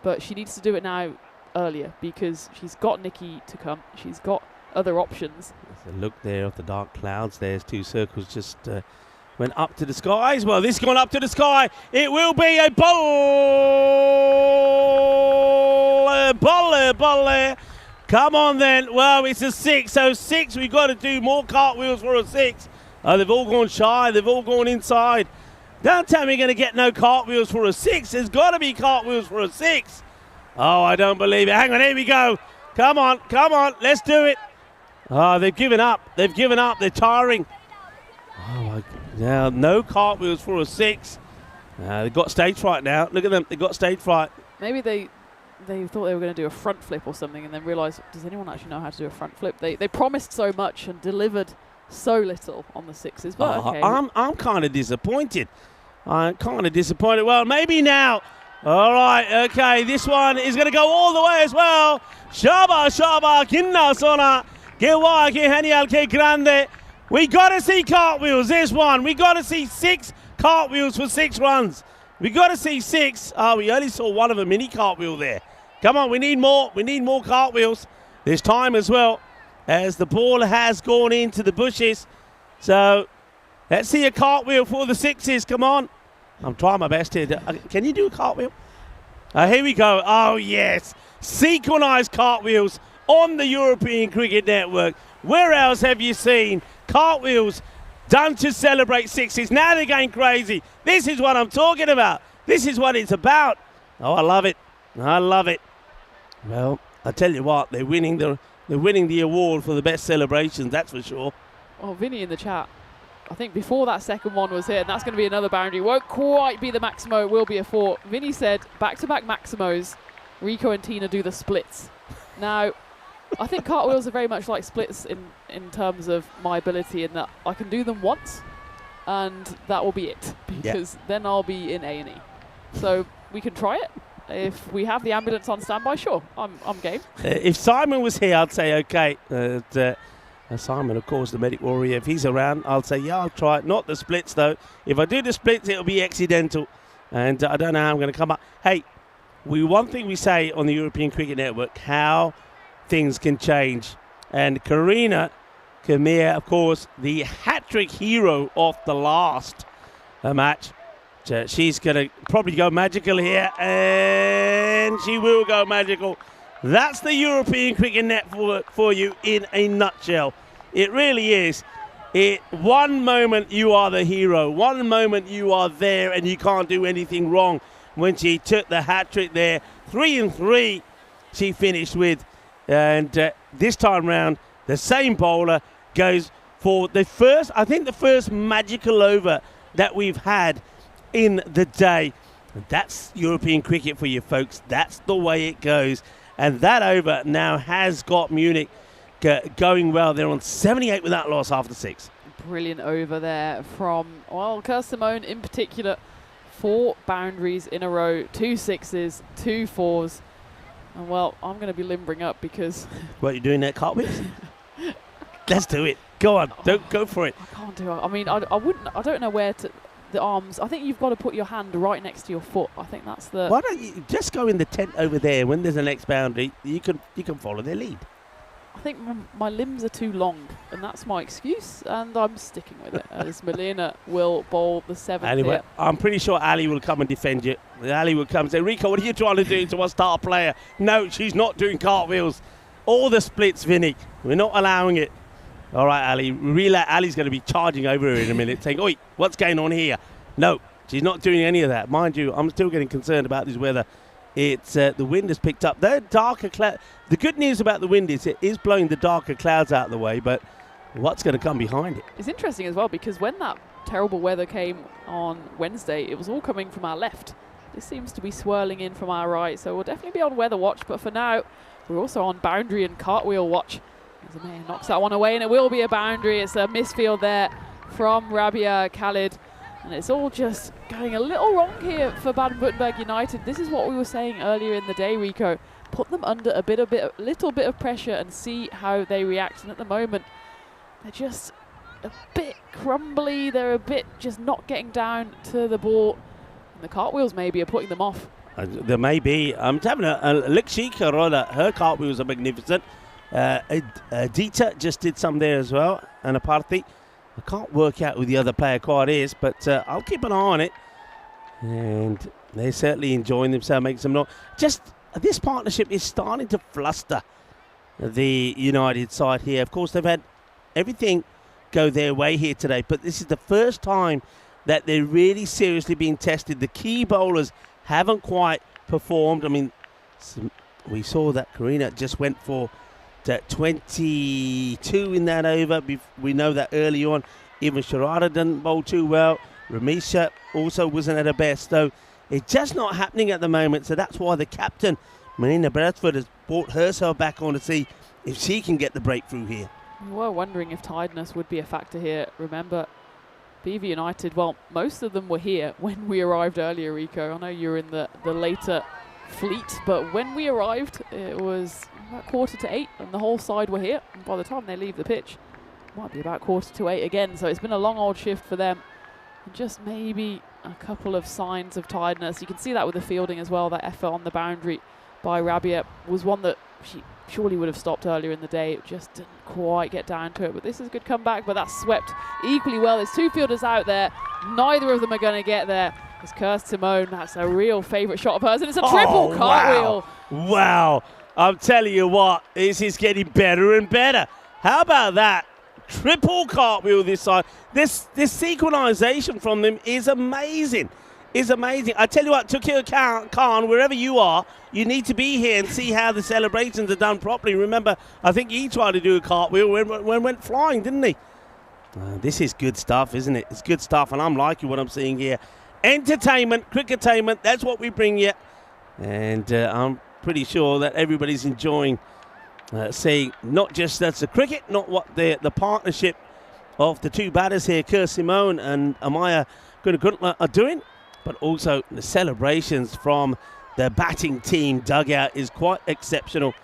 but she needs to do it now earlier because she's got Nikki to come. She's got other options. There's a look there of the dark clouds. There's two circles just went up to the skies. Well, this has gone up to the sky. It will be a ball there. Come on then. Well, it's a 6. So 6, we've got to do more cartwheels for a 6. They've all gone shy. They've all gone inside. Don't tell me you're going to get no cartwheels for a 6. There's got to be cartwheels for a 6. Oh, I don't believe it. Hang on, here we go. Come on. Let's do it. Oh, they've given up. They're tiring. Oh, my God. Now, no cartwheels for a 6. They've got stage fright now. Look at them. They've got stage fright. Maybe they thought they were going to do a front flip or something and then realised, does anyone actually know how to do a front flip? They promised so much and delivered so little on the 6s. But okay. I'm kind of disappointed. Well, maybe now. All right, okay, this one is going to go all the way as well. Shaba, kinna sona, gewa ke hanial ke grande. We got to see cartwheels, this one. We got to see 6 cartwheels for 6 runs. We got to see 6. We only saw one of a mini cartwheel there. Come on, we need more. We need more cartwheels. There's time as well as the ball has gone into the bushes. So let's see a cartwheel for the 6s. Come on. I'm trying my best here. Can you do a cartwheel? Here we go. Oh, yes. Synchronized cartwheels on the European Cricket Network. Where else have you seen cartwheels done to celebrate 6s? Now they're going crazy. This is what I'm talking about. This is what it's about. Oh, I love it. Well, I tell you what, they're winning the award for the best celebrations, that's for sure. Oh, Vinny in the chat. I think before that second one was hit, and that's going to be another boundary. Won't quite be the Maximo, it will be a 4. Vinny said, back-to-back Maximos, Rico and Tina do the splits. Now, I think cartwheels are very much like splits in terms of my ability in that I can do them once, and that will be it, because then I'll be in A&E. So we can try it. If we have the ambulance on standby, sure, I'm game. If Simon was here, I'd say, okay. Simon, of course, the medic warrior, if he's around, I'll say, yeah, I'll try it. Not the splits, though. If I do the splits, it'll be accidental. And I don't know how I'm going to come up. Hey, one thing we say on the European Cricket Network, how things can change. And Karina Kamir, of course, the hat-trick hero of the last match. She's going to probably go magical here. And she will go magical. That's the European Cricket Network for you in a nutshell. It really is. One moment you are the hero. One moment you are there and you can't do anything wrong. When she took the hat-trick there, 3 and 3 she finished with. And this time round, the same bowler goes for the first magical over that we've had in the day. And that's European cricket for you folks. That's the way it goes. And that over now has got Munich going well. They're on 78 without loss after 6. Brilliant over there from, well, Simone in particular. 4 boundaries in a row, 2 6s, 2 4s. And well, I'm going to be limbering up because... What, you doing that cartwheels? Let's do it. Go on, don't go for it. I can't do it. I mean, I don't know where to... The arms, I think you've got to put your hand right next to your foot. I think that's the... Why don't you just go in the tent over there? When there's a next boundary, you can follow their lead. I think my limbs are too long, and that's my excuse, and I'm sticking with it, as Melina will bowl the 7th Anyway, here. I'm pretty sure Ali will come and defend you. Ali will come and say, Rico, what are you trying to do to our star player? No, she's not doing cartwheels. All the splits, Vinny. We're not allowing it. All right, Ali. Ali's going to be charging over her in a minute, saying, oi, what's going on here? No, she's not doing any of that. Mind you, I'm still getting concerned about this weather. It's the wind has picked up. The darker cloud. The good news about the wind is it is blowing the darker clouds out of the way, but what's going to come behind it? It's interesting as well because when that terrible weather came on Wednesday, it was all coming from our left. This seems to be swirling in from our right, so we'll definitely be on weather watch. But for now, we're also on boundary and cartwheel watch. As Amir knocks that one away, and it will be a boundary. It's a misfield there from Rabia Khalid. And it's all just going a little wrong here for Baden-Württemberg United. This is what we were saying earlier in the day, Rico. Put them under a little bit of pressure and see how they react. And at the moment, they're just a bit crumbly. They're a bit just not getting down to the ball. And the cartwheels maybe are putting them off. There may be. I'm having a Likshika Roller. Her cartwheels are magnificent. Dita just did some there as well. And a party. I can't work out who the other player quite is, but I'll keep an eye on it. And they're certainly enjoying themselves, making some noise. Just this partnership is starting to fluster the United side here. Of course, they've had everything go their way here today, but this is the first time that they're really seriously being tested. The key bowlers haven't quite performed. I mean, we saw that Karina just went for 22 in that over. We know that early on. Even Sharada didn't bowl too well. Ramisha also wasn't at her best. So it's just not happening at the moment. So that's why the captain, Melina Bradford, has brought herself back on to see if she can get the breakthrough here. We were wondering if tiredness would be a factor here. Remember, BV United, well, most of them were here when we arrived earlier, Rico. I know you're in the later fleet, but when we arrived, it was about 7:45, and the whole side were here. And by the time they leave the pitch, it might be about 7:45 again. So it's been a long old shift for them. And just maybe a couple of signs of tiredness. You can see that with the fielding as well. That effort on the boundary by Rabia was one that she surely would have stopped earlier in the day. It just didn't quite get down to it. But this is a good comeback, but that's swept equally well. There's 2 fielders out there. Neither of them are going to get there. It's Kirst Simone. That's a real favourite shot of hers. And it's a triple cartwheel. Wow. I'm telling you what, this is getting better and better. How about that? Triple cartwheel this side. This synchronization from them is amazing. Is amazing. I tell you what, Tukir Khan, wherever you are, you need to be here and see how the celebrations are done properly. Remember, I think he tried to do a cartwheel when went flying, didn't he? This is good stuff, isn't it? It's good stuff, and I'm liking what I'm seeing here. Entertainment, cricketainment, that's what we bring you. And I'm pretty sure that everybody's enjoying seeing not just that's the cricket, not what the partnership of the 2 batters here, Kirst Simone and Amaya Gunaguntla are doing, but also the celebrations from the batting team dugout is quite exceptional.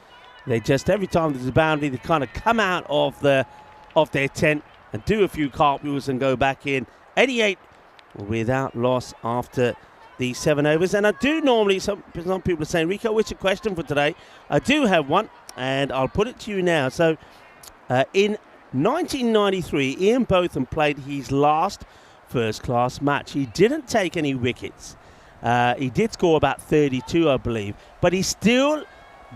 They just, every time there's a boundary, they kind of come out of their tent and do a few cartwheels and go back in. 88 without loss after the 7 overs. And I do normally, some people are saying, Rico, what's your question for today? I do have one, and I'll put it to you now. So in 1993, Ian Botham played his last first-class match. He didn't take any wickets. He did score about 32, I believe, but he still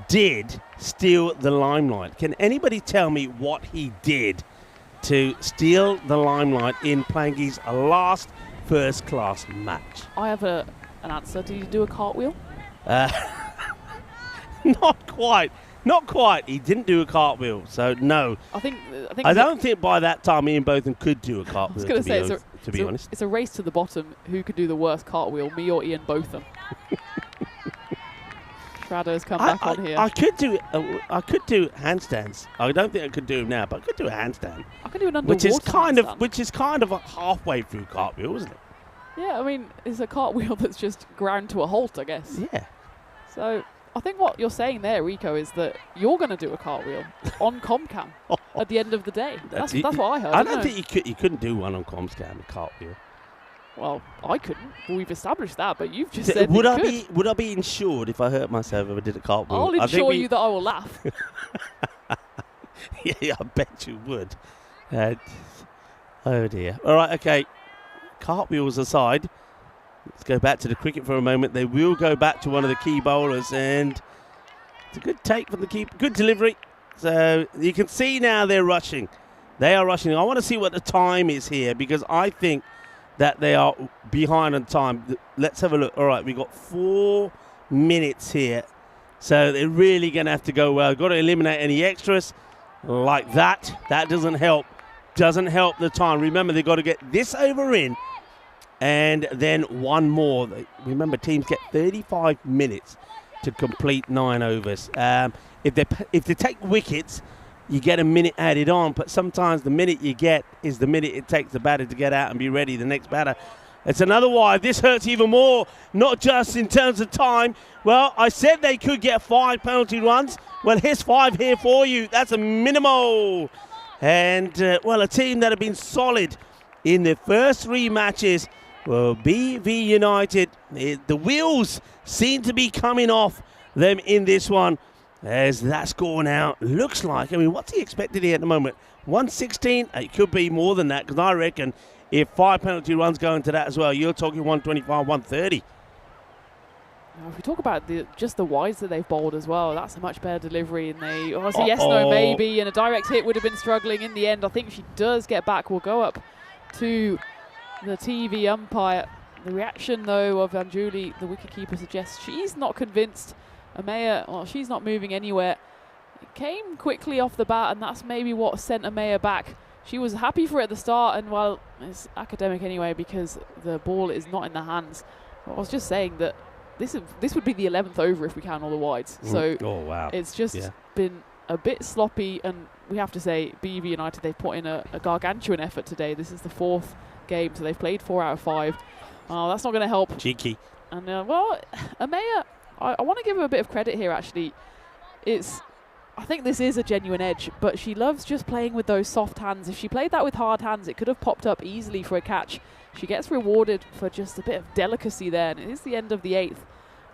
did steal the limelight. Can anybody tell me what he did to steal the limelight in playing his last first-class match? I have an answer. Did you do a cartwheel? Not quite. Not quite. He didn't do a cartwheel, so no. I don't think by that time Ian Botham could do a cartwheel. I was going to say, to be honest, it's a race to the bottom. Who could do the worst cartwheel, me or Ian Botham? Shrader's come back on here. I could do handstands. I don't think I could do them now, but I could do a handstand. I could do an underwater Which handstand. is kind of a halfway through cartwheel, isn't it? Yeah, I mean, it's a cartwheel that's just ground to a halt, I guess. Yeah. So I think what you're saying there, Rico, is that you're going to do a cartwheel on Comcam at the end of the day. That's what I heard. I don't think you couldn't do one on Comcam, a cartwheel. Well, I couldn't. We've established that, but you've just said would I be insured if I hurt myself if I did a cartwheel? I'll insure you that I will laugh. Yeah, I bet you would. Oh dear. All right, okay. Cartwheels aside, let's go back to the cricket for a moment. They will go back to one of the key bowlers, and it's a good take from the key. Good delivery. So you can see now they're rushing. They are rushing. I want to see what the time is here because I think that they are behind on time. Let's have a look. All right, we've got 4 minutes here. So they're really going to have to go well. Got to eliminate any extras like that. That doesn't help. Doesn't help the time. Remember, they've got to get this over in and then one more. Remember, teams get 35 minutes to complete 9 overs. If they take wickets, you get a minute added on, but sometimes the minute you get is the minute it takes the batter to get out and be ready, the next batter. It's another wide. This hurts even more, not just in terms of time. Well, I said they could get 5 penalty runs. Well, here's 5 here for you. That's a minimal. And, well, a team that have been solid in their first 3 matches. Well, BV United, the wheels seem to be coming off them in this one. As that score now looks like, I mean, what's he expected here at the moment? 116? It could be more than that, because I reckon if 5 penalty runs go into that as well, you're talking 125, 130. If we talk about just the wides that they've bowled as well, that's a much better delivery. And they obviously yes, no, maybe, and a direct hit would have been struggling in the end. I think she does get back. We'll go up to the TV umpire. The reaction, though, of Anjuli, the wicketkeeper, suggests she's not convinced. Amaya, well, she's not moving anywhere. It came quickly off the bat, and that's maybe what sent Amaya back. She was happy for it at the start, and well, it's academic anyway because the ball is not in the hands. I was just saying that this would be the 11th over if we count all the wides. So wow. It's just been a bit sloppy, and we have to say BV United, they've put in a gargantuan effort today. This is the 4th game, so they've played 4 out of 5. That's not going to help. Cheeky. And well, Amaya, I want to give her a bit of credit here, actually. I think this is a genuine edge, but she loves just playing with those soft hands. If she played that with hard hands, it could have popped up easily for a catch. She gets rewarded for just a bit of delicacy there, and it is the end of the 8th.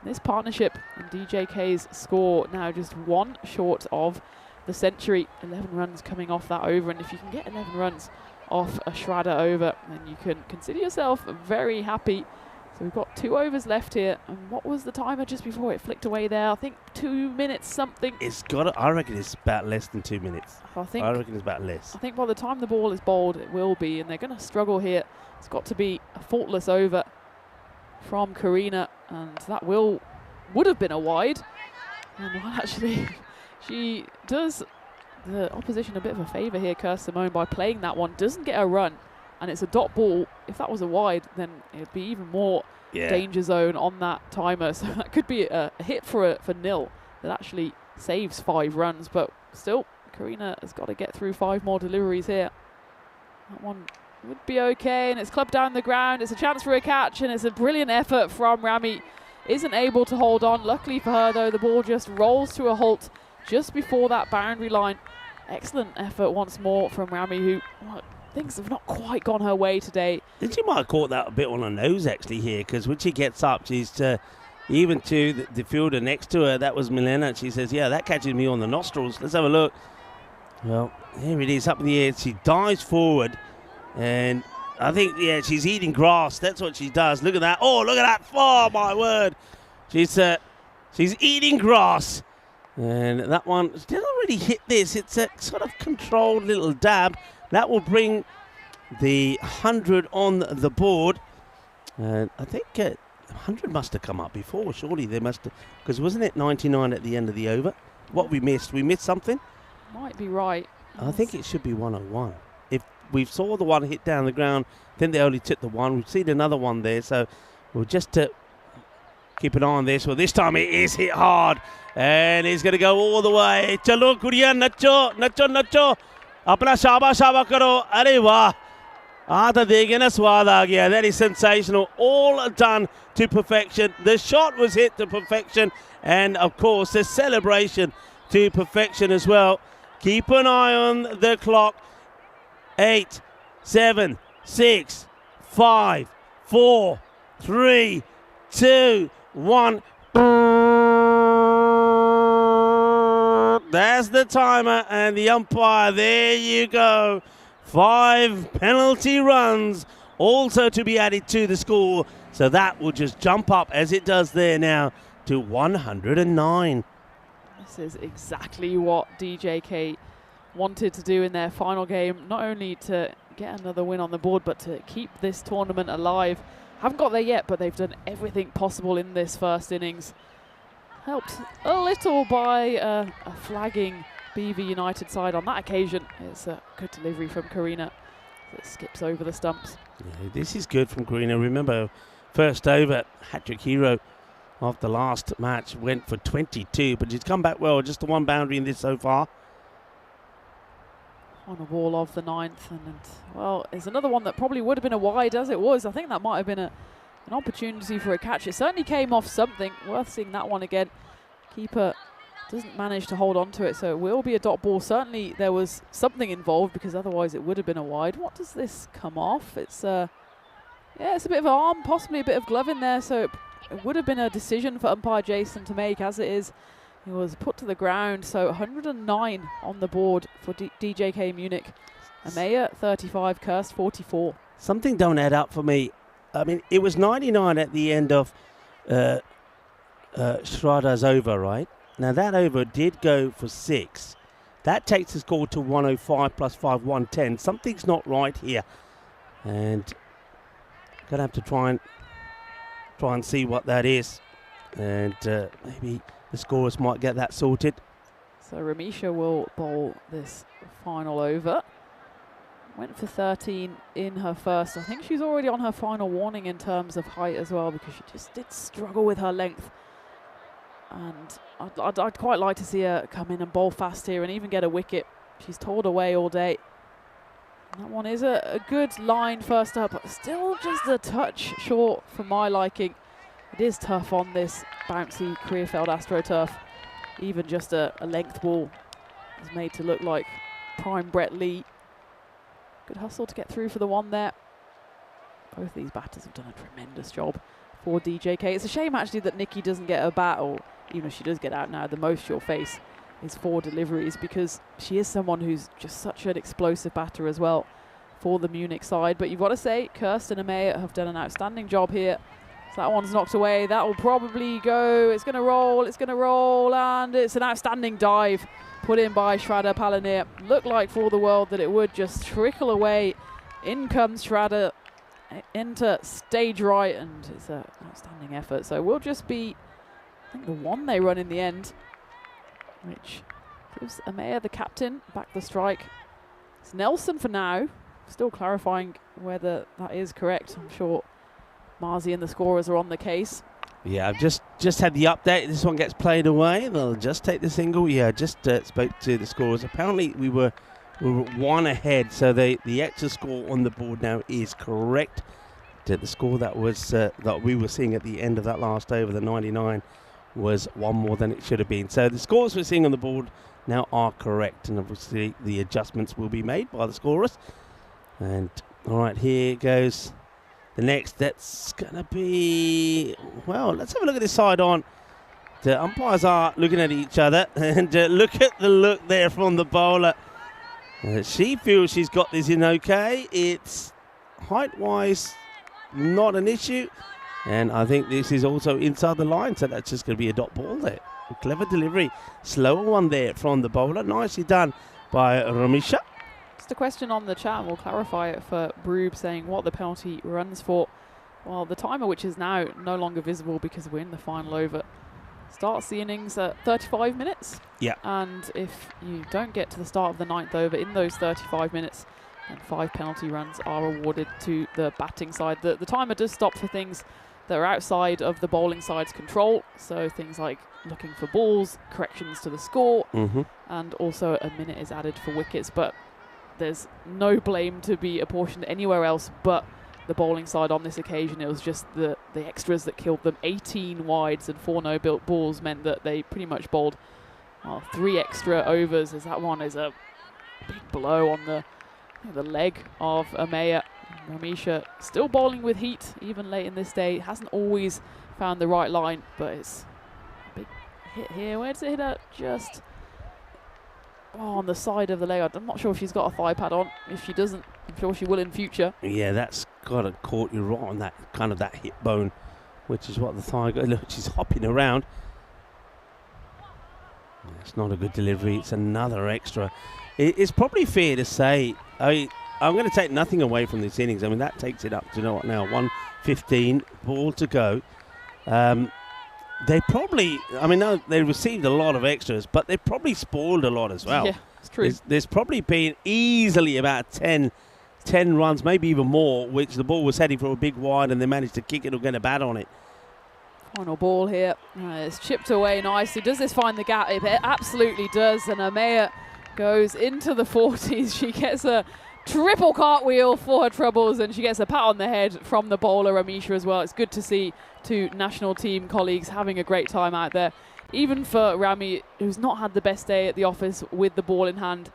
This partnership and DJK's score now just 1 short of the century. 11 runs coming off that over, and if you can get 11 runs off a Shrader over, then you can consider yourself very happy. So we've got 2 overs left here, and what was the timer just before it flicked away there? I think 2 minutes something. I reckon it's about less than 2 minutes. I reckon it's about less. I think by the time the ball is bowled, it will be, and they're going to struggle here. It's got to be a faultless over from Karina, and that would have been a wide. And well, actually, she does the opposition a bit of a favour here, Kerr Simone, by playing that one. Doesn't get a run, and it's a dot ball. If that was a wide, then it'd be even more danger zone on that timer. So that could be a hit for nil that actually saves 5 runs. But still, Karina has got to get through 5 more deliveries here. That one would be okay, and it's clubbed down the ground. It's a chance for a catch, and it's a brilliant effort from Rami. Isn't able to hold on. Luckily for her, though, the ball just rolls to a halt just before that boundary line. Excellent effort once more from Rami, who things have not quite gone her way today. And she might have caught that a bit on her nose, actually, here, because when she gets up, she's even to the fielder next to her, that was Milena. She says, yeah, that catches me on the nostrils. Let's have a look. Well, here it is up in the air. She dives forward, and I think, she's eating grass. That's what she does. Look at that. Oh, look at that. Oh, my word. She's eating grass. And that one doesn't really hit this. It's a sort of controlled little dab. That will bring the 100 on the board. And I think 100 must have come up before. Surely they must have. Because wasn't it 99 at the end of the over? What we missed? We missed something? Might be right. I think it should be 101. If we saw the one hit down the ground, then they only took the one. We've seen another one there. So we'll just keep an eye on this. Well, this time it is hit hard. And it's going to go all the way. Chalo, Kuriya, Nacho. Apna shaba karo. Arey wah. Aata dekhe na swad aa gaya. That is sensational. All done to perfection. The shot was hit to perfection. And, of course, the celebration to perfection as well. Keep an eye on the clock. 8, 7, 6, 5, 4, 3, 2, 1. That's the timer and the umpire. There you go. 5 penalty runs also to be added to the score. So that will just jump up as it does there now to 109. This is exactly what DJK wanted to do in their final game. Not only to get another win on the board, but to keep this tournament alive. Haven't got there yet, but they've done everything possible in this first innings. Helped a little by a flagging BV United side on that occasion. It's a good delivery from Karina that skips over the stumps. Yeah, this is good from Karina. Remember, first over, hat-trick hero of the last match, went for 22, but she's come back well. Just the one boundary in this so far. On a ball of the 9th, and well, it's another one that probably would have been a wide as it was. I think that might have been an opportunity for a catch. It certainly came off something. Worth seeing that one again. Keeper doesn't manage to hold on to it, so it will be a dot ball. Certainly there was something involved, because otherwise it would have been a wide. What does this come off? It's yeah, it's a bit of arm, possibly a bit of glove in there, so it would have been a decision for umpire Jason to make. As it is, he was put to the ground. So 109 on the board for DJK Munich. Amaya 35, Kirst 44. Something don't add up for me. I mean, it was 99 at the end of Schrader's over, right? Now that over did go for 6. That takes the score to 105 plus 5, 110. Something's not right here, and gonna have to try and see what that is, and maybe the scorers might get that sorted. So Ramisha will bowl this final over. Went for 13 in her first. I think she's already on her final warning in terms of height as well, because she just did struggle with her length. And I'd quite like to see her come in and bowl fast here and even get a wicket. She's toiled away all day. And that one is a good line first up, but still just a touch short for my liking. It is tough on this bouncy Krefeld AstroTurf. Even just a length ball is made to look like prime Brett Lee. Good hustle to get through for the one there. Both these batters have done a tremendous job for DJK. It's a shame actually that Nikki doesn't get a bat, or even if she does get out now, the most she'll face is 4 deliveries, because she is someone who's just such an explosive batter as well for the Munich side. But you've got to say, Kirsten and Amaya have done an outstanding job here. So that one's knocked away. That will probably go. It's going to roll, and it's an outstanding dive put in by Shraddha Palanir. Looked like for the world that it would just trickle away. In comes Shraddha into stage right, and it's an outstanding effort. So we'll just be, I think, the one they run in the end, which gives Amaya, the captain, back the strike. It's Nelson for now. Still clarifying whether that is correct. I'm sure Marzi and the scorers are on the case. Yeah, I've just had the update. This one gets played away. They'll just take the single. Yeah, just spoke to the scorers. Apparently we were 1 ahead, so the extra score on the board now is correct. The score that was that we were seeing at the end of that last over, the 99, was 1 more than it should have been. So the scores we're seeing on the board now are correct, and obviously the adjustments will be made by the scorers. And all right, here goes the next. That's going to be, well, let's have a look at this side on. The umpires are looking at each other, and look at the look there from the bowler. She feels she's got this in okay. It's height-wise not an issue, and I think this is also inside the line, so that's just going to be a dot ball there. A clever delivery. Slower one there from the bowler. Nicely done by Ramisha. Just a question on the chat, and we'll clarify it for Broob, saying what the penalty runs for. Well, the timer, which is now no longer visible because we're in the final over, starts the innings at 35 minutes. Yeah. And if you don't get to the start of the 9th over in those 35 minutes, then 5 penalty runs are awarded to the batting side. The timer does stop for things that are outside of the bowling side's control. So things like looking for balls, corrections to the score, and also a minute is added for wickets. But there's no blame to be apportioned anywhere else but the bowling side on this occasion. It was just the extras that killed them. 18 wides and 4 no-built balls meant that they pretty much bowled 3 extra overs, as that one is a big blow on the leg of Amaya. Ramisha still bowling with heat even late in this day. Hasn't always found the right line, but it's a big hit here. Where does it hit her? Just on the side of the leg. I'm not sure if she's got a thigh pad on. If she doesn't, I'm sure she will in future. Yeah, that's got to caught you right on that kind of that hip bone, which is what the thigh got. Look, she's hopping around. It's not a good delivery. It's another extra. It's probably fair to say, I'm going to take nothing away from this innings. I mean, that takes it up to, you know what, now 1:15, ball to go. They probably, I mean, no, they received a lot of extras, but they probably spoiled a lot as well. Yeah, it's true. There's probably been easily about 10 runs, maybe even more, which the ball was heading for a big wide and they managed to kick it or get a bat on it. Final ball here. It's chipped away nicely. Does this find the gap? It absolutely does. And Amaya goes into the 40s. She gets a triple cartwheel for her troubles, and she gets a pat on the head from the bowler, Ramisha, as well. It's good to see 2 national team colleagues having a great time out there. Even for Rami, who's not had the best day at the office with the ball in hand,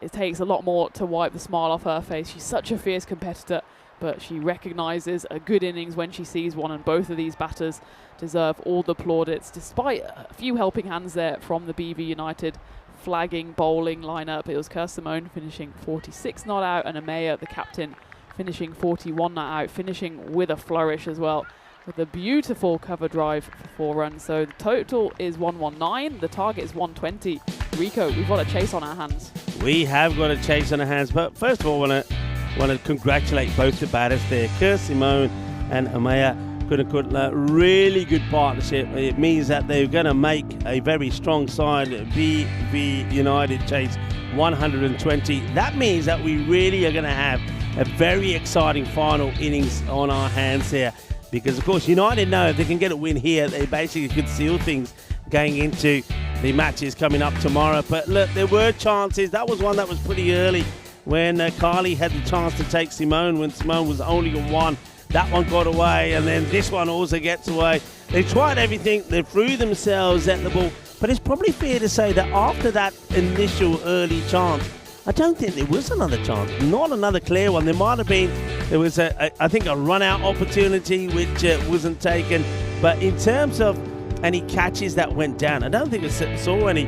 it takes a lot more to wipe the smile off her face. She's such a fierce competitor, but she recognises a good innings when she sees one, and both of these batters deserve all the plaudits, despite a few helping hands there from the BV United flagging bowling lineup. It was Kirsimone finishing 46 not out, and Amaya, the captain, finishing 41 not out, finishing with a flourish as well, with a beautiful cover drive for 4 runs. So the total is 119, the target is 120. Rico, we've got a chase on our hands. We have got a chase on our hands, but first of all, want to congratulate both the batters there, Kirsimone and Amaya. Really good partnership. It means that they're going to make a very strong side. BV United chase 120. That means that we really are going to have a very exciting final innings on our hands here, because of course United know if they can get a win here, they basically could seal things going into the matches coming up tomorrow. But look, there were chances. That was one that was pretty early when Carly had the chance to take Simone when Simone was only on 1. That one got away, and then this one also gets away. They tried everything. They threw themselves at the ball. But it's probably fair to say that after that initial early chance, I don't think there was another chance. Not another clear one. There might have been. There was, I think, a run-out opportunity which wasn't taken. But in terms of any catches that went down, I don't think I saw any.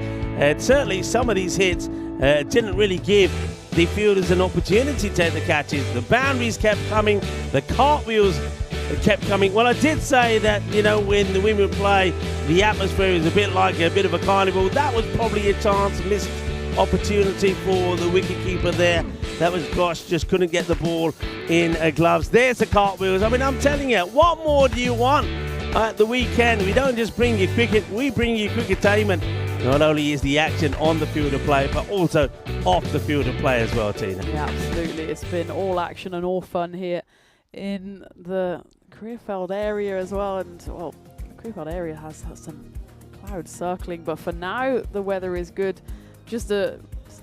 Certainly, some of these hits didn't really give the fielders an opportunity to take the catches. The boundaries kept coming. The cartwheels kept coming. Well, I did say that, you know, when the women play, the atmosphere is a bit like a bit of a carnival. That was probably a chance, missed opportunity for the wicketkeeper there. That was, gosh, just couldn't get the ball in gloves. There's the cartwheels. I mean, I'm telling you, what more do you want at the weekend? We don't just bring you cricket, we bring you cricketainment. Not only is the action on the field of play, but also off the field of play as well, Tina. Yeah, absolutely. It's been all action and all fun here in the Krefeld area as well. And, well, the Krefeld area has some clouds circling, but for now, the weather is good. Just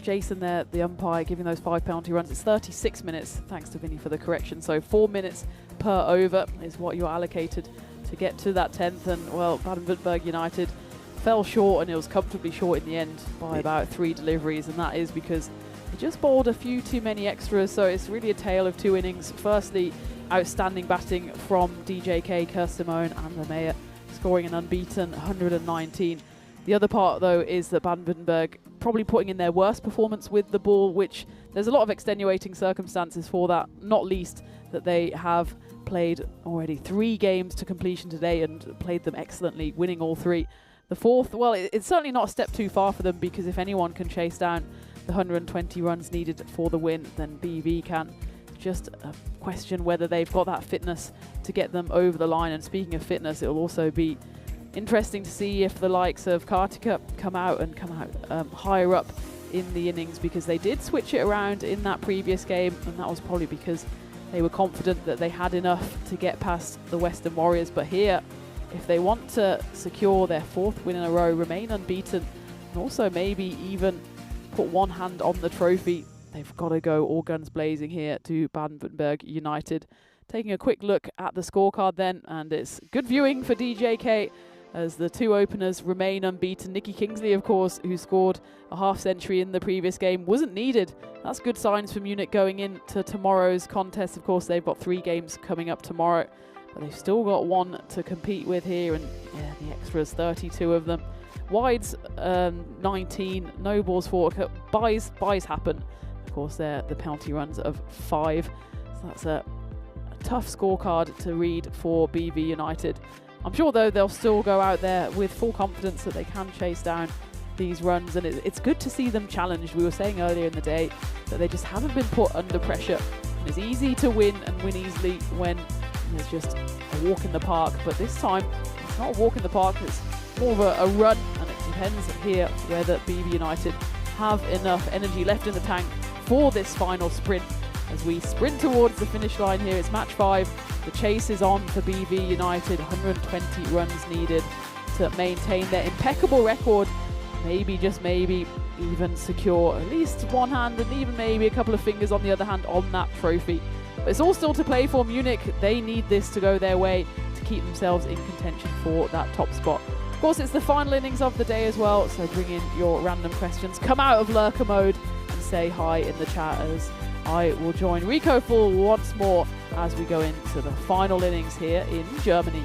Jason there, the umpire, giving those 5 penalty runs. It's 36 minutes, thanks to Vinny for the correction. So 4 minutes per over is what you're allocated to get to that 10th. And, well, Baden-Württemberg United fell short, and it was comfortably short in the end by about 3 deliveries, and that is because they just bowled a few too many extras. So it's really a tale of 2 innings. Firstly, outstanding batting from DJK, Kirsimone and Amaya, scoring an unbeaten 119. The other part, though, is that Baden-Württemberg probably putting in their worst performance with the ball, which there's a lot of extenuating circumstances for that, not least that they have played already 3 games to completion today and played them excellently, winning all 3. The 4th, well, it's certainly not a step too far for them, because if anyone can chase down the 120 runs needed for the win, then BV can. Just a question whether they've got that fitness to get them over the line. And speaking of fitness, it'll also be interesting to see if the likes of Kartika come out higher up in the innings, because they did switch it around in that previous game, and that was probably because They were confident that they had enough to get past the Western Warriors, but here, if they want to secure their 4th win in a row, remain unbeaten, and also maybe even put one hand on the trophy, they've got to go all guns blazing here to Baden-Württemberg United. Taking a quick look at the scorecard then, and it's good viewing for DJK as the 2 openers remain unbeaten. Nikki Kingsley, of course, who scored a half century in the previous game, wasn't needed. That's good signs for Munich going into tomorrow's contest. Of course, they've got 3 games coming up tomorrow, but they've still got 1 to compete with here, and yeah, the extras, 32 of them. Wides 19, no balls forward, buys happen. Of course, they're the penalty runs of 5. So that's a tough scorecard to read for BV United. I'm sure, though, they'll still go out there with full confidence that they can chase down these runs, and it's good to see them challenged. We were saying earlier in the day that they just haven't been put under pressure. And it's easy to win and win easily when there's just a walk in the park, but this time it's not a walk in the park, it's more of a run, and it depends here whether BV United have enough energy left in the tank for this final sprint. As we sprint towards the finish line here, it's match 5. The chase is on for BV United. 120 runs needed to maintain their impeccable record. Maybe, just maybe, even secure at least one hand and even maybe a couple of fingers on the other hand on that trophy. But it's all still to play for Munich. They need this to go their way to keep themselves in contention for that top spot. Of course, it's the final innings of the day as well, so bring in your random questions. Come out of lurker mode and say hi in the chat, as I will join Rico Full once more as we go into the final innings here in Germany.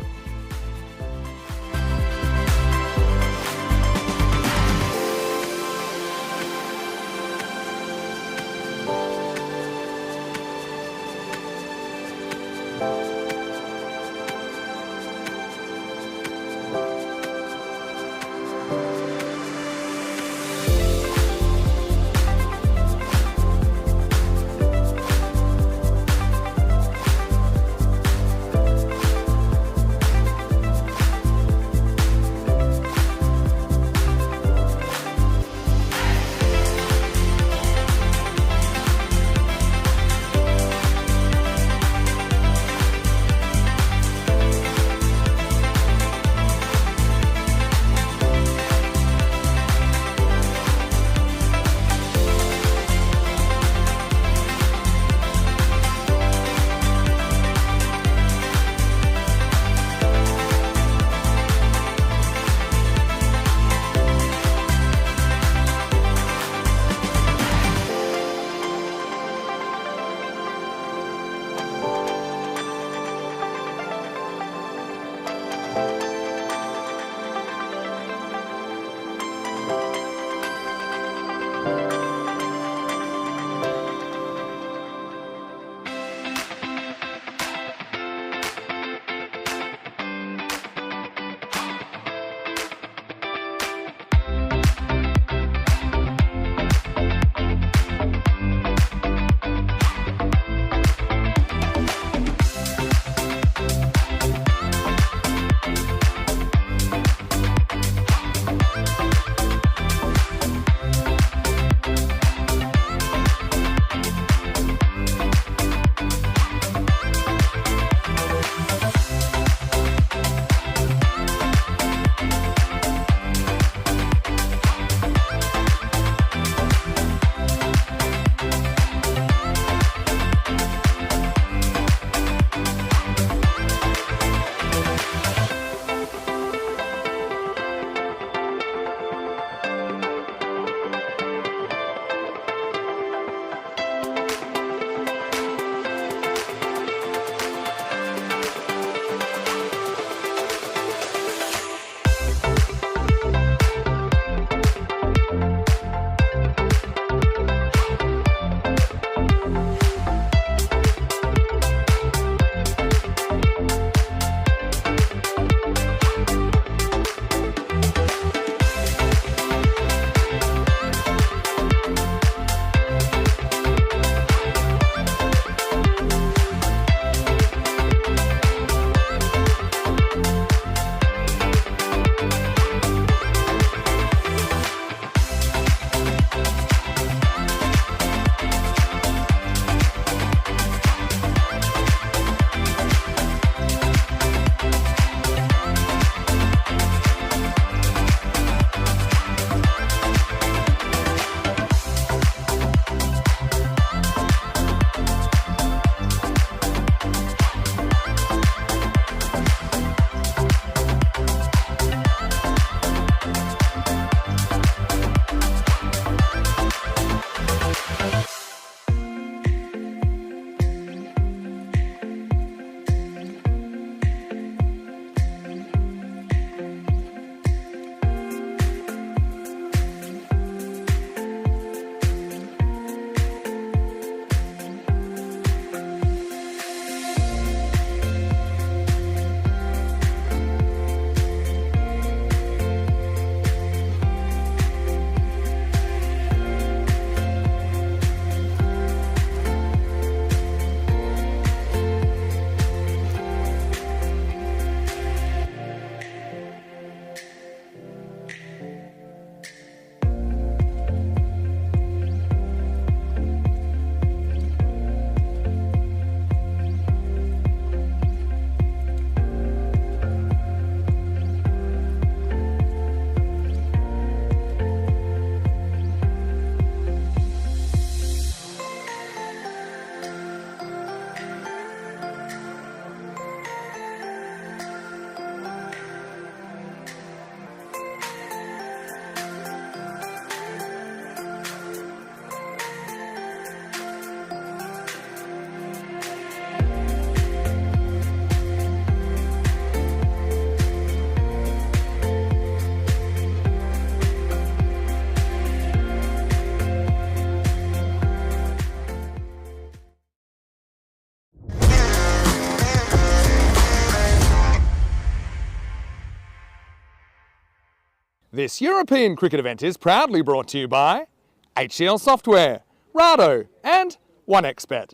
This European cricket event is proudly brought to you by HCL Software, Rado and 1xBet.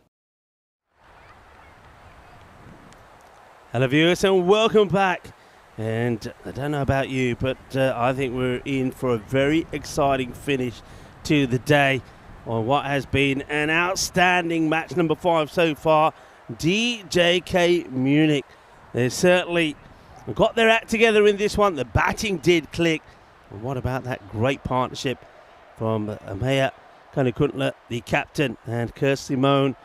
Hello viewers and welcome back. And I don't know about you, but I think we're in for a very exciting finish to the day on what has been an outstanding match number 5 so far. DJK Munich. They certainly got their act together in this one. The batting did click. And what about that great partnership from Amaya Kanikuntla, the captain, and Kirsty Simone?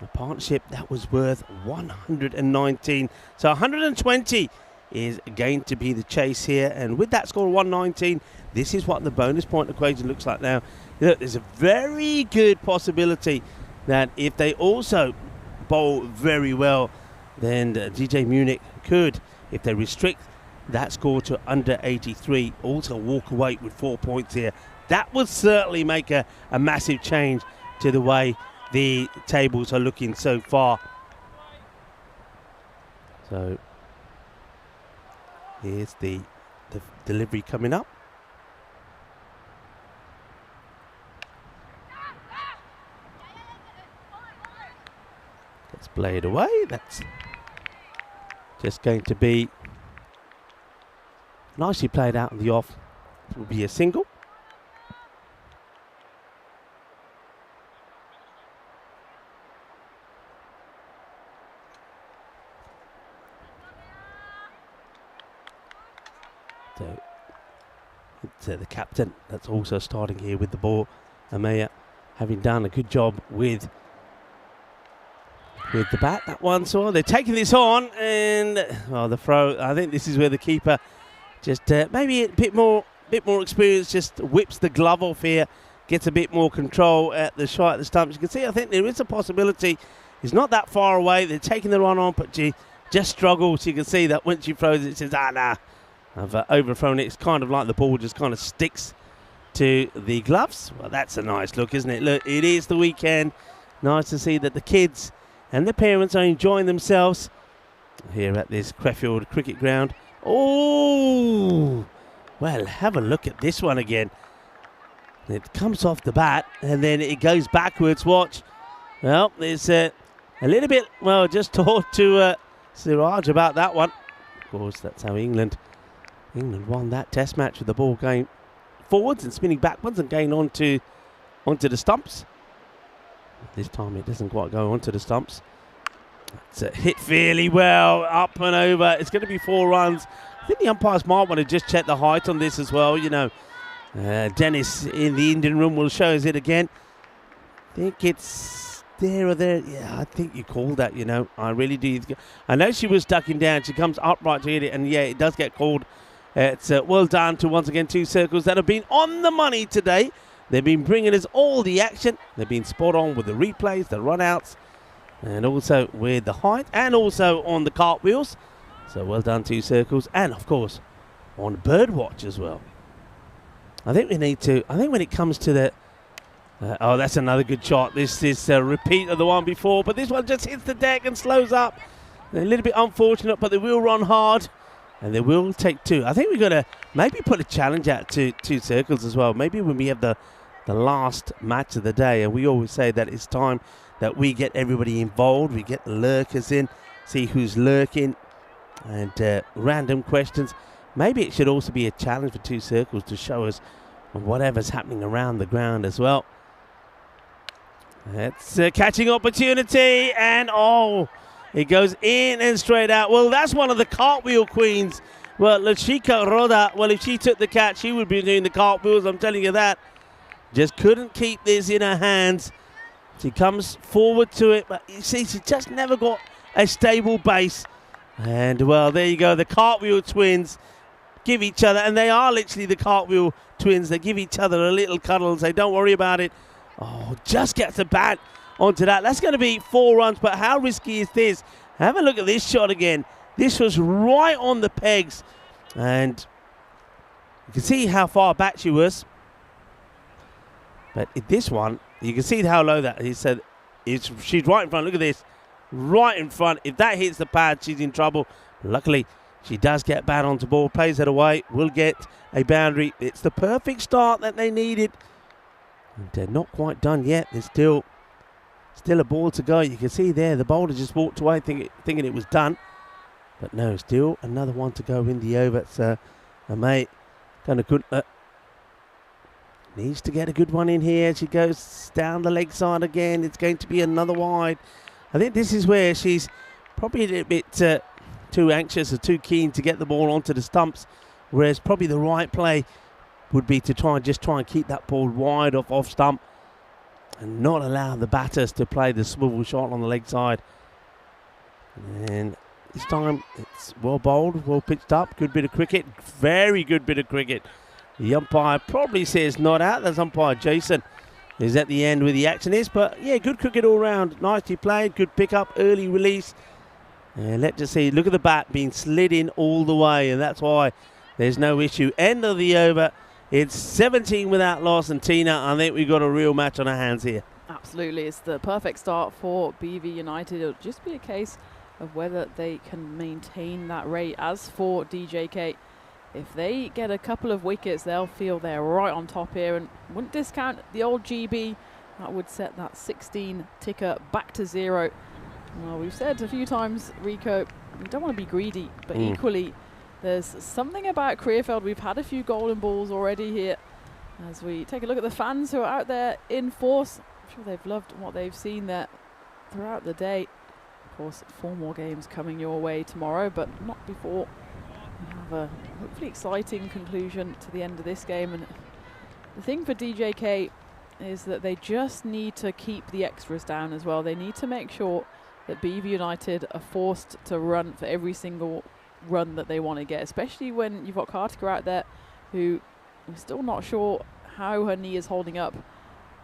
A partnership that was worth 119. So 120 is going to be the chase here. And with that score of 119, this is what the bonus point equation looks like now. Look, there's a very good possibility that if they also bowl very well, then DJ Munich could, if they restrict that score to under 83, also walk away with 4 points here. That would certainly make a massive change to the way the tables are looking so far. So here's the delivery coming up. Let's play it away. That's just going to be nicely played out in the off. It will be a single. So it's the captain that's also starting here with the ball. Amaya having done a good job with the bat that one. So they're taking this on, and the throw. I think this is where the keeper just maybe a bit more experience, just whips the glove off here, gets a bit more control at the shot at the stumps. You can see I think there is a possibility. He's not that far away. They're taking the run on, but she just struggles. You can see that when she throws it, it says, nah, I've overthrown it. It's kind of like the ball just kind of sticks to the gloves. Well, that's a nice look, isn't it? Look, it is the weekend. Nice to see that the kids and the parents are enjoying themselves here at this Krefeld cricket ground. Oh, well, have a look at this one again. It comes off the bat and then it goes backwards. Watch. Well, there's a little bit, just talk to Siraj about that one. Of course, that's how England won that test match with the ball going forwards and spinning backwards and going onto the stumps. This time it doesn't quite go onto the stumps. It's hit fairly well, up and over. It's going to be 4 runs. I think the umpires might want to just check the height on this as well. You know, Dennis in the Indian room will show us it again. I think it's there or there. Yeah, I think you called that, you know. I really do. I know she was ducking down. She comes upright to hit it, and yeah, it does get called. It's well done to, once again, 2 circles that have been on the money today. They've been bringing us all the action. They've been spot on with the replays, the run-outs, and also with the height, and also on the cartwheels. So well done, 2 circles, and of course on bird watch as well. I think we need to. I think when it comes to the, oh, that's another good shot. This is a repeat of the one before, but this one just hits the deck and slows up. They're a little bit unfortunate, but they will run hard. And they will take 2. I think we've got to maybe put a challenge out to 2 circles as well. Maybe when we have the last match of the day, and we always say that it's time that we get everybody involved. We get the lurkers in, see who's lurking, and random questions. Maybe it should also be a challenge for 2 circles to show us whatever's happening around the ground as well. It's a catching opportunity, and it goes in and straight out. Well, that's one of the cartwheel queens. Well, Lashika Roda, well, if she took the catch, she would be doing the cartwheels, I'm telling you that. Just couldn't keep this in her hands. She comes forward to it, but you see, she just never got a stable base. And, well, there you go. The cartwheel twins give each other, and they are literally the cartwheel twins. They give each other a little cuddle and say, don't worry about it. Oh, just gets the bat onto that. That's going to be 4 runs, but how risky is this? Have a look at this shot again. This was right on the pegs, and you can see how far back she was. But in this one, you can see how low that he said. She's right in front. Look at this, right in front. If that hits the pad, she's in trouble. Luckily, She does get bad onto ball, plays it away, will get a boundary. It's the perfect start that they needed. And they're not quite done yet. There's still a ball to go. You can see there the bowler just walked away thinking it was done. But no, still another one to go in the over. It's a mate done a good... needs to get a good one in here. She goes down the leg side again. It's going to be another wide. I think this is where she's probably a little bit too anxious or too keen to get the ball onto the stumps, whereas probably the right play would be to try and keep that ball wide off stump and not allow the batters to play the swivel shot on the leg side. And this time it's well bowled, well pitched up, good bit of cricket, very good bit of cricket. The umpire probably says not out. That's umpire Jason is at the end where the action is. But yeah, good cricket all round. Nicely played, good pick up, early release. Let's just see, look at the bat being slid in all the way, and that's why there's no issue. End of the over. It's 17 without loss, and Tina, I think we've got a real match on our hands here. Absolutely, it's the perfect start for BV United. It'll just be a case of whether they can maintain that rate. As for DJK, if they get a couple of wickets, they'll feel they're right on top here, and wouldn't discount the old GB. That would set that 16 ticker back to 0. Well, we've said a few times, Rico, we don't want to be greedy, but equally, there's something about Krefeld. We've had a few golden balls already here. As we take a look at the fans who are out there in force, I'm sure they've loved what they've seen there throughout the day. Of course, 4 more games coming your way tomorrow, but not before we have a hopefully exciting conclusion to the end of this game. And the thing for DJK is that they just need to keep the extras down as well. They need to make sure that BV United are forced to run for every single run that they want to get, especially when you've got Kartika out there who I'm still not sure how her knee is holding up.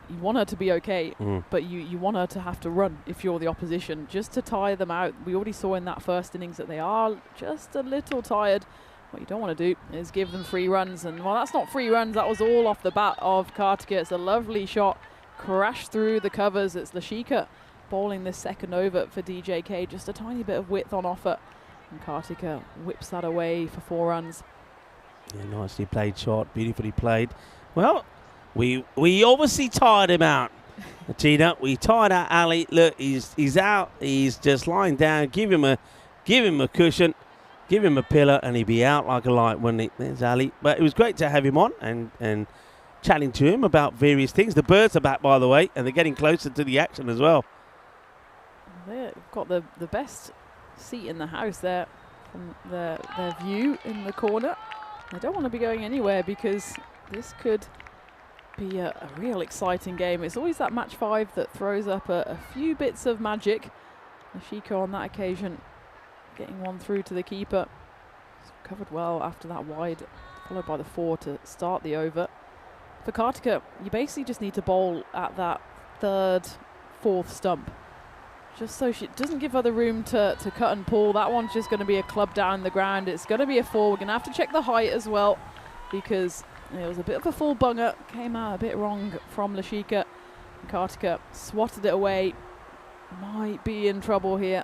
You want her to be okay, but you want her to have to run if you're the opposition, just to tire them out. We already saw in that first innings that they are just a little tired. What you don't want to do is give them free runs, and well, that's not free runs, that was all off the bat of Kartika. It's a lovely shot, crashed through the covers. It's Lashika bowling this second over for DJK, just a tiny bit of width on offer, and Kartika whips that away for 4 runs. Yeah, nicely played shot, beautifully played. Well, we obviously tired him out, Tina. We tired out Ali. Look, he's out. He's just lying down. Give him a cushion, give him a pillow, and he'd be out like a light, wouldn't he? There's Ali. But it was great to have him on and chatting to him about various things. The birds are back, by the way, and they're getting closer to the action as well. They've got the best seat in the house there from their view in the corner. They don't want to be going anywhere because this could be a real exciting game. It's always that match 5 that throws up a few bits of magic. Ashika on that occasion getting one through to the keeper. Covered well after that wide, followed by the 4 to start the over. For Kartika, you basically just need to bowl at that 3rd, 4th stump, just so she doesn't give her the room to cut and pull. That one's just going to be a club down the ground. It's going to be a 4. We're going to have to check the height as well, because it was a bit of a full bunger. Came out a bit wrong from Lashika. Kartika swatted it away. Might be in trouble here.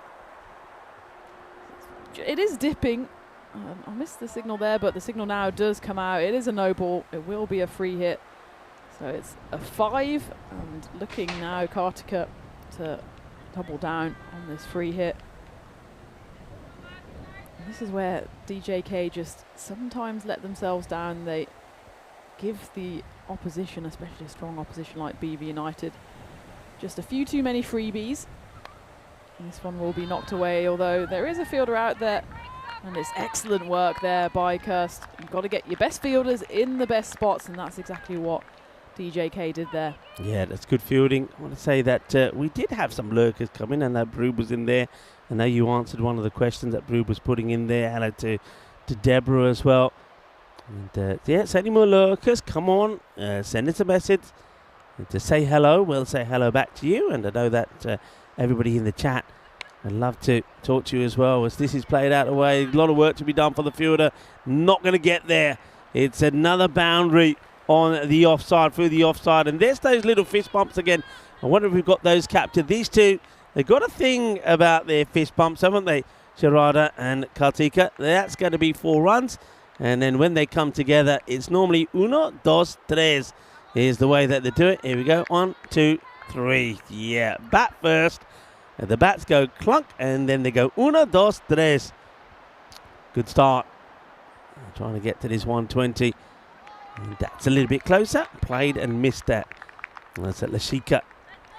It is dipping. I missed the signal there, but the signal now does come out. It is a no ball. It will be a free hit. So it's a 5, and looking now Kartika to double down on this free hit. And this is where DJK just sometimes let themselves down. They give the opposition, especially a strong opposition like BV United, just a few too many freebies. And this one will be knocked away, although there is a fielder out there, and it's excellent work there by Kirst. You've got to get your best fielders in the best spots, and that's exactly what DJK did there. Yeah, that's good fielding. I want to say that we did have some lurkers come in, and that Brube was in there. I know you answered one of the questions that Brube was putting in there. Hello to Deborah as well. And yeah, so any more lurkers, come on, send us a message to say hello. We'll say hello back to you, and I know that everybody in the chat would love to talk to you as well, as this is played out away. A lot of work to be done for the fielder. Not going to get there. It's another boundary on the offside, through the offside, and there's those little fist bumps again. I wonder if we've got those captured. These two, they've got a thing about their fist bumps, haven't they? Sharada and Kartika. That's going to be 4 runs. And then when they come together, it's normally 1, 2, 3 is the way that they do it. Here we go. 1, 2, 3. Yeah, bat first. And the bats go clunk, and then they go 1, 2, 3. Good start. Trying to get to this 120. And that's a little bit closer. Played and missed that. That's at Lashika.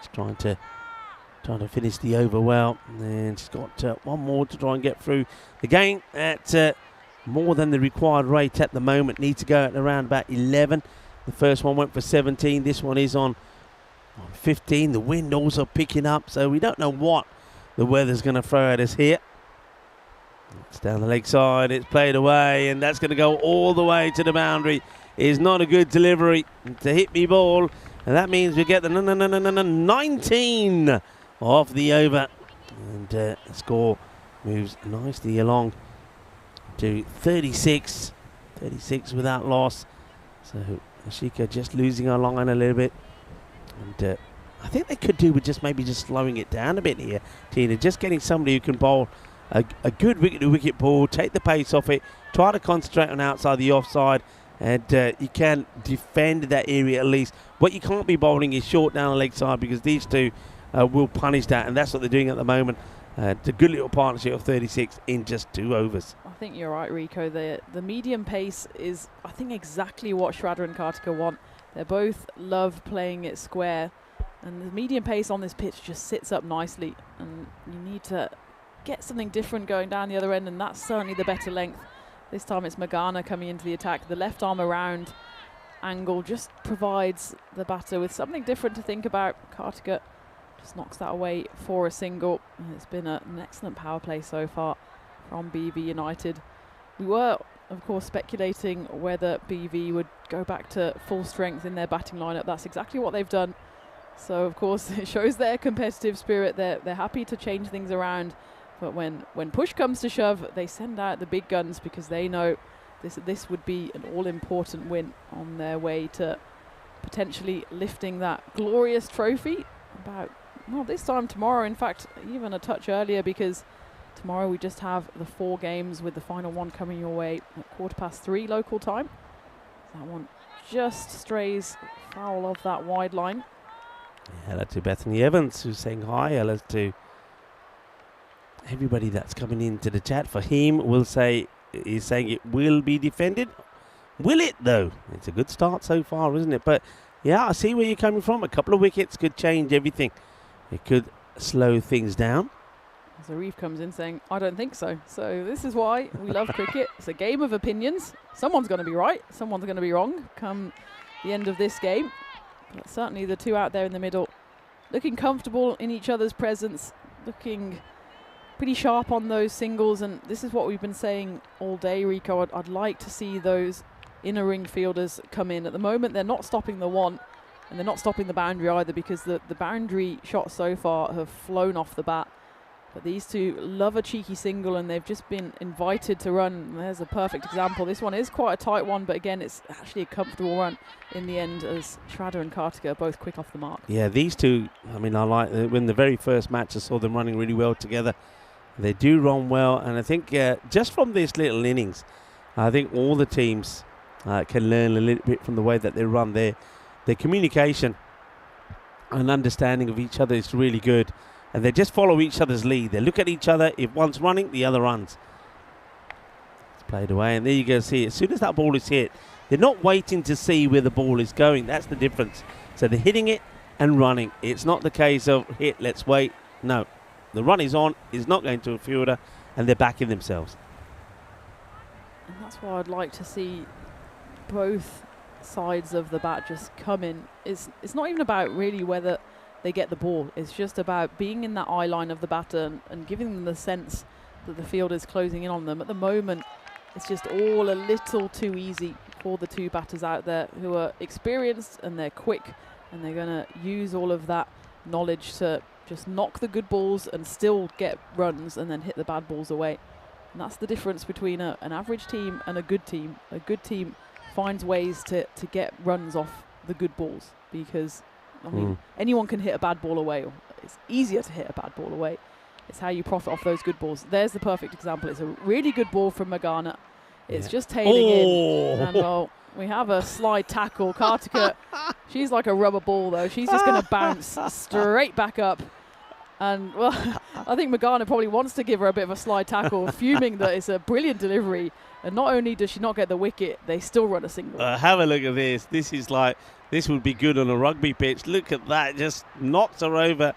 She's trying to finish the over well. And she's got 1 more to try and get through the game at more than the required rate at the moment. Needs to go at around about 11. The first one went for 17. This one is on 15. The wind also picking up, so we don't know what the weather's going to throw at us here. It's down the leg side. It's played away, and that's going to go all the way to the boundary. It's not a good delivery. It's a hit me ball, and that means we get the 19 off the over. And the score moves nicely along to 36. 36 without loss. So Ashika just losing her long on a little bit. And I think they could do with just maybe just slowing it down a bit here, Tina. Just getting somebody who can bowl a good wicket-to-wicket ball, take the pace off it, try to concentrate on outside the offside, and you can defend that area at least. What you can't be bowling is short down the leg side, because these two will punish that, and that's what they're doing at the moment. It's a good little partnership of 36 in just 2 overs. I think you're right, Rico. The medium pace is, I think, exactly what Shraddha and Kartika want. They both love playing it square, and the medium pace on this pitch just sits up nicely, and you need to get something different going down the other end, and that's certainly the better length. This time it's Magana coming into the attack. The left arm around angle just provides the batter with something different to think about. Kartika just knocks that away for a single. And it's been an excellent power play so far from BV United. We were, of course, speculating whether BV would go back to full strength in their batting lineup. That's exactly what they've done. So, of course, it shows their competitive spirit. They're happy to change things around. But when push comes to shove, they send out the big guns, because they know this would be an all-important win on their way to potentially lifting that glorious trophy about, well, this time tomorrow. In fact, even a touch earlier, because tomorrow we just have the 4 games, with the final one coming your way at 3:15 local time. That one just strays foul of that wide line. Hello to Bethany Evans, who's saying hi. Hello to everybody that's coming into the chat. For him, he's saying it will be defended. Will it, though? It's a good start so far, isn't it? But yeah, I see where you're coming from. A couple of wickets could change everything. It could slow things down. Zarif comes in saying, I don't think so. So this is why we love cricket. It's a game of opinions. Someone's going to be right, someone's going to be wrong come the end of this game. But certainly the two out there in the middle, looking comfortable in each other's presence, looking pretty sharp on those singles. And this is what we've been saying all day, Rico. I'd like to see those inner ring fielders come in. At the moment, they're not stopping the one, and they're not stopping the boundary either, because the boundary shots so far have flown off the bat. But these two love a cheeky single, and they've just been invited to run. There's a perfect example. This one is quite a tight one, but again, it's actually a comfortable run in the end, as Shraddha and Kartika are both quick off the mark. Yeah, these two, I mean, I like, when the very first match I saw them running really well together. They do run well, and I think just from this little innings, I think all the teams can learn a little bit from the way that they run. Their communication and understanding of each other is really good, and they just follow each other's lead. They look at each other. If one's running, the other runs. It's played away, and there you go. See, as soon as that ball is hit, they're not waiting to see where the ball is going. That's the difference. So they're hitting it and running. It's not the case of hit, let's wait. No. The run is on, is not going to a fielder, and they're backing themselves. And that's why I'd like to see both sides of the bat just come in. It's not even about really whether they get the ball. It's just about being in that eye line of the batter and giving them the sense that the field is closing in on them. At the moment, it's just all a little too easy for the two batters out there who are experienced, and they're quick, and they're going to use all of that knowledge to just knock the good balls and still get runs, and then hit the bad balls away. And that's the difference between an average team and a good team. A good team finds ways to get runs off the good balls, because I mean, anyone can hit a bad ball away, or it's easier to hit a bad ball away. It's how you profit off those good balls. There's the perfect example. It's a really good ball from Magana. It's just tailing in. And well, we have a slide tackle. Kartika, she's like a rubber ball though. She's just going to bounce straight back up. And well, I think Magana probably wants to give her a bit of a slide tackle, fuming that it's a brilliant delivery. And not only does she not get the wicket, they still run a single. Have a look at this. This would be good on a rugby pitch. Look at that. Just knocks her over.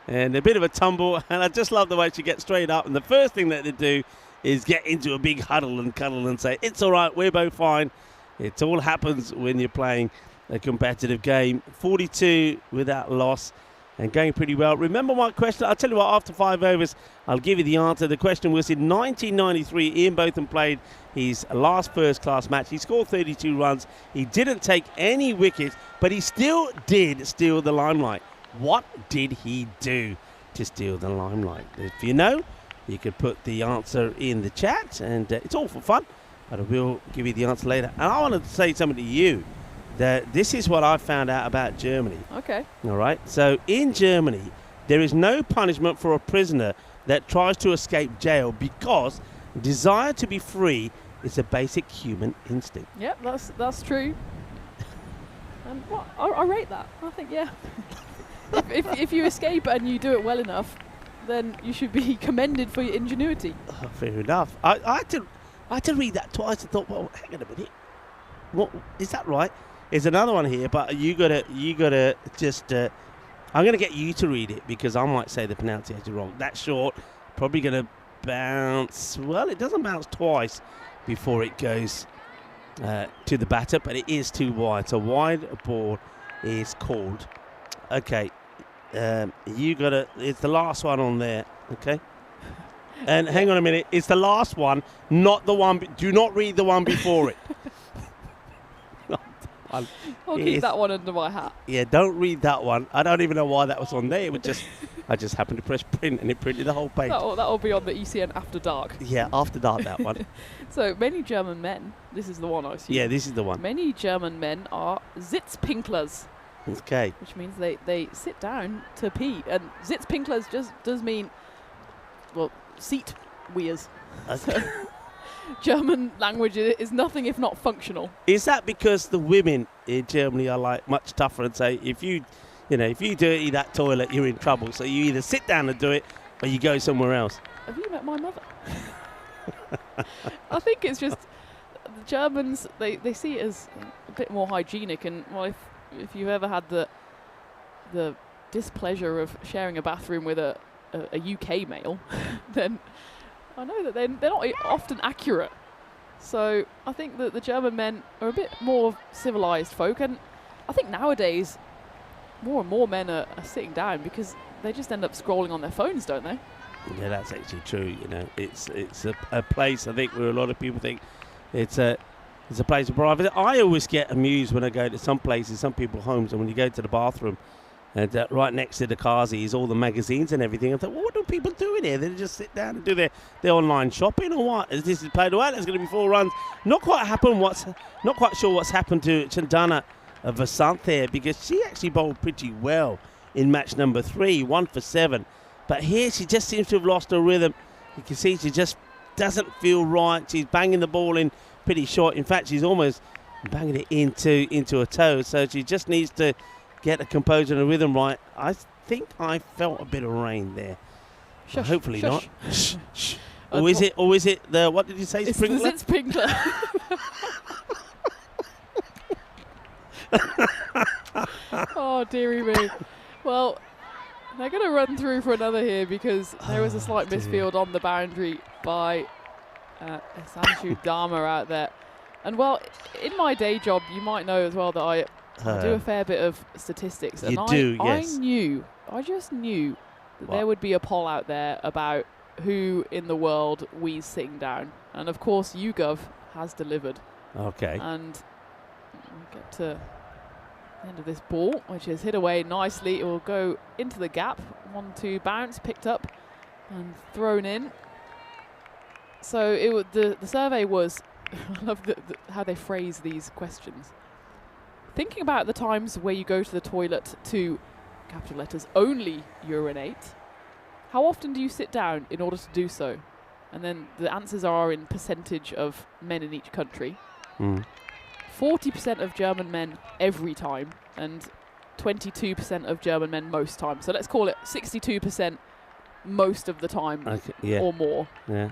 And a bit of a tumble. And I just love the way she gets straight up. And the first thing that they do is get into a big huddle and cuddle and say, it's all right, we're both fine. It all happens when you're playing a competitive game. 42 without loss and going pretty well. Remember my question? I'll tell you what, after 5 overs, I'll give you the answer. The question was in 1993, Ian Botham played his last first-class match. He scored 32 runs. He didn't take any wickets, but he still did steal the limelight. What did he do to steal the limelight? If you know, you could put the answer in the chat, and it's all for fun, but I will give you the answer later. And I wanted to say something to you, that this is what I found out about Germany. Okay. All right. So in Germany, there is no punishment for a prisoner that tries to escape jail because desire to be free is a basic human instinct. Yep, that's true. And well, I rate that. I think, yeah. if you escape and you do it well enough, then you should be commended for your ingenuity. Oh, fair enough. I had to read that twice and thought, well, hang on a minute. What is that right? There's another one here, but you gotta just. I'm gonna get you to read it because I might say the pronunciation wrong. That's short. Probably gonna bounce. Well, it doesn't bounce twice before it goes to the batter, but it is too wide. So wide ball is called. Okay, you gotta. It's the last one on there. Okay. And hang on a minute. It's the last one, not the one. Do not read the one before it. I'll keep that one under my hat. Yeah, don't read that one. I don't even know why that was on there. It was just, I just happened to press print and it printed the whole page. That'll be on the ECN After Dark. Yeah, After Dark, that one. So many German men, this is the one I see. Yeah, this is the one. Many German men are Sitzpinklers. Okay. Which means they sit down to pee. And Sitzpinklers just does mean, well, seat weirs. Okay. German language is nothing if not functional. Is that because the women in Germany are like much tougher and say if you dirty that toilet, you're in trouble. So you either sit down and do it, or you go somewhere else. Have you met my mother? I think it's just the Germans. They see it as a bit more hygienic. And well, if you've ever had the displeasure of sharing a bathroom with a UK male, then I know that they're not often accurate. So I think that the German men are a bit more civilized folk, and I think nowadays more and more men are sitting down because they just end up scrolling on their phones, don't they? Yeah, that's actually true. You know, it's a place I think where a lot of people think it's a place of privacy. I always get amused when I go to some places, some people's homes, and when you go to the bathroom, and right next to the cars is all the magazines and everything. I thought, well, what do people do in here? They just sit down and do their online shopping or what? Is this played well? There's going to be 4 runs. Not quite sure what's happened to Chandana Vasant there, because she actually bowled pretty well in match number 3, 1 for 7. But here she just seems to have lost her rhythm. You can see she just doesn't feel right. She's banging the ball in pretty short. In fact, she's almost banging it into a toe. So she just needs to get a composure and a rhythm right. I think I felt a bit of rain there. Shush, hopefully shush. not. Shh, shh. Or is it the, what did you say, sprinkler? It's Sitzpinkler. Oh, dearie me. Well, they're going to run through for another here because there was a slight misfield on the boundary by Sanshu Dharma out there. And well, in my day job, you might know as well that I do a fair bit of statistics. And yes. I just knew that there would be a poll out there about who in the world we's sitting down. And of course, YouGov has delivered. Okay. And we'll get to the end of this ball, which is hit away nicely. It will go into the gap. 1-2 bounce, picked up and thrown in. So the survey was, I love how they phrase these questions. Thinking about the times where you go to the toilet to, capital letters, only urinate, how often do you sit down in order to do so? And then the answers are in percentage of men in each country. 40% of German men every time, and 22% of German men most times. So let's call it 62% most of the time or more. Yeah.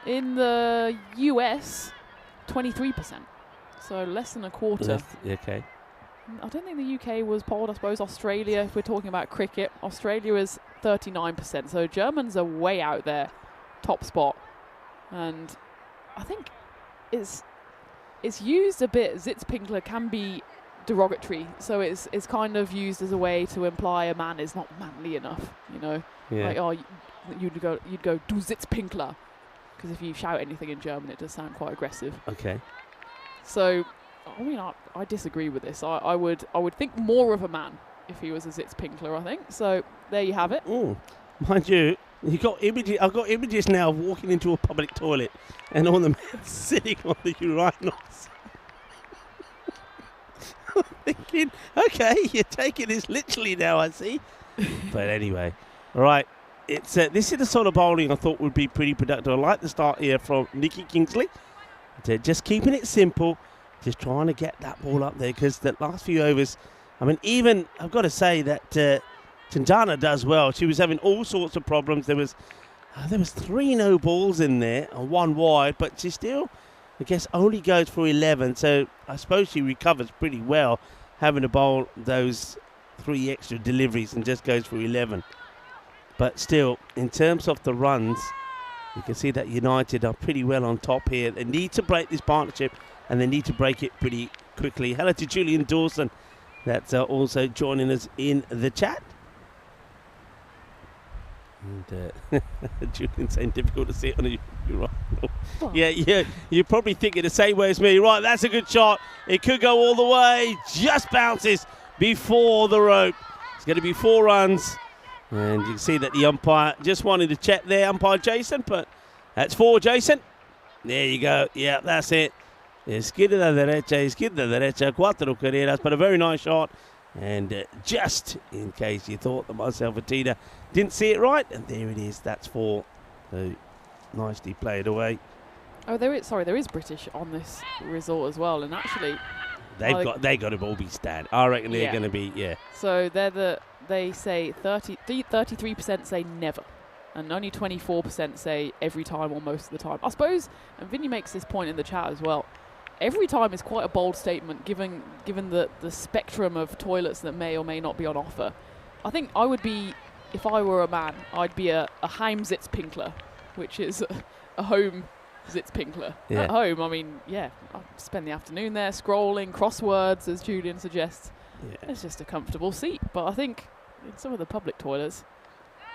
In the US, 23%. So less than a quarter. Okay. I don't think the UK was polled. I suppose Australia, if we're talking about cricket, Australia is 39%. So Germans are way out there, top spot. And I think it's used a bit. Sitzpinkler can be derogatory, so it's kind of used as a way to imply a man is not manly enough. You know, like you'd go du Sitzpinkler, because if you shout anything in German, it does sound quite aggressive. Okay. So, I mean, I disagree with this. I would think more of a man if he was a Sitzpinkler, I think. So there you have it. Oh, mind you, you got images. I've got images now of walking into a public toilet and all the men sitting on the urinals. I'm thinking, okay, you're taking this literally now, I see. But anyway, all right. It's this is the sort of bowling I thought would be pretty productive. I like the start here from Nikki Kingsley. Just keeping it simple, just trying to get that ball up there, because the last few overs, I mean, even I've got to say that Chandana does well. She was having all sorts of problems. There was 3 no balls in there and 1 wide, but she still, I guess, only goes for 11. So I suppose she recovers pretty well, having to bowl those 3 extra deliveries and just goes for 11. But still, in terms of the runs, you can see that United are pretty well on top here. They need to break this partnership, and they need to break it pretty quickly. Hello to Julian Dawson, that's also joining us in the chat. And Julian saying difficult to see it on a right. Yeah, you're probably thinking the same way as me. Right, that's a good shot. It could go all the way. Just bounces before the rope. It's going to be 4 runs. And you can see that the umpire just wanted to check there, umpire Jason, but that's 4, Jason. There you go. Yeah, that's it. Izquierda derecha, 4 carreras, but a very nice shot. And just in case you thought that myself and Tina didn't see it right, and there it is. That's 4. So nicely played away. Oh, there is British on this resort as well, and actually they got to all be stand. I reckon they're going to be So they say 33% say never, and only 24% say every time or most of the time. I suppose, and Vinny makes this point in the chat as well, every time is quite a bold statement given the spectrum of toilets that may or may not be on offer. I think I would be, if I were a man, I'd be a Heimsitzpinkler, which is a home Sitzpinkler. At home, I mean, I spend the afternoon there scrolling, crosswords, as Julian suggests. Yeah. It's just a comfortable seat, but I think in some of the public toilets,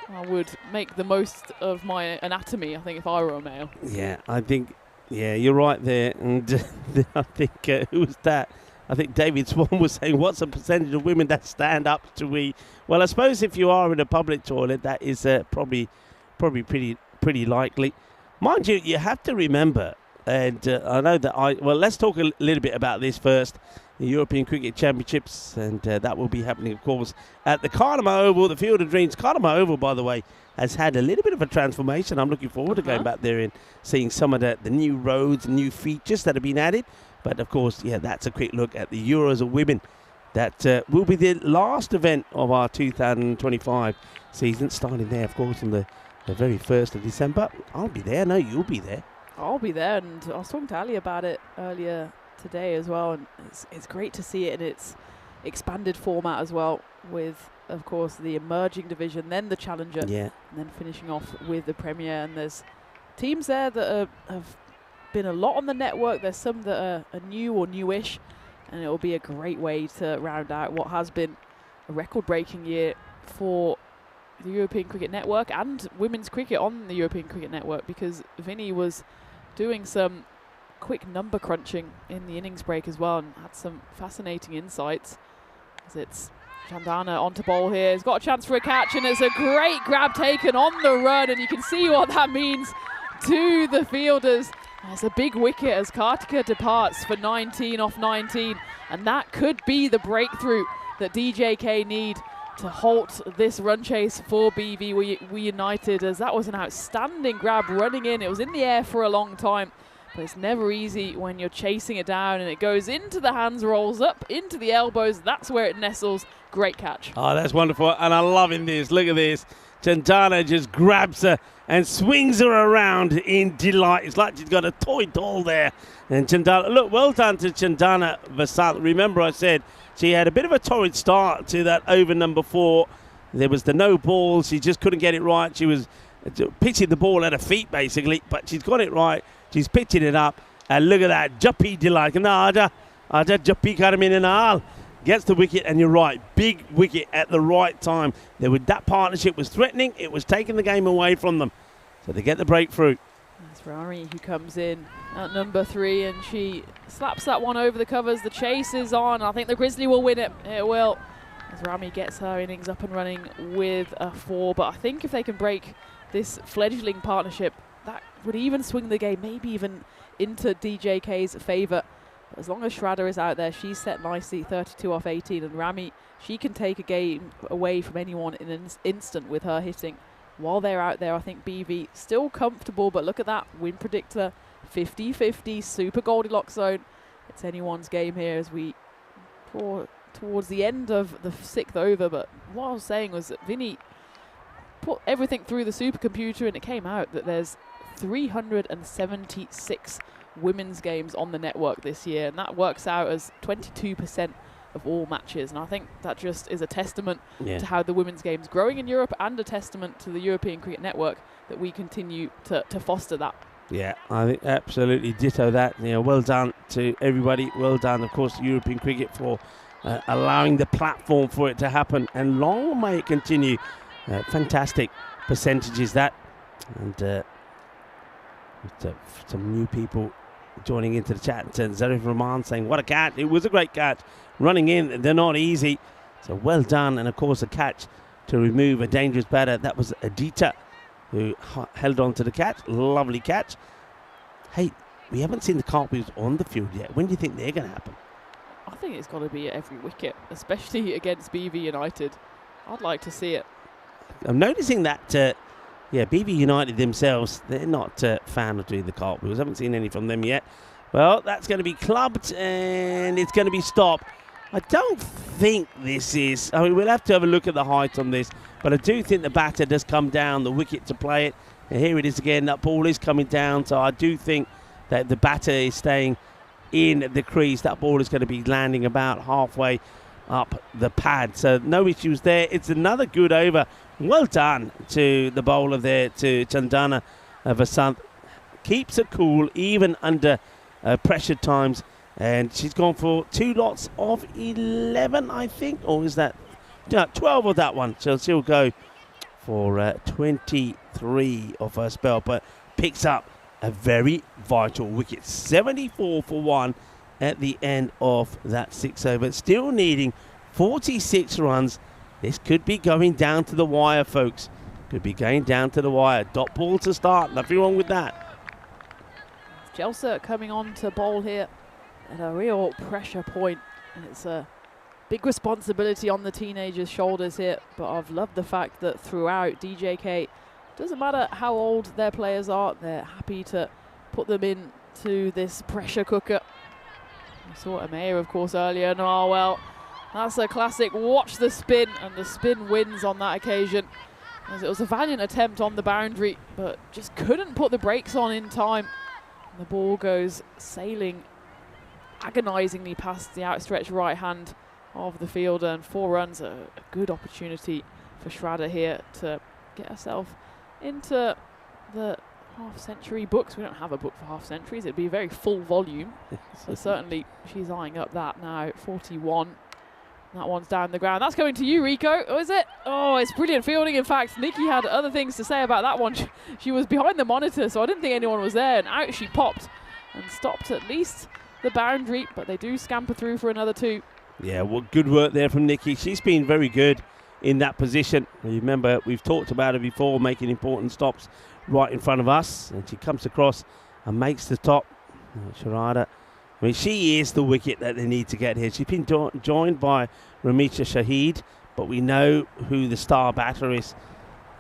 I would make the most of my anatomy, I think, if I were a male. Yeah, I think, you're right there. And I think, who was that? I think David Swan was saying, what's the percentage of women that stand up to we? Well, I suppose if you are in a public toilet, that is probably pretty likely. Mind you, you have to remember, and I know that let's talk a little bit about this first. The European Cricket Championships, and that will be happening, of course, at the Carnama Oval, the Field of Dreams. Carnama Oval, by the way, has had a little bit of a transformation. I'm looking forward to going back there and seeing some of the new roads, new features that have been added. But, of course, that's a quick look at the Euros of Women. That will be the last event of our 2025 season, starting there, of course, on the very 1st of December. I'll be there. No, you'll be there. I'll be there, and I was talking to Ali about it earlier today as well, and it's great to see it in its expanded format as well, with, of course, the emerging division, then the challenger, and then finishing off with the premier. And there's teams there that have been a lot on the network. There's some that are new or newish, and it will be a great way to round out what has been a record-breaking year for the European Cricket Network and women's cricket on the European Cricket Network, because Vinny was doing some quick number crunching in the innings break as well, and had some fascinating insights. As it's Chandana onto bowl here, he's got a chance for a catch, and it's a great grab taken on the run, and you can see what that means to the fielders. There's a big wicket as Kartika departs for 19 off 19, and that could be the breakthrough that DJK need to halt this run chase for BV United, as that was an outstanding grab running in. It was in the air for a long time, but it's never easy when you're chasing it down, and it goes into the hands, rolls up into the elbows. That's where it nestles. Great catch. Oh, that's wonderful, and I'm loving this. Look at this. Chandana just grabs her and swings her around in delight. It's like she's got a toy doll there. And Chandana, look, well done to Chandana Vasant. Remember I said she had a bit of a torrid start to that over number 4. There was the no ball. She just couldn't get it right. She was pitching the ball at her feet, basically, but she's got it right. She's pitching it up. And look at that. Jappi delight. Aja Jappi Karaminanal. Gets the wicket, and you're right, big wicket at the right time. That partnership was threatening. It was taking the game away from them. So they get the breakthrough. That's Rari who comes in at number 3, and she slaps that one over the covers. The chase is on. I think the Grizzly will win it. It will, as Rami gets her innings up and running with a 4. But I think if they can break this fledgling partnership, that would even swing the game, maybe even into DJK's favour. As long as Shraddha is out there, she's set nicely, 32 off 18, and Rami, she can take a game away from anyone in an instant with her hitting. While they're out there, I think BV still comfortable, but look at that win predictor, 50-50, super Goldilocks zone. It's anyone's game here as we draw towards the end of the 6th over, but what I was saying was that Vinny put everything through the supercomputer, and it came out that there's 376 women's games on the network this year, and that works out as 22% of all matches. And I think that just is a testament to how the women's game's growing in Europe, and a testament to the European Cricket Network that we continue to foster that. Yeah, I think absolutely ditto that. Well done to everybody. Well done, of course, to European Cricket for allowing the platform for it to happen, and long may it continue. Fantastic percentages that, and some new people joining into the chat. Zarif Rahman saying, what a catch. It was a great catch. Running in, they're not easy. So well done. And of course, a catch to remove a dangerous batter. That was Adita who held on to the catch. Lovely catch. Hey, we haven't seen the cartwheels on the field yet. When do you think they're going to happen? I think it's got to be at every wicket, especially against BV United. I'd like to see it. I'm noticing that BV United themselves, they're not a fan of doing the cartwheels. Haven't seen any from them yet. Well, that's going to be clubbed, and it's going to be stopped. I don't think this is... I mean, we'll have to have a look at the height on this, but I do think the batter does come down the wicket to play it. And here it is again. That ball is coming down, so I do think that the batter is staying in the crease. That ball is going to be landing about halfway up the pad. So no issues there. It's another good over. Well done to the bowler there, to Chandana Vasant. Keeps it cool even under pressure times. And she's gone for 2 lots of 11, I think. Or is that 12 of that one? So she'll go for 23 of her spell. But picks up a very vital wicket. 74 for 1 at the end of that 6 over. Still needing 46 runs. This could be going down to the wire, folks. Could be going down to the wire. Dot ball to start. Nothing wrong with that. Jelsa coming on to bowl here at a real pressure point. And it's a big responsibility on the teenagers' shoulders here. But I've loved the fact that throughout DJK, doesn't matter how old their players are, they're happy to put them into this pressure cooker. We saw Amaya, of course, earlier. And oh, well, that's a classic. Watch the spin, and the spin wins on that occasion. As it was a valiant attempt on the boundary, but just couldn't put the brakes on in time. And the ball goes sailing agonizingly past the outstretched right hand of the fielder, and 4 runs, a good opportunity for Shraddha here to get herself into the half-century books. We don't have a book for half-centuries. It'd be a very full volume. So certainly she's eyeing up that now at 41. That one's down the ground. That's going to you, Rico. Oh, is it? Oh, it's brilliant fielding. In fact, Nikki had other things to say about that one. She was behind the monitor, so I didn't think anyone was there. And out she popped and stopped at least the boundary. But they do scamper through for another 2. Yeah, well, good work there from Nikki. She's been very good in that position. Remember, we've talked about her before, making important stops right in front of us. And she comes across and makes the top. Shraddha. I mean, she is the wicket that they need to get here. She's been joined by Ramisha Shahid, but we know who the star batter is.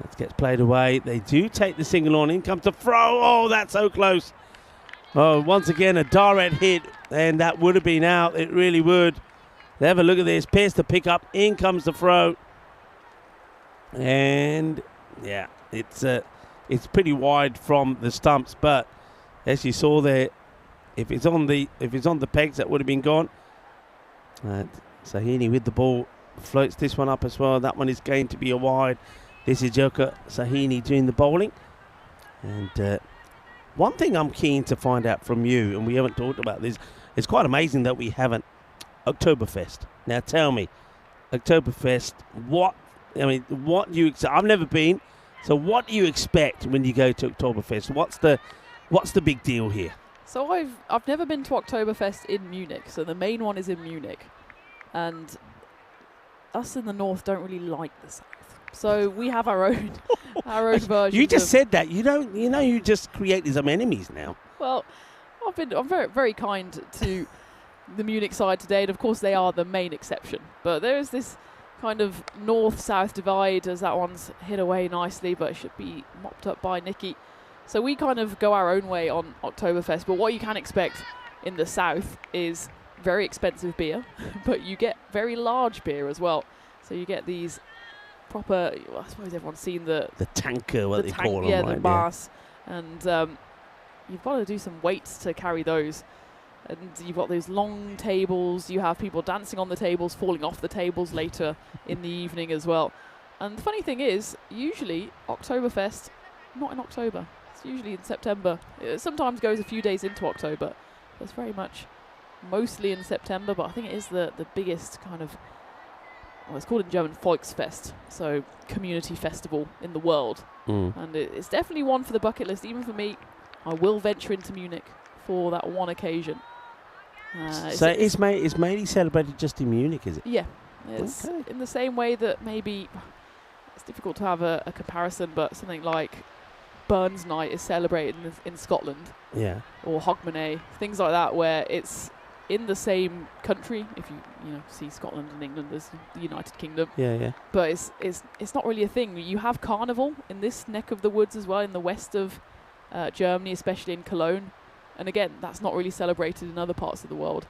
That gets played away. They do take the single on. In comes the throw. Oh, that's so close. Oh, once again, a direct hit, and that would have been out. It really would. Have a look at this. Pierce the pick up. In comes the throw. And, yeah, it's pretty wide from the stumps, but as you saw there, if it's on the pegs, that would have been gone. Sahini with the ball floats this one up as well. That one is going to be a wide. This is Joker Sahini doing the bowling. And one thing I'm keen to find out from you, and we haven't talked about this, it's quite amazing that we haven't, Oktoberfest. Now tell me, Oktoberfest, what do you I've never been, so what do you expect when you go to Oktoberfest? What's the big deal here? So I've never been to Oktoberfest in Munich. So the main one is in Munich, and us in the north don't really like the south. So we have our own version. You just said that. You just created some enemies now. Well, I'm very, very kind to the Munich side today, and of course they are the main exception. But there is this kind of north-south divide, as that one's hit away nicely, but it should be mopped up by Nikki. So we kind of go our own way on Oktoberfest. But what you can expect in the south is very expensive beer, but you get very large beer as well. So you get these proper, I suppose everyone's seen the tanker, what they call them, yeah, right? the mass, and you've got to do some weights to carry those. And you've got those long tables. You have people dancing on the tables, falling off the tables later in the evening as well. And the funny thing is, usually Oktoberfest, not in October. It's usually in September. It sometimes goes a few days into October. It's very much mostly in September, but I think it is the biggest kind of, well, it's called in German Volksfest, so community festival in the world. And it's definitely one for the bucket list. Even for me, I will venture into Munich for that one occasion. So it's mainly celebrated just in Munich, is it? Yeah. It's in the same way that maybe it's difficult to have a comparison, but something like Burns Night is celebrated in Scotland. Yeah. Or Hogmanay, things like that, where it's in the same country. If you see Scotland and England as the United Kingdom. Yeah, yeah. But it's not really a thing. You have carnival in this neck of the woods as well, in the west of Germany, especially in Cologne. And again, that's not really celebrated in other parts of the world.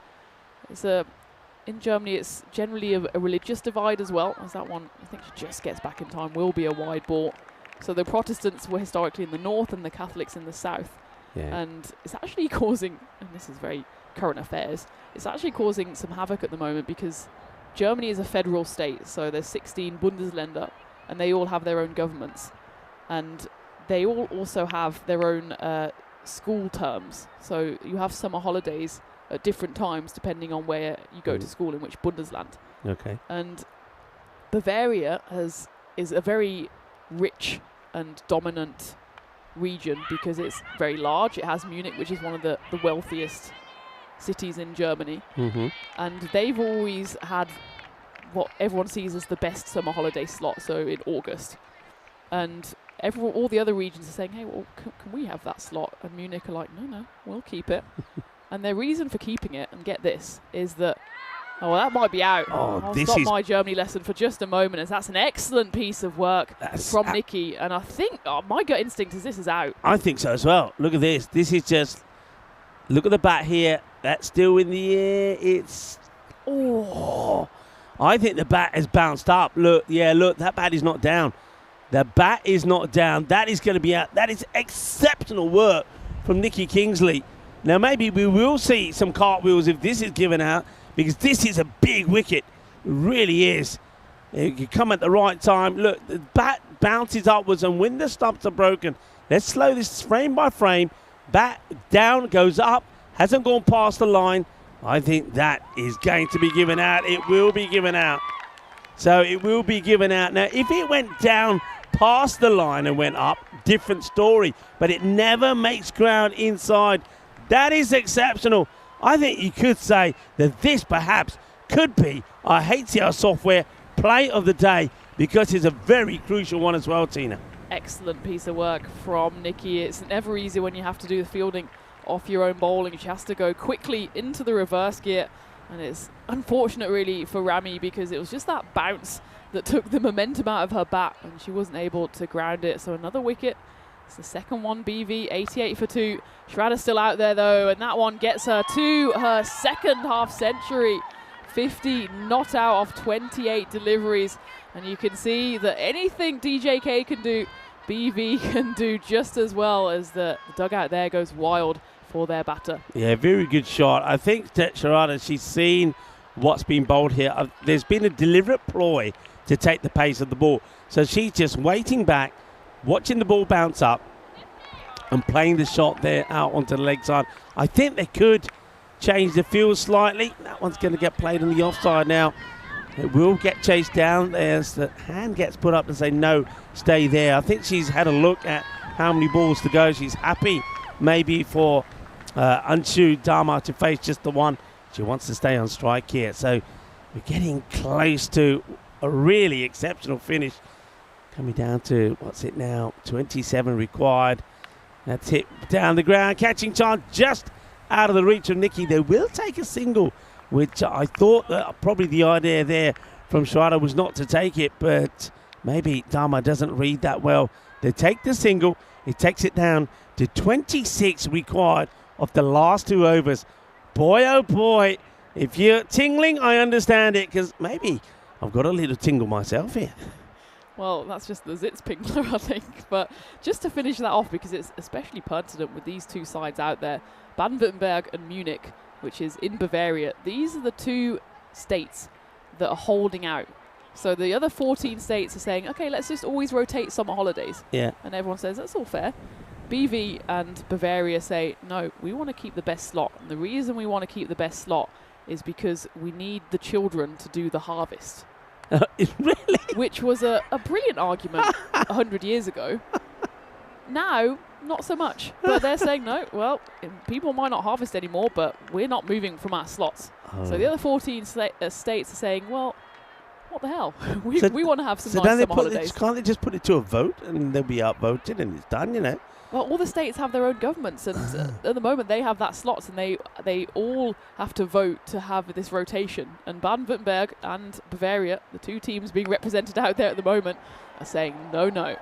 In Germany, it's generally a religious divide as well, as that one, I think she just gets back in time, will be a wide ball. So the Protestants were historically in the north and the Catholics in the south. Yeah. And it's actually causing, and this is very current affairs, it's actually causing some havoc at the moment because Germany is a federal state. So there's 16 Bundesländer, and they all have their own governments. And they all also have their own school terms. So you have summer holidays at different times depending on where you go to school, in which Bundesland. Okay. And Bavaria is a very rich and dominant region because it's very large. It has Munich, which is one of the wealthiest cities in Germany. And they've always had what everyone sees as the best summer holiday slot, so in August. And all the other regions are saying, hey, well, can we have that slot? And Munich are like, no, we'll keep it. And their reason for keeping it, and get this, is that, that might be out. I'll stop my Germany lesson for just a moment, as that's an excellent piece of work from Nikki. And I think, my gut instinct is this is out. I think so as well. Look at this. This is just, look at the bat here. That's still in the air. I think the bat has bounced up. Look, that bat is not down. The bat is not down. That is going to be out. That is exceptional work from Nikki Kingsley. Now, maybe we will see some cartwheels if this is given out, because this is a big wicket. It really is. It can come at the right time. Look, the bat bounces upwards, and when the stumps are broken, let's slow this frame by frame. Bat down, goes up, hasn't gone past the line. I think that is going to be given out. It will be given out. So it will be given out. Now, if it went down past the line and went up, different story. But it never makes ground inside. That is exceptional. I think you could say that this perhaps could be our HCL software play of the day, because it's a very crucial one as well, Tina. Excellent piece of work from Nikki. It's never easy when you have to do the fielding off your own bowling. She has to go quickly into the reverse gear. And it's unfortunate really for Rami, because it was just that bounce that took the momentum out of her bat, and she wasn't able to ground it. So another wicket. It's the second one, BV, 88 for 2. Shrader's still out there though, and that one gets her to her second half century. 50 not out of 28 deliveries. And you can see that anything DJK can do, BV can do just as well, as the dugout there goes wild for their batter. Yeah, very good shot. I think that Sharada, she's seen what's been bowled here. There's been a deliberate ploy to take the pace of the ball. So she's just waiting back, watching the ball bounce up and playing the shot there out onto the leg side. I think they could change the field slightly. That one's going to get played on the offside now. It will get chased down. There's the hand gets put up to say no, stay there. I think she's had a look at how many balls to go. She's happy maybe for Anshu Dharma to face just the one. She wants to stay on strike here. So we're getting close to a really exceptional finish. Coming down to, what's it now, 27 required. That's hit down the ground. Catching chance just out of the reach of Nikki. They will take a single, which I thought that probably the idea there from Shrader was not to take it, but maybe Dharma doesn't read that well. They take the single. It takes it down to 26 required of the last 2 overs. Boy, oh boy, if you're tingling, I understand it, because maybe I've got a little tingle myself here. Well, that's just the Zitz Pingler, I think. But just to finish that off, because it's especially pertinent with these two sides out there, Baden-Württemberg and Munich, which is in Bavaria, these are the 2 states that are holding out. So the other 14 states are saying, okay, let's just always rotate summer holidays. Yeah. And everyone says, that's all fair. BV and Bavaria say, no, we want to keep the best slot. And the reason we want to keep the best slot is because we need the children to do the harvest. Really? Which was a brilliant argument 100 years ago. Now, not so much. But they're saying, no, well, people might not harvest anymore, but we're not moving from our slots. So the other 14 states are saying, well, what the hell? we want to have some nice summer holidays. Can't they just put it to a vote and they'll be outvoted and it's done, you know? Well, all the states have their own governments, and at the moment they have that slots, and they all have to vote to have this rotation. And Baden-Württemberg and Bavaria, the 2 teams being represented out there at the moment, are saying no, no.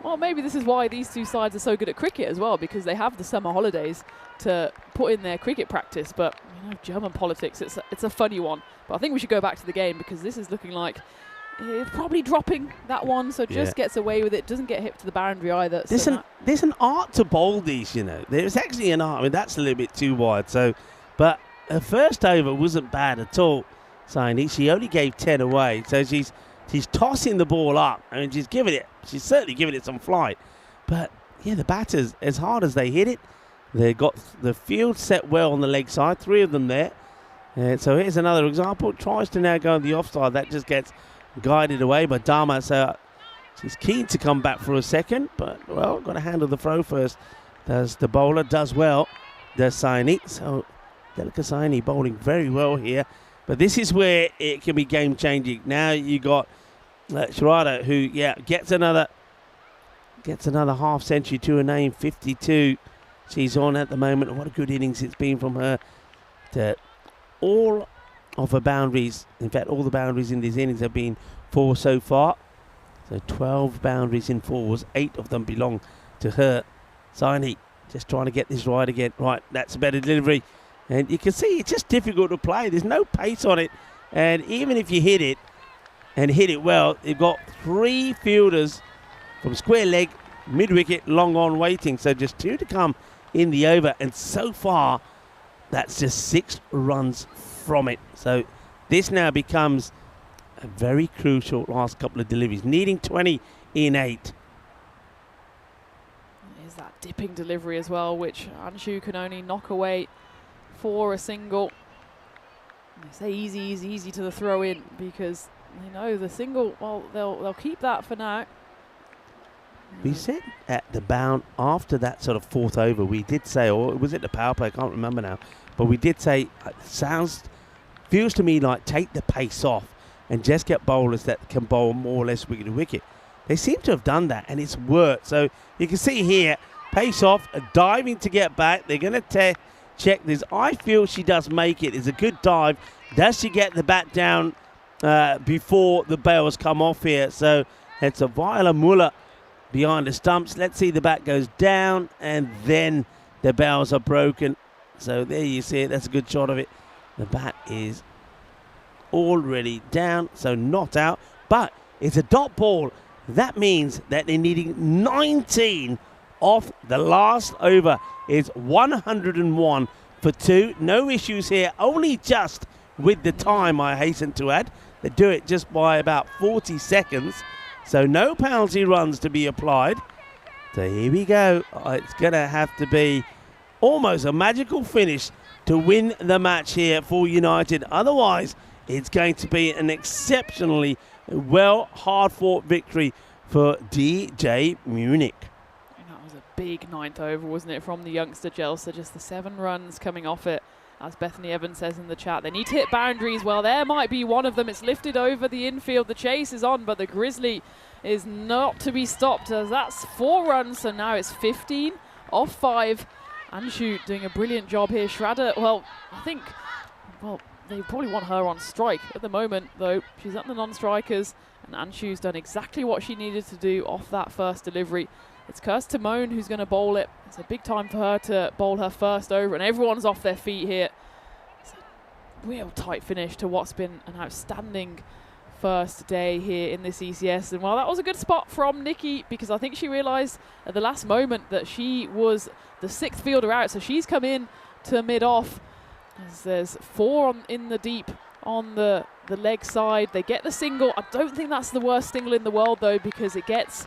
Well, maybe this is why these 2 sides are so good at cricket as well, because they have the summer holidays to put in their cricket practice. But you know, German politics, it's a funny one. But I think we should go back to the game, because this is looking like probably dropping that one, so just gets away with it. Doesn't get hit to the boundary either. There's an art to bowl these, you know. There's actually an art. I mean, that's a little bit too wide. So, but her first over wasn't bad at all. She only gave 10 away, so she's tossing the ball up. I mean, she's certainly giving it some flight. But yeah, the batters, as hard as they hit it, they got the field set well on the leg side. 3 of them there. And so here's another example. Tries to now go on the offside. That just gets guided away by Dharma. So she's keen to come back for a second, but well, got to handle the throw first. Does the bowler, does well, does Saini. So Delika Saini bowling very well here. But this is where it can be game changing. Now you got Shrader, who gets another half century to her name, 52. She's on at the moment. What a good innings it's been from her. All of her boundaries, in fact, all the boundaries in these innings have been 4 so far. So 12 boundaries in 4s, 8 of them belong to her. Saini just trying to get this right again. Right, that's a better delivery. And you can see it's just difficult to play. There's no pace on it. And even if you hit it, and hit it well, you've got 3 fielders from square leg, mid-wicket, long on waiting. So just 2 to come in the over. And so far, that's just 6 runs from it. So this now becomes a very crucial last couple of deliveries, needing 20 in 8. There's that dipping delivery as well, which Anshu can only knock away for a single. They say easy to the throw in, because they know the single, well, they'll keep that for now. We said at the bound after that sort of 4th over, we did say, or was it the power play? I can't remember now. But we did say, feels to me like take the pace off and just get bowlers that can bowl more or less wicket to wicket. They seem to have done that, and it's worked. So you can see here, pace off, diving to get back. They're going to check this. I feel she does make it. It's a good dive. Does she get the bat down before the bells come off here. So it's a Viola Muller behind the stumps. Let's see, the bat goes down and then the bells are broken. So there you see it. That's a good shot of it. The bat is already down, so not out, but it's a dot ball. That means that they're needing 19 off the last over. It's 101 for 2. No issues here, only just with the time, I hasten to add. They do it just by about 40 seconds, so no penalty runs to be applied. So here we go. It's going to have to be almost a magical finish to win the match here for United. Otherwise, it's going to be an exceptionally hard-fought victory for DJ Munich. That was a big 9th over, wasn't it, from the youngster Jelsa? Just the 7 runs coming off it. As Bethany Evans says in the chat, they need to hit boundaries. Well, there might be one of them. It's lifted over the infield. The chase is on, but the Grizzly is not to be stopped, as that's 4 runs. So now it's 15 off 5. Anshu doing a brilliant job here. Schrader, well, I think, well, they probably want her on strike at the moment, though. She's at the non-strikers, and Anshu's done exactly what she needed to do off that first delivery. It's Kirst Timone who's going to bowl it. It's a big time for her to bowl her first over, and everyone's off their feet here. It's a real tight finish to what's been an outstanding first day here in this ECS. And well, that was a good spot from Nikki, because I think she realised at the last moment that she was the 6th fielder out, so she's come in to mid-off. As there's 4 in the deep on the leg side. They get the single. I don't think that's the worst single in the world, though, because it gets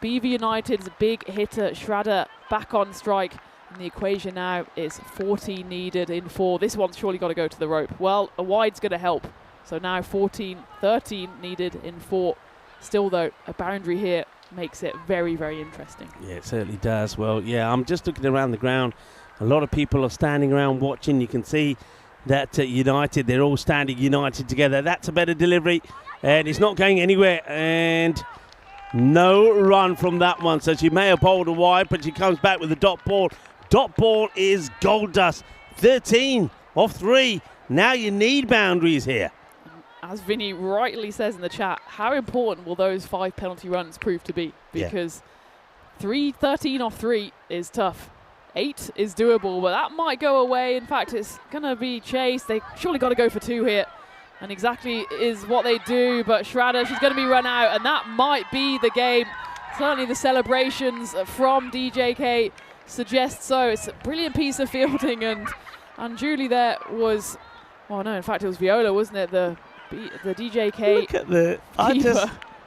BV United's big hitter Schrader back on strike, and the equation now is 14 needed in 4. This one's surely got to go to the rope. Well, a wide's going to help. So now 13 needed in 4. Still, though, a boundary here makes it very, very interesting. Yeah, it certainly does. Well, yeah, I'm just looking around the ground. A lot of people are standing around watching. You can see that United, they're all standing united together. That's a better delivery, and it's not going anywhere. And no run from that one. So she may have bowled a wide, but she comes back with a dot ball. Dot ball is gold dust. 13 off 3. Now you need boundaries here. As Vinny rightly says in the chat, how important will those 5 penalty runs prove to be? Because 13 off 3 is tough. 8 is doable, but that might go away. In fact, it's going to be chased. They surely got to go for 2 here. And exactly is what they do. But Schrader, she's going to be run out, and that might be the game. Certainly the celebrations from DJK suggest so. It's a brilliant piece of fielding, and Julie there was, well, no, in fact, it was Viola, wasn't it? The DJK. Look at the,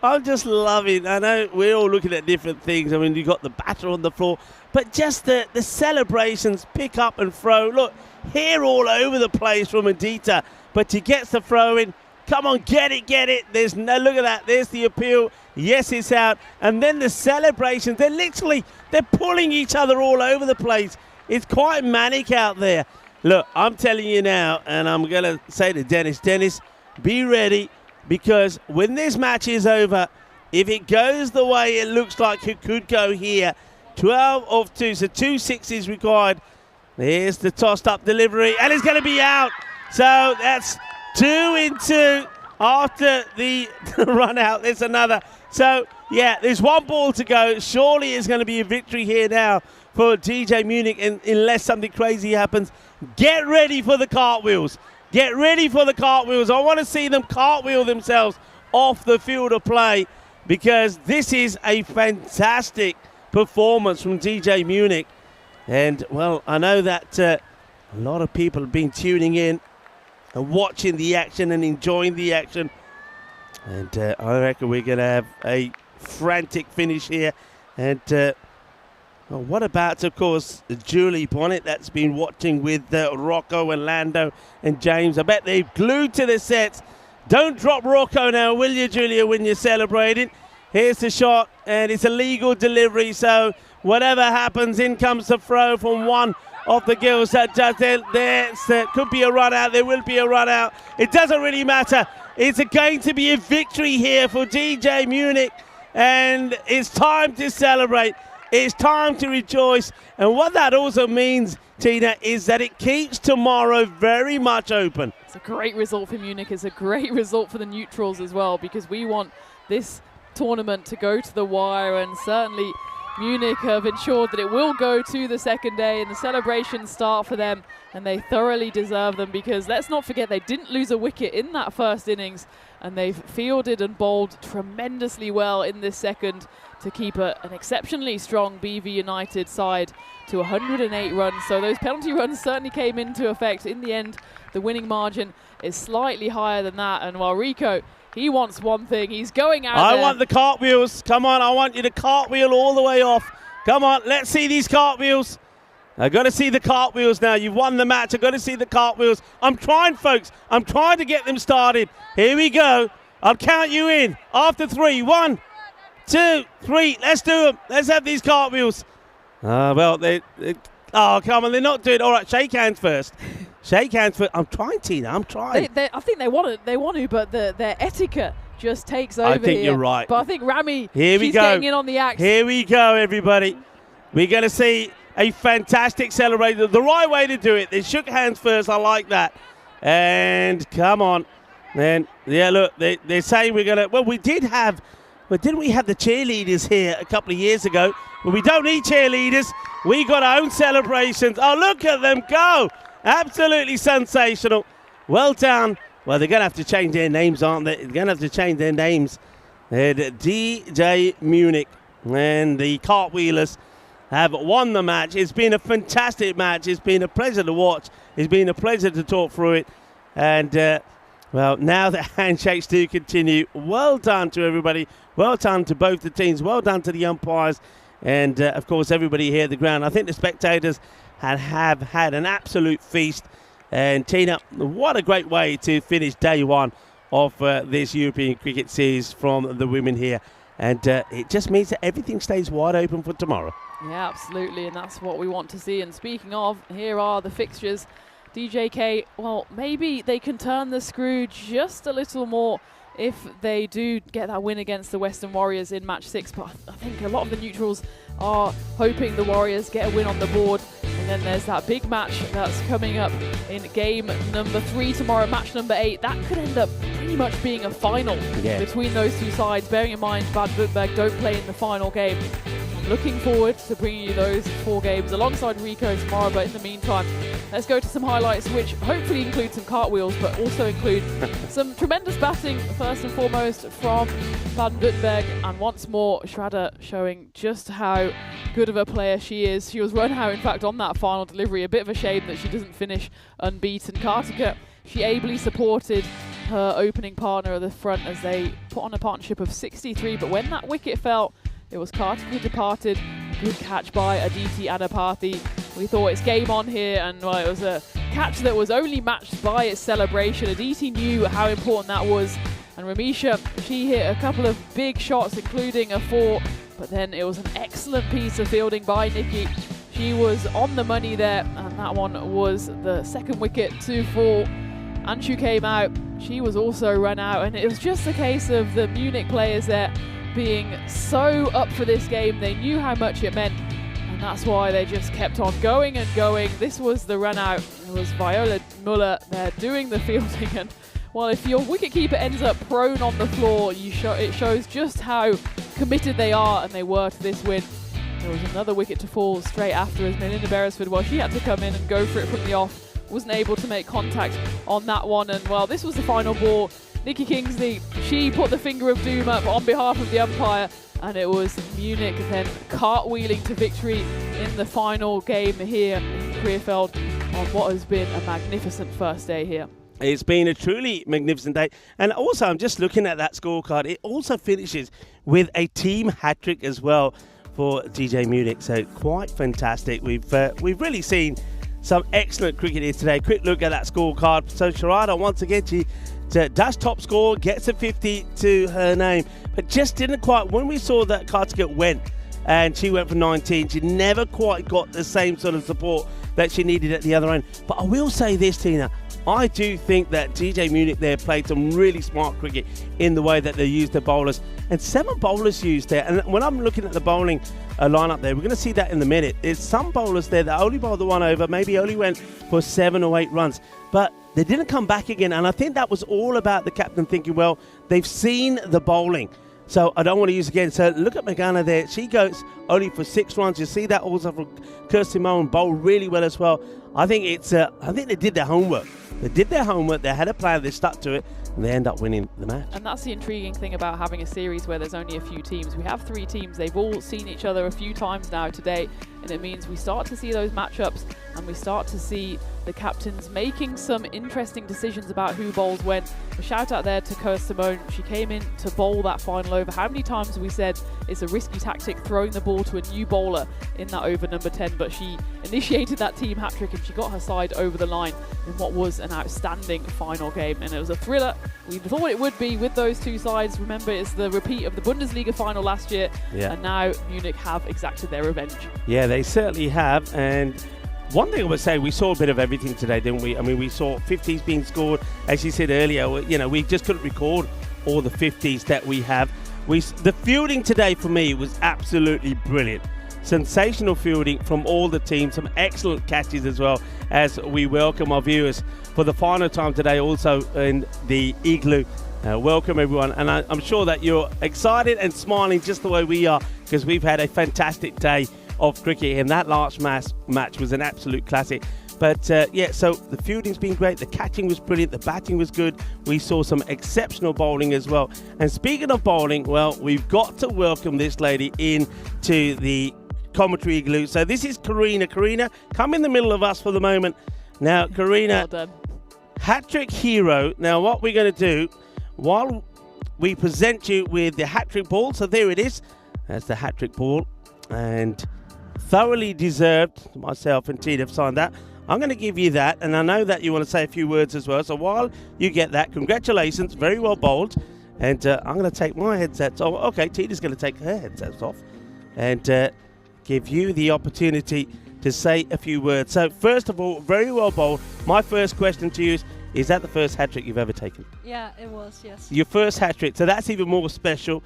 I'm just loving, I know we're all looking at different things. I mean, you got the batter on the floor, but just the celebrations, pick up and throw. Look, hair all over the place from Adita, but she gets the throw in. Come on, get it. There's no, look at that. There's the appeal. Yes, it's out. And then the celebrations, they're pulling each other all over the place. It's quite manic out there. Look, I'm telling you now, and I'm going to say to Dennis, be ready, because when this match is over, if it goes the way it looks like it could go here, 12 of 2, so 2 sixes required. Here's the tossed up delivery, and it's going to be out. So that's 2 in 2 after the run out. There's another. So, yeah, there's 1 ball to go. Surely it's going to be a victory here now for DJ Munich, unless something crazy happens. Get ready for the cartwheels. Get ready for the cartwheels. I want to see them cartwheel themselves off the field of play, because this is a fantastic performance from DJ Munich. And, well, I know that a lot of people have been tuning in and watching the action and enjoying the action. And I reckon we're going to have a frantic finish here. And well, what about, of course, Julie Bonnet that's been watching with Rocco and Lando and James. I bet they've glued to the sets. Don't drop Rocco now, will you, Julia, when you're celebrating? Here's the shot, and it's a legal delivery. So whatever happens, in comes the throw from one of the girls. That does there could be a run out. There will be a run out. It doesn't really matter. It's going to be a victory here for DJ Munich, and it's time to celebrate. It's time to rejoice. And what that also means, Tina, is that it keeps tomorrow very much open. It's a great result for Munich. It's a great result for the neutrals as well, because we want this tournament to go to the wire, and certainly Munich have ensured that it will go to the second day, and the celebrations start for them, and they thoroughly deserve them, because let's not forget they didn't lose a wicket in that first innings, and they've fielded and bowled tremendously well in this second to keep an exceptionally strong BV United side to 108 runs. So those penalty runs certainly came into effect. In the end, the winning margin is slightly higher than that, and while Rico, he wants one thing. He's going out I there. want the cartwheels. Come on, I want you to cartwheel all the way off. Come on, let's see these cartwheels. I've got to see the cartwheels now. You've won the match. I've got to see the cartwheels. I'm trying, folks. I'm trying to get them started. Here we go. I'll count you in after 3. 1, 2, 3. Let's do them. Let's have these cartwheels. Well, oh, come on. They're not doing it. All right, shake hands first. Shake hands first. I'm trying, Tina. I'm trying. I think they want to, but their etiquette just takes over. I think here. you're right. But I think Rami, Here we she's go. getting in on the axe. Here we go, everybody. We're going to see a fantastic celebration. The right way to do it. They shook hands first. I like that. And come on. And yeah, look, they're saying we're going to. Well, didn't we have the cheerleaders here a couple of years ago? Well, we don't need cheerleaders. We got our own celebrations. Oh, look at them go. Absolutely sensational. Well done. Well, they're going to have to change their names, aren't they? They're going to have to change their names. They're DJ Munich and the Cartwheelers have won the match. It's been a fantastic match. It's been a pleasure to watch. It's been a pleasure to talk through it. And, well, now the handshakes do continue. Well done to everybody. Well done to both the teams. Well done to the umpires. And, of course, everybody here at the ground. I think the spectators have had an absolute feast. And Tina, what a great way to finish day one of this European cricket series from the women here. And it just means that everything stays wide open for tomorrow. Yeah, absolutely, and that's what we want to see. And speaking of, here are the fixtures. DJK, well, maybe they can turn the screw just a little more if they do get that win against the Western Warriors in match 6. But I think a lot of the neutrals are hoping the Warriors get a win on the board. And then there's that big match that's coming up in game number 3 tomorrow, match number 8. That could end up pretty much being a final between those two sides. Bearing in mind, Bad Württemberg don't play in the final game. I'm looking forward to bringing you those 4 games alongside Rico tomorrow. But in the meantime, let's go to some highlights, which hopefully include some cartwheels, but also include some tremendous batting, first and foremost, from Baden-Württemberg. And once more, Schrader showing just how good of a player she is. She was run out, in fact, on that final delivery. A bit of a shame that she doesn't finish unbeaten. Kartika, she ably supported her opening partner at the front as they put on a partnership of 63. But when that wicket fell, it was Kartika who departed. Good catch by Aditi Adapathi. We thought it's game on here, and well, it was a catch that was only matched by its celebration. Aditi knew how important that was. And Ramisha, she hit a couple of big shots, including a 4. But then it was an excellent piece of fielding by Nikki. She was on the money there, and that one was the second wicket to fall. Anshu came out. She was also run out, and it was just a case of the Munich players there being so up for this game. They knew how much it meant, and that's why they just kept on going and going. This was the run out. It was Viola Muller there doing the fielding, and well, if your wicketkeeper ends up prone on the floor, it shows just how committed they are, and they were to this win. There was another wicket to fall straight after as Melinda Beresford, well, she had to come in and go for it from the off. Wasn't able to make contact on that one, and well, this was the final ball. Nikki Kingsley, she put the finger of doom up on behalf of the umpire, and it was Munich then cartwheeling to victory in the final game here in Krefeld on what has been a magnificent first day here. It's been a truly magnificent day. And also, I'm just looking at that scorecard. It also finishes with a team hat-trick as well for DJ Munich. So quite fantastic. We've really seen some excellent cricket here today. Quick look at that scorecard. So Sharada, once again, she does top score, gets a 50 to her name, but just didn't quite. When we saw that Kartika went, and she went for 19, she never quite got the same sort of support that she needed at the other end. But I will say this, Tina, I do think that DJ Munich there played some really smart cricket in the way that they used the bowlers. And 7 bowlers used there. And when I'm looking at the bowling lineup there. We're going to see that in a minute. There's some bowlers there that only bowled the one over, maybe only went for 7 or 8 runs, but they didn't come back again. And I think that was all about the captain thinking, well, they've seen the bowling, so I don't want to use again. So look at Megana there. She goes only for 6 runs. You see that also from Kirsty Moen, bowled really well as well. I think they did their homework. They did their homework. They had a plan. They stuck to it, and they end up winning the match. And that's the intriguing thing about having a series where there's only a few teams. We have 3 teams. They've all seen each other a few times now today, and it means we start to see those matchups, and we start to see the captains making some interesting decisions about who bowls when. A shout out there to Kirsty Moen. She came in to bowl that final over. How many times have we said it's a risky tactic throwing the ball to a new bowler in that over number 10, but she initiated that team hat-trick and she got her side over the line in what was an outstanding final game, and it was a thriller. We thought it would be with those 2 sides. Remember, it's the repeat of the Bundesliga final last year, and now Munich have exacted their revenge. Yeah, they certainly have. And one thing I would say, we saw a bit of everything today, didn't we? I mean, we saw 50s being scored. As you said earlier, we just couldn't record all the 50s that we have. The fielding today for me was absolutely brilliant. Sensational fielding from all the teams, some excellent catches as well, as we welcome our viewers for the final time today also in the Igloo. Welcome everyone, and I'm sure that you're excited and smiling just the way we are, because we've had a fantastic day of cricket, and that last match was an absolute classic. But so the fielding's been great, the catching was brilliant, the batting was good. We saw some exceptional bowling as well. And speaking of bowling, well, we've got to welcome this lady in to the commentary igloo. So this is Karina. Karina, come in the middle of us for the moment. Now, Karina, Well done. hat-trick hero. Now, what we're going to do, while we present you with the hat-trick ball, so there it is. That's the hat-trick ball. And thoroughly deserved. Myself and Tina have signed that. I'm going to give you that, and I know that you want to say a few words as well. So while you get that, congratulations, very well bowled. And I'm going to take my headsets off. Okay, Tina's going to take her headsets off and give you the opportunity to say a few words. So first of all, very well bowled. My first question to you is that the first hat-trick you've ever taken? Yeah, it was, yes. Your first hat-trick, so that's even more special.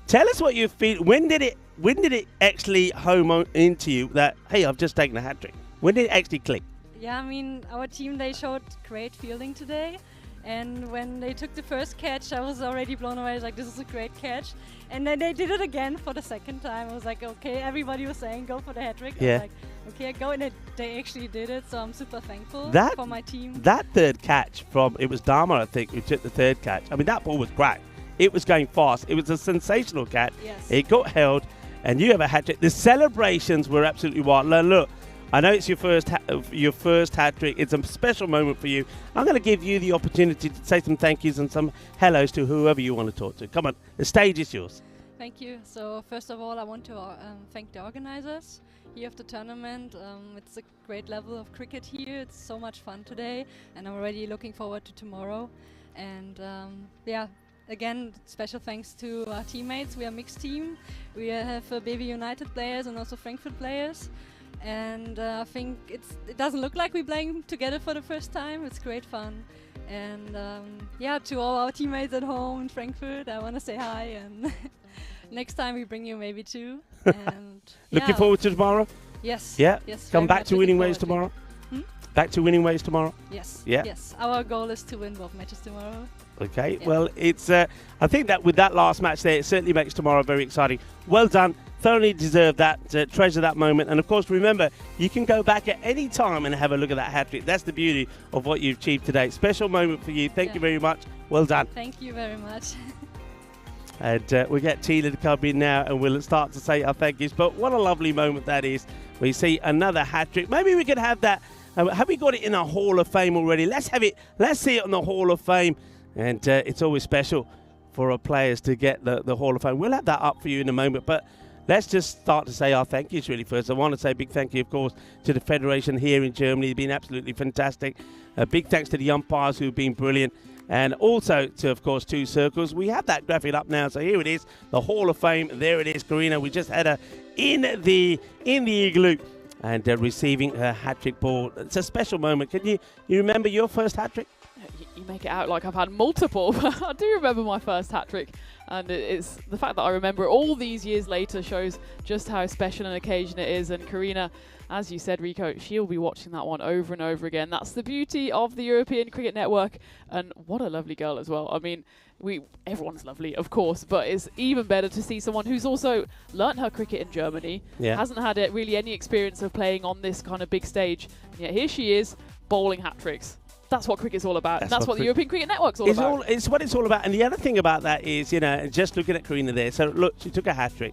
Tell us what you feel. When did it actually home into you that, hey, I've just taken a hat-trick? When did it actually click? Yeah, I mean, our team, they showed great fielding today. And when they took the first catch, I was already blown away. I was like, this is a great catch. And then they did it again for the second time. I was like, okay, everybody was saying, go for the hat-trick. Yeah. I was like, okay, go. And they actually did it. So I'm super thankful for my team. That third catch it was Dharma, I think, who took the third catch. I mean, that ball was great. It was going fast. It was a sensational catch. Yes. It got held, and you have a hat-trick. The celebrations were absolutely wild. Now, look, I know it's your first hat-trick. It's a special moment for you. I'm going to give you the opportunity to say some thank yous and some hellos to whoever you want to talk to. Come on, the stage is yours. Thank you. So first of all, I want to thank the organizers here of the tournament. It's a great level of cricket here. It's so much fun today, and I'm already looking forward to tomorrow. And again, special thanks to our teammates. We are a mixed team. We have BB United players and also Frankfurt players. And I think it doesn't look like we're playing together for the first time. It's great fun. And to all our teammates at home in Frankfurt, I want to say hi. And next time we bring you maybe 2. And Looking forward to tomorrow? Yes. Yeah? Yes. Come back to winning ways tomorrow? Back to winning ways tomorrow? Yes. Yeah? Yes. Our goal is to win both matches tomorrow. Okay. Yeah. Well, it's. I think that with that last match there, it certainly makes tomorrow very exciting. Well done. Thoroughly deserve that. Treasure that moment. And of course, remember, you can go back at any time and have a look at that hat-trick. That's the beauty of what you've achieved today. Special moment for you. Thank you very much. Well done. Thank you very much. And we'll get Tina to come in now, and we'll start to say our thank yous. But what a lovely moment that is. We see another hat-trick. Maybe we could have that. Have we got it in a Hall of Fame already? Let's have it. Let's see it on the Hall of Fame. And it's always special for our players to get the Hall of Fame. We'll have that up for you in a moment. But let's just start to say our thank yous really first. I want to say a big thank you, of course, to the Federation here in Germany. They've been absolutely fantastic. A big thanks to the umpires who've been brilliant. And also to, of course, Two Circles. We have that graphic up now. So here it is, the Hall of Fame. There it is, Karina. We just had her in the igloo and receiving her hat-trick ball. It's a special moment. Can you remember your first hat-trick? you make it out like I've had multiple. I do remember my first hat-trick, and it's the fact that I remember it all these years later shows just how special an occasion it is. And Karina, as you said, Rico, she'll be watching that one over and over again. That's the beauty of the European Cricket Network, and what a lovely girl as well. I mean, everyone's lovely, of course, but it's even better to see someone who's also learnt her cricket in Germany, hasn't had really any experience of playing on this kind of big stage, and yet here she is, bowling hat-tricks. That's what cricket's all about. That's what the European Cricket Network's all about. It's what it's all about. And the other thing about that is, just looking at Karina there. So, look, she took a hat-trick.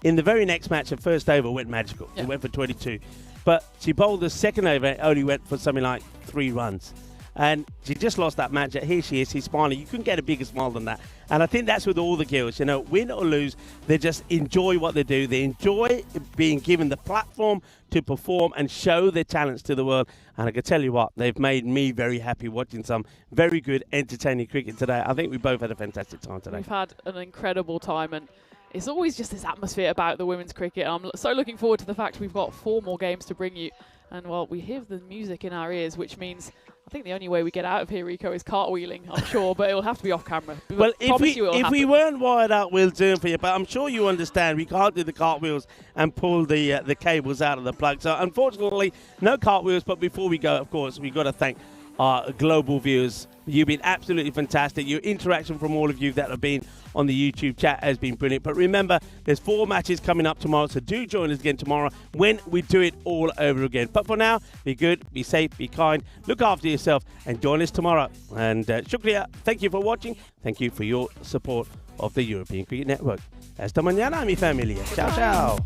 In the very next match, her first over went magical. It went for 22. But she bowled the second over, it only went for something like 3 runs. And she just lost that match. Here she is, she's smiling. You couldn't get a bigger smile than that. And I think that's with all the girls. Win or lose, they just enjoy what they do. They enjoy being given the platform to perform and show their talents to the world. And I can tell you what, they've made me very happy watching some very good, entertaining cricket today. I think we both had a fantastic time today. We've had an incredible time, and it's always just this atmosphere about the women's cricket. I'm so looking forward to the fact we've got 4 more games to bring you. And, well, we hear the music in our ears, which means I think the only way we get out of here, Rico, is cartwheeling, I'm sure, but it'll have to be off camera. Well, if we weren't wired out, we'll do it for you. But I'm sure you understand we can't do the cartwheels and pull the cables out of the plug. So, unfortunately, no cartwheels. But before we go, of course, we've got to thank our global viewers. You've been absolutely fantastic. Your interaction from all of you that have been on the YouTube chat has been brilliant. But remember, there's 4 matches coming up tomorrow, so do join us again tomorrow when we do it all over again. But for now, be good, be safe, be kind, look after yourself, and join us tomorrow. And shukriya, thank you for watching. Thank you for your support of the European Cricket Network. Hasta mañana, mi familia. Ciao, ciao.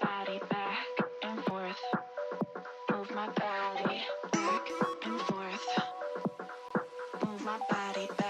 body back and forth. Move my body back and forth. Move my body back.